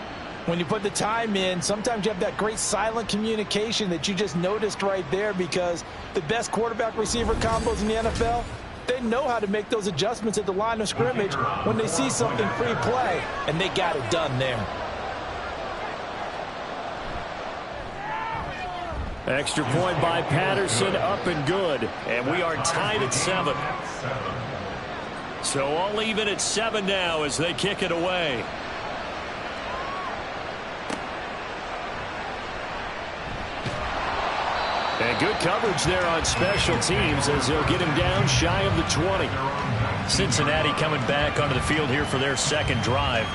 When you put the time in, sometimes you have that great silent communication that you just noticed right there, because the best quarterback-receiver combos in the NFL, they know how to make those adjustments at the line of scrimmage when they see something pre-play, and they got it done there. Extra point by Patterson, up and good. And we are tied at 7. So all even at 7 now as they kick it away. And good coverage there on special teams as they'll get him down shy of the 20. Cincinnati coming back onto the field here for their second drive.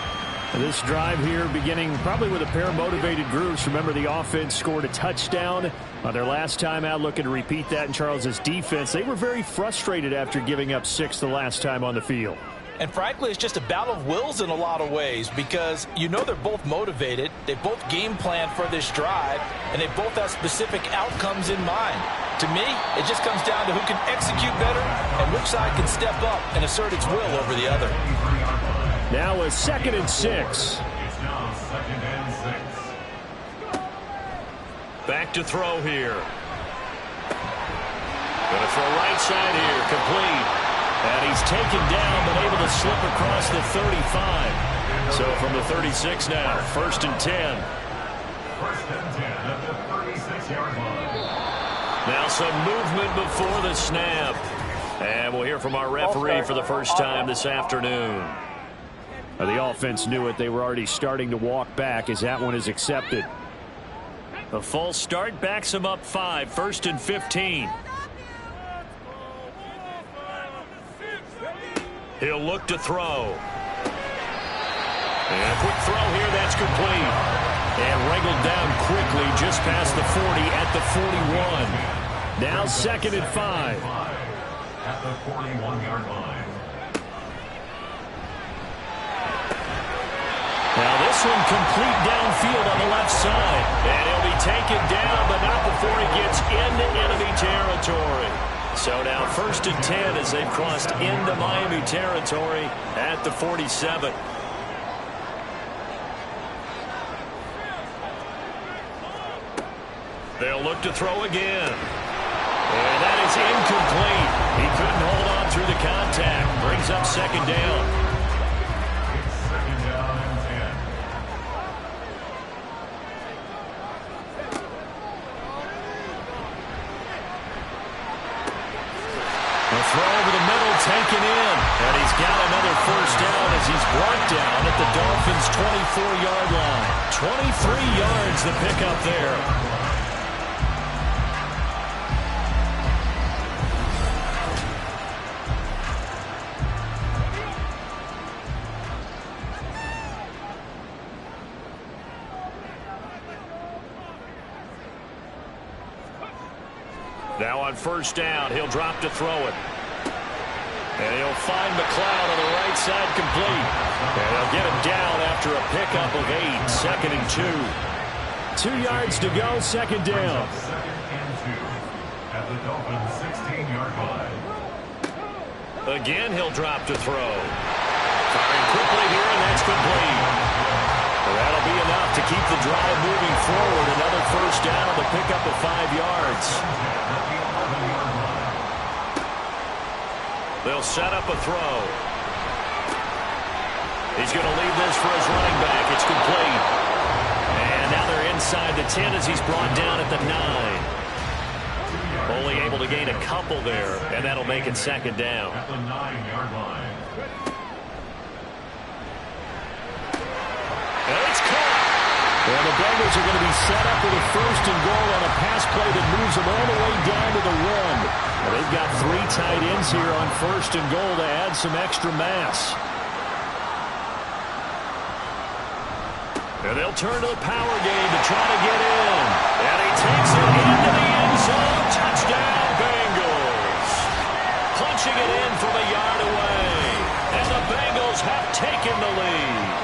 This drive here beginning probably with a pair of motivated groups. Remember, the offense scored a touchdown on their last time out, looking to repeat that in Charles's defense. They were very frustrated after giving up 6 the last time on the field. And frankly, it's just a battle of wills in a lot of ways, because you know they're both motivated, they both game plan for this drive, and they both have specific outcomes in mind. To me, it just comes down to who can execute better and which side can step up and assert its will over the other. Now a 2nd and 6. It's now 2nd and 6. Back to throw here. Going to throw right side here, complete. And he's taken down, but able to slip across the 35. So from the 36 now, 1st and 10. 1st and 10 at the 36-yard line. Now some movement before the snap. And we'll hear from our referee for the first time this afternoon. The offense knew it. They were already starting to walk back as that one is accepted. A false start backs him up 5, 1st and 15. He'll look to throw. And a quick throw here, that's complete. And wrangled down quickly just past the 40 at the 41. Now 2nd and 5. At the 41-yard line. Now this one complete downfield on the left side. And he'll be taken down, but not before he gets into enemy territory. So now 1st and 10 as they've crossed into Miami territory at the 47. They'll look to throw again. And that is incomplete. He couldn't hold on through the contact. Brings up 2nd down. It's 2nd down and 10. The throw over the middle taken in. And he's got another 1st down as he's brought down at the Dolphins' 24-yard line. 23 yards the pickup there. Now on 1st down, he'll drop to throw it. And he'll find McLeod on the right side complete. And they'll get him down after a pickup of 8, 2nd and 2. 2 yards to go, 2nd down. 2nd and 2 at the Dolphins' 16-yard line. Again, he'll drop to throw. Firing quickly here, and that's complete. Well, that'll be enough to keep the drive moving forward. Another 1st down, the pickup of 5 yards. They'll set up a throw. He's going to leave this for his running back. It's complete. And now they're inside the 10 as he's brought down at the 9. Only able to gain a couple there, and that'll make it 2nd down. At the 9-yard line. And it's caught. And the Bengals are going to be set up with a 1st and goal on a pass play that moves them all the way down to the 1. And they've got 3 tight ends here on 1st and goal to add some extra mass. And they'll turn to the power game to try to get in. And he takes it into the end zone. Touchdown, Bengals. Punching it in from a yard away. And the Bengals have taken the lead.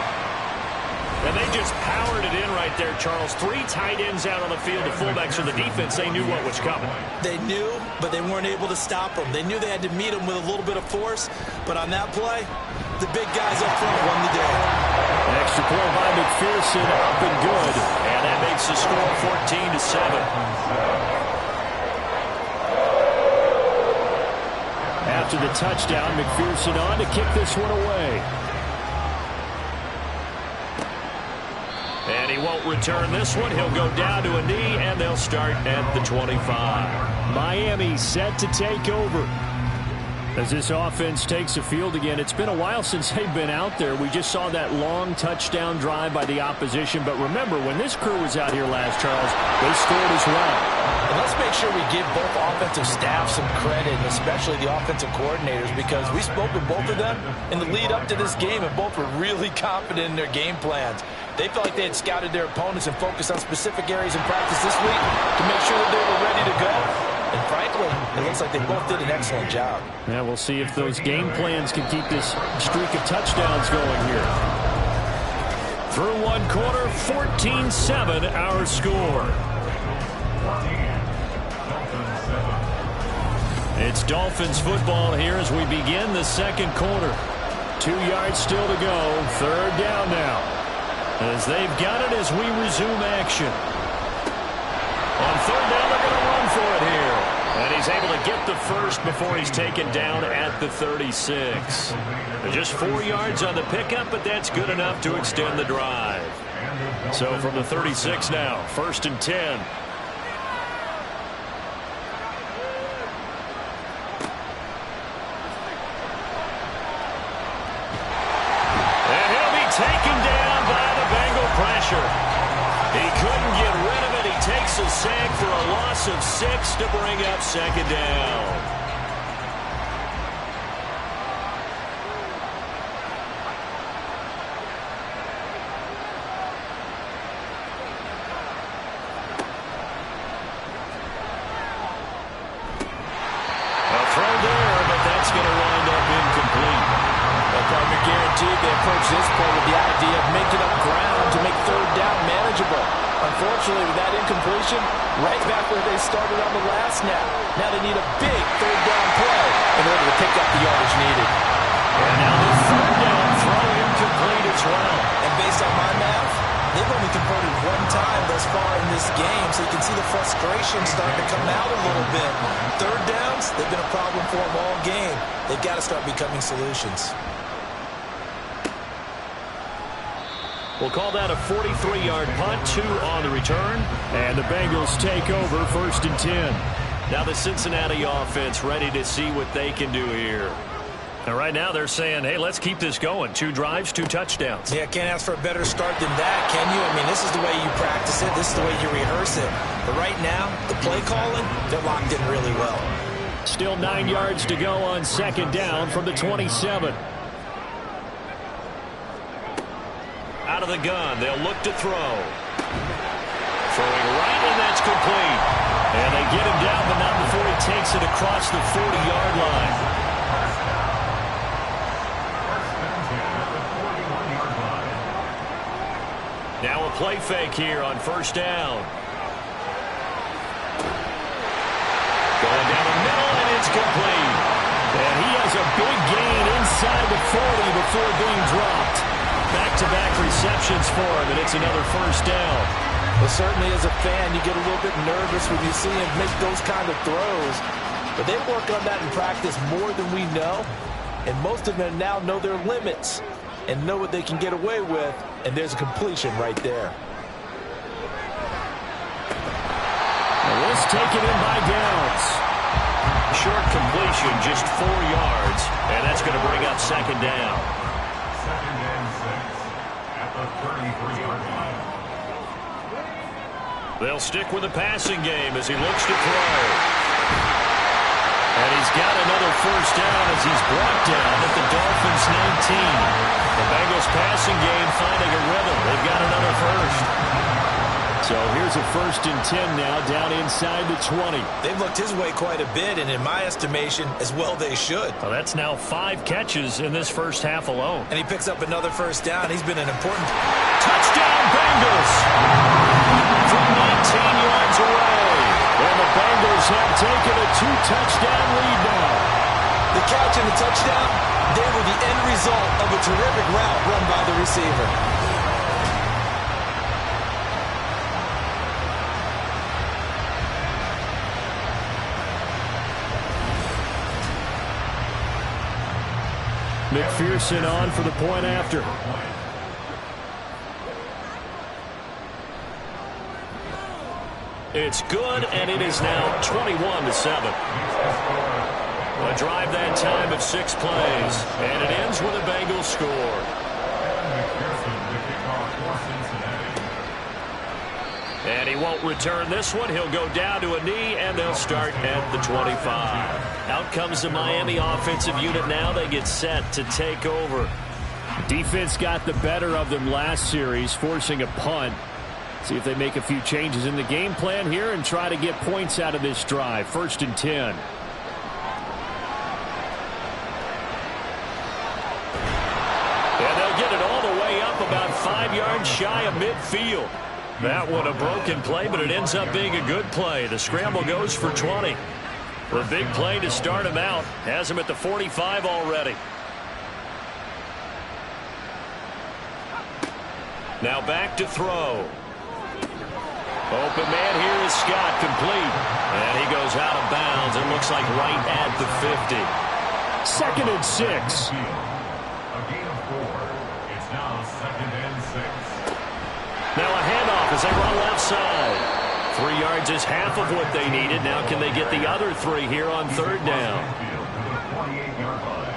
And they just powered it in right there, Charles. 3 tight ends out on the field. The fullbacks for the defense, they knew what was coming. They knew, but they weren't able to stop them. They knew they had to meet them with a little bit of force. But on that play, the big guys up front won the day. Extra point by McPherson, up and good. And that makes the score 14-7. After the touchdown, McPherson on to kick this one away. And he won't return this one. He'll go down to a knee, and they'll start at the 25. Miami set to take over. As this offense takes the field again, it's been a while since they've been out there. We just saw that long touchdown drive by the opposition. But remember, when this crew was out here last, Charles, they scored as well. And let's make sure we give both offensive staff some credit, and especially the offensive coordinators, because we spoke with both of them in the lead up to this game, and both were really confident in their game plans. They felt like they had scouted their opponents and focused on specific areas in practice this week to make sure that they were ready to go. And frankly, it looks like they both did an excellent job. Yeah, we'll see if those game plans can keep this streak of touchdowns going here. Through one quarter, 14-7 our score. It's Dolphins football here as we begin the second quarter. 2 yards still to go. Third down now. As they've got it as we resume action. On third down, they're going to run for it here. And he's able to get the first before he's taken down at the 36. Just 4 yards on the pickup, but that's good enough to extend the drive. So from the 36 now, 1st and 10. And he'll be taken down by the Bengal pressure. He couldn't get rid of it. He takes a sack for a loss of 6 to bring up second down. A throw there, but that's going to wind up incomplete. Well, partner, guaranteed they approach this play with the idea of making up ground to make third down manageable. Unfortunately, with that incompletion, right back where they started on the last snap. Now they need a big third down play in order to pick up the yardage needed. And now the third down throw incomplete as well. And based on my math, they've only converted one time thus far in this game, so you can see the frustration starting to come out a little bit. Third downs, they've been a problem for them all game. They've got to start becoming solutions. We'll call that a 43-yard punt, 2 on the return. And the Bengals take over 1st and 10. Now the Cincinnati offense ready to see what they can do here. And right now they're saying, hey, let's keep this going. 2 drives, 2 touchdowns. Yeah, can't ask for a better start than that, can you? I mean, this is the way you practice it. This is the way you rehearse it. But right now, the play calling, they're locked in really well. Still 9 yards to go on second down from the 27. Out of the gun, they'll look to throw. Throwing right, and that's complete. And they get him down, but not before he takes it across the 40-yard line. Now a play fake here on first down. Going down the middle, and it's complete. And he has a big gain inside the 40 before being dropped. Back-to-back receptions for him, and it's another first down. Well, certainly as a fan, you get a little bit nervous when you see him make those kind of throws. But they work on that in practice more than we know. And most of them now know their limits and know what they can get away with. And there's a completion right there. Let's take it in by downs. Short completion, just 4 yards. And that's going to bring up second down. Second and 6 at the 33-yard line. They'll stick with the passing game as he looks to throw. And he's got another first down as he's brought down at the Dolphins' 19. The Bengals passing game finding a rhythm. They've got another first. So here's a 1st and 10 now down inside the 20. They've looked his way quite a bit, and in my estimation, as well they should. Well, that's now 5 catches in this first half alone. And he picks up another first down. He's been an important touchdown Bengals from 19 yards away. And the Bengals have taken a 2-touchdown lead now. The catch and the touchdown, they were the end result of a terrific route run by the receiver. McPherson on for the point after. It's good, and it is now 21-7. A drive that time of 6 plays, and it ends with a Bengals score. And he won't return this one. He'll go down to a knee, and they'll start at the 25. Out comes the Miami offensive unit now. They get set to take over. Defense got the better of them last series, forcing a punt. See if they make a few changes in the game plan here and try to get points out of this drive. 1st and 10. And they'll get it all the way up about 5 yards shy of midfield. That one a broken play, but it ends up being a good play. The scramble goes for 20. The big play to start him out. Has him at the 45 already. Now back to throw. Open man here is Scott, complete. And he goes out of bounds. It looks like right at the 50. 2nd and 6. A gain of 4. It's now 2nd and 6. Now a handoff as they run left side. 3 yards is half of what they needed. Now can they get the other 3 here on 3rd down? To the 28-yard line.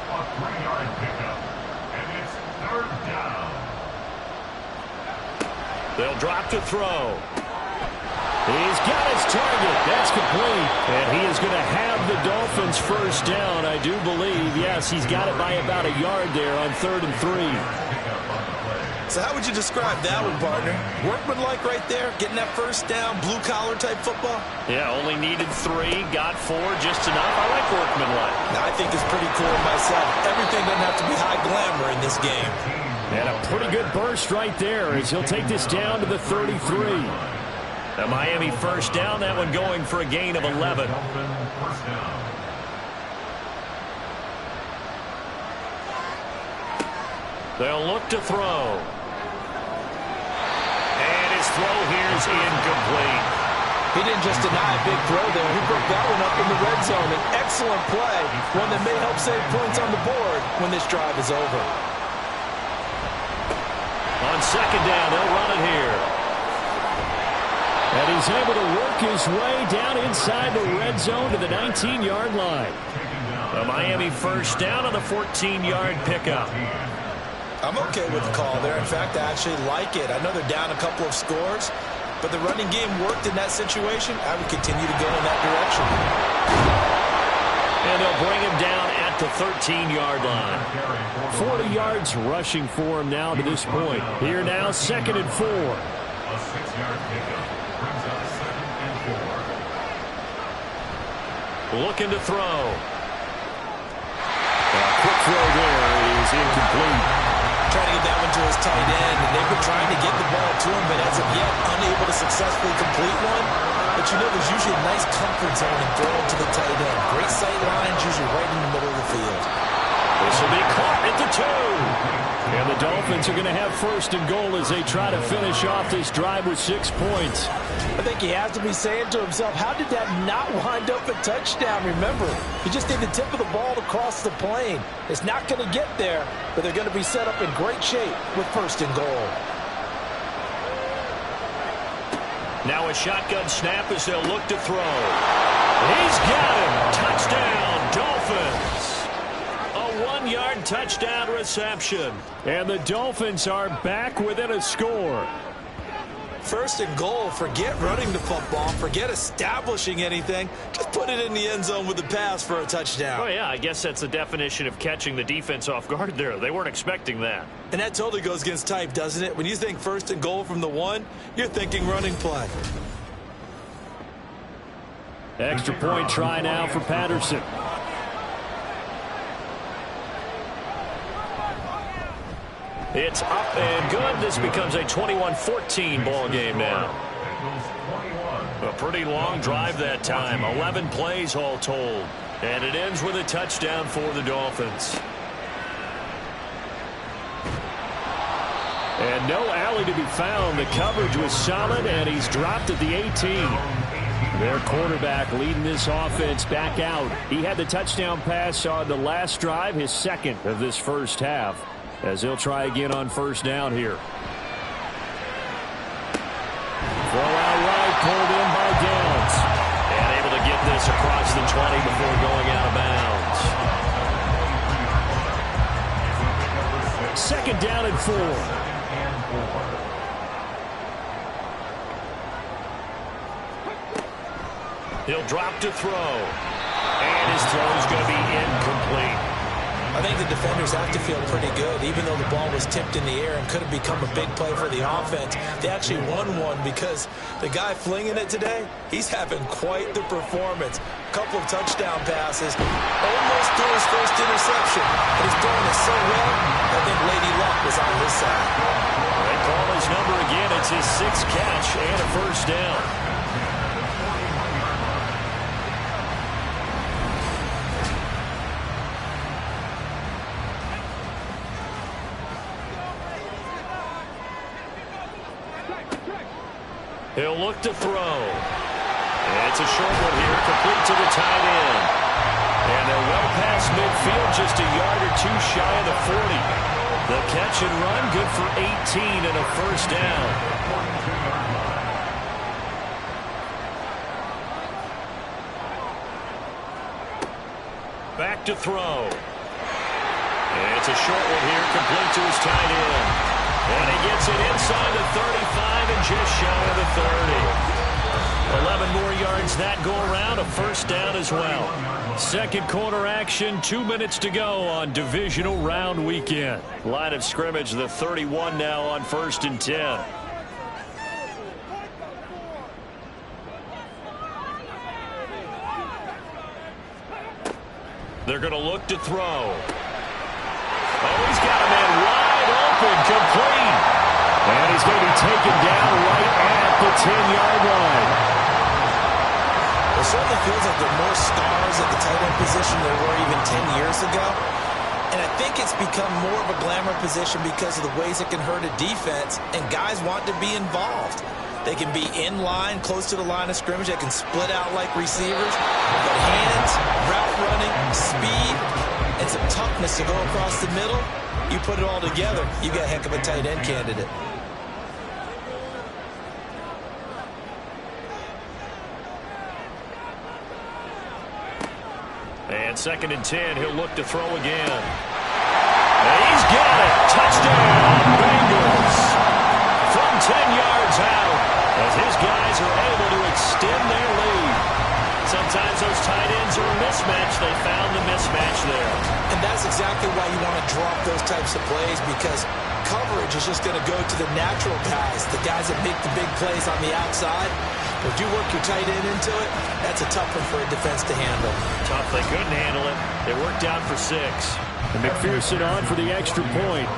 A 3-yard pickup. And it's 3rd down. They'll drop to throw. He's got his target. That's complete. And he is going to have the Dolphins 1st down, I do believe. Yes, he's got it by about a yard there on 3rd and 3. So how would you describe that one, partner? Workmanlike right there, getting that 1st down, blue-collar type football? Yeah, only needed 3, got 4, just enough. I like workmanlike. I think it's pretty cool myself. Everything doesn't have to be high glamour in this game. And a pretty good burst right there as he'll take this down to the 33. The Miami 1st down, that one going for a gain of 11. They'll look to throw. And his throw here is incomplete. He didn't just deny a big throw there. He broke that one up in the red zone. An excellent play, one that may help save points on the board when this drive is over. On 2nd down, they'll run it here. And he's able to work his way down inside the red zone to the 19-yard line. The Miami 1st down on the 14-yard pickup. I'm okay with the call there. In fact, I actually like it. I know they're down a couple of scores, but the running game worked in that situation. I would continue to go in that direction. And they'll bring him down at the 13-yard line. 40 yards rushing for him now to this point. Here now, 2nd and 4. A 6-yard pickup brings up 2nd and 4. Looking to throw. A quick throw there. It is incomplete. Trying to get that one to his tight end, and they've been trying to get the ball to him, but as of yet, unable to successfully complete one. But you know, there's usually a nice comfort zone in throwing to the tight end. Great sight lines, usually right in the middle of the field. This will be caught at the 2. And the Dolphins are going to have 1st and goal as they try to finish off this drive with 6 points. I think he has to be saying to himself, how did that not wind up a touchdown? Remember, he just need the tip of the ball to cross the plane. It's not going to get there, but they're going to be set up in great shape with 1st and goal. Now a shotgun snap as they'll look to throw. He's got him. Touchdown, Dolphins. A 1-yard touchdown reception. And the Dolphins are back within a score. 1st and goal. Forget running the football. Forget establishing anything. Just put it in the end zone with the pass for a touchdown. Oh, yeah, I guess that's the definition of catching the defense off guard there. They weren't expecting that. And that totally goes against type, doesn't it? When you think 1st and goal from the 1, you're thinking running play. Extra point try now for Patterson. It's up and good. This becomes a 21-14 ball game now. A pretty long drive that time. 11 plays all told. And it ends with a touchdown for the Dolphins. And no alley to be found. The coverage was solid, and he's dropped at the 18. Their quarterback leading this offense back out. He had the touchdown pass on the last drive, his second of this first half, as he'll try again on first down here. Throw out right, pulled in by Downs. And able to get this across the 20 before going out of bounds. Second down and 4. He'll drop to throw. And his throw is going to be incomplete. I think the defenders have to feel pretty good. Even though the ball was tipped in the air and could have become a big play for the offense, they actually won one because the guy flinging it today, he's having quite the performance. A couple of touchdown passes, almost threw his first interception. And he's throwing it so well, I think Lady Luck was on his side. They call his number again. It's his 6th catch and a first down. He'll look to throw. It's a short one here, complete to the tight end. And they're well past midfield, just a yard or two shy of the 40. The catch and run, good for 18 and a first down. Back to throw. It's a short one here, complete to his tight end. And he gets it inside the 35 and just shy of the 30. 11 more yards that go around, a first down as well. Second quarter action, 2 minutes to go on divisional round weekend. Line of scrimmage, the 31 now on 1st and 10. They're going to look to throw. Oh, he's got a man wide open, complete. And he's going to be taken down right at the 10-yard line. It certainly feels like there are more stars at the tight end position than there were even 10 years ago. And I think it's become more of a glamour position because of the ways it can hurt a defense, and guys want to be involved. They can be in line, close to the line of scrimmage. They can split out like receivers. But hands, route running, speed, and some toughness to go across the middle, you put it all together, you got a heck of a tight end candidate. And 2nd and 10, he'll look to throw again. And he's got it. Touchdown, Bengals. From 10 yards out, as his guys are able to extend their lead. Sometimes those tight ends are a mismatch. They found the mismatch there. And that's exactly why you want to drop those types of plays, because coverage is just going to go to the natural guys, the guys that make the big plays on the outside. But if you work your tight end into it, that's a tough one for a defense to handle. Tough. They couldn't handle it. It worked out for 6. And McPherson on for the extra point.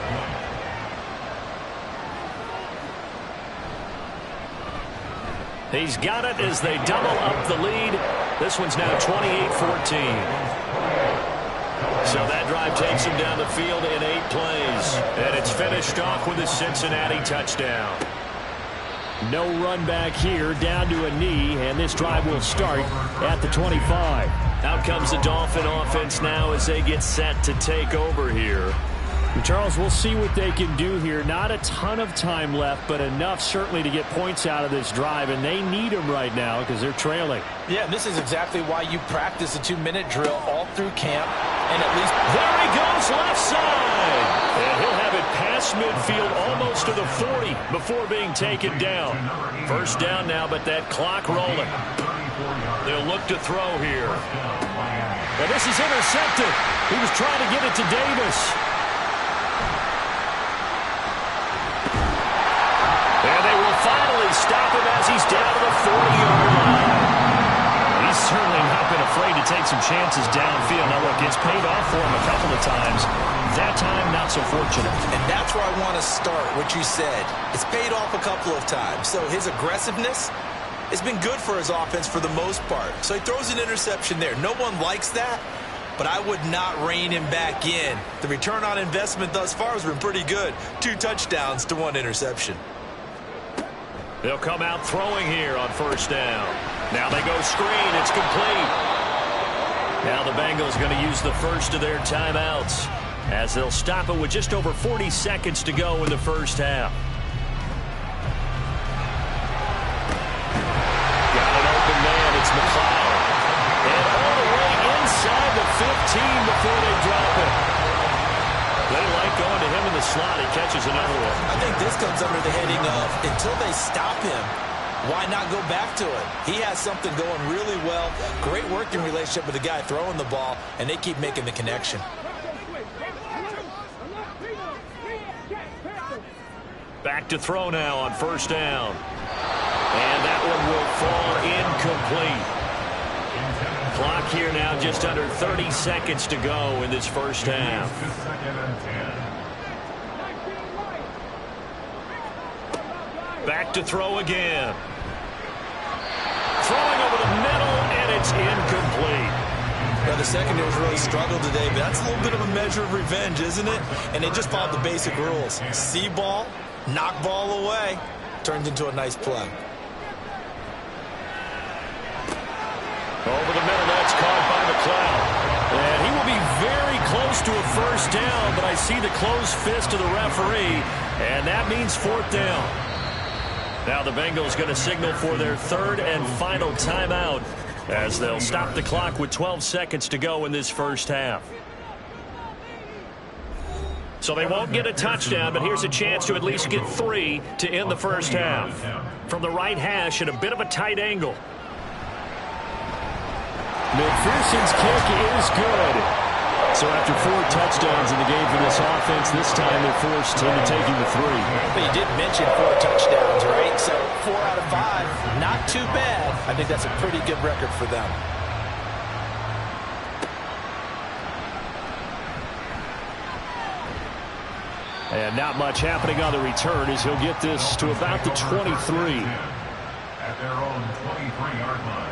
He's got it as they double up the lead. This one's now 28-14. So that drive takes him down the field in 8 plays. And it's finished off with a Cincinnati touchdown. No run back here, down to a knee, and this drive will start at the 25. Out comes the Dolphin offense now as they get set to take over here. And Charles, we'll see what they can do here. Not a ton of time left, but enough certainly to get points out of this drive, and they need them right now because they're trailing. Yeah, and this is exactly why you practice a 2-minute drill all through camp, and at least... There he goes, left side! And he'll have it past midfield almost to the 40 before being taken down. First down now, but that clock rolling. They'll look to throw here. And this is intercepted. He was trying to get it to Davis. And they will finally stop him as he's down to the 40-yard line. He's certainly not been afraid to take some chances downfield. Now, look, it's paid off for him a couple of times. That time, not so fortunate. And that's where I want to start, what you said. It's paid off a couple of times. So his aggressiveness has been good for his offense for the most part. So he throws an interception there. No one likes that, but I would not rein him back in. The return on investment thus far has been pretty good. 2 touchdowns to 1 interception. They'll come out throwing here on first down. Now they go screen. It's complete. Now the Bengals going to use the first of their timeouts as they'll stop it with just over 40 seconds to go in the first half. Got an open man. It's McLeod. And all the way inside the 15 before they drop it. They like going to him in the slot. He catches another one. I think this comes under the heading of until they stop him, why not go back to it? He has something going really well. Great working relationship with the guy throwing the ball, and they keep making the connection. Back to throw now on first down. And that one will fall incomplete. Clock here now just under 30 seconds to go in this first half. Back to throw again. Throwing over the middle, and it's incomplete. Now, the secondary's really struggled today, but that's a little bit of a measure of revenge, isn't it? And they just followed the basic rules. See ball, knock ball away, turns into a nice play. Over the middle, that's caught by McLeod. And he will be very close to a first down, but I see the closed fist of the referee, and that means fourth down. Now the Bengals going to signal for their third and final timeout as they'll stop the clock with 12 seconds to go in this first half. So they won't get a touchdown, but here's a chance to at least get 3 to end the first half. From the right hash at a bit of a tight angle. McPherson's kick is good. So after 4 touchdowns in the game for this offense, this time they're forced into taking the 3. But you did mention 4 touchdowns, right? So 4 out of 5, not too bad. I think that's a pretty good record for them. And not much happening on the return as he'll get this to about the 23. At their own 23-yard line.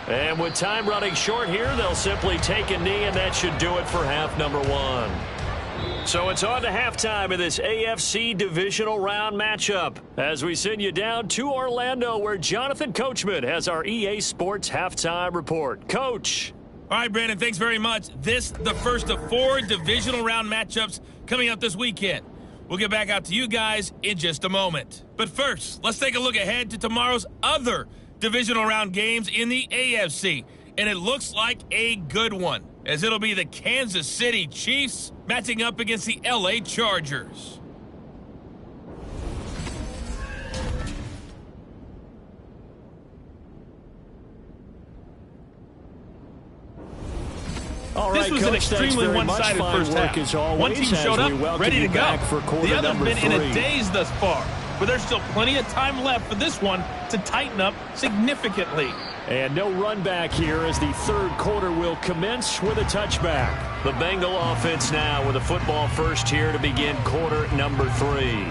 And with time running short here, they'll simply take a knee, and that should do it for half number 1. So it's on to halftime of this AFC divisional round matchup as we send you down to Orlando where Jonathan Coachman has our EA Sports halftime report. Coach. All right, Brandon, thanks very much. This, the first of 4 divisional round matchups coming up this weekend. We'll get back out to you guys in just a moment. But first, let's take a look ahead to tomorrow's other divisional round games in the AFC. And it looks like a good one, as it'll be the Kansas City Chiefs matching up against the LA Chargers. All right, this was Coach, an extremely one-sided first half. One team showed up, ready to go. The other's been in a daze thus far. But there's still plenty of time left for this one to tighten up significantly. And no run back here as the third quarter will commence with a touchback. The Bengal offense now with a football first here to begin quarter number 3.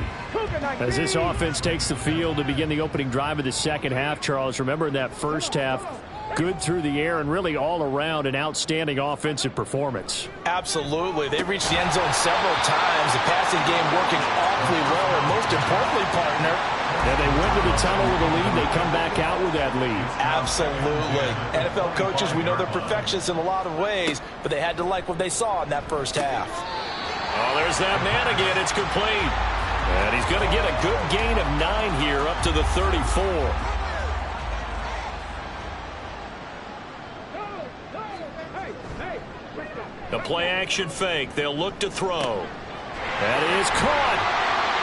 As this offense takes the field to begin the opening drive of the second half, Charles, remember in that first half, good through the air and really all around an outstanding offensive performance. Absolutely. They reached the end zone several times. The passing game working awfully well, and most importantly, partner, and they went to the tunnel with a lead. They come back out with that lead. Absolutely. NFL coaches, we know they're perfectionists in a lot of ways, but they had to like what they saw in that first half. Oh, there's that man again. It's complete. And he's going to get a good gain of 9 here up to the 34. The play-action fake. They'll look to throw. That is caught.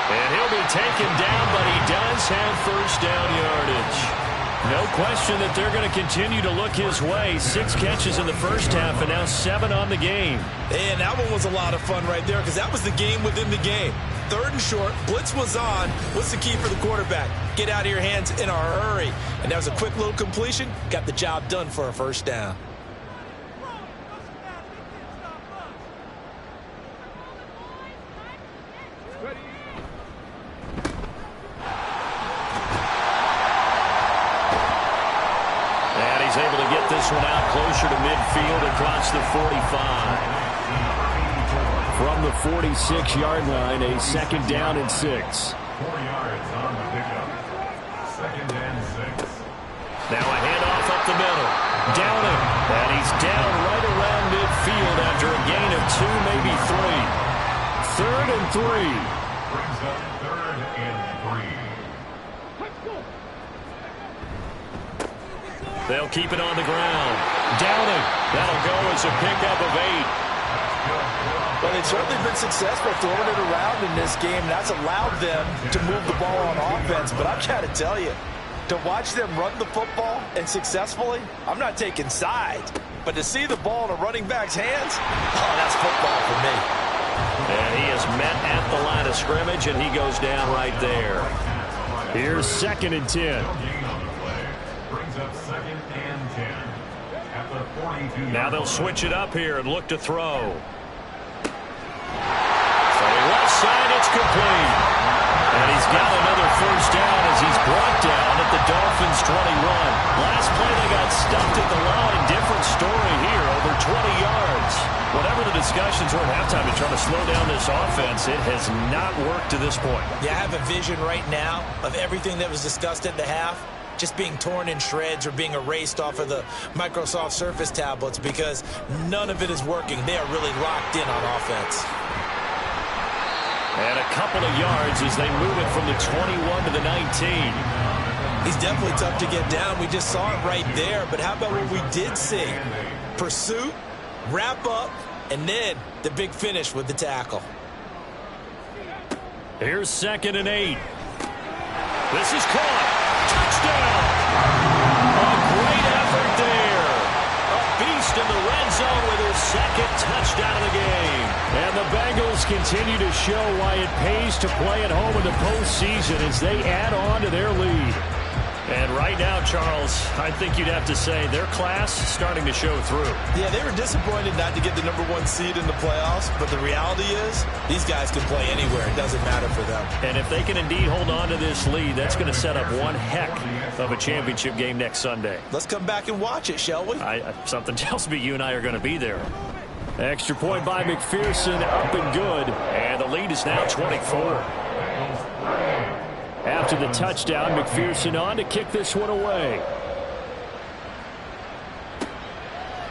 And he'll be taken down, but he does have first down yardage. No question that they're going to continue to look his way. 6 catches in the first half and now 7 on the game. And that one was a lot of fun right there because that was the game within the game. 3rd and short, blitz was on. What's the key for the quarterback? Get out of your hands in a hurry. And that was a quick little completion. Got the job done for a first down. Able to get this one out closer to midfield across the 45. From the 46-yard line, a second down and 6. 4 yards on the pickup. Downing. And he's down right around midfield after a gain of 2, maybe 3. 3rd and 3. Brings up 3rd and 3. They'll keep it on the ground. Downing. That'll go as a pickup of 8. Well, they've certainly been successful throwing it around in this game. That's allowed them to move the ball on offense. But I've got to tell you, to watch them run the football and successfully, I'm not taking sides. But to see the ball in a running back's hands, oh, that's football for me. And he is met at the line of scrimmage, and he goes down right there. Here's 2nd and 10. Brings up 2nd and 10. At the 42. Now they'll switch it up here and look to throw. Left side, it's complete. And he's got another 1st down as he's brought down at the Dolphins' 21. Last play, they got stuffed at the line. Different story here, over 20 yards. Whatever the discussions were at halftime to try to slow down this offense, it has not worked to this point. Yeah, I have a vision right now of everything that was discussed at the half just being torn in shreds or being erased off of the Microsoft Surface tablets because none of it is working. They are really locked in on offense. And a couple of yards as they move it from the 21 to the 19. He's definitely tough to get down. We just saw it right there. But how about what we did see? Pursuit, wrap up, and then the big finish with the tackle. Here's 2nd and 8. This is caught. Touchdown. A great effort there. A beast in the red zone with his 2nd touchdown of the game. And the Bengals continue to show why it pays to play at home in the postseason as they add on to their lead. And right now, Charles, I think you'd have to say their class starting to show through. Yeah, they were disappointed not to get the #1 seed in the playoffs, but the reality is these guys can play anywhere. It doesn't matter for them. And if they can indeed hold on to this lead, that's going to set up one heck of a championship game next Sunday. Let's come back and watch it, shall we? Something tells me you and I are going to be there. Extra point by McPherson, up and good. And the lead is now 24. After the touchdown, McPherson on to kick this one away.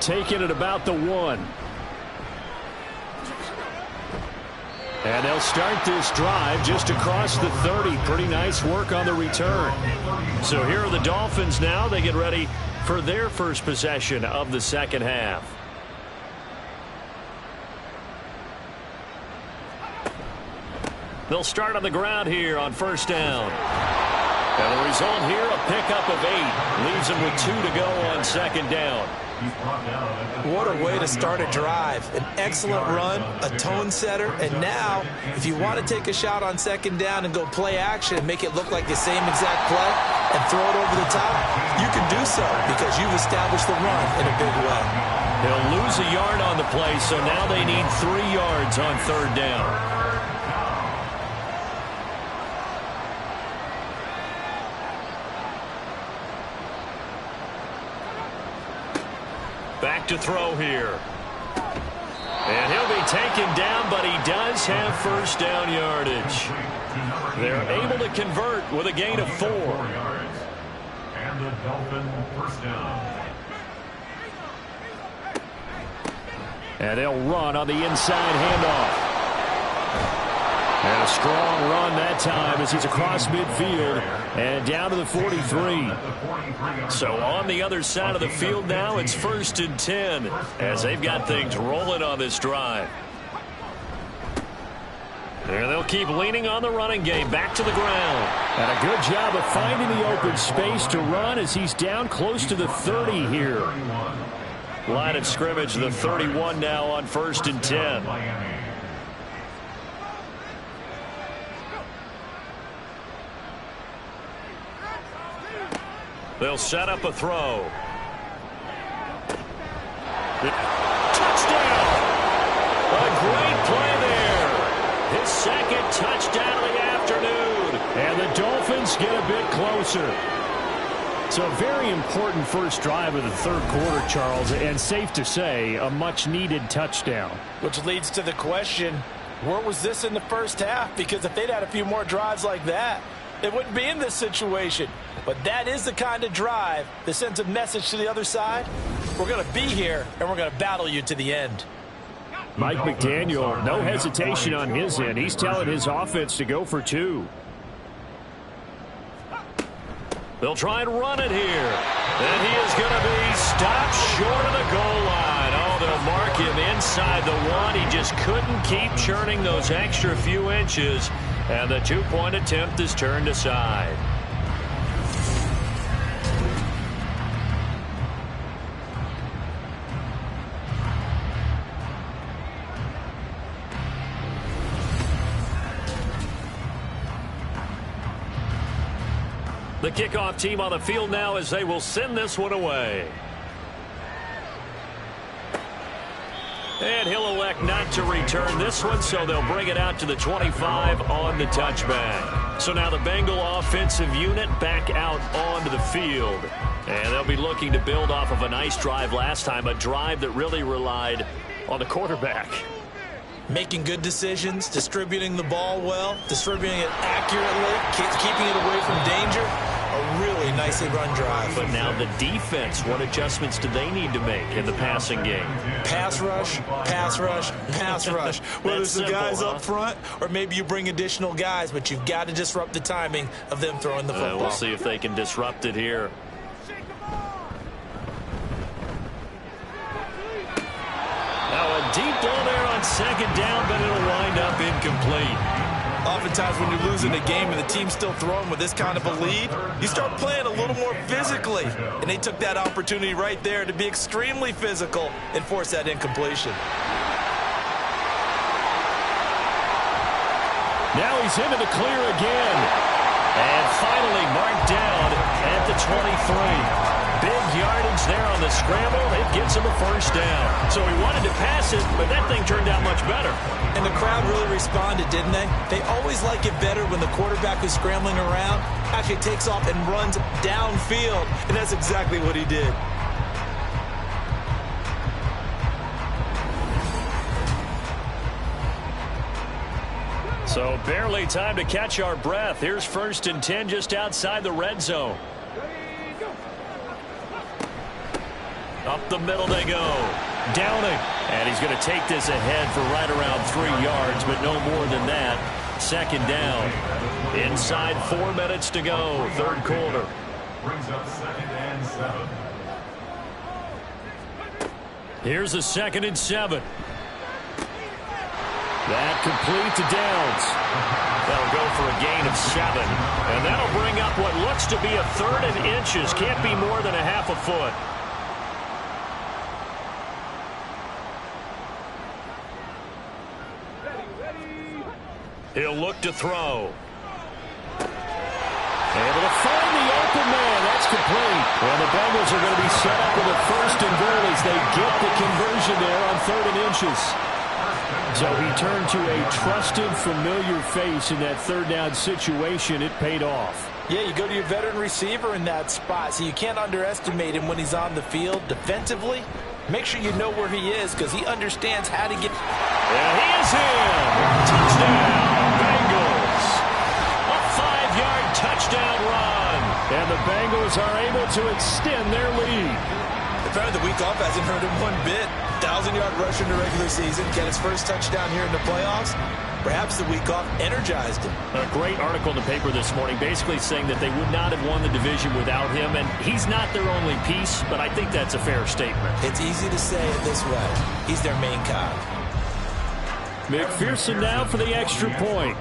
Taking it about the 1. And they'll start this drive just across the 30. Pretty nice work on the return. So here are the Dolphins now. They get ready for their first possession of the 2nd half. They'll start on the ground here on 1st down. And the result here, a pickup of 8. Leaves them with 2 to go on 2nd down. What a way to start a drive. An excellent run, a tone setter, and now, if you want to take a shot on 2nd down and go play action and make it look like the same exact play and throw it over the top, you can do so because you've established the run in a big way. They'll lose a yard on the play, so now they need 3 yards on 3rd down. Back to throw here. And he'll be taken down, but he does have 1st down yardage. They're able to convert with a gain of 4. And the Dolphin 1st down. And they'll run on the inside handoff. And a strong run that time as he's across midfield and down to the 43. So on the other side of the field now, it's 1st and 10 as they've got things rolling on this drive. And they'll keep leaning on the running game. Back to the ground. And a good job of finding the open space to run as he's down close to the 30 here. Line of scrimmage, the 31 now on 1st and 10. They'll set up a throw. Touchdown! A great play there. His 2nd touchdown of the afternoon. And the Dolphins get a bit closer. So a very important first drive of the 3rd quarter, Charles, and safe to say, a much-needed touchdown. Which leads to the question, where was this in the 1st half? Because if they'd had a few more drives like that, they wouldn't be in this situation. But that is the kind of drive that sends a message to the other side. We're going to be here, and we're going to battle you to the end. Mike McDaniel, no hesitation on his end. He's telling his offense to go for 2. They'll try and run it here. And he is going to be stopped short of the goal line. Oh, they'll mark him inside the 1. He just couldn't keep churning those extra few inches. And the 2-point attempt is turned aside. The kickoff team on the field now as they will send this one away. And he'll elect not to return this one, so they'll bring it out to the 25 on the touchback. So now the Bengal offensive unit back out onto the field. And they'll be looking to build off of a nice drive last time, a drive that really relied on the quarterback. Making good decisions, distributing the ball well, distributing it accurately, keeping it away from danger. A really nicely run drive. But now the defense, what adjustments do they need to make in the passing game? Pass rush, pass rush, pass rush. Whether it's the guys up front or maybe you bring additional guys, but you've got to disrupt the timing of them throwing the football. We'll see if they can disrupt it here. Now a deep ball there on second down, but it'll wind up incomplete. Oftentimes when you're losing a game and the team's still throwing with this kind of a lead, you start playing a little more physically. And they took that opportunity right there to be extremely physical and force that incompletion. Now he's into the clear again. And finally marked down at the 23. Big yardage there on the scramble. It gets him a first down. So he wanted to pass it, but that thing turned out much better. And the crowd really responded, didn't they? They always like it better when the quarterback who's scrambling around actually takes off and runs downfield. And that's exactly what he did. So barely time to catch our breath. Here's 1st and 10 just outside the red zone. Up the middle they go. Downing. And he's going to take this ahead for right around 3 yards, but no more than that. 2nd down. Inside 4 minutes to go. 3rd quarter. Brings up 2nd and 7. Here's a 2nd and 7. That complete to Downs. That'll go for a gain of 7. And that'll bring up what looks to be a 3rd and inches. Can't be more than a half a foot. He'll look to throw. Able to find the open man. That's complete. Well, the Bengals are going to be set up with a 1st and goal as they get the conversion there on 3rd and inches. So he turned to a trusted, familiar face in that 3rd down situation. It paid off. Yeah, you go to your veteran receiver in that spot, so you can't underestimate him when he's on the field defensively. Make sure you know where he is because he understands how to get. And he is in. Touchdown, Bengals. A 5-yard touchdown run. And the Bengals are able to extend their lead. The fact the week off hasn't hurt him one bit. 1,000-yard rush in the regular season. Get his first touchdown here in the playoffs. Perhaps the week off energized him. A great article in the paper this morning basically saying that they would not have won the division without him, and he's not their only piece, but I think that's a fair statement. It's easy to say it this way. He's their main cog. McPherson now for the extra point.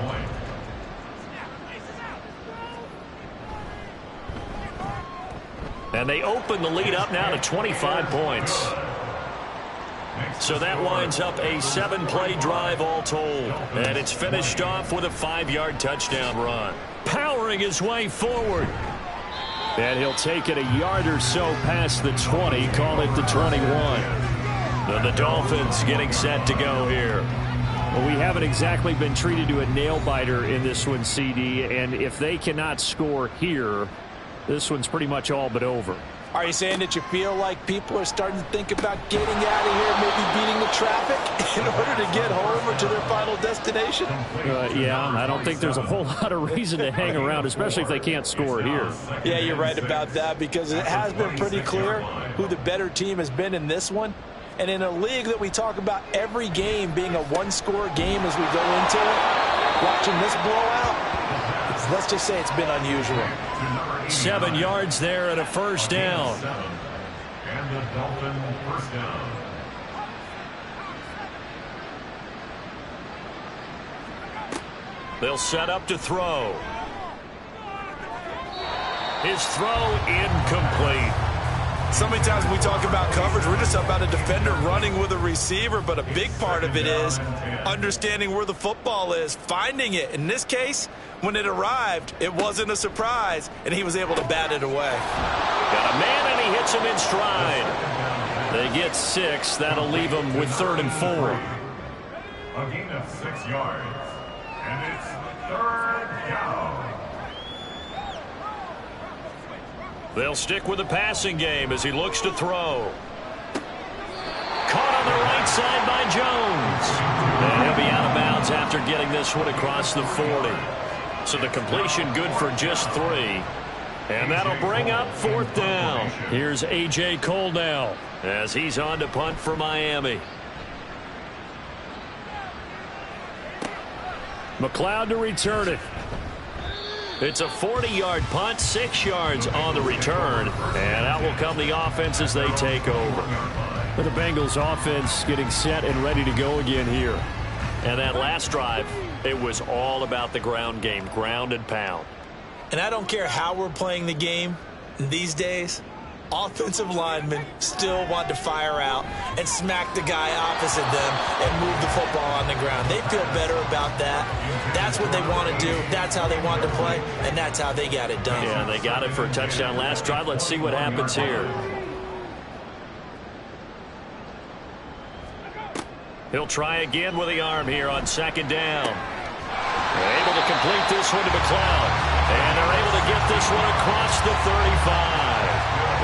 And they open the lead up now to 25 points. So that winds up a 7-play drive all told. And it's finished off with a 5-yard touchdown run. Powering his way forward. And he'll take it a yard or so past the 20. Call it the 21. And the Dolphins getting set to go here. Well, we haven't exactly been treated to a nail-biter in this one, CD. And if they cannot score here, this one's pretty much all but over. Are you saying that you feel like people are starting to think about getting out of here, maybe beating the traffic in order to get home or to their final destination? Yeah, I don't think there's a whole lot of reason to hang around, especially if they can't score here. Yeah, you're right about that, because it has been pretty clear who the better team has been in this one. And in a league that we talk about every game being a one-score game as we go into it, watching this blowout, let's just say it's been unusual. 7 yards there and a first down. And the Dolphin first down. They'll set up to throw. His throw incomplete. So many times when we talk about coverage, we're just about a defender running with a receiver, but a big part of it is understanding where the football is, finding it. In this case, when it arrived, it wasn't a surprise, and he was able to bat it away. Got a man, and he hits him in stride. They get 6. That'll leave them with 3rd and 4. A gain of 6 yards. And it's 3rd down. They'll stick with the passing game as he looks to throw. Caught on the right side by Jones. And he'll be out of bounds after getting this one across the 40. So the completion good for just 3. And that'll bring up 4th down. Here's A.J. Cole now as he's on to punt for Miami. McLeod to return it. It's a 40-yard punt, 6 yards on the return, and out will come the offense as they take over. The Bengals offense getting set and ready to go again here. And that last drive, it was all about the ground game, ground and pound. And I don't care how we're playing the game these days, offensive linemen still want to fire out and smack the guy opposite them and move the football on the ground. They feel better about that. That's what they want to do. That's how they want to play, and that's how they got it done. Yeah, they got it for a touchdown last drive. Let's see what happens here. He'll try again with the arm here on 2nd down. They're able to complete this one to McLeod. And they're able to get this one across the 35.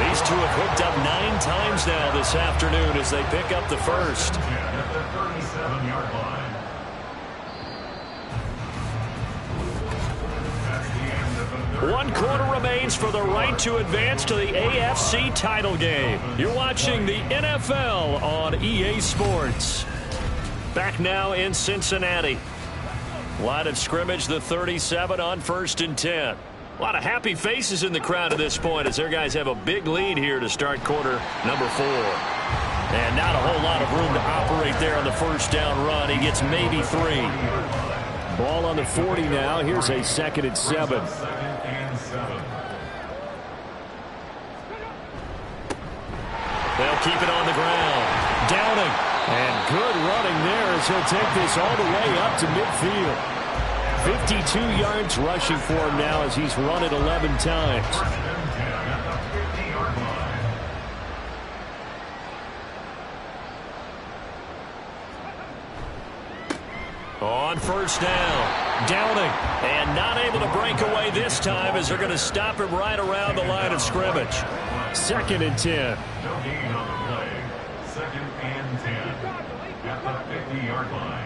These two have hooked up 9 times now this afternoon as they pick up the first. At the 37-yard line. That's the end of the 3rd 1 quarter remains for the right to advance to the AFC title game. You're watching the NFL on EA Sports. Back now in Cincinnati. Line of scrimmage, the 37 on 1st and 10. A lot of happy faces in the crowd at this point as their guys have a big lead here to start quarter number 4. And not a whole lot of room to operate there on the first down run. He gets maybe 3. Ball on the 40 now. Here's a 2nd and 7. They'll keep it on the ground. Downing. And good running there as he'll take this all the way up to midfield. 52 yards rushing for him now as he's run it 11 times. On first down, Downing, and not able to break away this time as they're going to stop him right around the line of scrimmage. 2nd and 10. No gain on the play. 2nd and 10 at the 50-yard line.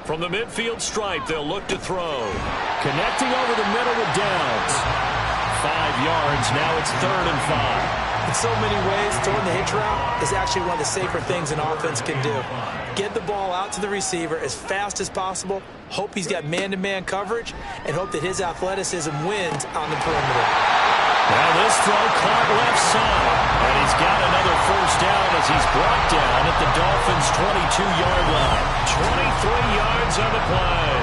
From the midfield stripe, they'll look to throw. Connecting over the middle with Downs. 5 yards, now it's 3rd and 5. In so many ways, throwing the hitch route is actually one of the safer things an offense can do. Get the ball out to the receiver as fast as possible, hope he's got man-to-man coverage, and hope that his athleticism wins on the perimeter. Now this throw caught left side, and he's got another first down as he's brought down at the Dolphins' 22-yard line. 23 yards on the play.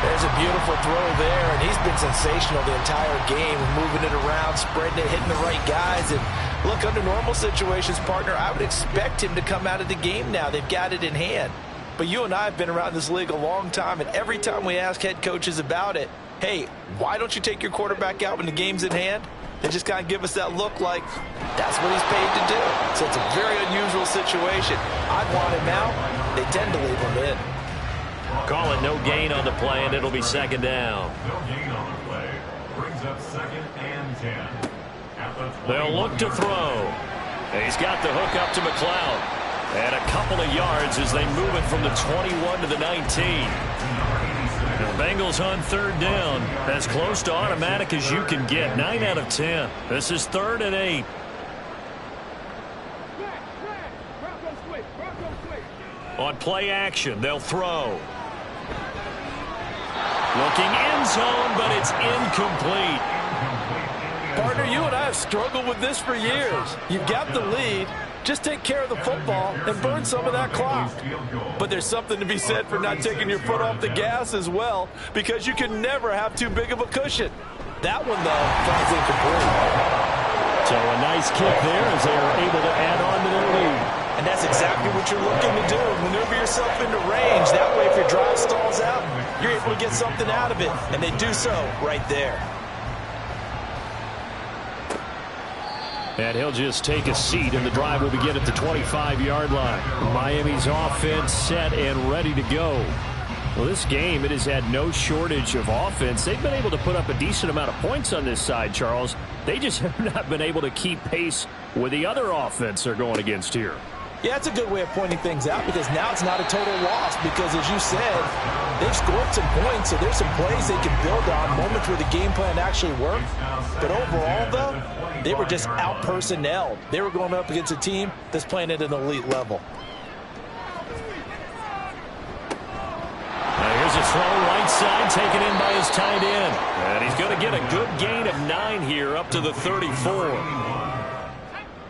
There's a beautiful throw there, and he's been sensational the entire game, moving it around, spreading it, hitting the right guys. And look, under normal situations, partner, I would expect him to come out of the game now. They've got it in hand. But you and I have been around this league a long time, and every time we ask head coaches about it, hey, why don't you take your quarterback out when the game's in hand? They just kind of give us that look like that's what he's paid to do. So it's a very unusual situation. I'd want him out. They tend to leave him in. Call it no gain on the play, and it'll be 2nd down. No gain on the play. Brings up 2nd 10. At the 21 They'll look to throw. He's got the hook up to McLeod. And a couple of yards as they move it from the 21 to the 19. The Bengals on third down. As close to automatic as you can get. 9 out of 10. This is 3rd and 8. On play action, they'll throw. Looking end zone, but it's incomplete. Partner, you and I have struggled with this for years. You've got the lead. Just take care of the football and burn some of that clock. But there's something to be said for not taking your foot off the gas as well, because you can never have too big of a cushion. That one, though, falls incomplete. So a nice kick there as they are able to add on to their lead. And that's exactly what you're looking to do. Maneuver yourself into range. That way, if your drive stalls out, you're able to get something out of it. And they do so right there. And he'll just take a seat, and the drive will begin at the 25-yard line. Miami's offense set and ready to go. Well, this game, it has had no shortage of offense. They've been able to put up a decent amount of points on this side, Charles. They just have not been able to keep pace with the other offense they're going against here. Yeah, it's a good way of pointing things out, because now it's not a total loss, because as you said, they've scored some points, so there's some plays they can build on, moments where the game plan actually worked. But overall, though, they were just out-personnelled. They were going up against a team that's playing at an elite level. Now here's a throw right side, taken in by his tight end. And he's going to get a good gain of 9 here, up to the 34.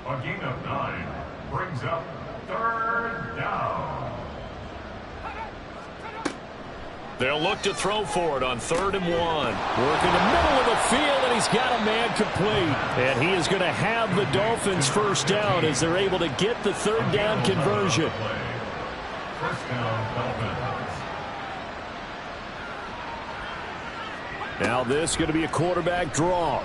A gain of 9 brings up 3rd down. They'll look to throw for it on 3rd and 1. Working the middle of the field, and he's got a man complete. And he is going to have the Dolphins first down as they're able to get the 3rd down conversion. First down, Dolphins. Now this is going to be a quarterback draw.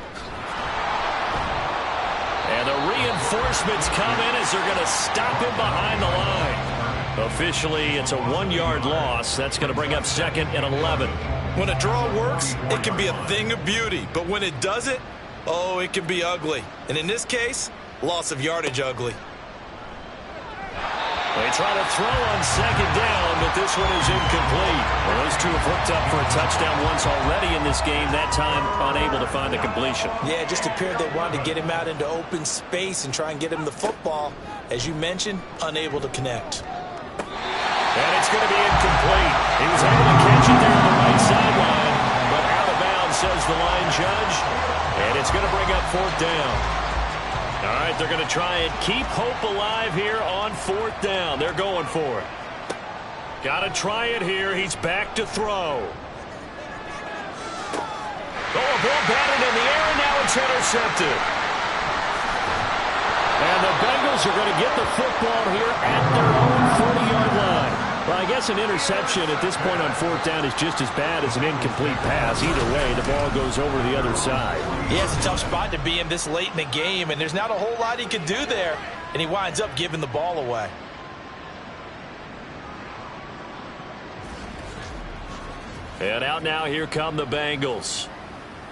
And the reinforcements come in as they're going to stop him behind the line. Officially, it's a 1-yard loss. That's going to bring up 2nd and 11. When a draw works, it can be a thing of beauty. But when it doesn't, oh, it can be ugly. And in this case, loss of yardage ugly. They try to throw on 2nd down, but this one is incomplete. Well, those two have hooked up for a touchdown once already in this game, that time unable to find the completion. Yeah, it just appeared they wanted to get him out into open space and try and get him the football. As you mentioned, unable to connect. And it's going to be incomplete. He was able to catch it there on the right sideline, but out of bounds, says the line judge. And it's going to bring up 4th down. All right, they're going to try and keep hope alive here on 4th down. They're going for it. Got to try it here. He's back to throw. Oh, a ball batted in the air, and now it's intercepted. And the Bengals are going to get the football here at their own 40-yard line. Well, I guess an interception at this point on 4th down is just as bad as an incomplete pass. Either way, the ball goes over the other side. Yeah, it's a tough spot to be in this late in the game, and there's not a whole lot he could do there, and he winds up giving the ball away. And out now, here come the Bengals.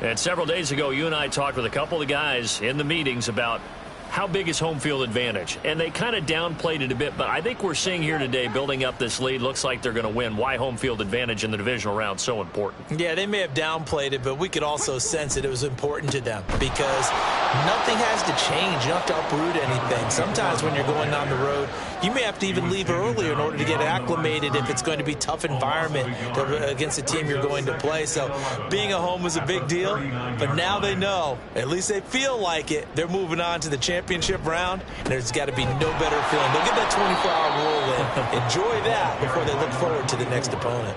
And several days ago, you and I talked with a couple of guys in the meetings about how big is home field advantage? And they kind of downplayed it a bit, but I think we're seeing here today, building up this lead, looks like they're going to win. Why home field advantage in the divisional round so important? Yeah, they may have downplayed it, but we could also sense that it was important to them because nothing has to change. You don't have to uproot anything. Sometimes when you're going down the road, you may have to even leave earlier in order to get acclimated if it's going to be a tough environment against a team you're going to play. So being at home is a big deal, but now they know, at least they feel like it, they're moving on to the championship round, and there's got to be no better feeling. They'll get that 24-hour rule in. Enjoy that before they look forward to the next opponent.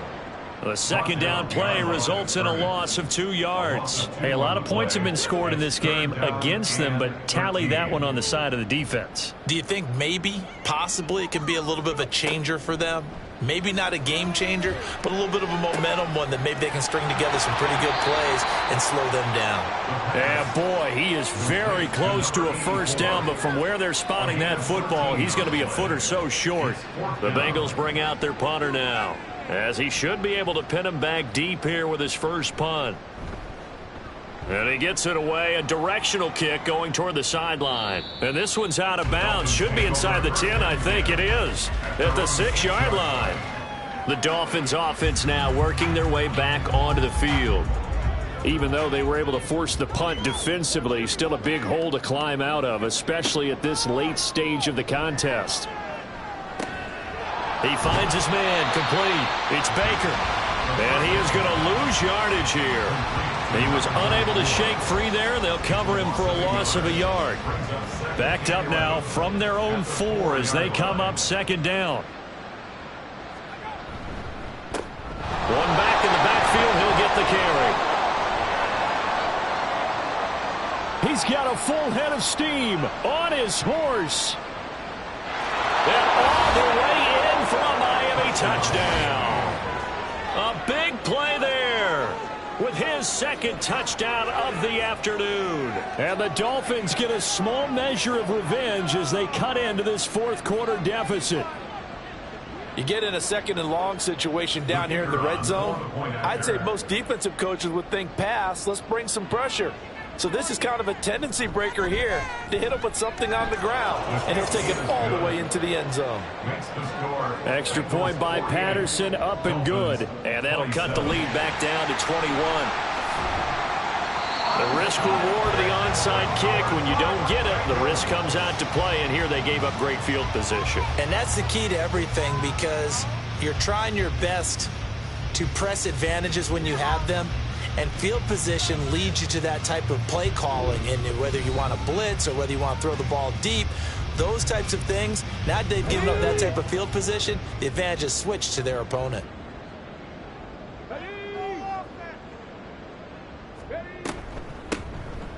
The 2nd down play results in a loss of 2 yards. Hey, a lot of points have been scored in this game against them, but tally that one on the side of the defense. Do you think maybe, possibly, it can be a little bit of a changer for them? Maybe not a game changer, but a little bit of a momentum one that maybe they can string together some pretty good plays and slow them down. Yeah, boy, he is very close to a first down, but from where they're spotting that football, he's going to be a foot or so short. The Bengals bring out their punter now, as he should be able to pin him back deep here with his first punt. And he gets it away, a directional kick going toward the sideline. And this one's out of bounds. Should be inside the 10, I think it is, at the 6-yard line. The Dolphins offense now working their way back onto the field. Even though they were able to force the punt defensively, still a big hole to climb out of, especially at this late stage of the contest. He finds his man complete. It's Baker. And he is going to lose yardage here. He was unable to shake free there. They'll cover him for a loss of a yard. Backed up now from their own 4 as they come up 2nd down. One back in the backfield. He'll get the carry. He's got a full head of steam on his horse. And all the way in for a Miami touchdown. A big play there with his 2nd touchdown of the afternoon. And the Dolphins get a small measure of revenge as they cut into this 4th quarter deficit. You get in a 2nd and long situation down here in the red zone. I'd say most defensive coaches would think pass. Let's bring some pressure. So this is kind of a tendency breaker here to hit him with something on the ground. And he'll take it all the way into the end zone. Extra point by Patterson, up and good. And that'll cut the lead back down to 21. The risk reward of the onside kick. When you don't get it, the risk comes out to play. And here they gave up great field position. And that's the key to everything, because you're trying your best to press advantages when you have them. And field position leads you to that type of play calling. And whether you want to blitz or whether you want to throw the ball deep, those types of things, now that they've given up that type of field position, the advantage is switched to their opponent.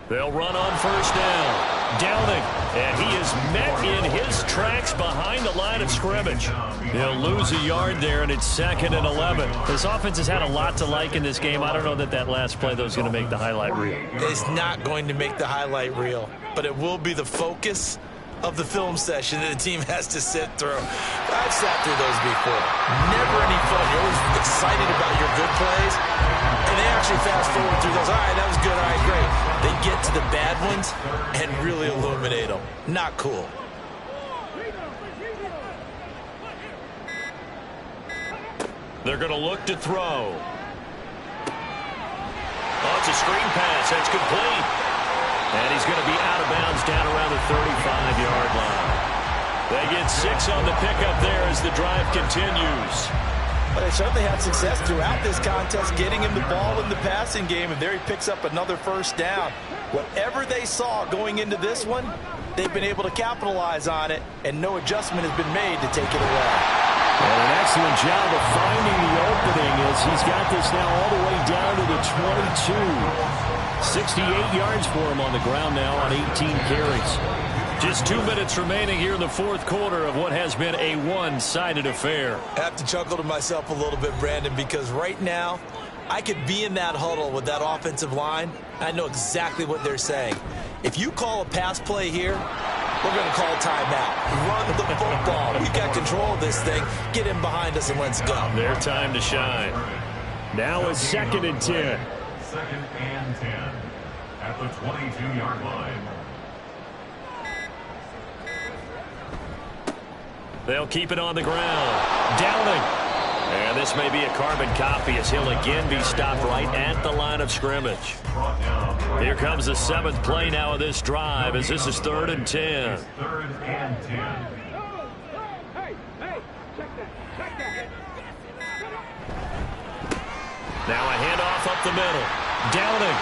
They'll run on 1st down. Downing, and he is met in his tracks behind the line of scrimmage. He'll lose a yard there, and it's 2nd and 11. This offense has had a lot to like in this game. I don't know that last play, though, is going to make the highlight reel. It's not going to make the highlight reel, but it will be the focus of the film session that the team has to sit through. I've sat through those before. Never any fun. You're always excited about your good plays, and they actually fast forward through those. All right, that was good. All right, great. They get to the bad ones and really illuminate them. Not cool. They're going to look to throw. Oh, it's a screen pass. That's complete. And he's going to be out of bounds down around the 35-yard line. They get 6 on the pickup there as the drive continues. But they certainly had success throughout this contest, getting him the ball in the passing game, and there he picks up another 1st down. Whatever they saw going into this one, they've been able to capitalize on it, and no adjustment has been made to take it away. And an excellent job of finding the opening as he's got this now all the way down to the 22. 68 yards for him on the ground now on 18 carries. Just 2 minutes remaining here in the 4th quarter of what has been a one-sided affair. I have to chuckle to myself a little bit, Brandon, because right now I could be in that huddle with that offensive line. I know exactly what they're saying. If you call a pass play here, we're going to call timeout. Run the football. We've got control of this thing. Get in behind us and let's go. Their time to shine. Now it's 2nd and 10. 2nd and 10 at the 22-yard line. They'll keep it on the ground. Downing. And this may be a carbon copy as he'll again be stopped right at the line of scrimmage. Here comes the 7th play now of this drive as this is 3rd and 10. 3rd and 10. Now a handoff up the middle. Downing.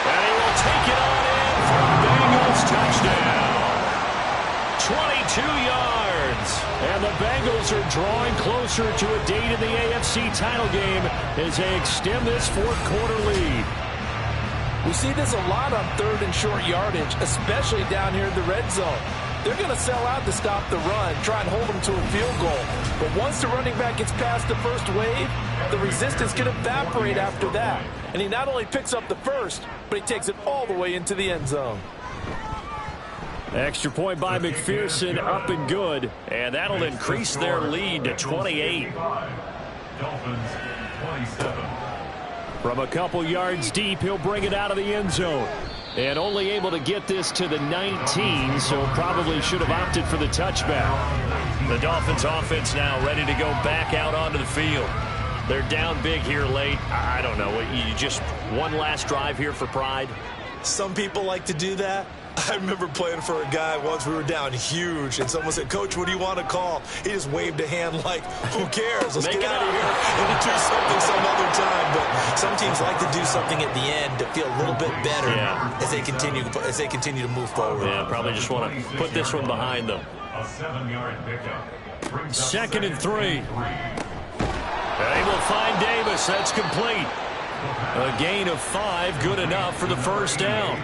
And he will take it on in for a Bengals touchdown. 22 yards. And the Bengals are drawing closer to a date in the AFC title game as they extend this 4th quarter lead. We see this a lot on 3rd and short yardage, especially down here in the red zone. They're going to sell out to stop the run, try and hold them to a field goal. But once the running back gets past the first wave, the resistance can evaporate after that. And he not only picks up the first, but he takes it all the way into the end zone. Extra point by McPherson, up and good. And that'll increase their lead to 28. Dolphins 27. From a couple yards deep, he'll bring it out of the end zone. And only able to get this to the 19, so probably should have opted for the touchback. The Dolphins offense now ready to go back out onto the field. They're down big here late. I don't know. You just one last drive here for pride? Some people like to do that. I remember playing for a guy once. We were down huge, and someone said, "Coach, what do you want to call?" He just waved a hand like, "Who cares? Let's get out of here and do something some other time." But some teams like to do something at the end to feel a little bit better as they continue to move forward. Yeah, probably just want to put this one behind them. A 7-yard pickup. 2nd and 3. They will find Davis. That's complete. A gain of 5, good enough for the first down.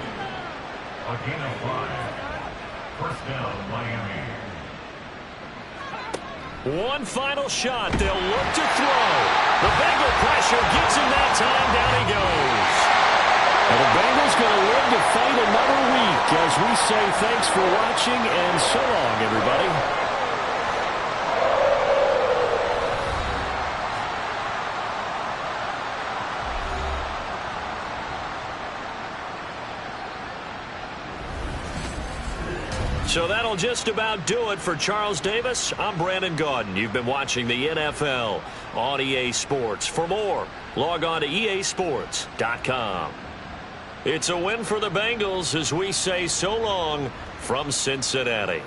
A gain of 5. First down, Miami. One final shot. They'll look to throw. The Bengal pressure gets him that time. Down he goes. And the Bengals going to live to fight another week as we say thanks for watching and so long, everybody. So that'll just about do it for Charles Davis. I'm Brandon Gaudin. You've been watching the NFL on EA Sports. For more, log on to easports.com. It's a win for the Bengals as we say so long from Cincinnati.